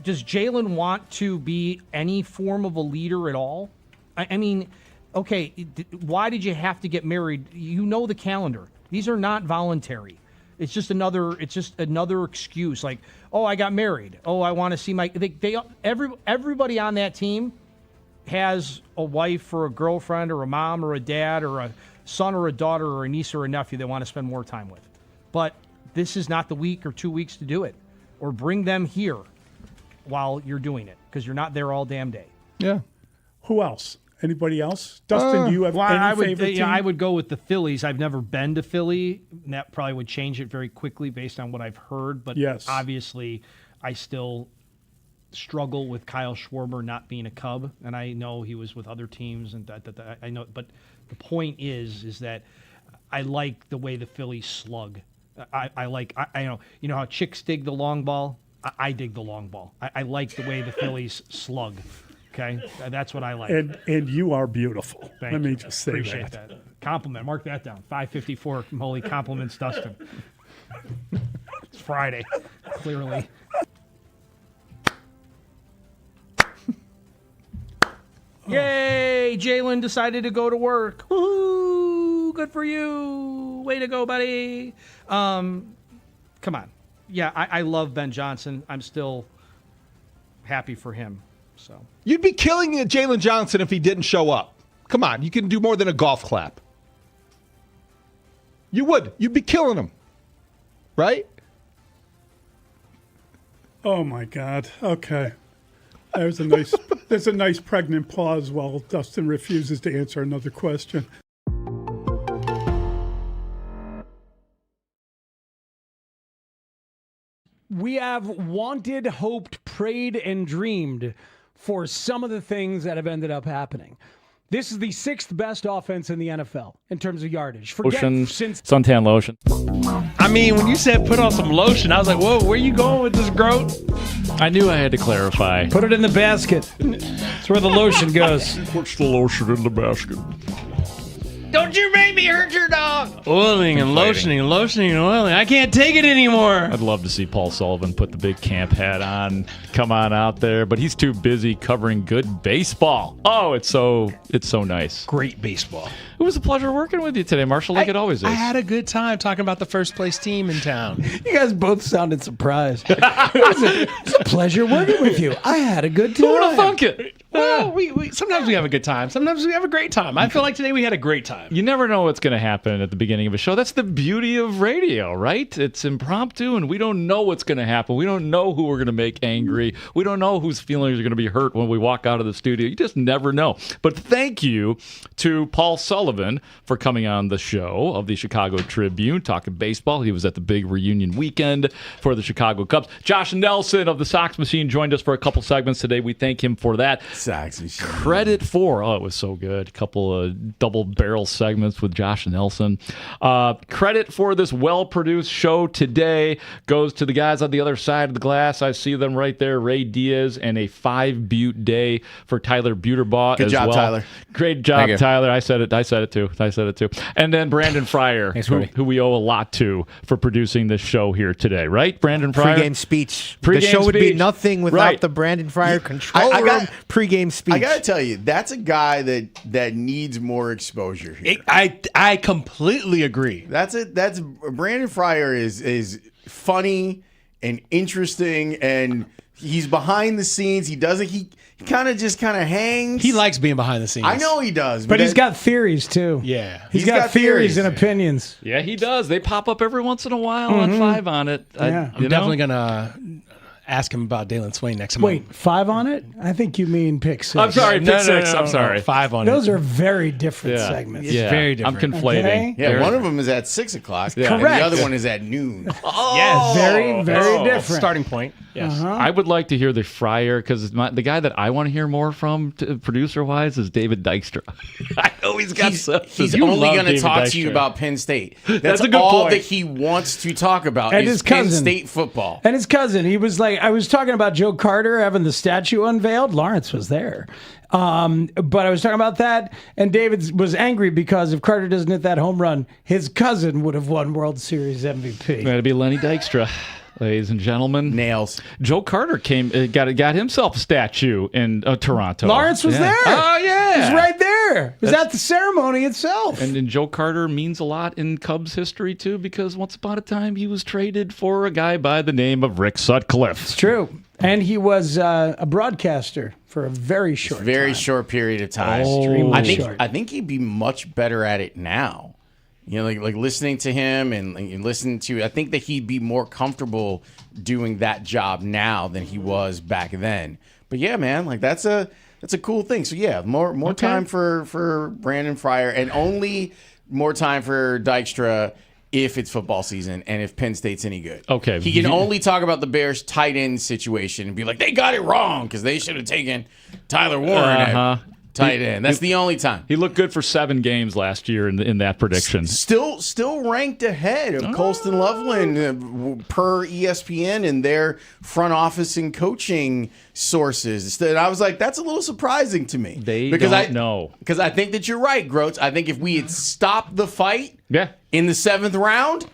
S9: does Jalen want to be any form of a leader at all? I mean, okay, why did you have to get married? You know the calendar. These are not voluntary. It's just another excuse. Like, oh, I got married. Oh, I want to see my. Everybody on that team has a wife or a girlfriend or a mom or a dad or a son or a daughter or a niece or a nephew they want to spend more time with. But this is not the week or 2 weeks to do it, or bring them here while you're doing it because you're not there all damn day.
S6: Yeah.
S10: Who else? Anybody else? Dustin, do you have any favorite team?
S9: I would go with the Phillies. I've never been to Philly, and that probably would change it very quickly based on what I've heard. But obviously, I still struggle with Kyle Schwarber not being a Cub, and I know he was with other teams, and I know. But the point is that I like the way the Phillies slug. I know how chicks dig the long ball. I dig the long ball. I like the way the Phillies slug. Okay, that's what I like.
S10: And you are beautiful.
S9: Let
S10: me just say
S9: Appreciate that. Compliment. Mark that down. 554. Holy compliments, Dustin. It's Friday, clearly. Yay! Jalen decided to go to work. Woohoo! Good for you. Way to go, buddy. Come on. Yeah, I love Ben Johnson. I'm still happy for him. So
S6: you'd be killing Jalen Johnson if he didn't show up. Come on, you can do more than a golf clap. You would. You'd be killing him, right?
S10: Oh my God. Okay. There's a nice pregnant pause while Dustin refuses to answer another question.
S11: We have wanted, hoped, prayed, and dreamed for some of the things that have ended up happening. This is the 6th best offense in the NFL in terms of yardage.
S5: Lotion, suntan lotion.
S18: I mean, when you said put on some lotion, I was like, whoa, where you going with this, Grote?
S5: I knew I had to clarify.
S21: Put it in the basket. That's where the lotion goes.
S5: Puts the lotion in the basket.
S21: Don't you make me hurt your dog.
S18: Oiling and lotioning and lotioning and oiling. I can't take it anymore.
S5: I'd love to see Paul Sullivan put the big camp hat on, come on out there, but he's too busy covering good baseball. Oh, it's so nice.
S18: Great baseball.
S5: It was a pleasure working with you today, Marshall, like it always is.
S18: I had a good time talking about the first place team in town.
S11: You guys both sounded surprised. It's a pleasure working with you. I had a good time.
S5: Who would have thunk it?
S18: Well, we sometimes we have a good time. Sometimes we have a great time. I feel like today we had a great time.
S5: You never know what's going to happen at the beginning of a show. That's the beauty of radio, right? It's impromptu, and we don't know what's going to happen. We don't know who we're going to make angry. We don't know whose feelings are going to be hurt when we walk out of the studio. You just never know. But thank you to Paul Sullivan for coming on the show of the Chicago Tribune, talking baseball. He was at the big reunion weekend for the Chicago Cubs. Josh Nelson of the Sox Machine joined us for a couple segments today. We thank him for that.
S12: Sox Machine.
S5: Credit for, it was so good. A couple of double barrel segments with Josh Nelson. Credit for this well-produced show today goes to the guys on the other side of the glass. I see them right there, Ray Diaz, and a 5-Butte day for Tyler Buterbaugh.
S12: Good job,
S5: well.
S12: Tyler.
S5: Great job, Tyler. I said it too. And then Brandon Fryer, who we owe a lot to for producing this show here today, right? Brandon Fryer?
S15: Pre-game speech. The show would be nothing without the Brandon Fryer control room pre-game speech.
S1: I gotta tell you, that's a guy that needs more exposure here.
S18: I completely agree.
S1: That's Brandon Fryer is funny and interesting, and he's behind the scenes. He kind of hangs.
S18: He likes being behind the scenes.
S1: I know he does,
S11: but he's got theories too.
S18: Yeah,
S11: he's got theories and opinions.
S5: Yeah, he does. They pop up every once in a while on 5 on it.
S11: Yeah.
S18: I'm definitely gonna ask him about Dalen Swain next month.
S11: Wait, 5 on it? I think you mean pick 6.
S5: I'm sorry, pick 6. I'm sorry.
S18: 5 on it.
S11: Those are very different segments.
S18: It's very different.
S5: I'm conflating.
S11: Okay.
S1: Yeah, one of them is at 6 o'clock.
S11: Correct.
S1: And the other one is at noon.
S18: Yes.
S11: Very different.
S18: Starting point. Yes.
S5: I would like to hear the Fryer, because the guy that I want to hear more from, producer-wise, is David Dykstra. I know he's got
S1: He's only going to talk to you about Penn State. That's
S5: a good
S1: all
S5: point.
S1: that he wants to talk about
S11: And
S1: is
S11: his
S1: Penn
S11: cousin.
S1: State football.
S11: And his cousin, he was like, I was talking about Joe Carter having the statue unveiled. Lawrence was there. But I was talking about that, and David was angry because if Carter doesn't hit that home run, his cousin would have won World Series MVP.
S5: That'd be Lenny Dykstra. Ladies and gentlemen,
S1: nails.
S5: Joe Carter got himself a statue in Toronto.
S11: Lawrence was there.
S5: Oh yeah,
S11: he was right there. It was at the ceremony itself.
S5: And Joe Carter means a lot in Cubs history too, because once upon a time he was traded for a guy by the name of Rick Sutcliffe.
S11: It's true, and he was a broadcaster for a very short
S1: period of time. I think he'd be much better at it now. You know, like listening to him and listening to, I think that he'd be more comfortable doing that job now than he was back then. But yeah, man, like that's a cool thing. So yeah, more time for Brandon Fryer, and only more time for Dykstra if it's football season and if Penn State's any good.
S5: Okay.
S1: He can only talk about the Bears tight end situation and be like, they got it wrong because they should have taken Tyler Warren at tight end. That's the only time.
S5: He looked good for 7 games last year in that prediction.
S1: Still ranked ahead of Colston Loveland per ESPN and their front office and coaching sources. And I was like, that's a little surprising to me.
S5: Because I know.
S1: Because I think that you're right, Grote. I think if we had stopped the fight in the 7th round,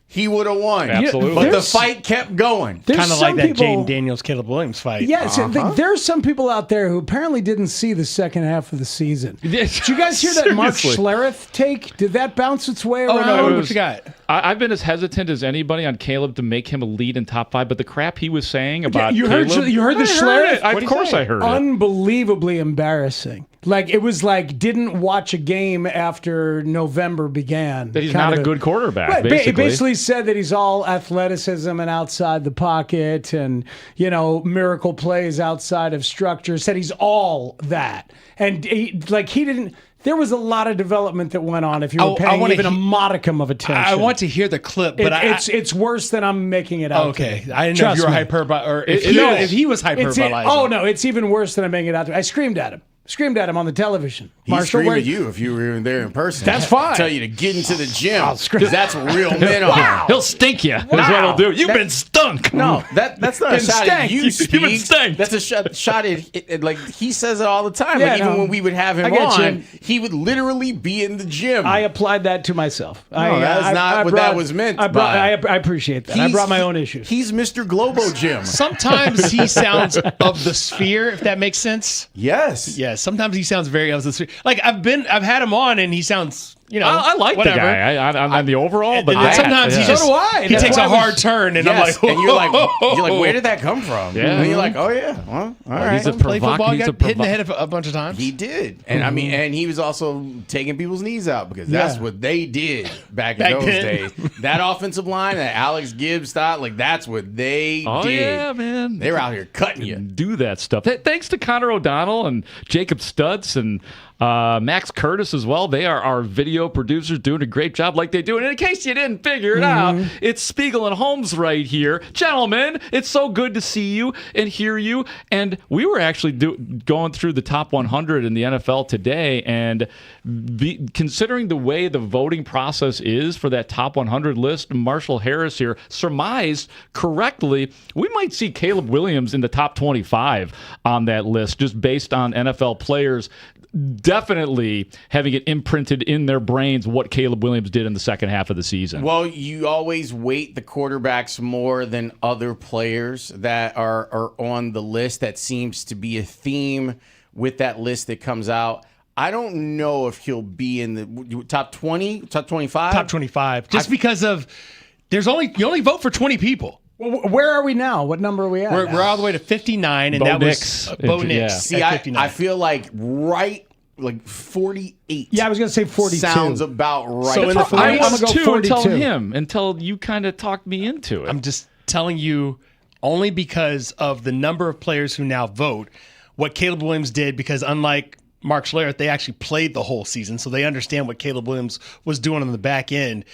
S1: he would have won.
S5: Absolutely.
S1: But the fight kept going.
S18: Kind of like that Jaden Daniels, Caleb Williams fight.
S11: Yes, there are some people out there who apparently didn't see the second half of the season. Did you guys hear that Mark Schlereth take? Did that bounce its way around?
S18: Oh, no, what you got?
S5: I've been as hesitant as anybody on Caleb to make him a lead in top 5, but the crap he was saying about
S11: you
S5: Caleb,
S11: heard the Schlereth?
S5: Of course I heard it.
S11: Unbelievably embarrassing. Like, it was like, didn't watch a game after November began.
S5: That he's not a good quarterback,
S11: right,
S5: basically.
S11: He basically said that he's all athleticism and outside the pocket and, miracle plays outside of structure. Said he's all that. And he didn't... There was a lot of development that went on if you were paying even a modicum of attention.
S18: I want to hear the clip, but
S11: it's worse than I'm making it out.
S18: Okay, I didn't know if you were hyperbolic, or if he was hyperbolizing.
S11: Oh no, it's even worse than I'm making it out. I screamed at him. Screamed at him on the television.
S1: He'd scream at you if you were even there in person.
S11: That's fine.
S1: Tell you to get into the gym because that's what real men are.
S5: He'll stink you. That's what he'll do. You've been stunk.
S1: No, that's not a shot at you,
S5: You've been stank.
S1: That's a shot at like he says it all the time. Yeah, even when we would have him on, he would literally be in the gym.
S11: I applied that to myself.
S1: No, that's not what that was meant.
S11: I appreciate that. I brought my own issues.
S1: He's Mr. Globo Gym.
S18: Sometimes he sounds of the sphere, if that makes sense.
S1: Yes.
S18: Yes. Sometimes he sounds very of the sphere. Like I've had him on, and he sounds
S5: I like
S18: whatever.
S5: the guy. I'm on the overall, but
S18: sometimes he just he takes a hard turn, and I'm like,
S1: and you're like, where did that come from?
S5: Yeah.
S1: And you're like, oh yeah, well, all right.
S18: He's a play football, got hit in the head a bunch of times.
S1: He did, and I mean, and he was also taking people's knees out because that's what they did back in those days. That offensive line that Alex Gibbs thought, like that's what they did.
S5: Yeah, man.
S1: They were out here cutting you.
S5: Do that stuff. Thanks to Connor O'Donnell and Jacob Stutz and Max Curtis as well. They are our video producers doing a great job like they do. And in case you didn't figure it out, it's Spiegel and Holmes right here. Gentlemen, it's so good to see you and hear you. And we were actually going through the top 100 in the NFL today. And considering the way the voting process is for that top 100 list, Marshall Harris here surmised correctly, we might see Caleb Williams in the top 25 on that list just based on NFL players definitely having it imprinted in their brains what Caleb Williams did in the second half of the season.
S1: Well, you always weight the quarterbacks more than other players that are on the list. That seems to be a theme with that list that comes out. I don't know if he'll be in the top 20, top 25.
S18: Top 25. Just because of you only vote for 20 people.
S11: Where are we now? What number are we at?
S18: We're all the way to 59, and
S5: Bo
S18: that
S5: Nix.
S18: was Bo Nix.
S5: Yeah.
S1: See, I feel like like 48.
S11: Yeah, I was going to say 42.
S1: Sounds about right.
S18: So in the
S5: I was
S11: go
S5: too
S11: 42.
S5: until you kind of talked me into it.
S18: I'm just telling you, only because of the number of players who now vote, what Caleb Williams did, because unlike Mark Schlereth, they actually played the whole season, so they understand what Caleb Williams was doing on the back end.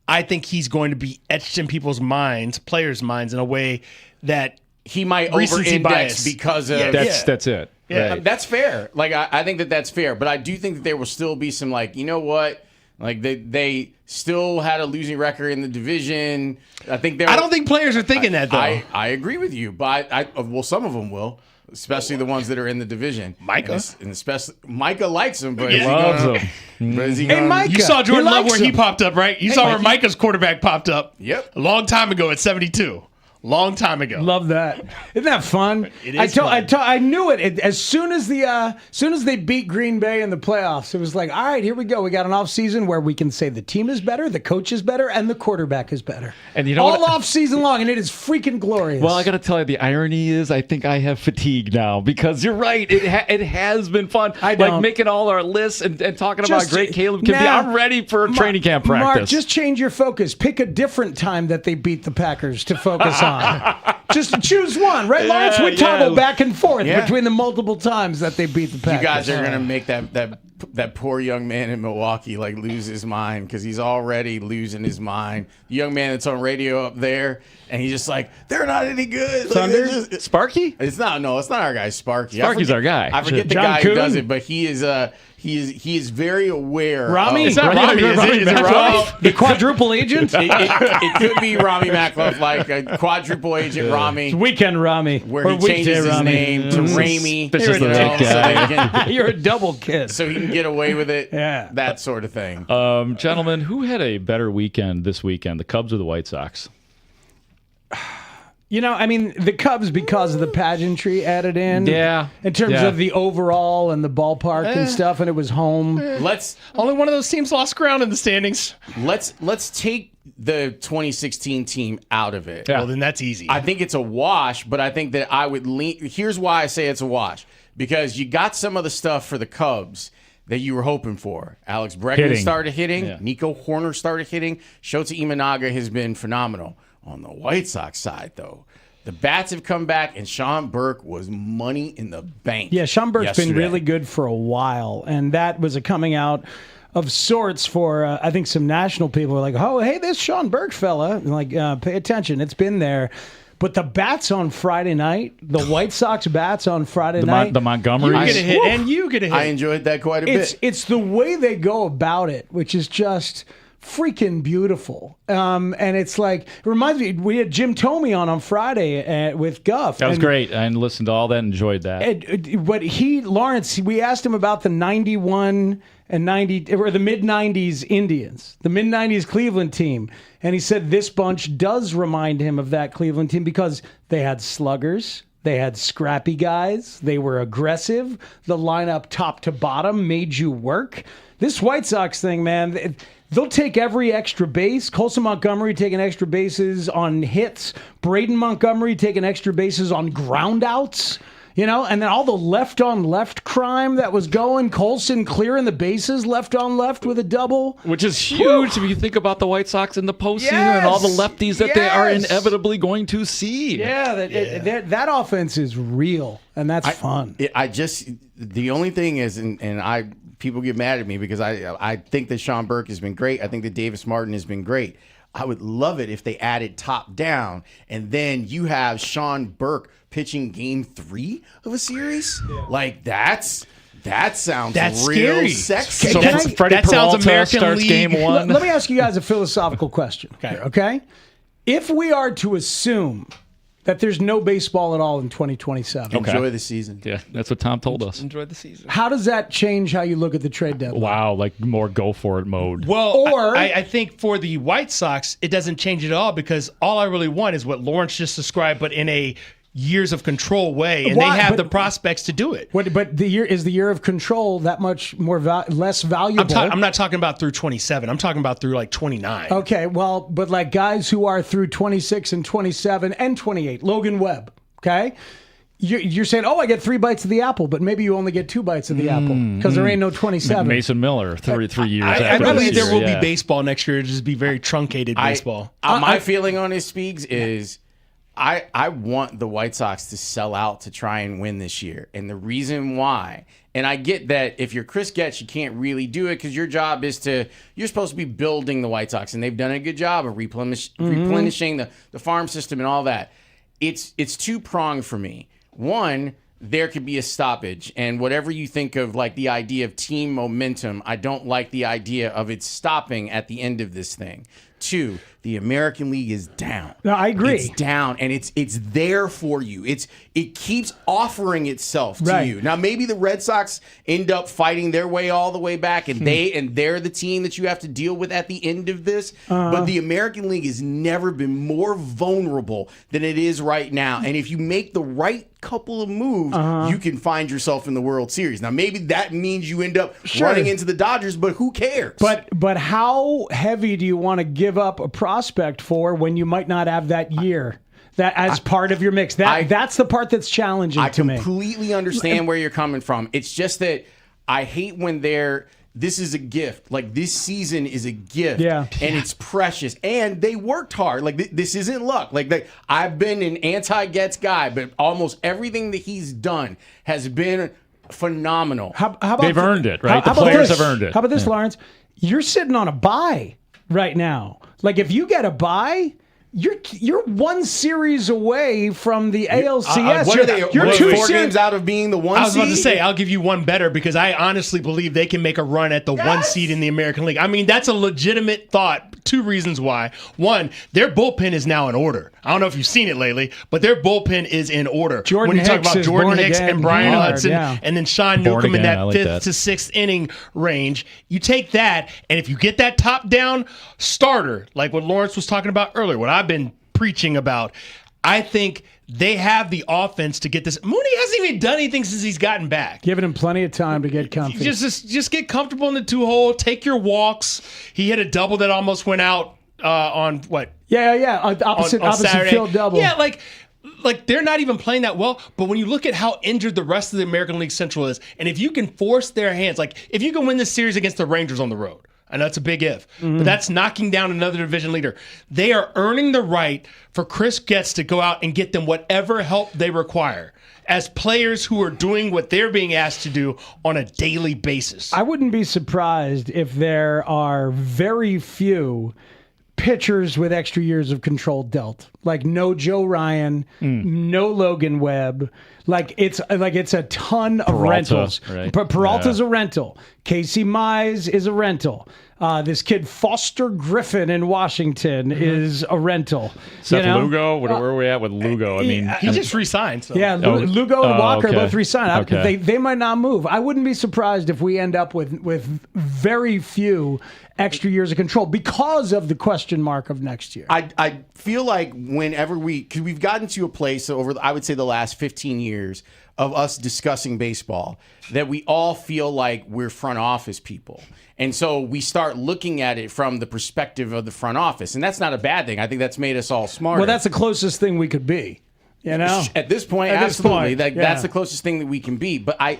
S18: I think he's going to be etched in people's minds, players' minds, in a way that
S1: he might over-index because of...
S5: That's it.
S1: Yeah,
S5: right.
S1: that's fair. Like I think that's fair, but I do think that there will still be some like, you know what? Like they still had a losing record in the division. I don't
S18: think players are thinking that though.
S1: I agree with you, but well, some of them will, especially the ones that are in the division.
S18: Micah,
S1: and especially Micah likes him, but
S18: he loves
S1: him. But is he
S11: Hey, Micah,
S18: you saw Jordan Love where
S11: him.
S18: he popped up, right? You saw where Micah's quarterback popped up.
S1: Yep,
S18: a long time ago at 72. Long time ago.
S11: Love that. Isn't that fun?
S18: It is fun.
S11: I knew it. As soon as they beat Green Bay in the playoffs, it was like, all right, here we go. We got an off season where we can say the team is better, the coach is better, and the quarterback is better.
S5: And you know
S11: all off season long, and it is freaking glorious.
S5: Well, I got to tell you, the irony is, I think I have fatigue now because you're right. It has been fun. Like making all our lists and talking about how great Caleb can be. I'm ready for a training camp practice.
S11: Mark, just change your focus. Pick a different time that they beat the Packers to focus on. Just choose one, right, Lawrence? We toggle back and forth between the multiple times that they beat the Packers.
S1: You guys are going to make that poor young man in Milwaukee like lose his mind because he's already losing his mind. The young man that's on radio up there, and he's just like, they're not any good.
S5: Thunder? Sparky?
S1: It's not our guy, Sparky.
S5: Sparky's our guy.
S1: I forget the guy who does it, but he is very aware.
S11: Rami?
S5: It's not Rami. Is it Rami?
S11: The quadruple agent?
S1: It could be Rami Makloff, like a quadruple agent Rami.
S11: It's Weekend Rami.
S1: Where he changes his name to Rahimi.
S5: This is the right guy.
S11: You're a double kid.
S1: So he can get away with it.
S11: Yeah.
S1: That sort of thing.
S5: Gentlemen, who had a better weekend this weekend, the Cubs or the White Sox?
S11: You know, I mean, the Cubs because of the pageantry added in.
S5: Yeah.
S11: In terms of the overall and the ballpark and stuff, and it was home.
S18: Only one of those teams lost ground in the standings.
S1: Let's take the 2016 team out of it.
S18: Yeah. Well, then that's easy.
S1: I think it's a wash, but I think that I would lean. Here's why I say it's a wash. Because you got some of the stuff for the Cubs that you were hoping for. Alex Bregman started hitting. Yeah. Nico Horner started hitting. Shota Imanaga has been phenomenal. On the White Sox side, though, the bats have come back, and Sean Burke was money in the bank.
S11: Yeah, Sean Burke's been really good for a while, and that was a coming out of sorts for, I think, some national people were like, oh, hey, this Sean Burke fella. And like, pay attention. It's been there. But the bats on Friday night, the White Sox bats on Friday night.
S5: The Montgomery.
S18: You get a hit, and you get a hit.
S1: I enjoyed that quite a bit.
S11: It's the way they go about it, which is just freaking beautiful. And it's like, it reminds me, we had Jim Tomey on Friday with Guff.
S5: That was great. I listened to all that and enjoyed that.
S11: But Lawrence, we asked him about the 91 and 90, or the mid-90s Indians, the mid-90s Cleveland team. And he said this bunch does remind him of that Cleveland team because they had sluggers. They had scrappy guys. They were aggressive. The lineup top to bottom made you work. This White Sox thing, man, they'll take every extra base. Colson Montgomery taking extra bases on hits. Braden Montgomery taking extra bases on ground outs. And then all the left-on-left crime that was going. Colson clearing the bases left-on-left with a double.
S5: Which is huge if you think about the White Sox in the postseason and all the lefties that they are inevitably going to see.
S11: Yeah, that offense is real, and that's fun.
S1: The only thing is, and people get mad at me because I think that Sean Burke has been great. I think that Davis Martin has been great. I would love it if they added top down, and then you have Sean Burke pitching game 3 of a series. Like that sounds real
S18: scary.
S1: Sexy.
S5: So that sounds American starts League. Game 1.
S11: Let me ask you guys a philosophical question. Okay? If we are to assume that there's no baseball at all in 2027.
S1: Enjoy the season.
S5: Yeah, that's what Tom told us.
S21: Enjoy the season.
S11: How does that change how you look at the trade deadline?
S5: Wow, like more go for it mode.
S18: Well, I think for the White Sox, it doesn't change it at all because all I really want is what Lawrence just described, but in a years of control way, and they have the prospects to do it.
S11: But the year of control that much more less valuable?
S18: I'm not talking about through 27. I'm talking about through like 29.
S11: Okay, well, but like guys who are through 26 and 27 and 28, Logan Webb, okay? You're saying, I get 3 bites of the apple, but maybe you only get 2 bites of the apple because there ain't no 27.
S5: Mason Miller, 3 years
S18: I
S5: after
S18: believe
S5: this
S18: there
S5: year,
S18: will be baseball next year. It'll just be very truncated baseball.
S1: My feeling on his Spiegs is I want the White Sox to sell out to try and win this year. And the reason why, and I get that if you're Chris Getz, you can't really do it because your job is you're supposed to be building the White Sox, and they've done a good job of replenishing the farm system and all that. It's two-pronged for me. One, there could be a stoppage, and whatever you think of like the idea of team momentum, I don't like the idea of it stopping at the end of this thing. 2, the American League is down.
S11: No, I agree.
S1: It's down, and it's there for you. It keeps offering itself to you. Now, maybe the Red Sox end up fighting their way all the way back, and they're the team that you have to deal with at the end of this. But the American League has never been more vulnerable than it is right now. And if you make the right couple of moves, you can find yourself in the World Series. Now, maybe that means you end up running into the Dodgers, but who cares?
S11: But how heavy do you want to give up a prospect for when you might not have that year? That as part of your mix. That's the part that's challenging to me.
S1: I completely understand where you're coming from. It's just that I hate when this is a gift. Like, this season is a gift.
S11: Yeah.
S1: And it's precious. And they worked hard. Like, this isn't luck. Like, I've been an anti-Getz guy, but almost everything that he's done has been phenomenal.
S11: How about
S5: they've earned it, right? The players have earned it.
S11: How about this, Lawrence? You're sitting on a bye right now. Like, if you get a bye, you're 1 series away from the ALCS.
S1: What are they? You're 4 games out of being the 1 seed?
S18: I was about to say, I'll give you one better because I honestly believe they can make a run at the 1 seed in the American League. I mean, that's a legitimate thought. 2 reasons why. 1, their bullpen is now in order. I don't know if you've seen it lately, but their bullpen is in order.
S11: Jordan
S18: when you
S11: Hicks
S18: talk about Jordan Hicks
S11: again,
S18: and Brian
S11: hard,
S18: Hudson and then Sean Newcomb in that 5th to 6th inning range, you take that, and if you get that top-down starter, like what Lawrence was talking about earlier, what I've been preaching about, I think they have the offense to get this. Mooney hasn't even done anything since he's gotten back.
S11: Giving him plenty of time to get comfy.
S18: Just get comfortable in the 2-hole. Take your walks. He hit a double that almost went out on what?
S11: Yeah. Opposite field double.
S18: Yeah, like they're not even playing that well. But when you look at how injured the rest of the American League Central is, and if you can force their hands, like if you can win this series against the Rangers on the road, I know it's a big if, but that's knocking down another division leader. They are earning the right for Chris Getz to go out and get them whatever help they require as players who are doing what they're being asked to do on a daily basis.
S11: I wouldn't be surprised if there are very few pitchers with extra years of control dealt. Like no Joe Ryan, no Logan Webb. Like it's a ton of rentals.
S5: Right?
S11: Peralta's a rental. Casey Mize is a rental. This kid Foster Griffin in Washington is a rental.
S5: Seth Lugo, where are we at with Lugo? I mean,
S18: he just resigned. So.
S11: Yeah, Lugo and Walker both resigned.
S5: Okay.
S11: They might not move. I wouldn't be surprised if we end up with very few extra years of control because of the question mark of next year.
S1: I feel like whenever because we've gotten to a place over, I would say, the last 15 years of us discussing baseball, that we all feel like we're front office people. And so we start looking at it from the perspective of the front office. And that's not a bad thing. I think that's made us all smarter.
S11: Well, that's the closest thing we could be. You know?
S1: At this point, absolutely. That's the closest thing that we can be. But I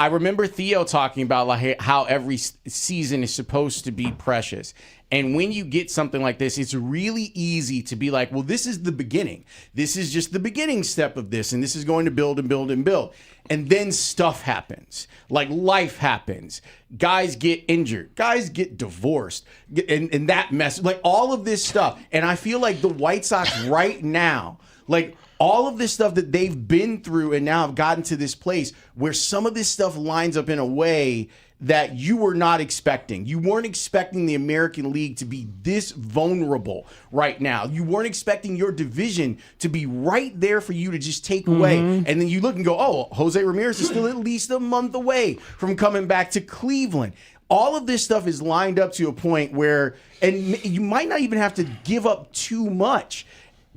S1: remember Theo talking about like how every season is supposed to be precious. And when you get something like this, it's really easy to be like, well, this is the beginning. This is just the beginning step of this, and this is going to build and build and build. And then stuff happens. Like life happens. Guys get injured. Guys get divorced. And that mess, like all of this stuff. And I feel like the White Sox right now, like all of this stuff that they've been through and now have gotten to this place where some of this stuff lines up in a way that you were not expecting. You weren't expecting the American League to be this vulnerable right now. You weren't expecting your division to be right there for you to just take away. And then you look and go, oh, Jose Ramirez is still at least a month away from coming back to Cleveland. All of this stuff is lined up to a point where, and you might not even have to give up too much.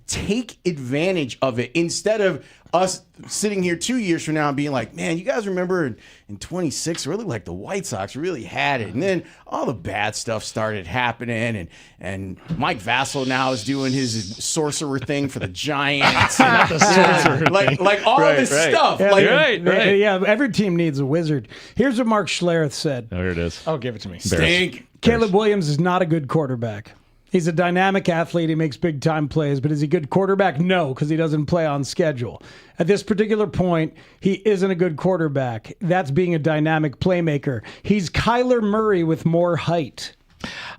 S1: Take advantage of it instead of us sitting here 2 years from now and being like, man, you guys remember in 26, really like the White Sox really had it. And then all the bad stuff started happening. And Mike Vassell now is doing his sorcerer thing for the Giants.
S11: Not the sorcerer
S1: like all of this stuff.
S11: Yeah,
S1: like,
S11: yeah, every team needs a wizard. Here's what Mark Schlereth said.
S5: Oh, here it is.
S18: Oh, give it to me.
S1: Stink.
S11: Caleb Williams is not a good quarterback. He's a dynamic athlete. He makes big-time plays, but is he a good quarterback? No, because he doesn't play on schedule. At this particular point, he isn't a good quarterback. That's being a dynamic playmaker. He's Kyler Murray with more height.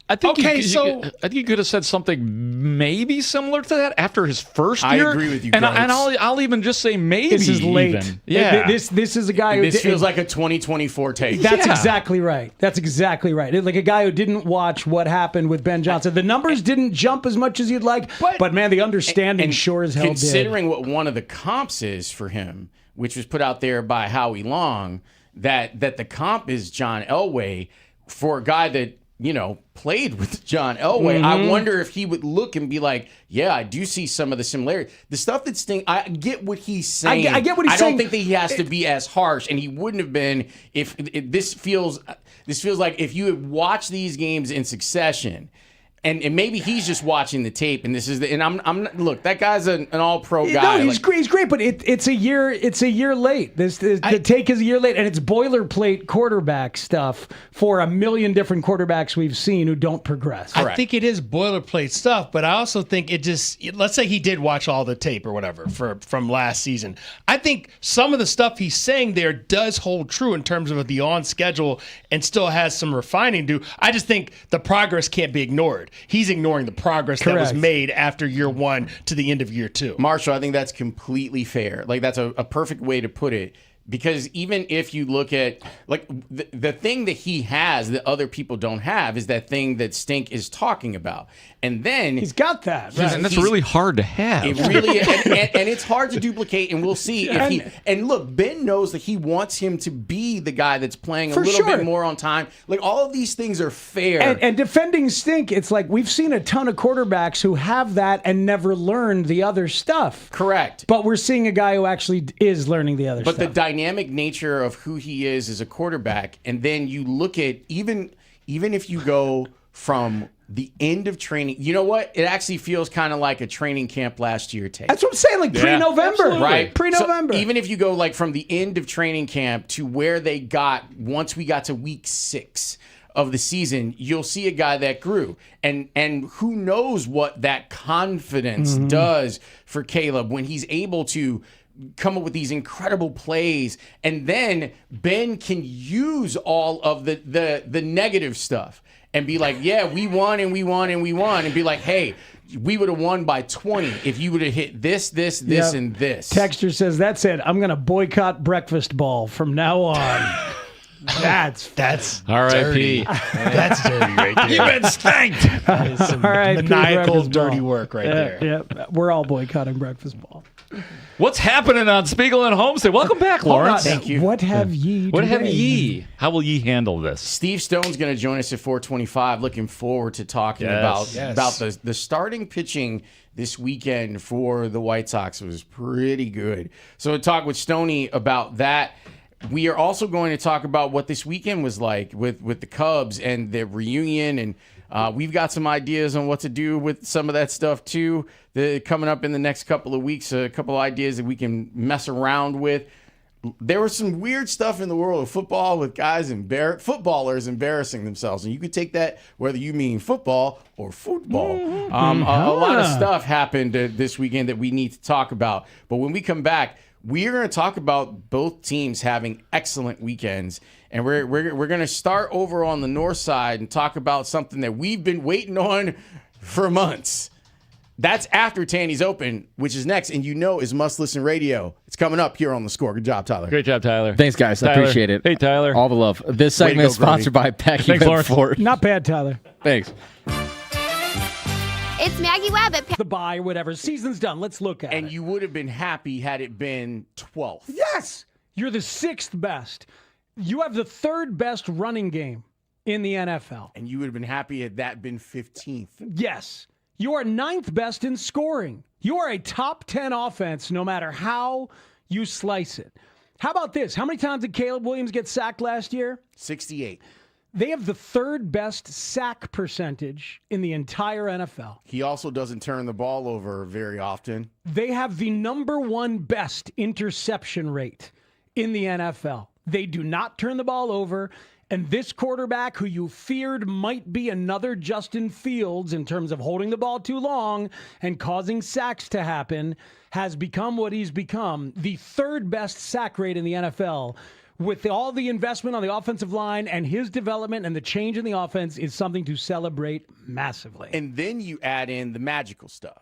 S5: I think I think you could have said something maybe similar to that after his first year.
S1: I agree with you,
S5: and I'll even just say maybe
S11: this is late.
S5: Even. Yeah,
S11: this is a guy who
S1: this feels like a 2024 take.
S11: That's exactly right. That's exactly right. Like a guy who didn't watch what happened with Ben Johnson. The numbers didn't jump as much as you'd like, but man, the understanding sure as hell did.
S1: Considering what one of the comps is for him, which was put out there by Howie Long, that the comp is John Elway for a guy that, you know, played with John Elway. I wonder if he would look and be like, yeah, I do see some of the similarity. The stuff that Sting, I get what he's saying.
S11: I get what he's saying.
S1: I don't think that he has to be as harsh, and he wouldn't have been if this feels like if you had watched these games in succession. And maybe he's just watching the tape, and this is the. And I'm look, that guy's an all-pro guy.
S11: No, he's great, but it's a year late. The take is a year late, and it's boilerplate quarterback stuff for a million different quarterbacks we've seen who don't progress.
S18: I think it is boilerplate stuff, but I also think it just. Let's say he did watch all the tape or whatever from last season. I think some of the stuff he's saying there does hold true in terms of the on schedule, and still has some refining to do. I just think the progress can't be ignored. He's ignoring the progress that was made after year one to the end of year two.
S1: Marshall, I think that's completely fair. Like, that's a perfect way to put it. Because even if you look at, like, the thing that he has that other people don't have is that thing that Stink is talking about. And then
S11: he's got that, right?
S5: And that's really hard to have.
S1: It really is. And it's hard to duplicate, and we'll see if he. And look, Ben knows that he wants him to be the guy that's playing a little bit more on time. Like, all of these things are fair.
S11: And defending Stink, it's like we've seen a ton of quarterbacks who have that and never learned the other stuff.
S1: Correct.
S11: But we're seeing a guy who actually is learning the other stuff.
S1: But the dynamic nature of who he is as a quarterback, and then you look at even if you go from the end of training, you know what? It actually feels kind of like a training camp last year tape.
S11: That's what I'm saying, like pre-November.
S1: Right?
S11: Pre-November.
S1: So even if you go like from the end of training camp to where they got once we got to week 6 of the season, you'll see a guy that grew. And who knows what that confidence does for Caleb when he's able to come up with these incredible plays, and then Ben can use all of the negative stuff and be like, yeah, we won and we won and we won, and be like, hey, we would have won by 20 if you would have hit this, and this.
S11: Texter says, that's it. I'm going to boycott breakfast ball from now on. That's
S5: R.I.P.
S18: That's dirty right there.
S11: You've been spanked.
S18: Maniacal dirty work right there.
S11: Yeah, we're all boycotting breakfast ball.
S5: What's happening on Spiegel and Holmes? Welcome back, Lawrence.
S1: Thank you.
S11: What have ye
S5: What have
S11: today?
S5: ye? How will ye handle this?
S1: Steve Stone's going to join us at 4:25. Looking forward to talking about the starting pitching this weekend for the White Sox. It was pretty good. So we'll talk with Stoney about that. We are also going to talk about what this weekend was like with the Cubs and their reunion, and we've got some ideas on what to do with some of that stuff too. Coming up in the next couple of weeks, a couple of ideas that we can mess around with. There was some weird stuff in the world of football with guys footballers embarrassing themselves, and you could take that whether you mean football or football. A lot of stuff happened this weekend that we need to talk about. But when we come back, we're going to talk about both teams having excellent weekends, and we're going to start over on the north side and talk about something that we've been waiting on for months. That's after Tandy's Open, which is next, and is must-listen radio. It's coming up here on The Score. Good job, Tyler.
S5: Great job, Tyler.
S14: Thanks, guys.
S5: Tyler.
S14: I appreciate it.
S5: Hey, Tyler.
S14: All the love. This segment is sponsored by Packy
S5: Thanks, Lawrence.
S14: Ford.
S11: Not bad, Tyler.
S14: Thanks.
S8: It's Maggie Webb at
S11: the bye or whatever. Season's done. Let's look at it.
S1: And you would have been happy had it been 12th.
S11: Yes! You're the 6th best. You have the 3rd best running game in the NFL.
S1: And you would have been happy had that been 15th.
S11: Yes. You are 9th best in scoring. You are a top 10 offense no matter how you slice it. How about this? How many times did Caleb Williams get sacked last year?
S1: 68.
S11: They have the 3rd best sack percentage in the entire NFL.
S1: He also doesn't turn the ball over very often.
S11: They have the number 1 best interception rate in the NFL. They do not turn the ball over. And this quarterback, who you feared might be another Justin Fields in terms of holding the ball too long and causing sacks to happen, has become what he's become, the 3rd best sack rate in the NFL. With all the investment on the offensive line and his development and the change in the offense is something to celebrate massively.
S1: And then you add in the magical stuff.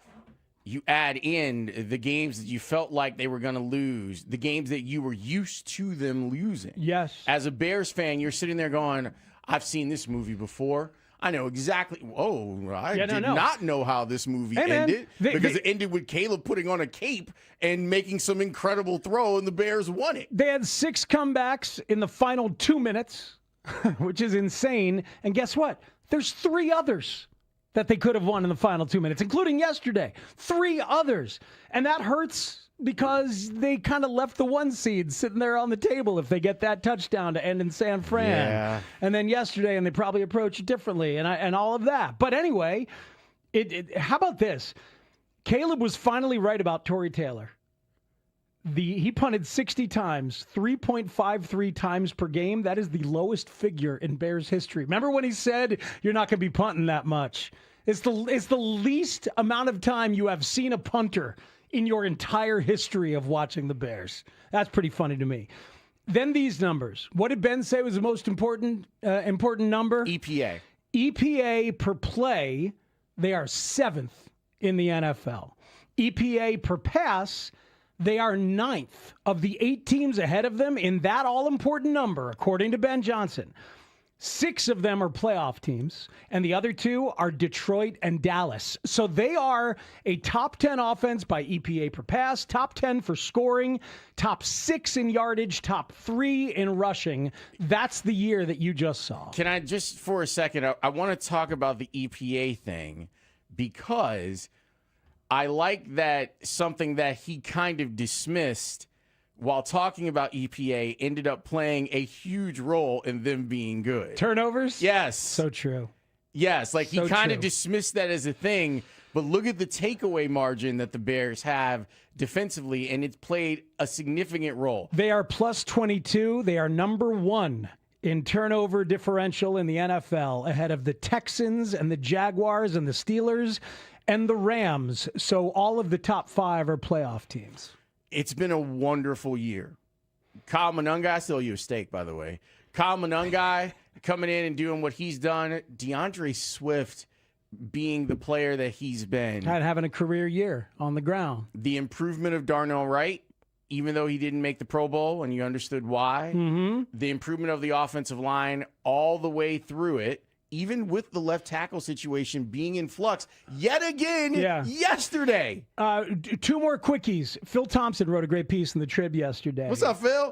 S1: You add in the games that you felt like they were going to lose, the games that you were used to them losing.
S11: Yes.
S1: As a Bears fan, you're sitting there going, I've seen this movie before. I know exactly. I did not know how this movie ended because it ended with Caleb putting on a cape and making some incredible throw, and the Bears won it.
S11: They had 6 comebacks in the final 2 minutes, which is insane. And guess what? There's 3 others that they could have won in the final 2 minutes, including yesterday. 3 others. And that hurts because they kind of left the 1 seed sitting there on the table if they get that touchdown to end in San Fran.
S1: Yeah.
S11: And then yesterday, and they probably approach it differently and all of that. But anyway, how about this? Caleb was finally right about Torrey Taylor. He punted 60 times, 3.53 times per game. That is the lowest figure in Bears history. Remember when he said, you're not going to be punting that much? It's the least amount of time you have seen a punter in your entire history of watching the Bears. That's pretty funny to me. Then these numbers. What did Ben say was the most important number?
S1: EPA.
S11: EPA per play, they are 7th in the NFL. EPA per pass, they are 9th of the 8 teams ahead of them in that all-important number, according to Ben Johnson. 6 of them are playoff teams, and the other 2 are Detroit and Dallas. So they are a top 10 offense by EPA per pass, top 10 for scoring, top 6 in yardage, top 3 in rushing. That's the year that you just saw.
S1: Can I just for a second, I want to talk about the EPA thing because I like that something that he kind of dismissed while talking about EPA ended up playing a huge role in them being good.
S11: Turnovers?
S1: Yes.
S11: So true.
S1: Yes, like
S11: So
S1: he kind of
S11: true.
S1: dismissed that as a thing, but look at the takeaway margin that the Bears have defensively, and it's played a significant role.
S11: They are plus 22. They are number 1 in turnover differential in the NFL, ahead of the Texans and the Jaguars and the Steelers and the Rams. So all of the top 5 are playoff teams.
S1: It's been a wonderful year. Kyle Monungai, I still owe you a steak, by the way. Kyle Monungai coming in and doing what he's done. DeAndre Swift being the player that he's been.
S11: Having a career year on the ground.
S1: The improvement of Darnell Wright, even though he didn't make the Pro Bowl and you understood why.
S11: Mm-hmm.
S1: The improvement of the offensive line all the way through it, even with the left tackle situation being in flux yet again yesterday.
S11: 2 more quickies. Phil Thompson wrote a great piece in the Trib yesterday.
S1: What's up, Phil?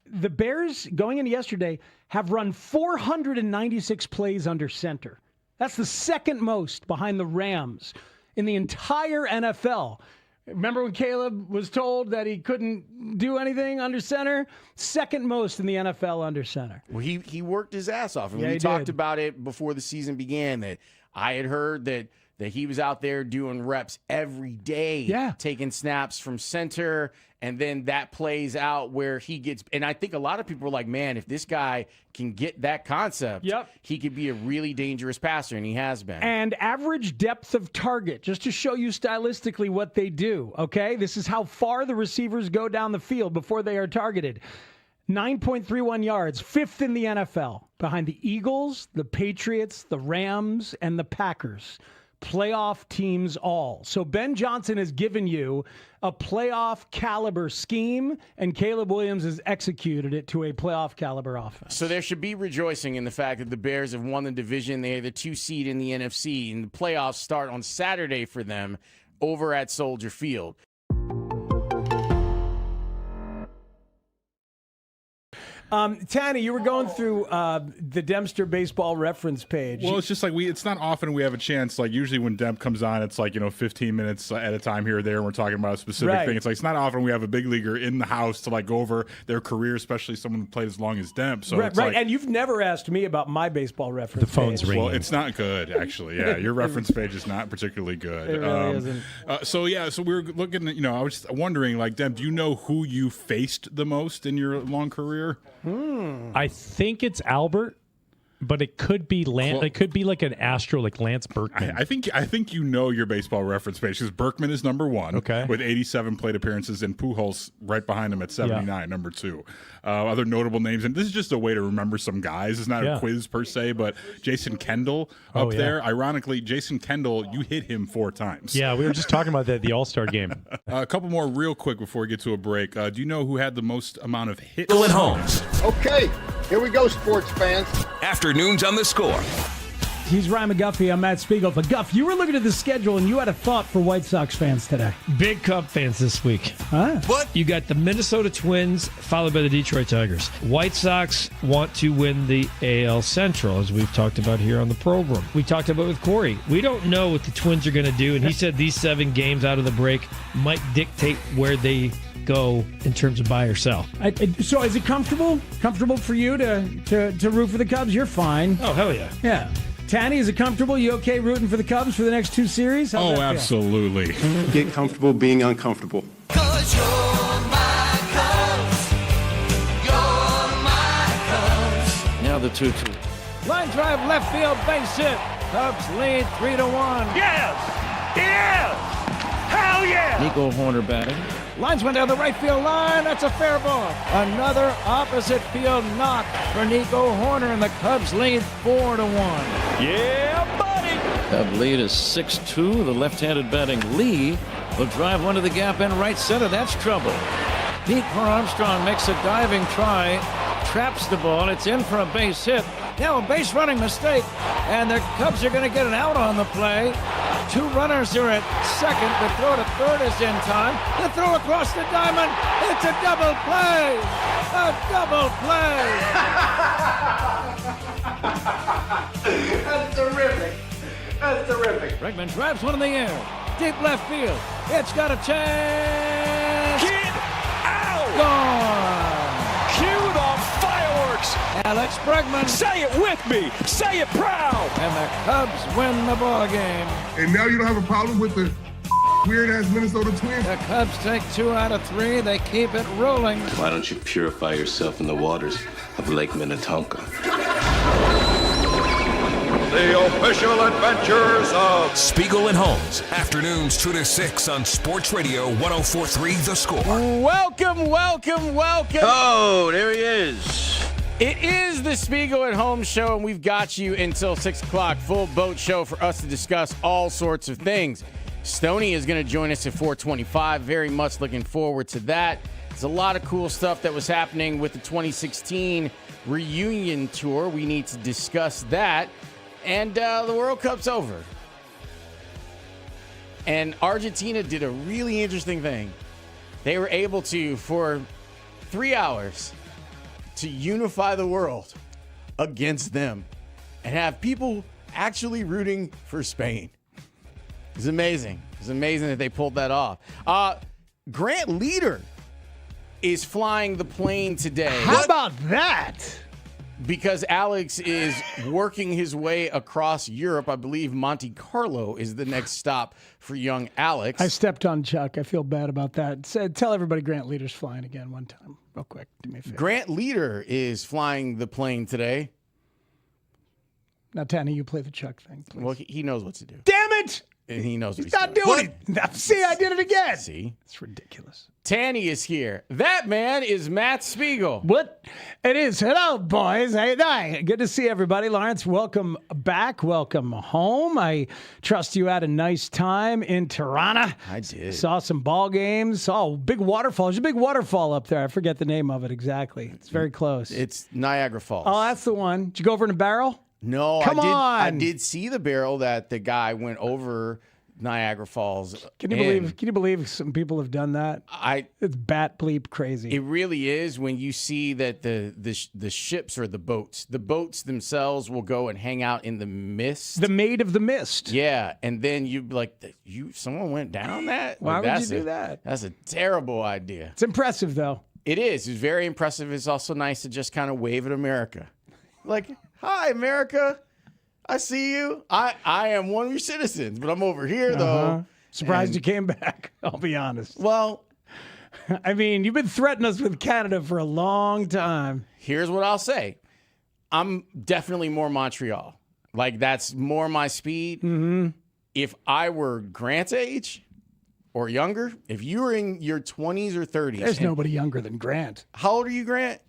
S11: The Bears, going into yesterday, have run 496 plays under center. That's the second most behind the Rams in the entire NFL. Remember when Caleb was told that he couldn't do anything under center? Second most in the NFL under center.
S1: Well, he worked his ass off. And we talked about it before the season began, that I had heard that he was out there doing reps every day, taking snaps from center, and then that plays out where he gets – and I think a lot of people were like, man, if this guy can get that concept, he could be a really dangerous passer, and he has been.
S11: And average depth of target, just to show you stylistically what they do, okay? This is how far the receivers go down the field before they are targeted. 9.31 yards, 5th in the NFL, behind the Eagles, the Patriots, the Rams, and the Packers. Playoff teams all. So Ben Johnson has given you a playoff caliber scheme, and Caleb Williams has executed it to a playoff caliber offense.
S1: So there should be rejoicing in the fact that the Bears have won the division. They are the 2 seed in the NFC, and the playoffs start on Saturday for them over at Soldier Field.
S11: Tanny, you were going through the Dempster baseball reference page.
S5: Well, it's just like it's not often we have a chance. Like usually when Demp comes on, it's like 15 minutes at a time here or there, and we're talking about a specific thing. It's like it's not often we have a big leaguer in the house to like go over their career, especially someone who played as long as Demp. So
S11: right, and you've never asked me about my baseball reference.
S5: The phone's
S11: page.
S5: ringing. Well, it's not good actually. Yeah, your reference page is not particularly good.
S11: It really isn't.
S5: So we were looking at. I was wondering, like Demp, do you know who you faced the most in your long career?
S8: I think it's Albert, but it could be it could be like an Astro, like Lance Berkman.
S5: I think you know your baseball reference page because Berkman is number 1, with 87 plate appearances, and Pujols right behind him at 79, number 2. Other notable names, and this is just a way to remember some guys. It's not a quiz per se, but Jason Kendall up there. Ironically, Jason Kendall, you hit him 4 times.
S8: Yeah, we were just talking about that at the All-Star game.
S5: A couple more real quick before we get to a break. Do you know who had the most amount of hits?
S3: Spiegel and Holmes.
S17: Okay, here we go, sports fans.
S3: Afternoons on the Score.
S11: He's Ryan McGuffey. I'm Matt Spiegel. But Guff, you were looking at the schedule and you had a thought for White Sox fans today.
S21: Big Cub fans this week.
S11: Huh?
S21: What? You got the Minnesota Twins followed by the Detroit Tigers. White Sox want to win the AL Central, as we've talked about here on the program. We talked about it with Corey. We don't know what the Twins are going to do, and he said these 7 games out of the break might dictate where they go in terms of buy or sell.
S11: So is it comfortable for you to root for the Cubs? You're fine.
S21: Oh, hell yeah.
S11: Yeah. Tanny, is it comfortable? You okay rooting for the Cubs for the next 2 series?
S5: How's that feel? Absolutely.
S17: Get comfortable being uncomfortable.
S19: 'Cause you're my Cubs. You're my Cubs.
S4: Now the 2-2. Line drive, left field, base hit. Cubs lead 3-1.
S19: Yes! Yes! Hell yeah!
S4: Nico Horner batting. Lines went down the right field line. That's a fair ball. Another opposite field knock for Nico Horner, and the Cubs lead 4-1.
S19: Yeah, buddy!
S4: Cub lead is 6-2. The left-handed batting Lee will drive one to the gap in right center. That's trouble. Pete Armstrong makes a diving try, traps the ball. It's in for a base hit. Now a base running mistake, and the Cubs are going to get an out on the play. 2 runners are at second. The throw to third is in time. The throw across the diamond. It's a double play. A double play.
S19: That's terrific. That's terrific.
S4: Bregman drives one in the air. Deep left field. It's got a chance.
S19: Get out!
S4: Gone.
S19: Cue the fireworks.
S4: Alex Bregman.
S19: Say it with me. Say it proud.
S4: And the Cubs win the ball game.
S17: And now you don't have a problem with the weird-ass Minnesota Twins?
S4: The Cubs take 2 out of 3. They keep it rolling.
S20: Why don't you purify yourself in the waters of Lake Minnetonka?
S17: The official adventures of
S3: Spiegel and Holmes. Afternoons 2 to 6 on Sports Radio 104.3 The Score.
S1: Welcome, welcome, welcome.
S20: Oh, there he is.
S1: It is the Spiegel and Holmes show, and we've got you until 6 o'clock. Full boat show for us to discuss all sorts of things. Stoney is going to join us at 4:25. Very much looking forward to that. There's a lot of cool stuff that was happening with the 2016 reunion tour. We need to discuss that. And the World Cup's over. And Argentina did a really interesting thing. They were able to, for 3 hours, to unify the world against them and have people actually rooting for Spain. It's amazing. It's amazing that they pulled that off. Grant Leader is flying the plane today.
S11: How about that?
S1: Because Alex is working his way across Europe. I believe Monte Carlo is the next stop for young Alex.
S11: I stepped on Chuck. I feel bad about that. Tell everybody Grant Leader's flying again one time. Real quick. Do me a favor.
S1: Grant Leader is flying the plane today.
S11: Now, Tanny, you play the Chuck thing, please.
S1: Well, he knows what to do.
S11: Damn it!
S1: And he knows
S11: He's
S1: what
S11: not doing it. See, I did it again.
S1: See?
S11: It's ridiculous.
S1: Tanny is here. That man is Matt Spiegel.
S11: What? It is. Hello, boys. Hey, good to see everybody. Lawrence, welcome back. Welcome home. I trust you had a nice time in Tirana.
S1: I did.
S11: Saw some ball games. Saw a big waterfall. There's a big waterfall up there. I forget the name of it exactly. It's very close.
S1: It's Niagara Falls.
S11: Oh, that's the one. Did you go over in a barrel?
S1: No,
S11: Come on.
S1: I did see the barrel that the guy went over Niagara Falls.
S11: Can you believe some people have done that? It's bat bleep crazy.
S1: It really is when you see that the ships or the boats themselves will go and hang out in the mist.
S11: The Maid of the Mist.
S1: Yeah, and then someone went down that?
S11: Why would you do that?
S1: That's a terrible idea.
S11: It's impressive though.
S1: It is. It's very impressive. It's also nice to just kind of wave at America. Like, hi, America. I see you. I am one of your citizens, but I'm over here, though.
S11: Surprised you came back, I'll be honest.
S1: Well,
S11: I mean, you've been threatening us with Canada for a long time.
S1: Here's what I'll say. I'm definitely more Montreal. Like, that's more my speed.
S11: Mm-hmm.
S1: If I were Grant's age or younger, if you were in your 20s or 30s.
S11: There's nobody younger than Grant.
S1: How old are you, Grant?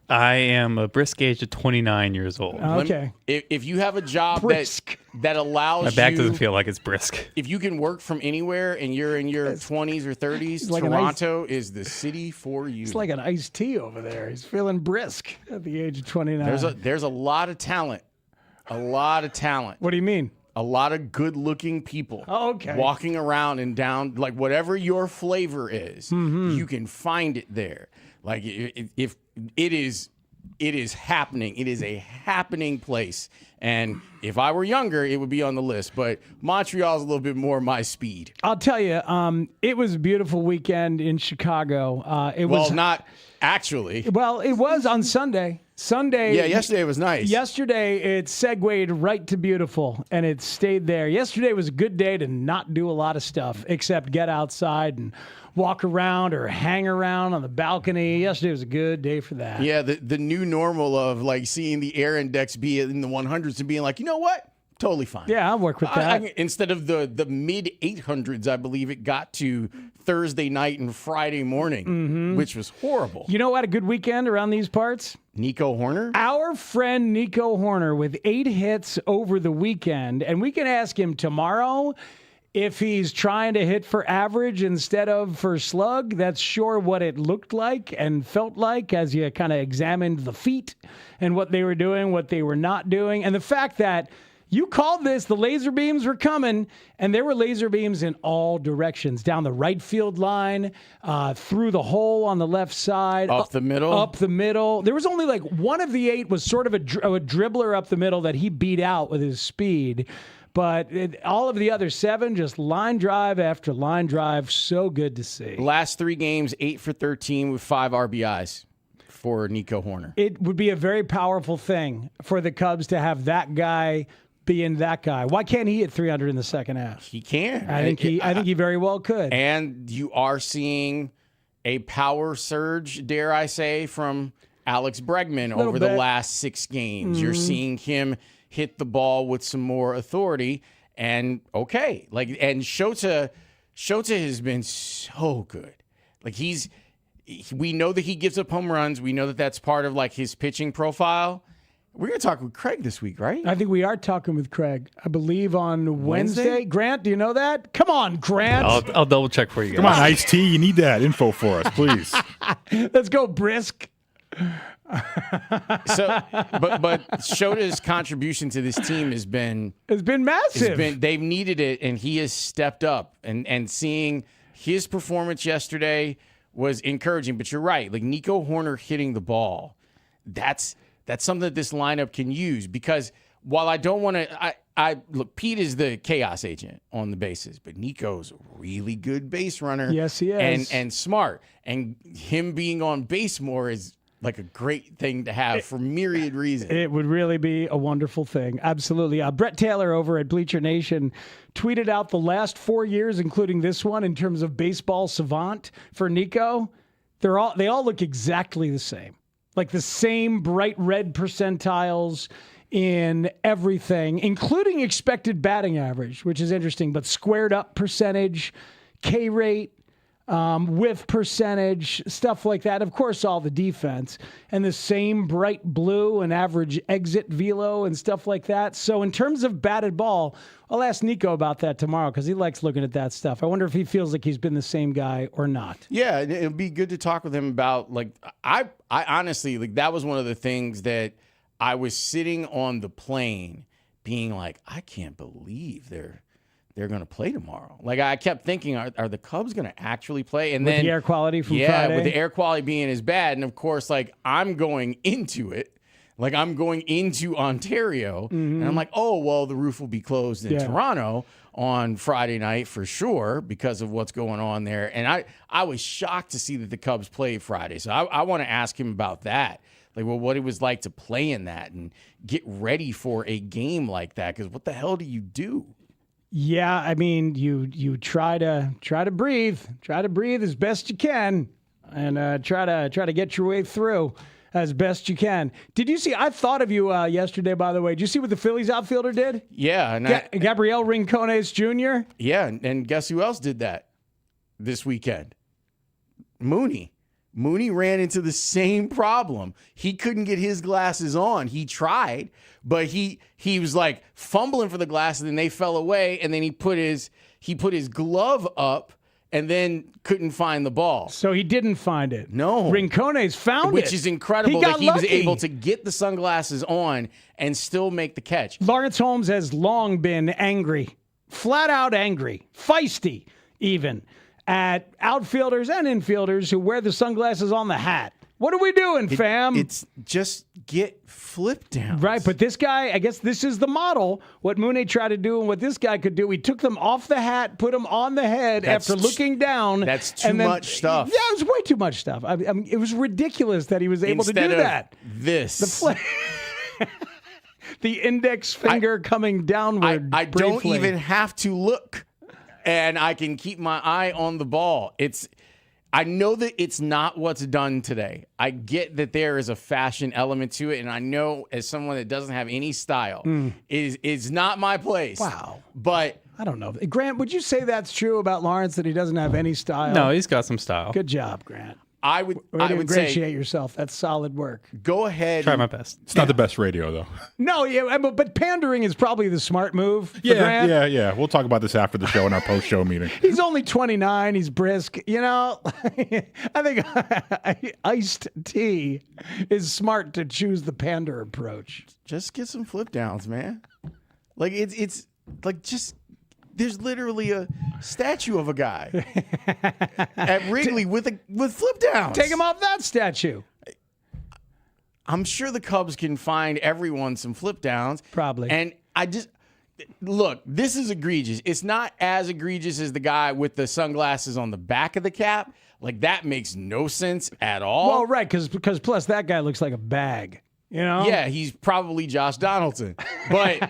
S2: I am a brisk age of 29 years old.
S11: Okay.
S1: If you have a job that allows
S2: my back
S1: you,
S2: doesn't feel like it's brisk.
S1: If you can work from anywhere and you're in your 20s or 30s,
S11: like
S1: Toronto is the city for you.
S11: It's like an iced tea over there. He's feeling brisk at the age of 29.
S1: There's a lot of talent. A lot of talent.
S11: What do you mean?
S1: A lot of good-looking people walking around and down, like whatever your flavor is, you can find it there. Like if it is happening. It is a happening place. And if I were younger, it would be on the list. But Montreal is a little bit more my speed.
S11: I'll tell you, it was a beautiful weekend in Chicago.
S1: Not actually.
S11: Well, it was on Sunday.
S1: Yeah, yesterday was nice.
S11: Yesterday, it segued right to beautiful, and it stayed there. Yesterday was a good day to not do a lot of stuff except get outside and walk around or hang around on the balcony. Yesterday was a good day for that.
S1: Yeah, the new normal of like seeing the air index be in the 100s and being like, you know what? Totally fine.
S11: Yeah, I'll work with that.
S1: Instead of the mid 800s, I believe it got to Thursday night and Friday morning, which was horrible.
S11: You know what? A good weekend around these parts?
S1: Nico Horner?
S11: Our friend Nico Horner with 8 hits over the weekend. And we can ask him tomorrow if he's trying to hit for average instead of for slug. That's sure what it looked like and felt like as you kind of examined the feet and what they were doing, what they were not doing. And the fact that you called this, the laser beams were coming, and there were laser beams in all directions, down the right field line, through the hole on the left side.
S1: Up the middle?
S11: Up the middle. There was only like one of the 8 was sort of a dribbler up the middle that he beat out with his speed. But all of the other 7, just line drive after line drive. So good to see.
S1: Last 3 games, 8 for 13 with 5 RBIs for Nico Horner.
S11: It would be a very powerful thing for the Cubs to have that guy being that guy. Why can't he hit 300 in the second half?
S1: He can.
S11: I think he very well could.
S1: And you are seeing a power surge, dare I say, from Alex Bregman over the last 6 games. You're seeing him hit the ball with some more authority. And and Shota has been so good. Like we know that he gives up home runs. We know that that's part of like his pitching profile. We're going to talk with Craig this week, right?
S11: I think we are talking with Craig. I believe on Wednesday. Grant, do you know that? Come on, Grant.
S2: I'll double check for you guys.
S5: Come on, Ice-T. You need that info for us, please.
S11: Let's go, Brisk.
S1: So, but Shota's contribution to this team has been
S11: massive.
S1: They've needed it, and he has stepped up. And seeing his performance yesterday was encouraging. But you're right, like Nico Horner hitting the ball, that's something that this lineup can use. Because while I don't want to, I look, Pete is the chaos agent on the bases, but Nico's a really good base runner.
S11: Yes, he is,
S1: and smart. And him being on base more is like a great thing to have for myriad reasons.
S11: It would really be a wonderful thing. Absolutely. Brett Taylor over at Bleacher Nation tweeted out the last 4 years, including this one, in terms of baseball savant for Nico. They all look exactly the same. Like the same bright red percentiles in everything, including expected batting average, which is interesting, but squared up percentage, K rate, whiff percentage, stuff like that. Of course, all the defense and the same bright blue and average exit velo and stuff like that. So in terms of batted ball, I'll ask Nico about that tomorrow because he likes looking at that stuff. I wonder if he feels like he's been the same guy or not.
S1: Yeah, it'll be good to talk with him about, like, I honestly, like, that was one of the things that I was sitting on the plane being like, I can't believe they're going to play tomorrow. Like, I kept thinking, are the Cubs going to actually play? And
S11: with
S1: then
S11: the air quality from
S1: Friday?
S11: Friday?
S1: With the air quality being as bad. And, of course, like, I'm going into it. Like, I'm going into Ontario. And I'm like, oh, well, the roof will be closed in Toronto on Friday night for sure because of what's going on there. And I was shocked to see that the Cubs played Friday. So I want to ask him about that. Like, well, what it was like to play in that and get ready for a game like that. Because what the hell do you do?
S11: Yeah, I mean, you try to breathe as best you can, and try to get your way through as best you can. Did you see? I thought of you yesterday. By the way, did you see what the Phillies outfielder did?
S1: Yeah, and
S11: Gabriel Rincones Jr.
S1: Yeah, and guess who else did that this weekend? Mooney. Mooney ran into the same problem. He couldn't get his glasses on. He tried, but he was like fumbling for the glasses, and they fell away. And then he put his glove up, and then couldn't find the ball.
S11: So he didn't find it.
S1: No,
S11: Rincones found it,
S1: which is incredible that he was able to get the sunglasses on and still make the catch.
S11: Lawrence Holmes has long been angry, flat out angry, feisty, even at outfielders and infielders who wear the sunglasses on the hat. What are we doing, fam?
S1: It's just get flip down.
S11: Right, but this guy, I guess this is the model. What Mooney tried to do and what this guy could do, he took them off the hat, put them on the head after looking down.
S1: That's too much stuff.
S11: Yeah, it was way too much stuff. I mean, it was ridiculous that he was able to do that. The index finger coming downward.
S1: I don't even have to look. And I can keep my eye on the ball. I know that it's not what's done today. I get that there is a fashion element to it, and I know as someone that doesn't have any style, is not my place.
S11: Wow.
S1: But
S11: I don't know. Grant, would you say that's true about Lawrence, that he doesn't have any style?
S2: No, he's got some style.
S11: Good job, Grant.
S1: I would
S11: ingratiate
S1: say,
S11: yourself. That's solid work.
S1: Go ahead.
S2: Try my best.
S5: It's not the best radio, though.
S11: No, yeah, but pandering is probably the smart move for Grant.
S5: Yeah. We'll talk about this after the show in our post-show meeting.
S11: He's only 29. He's brisk. You know, I think iced tea is smart to choose the pander approach.
S1: Just get some flip downs, man. Like it's like just. There's literally a statue of a guy at Wrigley with flip downs.
S11: Take him off that statue.
S1: I'm sure the Cubs can find everyone some flip downs.
S11: Probably.
S1: And look, this is egregious. It's not as egregious as the guy with the sunglasses on the back of the cap. Like, that makes no sense at all.
S11: Well, right, because plus that guy looks like a bag. You know?
S1: Yeah, he's probably Josh Donaldson. But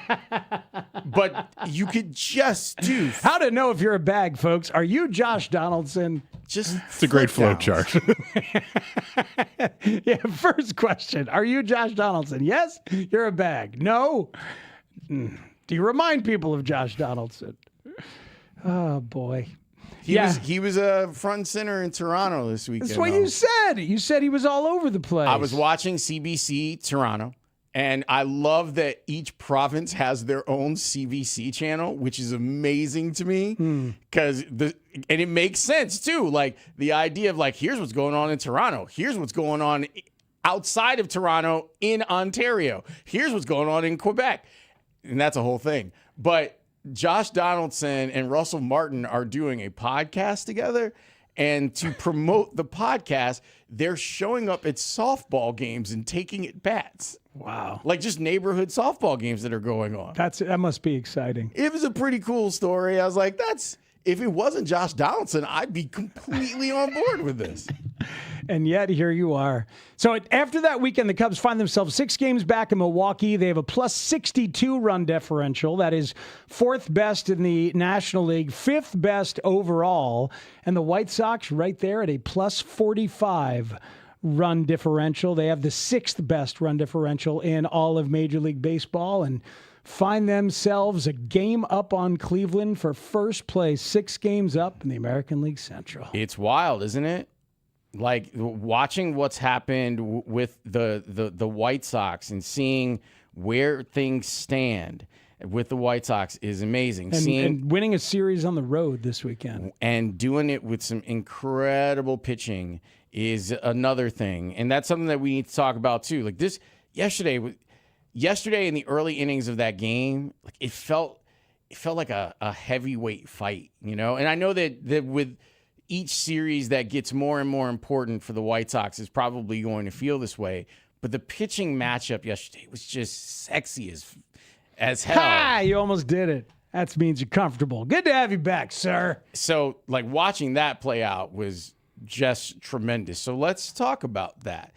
S1: you could just do.
S11: How to know if you're a bag, folks? Are you Josh Donaldson?
S5: It's a great flow chart.
S11: Yeah, first question. Are you Josh Donaldson? Yes, you're a bag. No? Do you remind people of Josh Donaldson? Oh, boy.
S1: He was a front and center in Toronto this weekend.
S11: That's what you said. You said he was all over the place.
S1: I was watching CBC Toronto, And I love that each province has their own CVC channel, which is amazing to me because and it makes sense too. Like the idea of like, here's what's going on in Toronto. Here's what's going on outside of Toronto in Ontario. Here's what's going on in Quebec. And that's a whole thing. But Josh Donaldson and Russell Martin are doing a podcast together. And to promote the podcast, they're showing up at softball games and taking at bats.
S11: Wow.
S1: Like just neighborhood softball games that are going on.
S11: That must be exciting.
S1: It was a pretty cool story. I was like, if it wasn't Josh Donaldson, I'd be completely on board with this.
S11: And yet, here you are. So after that weekend, the Cubs find themselves 6 games back in Milwaukee. They have a plus 62 run differential. That is 4th best in the National League, 5th best overall. And the White Sox right there at a plus 45 run differential. They have the 6th best run differential in all of Major League Baseball and find themselves a game up on Cleveland for first place, 6 games up in the American League Central.
S1: It's wild, isn't it? Like watching what's happened with the White Sox and seeing where things stand with the White Sox is amazing.
S11: And winning a series on the road this weekend. And
S1: doing it with some incredible pitching is another thing. And that's something that we need to talk about too. Like this yesterday in the early innings of that game, like it felt like a heavyweight fight, you know? And I know that with each series that gets more and more important for the White Sox is probably going to feel this way. But the pitching matchup yesterday was just sexy as hell.
S11: Ha! You almost did it. That means you're comfortable. Good to have you back, sir.
S1: So, like, watching that play out was just tremendous. So let's talk about that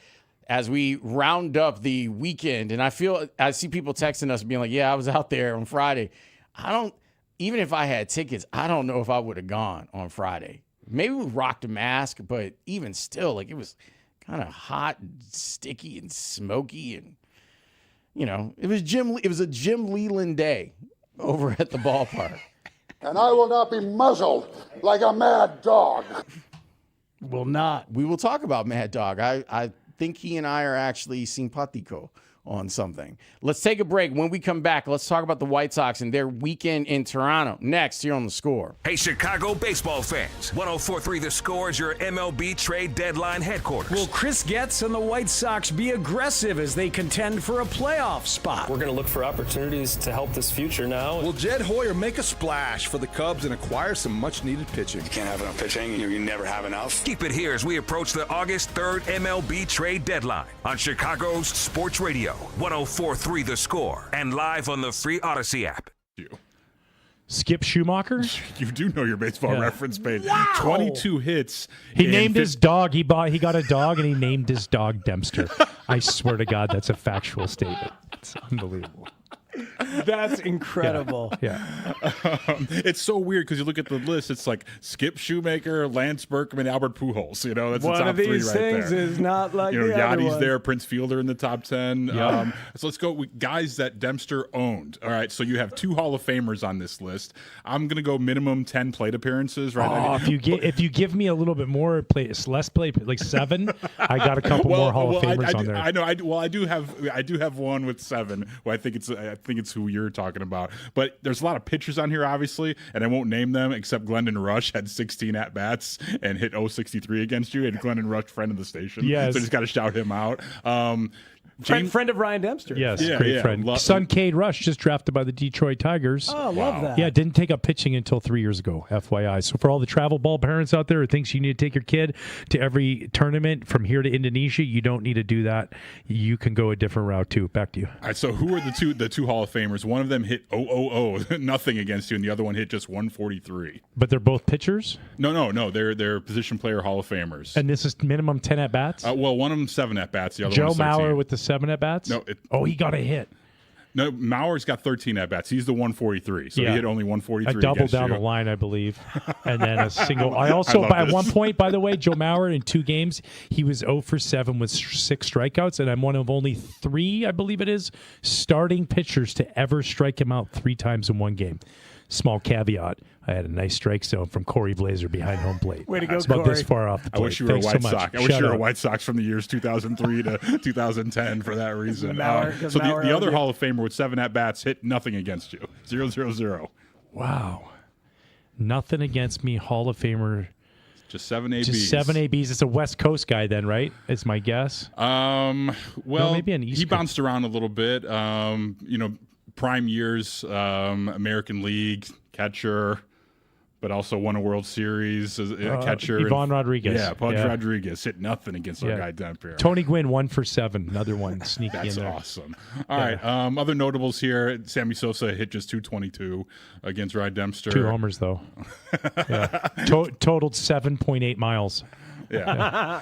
S1: as we round up the weekend. And I see people texting us being like, yeah, I was out there on Friday. Even if I had tickets, I don't know if I would have gone on Friday. Maybe we rocked a mask, but even still, like, it was kind of hot and sticky and smoky. And, you know, it was a Jim Leland day over at the ballpark.
S7: And I will not be muzzled like a mad dog.
S11: Will not.
S1: We will talk about Mad Dog. I think he and I are actually simpatico on something. Let's take a break. When we come back, let's talk about the White Sox and their weekend in Toronto. Next, here on The Score.
S3: Hey, Chicago baseball fans. 104.3 The Score is your MLB trade deadline headquarters.
S22: Will Chris Getz and the White Sox be aggressive as they contend for a playoff spot?
S23: We're going to look for opportunities to help this future now.
S24: Will Jed Hoyer make a splash for the Cubs and acquire some much-needed pitching?
S25: You can't have enough pitching. You never have enough.
S3: Keep it here as we approach the August 3rd MLB trade deadline on Chicago's Sports Radio. 104.3 The Score and live on the free Odyssey app.
S8: Skip Schumacher?
S5: You do know your baseball reference page. Wow. 22 hits.
S8: He named his dog. He got a dog and he named his dog Dempster. I swear to God, that's a factual statement. It's unbelievable.
S11: That's incredible.
S8: Yeah.
S5: It's so weird because you look at the list. It's like Skip Shoemaker, Lance Berkman, Albert Pujols. You know, that's
S11: one
S5: the top
S11: of these
S5: 3 right
S11: things
S5: there.
S11: is not like
S5: you know,
S11: the other
S5: Yachty's
S11: one.
S5: there, Prince Fielder in the top 10.
S8: Yeah.
S5: So let's go with guys that Dempster owned. All right, so you have 2 Hall of Famers on this list. I'm gonna go minimum 10 plate appearances. Right.
S8: Oh, if you give me a little bit more less play, like 7, I got a couple more Hall of Famers on there.
S5: I know. I do have one with 7. Well, I think it's who you're talking about. But there's a lot of pitchers on here, obviously, and I won't name them except Glendon Rush had 16 at-bats and hit 063 against you, and Glendon Rush, friend of the station.
S8: Yes.
S5: So just got to shout him out.
S11: Friend of Ryan Dempster.
S8: Yes, great friend. Son Cade Rush just drafted by the Detroit Tigers.
S11: Oh, love that.
S8: Yeah, didn't take up pitching until 3 years ago, FYI. So for all the travel ball parents out there who thinks you need to take your kid to every tournament from here to Indonesia, you don't need to do that. You can go a different route too. Back to you.
S5: All right, so who are the two Hall of Famers? One of them hit 000, nothing against you, and the other one hit just 143.
S8: But they're both pitchers?
S5: No. They're position player Hall of Famers.
S8: And this is minimum 10 at-bats?
S5: Well, one of them 7 at-bats. The other
S8: Joe
S5: one 13.
S8: Mauer with the 7 at-bats?
S5: No.
S8: He got a hit.
S5: No, Mauer's got 13 at-bats. He's the 143, so he hit only 143
S8: A double down
S5: you.
S8: the line, I believe, and then a single. I also, at one point, by the way, Joe Mauer in 2 games, he was 0 for 7 with 6 strikeouts, and I'm one of only 3, I believe it is, starting pitchers to ever strike him out 3 times in one game. Small caveat: I had a nice strike zone from Corey Blazer behind home plate.
S22: Way to go,
S8: It's about
S22: Corey.
S8: this far off the plate.
S5: I wish you were
S8: Thanks
S5: a White
S8: so much.
S5: Sox. I wish you were a
S8: out.
S5: White Sox from the years 2003 to 2010 for that reason.
S22: Now
S5: So
S22: we're
S5: the other
S22: on
S5: Hall of Famer with 7 at-bats hit nothing against you. 0-0-0.
S8: Wow. Nothing against me, Hall of Famer.
S5: Just 7 ABs.
S8: Just 7 ABs. It's a West Coast guy then, right? It's my guess.
S5: Well,
S8: maybe an East
S5: he
S8: Coast.
S5: bounced around a little bit. Prime years, American League catcher, but also won a World Series as a catcher.
S8: Ivan Rodriguez.
S5: Yeah, Rodriguez hit nothing against our guy down here.
S8: Tony Gwynn 1 for 7. Another one sneaky
S5: That's
S8: in there.
S5: awesome. All right. Other notables here: Sammy Sosa hit just 222 against Rod Dempster.
S8: 2 homers though. Totaled 7.8 miles.
S5: Yeah.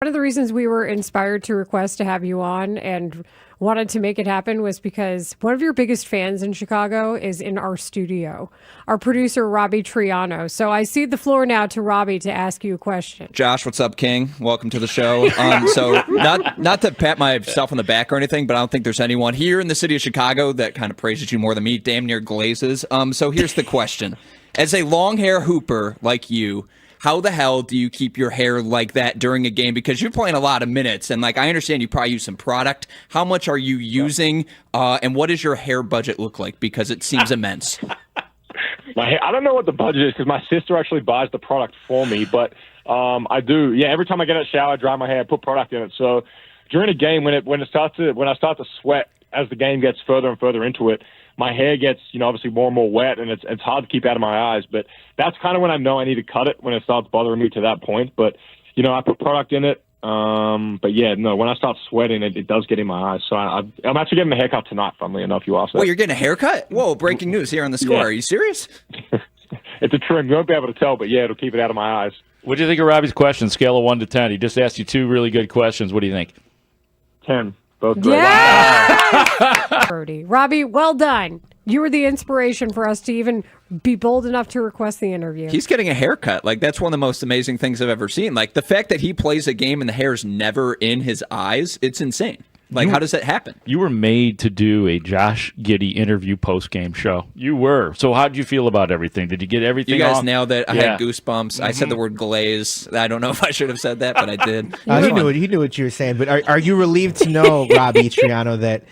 S6: One of the reasons we were inspired to request to have you on and wanted to make it happen was because one of your biggest fans in Chicago is in our studio, our producer, Robbie Triano. So I cede the floor now to Robbie to ask you a question.
S9: Josh, what's up, King? Welcome to the show. So not to pat myself on the back or anything, but I don't think there's anyone here in the city of Chicago that kind of praises you more than me, damn near glazes. So here's the question. As a long hair hooper like you, how the hell do you keep your hair like that during a game? Because you're playing a lot of minutes, and I understand you probably use some product. How much are you using, and what does your hair budget look like? Because it seems immense.
S10: I don't know what the budget is because my sister actually buys the product for me, but I do. Yeah, every time I get in a shower, I dry my hair, put product in it. So during a game, when I start to sweat as the game gets further and further into it, my hair gets, obviously more and more wet, and it's hard to keep out of my eyes. But that's kind of when I know I need to cut it, when it starts bothering me to that point. But, I put product in it. But yeah, no, when I start sweating, it does get in my eyes. So I'm actually getting a haircut tonight, funnily enough, you asked that.
S9: Well, you're getting a haircut? Whoa, breaking news here on the score.
S10: Yeah.
S9: Are you serious?
S10: It's a trim. You won't be able to tell, but yeah, it'll keep it out of my eyes.
S5: What do you think of Robbie's question? Scale of 1 to 10. He just asked you 2 really good questions. What do you think?
S10: 10. Both great.
S6: Yeah! Brody. Robbie, well done. You were the inspiration for us to even be bold enough to request the interview.
S9: He's getting a haircut. That's one of the most amazing things I've ever seen. The fact that he plays a game and the hair's never in his eyes, it's insane. How does that happen?
S5: You were made to do a Josh Giddey interview post-game show. You were. So how did you feel about everything? Did you get everything
S9: You guys
S5: off?
S9: nailed it. I had goosebumps. I said the word glaze. I don't know if I should have said that, but I did.
S15: He knew what you were saying. But are you relieved to know, Robbie Triano, that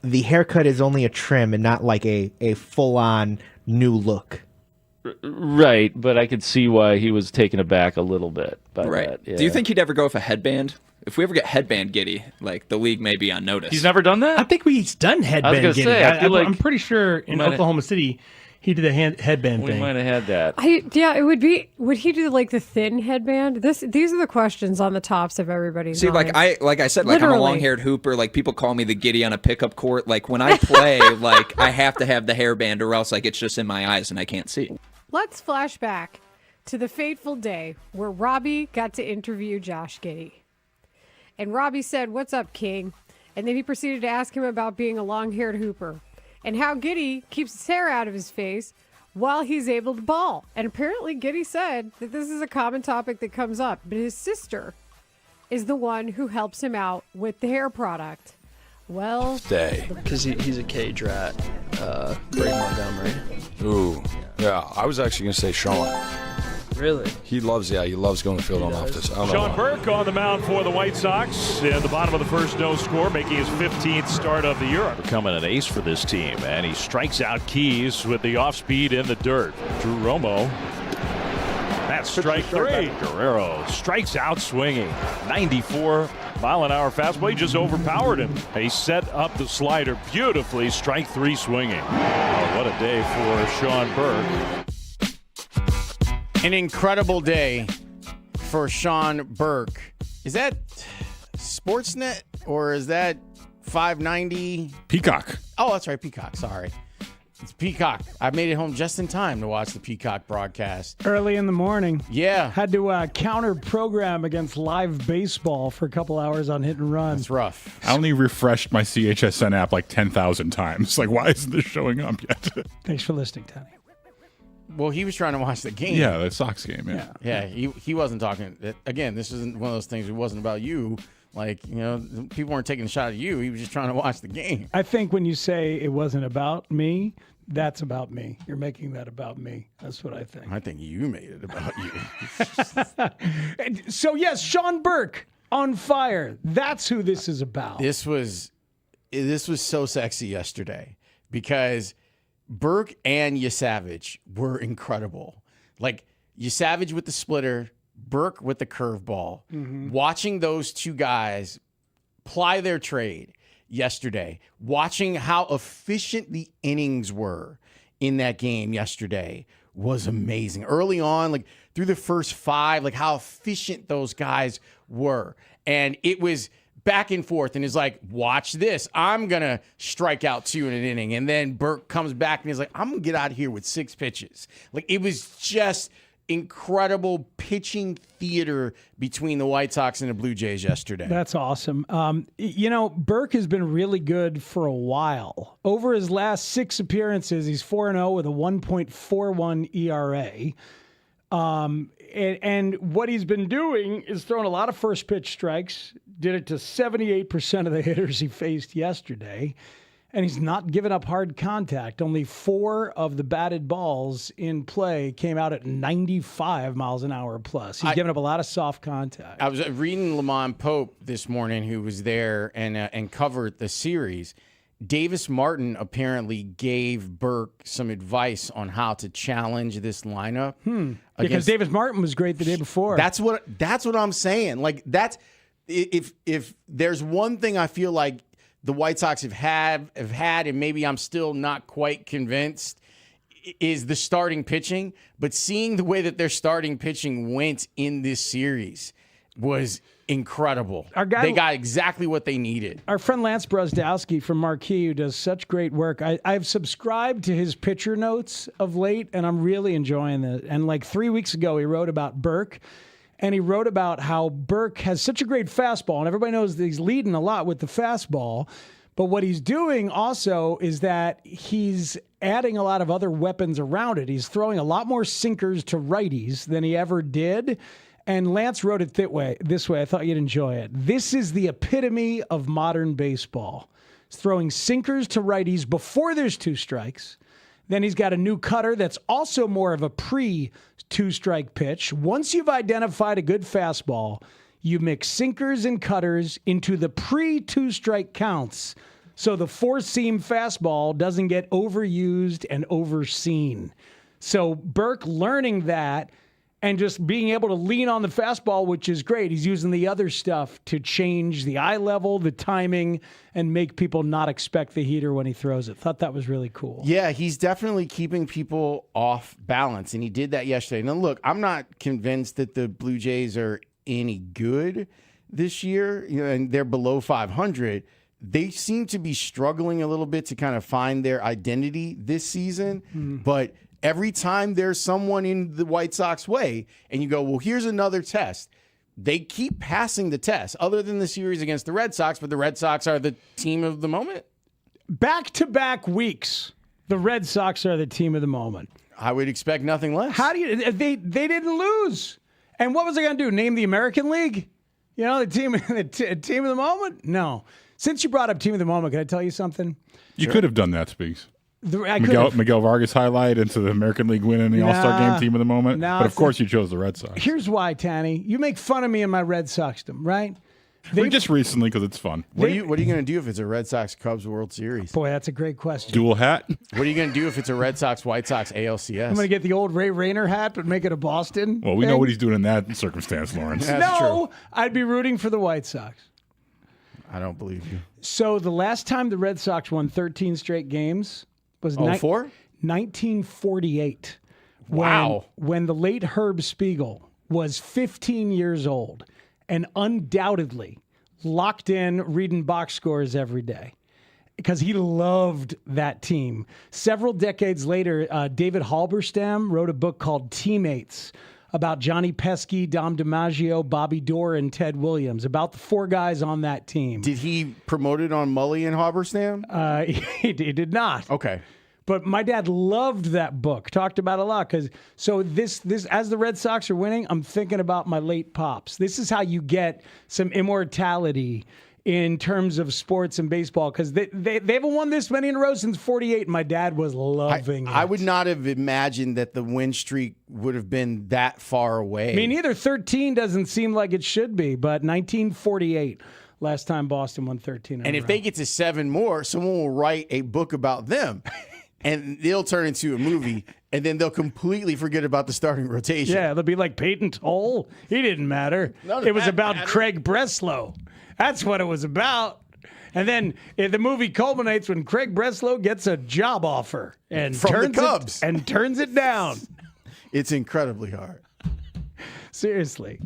S15: the haircut is only a trim and not like a full-on new look?
S5: Right, but I could see why he was taken aback a little bit by
S9: Right.
S5: that. Yeah.
S9: Do you think he'd ever go with a headband? If we ever get headband Giddey, the league may be on notice.
S5: He's never done that?
S18: I think he's done headband.
S5: I was gonna say,
S18: I'm pretty sure in Oklahoma City he did a headband thing.
S5: We might have had that.
S6: It would be. Would he do the thin headband? These are the questions on the tops of everybody's
S9: See,
S6: mind.
S9: I said, I'm a
S6: Literally.
S9: long-haired hooper. People call me the Giddey on a pickup court. When I play, I have to have the hairband, or else it's just in my eyes and I can't see.
S6: Let's flash back to the fateful day where Robbie got to interview Josh Giddey. And Robbie said, "What's up, King?" And then he proceeded to ask him about being a long-haired hooper and how Giddey keeps his hair out of his face while he's able to ball. And apparently Giddey said that this is a common topic that comes up, but his sister is the one who helps him out with the hair product. Well,
S13: because he's a cage rat, Brady Montgomery.
S16: Ooh, yeah. I was actually going to say Sean.
S13: Really?
S16: He loves going to the field on off this. I don't know
S26: Sean
S16: why.
S26: Burke on the mound for the White Sox in the bottom of the first, no score, making his 15th start of the year. Becoming an ace for this team, and he strikes out Keys with the off-speed in the dirt. Drew Romo. That's strike 3. Guerrero strikes out swinging. 94-mile-an-hour fastball. He just overpowered him. He set up the slider beautifully. Strike 3 swinging. Oh, what a day for Sean Burke.
S1: An incredible day for Sean Burke. Is that Sportsnet or is that 590?
S5: Peacock.
S1: Oh, that's right, Peacock. Sorry. It's Peacock. I made it home just in time to watch the Peacock broadcast.
S11: Early in the morning.
S1: Yeah.
S11: Had to counter program against live baseball for a couple hours on Hit and Run.
S1: It's rough.
S5: I only refreshed my CHSN app 10,000 times. Why isn't this showing up yet?
S11: Thanks for listening, Tony.
S1: Well, he was trying to watch the game.
S5: Yeah, the Sox game, yeah.
S1: Yeah, he wasn't talking. Again, this isn't one of those things. It wasn't about you. People weren't taking a shot at you. He was just trying to watch the game.
S11: I think when you say it wasn't about me, That's about me. You're making that about me. That's what I think.
S1: I think you made it about you.
S11: So, yes, Sean Burke on fire. That's who this is about.
S1: This was so sexy yesterday because Burke and Yesavage were incredible. Like Yesavage with the splitter, Burke with the curveball. Watching those two guys ply their trade yesterday, watching how efficient the innings were in that game yesterday was amazing. Early on, like through the first 5, like how efficient those guys were. And it was back and forth, and it's like, watch this. I'm going to strike out 2 in an inning. And then Burke comes back and he's like, I'm going to get out of here with 6 pitches. Like it was just incredible pitching theater between the White Sox and the Blue Jays yesterday.
S11: That's awesome. Burke has been really good for a while. Over his last 6 appearances, he's 4-0 with a 1.41 ERA. And what he's been doing is throwing a lot of first pitch strikes, did it to 78% of the hitters he faced yesterday. And he's not giving up hard contact. Only 4 of the batted balls in play came out at 95 miles an hour plus. He's giving up a lot of soft contact.
S1: I was reading Lamont Pope this morning, who was there and covered the series. Davis Martin apparently gave Burke some advice on how to challenge this lineup.
S11: Because Davis Martin was great the day before.
S1: That's what I'm saying. Like that's if there's one thing I feel like the White Sox have had, and maybe I'm still not quite convinced, is the starting pitching. But seeing the way that their starting pitching went in this series was incredible. They got exactly what they needed.
S11: Our friend Lance Brozdowski from Marquee, who does such great work, I've subscribed to his pitcher notes of late, and I'm really enjoying it. And like 3 weeks ago, he wrote about Burke. And he wrote about how Burke has such a great fastball, and everybody knows that he's leading a lot with the fastball. But what he's doing also is that he's adding a lot of other weapons around it. He's throwing a lot more sinkers to righties than he ever did. And Lance wrote it this way. I thought you'd enjoy it. This is the epitome of modern baseball. He's throwing sinkers to righties before there's 2 strikes. Then he's got a new cutter that's also more of a pre-2-strike pitch. Once you've identified a good fastball, you mix sinkers and cutters into the pre-2-strike counts so the 4-seam fastball doesn't get overused and overseen. So Burke learning that and just being able to lean on the fastball, which is great. He's using the other stuff to change the eye level, the timing, and make people not expect the heater when he throws it. Thought that was really cool.
S1: Yeah, he's definitely keeping people off balance, and he did that yesterday. Now, look, I'm not convinced that the Blue Jays are any good this year, and they're below 500. They seem to be struggling a little bit to kind of find their identity this season, but every time there's someone in the White Sox way and you go, well, here's another test, they keep passing the test, other than the series against the Red Sox, but the Red Sox are the team of the moment.
S11: Back-to-back weeks, the Red Sox are the team of the moment.
S1: I would expect nothing less.
S11: How do you? They didn't lose. And what was I going to do, name the American League? The team of the moment? No. Since you brought up team of the moment, can I tell you something?
S4: You could have done that, Speaks.
S11: Miguel
S4: Vargas highlight into the American League win in the All-Star game team of the moment. But of course you chose the Red Sox.
S11: Here's why, Tanny. You make fun of me and my Red Soxdom, right?
S4: Just recently because it's fun.
S1: What are you going to do if it's a Red Sox Cubs World Series?
S11: Boy, that's a great question.
S4: Dual hat?
S1: What are you going to do if it's a Red Sox White Sox ALCS?
S11: I'm going to get the old Ray Rayner hat but make it a Boston.
S4: Well, we know what he's doing in that circumstance, Lawrence.
S1: That's true.
S11: I'd be rooting for the White Sox.
S1: I don't believe you.
S11: So the last time the Red Sox won 13 straight games was 1948.
S1: Wow.
S11: When the late Herb Spiegel was 15 years old and undoubtedly locked in reading box scores every day because he loved that team. Several decades later, David Halberstam wrote a book called Teammates about Johnny Pesky, Dom DiMaggio, Bobby Dorr, and Ted Williams, about the 4 guys on that team.
S1: Did he promote it on Mully and Halberstam?
S11: He did not.
S1: Okay.
S11: But my dad loved that book, talked about it a lot. So this as the Red Sox are winning, I'm thinking about my late pops. This is how you get some immortality in terms of sports and baseball because they haven't won this many in a row since 48. And my dad was loving it.
S1: I would not have imagined that the win streak would have been that far away.
S11: Me neither. 13 doesn't seem like it should be, but 1948, last time Boston won 13.
S1: And if they get to 7 more, someone will write a book about them. And they'll turn into a movie, and then they'll completely forget about the starting rotation.
S11: Yeah, they'll be like Peyton Toll. He didn't matter. It was about Craig Breslow. That's what it was about. And then the movie culminates when Craig Breslow gets a job offer and
S1: from the Cubs
S11: and turns it down.
S1: It's incredibly hard.
S11: Seriously.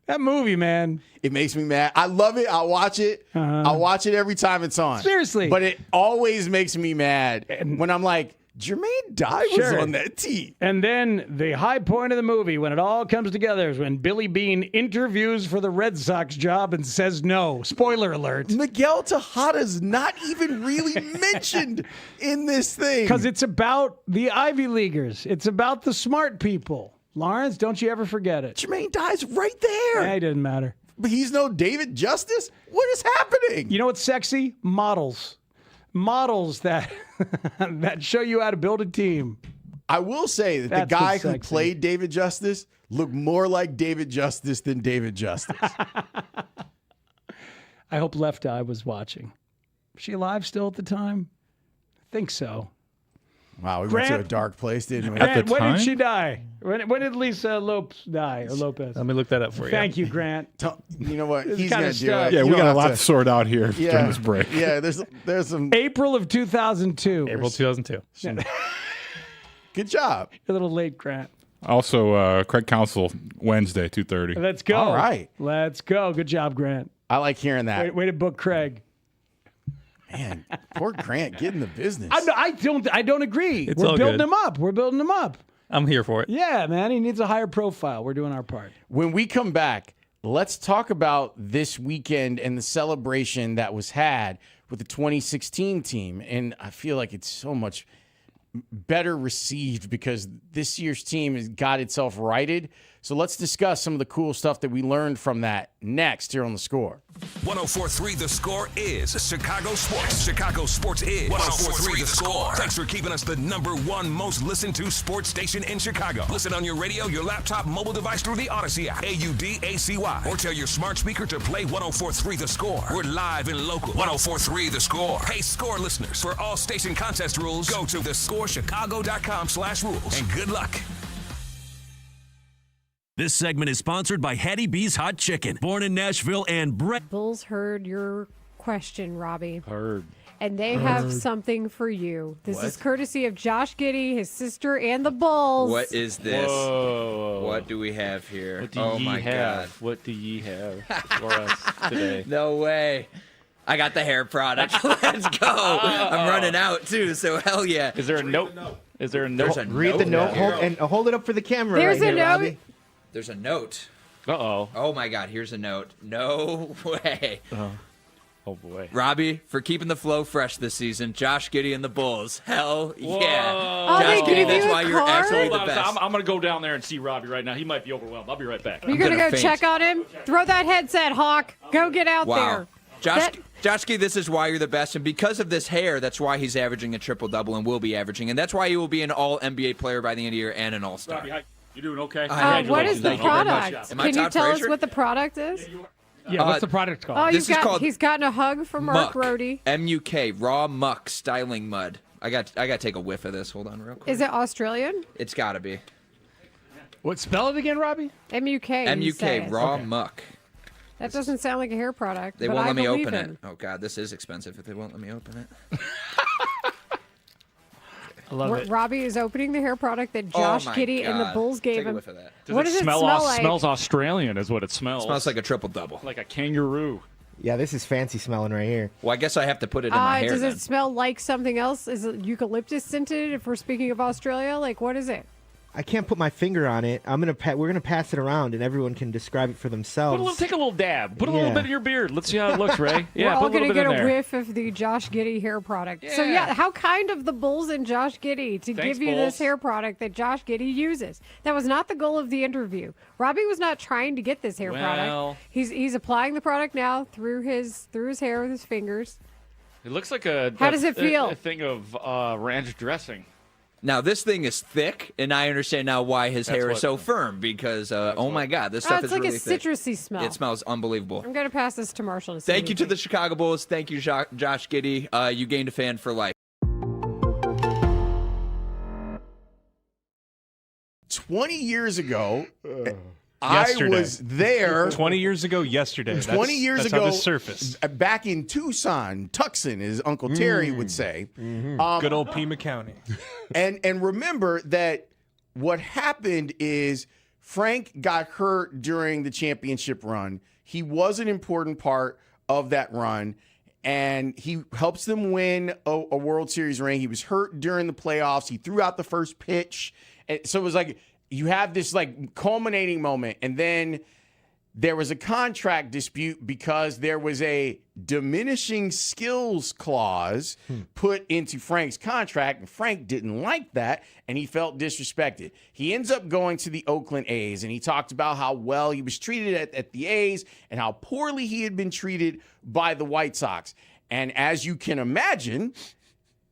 S11: That movie, man.
S1: It makes me mad. I love it. I watch it. I watch it every time it's on.
S11: Seriously.
S1: But it always makes me mad when I'm like, Jermaine Dye was on that team.
S11: And then the high point of the movie, when it all comes together, is when Billy Beane interviews for the Red Sox job and says no. Spoiler alert.
S1: Miguel Tejada's not even really mentioned in this thing.
S11: Because it's about the Ivy Leaguers. It's about the smart people. Lawrence, don't you ever forget it.
S1: Jermaine Dye's right there.
S11: Yeah, it doesn't matter.
S1: But he's no David Justice? What is happening?
S11: You know what's sexy? Models. Models that that show you how to build a team.
S1: I will say that the guy who played David Justice looked more like David Justice than David Justice.
S11: I hope Left Eye was watching. Was she alive still at the time? I think so.
S1: Wow, we went to a dark place, didn't we?
S11: Grant, when did she die? When did Lisa Lopes die, or Lopez?
S2: Let me look that up for you.
S11: Thank you, Grant.
S1: You know what? He's
S11: kinda
S1: going to do
S11: stuff.
S1: it.
S4: Yeah,
S1: You
S4: we
S1: don't
S4: got a
S1: have
S4: lot
S1: to
S4: to sort out here during this break.
S1: Yeah, there's some.
S11: April of 2002.
S2: April 2002.
S1: Good job.
S11: A little late, Grant.
S4: Also, Craig Counsell, Wednesday, 2:30.
S11: Let's go.
S1: All right.
S11: Let's go. Good job, Grant.
S1: I like hearing that.
S11: Way to book Craig.
S1: Man, poor Grant, get in the business.
S11: I don't agree.
S2: It's
S11: We're
S2: all
S11: building
S2: good.
S11: him up. We're building him up.
S2: I'm here for it.
S11: Yeah, man. He needs a higher profile. We're doing our part.
S1: When we come back, let's talk about this weekend and the celebration that was had with the 2016 team. And I feel like it's so much better received because this year's team has got itself righted. So let's discuss some of the cool stuff that we learned from that next here on The Score.
S3: 104.3 The Score is Chicago Sports. Chicago Sports is 104.3 The Score. Thanks for keeping us the #1 most listened to sports station in Chicago. Listen on your radio, your laptop, mobile device through the Odyssey app, AUDACY, or tell your smart speaker to play 104.3 The Score. We're live and local. 104.3 The Score. Hey, Score listeners, for all station contest rules, go to thescorechicago.com/rules. And good luck.
S12: This segment is sponsored by Hattie B's Hot Chicken, born in Nashville and bred.
S6: Bulls heard your question, Robbie.
S5: Heard.
S6: And they have something for you. This is courtesy of Josh Giddey, his sister, and the Bulls.
S9: What is this?
S5: Whoa.
S9: What do we have here?
S5: What do
S9: oh
S5: ye
S9: my
S5: have?
S9: God.
S5: What do ye have for us today?
S9: No way. I got the hair product. Let's go. I'm running out too, so hell yeah.
S5: Is there a note? Is there a note?
S9: There's a
S15: Read
S9: note
S15: the note
S9: here.
S15: hold it up for the camera.
S6: There's
S15: right
S6: a
S15: here,
S6: note.
S15: Robbie.
S9: There's a note.
S5: Uh-oh.
S9: Oh my God, here's a note. No way.
S5: Oh boy.
S9: Robbie, for keeping the flow fresh this season, Josh Giddey and the Bulls. Hell yeah.
S6: Oh, they
S9: Josh
S6: gave
S9: Giddey,
S6: you
S9: that's
S6: a
S9: why you're
S6: card?
S9: absolutely the
S5: Hold on,
S9: best.
S5: I'm going to go down there and see Robbie right now. He might be overwhelmed. I'll be right back.
S6: You're going to
S9: gonna
S6: go
S9: faint.
S6: check on him? Throw that headset, Hawk. Go get out there.
S9: Josh Giddey, this is why you're the best, and because of this hair, that's why he's averaging a triple-double and will be averaging, and that's why he will be an all-NBA player by the end of the year and an all-star.
S5: Robbie, you doing okay?
S6: What is the
S9: Thank you very much.
S6: product?
S9: Am I
S6: Can you
S9: Todd
S6: tell us
S9: Frazier?
S6: what the product is?
S11: Yeah, what's the product called?
S6: Oh,
S9: This is called
S6: he's gotten a hug from Mark
S9: Muck.
S6: Grote.
S9: MUK, Raw Muck Styling Mud. I got to take a whiff of this. Hold on real quick.
S6: Is it Australian?
S9: It's got to be.
S11: What? Spell it again, Robbie?
S6: MUK.
S9: MUK, Raw Muck.
S6: That doesn't sound like a hair product.
S9: They
S6: but
S9: won't
S6: I
S9: let me
S6: believe
S9: open
S6: him.
S9: it. Oh, God, this is expensive if they won't let me open it.
S11: I love it.
S6: Robbie is opening the hair product that Josh
S9: my
S6: Giddey and the
S9: God.
S6: Bulls gave
S9: Take a
S6: him.
S9: whiff of that.
S6: What does it smell like?
S5: Smells Australian is what it smells.
S9: Smells like a triple-double.
S5: Like a kangaroo.
S15: Yeah, this is fancy smelling right here.
S9: Well, I guess I have to put it in my hair
S6: Does
S9: then.
S6: it smell like something else? Is it eucalyptus scented if we're speaking of Australia? Like, what is it?
S15: I can't put my finger on it. We're gonna pass it around, and everyone can describe it for themselves.
S5: Take a little dab. Put a little bit in your beard. Let's see how it looks, Ray.
S6: We're all gonna get a whiff of the Josh Giddey hair product. So how kind of the Bulls and Josh Giddey to give you this hair product that Josh Giddey uses. That was not the goal of the interview. Robbie was not trying to get this hair product. He's applying the product now through his hair with his fingers.
S5: It looks like
S6: How does it feel?
S5: A thing of ranch dressing.
S9: Now, this thing is thick, and I understand now why his hair is so firm, because, oh my God, this stuff is really thick.
S6: It's like a citrusy smell.
S9: It smells unbelievable.
S6: I'm going to pass this to Marshall to see.
S9: Thank you to the Chicago Bulls. Thank you, Josh Giddey. You gained a fan for life.
S1: 20 years ago, I was there.
S2: 20 years ago yesterday.
S1: 20 years ago,
S2: how this surfaced.
S1: Back in Tucson, Tucson, as Uncle Terry would say.
S2: Good old Pima County.
S1: And remember that what happened is Frank got hurt during the championship run. He was an important part of that run, and he helps them win a World Series ring. He was hurt during the playoffs. He threw out the first pitch. And so it was like you have this like culminating moment, and then there was a contract dispute because there was a diminishing skills clause put into Frank's contract, and Frank didn't like that, and he felt disrespected. He ends up going to the Oakland A's, and he talked about how well he was treated at the A's and how poorly he had been treated by the White Sox. And as you can imagine,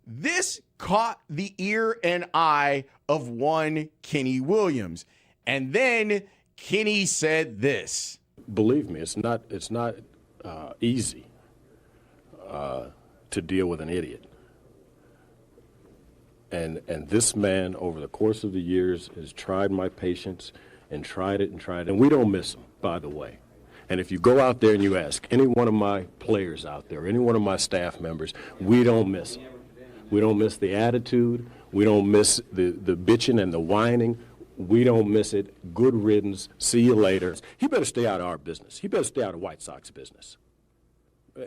S1: this caught the ear and eye of one Kenny Williams. And then Kenny said this.
S7: Believe me, it's not easy to deal with an idiot. And this man, over the course of the years, has tried my patience and tried it. And we don't miss him, by the way. And if you go out there and you ask any one of my players out there, any one of my staff members, we don't miss him. We don't miss the attitude. We don't miss the bitching and the whining. We don't miss it. Good riddance. See you later. He better stay out of our business. He better stay out of White Sox business.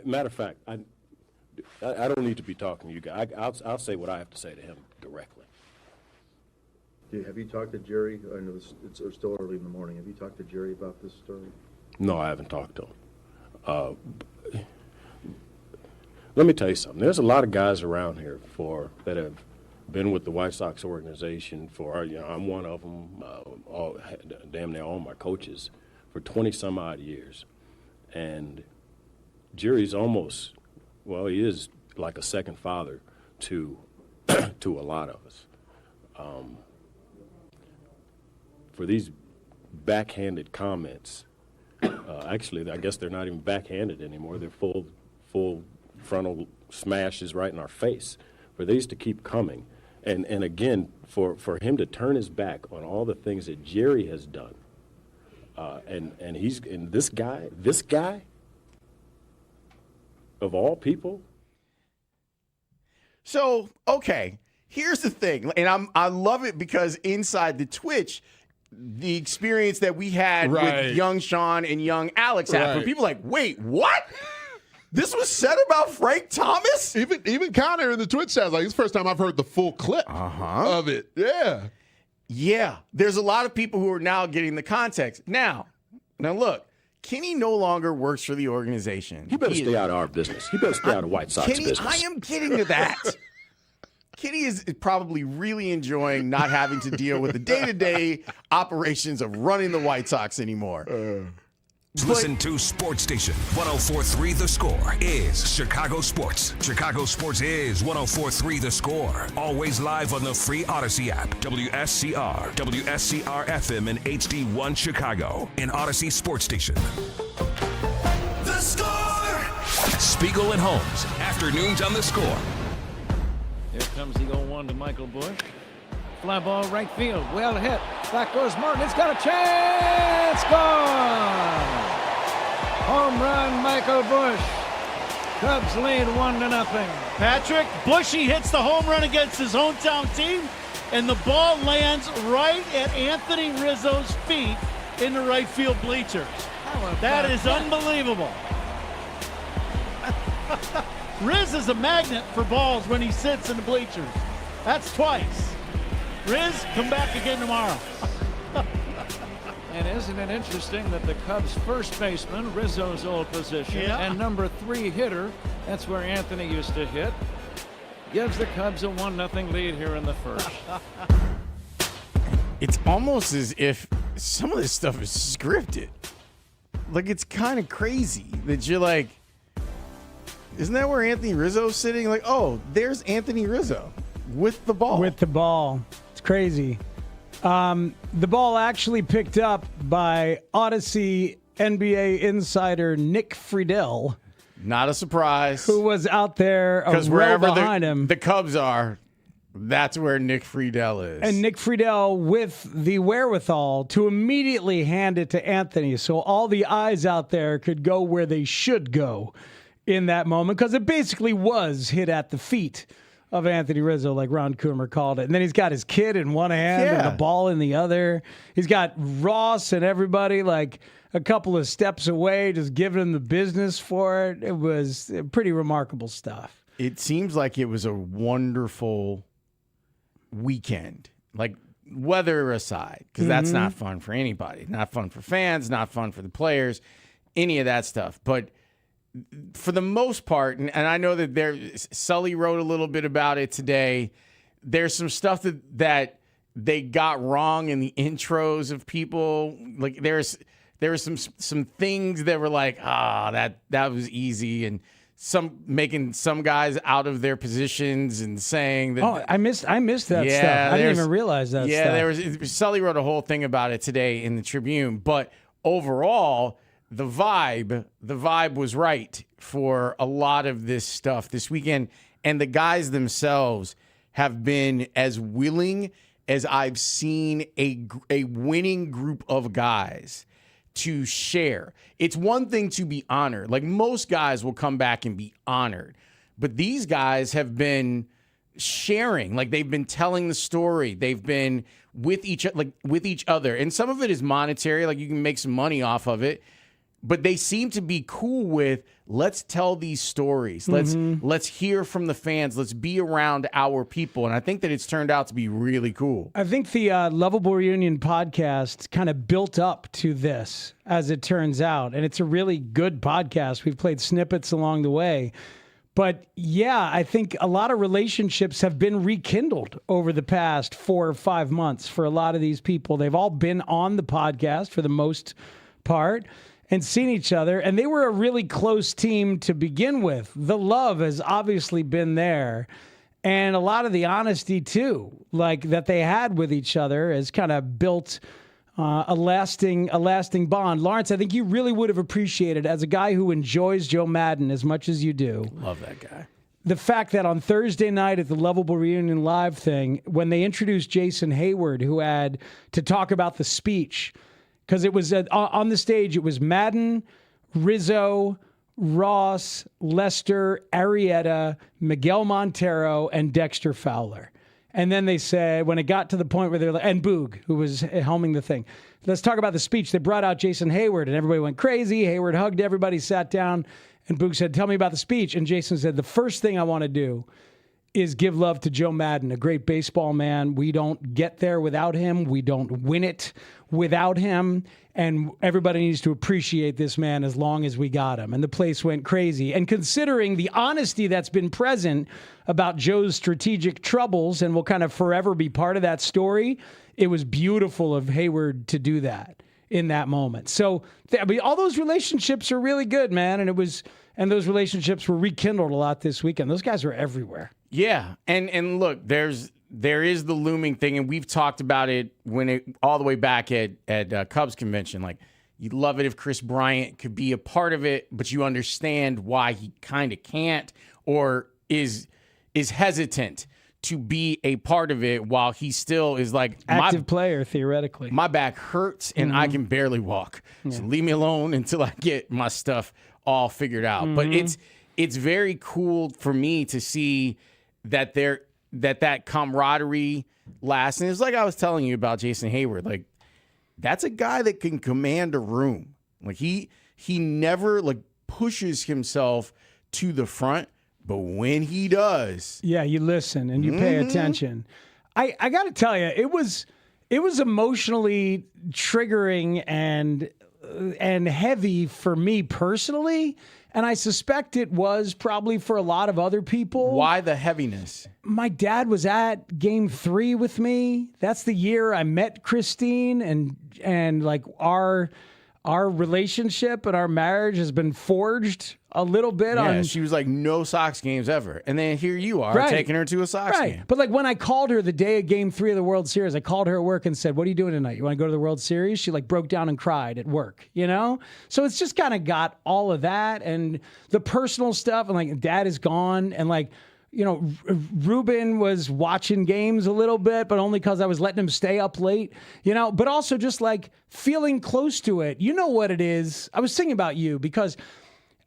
S7: Matter of fact, I don't need to be talking to you guys. I'll say what I have to say to him directly.
S14: Have you talked to Jerry? I know it's still early in the morning. Have you talked to Jerry about this story?
S7: No, I haven't talked to him. Let me tell you something. There's a lot of guys around here that have been with the White Sox organization for, I'm one of them, damn near all my coaches, for 20 some odd years. And Jerry's he is like a second father to a lot of us. For these backhanded comments, actually, I guess they're not even backhanded anymore. They're full frontal smashes right in our face. For these to keep coming, and again, for him to turn his back on all the things that Jerry has done, and this guy of all people.
S1: So, okay, here's the thing, and I love it because inside the Twitch, the experience that we had with young Sean and young Alex happened. People are like, wait, what? This was said about Frank Thomas?
S17: Even Connor in the Twitch chat, like, it's the first time I've heard the full clip of it. Yeah.
S1: Yeah. There's a lot of people who are now getting the context. Now look, Kenny no longer works for the organization.
S7: He better stay out of our business. He better stay out of White Sox business.
S1: I am getting to that. Kenny is probably really enjoying not having to deal with the day-to-day operations of running the White Sox anymore.
S3: Listen to Sports Station 104.3 The Score is Chicago Sports. Chicago Sports is 104.3 The Score. Always live on the free Odyssey app. WSCR, WSCR FM and HD1 Chicago. And Odyssey Sports Station. The Score! Spiegel and Holmes. Afternoons on The Score.
S19: Here comes the 0-1 to Michael Bush. Fly ball right field, well hit. Back goes Martin. It's got a chance. Gone. Home run, Michael Bush. Cubs lead 1-0.
S20: Patrick, Bushy hits the home run against his hometown team, and the ball lands right at Anthony Rizzo's feet in the right field bleachers. That is unbelievable. Riz is a magnet for balls when he sits in the bleachers. That's twice. Riz, come back again tomorrow.
S19: And isn't it interesting that the Cubs' first baseman, Rizzo's old position,
S20: Yeah.
S19: and number 3 hitter, that's where Anthony used to hit, gives the Cubs a 1-0 lead here in the first.
S1: It's almost as if some of this stuff is scripted. Like, it's kind of crazy that you're like, isn't that where Anthony Rizzo's sitting? Like, oh, there's Anthony Rizzo with the ball.
S11: With the ball. It's crazy. The ball actually picked up by Odyssey NBA insider Nick Friedel.
S1: Not a surprise.
S11: Who was out there a row behind him.
S1: The Cubs are, that's where Nick Friedel is.
S11: And Nick Friedel with the wherewithal to immediately hand it to Anthony so all the eyes out there could go where they should go in that moment, because it basically was hit at the feet of Anthony Rizzo, like Ron Coomer called it. And then he's got his kid in one hand and the ball in the other. He's got Ross and everybody like a couple of steps away, just giving him the business for it. It was pretty remarkable stuff.
S1: It seems like it was a wonderful weekend, like weather aside, because that's not fun for anybody. Not fun for fans, not fun for the players, any of that stuff. But for the most part, and I know that Sully wrote a little bit about it today, there's some stuff that they got wrong in the intros of people. Like there were some things that were like, that was easy, and some making some guys out of their positions and saying that.
S11: Oh, I missed that stuff. I didn't even realize that.
S1: Yeah, Sully wrote a whole thing about it today in the Tribune. But overall, the vibe was right for a lot of this stuff this weekend, and the guys themselves have been as willing as I've seen a winning group of guys to share. It's one thing to be honored. Like most guys will come back and be honored, but these guys have been sharing. Like they've been telling the story. They've been with each other, and some of it is monetary. Like you can make some money off of it. But they seem to be cool with, let's tell these stories. Let's hear from the fans. Let's be around our people. And I think that it's turned out to be really cool.
S11: I think the Lovable Reunion podcast kind of built up to this, as it turns out. And it's a really good podcast. We've played snippets along the way. But yeah, I think a lot of relationships have been rekindled over the past 4 or 5 months for a lot of these people. They've all been on the podcast for the most part and seen each other, and they were a really close team to begin with. The love has obviously been there, and a lot of the honesty too, like that they had with each other, has kind of built a lasting bond. Lawrence, I think you really would have appreciated, as a guy who enjoys Joe Madden as much as you do.
S1: Love that guy.
S11: The fact that on Thursday night at the Lovable Reunion Live thing, when they introduced Jason Hayward, who had to talk about the speech. Because it was on the stage, it was Madden, Rizzo, Ross, Lester, Arrieta, Miguel Montero, and Dexter Fowler. And then they said, when it got to the point where they're like, and Boog, who was helming the thing, let's talk about the speech. They brought out Jason Hayward, and everybody went crazy. Hayward hugged everybody, sat down, and Boog said, tell me about the speech. And Jason said, the first thing I want to do is give love to Joe Madden, a great baseball man. We don't get there without him. We don't win it without him. And everybody needs to appreciate this man as long as we got him. And the place went crazy. And considering the honesty that's been present about Joe's strategic troubles and will kind of forever be part of that story, it was beautiful of Hayward to do that in that moment. So all those relationships are really good, man. And those relationships were rekindled a lot this weekend. Those guys are everywhere.
S1: Yeah, and look, there is the looming thing, and we've talked about it all the way back at Cubs convention. Like, you'd love it if Chris Bryant could be a part of it, but you understand why he kind of can't or is hesitant to be a part of it while he still is like
S11: active player theoretically.
S1: My back hurts and I can barely walk, so leave me alone until I get my stuff all figured out. But it's very cool for me to see that that camaraderie lasts. And it's like I was telling you about Jason Hayward. Like, that's a guy that can command a room. Like he never like pushes himself to the front, but when he does,
S11: yeah, you listen and you pay attention. I got to tell you, it was emotionally triggering and heavy for me personally, and I suspect it was probably for a lot of other people.
S1: Why the heaviness?
S11: My dad was at Game 3 with me. That's the year I met Christine, and like our relationship and our marriage has been forged a little bit.
S1: Yeah, she was like, no Sox games ever. And then here you are taking her to a Sox game.
S11: But like when I called her the day of Game 3 of the World Series, I called her at work and said, what are you doing tonight? You want to go to the World Series? She like broke down and cried at work, you know? So it's just kind of got all of that and the personal stuff. And like dad is gone. And like, you know, Ruben was watching games a little bit, but only because I was letting him stay up late, you know, but also just like feeling close to it. You know what it is? I was thinking about you because,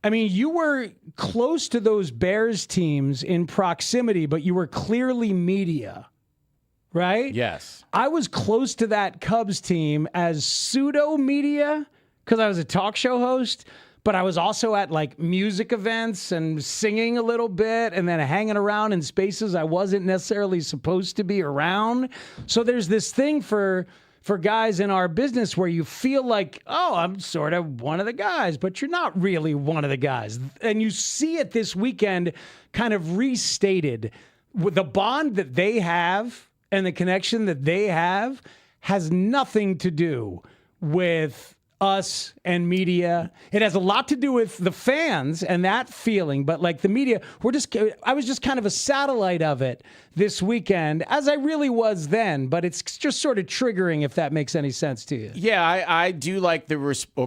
S11: I mean, you were close to those Bears teams in proximity, but you were clearly media, right?
S1: Yes.
S11: I was close to that Cubs team as pseudo media because I was a talk show host. But I was also at like music events and singing a little bit and then hanging around in spaces I wasn't necessarily supposed to be around. So there's this thing for guys in our business where you feel like, oh, I'm sort of one of the guys, but you're not really one of the guys. And you see it this weekend kind of restated. With the bond that they have and the connection that they have has nothing to do with us and media. It has a lot to do with the fans and that feeling, but like the media, I was just kind of a satellite of it this weekend, as I really was then, but it's just sort of triggering if that makes any sense to you.
S1: Yeah, I do like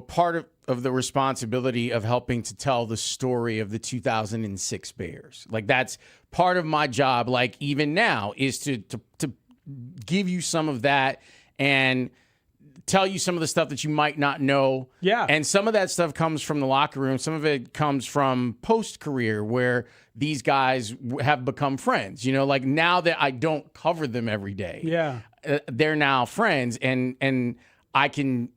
S1: part of the responsibility of helping to tell the story of the 2006 Bears. Like that's part of my job, like even now, is to give you some of that and tell you some of the stuff that you might not know.
S11: Yeah.
S1: And some of that stuff comes from the locker room. Some of it comes from post-career where these guys have become friends. You know, like now that I don't cover them every day.
S11: Yeah.
S1: They're now friends and I can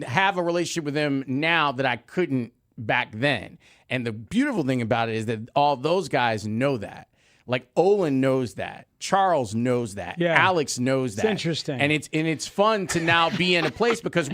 S1: have a relationship with them now that I couldn't back then. And the beautiful thing about it is that all those guys know that. Like Olin knows that. Charles knows that.
S11: Yeah.
S1: Alex knows that.
S11: It's interesting.
S1: And it's fun to now be in a place because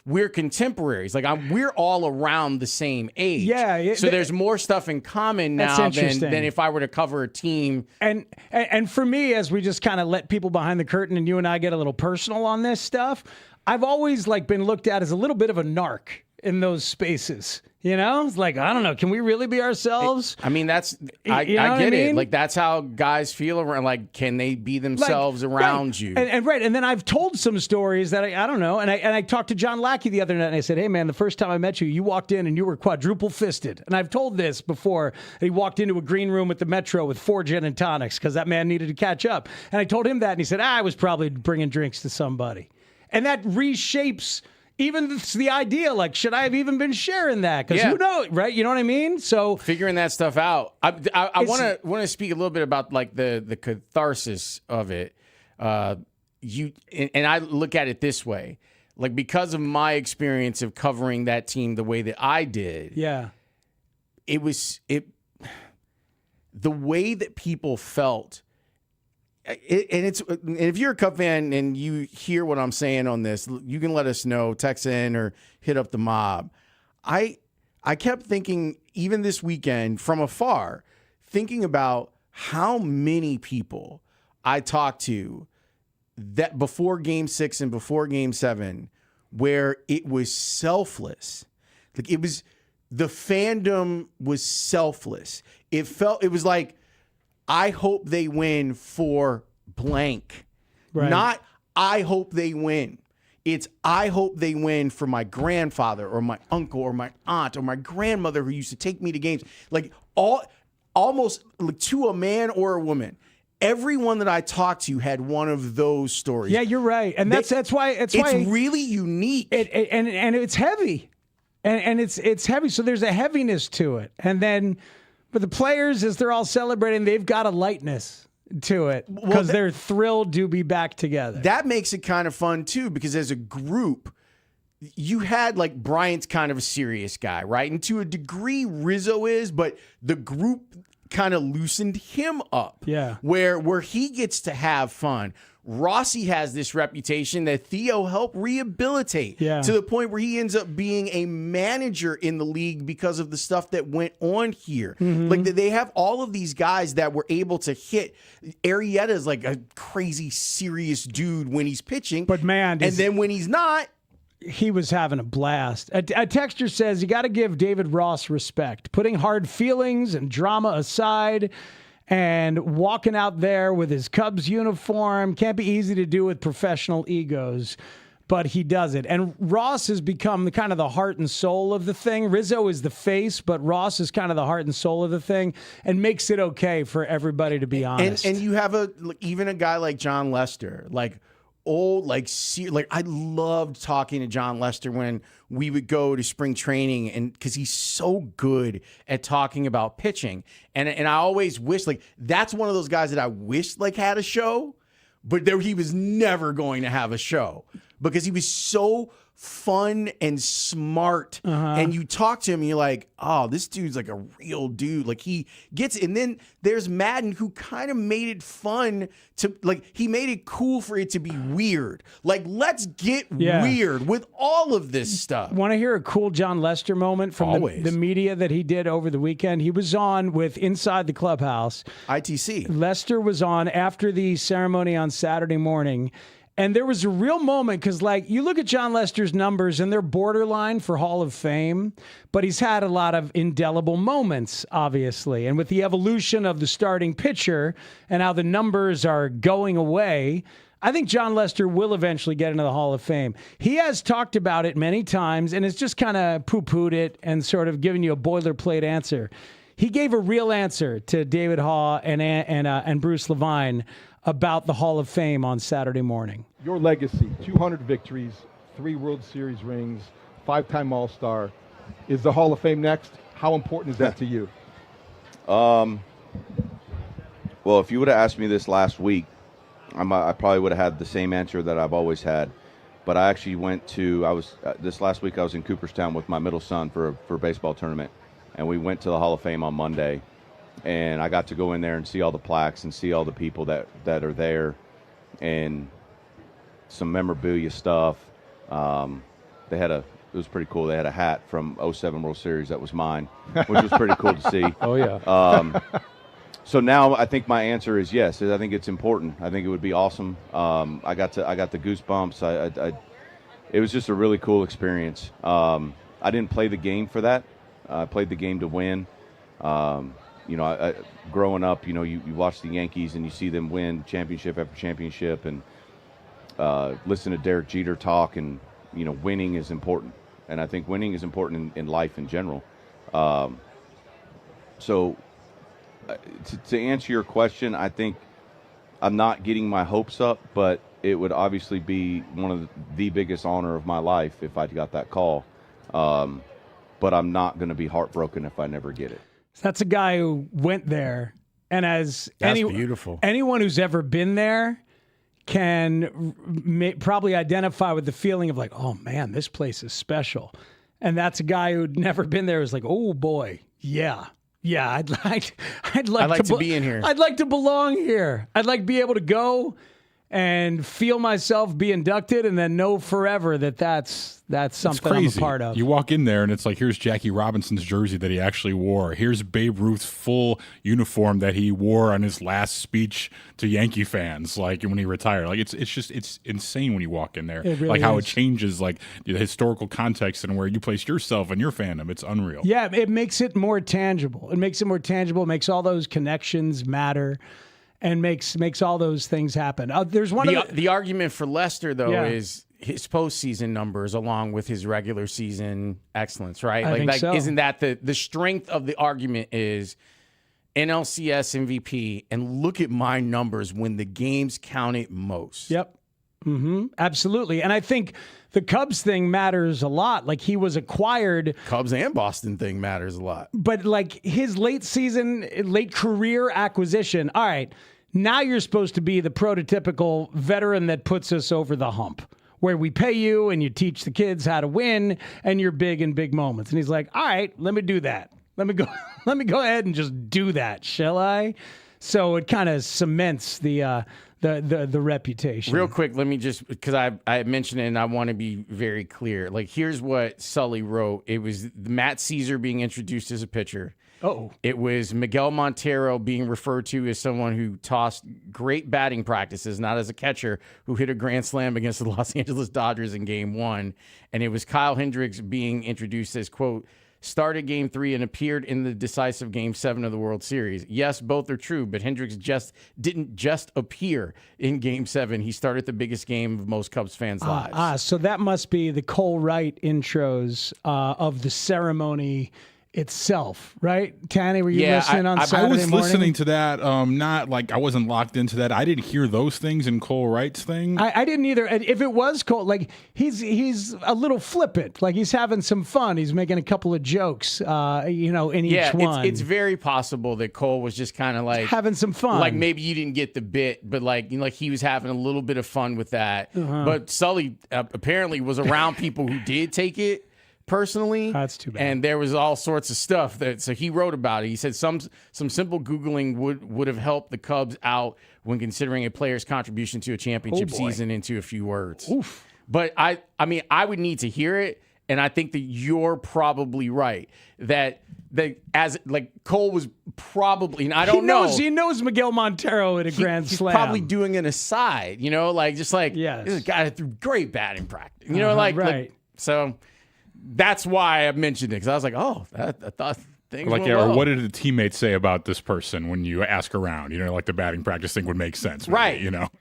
S1: we're contemporaries. Like we're all around the same age.
S11: Yeah.
S1: So there's more stuff in common now than if I were to cover a team.
S11: And for me, as we just kind of let people behind the curtain and you and I get a little personal on this stuff, I've always like been looked at as a little bit of a narc in those spaces. You know, it's like, I don't know. Can we really be ourselves?
S1: I mean, I get it. Like, that's how guys feel around. Like, can they be themselves around you?
S11: And then I've told some stories that I don't know. And I talked to John Lackey the other night and I said, hey, man, the first time I met you, you walked in and you were quadruple fisted. And I've told this before. He walked into a green room at the Metro with 4 gin and tonics because that man needed to catch up. And I told him that and he said, I was probably bringing drinks to somebody. And that reshapes even the idea, like, should I have even been sharing that? Because who knows, right? You know what I mean? So
S1: figuring that stuff out. I want to speak a little bit about like the catharsis of it. And I look at it this way, like because of my experience of covering that team the way that I did.
S11: Yeah,
S1: the way that people felt. And if you're a Cub fan and you hear what I'm saying on this, you can let us know, text in or hit up the mob. I kept thinking, even this weekend from afar, thinking about how many people I talked to that before Game 6 and before Game 7, where it was selfless. Like the fandom was selfless. It was like, I hope they win for blank.
S11: Right.
S1: Not I hope they win. It's I hope they win for my grandfather or my uncle or my aunt or my grandmother who used to take me to games. Like almost like to a man or a woman. Everyone that I talked to had one of those stories.
S11: Yeah, you're right. And that's why it's
S1: really unique.
S11: And it's heavy. And it's heavy. So there's a heaviness to it. And then but the players, as they're all celebrating, they've got a lightness to it because they're thrilled to be back together.
S1: That makes it kind of fun, too, because as a group, you had, like, Bryant's kind of a serious guy, right? And to a degree, Rizzo is, but the group kind of loosened him up.
S11: Yeah.
S1: Where he gets to have fun. Rossi has this reputation that Theo helped rehabilitate to the point where he ends up being a manager in the league because of the stuff that went on here. Like they have all of these guys that were able to hit. Arrieta's like a crazy serious dude when he's pitching.
S11: But man,
S1: and then when he's not,
S11: he was having a blast. A texter says you got to give David Ross respect. Putting hard feelings and drama aside and walking out there with his Cubs uniform can't be easy to do with professional egos, but he does it. And Ross has become the kind of the heart and soul of the thing. Rizzo is the face, but Ross is kind of the heart and soul of the thing and makes it okay for everybody to be honest.
S1: And you have even a guy like John Lester, I loved talking to John Lester when we would go to spring training, and because he's so good at talking about pitching, and I always wish that's one of those guys that I wish had a show, but he was never going to have a show because he was so fun and smart. And you talk to him and you're like, oh, this dude's like a real dude. Like he gets, and then there's Madden who kind of made it fun to he made it cool for it to be weird. Like, let's get weird with all of this stuff.
S11: Want to hear a cool John Lester moment from the media that he did over the weekend? He was on with Inside the Clubhouse.
S1: ITC.
S11: Lester was on after the ceremony on Saturday morning. And there was a real moment because, you look at John Lester's numbers and they're borderline for Hall of Fame, but he's had a lot of indelible moments, obviously. And with the evolution of the starting pitcher and how the numbers are going away, I think John Lester will eventually get into the Hall of Fame. He has talked about it many times and has just kind of poo-pooed it and sort of given you a boilerplate answer. He gave a real answer to David Haugh and Bruce Levine about the Hall of Fame on Saturday morning.
S8: Your legacy, 200 victories, 3 World Series rings, 5-time All-Star. Is the Hall of Fame next? How important is that to you?
S21: Well, if you would have asked me this last week, I probably would have had the same answer that I've always had. But I actually this last week I was in Cooperstown with my middle son for a baseball tournament. And we went to the Hall of Fame on Monday. And I got to go in there and see all the plaques and see all the people that are there and some memorabilia stuff. It was pretty cool. They had a hat from 07 World Series that was mine, which was pretty cool to see.
S8: Oh, yeah.
S21: So now I think my answer is yes. I think it's important. I think it would be awesome. I got the goosebumps. It was just a really cool experience. I didn't play the game for that. I played the game to win. Growing up, you watch the Yankees and you see them win championship after championship and listen to Derek Jeter talk, and, winning is important. And I think winning is important in life in general. So to answer your question, I think I'm not getting my hopes up, but it would obviously be one of the biggest honor of my life if I got that call. But I'm not going to be heartbroken if I never get it.
S11: That's a guy who went there, and
S1: beautiful.
S11: Anyone who's ever been there can probably identify with the feeling of oh man, this place is special. And that's a guy who'd never been there. Who's like, oh boy, yeah, I'd like
S1: to be in here.
S11: I'd like to belong here. I'd like to be able to go and feel myself be inducted, and then know forever that's something I'm a part of.
S4: You walk in there and it's like, here's Jackie Robinson's jersey that he actually wore. Here's Babe Ruth's full uniform that he wore on his last speech to Yankee fans, when he retired. It's insane when you walk in there.
S11: It really
S4: how
S11: is.
S4: it changes the historical context and where you place yourself and your fandom. It's unreal.
S11: Yeah, it makes it more tangible. It makes all those connections matter. And makes all those things happen. There's one
S1: the argument for Lester though is his postseason numbers along with his regular season excellence, right?
S11: I think so.
S1: Isn't that the strength of the argument is NLCS MVP, and look at my numbers when the games counted most.
S11: Yep. Mm-hmm. Absolutely. And I think the Cubs thing matters a lot. He was acquired.
S1: Cubs and Boston thing matters a lot.
S11: But his late career acquisition, all right, now you're supposed to be the prototypical veteran that puts us over the hump, where we pay you and you teach the kids how to win and you're big in big moments. And he's like, all right, let me do that. Let me go ahead and just do that, shall I? So it kind of cements the reputation.
S1: Real quick, let me just, because I mentioned it and I want to be very clear. Like, here's what Sully wrote. It was Matt Caesar being introduced as a pitcher.
S11: Oh.
S1: It was Miguel Montero being referred to as someone who tossed great batting practices, not as a catcher, who hit a grand slam against the Los Angeles Dodgers in Game 1. And it was Kyle Hendricks being introduced as, quote, started Game 3 and appeared in the decisive Game 7 of the World Series. Yes, both are true, but Hendricks didn't just appear in Game 7. He started the biggest game of most Cubs fans' lives.
S11: So that must be the Cole Wright intros of the ceremony itself, right? Tanny, were you listening on Saturday morning?
S4: I was listening to that. Not like I wasn't locked into that. I didn't hear those things in Cole Wright's thing.
S11: I didn't either. And if it was Cole, like he's a little flippant, like he's having some fun. He's making a couple of jokes, in each one.
S1: It's very possible that Cole was just kind of like
S11: having some fun.
S1: Like maybe you didn't get the bit, but like he was having a little bit of fun with that. But Sully apparently was around people who did take it personally.
S11: That's too bad.
S1: And there was all sorts of stuff so he wrote about it. He said some simple Googling would have helped the Cubs out when considering a player's contribution to a championship season into a few words.
S11: Oof.
S1: But I mean, I would need to hear it, and I think that you're probably right that as like Cole was probably, and I don't know.
S11: He knows Miguel Montero at a grand slam.
S1: He's probably doing an aside, this is a guy that threw great batting practice,
S11: right.
S1: So that's why I mentioned it, because I was like, I thought things went well.
S4: Or what did the teammates say about this person when you ask around? Like the batting practice thing would make sense,
S1: right?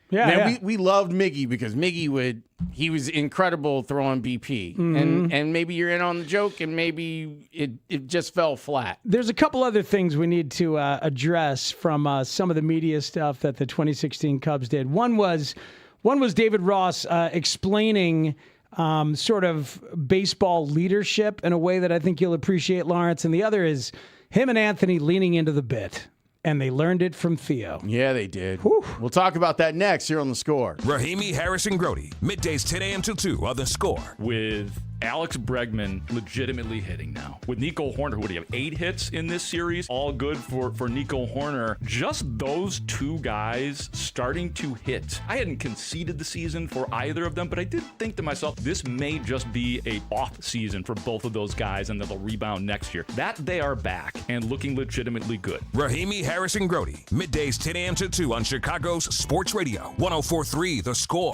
S11: Yeah.
S1: We loved Miggy because Miggy he was incredible throwing BP, and maybe you're in on the joke, and maybe it just fell flat.
S11: There's a couple other things we need to address from some of the media stuff that the 2016 Cubs did. One was David Ross explaining sort of baseball leadership in a way that I think you'll appreciate, Lawrence. And the other is him and Anthony leaning into the bit. And they learned it from Theo.
S1: Yeah, they did. Whew. We'll talk about that next here on The Score.
S3: Rahimi, Harris, and Grote. Middays 10 a.m. till 2 on The Score.
S5: With Alex Bregman legitimately hitting now. With Nico Horner, who would he have 8 hits in this series? All good for Nico Horner. Just those two guys starting to hit. I hadn't conceded the season for either of them, but I did think to myself, this may just be a off season for both of those guys, and they'll rebound next year. That they are back and looking legitimately good.
S3: Rahimi, Harris, and Grote. Middays 10 a.m. till 2 on Chicago's Sports Radio. 104.3 The Score.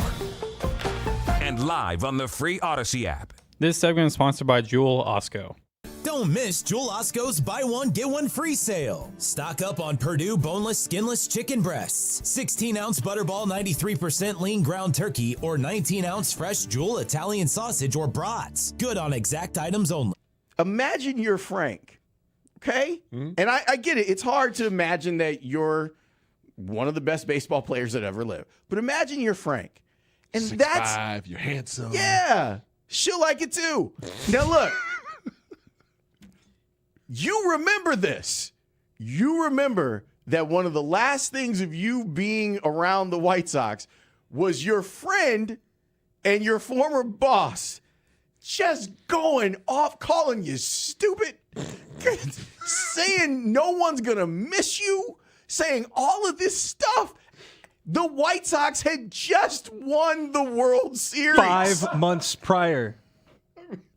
S3: And live on the free Odyssey app.
S2: This segment is sponsored by Jewel Osco.
S10: Don't miss Jewel Osco's buy one, get one free sale. Stock up on Purdue boneless, skinless chicken breasts, 16-ounce Butterball 93% lean ground turkey, or 19-ounce fresh Jewel Italian sausage or brats. Good on exact items only.
S1: Imagine you're Frank, okay? And I get it. It's hard to imagine that you're one of the best baseball players that ever lived. But imagine you're Frank. And
S17: 6'5", you're handsome.
S1: Yeah. She'll like it too. Now look, you remember this. You remember that one of the last things of you being around the White Sox was your friend and your former boss just going off, calling you stupid, saying no one's going to miss you, saying all of this stuff. The White Sox had just won the World Series
S13: 5 months prior.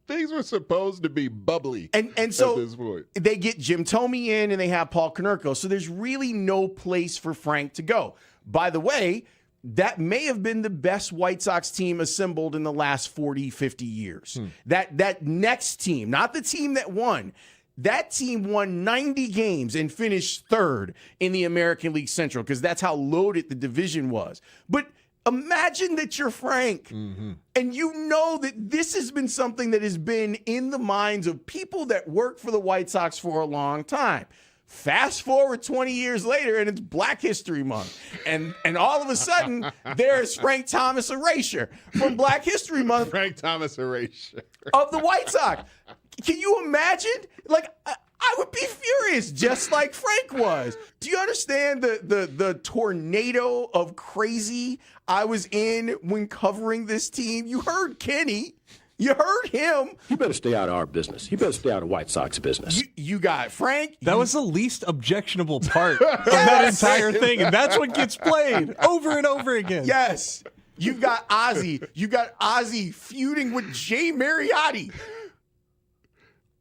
S17: Things were supposed to be bubbly.
S1: And so
S17: at this point.
S1: They get Jim Thome in and they have Paul Konerko. So there's really no place for Frank to go. By the way, that may have been the best White Sox team assembled in the last 40, 50 years. That next team, not the team that won. That team won 90 games and finished third in the American League Central because that's how loaded the division was. But imagine that you're Frank and you know that this has been something that has been in the minds of people that work for the White Sox for a long time. Fast forward 20 years later and it's Black History Month. And all of a sudden, there's Frank Thomas Erasure from Black History Month.
S17: Frank Thomas Erasure.
S1: Of the White Sox. Can you imagine? Like, I would be furious, just like Frank was. Do you understand the tornado of crazy I was in when covering this team? You heard Kenny. You heard him.
S7: You better stay out of our business. You better stay out of White Sox business.
S1: You got Frank.
S16: That was the least objectionable part of that entire thing, and that's what gets played over and over again.
S1: Yes. You got Ozzy. You got Ozzy feuding with Jay Mariotti.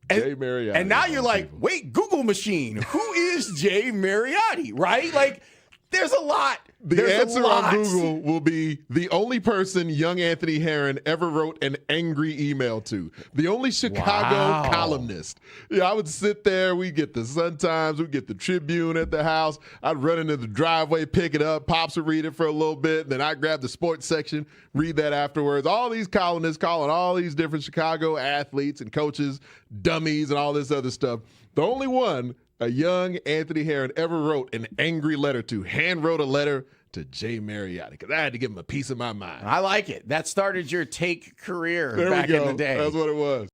S17: Jay Mariotti.
S1: And now you're like, wait, Google machine. Who is Jay Mariotti? Right? Like, there's a lot.
S17: The answer on Google will be the only person young Anthony Herron ever wrote an angry email to. The only Chicago columnist. Yeah, I would sit there. We get the Sun-Times. We get the Tribune at the house. I'd run into the driveway, pick it up. Pops would read it for a little bit. Then I'd grab the sports section, read that afterwards. All these columnists calling all these different Chicago athletes and coaches dummies and all this other stuff. The only one a young Anthony Herron ever wrote an angry letter to, hand wrote a letter to Jay Mariotti, because I had to give him a piece of my mind.
S1: I like it. That started your take career
S17: there
S1: back
S17: we go.
S1: in the day.
S17: That's what it was.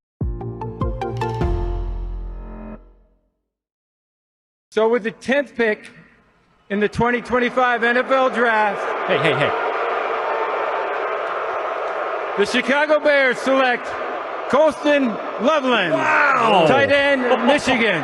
S18: So with the 10th pick in the 2025 NFL Draft.
S5: Hey.
S18: The Chicago Bears select Colston Loveland.
S5: Wow.
S18: Tight end, Michigan.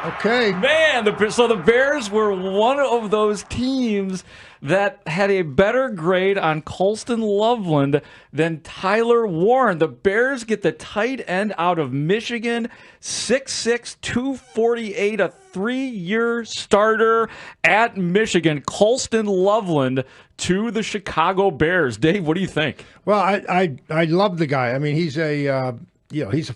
S5: Okay. Man, so the Bears were one of those teams that had a better grade on Colston Loveland than Tyler Warren. The Bears get the tight end out of Michigan, 6'6", 248, a 3-year starter at Michigan. Colston Loveland to the Chicago Bears. Dave, what do you think?
S22: Well, I love the guy. I mean, he's a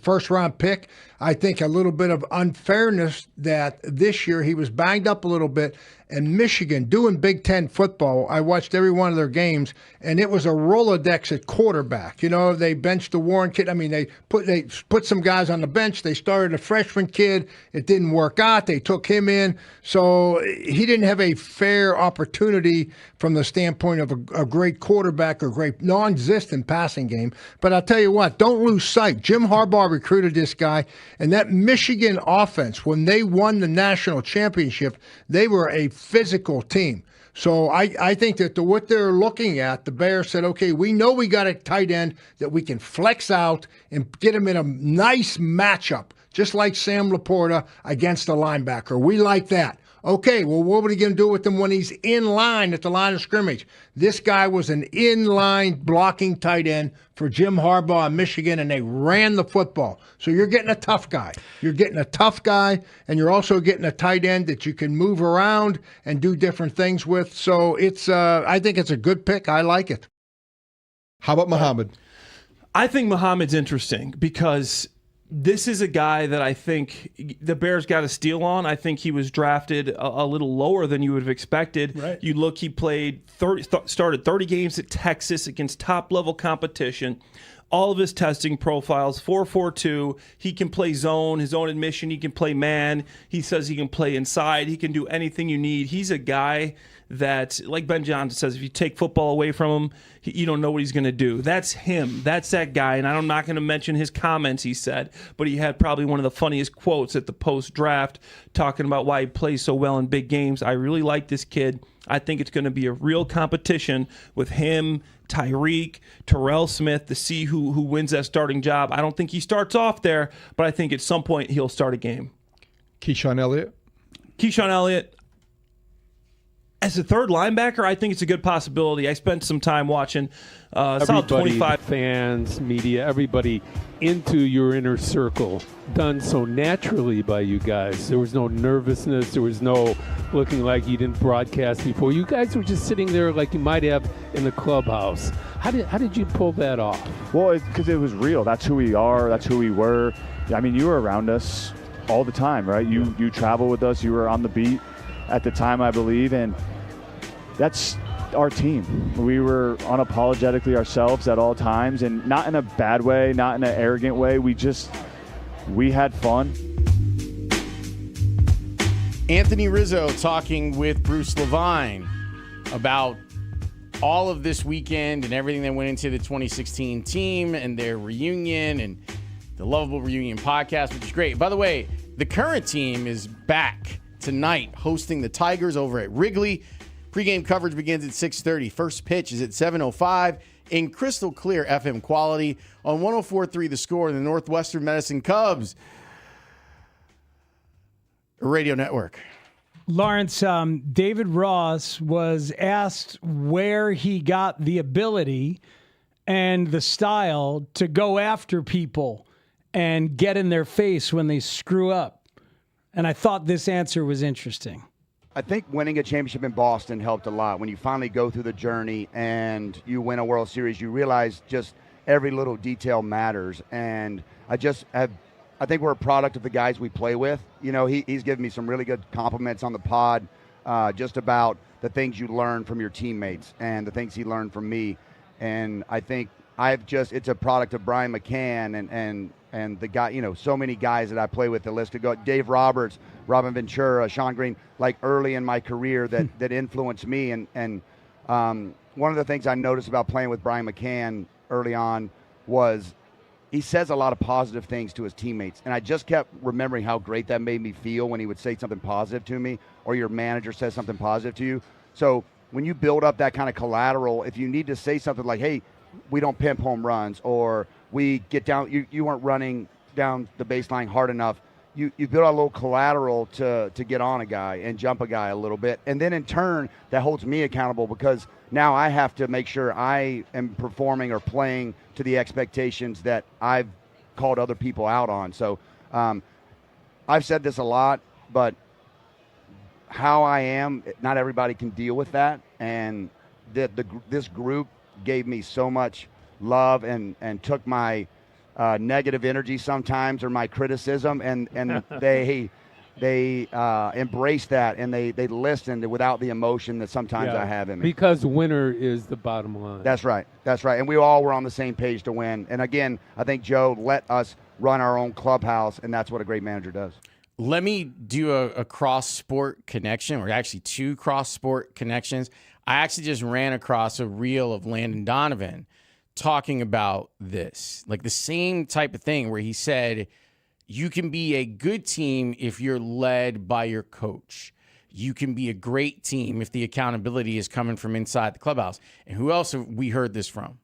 S22: first-round pick. I think a little bit of unfairness that this year he was banged up a little bit. And Michigan, doing Big Ten football, I watched every one of their games, and it was a Rolodex at quarterback. You know, they benched the Warren kid. I mean, they put some guys on the bench. They started a freshman kid. It didn't work out. They took him in. So he didn't have a fair opportunity from the standpoint of a great quarterback or great non-existent passing game. But I'll tell you what, don't lose sight. Jim Harbaugh recruited this guy, and that Michigan offense, when they won the national championship, they were a physical team. So I think that what they're looking at, the Bears said, okay, we know we got a tight end that we can flex out and get him in a nice matchup, just like Sam Laporta against a linebacker. We like that. Okay, well, what are we going to do with him when he's in line at the line of scrimmage? This guy was an in-line blocking tight end for Jim Harbaugh in Michigan, and they ran the football. So you're getting a tough guy. You're getting a tough guy, and you're also getting a tight end that you can move around and do different things with. So it's, I think it's a good pick. I like it.
S8: How about Muhammad?
S16: I think Muhammad's interesting because this is a guy that I think the Bears got a steal on. I think he was drafted a little lower than you would have expected.
S22: Right.
S16: You look, he played started 30 games at Texas against top-level competition. All of his testing profiles, 4.42. He can play zone, his own admission. He can play man. He says he can play inside. He can do anything you need. He's a guy that, like Ben Johnson says, if you take football away from him, you don't know what he's going to do. That's him. That's that guy. And I'm not going to mention his comments he said, but he had probably one of the funniest quotes at the post-draft talking about why he plays so well in big games. I really like this kid. I think it's going to be a real competition with him, Tyreek, Terrell Smith to see who wins that starting job. I don't think he starts off there, but I think at some point he'll start a game.
S8: Keyshawn Elliott?
S16: Keyshawn Elliott, as a third linebacker, I think it's a good possibility. I spent some time watching. Solid 25
S23: fans, media, everybody into your inner circle, done so naturally by you guys. There was no nervousness. There was no looking like you didn't broadcast before. You guys were just sitting there like you might have in the clubhouse. How did you pull that off?
S24: Well, because it was real. That's who we are. That's who we were. I mean, you were around us all the time, right? You travel with us. You were on the beat at the time, I believe, and that's our team. We were unapologetically ourselves at all times, and not in a bad way, not in an arrogant way. We had fun.
S1: Anthony Rizzo talking with Bruce Levine about all of this weekend and everything that went into the 2016 team and their reunion and the Lovable Reunion podcast, which is great. By the way, the current team is back tonight hosting the Tigers over at Wrigley. Pre-game coverage begins at 6:30. First pitch is at 7:05. in crystal clear FM quality on 104.3 The Score and the Northwestern Medicine Cubs radio network.
S11: Lawrence, David Ross was asked where he got the ability and the style to go after people and get in their face when they screw up. And I thought this answer was interesting.
S6: I think winning a championship in Boston helped a lot. When you finally go through the journey and you win a World Series, you realize just every little detail matters. And I think we're a product of the guys we play with. You know, he's given me some really good compliments on the pod just about the things you learn from your teammates and the things he learned from me. And I think it's a product of Brian McCann and the guy, you know, so many guys that I play with, the list to go, Dave Roberts, Robin Ventura, Sean Green, like early in my career that influenced me. And one of the things I noticed about playing with Brian McCann early on was he says a lot of positive things to his teammates. And I just kept remembering how great that made me feel when he would say something positive to me or your manager says something positive to you. So when you build up that kind of collateral, if you need to say something like, hey, we don't pimp home runs, or we get down, you weren't running down the baseline hard enough, you build a little collateral to get on a guy and jump a guy a little bit. And then in turn, that holds me accountable because now I have to make sure I am performing or playing to the expectations that I've called other people out on. So I've said this a lot, but how I am, not everybody can deal with that. And this group gave me so much love and took my negative energy sometimes or my criticism and they embrace that and they listen without the emotion that sometimes I have in me.
S23: Because winner is the bottom line.
S6: That's right. And we all were on the same page to win. And again, I think Joe let us run our own clubhouse, and that's what a great manager does.
S1: Let me do a cross-sport connection, or actually two cross-sport connections. I actually just ran across a reel of Landon Donovan talking about this, like the same type of thing where he said, you can be a good team if you're led by your coach. You can be a great team if the accountability is coming from inside the clubhouse. And who else have we heard this from?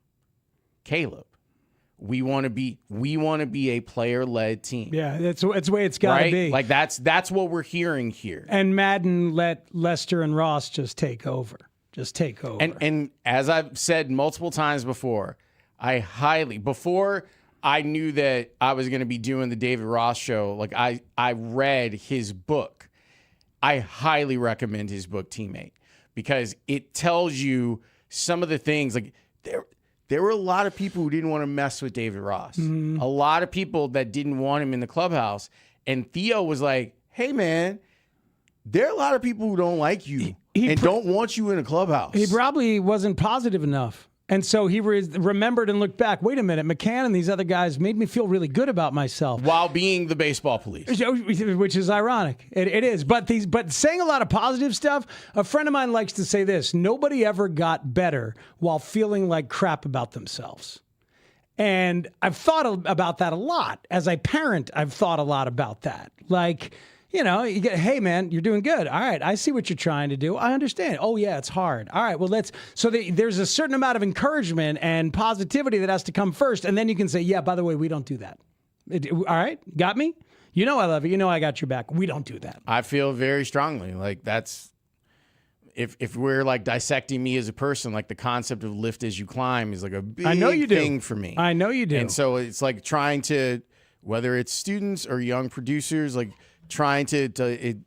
S1: Caleb. We want to be a player-led team.
S11: Yeah, that's the way it's got to be.
S1: Like that's what we're hearing here.
S11: And Madden let Lester and Ross just take over. And
S1: as I've said multiple times before, before I knew that I was going to be doing the David Ross show, like I read his book. I highly recommend his book, Teammate, because it tells you some of the things. Like there were a lot of people who didn't want to mess with David Ross. Mm-hmm. A lot of people that didn't want him in the clubhouse. And Theo was like, hey, man, there are a lot of people who don't like you and don't want you in a clubhouse.
S11: He probably wasn't positive enough. And so he remembered and looked back. Wait a minute, McCann and these other guys made me feel really good about myself.
S1: While being the baseball police.
S11: Which is ironic. It is. But saying a lot of positive stuff, a friend of mine likes to say this: nobody ever got better while feeling like crap about themselves. And I've thought about that a lot. As a parent, I've thought a lot about that. Like, you know, you get, hey, man, you're doing good. All right, I see what you're trying to do. I understand. Oh, yeah, it's hard. All right, well, there's a certain amount of encouragement and positivity that has to come first, and then you can say, yeah, by the way, we don't do that. All right, got me? You know I love you. You know I got your back. We don't do that.
S1: I feel very strongly like that's, if we're like dissecting me as a person, like the concept of lift as you climb is like a big thing for me.
S11: I know you do.
S1: And so it's like trying to, whether it's students or young producers, like, trying to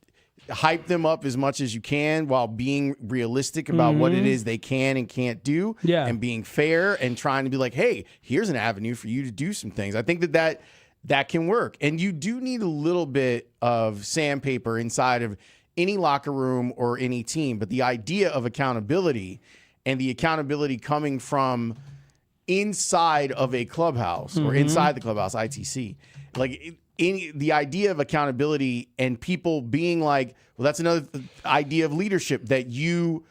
S1: hype them up as much as you can while being realistic about what it is they can and can't do, and being fair and trying to be like, hey, here's an avenue for you to do some things. I think that can work. And you do need a little bit of sandpaper inside of any locker room or any team. But the idea of accountability and the accountability coming from inside of a clubhouse or inside the clubhouse, ITC, like the idea of accountability and people being like, well, that's another idea of leadership, that you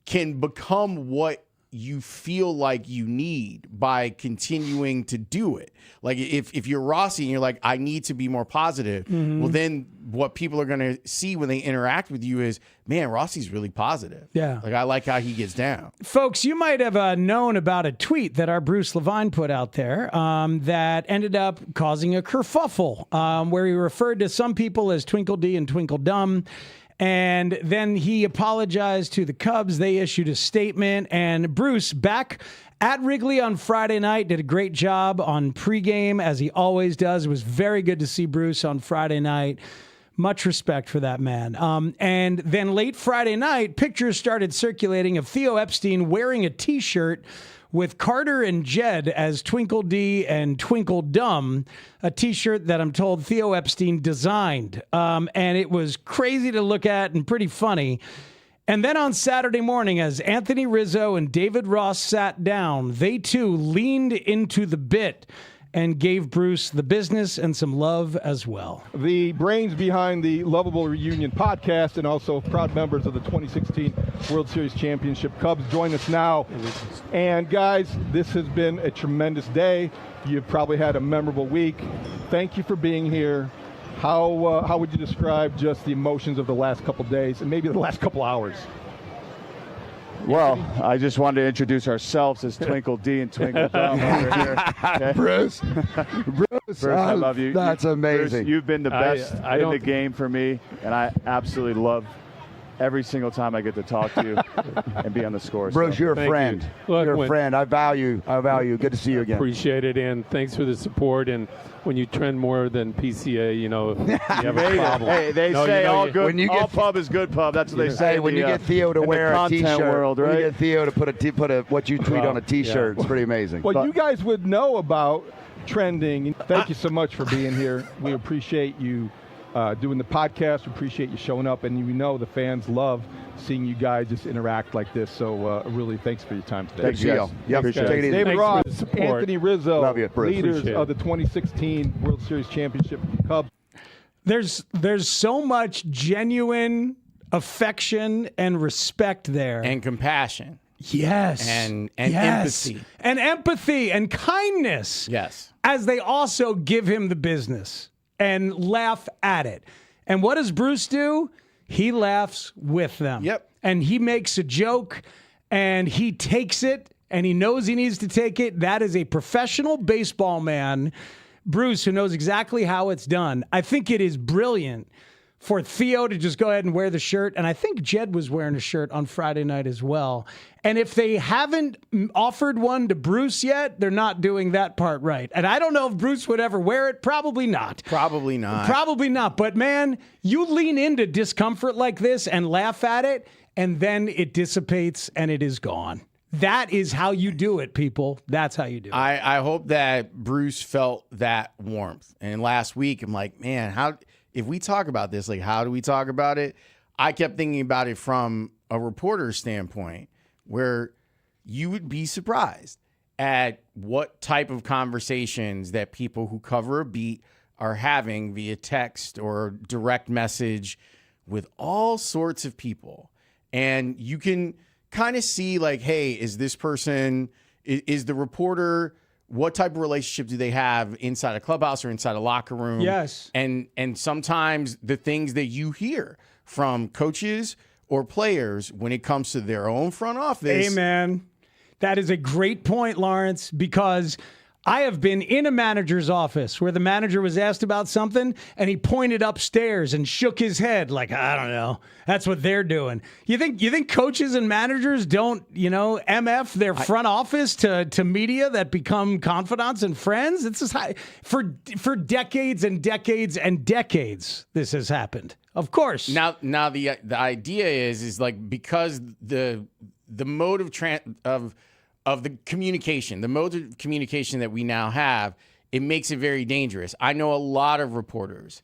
S1: can become what you feel like you need by continuing to do it. Like if you're Rossi and you're like, I need to be more positive, well, then what people are going to see when they interact with you is, man, Rossi's really positive.
S11: Yeah.
S1: Like I like how he gets down.
S11: Folks, you might have known about a tweet that our Bruce Levine put out there that ended up causing a kerfuffle where he referred to some people as Twinkle D and Twinkle Dumb. And then he apologized to the Cubs. They issued a statement. And Bruce, back at Wrigley on Friday night, did a great job on pregame, as he always does. It was very good to see Bruce on Friday night. Much respect for that man. And then late Friday night, pictures started circulating of Theo Epstein wearing a T-shirt with Carter and Jed as Twinkle D and Twinkle Dumb, a T-shirt that I'm told Theo Epstein designed. And it was crazy to look at and pretty funny. And then on Saturday morning, as Anthony Rizzo and David Ross sat down, they too leaned into the bit and gave Bruce the business and some love as well.
S8: The brains behind the Lovable Reunion podcast and also proud members of the 2016 World Series Championship Cubs join us now. And guys, this has been a tremendous day. You've probably had a memorable week. Thank you for being here. How would you describe just the emotions of the last couple days and maybe the last couple hours?
S24: Well, I just wanted to introduce ourselves as Twinkle D and Twinkle Dumb over here. Okay?
S6: Bruce,
S24: I love you.
S6: That's amazing.
S24: Bruce, you've been the best in the game for me, and I absolutely love every single time I get to talk to you and be on the score.
S6: Bruce, you're a friend. You're a friend. I value. Good to see you again.
S23: Appreciate it, and thanks for the support. And when you trend more than PCA, you have a problem.
S24: Hey, they say all good. All pub is good pub. That's what they say.
S6: When you get Theo to wear a T-shirt,
S24: world, right?
S6: when you get Theo to put what you tweet on a T-shirt, it's pretty amazing.
S8: Well, you guys would know about trending. Thank you so much for being here. We appreciate you doing the podcast. We appreciate you showing up, and we know the fans love seeing you guys just interact like this. So really, thanks for your time today.
S6: Thanks, Theo. Yep.
S8: David Ross, Anthony Rizzo,
S6: love you, Bruce.
S8: leaders of the 2016 World Series Championship Cubs.
S11: There's so much genuine affection and respect there.
S1: And compassion.
S11: Yes.
S1: And empathy.
S11: And empathy and kindness.
S1: Yes.
S11: As they also give him the business and laugh at it. And what does Bruce do? He laughs with them.
S1: Yep.
S11: And he makes a joke and he takes it and he knows he needs to take it. That is a professional baseball man, Bruce, who knows exactly how it's done. I think it is brilliant for Theo to just go ahead and wear the shirt. And I think Jed was wearing a shirt on Friday night as well. And if they haven't offered one to Bruce yet, they're not doing that part right. And I don't know if Bruce would ever wear it. Probably not.
S1: Probably not.
S11: Probably not. But man, you lean into discomfort like this and laugh at it, and then it dissipates and it is gone. That is how you do it, people. That's how you do it.
S1: I hope that Bruce felt that warmth. And last week, I'm like, man, if we talk about this, like, how do we talk about it? I kept thinking about it from a reporter's standpoint, where you would be surprised at what type of conversations that people who cover a beat are having via text or direct message with all sorts of people. And you can kind of see, like, hey, is this person, is the reporter, what type of relationship do they have inside a clubhouse or inside a locker room?
S11: Yes.
S1: And sometimes the things that you hear from coaches or players when it comes to their own front office.
S11: Hey, man, that is a great point, Lawrence, because I have been in a manager's office where the manager was asked about something and he pointed upstairs and shook his head like, I don't know. That's what they're doing. You think coaches and managers don't, MF their front office to media that become confidants and friends? It's just for decades and decades and decades this has happened. Of course.
S1: Now the idea is like, because the mode of the communication, the mode of communication that we now have, it makes it very dangerous. I know a lot of reporters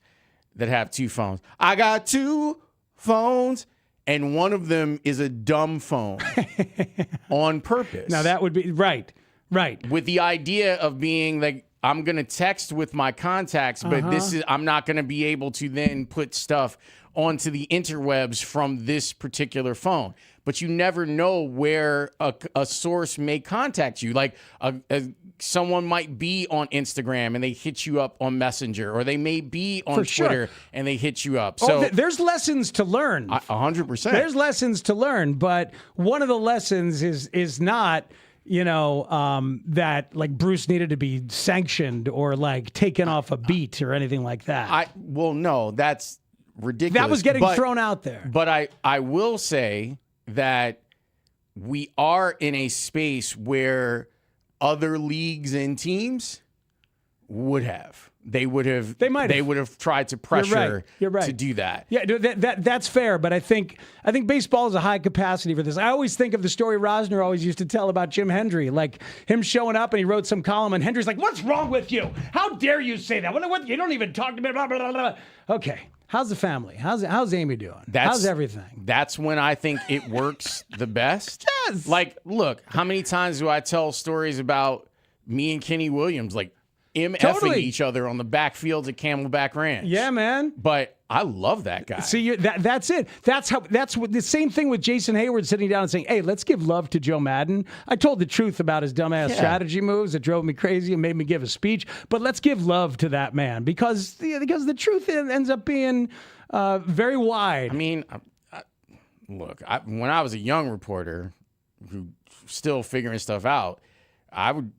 S1: that have two phones. I got two phones, and one of them is a dumb phone on purpose.
S11: Now that would be right.
S1: With the idea of being like, I'm going to text with my contacts, but I'm not going to be able to then put stuff onto the interwebs from this particular phone. But you never know where a source may contact you. Like someone might be on Instagram and they hit you up on Messenger, or they may be on Twitter and they hit you up. So
S11: there's lessons to learn.
S1: 100%.
S11: There's lessons to learn, but one of the lessons is not, that like Bruce needed to be sanctioned or like taken off a beat or anything like that.
S1: No, that's ridiculous.
S11: That was getting thrown out there.
S1: But I will say that we are in a space where other leagues and teams would have. They would have tried to pressure
S11: You're right.
S1: to do that.
S11: Yeah, that's fair, but I think baseball is a high capacity for this. I always think of the story Rosner always used to tell about Jim Hendry, like him showing up and he wrote some column and Hendry's like, "What's wrong with you? How dare you say that? What you don't even talk to me, blah, blah, blah, blah." Okay. How's the family? How's Amy doing? How's everything?
S1: That's when I think it works the best.
S11: Yes.
S1: Like, look, how many times do I tell stories about me and Kenny Williams, like MFing each other on the backfields at Camelback Ranch?
S11: Yeah, man.
S1: But I love that guy.
S11: See, that's it. That's what the same thing with Jason Hayward sitting down and saying, "Hey, let's give love to Joe Madden. I told the truth about his dumbass strategy moves that drove me crazy and made me give a speech, but let's give love to that man because the truth ends up being very wide."
S1: I mean, look, when I was a young reporter who still figuring stuff out, I'd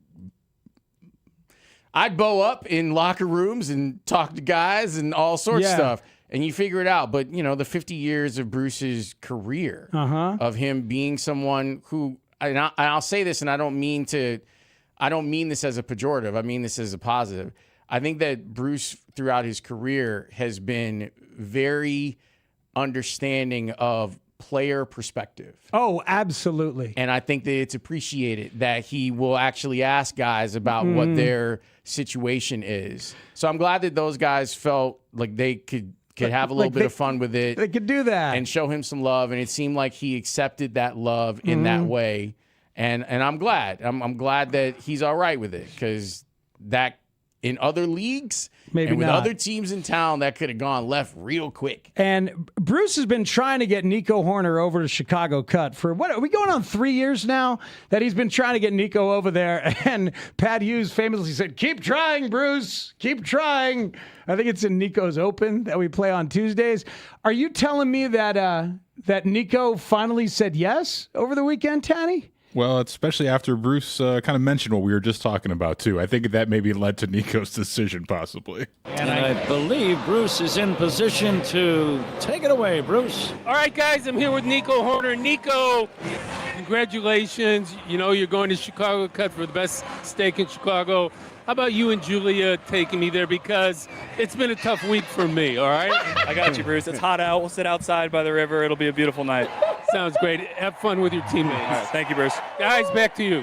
S1: bow up in locker rooms and talk to guys and all sorts of stuff. And you figure it out. But, the 50 years of Bruce's career, of him being someone who, and I'll say this, and I don't mean this as a pejorative. I mean this as a positive. I think that Bruce, throughout his career, has been very understanding of player perspective.
S11: Oh, absolutely.
S1: And I think that it's appreciated that he will actually ask guys about what their situation is. So I'm glad that those guys felt like they could have a little bit of fun with it.
S11: They could do that.
S1: And show him some love. And it seemed like he accepted that love in that way. And I'm glad. I'm glad that he's all right with it, because that in other leagues and with other teams in town, that could have gone left real quick.
S11: And Bruce has been trying to get Nico Horner over to Chicago Cut for what are we going on 3 years now that he's been trying to get Nico over there. And Pat Hughes famously said, "Keep trying, Bruce. Keep trying." I think it's in Nico's Open that we play on Tuesdays. Are you telling me that Nico finally said yes over the weekend, Tanny?
S4: Well, especially after Bruce kind of mentioned what we were just talking about, too. I think that maybe led to Nico's decision, possibly.
S19: And I believe Bruce is in position to take it away, Bruce.
S23: All right, guys, I'm here with Nico Horner. Nico, congratulations. You're going to Chicago Cut for the best steak in Chicago. How about you and Julia taking me there, because it's been a tough week for me, all right?
S9: I got you, Bruce. It's hot out. We'll sit outside by the river. It'll be a beautiful night.
S23: Sounds great. Have fun with your teammates.
S9: All right, thank you, Bruce.
S23: Guys, back to you.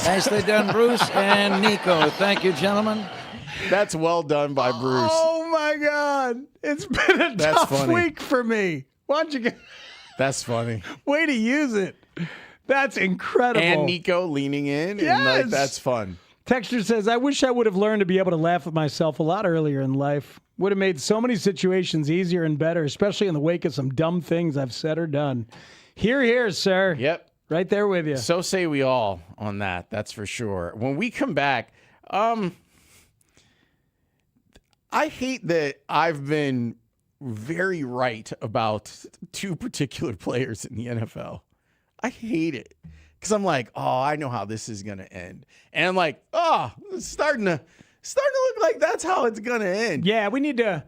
S19: Nicely done, Bruce and Nico. Thank you, gentlemen.
S1: That's well done by Bruce.
S11: Oh, my God. It's been a tough week for me. Why don't you get...
S1: That's funny.
S11: Way to use it. That's incredible.
S1: And Nico leaning in.
S11: Yes.
S1: And that's fun.
S11: Texture says, "I wish I would have learned to be able to laugh at myself a lot earlier in life. Would have made so many situations easier and better, especially in the wake of some dumb things I've said or done." Here, sir.
S1: Yep.
S11: Right there with you.
S1: So say we all on that. That's for sure. When we come back, I hate that I've been very right about two particular players in the NFL. I hate it. Because I'm like, oh, I know how this is going to end. And I'm like, oh, it's starting to look like that's how it's going to end.
S11: Yeah, we need to,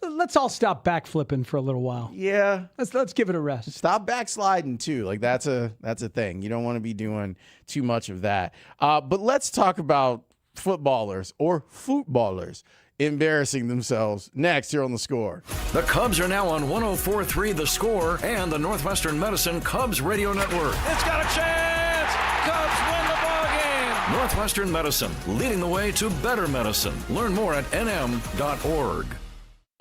S11: let's all stop backflipping for a little while.
S1: Yeah.
S11: Let's give it a rest.
S1: Stop backsliding too. Like that's a thing. You don't want to be doing too much of that. But let's talk about footballers embarrassing themselves next here on The Score.
S12: The Cubs are now on 104.3 The Score and the Northwestern Medicine Cubs Radio Network.
S19: It's got a chance. Cubs win the ballgame.
S12: Northwestern Medicine, leading the way to better medicine. Learn more at nm.org.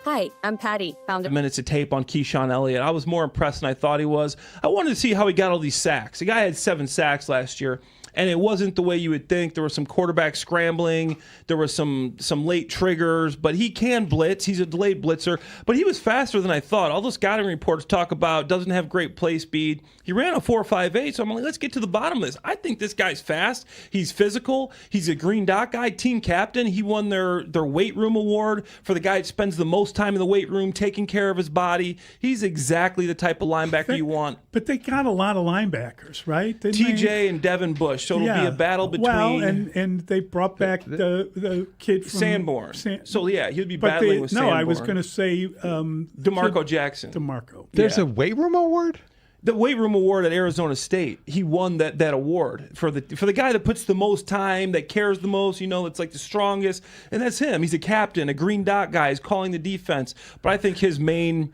S14: Hi, I'm Patty, founder.
S16: Minutes of tape on Keyshawn Elliott. I was more impressed than I thought he was. I wanted to see how he got all these sacks. The guy had 7 sacks last year. and it wasn't the way you would think. There was some quarterback scrambling. There was some late triggers, but he can blitz. He's a delayed blitzer, but he was faster than I thought. All those scouting reports talk about doesn't have great play speed. He ran a 4.58, so I'm like, let's get to the bottom of this. I think this guy's fast. He's physical. He's a green dot guy, team captain. He won their weight room award for the guy that spends the most time in the weight room taking care of his body. He's exactly the type of linebacker you want.
S3: But they got a lot of linebackers, right?
S16: TJ and Devin Bush, so it'll be a battle between.
S3: Well, and they brought back the kid from
S16: Sanborn. So yeah, he'd be battling with Sanborn.
S3: No, I was going to say
S16: DeMarco Jackson.
S3: DeMarco.
S15: There's a weight room award?
S16: The weight room award at Arizona State. He won that award for the guy that puts the most time, that cares the most, that's like the strongest, and that's him. He's a captain, a green dot guy. He's calling the defense. But I think his main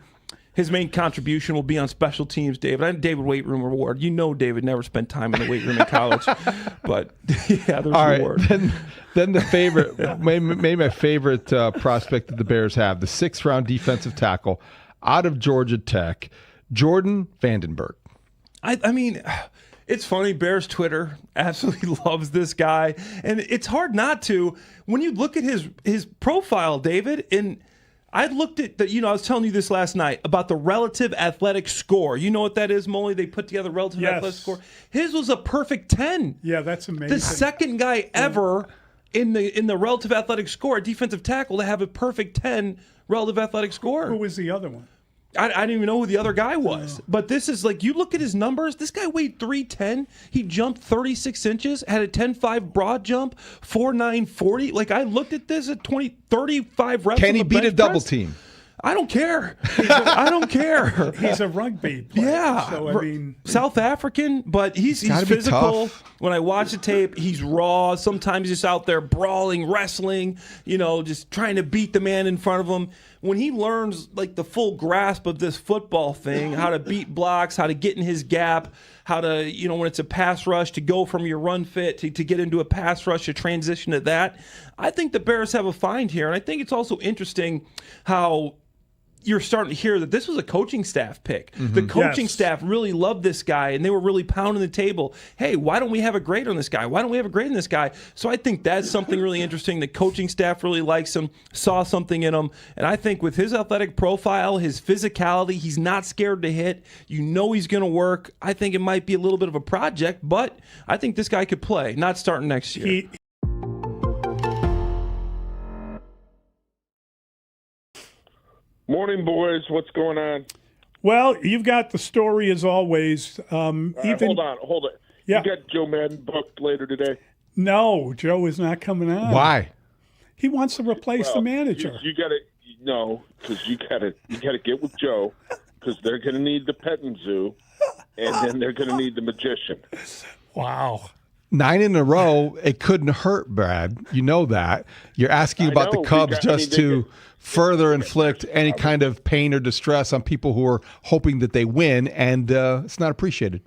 S16: contribution will be on special teams, David. I David weight room award. David never spent time in the weight room in college. But yeah, there's an award.
S15: Then the favorite, maybe my favorite prospect that the Bears have, the 6th round defensive tackle out of Georgia Tech, Jordan Vandenberg.
S16: I mean, it's funny. Bears Twitter absolutely loves this guy, and it's hard not to when you look at his profile, David. And I looked at I was telling you this last night about the relative athletic score. You know what that is, Mully? They put together relative athletic score. His was a perfect 10.
S3: Yeah, that's amazing.
S16: The second guy ever in the relative athletic score, a defensive tackle, to have a perfect 10 relative athletic score.
S3: Who was the other one?
S16: I didn't even know who the other guy was. But this is like, you look at his numbers. This guy weighed 310. He jumped 36 inches, had a 10.5 broad jump, 4.9 40. Like, I looked at this at 35 reps.
S15: Can he beat a double team?
S16: I don't care. I don't care.
S3: He's a rugby player.
S16: Yeah.
S3: So, I mean,
S16: South African, but he's physical. When I watch the tape, he's raw. Sometimes he's out there brawling, wrestling, just trying to beat the man in front of him. When he learns like the full grasp of this football thing, how to beat blocks, how to get in his gap, how to, when it's a pass rush, to go from your run fit to get into a pass rush, to transition to that. I think the Bears have a find here. And I think it's also interesting how you're starting to hear that this was a coaching staff pick. Mm-hmm. The coaching staff really loved this guy, and they were really pounding the table. Hey, why don't we have a grade on this guy? Why don't we have a grade on this guy? So I think that's something really interesting. The coaching staff really likes him, saw something in him. And I think with his athletic profile, his physicality, he's not scared to hit. He's going to work. I think it might be a little bit of a project, but I think this guy could play, not starting next year.
S20: Morning, boys. What's going on?
S3: Well, you've got the story as always.
S20: Hold on.
S3: Yeah.
S20: You got Joe Madden booked later today?
S3: No, Joe is not coming on.
S15: Why?
S3: He wants to replace the manager.
S20: You got to because you got to get with Joe, because they're going to need the petting zoo, and then they're going to need the magician.
S3: Wow.
S15: 9 in a row, it couldn't hurt, Brad. You know that. You're asking about the Cubs to further inflict any kind of pain or distress on people who are hoping that they win, and it's not appreciated.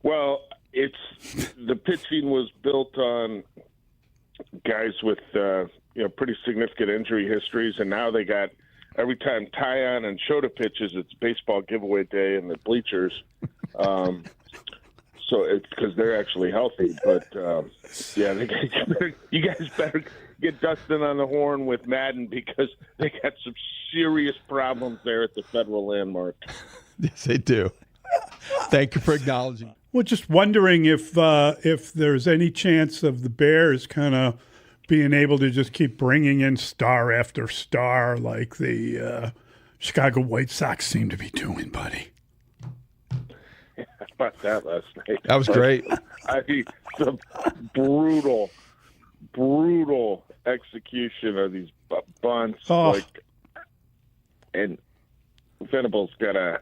S20: Well, the pitching was built on guys with pretty significant injury histories, and now they got, every time Tyon and Shota pitches, it's baseball giveaway day in the bleachers. So it's because they're actually healthy, but you guys better get Dustin on the horn with Madden, because they got some serious problems there at the Federal Landmark.
S15: Yes, they do. Thank you for acknowledging.
S3: Well, just wondering if there's any chance of the Bears kind of being able to just keep bringing in star after star like the Chicago White Sox seem to be doing, buddy.
S20: About that last night.
S15: That was great.
S20: I mean, the brutal execution of these bunts. And Venable's got to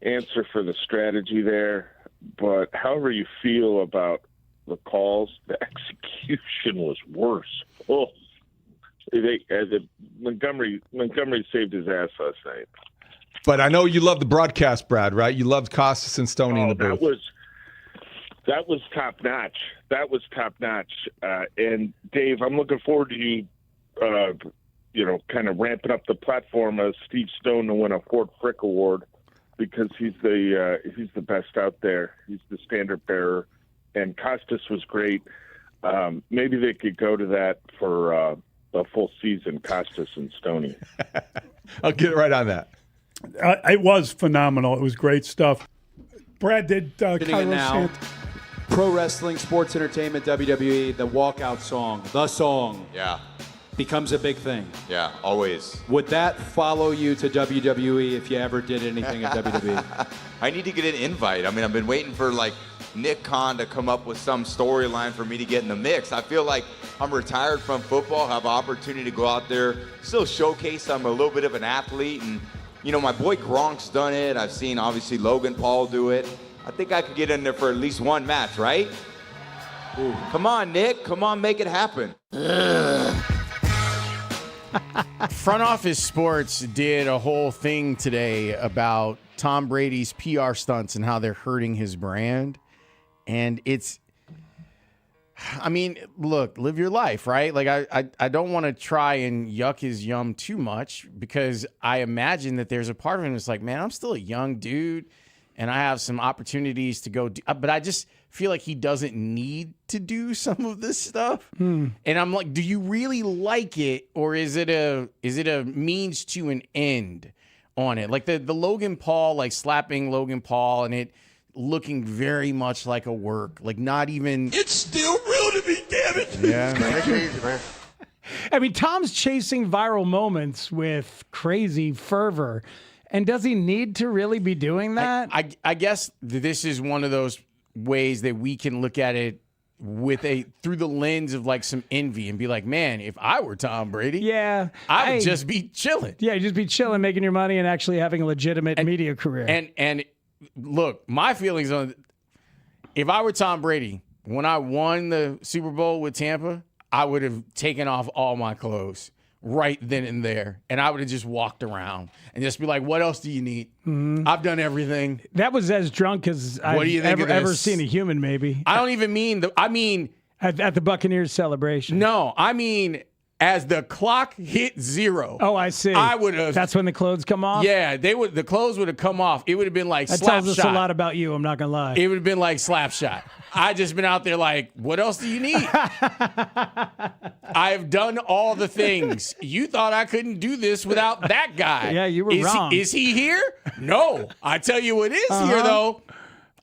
S20: answer for the strategy there. But however you feel about the calls, the execution was worse. Montgomery saved his ass last night.
S15: But I know you love the broadcast, Brad, right? You loved Costas and Stoney in the booth.
S20: That was top notch. And Dave, I'm looking forward to you, kind of ramping up the platform of Steve Stone to win a Fort Frick Award, because he's the best out there. He's the standard bearer, and Costas was great. Maybe they could go to that for a full season, Costas and Stoney.
S15: I'll get right on that.
S3: It was phenomenal. It was great stuff. Brad, did
S2: now, pro wrestling, sports entertainment, WWE, the walkout song, the song, becomes a big thing.
S10: Yeah, always.
S2: Would that follow you to WWE if you ever did anything at WWE?
S10: I need to get an invite. I mean, I've been waiting for Nick Khan to come up with some storyline for me to get in the mix. I feel like I'm retired from football, have an opportunity to go out there, still showcase I'm a little bit of an athlete. And, my boy Gronk's done it. I've seen, obviously, Logan Paul do it. I think I could get in there for at least one match, right? Ooh. Come on, Nick. Come on, make it happen.
S1: Front Office Sports did a whole thing today about Tom Brady's PR stunts and how they're hurting his brand. And look, live your life, right? Like, I don't want to try and yuck his yum too much, because I imagine that there's a part of him that's like, man, I'm still a young dude and I have some opportunities to go do, but I just feel like he doesn't need to do some of this stuff. And I'm like, do you really like it, or is it a means to an end on it? Like the Logan Paul, like slapping Logan Paul and it looking very much like a work, like not even.
S12: It's still real to me, damn it.
S1: Yeah.
S12: Take it easy, man.
S11: I mean, Tom's chasing viral moments with crazy fervor. And does he need to really be doing that?
S1: I guess this is one of those ways that we can look at it through the lens of like some envy and be like, man, if I were Tom Brady, I would just be chilling.
S11: Yeah, you'd just be chilling, making your money, and actually having a legitimate media career.
S1: And look, my feelings on if I were Tom Brady, when I won the Super Bowl with Tampa, I would have taken off all my clothes right then and there, and I would have just walked around and just be like, what else do you need?
S11: Mm-hmm.
S1: I've done everything.
S11: That was as drunk as I've ever seen a human, maybe.
S1: I don't even mean
S11: at the Buccaneers celebration.
S1: No, I mean as the clock hit 0.
S11: Oh, I see.
S1: I would have.
S11: That's when the clothes come off?
S1: Yeah, the clothes would have come off. It would have been like
S11: that
S1: slap
S11: tells us
S1: shot.
S11: a lot about you, I'm not going to lie.
S1: It would have been like slap shot. I just been out there like, what else do you need? I've done all the things. You thought I couldn't do this without that guy.
S11: Yeah, you were wrong.
S1: Is he here? No. I tell you what is here, though.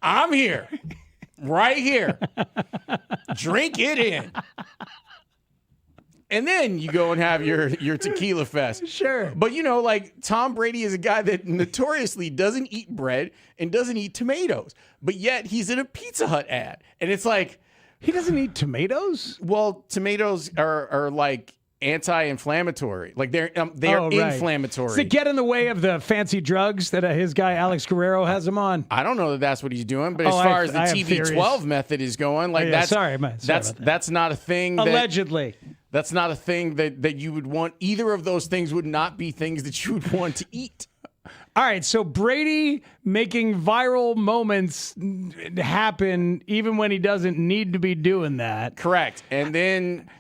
S1: I'm here. Right here. Drink it in. And then you go and have your tequila fest.
S11: Sure.
S1: But, like Tom Brady is a guy that notoriously doesn't eat bread and doesn't eat tomatoes. But yet he's in a Pizza Hut ad. And it's like.
S11: He doesn't eat tomatoes?
S1: Well, tomatoes are like anti-inflammatory. Like they're inflammatory.
S11: Does it get in the way of the fancy drugs that his guy Alex Guerrero has him on?
S1: I don't know that that's what he's doing, but as far as the TB12 method is going, like that's not a thing.
S11: Allegedly.
S1: That's not a thing that you would want. Either of those things would not be things that you would want to eat.
S11: All right, so Brady making viral moments happen even when he doesn't need to be doing that.
S1: Correct. And then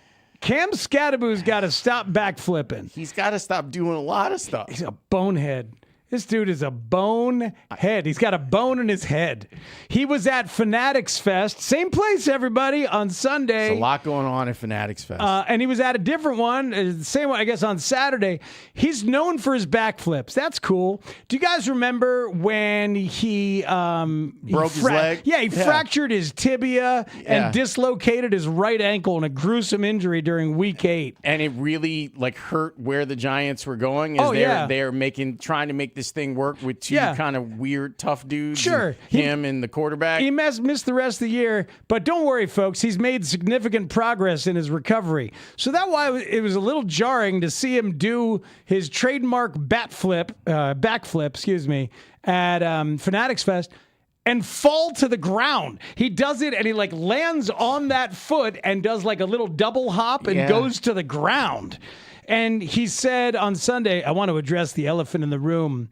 S11: Cam Scadaboo's got to stop backflipping.
S1: He's got to stop doing a lot of stuff.
S11: He's a bonehead. This dude is a bonehead. He's got a bone in his head. He was at Fanatics Fest, same place, everybody, on Sunday.
S1: There's a lot going on at Fanatics Fest.
S11: And he was at a different one, same one, I guess, on Saturday. He's known for his backflips. That's cool. Do you guys remember when he
S1: broke his leg?
S11: Yeah, he fractured his tibia and dislocated his right ankle in a gruesome injury during Week 8.
S1: And it really hurt where the Giants were going. They're trying to make this thing work with two kind of weird, tough dudes.
S11: Sure.
S1: Him and the quarterback.
S11: He missed the rest of the year, but don't worry, folks. He's made significant progress in his recovery. So that's why it was a little jarring to see him do his trademark backflip, at Fanatics Fest and fall to the ground. He does it, and he lands on that foot and does a little double hop and goes to the ground. And he said on Sunday, I want to address the elephant in the room.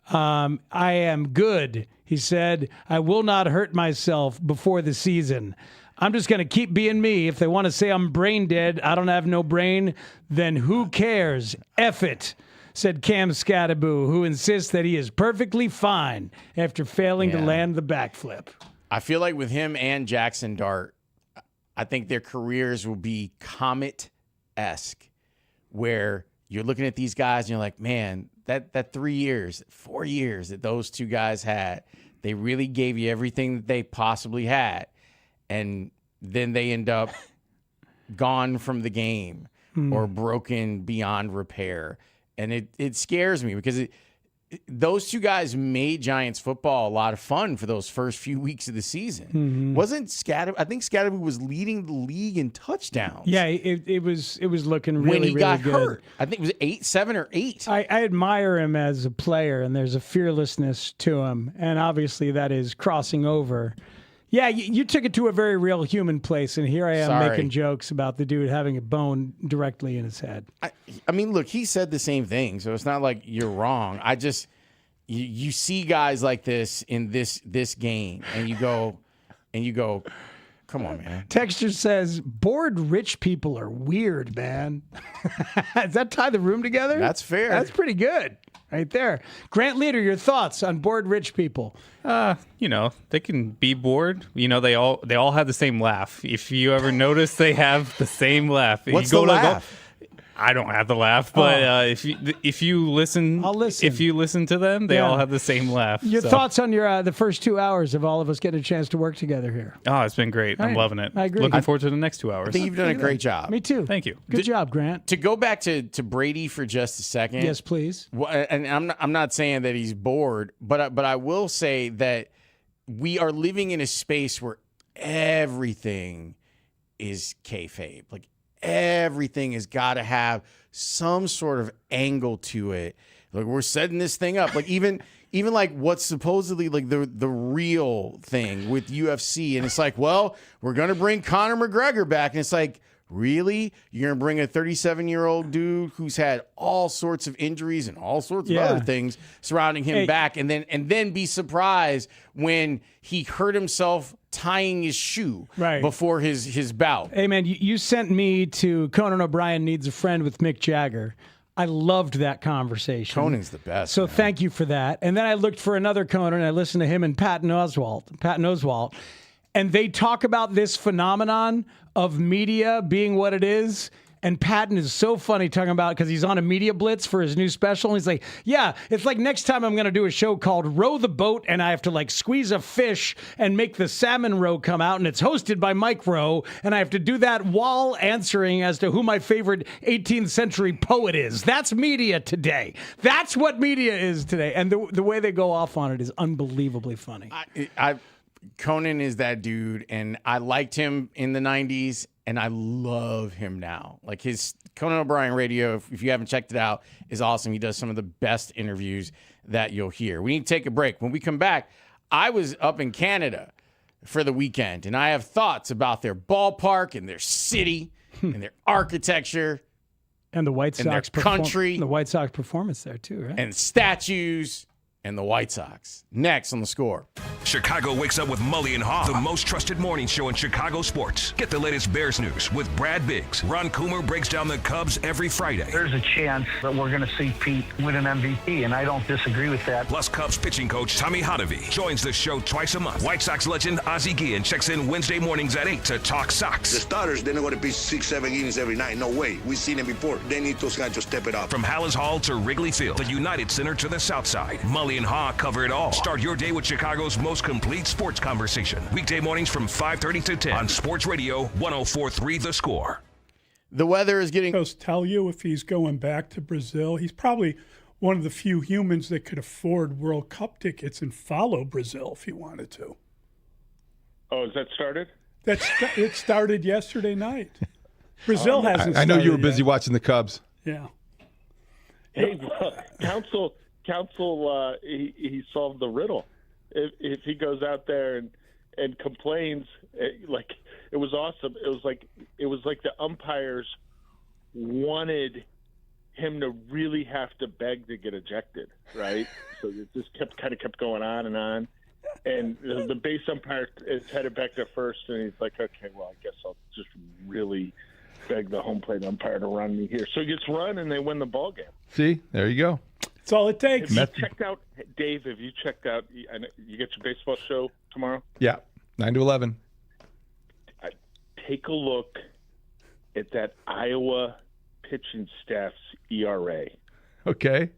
S11: I am good. He said, I will not hurt myself before the season. I'm just going to keep being me. If they want to say I'm brain dead, I don't have no brain, then who cares? F it, said Cam Scadaboo, who insists that he is perfectly fine after failing to land the backflip.
S1: I feel like with him and Jackson Dart, I think their careers will be Comet-esque, where you're looking at these guys and you're like, man, that 3 years, 4 years that those two guys had, they really gave you everything that they possibly had. And then they end up gone from the game or broken beyond repair. And it scares me because those two guys made Giants football a lot of fun for those first few weeks of the season. Wasn't Scatterby? I think Scatterby was leading the league in touchdowns.
S11: Yeah, it was looking really,
S1: when he
S11: really
S1: got
S11: good.
S1: hurt. I think it was 7 or 8.
S11: I admire him as a player, and there's a fearlessness to him, and obviously that is crossing over. Yeah, you took it to a very real human place, and here I am making jokes about the dude having a bone directly in his head.
S1: I mean, look, he said the same thing, so it's not like you're wrong. I just you see guys like this in this game, and you go, come on, man.
S11: Texture says, bored rich people are weird, man. Does that tie the room together?
S1: That's fair.
S11: That's pretty good right there. Grant Leader, your thoughts on bored rich people?
S7: They can be bored. They all have the same laugh. If you ever notice, they have the same laugh.
S1: What's the laugh?
S7: I don't have the laugh, but if you listen,
S11: I'll listen.
S7: If you listen to them, they all have the same laugh.
S11: Your thoughts on your the first 2 hours of all of us getting a chance to work together here?
S7: Oh, it's been great. I'm loving it.
S11: I agree.
S7: Looking forward to the next 2 hours.
S1: I think you've done a great job.
S11: Me too.
S7: Thank you.
S11: Good job, Grant.
S1: To go back to Brady for just a second.
S11: Yes, please.
S1: And I'm not saying that he's bored, but I will say that we are living in a space where everything is kayfabe. Like everything has got to have some sort of angle to it. Like we're setting this thing up. Like even like what's supposedly like the real thing with UFC, and it's like, well, we're gonna bring Conor McGregor back, and it's like, really? You're gonna bring a 37-year-old dude who's had all sorts of injuries and all sorts of other things surrounding him back, and then be surprised when he hurt himself tying his shoe before his bout.
S11: Hey, man, you sent me to Conan O'Brien Needs a Friend with Mick Jagger. I loved that conversation.
S1: Conan's the best.
S11: So thank you for that. And then I looked for another Conan, and I listened to him and Patton Oswalt. And they talk about this phenomenon of media being what it is. And Patton is so funny talking about it because he's on a media blitz for his new special. And he's like, yeah, it's like next time I'm going to do a show called Row the Boat, and I have to like squeeze a fish and make the salmon roe come out. And it's hosted by Mike Rowe. And I have to do that while answering as to who my favorite 18th century poet is. That's media today. That's what media is today. And the way they go off on it is unbelievably funny.
S1: Conan is that dude, and I liked him in the 90s, and I love him now. Like his Conan O'Brien Radio, if you haven't checked it out, is awesome. He does some of the best interviews that you'll hear. We need to take a break. When we come back, I was up in Canada for the weekend, and I have thoughts about their ballpark and their city and their architecture.
S11: And the White Sox
S1: country.
S11: The White Sox performance there, too, right?
S1: And statues. And the White Sox. Next on The Score.
S13: Chicago wakes up with Mully and Haugh, the most trusted morning show in Chicago sports. Get the latest Bears news with Brad Biggs. Ron Coomer breaks down the Cubs every Friday.
S17: There's a chance that we're going to see Pete win an MVP, and I don't disagree with that.
S13: Plus, Cubs pitching coach Tommy Hotovy joins the show twice a month. White Sox legend Ozzie Guillen checks in Wednesday mornings at 8 to talk Sox.
S21: The starters, they're not going to pitch 6-7 innings every night. No way. We've seen it before. They need those guys to step it up.
S13: From Hallis Hall to Wrigley Field, the United Center to the South Side, Mully and Haugh cover it all. Start your day with Chicago's most complete sports conversation. Weekday mornings from 5:30 to 10 on Sports Radio 104.3 The Score.
S1: The weather is getting...
S3: Tell you if he's going back to Brazil. He's probably one of the few humans that could afford World Cup tickets and follow Brazil if he wanted to.
S20: Oh, is that started?
S3: It started yesterday night. Brazil hasn't
S15: I know you were busy
S3: yet.
S15: watching the Cubs.
S3: Yeah.
S20: Hey, Council, he solved the riddle. If he goes out there and complains, like it was awesome. It was like the umpires wanted him to really have to beg to get ejected, right? So it just kept going on and on. And the base umpire is headed back to first, and he's like, okay, well, I guess I'll just really beg the home plate umpire to run me here. So he gets run, and they win the ball game.
S15: See, there you go.
S3: That's all it takes.
S20: Have you checked out, Dave? Have you checked out? You get your baseball show tomorrow?
S15: Yeah. 9-11.
S20: Take a look at that Iowa pitching staff's ERA.
S15: Okay.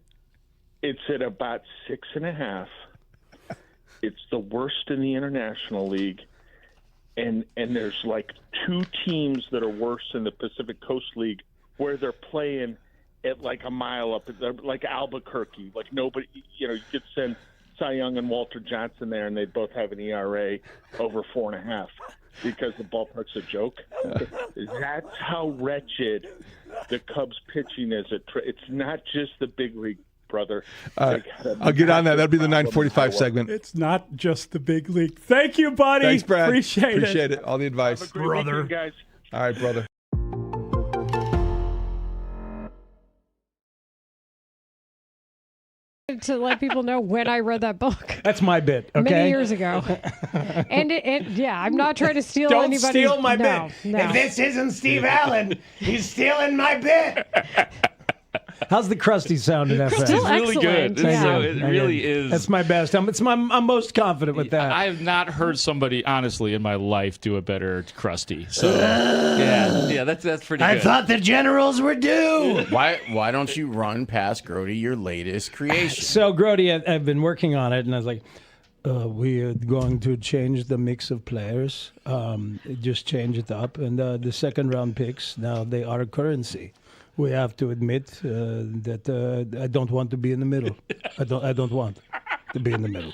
S20: It's at about 6.5. It's the worst in the International League. And there's like 2 teams that are worse in the Pacific Coast League where they're playing at like a mile up, like Albuquerque. Like nobody, you could send Cy Young and Walter Johnson there, and they'd both have an ERA over 4.5 because the ballpark's a joke. That's how wretched the Cubs pitching is. It's not just the big league, brother.
S15: I'll get on that. That'll be the 9:45 segment.
S3: It's not just the big league. Thank you, buddy.
S15: Thanks, Brad.
S3: Appreciate
S15: it. All the advice.
S20: Have a great weekend, guys.
S15: All right, brother.
S5: To let people know when I read that book.
S11: That's my bit, okay?
S5: Many years ago. and I'm not trying to steal
S11: Don't
S5: anybody's...
S11: steal my
S5: no,
S11: bit.
S5: No.
S11: If this isn't Steve Allen, he's stealing my bit. How's the Krusty sound in that?
S18: It's really good. So it really is.
S11: That's my best. I'm most confident with that.
S18: I have not heard somebody, honestly, in my life do a better Krusty. So, yeah, that's pretty good.
S11: I thought the Generals were due.
S1: Why don't you run past Grote your latest creation?
S11: So, Grote, I've been working on it, and I was like, we are going to change the mix of players, just change it up. And the second-round picks, now they are currency. We have to admit that I don't want to be in the middle. I don't want to be in the middle.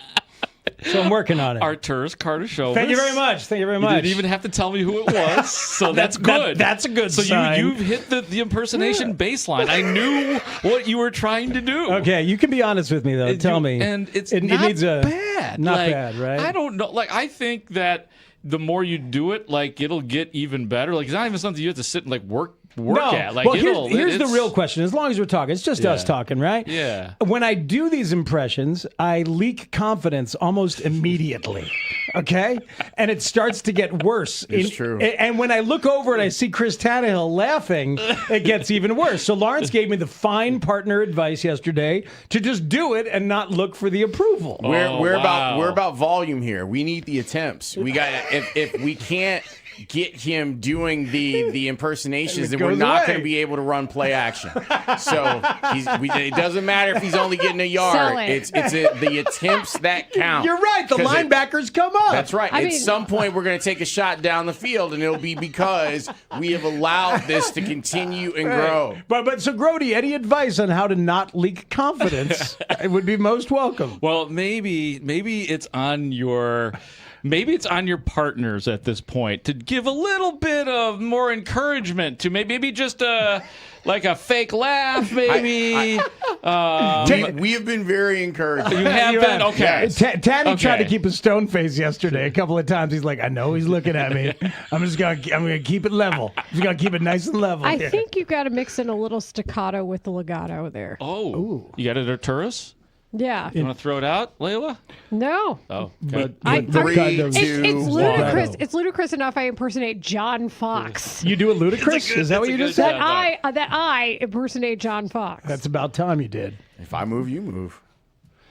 S11: So I'm working on it.
S18: Arturas Karnisovas.
S11: Thank you very much.
S18: You didn't even have to tell me who it was, so that's good.
S11: That's a good
S18: so
S11: sign.
S18: you've hit the impersonation baseline. I knew what you were trying to do.
S11: Okay, you can be honest with me, though. Tell me.
S18: And it
S11: needs
S18: bad.
S11: Not
S18: like,
S11: bad, right?
S18: I don't know. Like, I think that the more you do it, like, it'll get even better. Like, it's not even something you have to sit and, like, work at. Like,
S11: well, here's the real question. As long as we're talking, it's just us talking, right?
S18: Yeah.
S11: When I do these impressions, I leak confidence almost immediately. Okay? And it starts to get worse.
S1: It's true.
S11: And when I look over and I see Chris Tannehill laughing, it gets even worse. So Lawrence gave me the fine partner advice yesterday to just do it and not look for the approval.
S1: We're about volume here. We need the attempts. We got if we can't get him doing the impersonations, then we're not going to be able to run play action. So it doesn't matter if he's only getting a yard. It's the attempts that count.
S11: You're right. The linebackers come up.
S1: That's right. At some point, we're going to take a shot down the field, and it'll be because we have allowed this to continue and grow.
S11: But so, Grote, any advice on how to not leak confidence? It would be most welcome.
S18: Well, maybe it's on your... Maybe it's on your partners at this point to give a little bit of more encouragement to maybe just like a fake laugh, maybe.
S1: We have been very encouraging.
S18: You have been? Okay.
S11: Tanny tried to keep a stone face yesterday a couple of times. He's like, I know he's looking at me. I'm gonna keep it level. I'm just gonna keep it nice and level.
S5: I think you got to mix in a little staccato with the legato there.
S18: Oh. Ooh. You got it, Arturas?
S5: Yeah.
S18: You want to throw it out, Layla?
S5: No.
S18: Oh, okay.
S5: It's ludicrous. It's ludicrous enough I impersonate John Fox.
S11: You do it ludicrous? Is that what you just said?
S5: That I impersonate John Fox.
S11: That's about time you did.
S1: If I move, you move.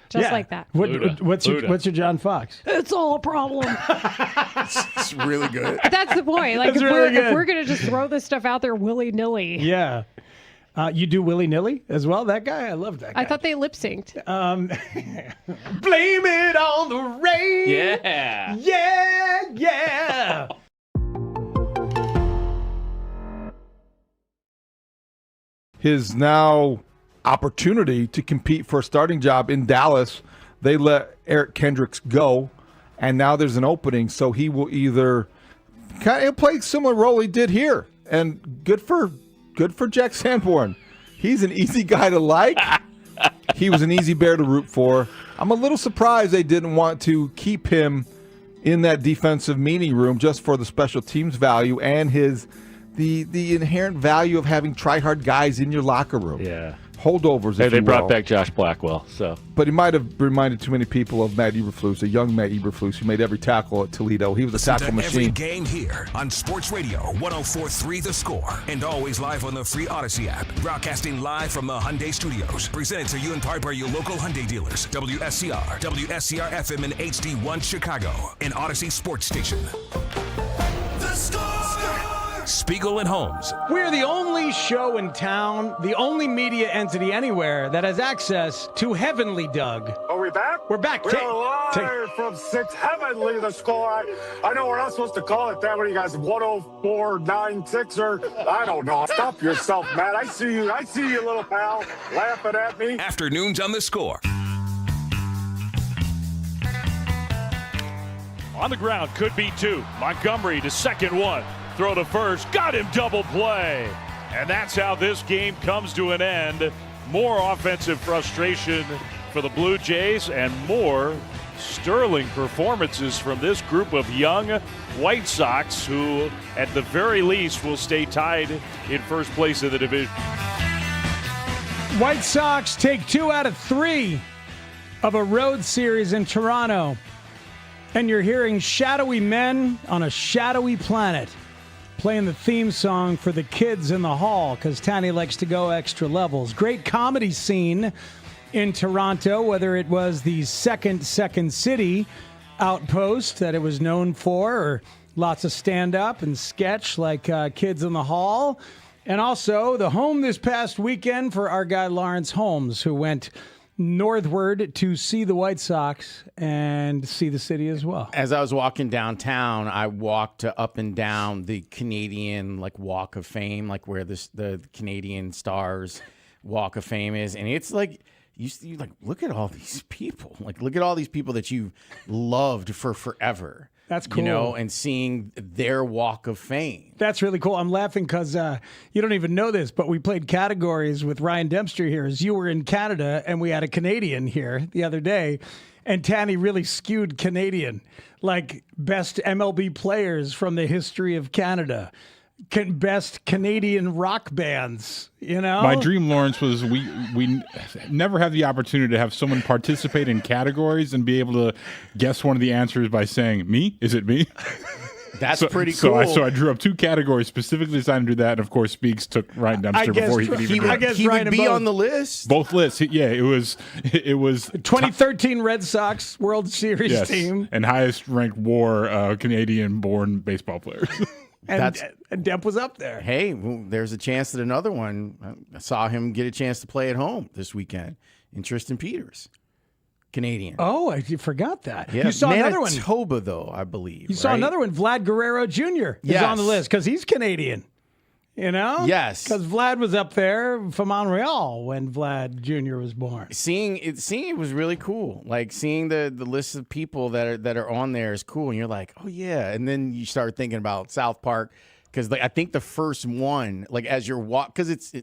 S5: Just like that.
S11: What's your John Fox?
S5: It's all a problem.
S1: It's really good.
S5: That's the point. Like,
S11: That's
S5: if
S11: really good.
S5: we're going to just throw this stuff out there willy-nilly.
S11: Yeah. You do willy-nilly as well? That guy? I love that guy.
S5: I thought they lip-synced.
S11: Blame it on the rain.
S18: Yeah.
S11: Yeah, yeah.
S15: His now opportunity to compete for a starting job in Dallas, they let Eric Kendricks go, and now there's an opening, so he will either he'll play a similar role he did here, and good for Jack Sanborn. He's an easy guy to like. He was an easy bear to root for. I'm a little surprised they didn't want to keep him in that defensive meeting room just for the special teams value and the inherent value of having try-hard guys in your locker room.
S18: Yeah.
S15: Holdovers,
S18: They brought back Josh Blackwell. So,
S15: but he might have reminded too many people of Matt Eberflus, a young Matt Eberflus who made every tackle at Toledo. He was a tackle machine.
S13: Every game here on Sports Radio 104.3 The Score, and always live on the free Odyssey app. Broadcasting live from the Hyundai Studios. Presented to you in part by your local Hyundai dealers. WSCR, WSCR FM and HD1 Chicago, an Odyssey sports station. The Score! Spiegel and Holmes.
S11: We're the only show in town, the only media entity anywhere that has access to Heavenly Doug.
S6: Are we back?
S11: We're back.
S6: We're live from 6 Heavenly, the Score. I know we're not supposed to call it that. What are you guys, 104.96 or I don't know. Stop yourself, Matt. I see you, little pal, laughing at me.
S13: Afternoons on The Score.
S8: On the ground, could be two. Montgomery to second one. Throw to first, got him, double play. And that's how this game comes to an end. More offensive frustration for the Blue Jays and more sterling performances from this group of young White Sox who, at the very least, will stay tied in first place of the division.
S11: White Sox take 2 out of 3 of a road series in Toronto. And you're hearing shadowy men on a shadowy planet playing the theme song for the kids in the hall because Tanny likes to go extra levels. Great comedy scene in Toronto, whether it was the Second City outpost that it was known for, or lots of stand-up and sketch like Kids in the Hall. And also the home this past weekend for our guy Lawrence Holmes, who went northward to see the White Sox and see the city as well.
S1: As I was walking downtown, I walked up and down the Canadian Walk of Fame, where the Canadian Stars Walk of Fame is, and it's you look at all these people, look at all these people that you've loved for forever.
S11: That's cool.
S1: And seeing their Walk of Fame.
S11: That's really cool. I'm laughing because you don't even know this, but we played categories with Ryan Dempster here as you were in Canada, and we had a Canadian here the other day, and Tanny really skewed Canadian, like best MLB players from the history of Canada. Best Canadian rock bands,
S4: My dream, Lawrence, was we never have the opportunity to have someone participate in categories and be able to guess one of the answers by saying, me? Is it me?
S1: That's pretty cool.
S4: So I drew up 2 categories specifically designed to do that, and of course, Speaks took Ryan Dempster before he could even do it.
S1: He would be on the list.
S4: Both lists. It was
S11: 2013 Red Sox World Series team.
S4: And highest ranked WAR Canadian-born baseball players.
S11: And Demp was up there.
S1: Hey, there's a chance that another one. I saw him get a chance to play at home this weekend in Tristan Peters, Canadian.
S11: Oh, I forgot that.
S1: Yeah.
S11: You saw another one.
S1: Manitoba, though, I believe.
S11: You saw another one. Vlad Guerrero Jr. is on the list because he's Canadian.
S1: Yes.
S11: Because Vlad was up there from Montreal when Vlad Jr. was born.
S1: Seeing it was really cool. Seeing the list of people that are on there is cool, and you're like, oh yeah. And then you start thinking about South Park because I think the first one, as you're because it's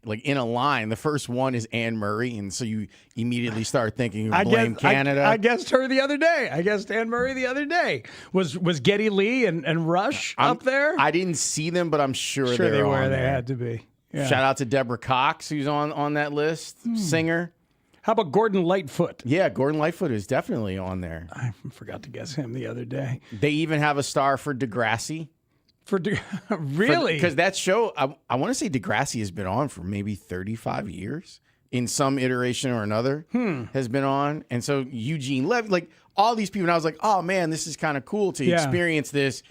S1: in a line, the first one is Anne Murray, and so you immediately start thinking blame Canada.
S11: I guessed her the other day. I guessed Anne Murray the other day. Was Geddy Lee and Rush up there?
S1: I didn't see them, but I'm sure
S11: they were.
S1: On
S11: they
S1: there.
S11: had to be. Yeah.
S1: Shout out to Deborah Cox, who's on that list, singer.
S11: How about Gordon Lightfoot?
S1: Yeah, Gordon Lightfoot is definitely on there.
S11: I forgot to guess him the other day.
S1: They even have a star for Degrassi.
S11: Really?
S1: Because that show, I want to say Degrassi has been on for maybe 35 years in some iteration or another has been on. And so Eugene Levy, all these people, and I was like, oh man, this is kind of cool to experience this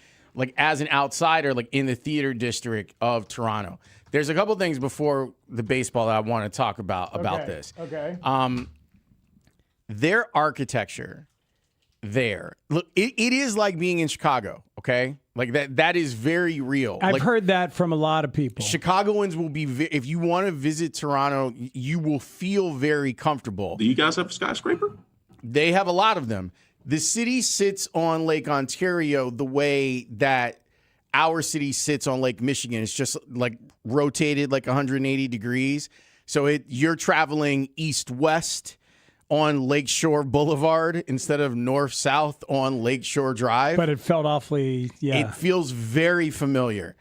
S1: as an outsider, in the theater district of Toronto. There's a couple things before the baseball that I want to talk about this.
S11: Okay.
S1: Their architecture there, look, it is like being in Chicago, okay? That is very real.
S11: I've heard that from a lot of people.
S1: Chicagoans will be, if you want to visit Toronto, you will feel very comfortable.
S22: Do you guys have a skyscraper?
S1: They have a lot of them. The city sits on Lake Ontario the way that our city sits on Lake Michigan. It's just rotated 180 degrees. So you're traveling east-west on Lakeshore Boulevard instead of north-south on Lakeshore Drive.
S11: But it felt awfully,
S1: It feels very familiar.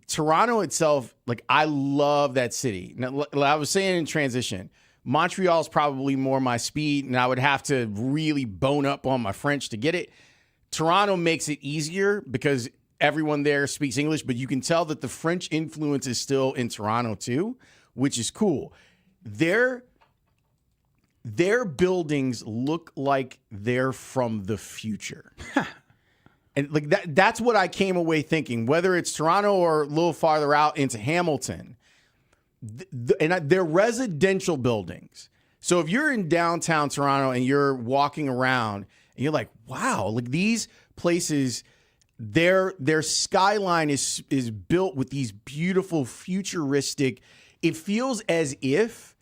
S1: Toronto itself, I love that city. Now, I was saying in transition, Montreal's probably more my speed, and I would have to really bone up on my French to get it. Toronto makes it easier because everyone there speaks English, but you can tell that the French influence is still in Toronto too, which is cool. Their buildings look like they're from the future. And like that's what I came away thinking, whether it's Toronto or a little farther out into Hamilton. They're residential buildings. So if you're in downtown Toronto and you're walking around and you're like, wow, like these places, their skyline is built with these beautiful futuristic. It feels as if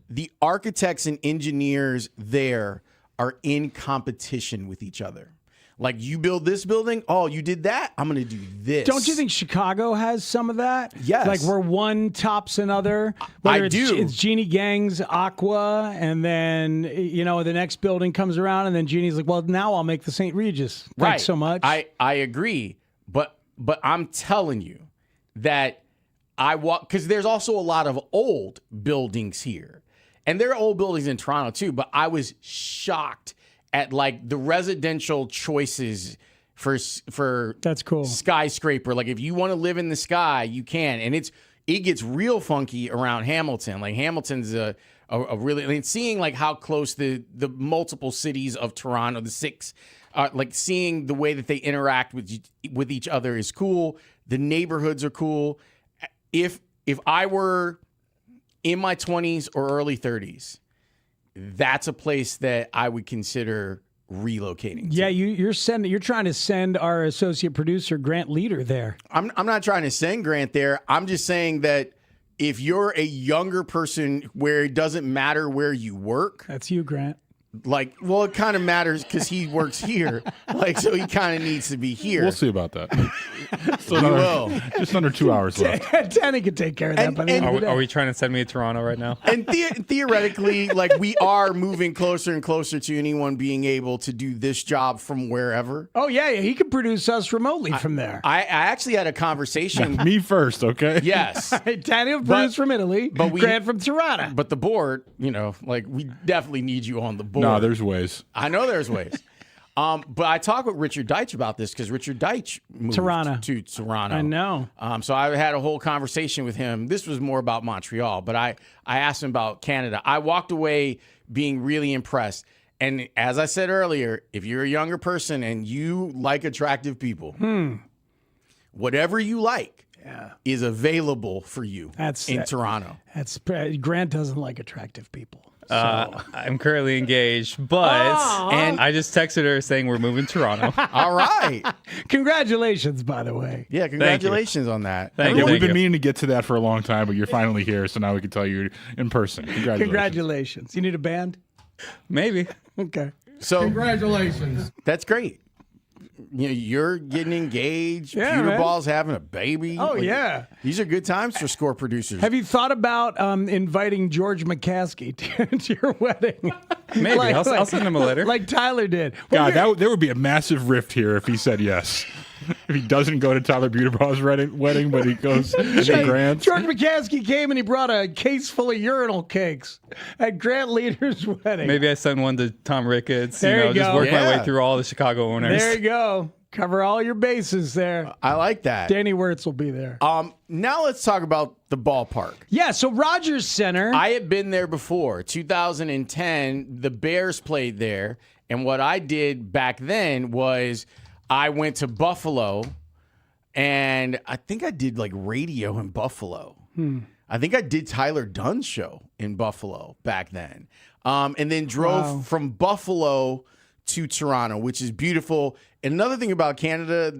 S1: the architects and engineers there are in competition with each other. Like, you build this building, oh, you did that, I'm going to do this.
S11: Don't you think Chicago has some of that?
S1: Yes.
S11: Like where one tops another?
S1: I do.
S11: It's Jeannie Gang's Aqua, and then, the next building comes around, and then Jeannie's like, well, now I'll make the St. Regis.
S1: Right.
S11: Thanks so much.
S1: I agree. But I'm telling you that because there's also a lot of old buildings here. And there are old buildings in Toronto too, but I was shocked at like the residential choices for
S11: that's cool
S1: skyscraper. Like if you want to live in the sky, you can, and it gets real funky around Hamilton. Like Hamilton's a really seeing like how close the multiple cities of Toronto, the 6, like seeing the way that they interact with each other is cool. The neighborhoods are cool. If I were in my 20s or early 30s, that's a place that I would consider relocating to.
S11: Yeah, you're trying to send our associate producer Grant Leader there.
S1: I'm not trying to send Grant there. I'm just saying that if you're a younger person where it doesn't matter where you work.
S11: That's you, Grant.
S1: Like, well, it kind of matters because he works here. Like, so he kind of needs to be here.
S4: We'll see about that.
S1: We will.
S4: Just under 2 hours left.
S11: Danny can take care of that.
S7: Are we trying to send me to Toronto right now?
S1: And theoretically, like, we are moving closer and closer to anyone being able to do this job from wherever.
S11: Oh, yeah. He could produce us remotely from there.
S1: I actually had a conversation.
S4: Me first, okay?
S1: Yes.
S11: Danny will produce from Italy, but Grant from Toronto.
S1: But the board, like, we definitely need you on the board.
S4: No, there's ways.
S1: I know there's ways. But I talked with Richard Deitch about this because Richard Deitch moved to Toronto.
S11: I know.
S1: So I had a whole conversation with him. This was more about Montreal, but I asked him about Canada. I walked away being really impressed. And as I said earlier, if you're a younger person and you like attractive people, whatever you like is available for you in Toronto.
S11: Grant doesn't like attractive people.
S7: I'm currently engaged, but and I just texted her saying we're moving to Toronto.
S1: All right.
S11: Congratulations, by the way.
S1: Yeah, congratulations on that.
S4: Thank you. We've been meaning to get to that for a long time, but you're finally here, so now we can tell you in person.
S11: Congratulations. You need a band?
S7: Maybe.
S11: Okay.
S1: So
S9: congratulations.
S1: That's great. You're getting engaged.
S11: Yeah,
S1: Peter
S11: man.
S1: Ball's having a baby.
S11: Oh, yeah.
S1: These are good times for score producers.
S11: Have you thought about inviting George McCaskey to your wedding?
S7: Maybe. I'll send him a letter.
S11: Like Tyler did.
S4: God, there would be a massive rift here if he said yes. If he doesn't go to Tyler Buterbaugh's wedding, but he goes to Grant's.
S11: George McCaskey came and he brought a case full of urinal cakes at Grant Leader's wedding.
S7: Maybe I send one to Tom Ricketts.
S11: There you
S7: just
S11: go.
S7: work my way through all the Chicago owners.
S11: There you go. Cover all your bases there.
S1: I like that.
S11: Danny Wirtz will be there.
S1: Now let's talk about the ballpark.
S11: Yeah, so Rogers Center.
S1: I had been there before. 2010, the Bears played there. And what I did back then was I went to Buffalo, and I think I did like radio in Buffalo. I think I did Tyler Dunn's show in Buffalo back then. And then drove from Buffalo to Toronto, which is beautiful. And another thing about Canada,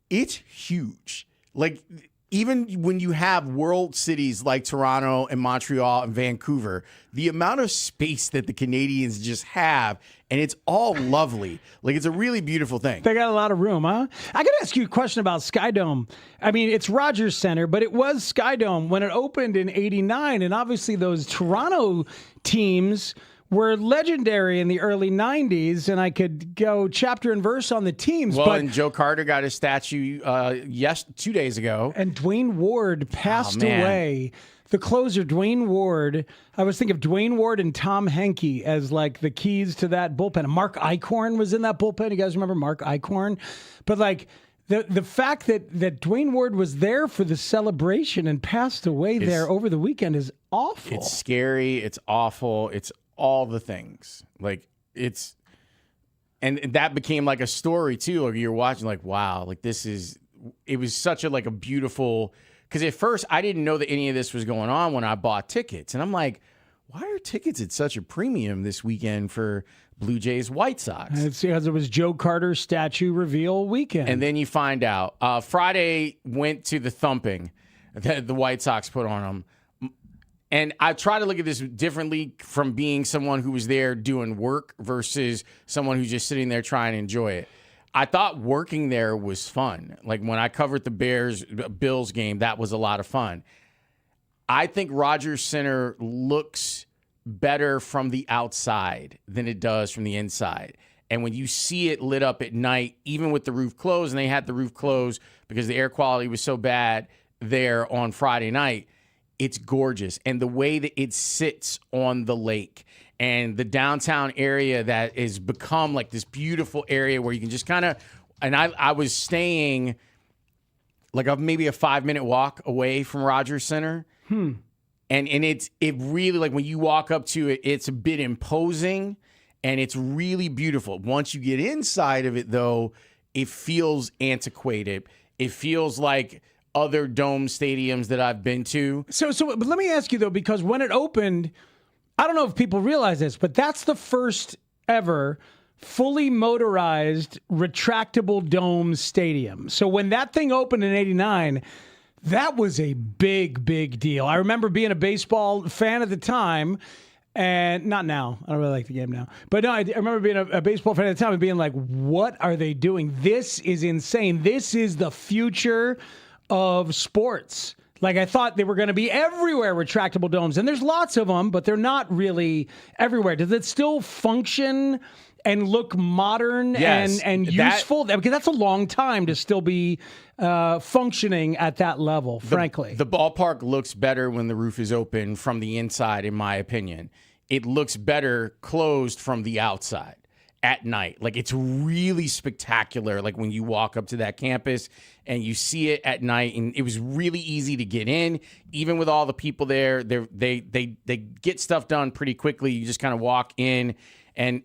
S1: it's huge. Like, even when you have world cities like Toronto and Montreal and Vancouver, the amount of space that the Canadians just have, and it's all lovely. Like, it's a really beautiful thing.
S11: They got a lot of room, huh? I got to ask you a question about Skydome. I mean, it's Rogers Center, but it was Skydome when it opened in '89, and obviously those Toronto teams were legendary in the early 90s, and I could go chapter and verse on the teams.
S1: Well, and Joe Carter got his statue 2 days ago.
S11: And Dwayne Ward passed away. The closer, Dwayne Ward, I was thinking of Dwayne Ward and Tom Henke as like the keys to that bullpen. Mark Eichhorn was in that bullpen. You guys remember Mark Eichhorn? But like the fact that Dwayne Ward was there for the celebration and passed away there over the weekend is awful.
S1: It's scary. It's awful. It's all the things. Like it's, and that became like a story too. Like you're watching, like wow, like this is. It was such a like a beautiful. Because at first I didn't know that any of this was going on when I bought tickets, and I'm like, why are tickets at such a premium this weekend for Blue Jays White Sox?
S11: It's because it was Joe Carter's statue reveal weekend.
S1: And then you find out. Friday went to the thumping that the White Sox put on them. And I try to look at this differently from being someone who was there doing work versus someone who's just sitting there trying to enjoy it. I thought working there was fun. Like when I covered the Bills game, that was a lot of fun. I think Rogers Center looks better from the outside than it does from the inside. And when you see it lit up at night, even with the roof closed, and they had the roof closed because the air quality was so bad there on Friday night, it's gorgeous. And the way that it sits on the lake and the downtown area that has become like this beautiful area where you can just kind of, and I was staying like maybe a 5-minute walk away from Rogers Center. And it really, like when you walk up to it, it's a bit imposing and it's really beautiful. Once you get inside of it though, it feels antiquated. It feels like other dome stadiums that I've been to.
S11: But let me ask you though, because when it opened, I don't know if people realize this, but that's the first ever fully motorized retractable dome stadium. So when that thing opened in 89, that was a big, big deal. I remember being a baseball fan at the time, and not now. I don't really like the game now. But no, I remember being a baseball fan at the time and being like, what are they doing? This is insane. This is the future of sports. Like I thought they were going to be everywhere, retractable domes. And there's lots of them, but they're not really everywhere. Does it still function and look modern and useful? Because that's a long time to still be functioning at that level, frankly.
S1: The ballpark looks better when the roof is open from the inside, in my opinion. It looks better closed from the outside at night. Like it's really spectacular. Like when you walk up to that campus and you see it at night, and it was really easy to get in, even with all the people there. They get stuff done pretty quickly. You just kind of walk in and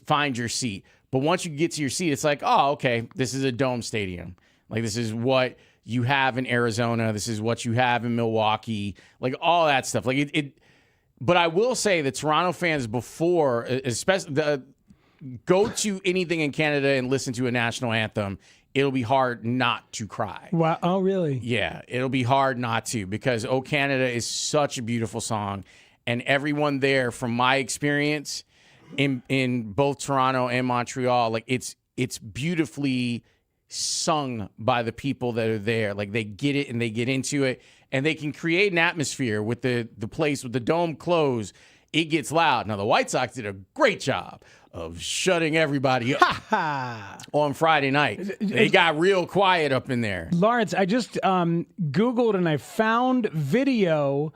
S1: find your seat. But once you get to your seat, it's like, oh, okay, this is a dome stadium. Like this is what you have in Arizona. This is what you have in Milwaukee. Like all that stuff. Like it. But I will say that Toronto fans before, especially go to anything in Canada and listen to a national anthem, it'll be hard not to cry.
S11: Wow. Oh, really?
S1: Yeah, it'll be hard not to, because "Oh Canada" is such a beautiful song, and everyone there, from my experience in both Toronto and Montreal, like it's beautifully sung by the people that are there. Like they get it and they get into it, and they can create an atmosphere with the place with the dome closed. It gets loud. Now the White Sox did a great job of shutting everybody up on Friday night. They got real quiet up in there.
S11: Lawrence, I just Googled and I found video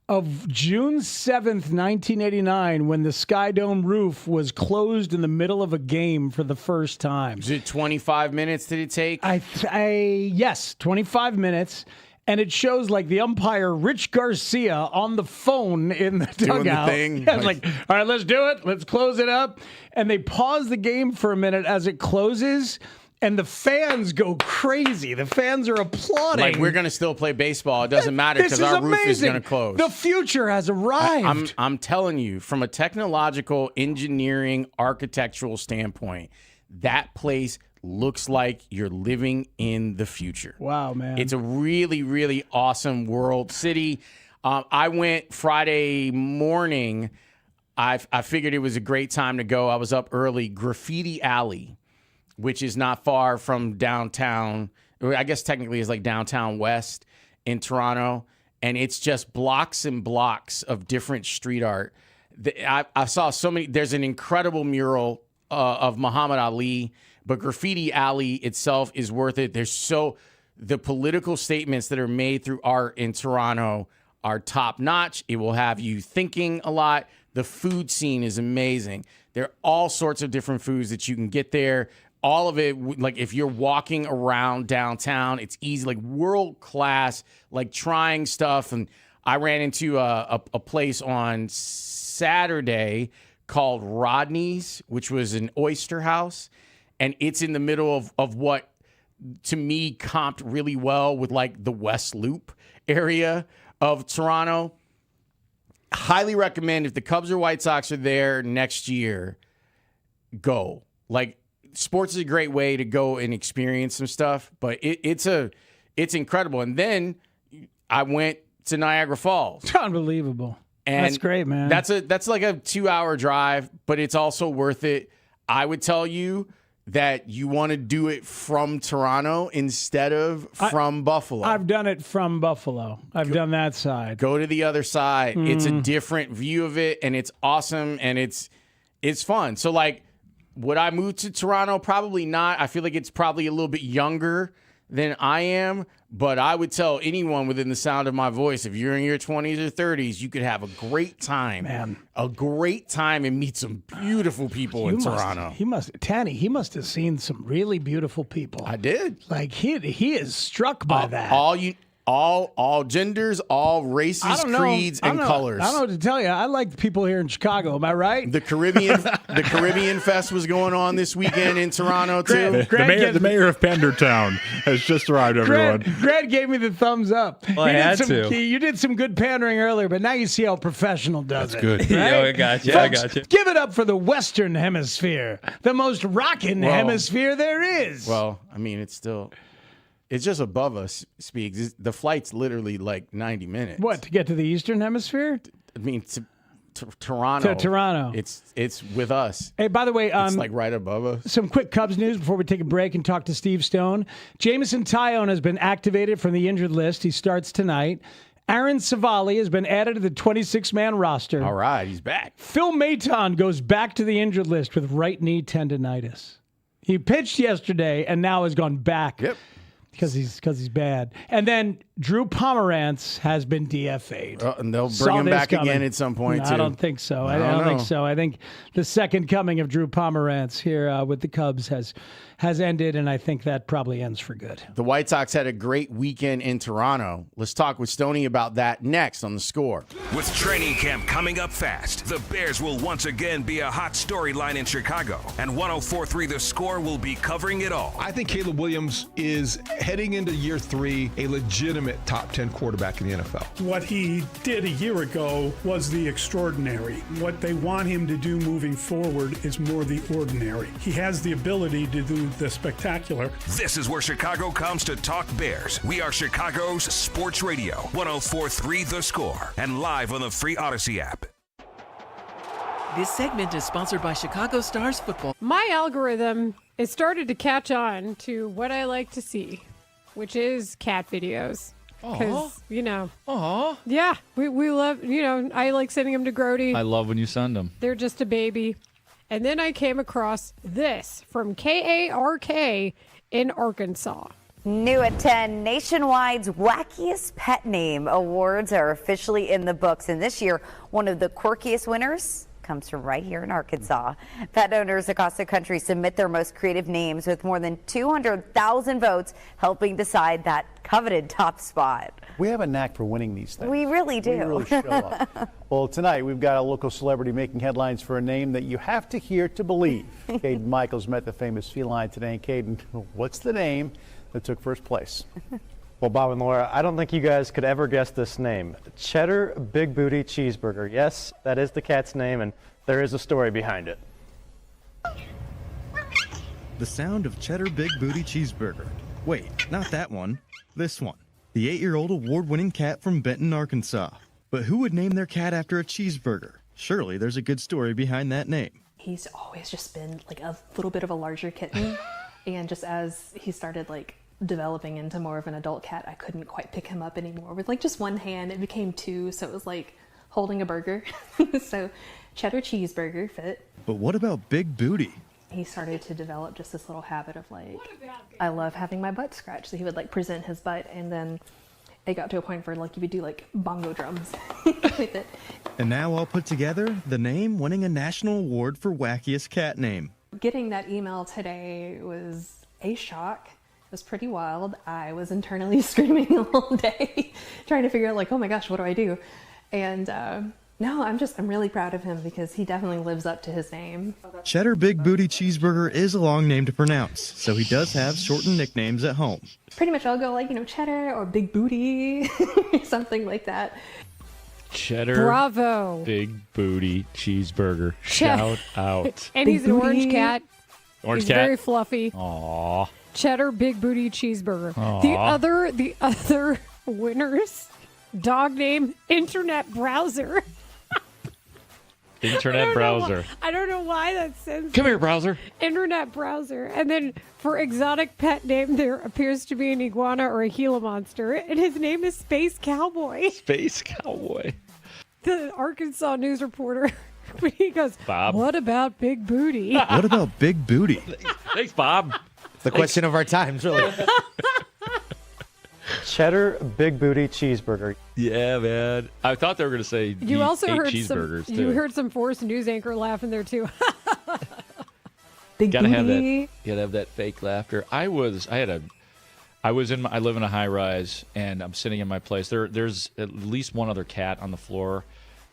S11: of June 7th, 1989, when the Sky Dome roof was closed in the middle of a game for the first time.
S1: Was it 25 minutes did it take?
S11: Yes, 25 minutes. And it shows like the umpire, Rich Garcia, on the phone in the
S1: Doing
S11: dugout.
S1: the thing.
S11: Yeah, it's like, all right, let's do it. Let's close it up. And they pause the game for a minute as it closes, and the fans go crazy. The fans are applauding.
S1: Like, we're going to still play baseball. It doesn't matter because our roof is going to close.
S11: The future has arrived.
S1: I'm telling you, from a technological, engineering, architectural standpoint, that place looks like you're living in the future.
S11: Wow, man.
S1: It's a really, really awesome world city. I went Friday morning. I figured it was a great time to go. I was up early. Graffiti Alley, which is not far from downtown. I guess technically it's like downtown west in Toronto. And it's just blocks and blocks of different street art. I saw so many. There's an incredible mural of Muhammad Ali. But Graffiti Alley itself is worth it. The political statements that are made through art in Toronto are top notch. It will have you thinking a lot. The food scene is amazing. There are all sorts of different foods that you can get there. all of it, like if you're walking around downtown, it's easy, like world class, like trying stuff. And I ran into a place on Saturday called Rodney's, which was an oyster house. And it's in the middle of what, to me, comped really well with like the West Loop area of Toronto. Highly recommend if the Cubs or White Sox are there next year, go. Like, sports is a great way to go and experience some stuff, but it's incredible. And then I went to Niagara Falls.
S11: It's unbelievable.
S1: And
S11: that's great, man.
S1: That's like a 2-hour drive, but it's also worth it. I would tell you that you want to do it from Toronto instead of from Buffalo.
S11: I've done it from Buffalo. I've done that side.
S1: Go to the other side. It's a different view of it, and it's awesome, and it's fun. So, like, would I move to Toronto? Probably not. I feel like it's probably a little bit younger than I am, but I would tell anyone within the sound of my voice, if you're in your 20s or 30s, you could have a great time.
S11: Man.
S1: A great time and meet some beautiful people in Toronto.
S11: He must have seen some really beautiful people.
S1: I did.
S11: Like, he is struck by that.
S1: All genders, all races, creeds, and colors.
S11: I don't know what to tell you. I like the people here in Chicago. Am I right?
S1: The Caribbean Fest was going on this weekend in Toronto too.
S4: The mayor of Pendertown has just arrived. Everyone.
S11: Greg gave me the thumbs up.
S7: Well, I had to.
S11: You did some good pandering earlier, but now you see how professional does
S4: That's
S11: it.
S4: good.
S11: Right?
S7: I got you.
S11: Folks,
S7: I got you.
S11: Give it up for the Western Hemisphere, the most rockin' hemisphere there is.
S1: Well, I mean, it's just above us, Speaks. The flight's literally like 90 minutes.
S11: What, to get to the Eastern Hemisphere?
S1: I mean, to Toronto.
S11: To Toronto.
S1: It's with us.
S11: Hey, by the way,
S1: it's like right above us.
S11: Some quick Cubs news before we take a break and talk to Steve Stone. Jamison Tyone has been activated from the injured list. He starts tonight. Aaron Savali has been added to the 26-man roster.
S1: All right, he's back.
S11: Phil Maton goes back to the injured list with right knee tendonitis. He pitched yesterday and now has gone back.
S1: Yep.
S11: Because he's bad. And then Drew Pomerantz has been DFA'd.
S1: And they'll bring him back again at some point, too.
S11: I don't think so. I don't think so. I think the second coming of Drew Pomerantz here with the Cubs has ended, and I think that probably ends for good.
S1: The White Sox had a great weekend in Toronto. Let's talk with Stoney about that next on The Score.
S13: With training camp coming up fast, the Bears will once again be a hot storyline in Chicago, and 104.3 The Score will be covering it all.
S15: I think Caleb Williams is heading into year 3 a legitimate top 10 quarterback in the NFL.
S3: What he did a year ago was the extraordinary. What they want him to do moving forward is more the ordinary. He has the ability to do the spectacular.
S13: This is where Chicago comes to talk Bears. We are Chicago's Sports Radio, 104.3 The Score, and live on the free Odyssey app.
S9: This segment is sponsored by Chicago Stars Football.
S5: My algorithm has started to catch on to what I like to see, which is cat videos. Because, yeah, we love, I like sending them to Grote.
S18: I love when you send them.
S5: They're just a baby. And then I came across this from KARK in Arkansas.
S22: New at 10, Nationwide's Wackiest Pet Name Awards are officially in the books. And this year, one of the quirkiest winners comes from right here in Arkansas. Pet owners across the country submit their most creative names with more than 200,000 votes helping decide that coveted top spot.
S23: We have a knack for winning these things.
S22: We really do.
S23: We really show up. Well, tonight we've got a local celebrity making headlines for a name that you have to hear to believe. Caden Michaels met the famous feline today. And Caden, what's the name that took first place?
S24: Well, Bob and Laura, I don't think you guys could ever guess this name. Cheddar Big Booty Cheeseburger. Yes, that is the cat's name, and there is a story behind it.
S25: The sound of Cheddar Big Booty Cheeseburger. Wait, not that one. This one. The 8-year-old award-winning cat from Benton, Arkansas. But who would name their cat after a cheeseburger? Surely there's a good story behind that name.
S26: He's always just been like a little bit of a larger kitten. And just as he started developing into more of an adult cat, I couldn't quite pick him up anymore. With just one hand, it became two, so it was like holding a burger. So Cheddar Cheeseburger fit.
S25: But what about Big Booty?
S26: He started to develop just this little habit of I love having my butt scratched. So he would present his butt, and then it got to a point where you would do bongo drums with it.
S25: And now all put together, the name winning a national award for wackiest cat name.
S26: Getting that email today was a shock. It was pretty wild. I was internally screaming all day, trying to figure out like, oh my gosh, what do I do? And no, I'm really proud of him because he definitely lives up to his name.
S25: Cheddar Big Booty Cheeseburger is a long name to pronounce, so he does have shortened nicknames at home.
S26: Pretty much I'll go like, Cheddar or Big Booty, something like that.
S18: Cheddar
S5: Bravo.
S18: Big Booty Cheeseburger. Shout out.
S5: And he's an orange cat.
S18: Orange
S5: he's
S18: cat.
S5: very fluffy.
S18: Aww.
S5: Cheddar Big Booty Cheeseburger.
S18: Aw.
S5: The other winners, dog name Internet Browser.
S18: Internet browser.
S5: I don't know why that says.
S18: Come here, browser.
S5: Internet Browser. And then for exotic pet name, there appears to be an iguana or a Gila monster, and his name is Space Cowboy.
S18: Space Cowboy.
S5: The Arkansas news reporter, he goes,
S18: Bob.
S5: What about Big Booty?
S25: What about Big Booty?
S18: Thanks, Bob.
S2: It's the question of our times, really.
S24: Cheddar Big Booty Cheeseburger.
S18: Yeah, man. I thought they were going to say
S5: You also
S18: ate
S5: heard
S18: cheeseburgers,
S5: some.
S18: too.
S5: You heard some Force news anchor laughing there too.
S26: Big
S18: Gotta have that.
S26: booty.
S18: You gotta have that fake laughter. I live in a high rise, and I'm sitting in my place. There's at least one other cat on the floor,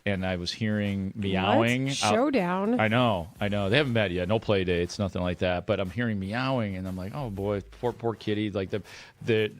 S18: and I was hearing meowing.
S5: What? Showdown.
S18: I know. They haven't met yet. No play dates, nothing like that. But I'm hearing meowing, and I'm like, oh boy, poor kitty. Like their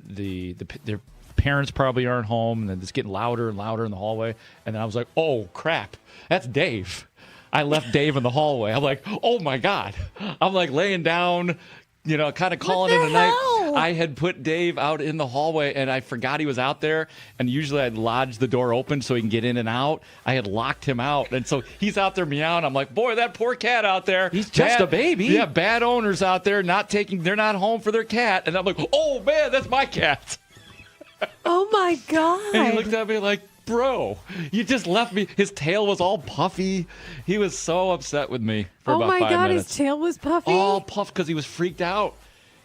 S18: parents probably aren't home, and then it's getting louder and louder in the hallway. And then I was like, oh crap, that's Dave. I left Dave in the hallway. I'm like, oh my God. I'm like laying down, kind of calling it a night. I had put Dave out in the hallway, and I forgot he was out there. And usually I'd lodge the door open so he can get in and out. I had locked him out. And so he's out there meowing. I'm like, boy, that poor cat out there.
S2: He's just a baby.
S18: Yeah, bad owners out there they're not home for their cat. And I'm like, oh man, that's my cat.
S5: Oh my God.
S18: And he looked at me like, bro, you just left me. His tail was all puffy. He was so upset with me for about 5 minutes.
S5: Oh my God, his tail was puffy?
S18: All puffed because he was freaked out.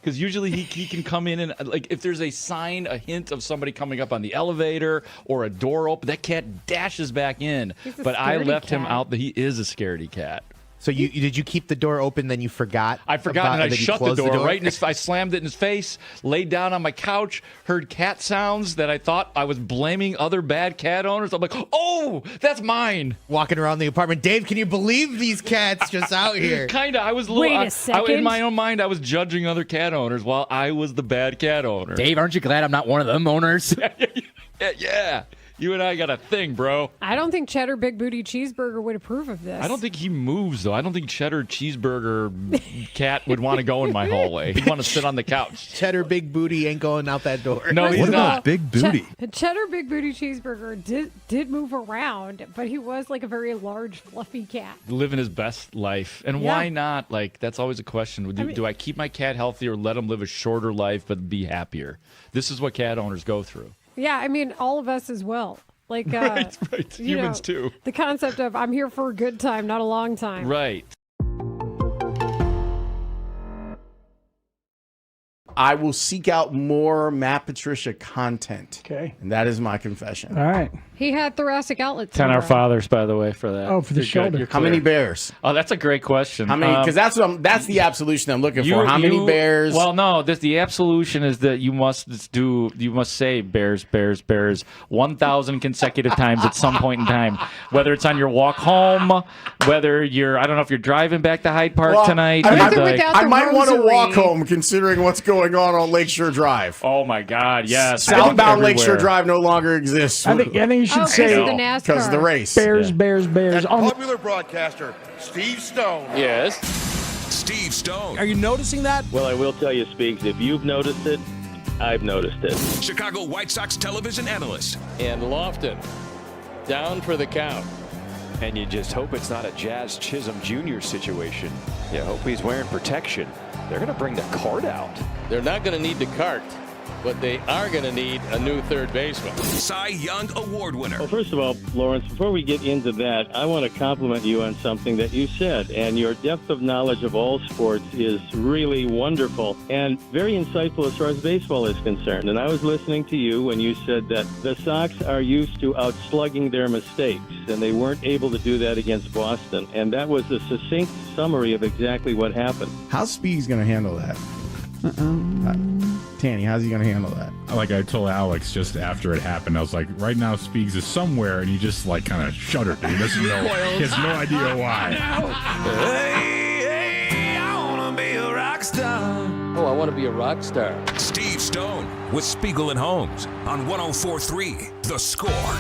S18: Because usually he can come in and, like, if there's a hint of somebody coming up on the elevator or a door open, that cat dashes back in. But I left him out. He is a scaredy cat.
S2: So did you keep the door open, then you forgot?
S18: I forgot, and I shut the door right in his. I slammed it in his face, laid down on my couch, heard cat sounds that I thought I was blaming other bad cat owners. I'm like, oh, that's mine.
S2: Walking around the apartment. Dave, can you believe these cats just out here?
S18: Kind of. I was
S5: Wait a second.
S18: In my own mind, I was judging other cat owners while I was the bad cat owner.
S2: Dave, aren't you glad I'm not one of them owners?
S18: Yeah. You and I got a thing, bro.
S5: I don't think Cheddar Big Booty Cheeseburger would approve of this.
S18: I don't think he moves, though. I don't think Cheddar Cheeseburger cat would want to go in my hallway. He'd want to sit on the couch.
S2: Cheddar Big Booty ain't going out that door.
S18: No, he's not.
S25: Big Booty?
S5: Cheddar Big Booty Cheeseburger did move around, but he was like a very large, fluffy cat.
S18: Living his best life. And why not? Like, that's always a question. Do I keep my cat healthy or let him live a shorter life but be happier? This is what cat owners go through.
S5: Yeah, I mean, all of us as well. Like,
S18: right. Humans too.
S5: The concept of I'm here for a good time, not a long time.
S18: Right.
S1: I will seek out more Matt Patricia content.
S11: Okay.
S1: And that is my confession.
S11: All right.
S5: He had thoracic outlet
S7: 10
S5: syndrome.
S7: our fathers, by the way, for that.
S11: Oh, for the
S7: You're
S11: shoulder.
S7: good. You're
S1: How many
S7: clear.
S1: bears?
S7: Oh, that's a great question.
S1: How many? Because that's the absolution I'm looking for. How many bears?
S7: Well, no. The absolution is that you must say bears, bears, bears 1,000 consecutive times at some point in time. Whether it's on your walk home, whether I don't know if you're driving back to Hyde Park tonight.
S1: I might want to walk home considering what's going on Lakeshore Drive.
S7: Oh my God! Yes,
S1: Southbound Lakeshore Drive no longer exists.
S11: I think you should say
S1: because of the race.
S11: Bears, bears, bears.
S21: Popular broadcaster Steve Stone.
S18: Yes.
S13: Steve Stone.
S10: Are you noticing that?
S12: Well, I will tell you, Speaks, if you've noticed it, I've noticed it.
S13: Chicago White Sox television analyst.
S14: And Lofton, down for the count. And you just hope it's not a Jazz Chisholm Jr. situation. You hope he's wearing protection. They're going to bring the cart out. They're not going to need the cart. but they are going to need a new third baseman.
S13: Cy Young Award winner.
S12: Well, first of all, Lawrence, before we get into that, I want to compliment you on something that you said, and your depth of knowledge of all sports is really wonderful and very insightful as far as baseball is concerned. And I was listening to you when you said that the Sox are used to outslugging their mistakes, and they weren't able to do that against Boston. And that was a succinct summary of exactly what happened.
S1: How's Speeds going to handle that? Tanny, how's he going to handle that?
S4: Like I told Alex just after it happened, I was like, right now Speaks is somewhere, and he just like kind of shuddered. He doesn't know. He has no idea why.
S14: Hey, I want to be a rock star. Oh, I want to be a rock star.
S13: Steve Stone with Spiegel and Holmes on 104.3 The Score.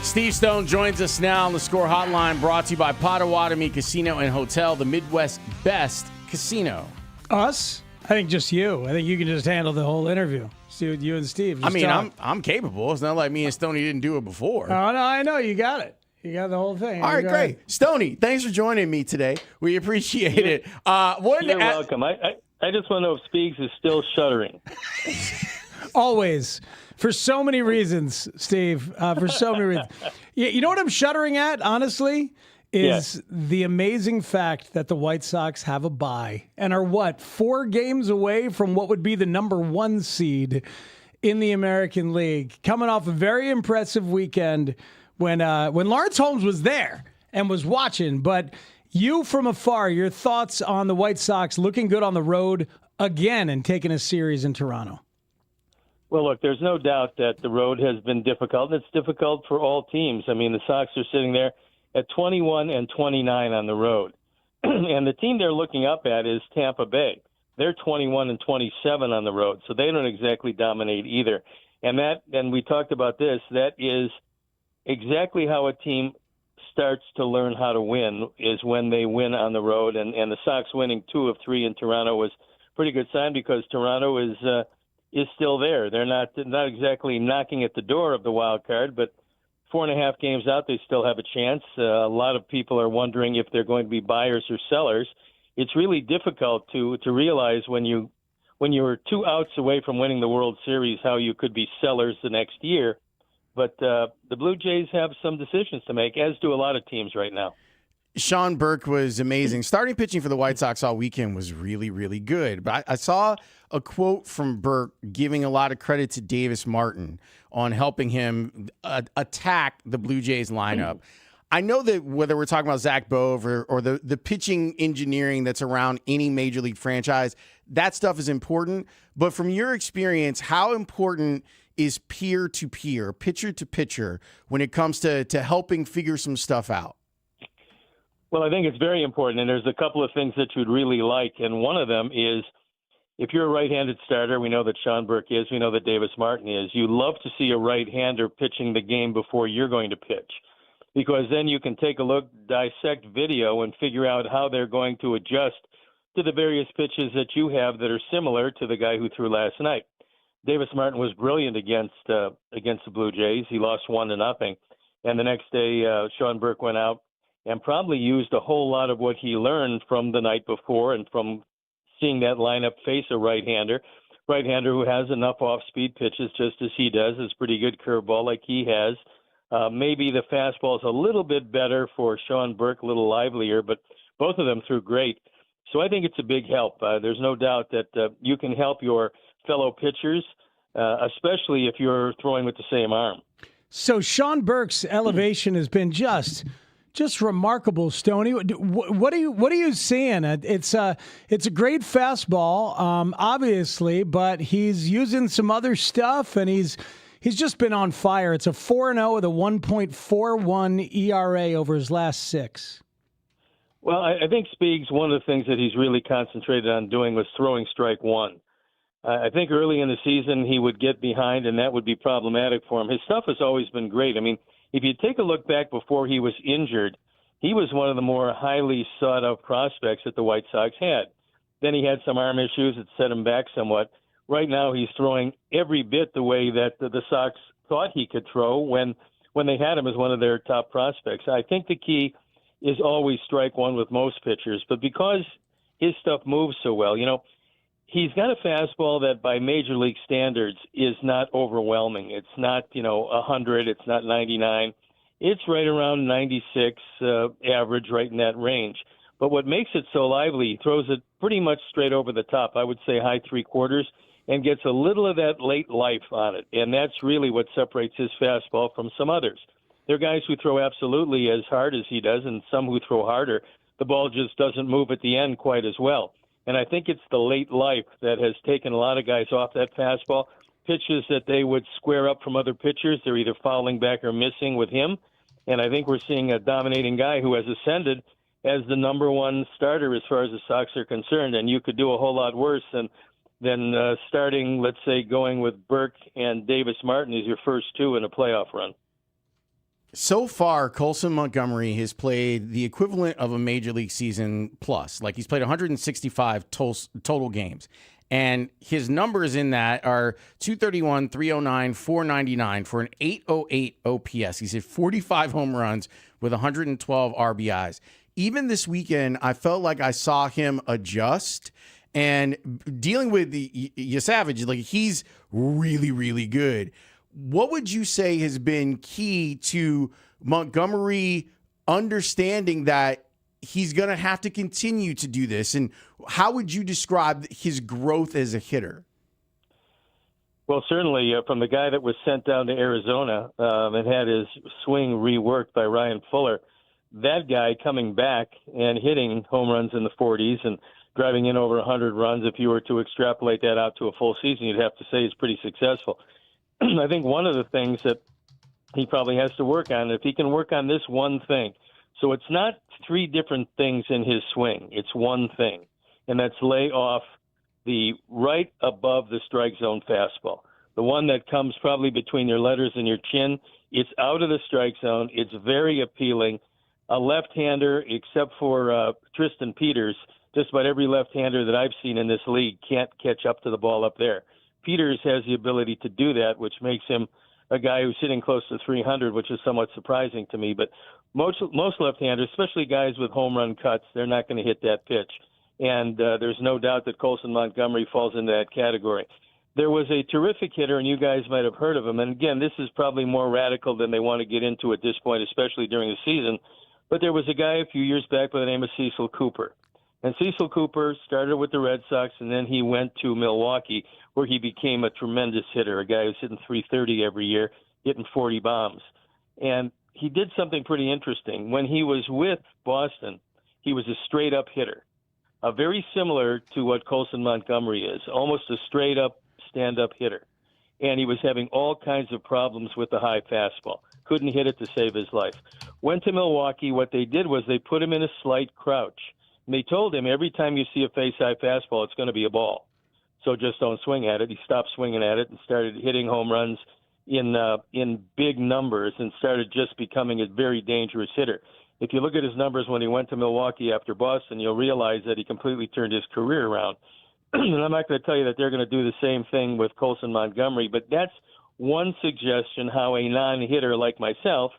S1: Steve Stone joins us now on the Score Hotline, brought to you by Potawatomi Casino and Hotel, the Midwest's best casino.
S11: Us? I think just you. I think you can just handle the whole interview. See what you and Steve.
S1: I mean, I'm capable. It's not like me and Stoney didn't do it before.
S11: Oh, no, I know. You got it. You got the whole thing.
S1: All right, great. Stoney, thanks for joining me today. We appreciate it.
S12: You're welcome. I just want to know if Speaks is still shuddering.
S11: Always. For so many reasons, Steve. For so many reasons. You know what I'm shuddering at, honestly? Is the amazing fact that the White Sox have a bye and are 4 games away from what would be the number 1 seed in the American League, coming off a very impressive weekend when Lawrence Holmes was there and was watching. But you from afar, your thoughts on the White Sox looking good on the road again and taking a series in Toronto?
S12: Well, look, there's no doubt that the road has been difficult. It's difficult for all teams. I mean, the Sox are sitting there at 21 and 29 on the road. And the team they're looking up at is Tampa Bay. They're 21 and 27 on the road, so they don't exactly dominate either. And we talked about this. That is exactly how a team starts to learn how to win, is when they win on the road. And the Sox winning 2 of 3 in Toronto was a pretty good sign, because Toronto is still there. They're not exactly knocking at the door of the wild card, but 4.5 games out, they still have a chance. A lot of people are wondering if they're going to be buyers or sellers. It's really difficult to realize when you're 2 outs away from winning the World Series how you could be sellers the next year. But the Blue Jays have some decisions to make, as do a lot of teams right now.
S1: Sean Burke was amazing. Starting pitching for the White Sox all weekend was really, really good. But I saw a quote from Burke giving a lot of credit to Davis Martin on helping him attack the Blue Jays lineup. I know that whether we're talking about Zach Bove or the pitching engineering that's around any major league franchise, that stuff is important. But from your experience, how important is peer-to-peer, pitcher-to-pitcher, when it comes to helping figure some stuff out?
S12: Well, I think it's very important, and there's a couple of things that you'd really like, and one of them is if you're a right-handed starter, we know that Sean Burke is, we know that Davis Martin is, you love to see a right-hander pitching the game before you're going to pitch, because then you can take a look, dissect video, and figure out how they're going to adjust to the various pitches that you have that are similar to the guy who threw last night. Davis Martin was brilliant against the Blue Jays. He lost 1-0, and the next day Sean Burke went out and probably used a whole lot of what he learned from the night before and from seeing that lineup face a right-hander who has enough off-speed pitches just as he does, is pretty good curveball like he has. Maybe the fastball's a little bit better for Sean Burke, a little livelier, but both of them threw great. So I think it's a big help. There's no doubt that you can help your fellow pitchers, especially if you're throwing with the same arm.
S11: So Sean Burke's elevation has been just remarkable, Stoney. What are you seeing? It's a great fastball, obviously, but he's using some other stuff, and he's just been on fire. It's a 4-0 with a 1.41 ERA over his last 6.
S12: Well, I think Speaks, one of the things that he's really concentrated on doing was throwing strike one. I think early in the season he would get behind, and that would be problematic for him. His stuff has always been great. I mean, if you take a look back before he was injured, he was one of the more highly sought-out prospects that the White Sox had. Then he had some arm issues that set him back somewhat. Right now he's throwing every bit the way that the Sox thought he could throw when they had him as one of their top prospects. I think the key is always strike one with most pitchers, but because his stuff moves so well, he's got a fastball that by major league standards is not overwhelming. It's not, 100. It's not 99. It's right around 96 average, right in that range. But what makes it so lively, he throws it pretty much straight over the top. I would say high three-quarters, and gets a little of that late life on it. And that's really what separates his fastball from some others. There are guys who throw absolutely as hard as he does, and some who throw harder. The ball just doesn't move at the end quite as well. And I think it's the late life that has taken a lot of guys off that fastball. Pitches that they would square up from other pitchers, they're either fouling back or missing with him. And I think we're seeing a dominating guy who has ascended as the number one starter as far as the Sox are concerned. And you could do a whole lot worse than starting, let's say, going with Burke and Davis Martin as your first two in a playoff run.
S1: So far, Colson Montgomery has played the equivalent of a major league season plus. Like, he's played 165 total games. And his numbers in that are 231, 309, 499 for an 808 OPS. He's hit 45 home runs with 112 RBIs. Even this weekend, I felt like I saw him adjust and dealing with the Savage. Like, he's really, really good. What would you say has been key to Montgomery understanding that he's going to have to continue to do this? And how would you describe his growth as a hitter?
S12: Well, certainly from the guy that was sent down to Arizona and had his swing reworked by Ryan Fuller, that guy coming back and hitting home runs in the 40s and driving in over 100 runs, if you were to extrapolate that out to a full season, you'd have to say he's pretty successful. I think one of the things that he probably has to work on, if he can work on this one thing, so it's not three different things in his swing, it's one thing, and that's lay off the right above the strike zone fastball, the one that comes probably between your letters and your chin. It's out of the strike zone. It's very appealing. A left-hander, except for Tristan Peters, just about every left-hander that I've seen in this league can't catch up to the ball up there. Peters has the ability to do that, which makes him a guy who's sitting close to 300, which is somewhat surprising to me. But most left-handers, especially guys with home run cuts, they're not going to hit that pitch. And there's no doubt that Colson Montgomery falls into that category. There was a terrific hitter, and you guys might have heard of him. And, again, this is probably more radical than they want to get into at this point, especially during the season. But there was a guy a few years back by the name of Cecil Cooper. And Cecil Cooper started with the Red Sox, and then he went to Milwaukee, where he became a tremendous hitter, a guy who's hitting 330 every year, hitting 40 bombs. And he did something pretty interesting. When he was with Boston, he was a straight-up hitter, very similar to what Colson Montgomery is, almost a straight-up stand-up hitter. And he was having all kinds of problems with the high fastball. Couldn't hit it to save his life. Went to Milwaukee. What they did was they put him in a slight crouch. And they told him every time you see a face-high fastball, it's going to be a ball. So just don't swing at it. He stopped swinging at it and started hitting home runs in big numbers and started just becoming a very dangerous hitter. If you look at his numbers when he went to Milwaukee after Boston, you'll realize that he completely turned his career around. And I'm not going to tell you that they're going to do the same thing with Colson Montgomery, but that's one suggestion how a non-hitter like myself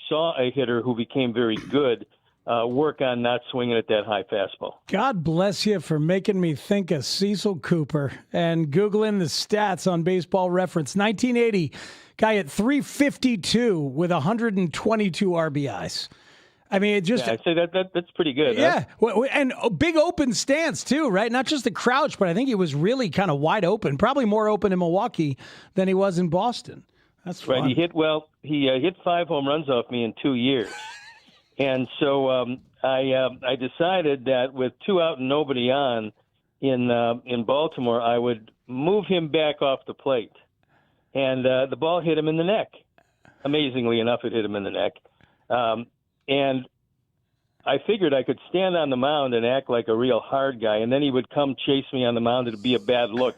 S12: saw a hitter who became very good work on not swinging at that high fastball.
S11: God bless you for making me think of Cecil Cooper and Googling the stats on Baseball Reference. 1980, guy at 352 with 122 RBIs. I mean, it just...
S12: Yeah, I'd say that's pretty good.
S11: Yeah,
S12: huh?
S11: And a big open stance, too, right? Not just a crouch, but I think he was really kind of wide open, probably more open in Milwaukee than he was in Boston. That's fun.
S12: Right, he hit 5 home runs off me in 2 years. And so I decided that with 2 out and nobody on in Baltimore, I would move him back off the plate. And the ball hit him in the neck. Amazingly enough, it hit him in the neck. And I figured I could stand on the mound and act like a real hard guy, and then he would come chase me on the mound. It'd be a bad look,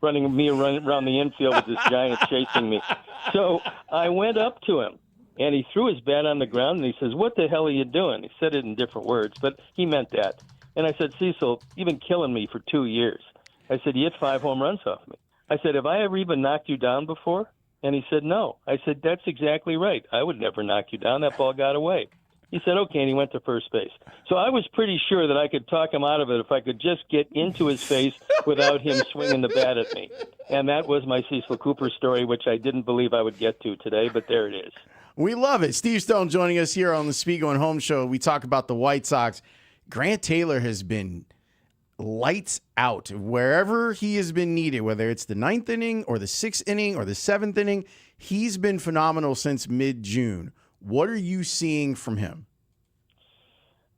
S12: running me around the infield with this giant chasing me. So I went up to him, and he threw his bat on the ground, and he says, "What the hell are you doing?" He said it in different words, but he meant that. And I said, "Cecil, you've been killing me for 2 years." I said, "You hit 5 home runs off me." I said, "Have I ever even knocked you down before?" And he said, "No." I said, "That's exactly right. I would never knock you down. That ball got away." He said, okay, and he went to first base. So I was pretty sure that I could talk him out of it if I could just get into his face without him swinging the bat at me. And that was my Cecil Cooper story, which I didn't believe I would get to today, but there it is.
S1: We love it. Steve Stone joining us here on the Spiegel and Holmes show. We talk about the White Sox. Grant Taylor has been lights out wherever he has been needed, whether it's the 9th inning or the 6th inning or the 7th inning. He's been phenomenal since mid-June. What are you seeing from him?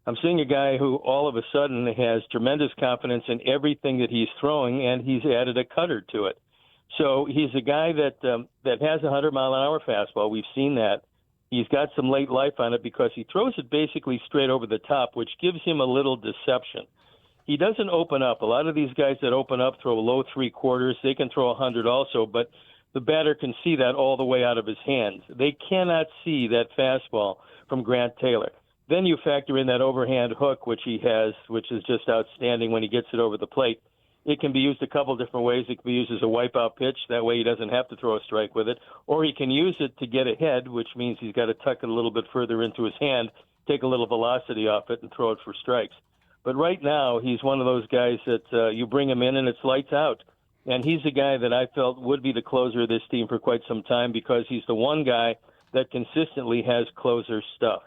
S12: I'm seeing a guy who all of a sudden has tremendous confidence in everything that he's throwing, and he's added a cutter to it. So he's a guy that has a 100-mile-an-hour fastball. We've seen that. He's got some late life on it because he throws it basically straight over the top, which gives him a little deception. He doesn't open up. A lot of these guys that open up throw low three-quarters. They can throw 100 also, but the batter can see that all the way out of his hands. They cannot see that fastball from Grant Taylor. Then you factor in that overhand hook, which he has, which is just outstanding when he gets it over the plate. It can be used a couple different ways. It can be used as a wipeout pitch. That way he doesn't have to throw a strike with it. Or he can use it to get ahead, which means he's got to tuck it a little bit further into his hand, take a little velocity off it, and throw it for strikes. But right now, he's one of those guys that you bring him in and it's lights out. And he's a guy that I felt would be the closer of this team for quite some time because he's the one guy that consistently has closer stuff.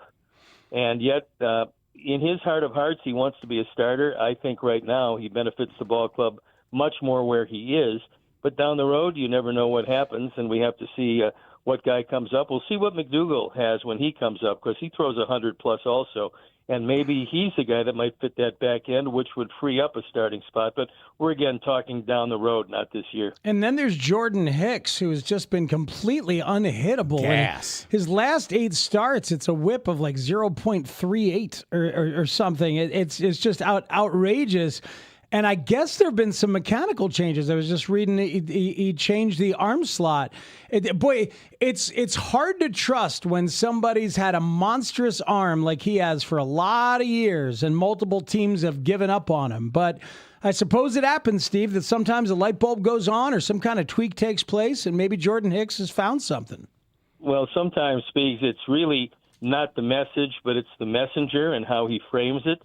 S12: And yet, in his heart of hearts, he wants to be a starter. I think right now he benefits the ball club much more where he is. But down the road, you never know what happens, and we have to see what guy comes up. We'll see what McDougal has when he comes up because he throws 100-plus also. And maybe he's the guy that might fit that back end, which would free up a starting spot. But we're, again, talking down the road, not this year.
S11: And then there's Jordan Hicks, who has just been completely unhittable.
S1: Gas.
S11: His last 8 starts, it's a whip of like 0.38 or something. It's just outrageous. And I guess there have been some mechanical changes. I was just reading he changed the arm slot. It's hard to trust when somebody's had a monstrous arm like he has for a lot of years and multiple teams have given up on him. But I suppose it happens, Steve, that sometimes a light bulb goes on or some kind of tweak takes place, and maybe Jordan Hicks has found something.
S12: Well, sometimes, Speaks, it's really not the message, but it's the messenger and how he frames it.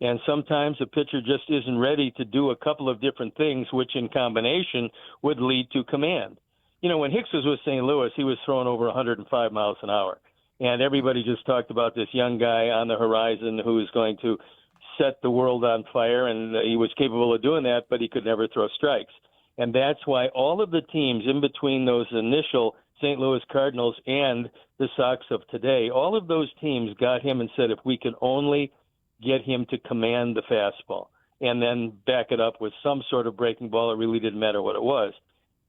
S12: And sometimes a pitcher just isn't ready to do a couple of different things, which in combination would lead to command. You know, when Hicks was with St. Louis, he was throwing over 105 miles an hour. And everybody just talked about this young guy on the horizon who is going to set the world on fire. And he was capable of doing that, but he could never throw strikes. And that's why all of the teams in between those initial St. Louis Cardinals and the Sox of today, all of those teams got him and said, if we can only get him to command the fastball and then back it up with some sort of breaking ball. It really didn't matter what it was.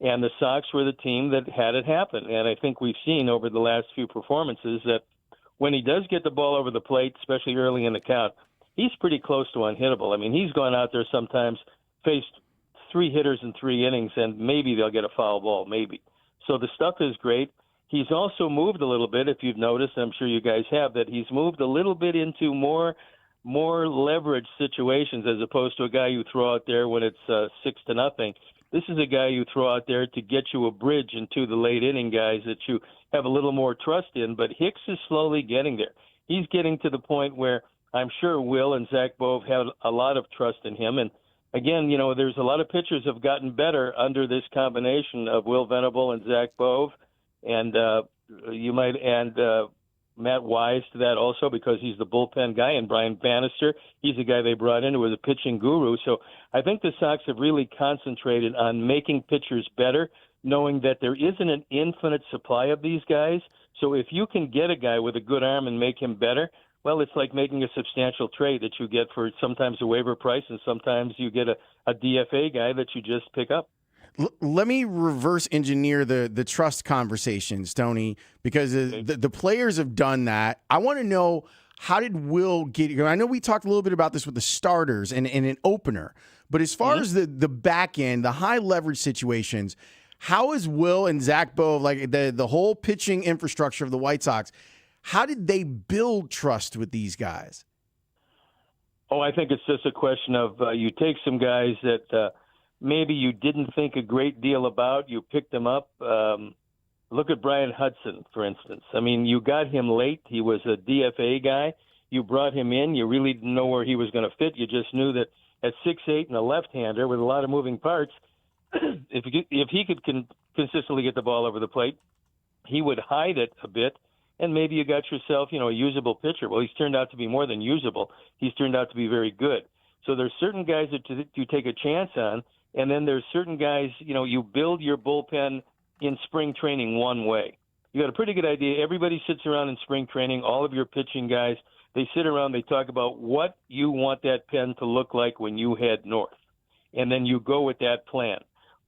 S12: And the Sox were the team that had it happen. And I think we've seen over the last few performances that when he does get the ball over the plate, especially early in the count, he's pretty close to unhittable. I mean, he's gone out there sometimes, faced 3 hitters in 3 innings, and maybe they'll get a foul ball, maybe. So the stuff is great. He's also moved a little bit, if you've noticed, I'm sure you guys have, that he's moved a little bit into more leverage situations as opposed to a guy you throw out there when it's 6-0. This is a guy you throw out there to get you a bridge into the late inning guys that you have a little more trust in. But Hicks is slowly getting there. He's getting to the point where I'm sure Will and Zach Bove have a lot of trust in him. And again, you know, there's a lot of pitchers have gotten better under this combination of Will Venable and Zach Bove. And you might add Matt Wise to that also because he's the bullpen guy, and Brian Bannister, he's the guy they brought in who was a pitching guru. So I think the Sox have really concentrated on making pitchers better, knowing that there isn't an infinite supply of these guys. So if you can get a guy with a good arm and make him better, well, it's like making a substantial trade that you get for sometimes a waiver price, and sometimes you get a DFA guy that you just pick up.
S1: Let me reverse engineer the trust conversations, Tony, because the players have done that. I want to know, how did Will get – I know we talked a little bit about this with the starters and an opener, but as far as the back end, the high leverage situations, how is Will and Zach Bove, like the whole pitching infrastructure of the White Sox, how did they build trust with these guys?
S12: Oh, I think it's just a question of you take some guys that maybe you didn't think a great deal about. You picked them up Look at Brian Hudson, for instance. I mean, you got him late. He was a DFA guy. You brought him in. You really didn't know where he was going to fit. You just knew that at 6'8" and a left-hander with a lot of moving parts, if he could consistently get the ball over the plate, he would hide it a bit, and maybe you got yourself, a usable pitcher. Well, he's turned out to be more than usable. He's turned out to be very good. So there's certain guys that you take a chance on, and then there's certain guys, you build your bullpen in spring training one way. You got a pretty good idea. Everybody sits around in spring training, all of your pitching guys, they sit around, they talk about what you want that pen to look like when you head north. And then you go with that plan.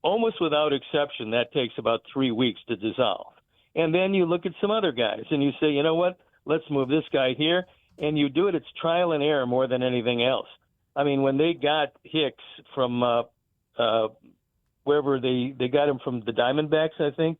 S12: Almost without exception, that takes about 3 weeks to dissolve. And then you look at some other guys and you say, you know what, let's move this guy here. And you do it. It's trial and error more than anything else. I mean, when they got Hicks from wherever they got him from the Diamondbacks, I think.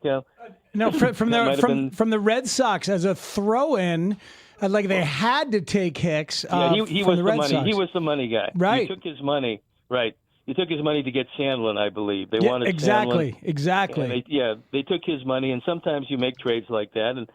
S11: No, from the Red Sox as a throw-in, like they had to take Hicks.
S12: He was the money.
S11: Sox.
S12: He was the money guy.
S11: Right.
S12: You took his money. Right. You took his money to get Sandlin, I believe. They wanted
S11: exactly,
S12: Sandlin.
S11: Exactly.
S12: They took his money, and sometimes you make trades like that, and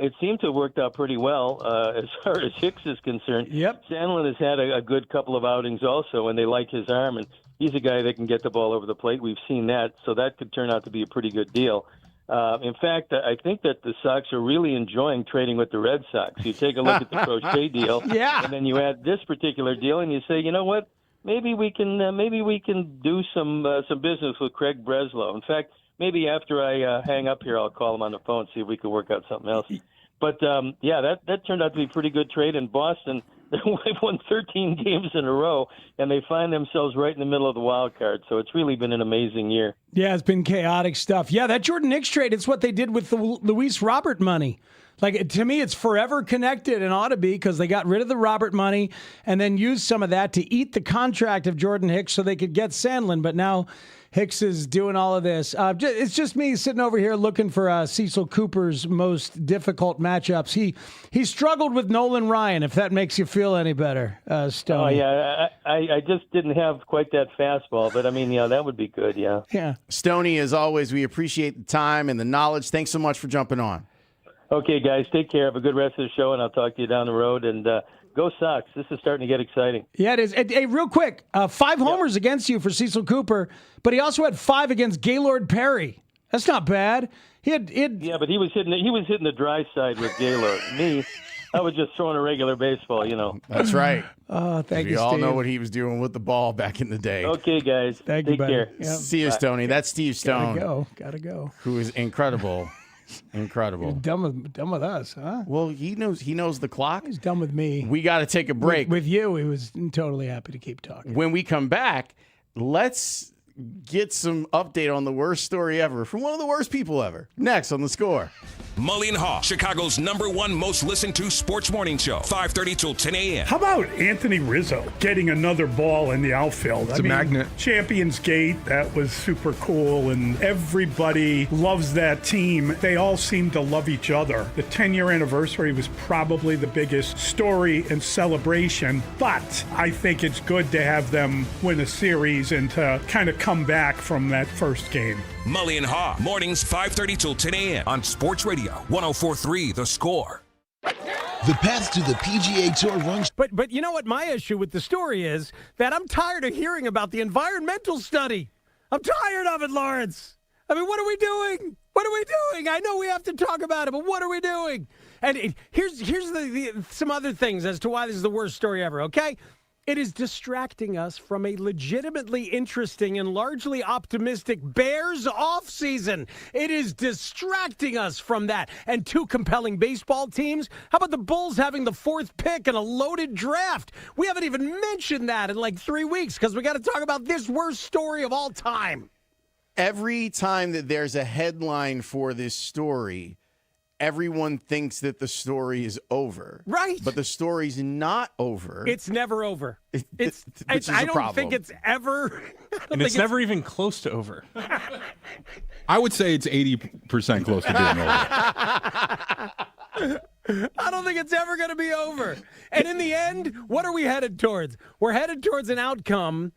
S12: it seemed to have worked out pretty well as far as Hicks is concerned.
S11: Yep.
S12: Sandlin has had a good couple of outings also, and they like his arm, and he's a guy that can get the ball over the plate. We've seen that, so that could turn out to be a pretty good deal. In fact, I think that the Sox are really enjoying trading with the Red Sox. You take a look at the Crochet deal, and then you add this particular deal, and you say, you know what? Maybe we can do some business with Craig Breslow. In fact, maybe after I hang up here, I'll call him on the phone, see if we can work out something else. But that turned out to be a pretty good trade. In Boston, they've won 13 games in a row, and they find themselves right in the middle of the wild card. So it's really been an amazing year.
S11: Yeah, it's been chaotic stuff. Yeah, that Jordan Hicks trade, it's what they did with the Luis Robert money. Like, to me, it's forever connected and ought to be, because they got rid of the Robert money and then used some of that to eat the contract of Jordan Hicks so they could get Sandlin. But now Hicks is doing all of this. It's just me sitting over here looking for Cecil Cooper's most difficult matchups. He struggled with Nolan Ryan, if that makes you feel any better, Stoney.
S12: Oh, yeah. I just didn't have quite that fastball, but, I mean, that would be good, yeah.
S11: Yeah.
S1: Stoney, as always, we appreciate the time and the knowledge. Thanks so much for jumping on.
S12: Okay, guys, take care. Have a good rest of the show, and I'll talk to you down the road. And go Sox. This is starting to get exciting.
S11: Yeah, it is. Hey, real quick, 5 homers against you for Cecil Cooper, but he also had 5 against Gaylord Perry. That's not bad. He had
S12: Yeah, but he was hitting the dry side with Gaylord. Me, I was just throwing a regular baseball,
S1: That's right.
S11: Oh, thank you,
S1: We all
S11: Steve.
S1: know what he was doing with the ball back in the day.
S12: Okay, guys.
S11: Thank you,
S12: Take
S11: buddy.
S12: care.
S11: Yep.
S1: See you, Stoney. That's Steve Stone.
S11: Gotta go.
S1: Who is incredible. Incredible.
S11: You're done with us, huh?
S1: Well, he knows the clock.
S11: He's done with me.
S1: We got to take a break.
S11: With you, he was totally happy to keep talking.
S1: When we come back, let's get some update on the worst story ever from one of the worst people ever. Next on The Score.
S13: Mully and Haugh, Chicago's #1 most listened to sports morning show, 5:30 till 10 a.m.
S3: How about Anthony Rizzo getting another ball in the outfield?
S15: It's a magnet.
S3: Champions Gate, that was super cool, and everybody loves that team. They all seem to love each other. The 10-year anniversary was probably the biggest story and celebration, but I think it's good to have them win a series and to kind of come back from that first game.
S13: Mully and Haugh, mornings 5:30 till 10 a.m. on Sports Radio 104.3 The Score.
S6: The path to the PGA Tour runs.
S10: But you know what my issue with the story is? That I'm tired of hearing about the environmental study. I'm tired of it, Lawrence. I mean, what are we doing? What are we doing? I know we have to talk about it, but what are we doing? And here's some other things as to why this is the worst story ever, okay? It is distracting us from a legitimately interesting and largely optimistic Bears offseason. It is distracting us from that. And 2 compelling baseball teams. How about the Bulls having the 4th pick and a loaded draft? We haven't even mentioned that in like 3 weeks because we got to talk about this worst story of all time.
S1: Every time that there's a headline for this story, everyone thinks that the story is over.
S10: Right.
S1: But the story's not over.
S10: It's never over.
S1: I
S10: don't think it's ever.
S16: And it's never even close to over.
S4: I would say it's 80% close to being over.
S10: I don't think it's ever going to be over. And in the end, what are we headed towards? We're headed towards an outcome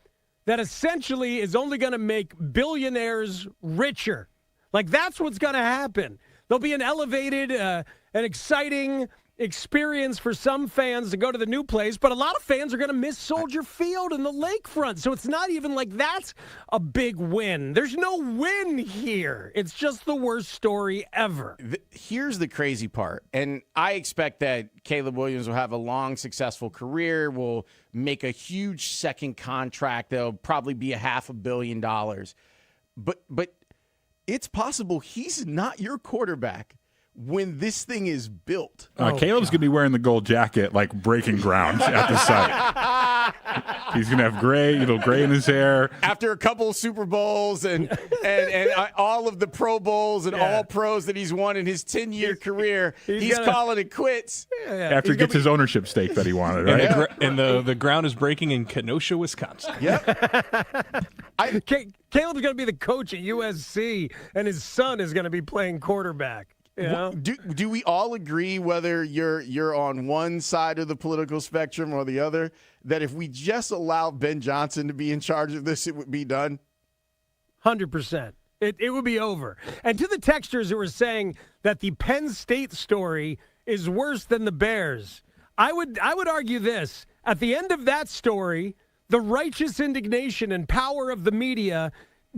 S10: that essentially is only going to make billionaires richer. Like, that's what's going to happen. There'll be an elevated, an exciting experience for some fans to go to the new place, but a lot of fans are going to miss Soldier Field and the lakefront. So it's not even like that's a big win. There's no win here. It's just the worst story ever.
S1: Here's the crazy part, and I expect that Caleb Williams will have a long, successful career, will make a huge second contract. That'll probably be $500 million. But it's possible he's not your quarterback when this thing is built.
S4: Caleb's going to be wearing the gold jacket, like breaking ground at the site. He's going to have gray in his hair.
S1: After a couple of Super Bowls and all of the Pro Bowls and all pros that he's won in his 10-year career, he's calling it quits.
S4: After he gets his ownership stake that he wanted, right?
S16: And the ground is breaking in Kenosha, Wisconsin.
S1: Yep.
S10: Caleb's going to be the coach at USC, and his son is going to be playing quarterback. You know?
S1: Do we all agree, whether you're on one side of the political spectrum or the other, that if we just allowed Ben Johnson to be in charge of this, it would be done?
S10: 100%. It would be over. And to the texters who were saying that the Penn State story is worse than the Bears, I would argue this. At the end of that story, the righteous indignation and power of the media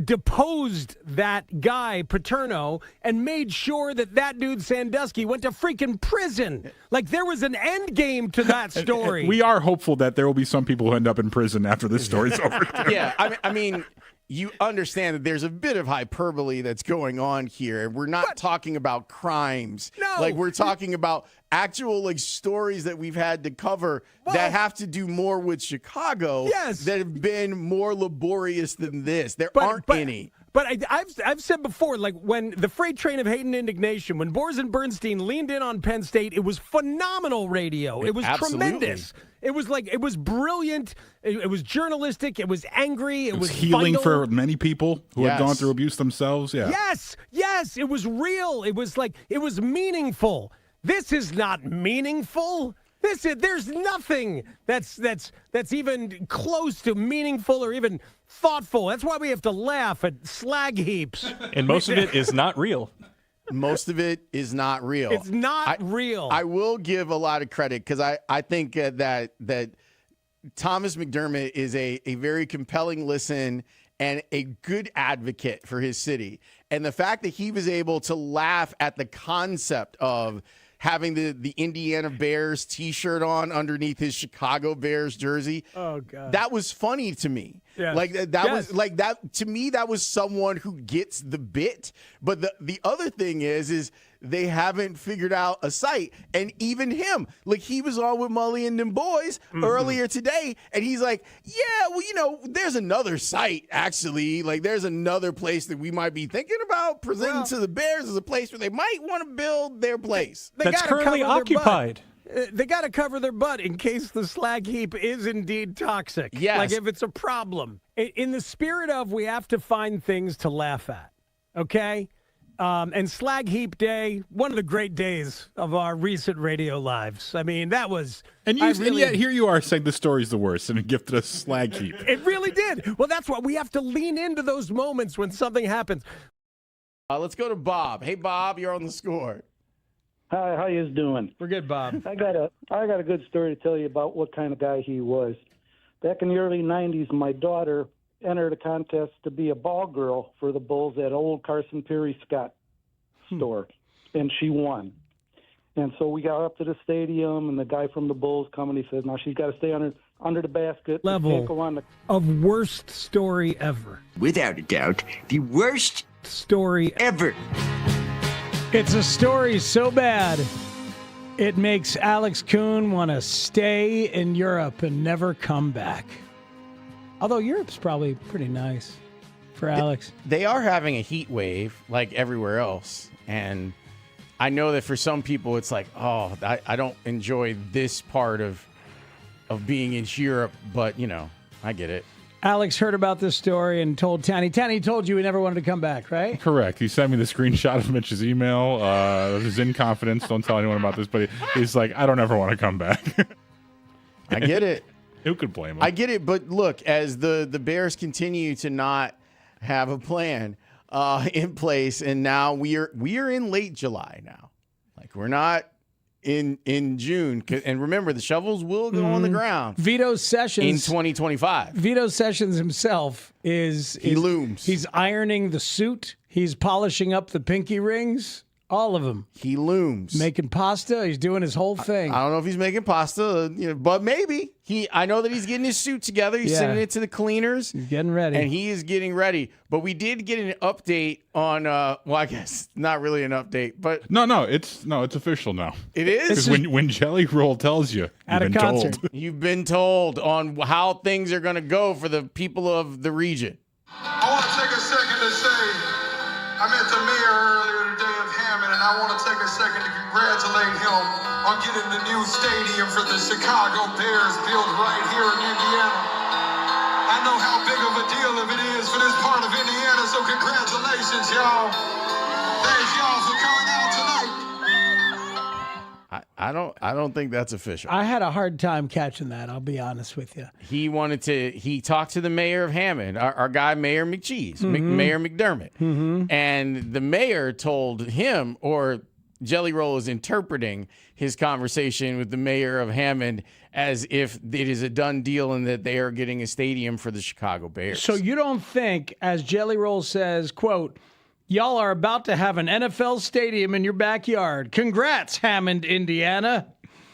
S10: deposed that guy, Paterno, and made sure that dude, Sandusky, went to freaking prison. Like, there was an end game to that story.
S4: We are hopeful that there will be some people who end up in prison after this story's over.
S1: Yeah, I mean, you understand that there's a bit of hyperbole that's going on here. We're not talking about crimes.
S10: No.
S1: Like, we're talking about actual stories that we've had to cover that have to do more with Chicago that have been more laborious than this. There aren't any.
S10: But I've said before, like, when the freight train of hate and indignation, when Bors and Bernstein leaned in on Penn State, it was phenomenal radio. It was tremendous. It was brilliant. It was journalistic. It was angry. It was
S4: healing
S10: vital.
S4: for many people who had gone through abuse themselves. Yeah.
S10: Yes. It was real. It was meaningful. This is not meaningful. There's nothing that's even close to meaningful or even thoughtful. That's why we have to laugh at slag heaps.
S16: And most of it is not real.
S1: Most of it is not real.
S10: It's not real.
S1: I will give a lot of credit because I think that Thomas McDermott is a very compelling listen and a good advocate for his city. And the fact that he was able to laugh at the concept of having the Indiana Bears T-shirt on underneath his Chicago Bears jersey.
S10: Oh, God.
S1: That was funny to me.
S10: Yes.
S1: Like that was like that to me. That was someone who gets the bit. But the other thing is they haven't figured out a site. And even him, like, he was on with Mully and them boys earlier today, and he's like, yeah, well, there's another site actually. Like, there's another place that we might be thinking about presenting to the Bears as a place where they might want to build their place.
S16: That's currently occupied.
S10: They got to cover their butt in case the slag heap is indeed toxic.
S1: Yes.
S10: Like, if it's a problem. In the spirit of, we have to find things to laugh at, okay? And Slag Heap Day, one of the great days of our recent radio lives. I mean, that was...
S4: And yet here you are saying the story's the worst and gifted us Slag Heap.
S10: It really did. Well, that's why we have to lean into those moments when something happens.
S1: Let's go to Bob. Hey, Bob, you're on the score.
S8: Hi, how you doing?
S10: We're good, Bob.
S8: I got a good story to tell you about what kind of guy he was. Back in the early 90s, my daughter entered a contest to be a ball girl for the Bulls at old Carson Perry Scott store, and she won. And so we got up to the stadium, and the guy from the Bulls come and he said, "Now she's got to stay under the basket.
S10: Level
S8: Can't go on the
S10: of worst story ever.
S9: Without a doubt, the worst
S10: story
S9: ever.
S11: It's a story so bad, it makes Alex Kuhn want to stay in Europe and never come back. Although Europe's probably pretty nice for Alex.
S1: They are having a heat wave like everywhere else. And I know that for some people it's like, oh, I don't enjoy this part of being in Europe, but, I get it.
S11: Alex heard about this story and told Tanny. Tanny told you he never wanted to come back, right?
S4: Correct. He sent me the screenshot of Mitch's email. This is in confidence. Don't tell anyone about this. But he's like, I don't ever want to come back.
S1: I get it.
S4: Who could blame him?
S1: I get it. But look, as the Bears continue to not have a plan, in place, and now we are in late July now. Like we're not in June, and remember the shovels will go on the ground.
S11: Vito Sessions
S1: in 2025.
S11: Vito Sessions himself
S1: he looms.
S11: He's ironing the suit. He's polishing up the pinky rings. All of them.
S1: He looms.
S11: Making pasta. He's doing his whole thing.
S1: I don't know if he's making pasta, but maybe. I know that he's getting his suit together. He's sending it to the cleaners.
S11: He's getting ready.
S1: And he is getting ready. But we did get an update on, I guess not really an update, but.
S4: No, it's official now.
S1: It is?
S4: Because when Jelly Roll tells you,
S11: At
S4: you've
S11: a
S4: been
S11: concert.
S4: told.
S1: You've been told on how things are going to go for the people of the region.
S17: I want to take a second to say, I met the mayor earlier today of Hammond, and I want to take a second to congratulate him on getting the new stadium for the Chicago Bears built right here in Indiana. I know how big of a deal it is for this part of Indiana, so congratulations, y'all. Thank y'all for coming out tonight.
S1: I don't think that's official.
S11: I had a hard time catching that, I'll be honest with you.
S1: He talked to the mayor of Hammond, our guy, Mayor McCheese, Mayor McDermott. And the mayor told him, or Jelly Roll is interpreting his conversation with the mayor of Hammond as if it is a done deal and that they are getting a stadium for the Chicago Bears.
S11: So you don't think, as Jelly Roll says, quote, y'all are about to have an NFL stadium in your backyard. Congrats, Hammond, Indiana.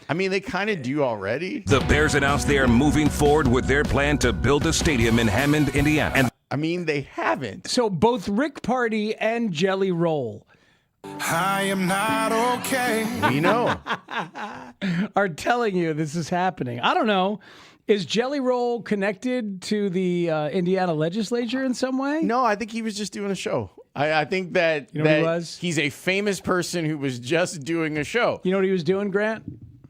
S1: I mean, they kind of do already.
S13: The Bears announced they are moving forward with their plan to build a stadium in Hammond, Indiana. And
S1: I mean, they haven't.
S11: So both Rick Party and Jelly Roll
S17: I am not okay.
S1: We know.
S11: are telling you this is happening. I don't know. Is Jelly Roll connected to the Indiana legislature in some way?
S1: No, I think he was just doing a show. I think that,
S11: You know what he was?
S1: he's a famous person who was just doing a show.
S11: You know what he was doing, Grant?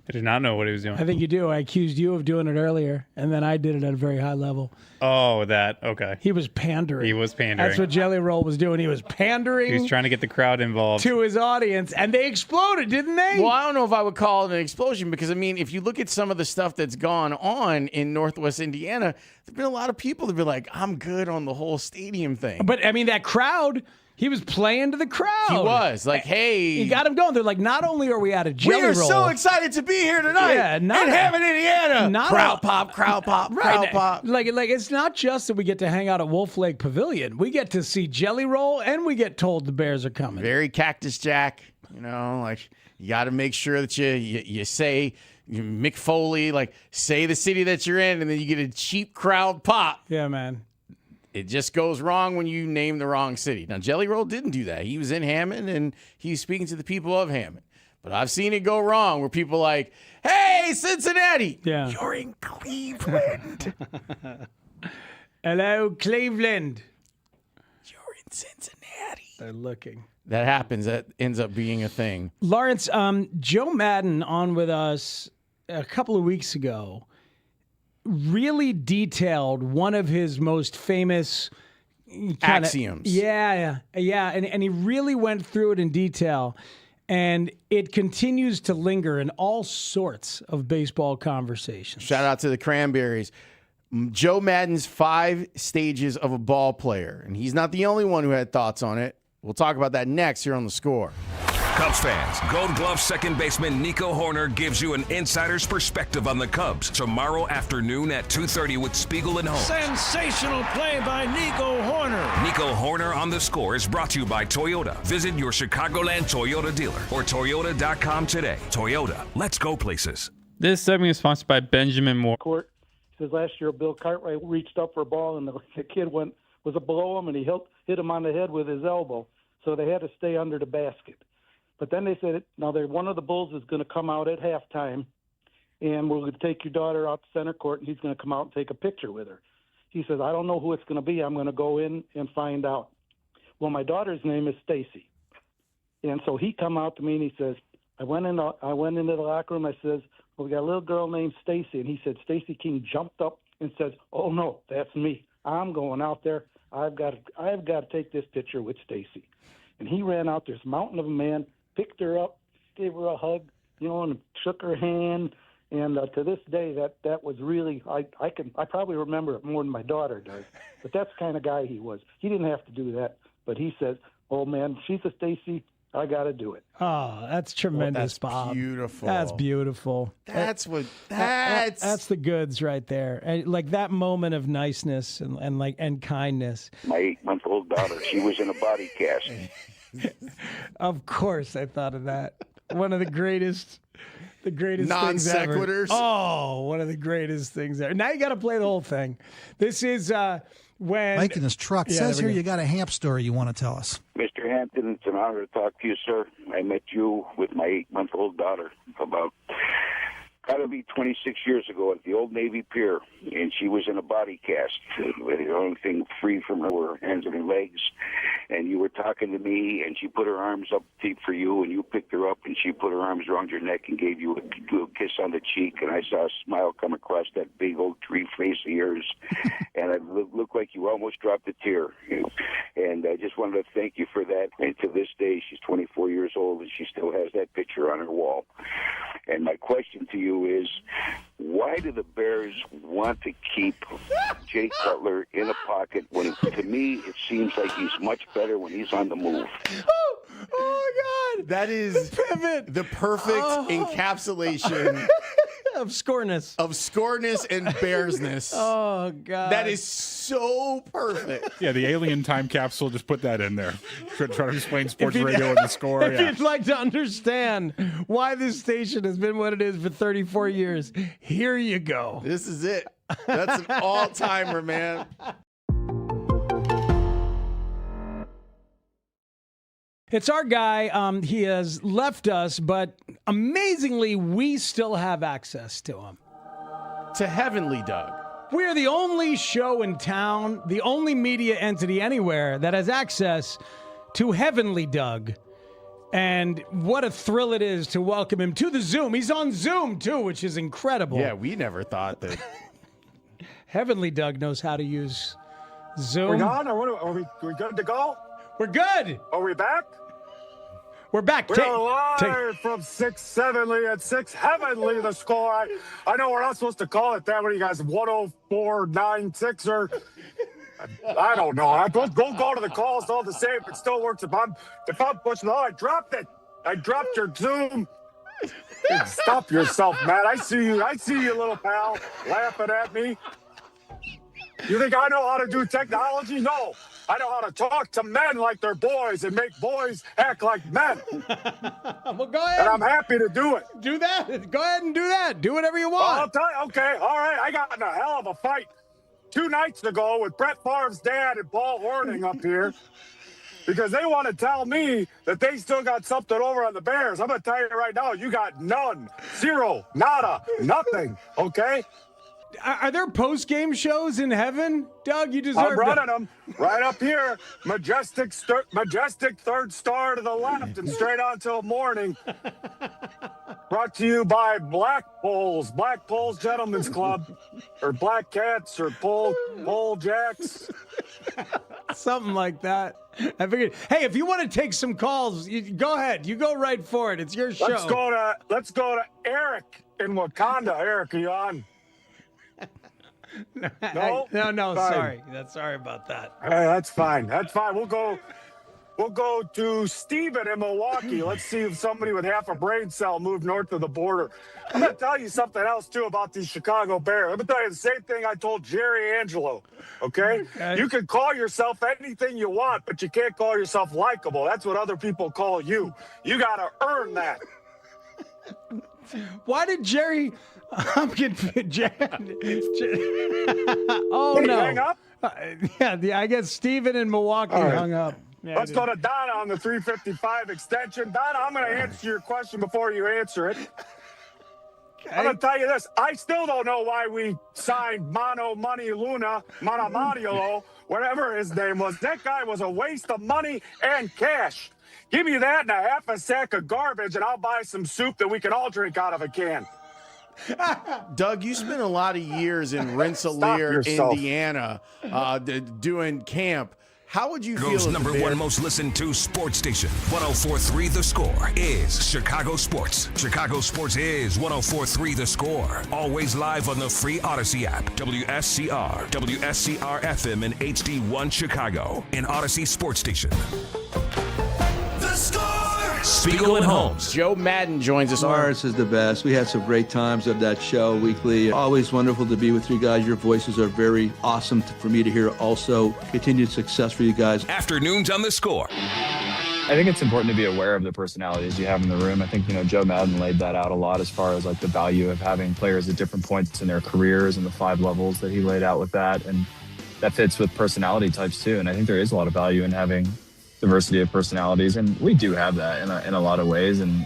S16: I did not know what he was doing.
S11: I think you do. I accused you of doing it earlier, and then I did it at a very high level.
S16: Oh, that. Okay.
S11: He was pandering.
S16: He was pandering.
S11: That's what Jelly Roll was doing. He was pandering.
S16: He was trying to get the crowd involved.
S11: To his audience, and they exploded, didn't they?
S1: Well, I don't know if I would call it an explosion because, I mean, if you look at some of the stuff that's gone on in Northwest Indiana, there've been a lot of people that be like, I'm good on the whole stadium thing.
S11: But, I mean, that crowd, he was playing to the crowd.
S1: He was. Like, hey.
S11: He got him going. They're like, not only are we at a
S1: We
S11: Jelly
S1: are
S11: Roll.
S1: so excited to be here tonight in Hammond, Indiana. Crowd pop, crowd pop, crowd pop.
S11: Like it's not just that we get to hang out at Wolf Lake Pavilion. We get to see Jelly Roll, and we get told the Bears are coming.
S1: Very Cactus Jack. You know, like, you got to make sure that you say Mick Foley, like, say the city that you're in, and then you get a cheap crowd pop.
S11: Yeah, man.
S1: It just goes wrong when you name the wrong city. Now, Jelly Roll didn't do that. He was in Hammond, and he's speaking to the people of Hammond. But I've seen it go wrong where people are like, hey, Cincinnati, you're in Cleveland.
S11: Hello, Cleveland.
S1: You're in Cincinnati.
S11: They're looking.
S1: That happens. That ends up being a thing.
S11: Lawrence, Joe Madden on with us a couple of weeks ago really detailed one of his most famous
S1: axioms.
S11: Yeah. And he really went through it in detail. And it continues to linger in all sorts of baseball conversations.
S1: Shout out to the Cranberries. Joe Madden's 5 stages of a ball player. And he's not the only one who had thoughts on it. We'll talk about that next here on The Score.
S13: Cubs fans, Gold Glove second baseman Nico Horner gives you an insider's perspective on the Cubs tomorrow afternoon at 2:30 with Spiegel and Holmes.
S19: Sensational play by Nico Horner.
S13: Nico Horner on The Score is brought to you by Toyota. Visit your Chicagoland Toyota dealer or Toyota.com today. Toyota, let's go places.
S20: This segment is sponsored by Benjamin Moore.
S8: Court says last year Bill Cartwright reached up for a ball and the kid was below him and he hit him on the head with his elbow. So they had to stay under the basket. But then they said, now one of the Bulls is going to come out at halftime, and we're going to take your daughter out to center court, and he's going to come out and take a picture with her. He says, I don't know who it's going to be. I'm going to go in and find out. Well, my daughter's name is Stacy. And so he come out to me, and he says, I went into the locker room. I says, well, we got a little girl named Stacy. And he said, Stacy King jumped up and says, oh, no, that's me. I'm going out there. I've got to take this picture with Stacy. And he ran out, this mountain of a man, picked her up, gave her a hug, and shook her hand. And to this day, that was really, I probably remember it more than my daughter does. But that's the kind of guy he was. He didn't have to do that. But he said, "Oh man, she's a Stacy. I got to do it."
S11: Oh, that's tremendous, Bob.
S1: Beautiful.
S11: That's beautiful.
S1: That's
S11: the goods right there. And like that moment of niceness and kindness.
S21: My 8-month-old daughter, she was in a body cast.
S11: Of course, I thought of that. One of the greatest
S1: non
S11: things ever.
S1: sequiturs.
S11: Oh, one of the greatest things ever. Now you got to play the whole thing. This is when
S2: Mike in his truck says here you got a Hamp story you want to tell us.
S21: Mr. Hampton, it's an honor to talk to you, sir. I met you with my 8-month-old daughter about, gotta be 26 years ago at the Old Navy Pier, and she was in a body cast. The only thing free from her were her hands and her legs. And you were talking to me, and she put her arms up deep for you, and you picked her up, and she put her arms around your neck and gave you a kiss on the cheek, and I saw a smile come across that big old tree face of yours, and it looked like you almost dropped a tear. And I just wanted to thank you for that. And to this day, she's 24 years old, and she still has that picture on her wall. And my question to you is, why do the Bears want to keep Jay Cutler in a pocket when, to me, it seems like he's much better when he's on the move?
S11: Oh, my God.
S1: That is the perfect encapsulation
S10: of scoreness.
S1: Of scoreness and bearsness.
S10: Oh, God.
S1: That is so perfect.
S4: Yeah, the alien time capsule, just put that in there. Try to explain sports radio and the score.
S10: If you'd like to understand why this station has been what it is for 34 years, here you go.
S1: This is it. That's an all-timer, man.
S11: It's our guy. He has left us, but amazingly, we still have access to him.
S1: To Heavenly Doug.
S11: We're the only show in town, the only media entity anywhere that has access to Heavenly Doug. And what a thrill it is to welcome him to the Zoom. He's on Zoom, too, which is incredible.
S1: Yeah, we never thought that.
S11: Heavenly Doug knows how to use Zoom.
S22: We're gone? Are we good to go?
S11: We're good.
S22: Are we back?
S11: We're back.
S22: We're live from 6-7 at 6 Heavenly, the score. I know we're not supposed to call it that. What are you guys, 104.96 or... I don't know. Go to the calls all the same. It still works. If I'm pushing, I dropped it. I dropped your Zoom. Stop yourself, Matt. I see you, little pal, laughing at me. You think I know how to do technology? No. I know how to talk to men like they're boys and make boys act like men.
S11: Well, go ahead.
S22: And I'm happy to do it.
S11: Do that. Go ahead and do that. Do whatever you want.
S22: Well, I'll tell you. Okay. All right. I got in a hell of a fight 2 nights ago with Brett Favre's dad and Paul Horning up here because they want to tell me that they still got something over on the Bears. I'm going to tell you right now, you got none, zero, nada, nothing, okay?
S11: Are there post-game shows in heaven, Doug? You deserve.
S22: I'm running them right up here. Majestic third star to the left and straight on till morning. Brought to you by Black Poles Gentlemen's Club, or Black Cats, or Pole Jacks.
S11: Something like that. I figured. Hey, if you want to take some calls, go ahead. You go right for it. It's your show.
S22: Let's go to Eric in Wakanda. Eric, are you on? No.
S11: Sorry. Sorry about that.
S22: Hey, that's fine. We'll go to Steven in Milwaukee. Let's see if somebody with half a brain cell moved north of the border. I'm going to tell you something else, too, about these Chicago Bears. I'm going to tell you the same thing I told Jerry Angelo, okay? You can call yourself anything you want, but you can't call yourself likable. That's what other people call you. You got to earn that.
S11: Why did Jerry... I'm confused. Oh,
S22: Did he
S11: no.
S22: hang up?
S11: I guess Steven in Milwaukee hung up. Yeah,
S22: Let's go to Donna on the 355 extension. Donna, I'm going to answer your question before you answer it. Okay. I'm going to tell you this. I still don't know why we signed Mano Money Luna, Manamaniolo, whatever his name was. That guy was a waste of money and cash. Give me that and a half a sack of garbage, and I'll buy some soup that we can all drink out of a can.
S1: Doug, you spent a lot of years in Rensselaer, Indiana, doing camp. How would you feel?
S13: Chicago's
S1: if
S13: number one most listened to sports station, 104.3 The Score, is Chicago Sports. Chicago Sports is 104.3 The Score. Always live on the free Odyssey app. WSCR, WSCR FM and HD1 Chicago, an Odyssey sports station. The Score! Spiegel and Holmes.
S1: Joe Madden joins us.
S5: Lawrence is the best. We had some great times of that show weekly. Always wonderful to be with you guys. Your voices are very awesome for me to hear also. Continued success for you guys.
S13: Afternoons on The Score.
S7: I think it's important to be aware of the personalities you have in the room. I think, Joe Madden laid that out a lot as far as like the value of having players at different points in their careers and the 5 levels that he laid out with that. And that fits with personality types too. And I think there is a lot of value in having diversity of personalities, and we do have that in a lot of ways. And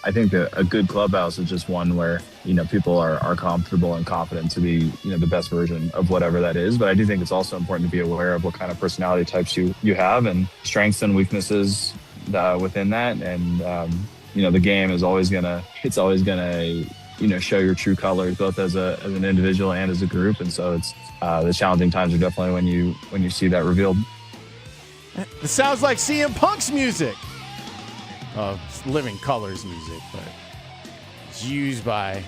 S7: I think that a good clubhouse is just one where people are comfortable and confident to be the best version of whatever that is. But I do think it's also important to be aware of what kind of personality types you have and strengths and weaknesses within that. And the game is always gonna show your true colors both as an individual and as a group. And so it's the challenging times are definitely when you see that revealed.
S1: It sounds like CM Punk's music. It's Living Colors music, but it's used by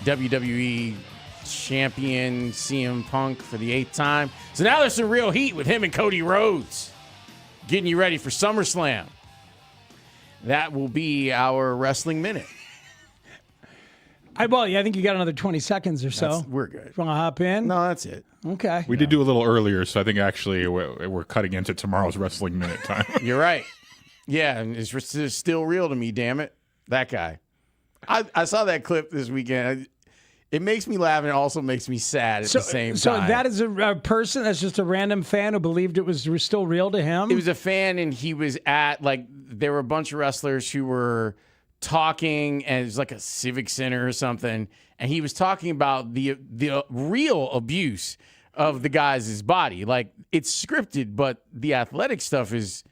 S1: WWE champion CM Punk for the 8th time. So now there's some real heat with him and Cody Rhodes getting you ready for SummerSlam. That will be our Wrestling Minute.
S11: I think you got another 20 seconds or so.
S1: We're good.
S11: Want to hop in?
S1: No, that's it.
S11: Okay.
S4: We did do a little earlier, so I think actually we're cutting into tomorrow's Wrestling Minute time.
S1: You're right. Yeah, and it's still real to me, damn it. That guy. I saw that clip this weekend. It makes me laugh and it also makes me sad at the same time.
S11: So that is a person that's just a random fan who believed it was still real to him?
S1: It was a fan, and he was at, there were a bunch of wrestlers who were talking, and it was like a civic center or something, and he was talking about the real abuse of the guy's body. Like, it's scripted, but the athletic stuff is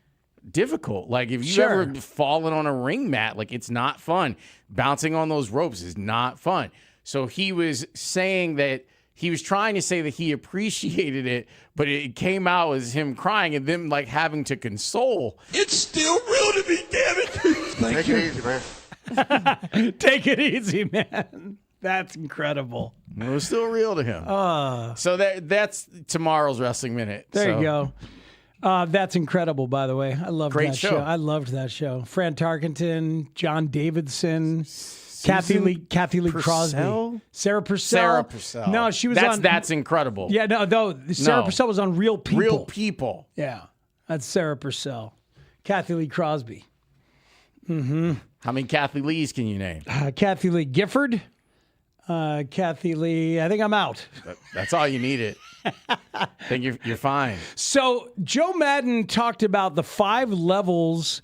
S1: difficult. Like, if you've ever fallen on a ring mat, it's not fun. Bouncing on those ropes is not fun. So he was saying that he was trying to say that he appreciated it, but it came out as him crying and them having to console.
S23: It's still real to me, damn it.
S1: Thank you.
S23: Take it easy, man.
S11: Take it easy, man. That's incredible.
S1: It was still real to him. So that's tomorrow's Wrestling Minute.
S11: There you go. That's incredible, by the way. I loved that show. I loved that show. Fran Tarkenton, John Davidson, Kathy Lee Crosby, Sarah Purcell. No, she was on.
S1: That's incredible.
S11: Yeah, no, Sarah Purcell was on Real People.
S1: Real People.
S11: Yeah, that's Sarah Purcell. Kathy Lee Crosby. Mm-hmm.
S1: How many Kathy Lees can you name?
S11: Kathy Lee Gifford. Kathy Lee. I think I'm out.
S1: That's all you needed. I think you're fine.
S11: So Joe Madden talked about the 5 levels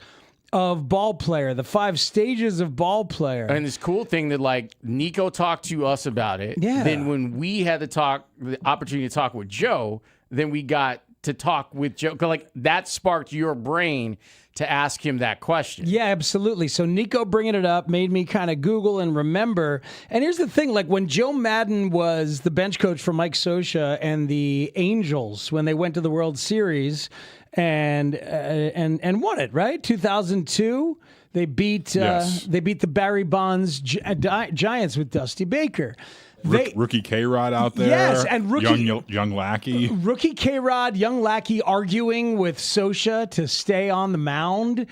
S11: of ball player, the 5 stages of ball player.
S1: And this cool thing that Nico talked to us about it.
S11: Yeah.
S1: Then when we had the opportunity to talk with Joe, then we got to talk with Joe. That sparked your brain to ask him that question.
S11: Yeah, absolutely. So Nico bringing it up made me kind of Google and remember. And here's the thing, when Joe Madden was the bench coach for Mike Scioscia and the Angels when they went to the World Series and won it, right? 2002, they beat the Barry Bonds Giants with Dusty Baker.
S4: Rookie K-Rod out there.
S11: Yes, and
S4: young Lackey.
S11: Rookie K-Rod, young Lackey arguing with Scioscia to stay on the mound.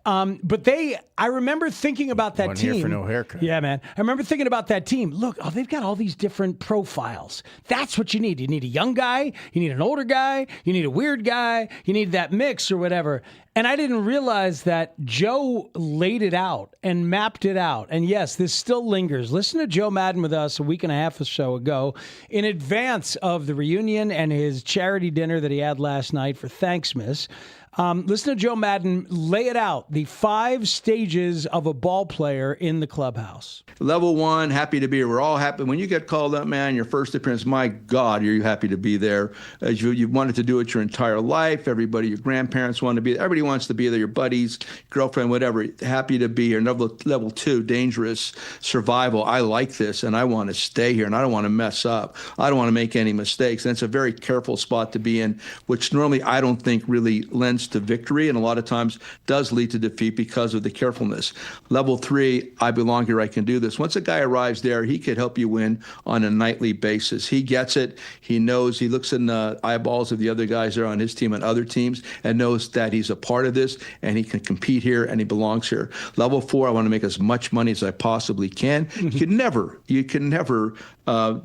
S11: But I remember thinking about that team.
S1: One here for no haircut.
S11: Yeah, man. I remember thinking about that team. Look, they've got all these different profiles. That's what you need. You need a young guy. You need an older guy. You need a weird guy. You need that mix or whatever. And I didn't realize that Joe laid it out and mapped it out. And yes, this still lingers. Listen to Joe Madden with us a week and a half or so ago in advance of the reunion and his charity dinner that he had last night for Thanksmas. Listen to Joe Madden lay it out, the 5 stages of a ball player in the clubhouse.
S5: Level 1, happy to be here. We're all happy. When you get called up, man, your first appearance, my God, are you happy to be there? As you've wanted to do it your entire life. Everybody, your grandparents want to be there. Everybody wants to be there, your buddies, girlfriend, whatever. Happy to be here. Level 2, dangerous, survival. I like this, and I want to stay here, and I don't want to mess up. I don't want to make any mistakes. And it's a very careful spot to be in, which normally I don't think really lends to victory, and a lot of times does lead to defeat because of the carefulness. Level 3, I belong here, I can do this. Once a guy arrives there, he could help you win on a nightly basis. He gets it. He knows. He looks in the eyeballs of the other guys there on his team and other teams and knows that he's a part of this and he can compete here and he belongs here. Level 4, I want to make as much money as I possibly can. You can never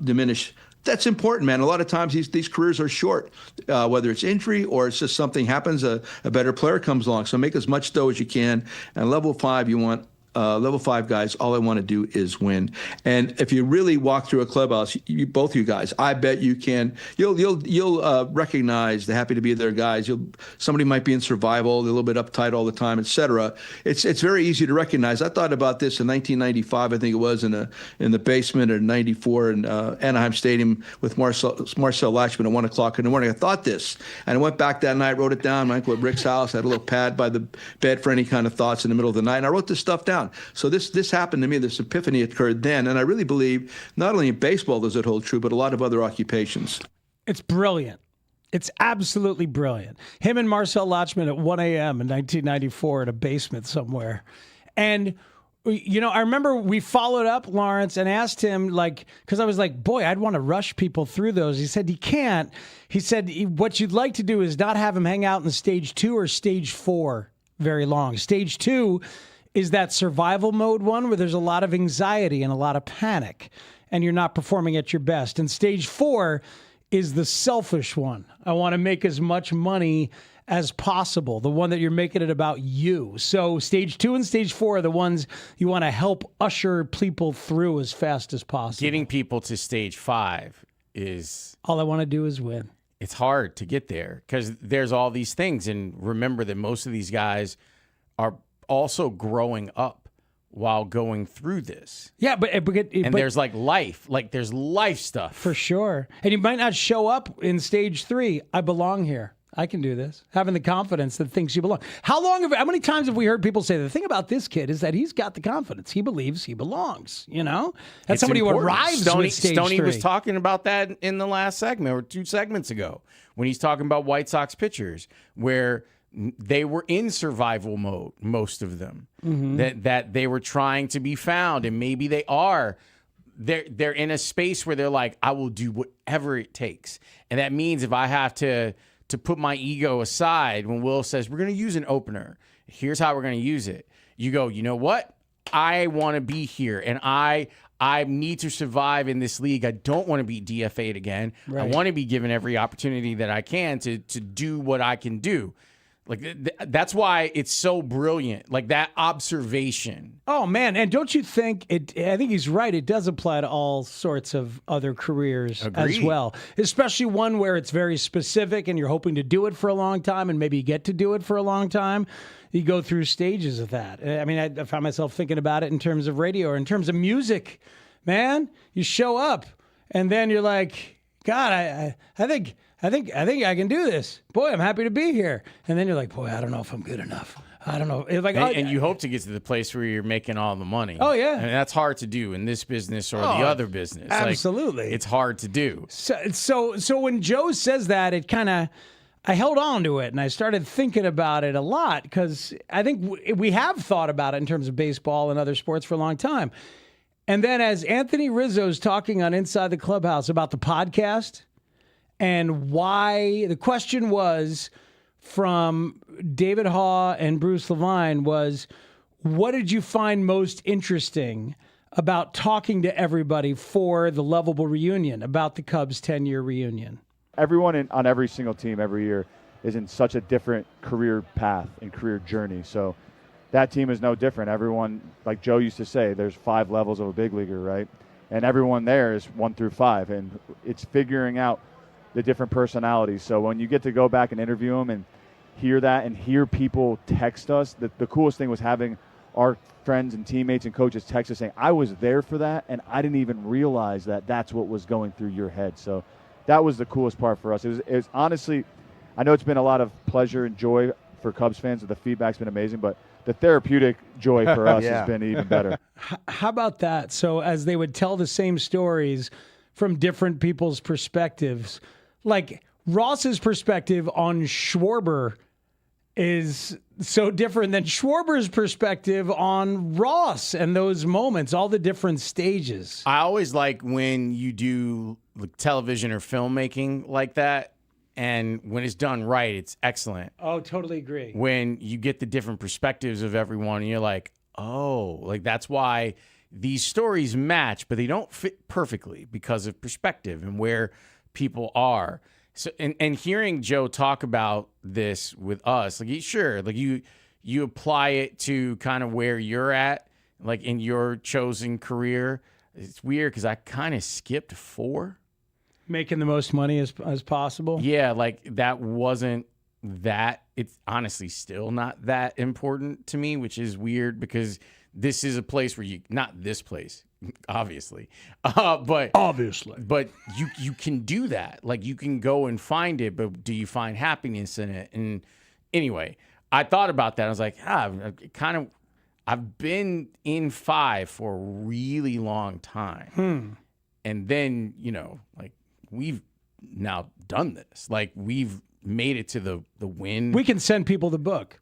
S5: diminish. That's important, man. A lot of times these careers are short, whether it's injury or it's just something happens, a better player comes along. So make as much dough as you can. And level 5, you want level 5 guys, all I want to do is win. And if you really walk through a clubhouse, both you guys, I bet you can. You'll recognize the happy to be there guys. Somebody might be in survival, a little bit uptight all the time, etc. It's very easy to recognize. I thought about this in 1995. I think it was in the basement of '94 in Anaheim Stadium with Marcel Lachman at 1 o'clock in the morning. I thought this, and I went back that night, wrote it down. I went to Rick's house, had a little pad by the bed for any kind of thoughts in the middle of the night, and I wrote this stuff down. So this happened to me. This epiphany occurred then, and I really believe not only in baseball does it hold true, but a lot of other occupations.
S11: It's brilliant. It's absolutely brilliant. Him and Marcel Lachman at 1 a.m. in 1994 in a basement somewhere. And, I remember we followed up, Lawrence, and asked him, because I was like, boy, I'd want to rush people through those. He said he can't. He said what you'd like to do is not have him hang out in stage 2 or stage 4 very long. Stage 2 is that survival mode one where there's a lot of anxiety and a lot of panic and you're not performing at your best. And stage 4 is the selfish one. I want to make as much money as possible, the one that you're making it about you. So stage 2 and stage 4 are the ones you want to help usher people through as fast as possible.
S1: Getting people to stage 5 is...
S11: all I want to do is win.
S1: It's hard to get there because there's all these things. And remember that most of these guys are also growing up while going through this.
S11: Yeah, but
S1: there's there's life stuff.
S11: For sure. And you might not show up in stage 3. I belong here. I can do this. Having the confidence that thinks you belong. How many times have we heard people say the thing about this kid is that he's got the confidence. He believes he belongs, That's
S1: It's
S11: somebody
S1: important.
S11: who arrives with stage
S1: Stoney
S11: 3.
S1: was talking about that in the last segment or 2 segments ago when he's talking about White Sox pitchers where they were in survival mode, most of them, that they were trying to be found. And maybe they are. They're in a space where they're like, I will do whatever it takes. And that means if I have to put my ego aside, when Will says, we're going to use an opener, here's how we're going to use it. You go, you know what? I want to be here. And I need to survive in this league. I don't want to be DFA'd again. Right. I want to be given every opportunity that I can to do what I can do. That's why it's so brilliant, that observation.
S11: Oh, man. And don't you think I think he's right. It does apply to all sorts of other careers as well, especially one where it's very specific and you're hoping to do it for a long time and maybe you get to do it for a long time. You go through stages of that. I mean, I found myself thinking about it in terms of radio or in terms of music. Man, you show up and then you're like, God, I think I can do this. Boy, I'm happy to be here. And then you're like, boy, I don't know if I'm good enough. I don't know. It's like,
S1: and you hope to get to the place where you're making all the money.
S11: Oh, yeah.
S1: And that's hard to do in this business or the other business.
S11: Absolutely.
S1: It's hard to do.
S11: So when Joe says that, it kind of, I held on to it and I started thinking about it a lot because I think we have thought about it in terms of baseball and other sports for a long time. And then as Anthony Rizzo's talking on Inside the Clubhouse about the podcast, and why the question was from David Haugh and Bruce Levine was, what did you find most interesting about talking to everybody for the Lovable reunion, about the Cubs 10-year reunion?
S12: Everyone on every single team every year is in such a different career path and career journey. So that team is no different. Everyone, like Joe used to say, there's 5 levels of a big leaguer, right? And everyone there is 1 through 5. And it's figuring out the different personalities. So when you get to go back and interview them and hear that and hear people text us. The coolest thing was having our friends and teammates and coaches text us saying, I was there for that, and I didn't even realize that that's what was going through your head. So that was the coolest part for us. It was honestly, I know it's been a lot of pleasure and joy for Cubs fans. The feedback's been amazing, but the therapeutic joy for us has been even better.
S11: How about that? So as they would tell the same stories from different people's perspectives, like Ross's perspective on Schwarber is so different than Schwarber's perspective on Ross and those moments, all the different stages.
S1: I always like when you do television or filmmaking like that, and when it's done right, it's excellent.
S11: Oh, totally agree.
S1: When you get the different perspectives of everyone, and you're like, oh, like that's why these stories match, but they don't fit perfectly because of perspective and where people are. So, and hearing Joe talk about this with us, like, sure, like you apply it to kind of where you're at, like in your chosen career. It's weird because I kind of skipped 4.
S11: Making the most money as possible.
S1: Yeah, like that wasn't that. It's honestly still not that important to me, which is weird because this is a place where not this place, obviously, but you can do that. Like you can go and find it, but do you find happiness in it? And anyway, I thought about that. I was like, I've been in 5 for a really long time, and then like we've now done this. Like we've made it to the win.
S11: We can send people the book.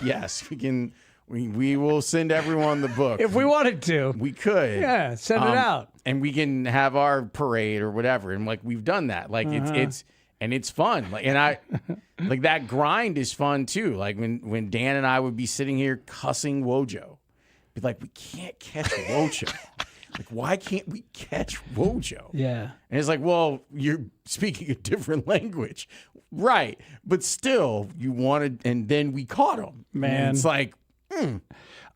S1: Yes, we can. We will send everyone the book.
S11: If we wanted to.
S1: We could.
S11: Yeah, send it out.
S1: And we can have our parade or whatever. And like we've done that. Like it's fun. Like and I like that grind is fun too. Like when Dan and I would be sitting here cussing Wojo. Be like, we can't catch Wojo. Like, why can't we catch Wojo?
S11: Yeah.
S1: And it's like, well, you're speaking a different language. Right. But still, you wanted, and then we caught him.
S11: Man.
S1: And it's like,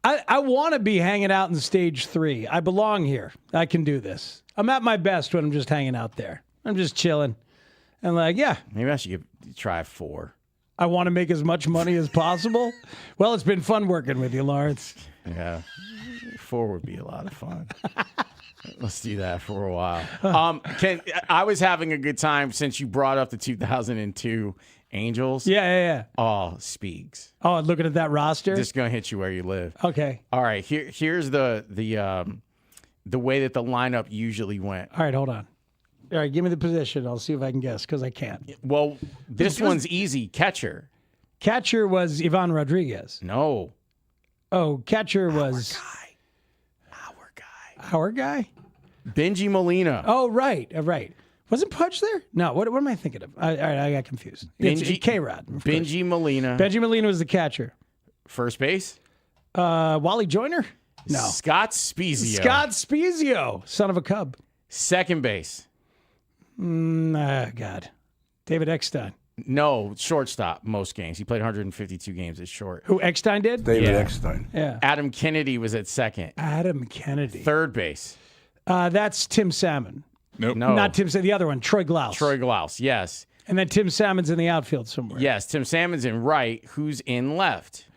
S11: I want to be hanging out in stage 3. I belong here. I can do this. I'm at my best when I'm just hanging out there. I'm just chilling. And like, yeah.
S1: Maybe I should try 4.
S11: I want to make as much money as possible. Well, it's been fun working with you, Lawrence.
S1: Yeah. 4 would be a lot of fun. Let's do that for a while. I was having a good time since you brought up the 2002 Angels.
S11: Yeah.
S1: Oh, Spiegs.
S11: Oh, looking at that roster?
S1: Just gonna hit you where you live.
S11: Okay.
S1: All right. Here's the way that the lineup usually went.
S11: All right, hold on. All right, give me the position. I'll see if I can guess because I can't.
S1: Well, this one's easy. Catcher.
S11: Catcher was Ivan Rodriguez.
S1: No.
S11: Oh, catcher was Our guy?
S1: Benji Molina.
S11: Oh, right. Wasn't Pudge there? No, what am I thinking of? I got confused. It's K-Rod.
S1: Benji Molina.
S11: Benji Molina was the catcher.
S1: First base?
S11: Wally Joyner? No.
S1: Scott Spiezio.
S11: Scott Spiezio, son of a Cub.
S1: Second base?
S11: God. David Eckstein.
S1: No, shortstop most games. He played 152 games at short.
S11: Who, Eckstein did?
S3: David Eckstein.
S11: Yeah.
S1: Adam Kennedy was at second.
S11: Adam Kennedy.
S1: Third base.
S11: That's Tim Salmon.
S1: Nope.
S11: No. Not Tim Salmon. The other one, Troy Glaus.
S1: Troy Glaus, yes.
S11: And then Tim Salmon's in the outfield somewhere.
S1: Yes, Tim Salmon's in right. Who's in left?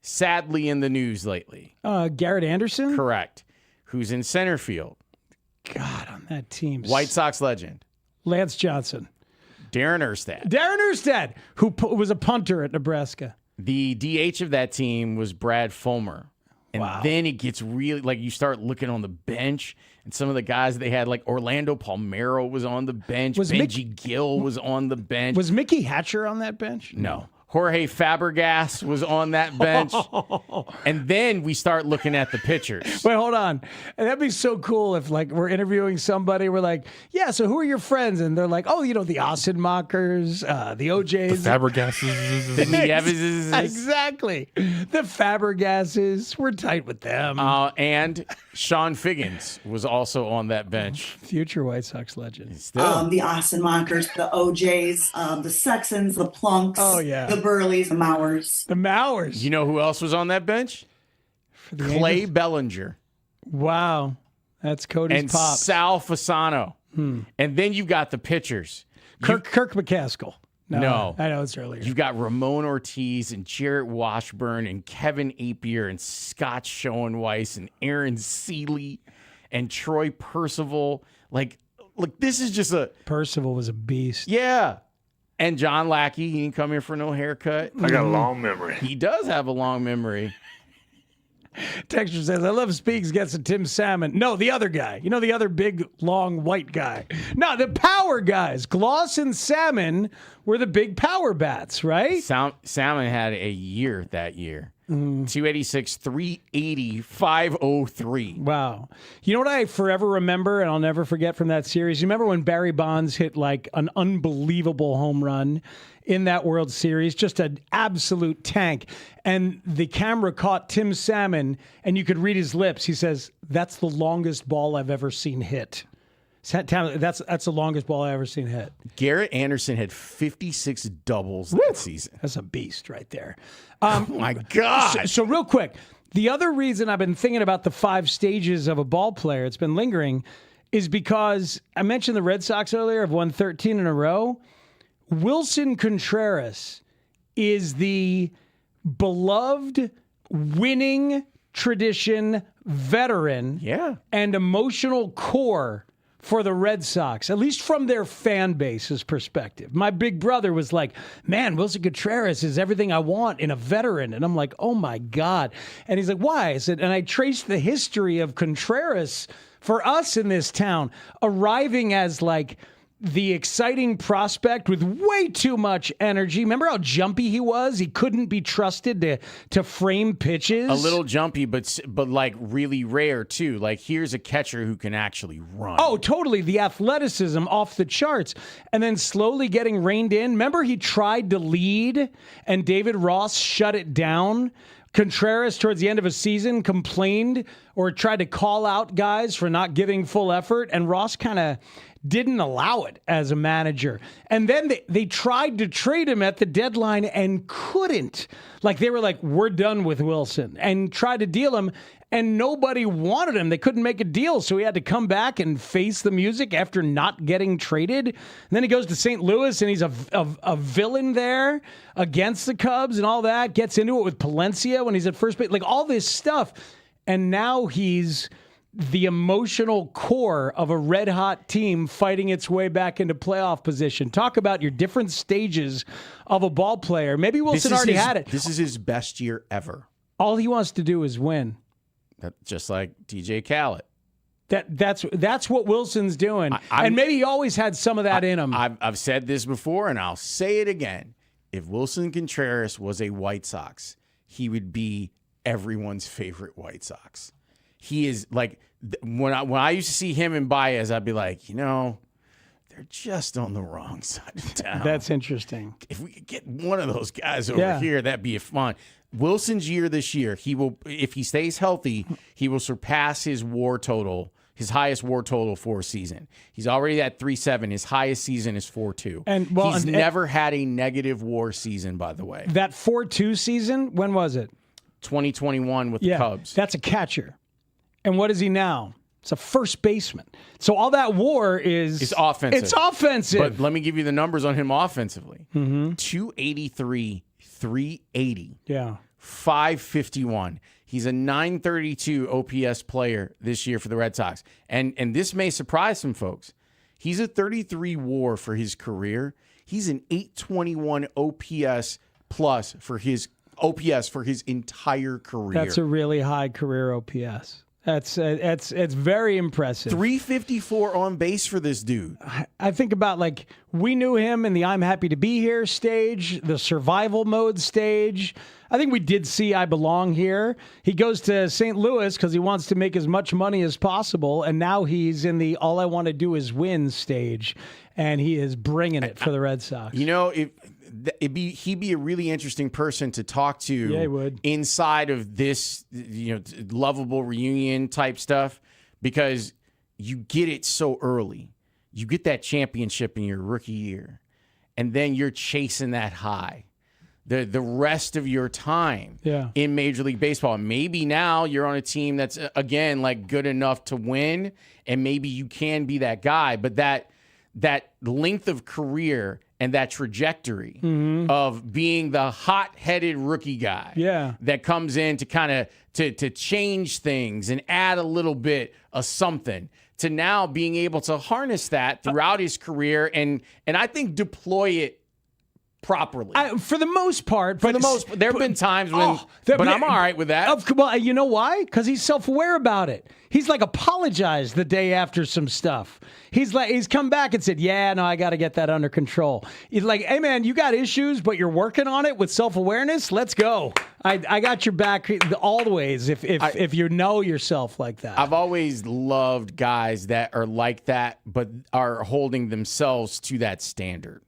S1: Sadly in the news lately.
S11: Garrett Anderson?
S1: Correct. Who's in center field?
S11: God, on that team.
S1: White Sox legend.
S11: Lance Johnson.
S1: Darren Erstad.
S11: Darren Erstad, who was a punter at Nebraska.
S1: The DH of that team was Brad Fulmer. And then it gets really, like, you start looking on the bench, and some of the guys they had, like Orlando Palmeiro was on the bench. Benji Gill was on the bench.
S11: Was Mickey Hatcher on that bench?
S1: No. Jorge Fabregas was on that bench. And then we start looking at the pitchers.
S11: Wait, hold on. And that'd be so cool if, like, we're interviewing somebody. We're like, yeah, so who are your friends? And they're like, oh, the Ossenmachers, the OJs.
S4: The Fabregases.
S1: The Nieveses.
S11: Exactly. The Fabregases. We're tight with them.
S1: And Sean Figgins was also on that bench.
S11: Future White Sox legend.
S1: Still.
S14: The Ossenmachers, the OJs, the Sextons, the Plunks.
S11: Oh, yeah.
S14: The Burleys, the Mowers.
S11: The Mowers.
S1: You know who else was on that bench? Clay
S11: Angels?
S1: Bellinger.
S11: Wow. That's Cody's
S1: and
S11: pops.
S1: Sal Fasano. And then you got the pitchers.
S11: Kirk McCaskill.
S1: No.
S11: I know it's earlier.
S1: You've got Ramon Ortiz and Jarrett Washburn and Kevin Apier and Scott Schoenweiss and Aaron Seeley and Troy Percival. Like, look, this is just
S11: Percival was a beast.
S1: Yeah. And John Lackey, he didn't come here for no haircut.
S22: I got a long memory.
S1: He does have a long memory.
S11: Texture says, I love Speaks gets a Tim Salmon. No, the other guy. You know, the other big, long, white guy. No, the power guys. Gloss and Salmon were the big power bats, right?
S1: Salmon had a year that year. 286, 380, 503.
S11: Wow. You know what I forever remember and I'll never forget from that series? You remember when Barry Bonds hit like an unbelievable home run in that World Series? Just an absolute tank. And the camera caught Tim Salmon and you could read his lips. He says, that's the longest ball I've ever seen hit. That's the longest ball I've ever seen hit.
S1: Garrett Anderson had 56 doubles that season.
S11: That's a beast right there.
S1: Oh, my God.
S11: So real quick, the other reason I've been thinking about the 5 stages of a ball player, it's been lingering, is because I mentioned the Red Sox earlier have won 13 in a row. Wilson Contreras is the beloved winning tradition veteran and emotional core for the Red Sox, at least from their fan base's perspective. My big brother was like, man, Wilson Contreras is everything I want in a veteran. And I'm like, oh my God. And he's like, why? I said, and I traced the history of Contreras for us in this town, arriving as like the exciting prospect with way too much energy. Remember how jumpy he was? He couldn't be trusted to frame pitches.
S1: A little jumpy, but like really rare too. Like here's a catcher who can actually run.
S11: Oh, totally. The athleticism off the charts. And then slowly getting reined in. Remember he tried to lead and David Ross shut it down? Contreras, towards the end of a season, complained or tried to call out guys for not giving full effort, and Ross kind of didn't allow it as a manager. And then they tried to trade him at the deadline and couldn't. Like, they were like, we're done with Wilson, and tried to deal him, and nobody wanted him. They couldn't make a deal, so he had to come back and face the music after not getting traded. And then he goes to St. Louis, and he's a villain there against the Cubs and all that. Gets into it with Palencia when he's at first base. Like, all this stuff. And now he's the emotional core of a red-hot team fighting its way back into playoff position. Talk about your different stages of a ball player. Maybe Wilson already had it.
S1: This is his best year ever.
S11: All he wants to do is win.
S1: Just like DJ Khaled.
S11: That's what Wilson's doing. And maybe he always had some of that in him.
S1: I've said this before, and I'll say it again. If Wilson Contreras was a White Sox, he would be everyone's favorite White Sox. He is like, when I used to see him and Baez, I'd be like, they're just on the wrong side of town.
S11: That's interesting.
S1: If we could get one of those guys over here, that'd be fun. Wilson's year this year, he will, if he stays healthy, he will surpass his WAR total, his highest WAR total for a season. He's already at 3.7. His highest season is 4.2. And he's never had a negative WAR season, by the way.
S11: That 4.2 season, when was it?
S1: 2021 with the Cubs.
S11: That's a catcher. And what is he now? It's a first baseman. So all that WAR is
S1: offensive.
S11: It's offensive.
S1: But let me give you the numbers on him offensively. 283, 380.
S11: Yeah.
S1: 551. He's a 932 OPS player this year for the Red Sox. And this may surprise some folks. He's a 33 WAR for his career. He's an 821 OPS plus for his OPS for his entire career.
S11: That's a really high career OPS. It's very impressive.
S1: 354 on base for this dude.
S11: I think about, like, we knew him in the I'm happy to be here stage, the survival mode stage. I think we did see I belong here. He goes to St. Louis because he wants to make as much money as possible, and now he's in the all I want to do is win stage, and he is bringing it for the Red Sox.
S1: He'd be a really interesting person to talk to.
S11: Yeah, he would.
S1: Inside of this, lovable reunion type stuff, because you get it so early. You get that championship in your rookie year, and then you're chasing that high. The rest of your time in Major League Baseball. Maybe now you're on a team that's, again, like good enough to win, and maybe you can be that guy. But that length of career and that trajectory of being the hot-headed rookie guy that comes in to kind of to change things and add a little bit of something, to now being able to harness that throughout his career and I think deploy it properly.
S11: For the most part.
S1: There have been times when, but I'm all right with that.
S11: Well, you know why? Because he's self-aware about it. He's like apologized the day after some stuff. He's come back and said, yeah, no, I got to get that under control. He's like, hey, man, you got issues, but you're working on it with self-awareness. Let's go. I got your back all the ways if you know yourself like that.
S1: I've always loved guys that are like that, but are holding themselves to that standard.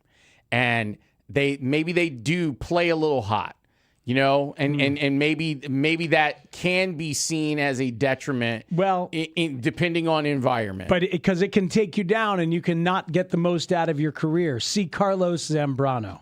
S1: And maybe they do play a little hot, you know, and maybe that can be seen as a detriment.
S11: Well,
S1: depending on environment,
S11: but because it can take you down and you cannot get the most out of your career. See Carlos Zambrano.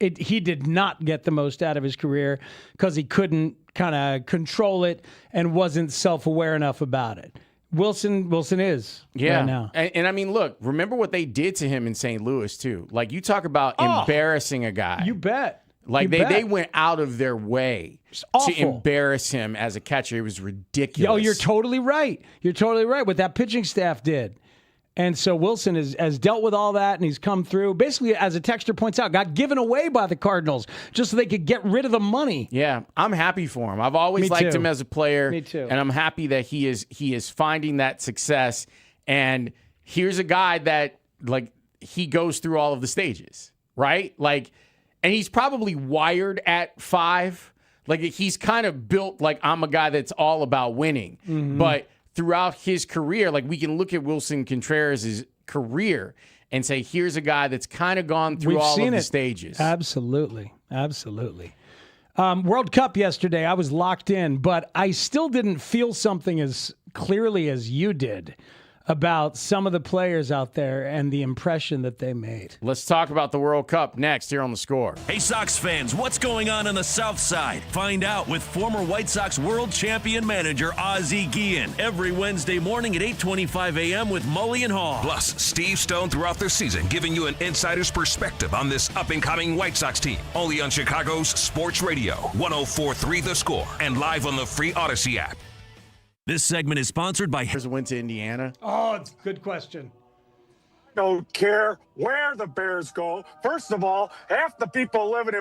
S11: He did not get the most out of his career because he couldn't kind of control it and wasn't self-aware enough about it. Wilson is right now.
S1: And I mean, look, remember what they did to him in St. Louis, too. Like, you talk about embarrassing a guy.
S11: You bet.
S1: Like, they went out of their way to embarrass him as a catcher. It was ridiculous.
S11: Oh, you're totally right. You're totally right. What that pitching staff did. And so Wilson has dealt with all that, and he's come through. Basically, as a texter points out, got given away by the Cardinals just so they could get rid of the money.
S1: Yeah, I'm happy for him. I've always liked him as a player.
S11: Me too.
S1: And I'm happy that he is finding that success. And here's a guy that, like, he goes through all of the stages, right? Like, and he's probably wired at 5. Like, he's kind of built like, I'm a guy that's all about winning. But throughout his career, like, we can look at Wilson Contreras' career and say, here's a guy that's kind of gone through all of the stages.
S11: Absolutely. World Cup yesterday, I was locked in, but I still didn't feel something as clearly as you did about some of the players out there and the impression that they made.
S1: Let's talk about the World Cup next here on The Score.
S23: Hey, Sox fans, what's going on the South Side? Find out with former White Sox world champion manager Ozzie Guillen every Wednesday morning at 8:25 a.m. with Mully and Haugh.
S13: Plus, Steve Stone throughout the season giving you an insider's perspective on this up-and-coming White Sox team. Only on Chicago's Sports Radio, 104.3 The Score, and live on the free Odyssey app.
S23: This segment is sponsored by...
S1: Bears went to Indiana.
S11: Oh, it's a good question.
S22: Don't care where the Bears go. First of all, half the people living in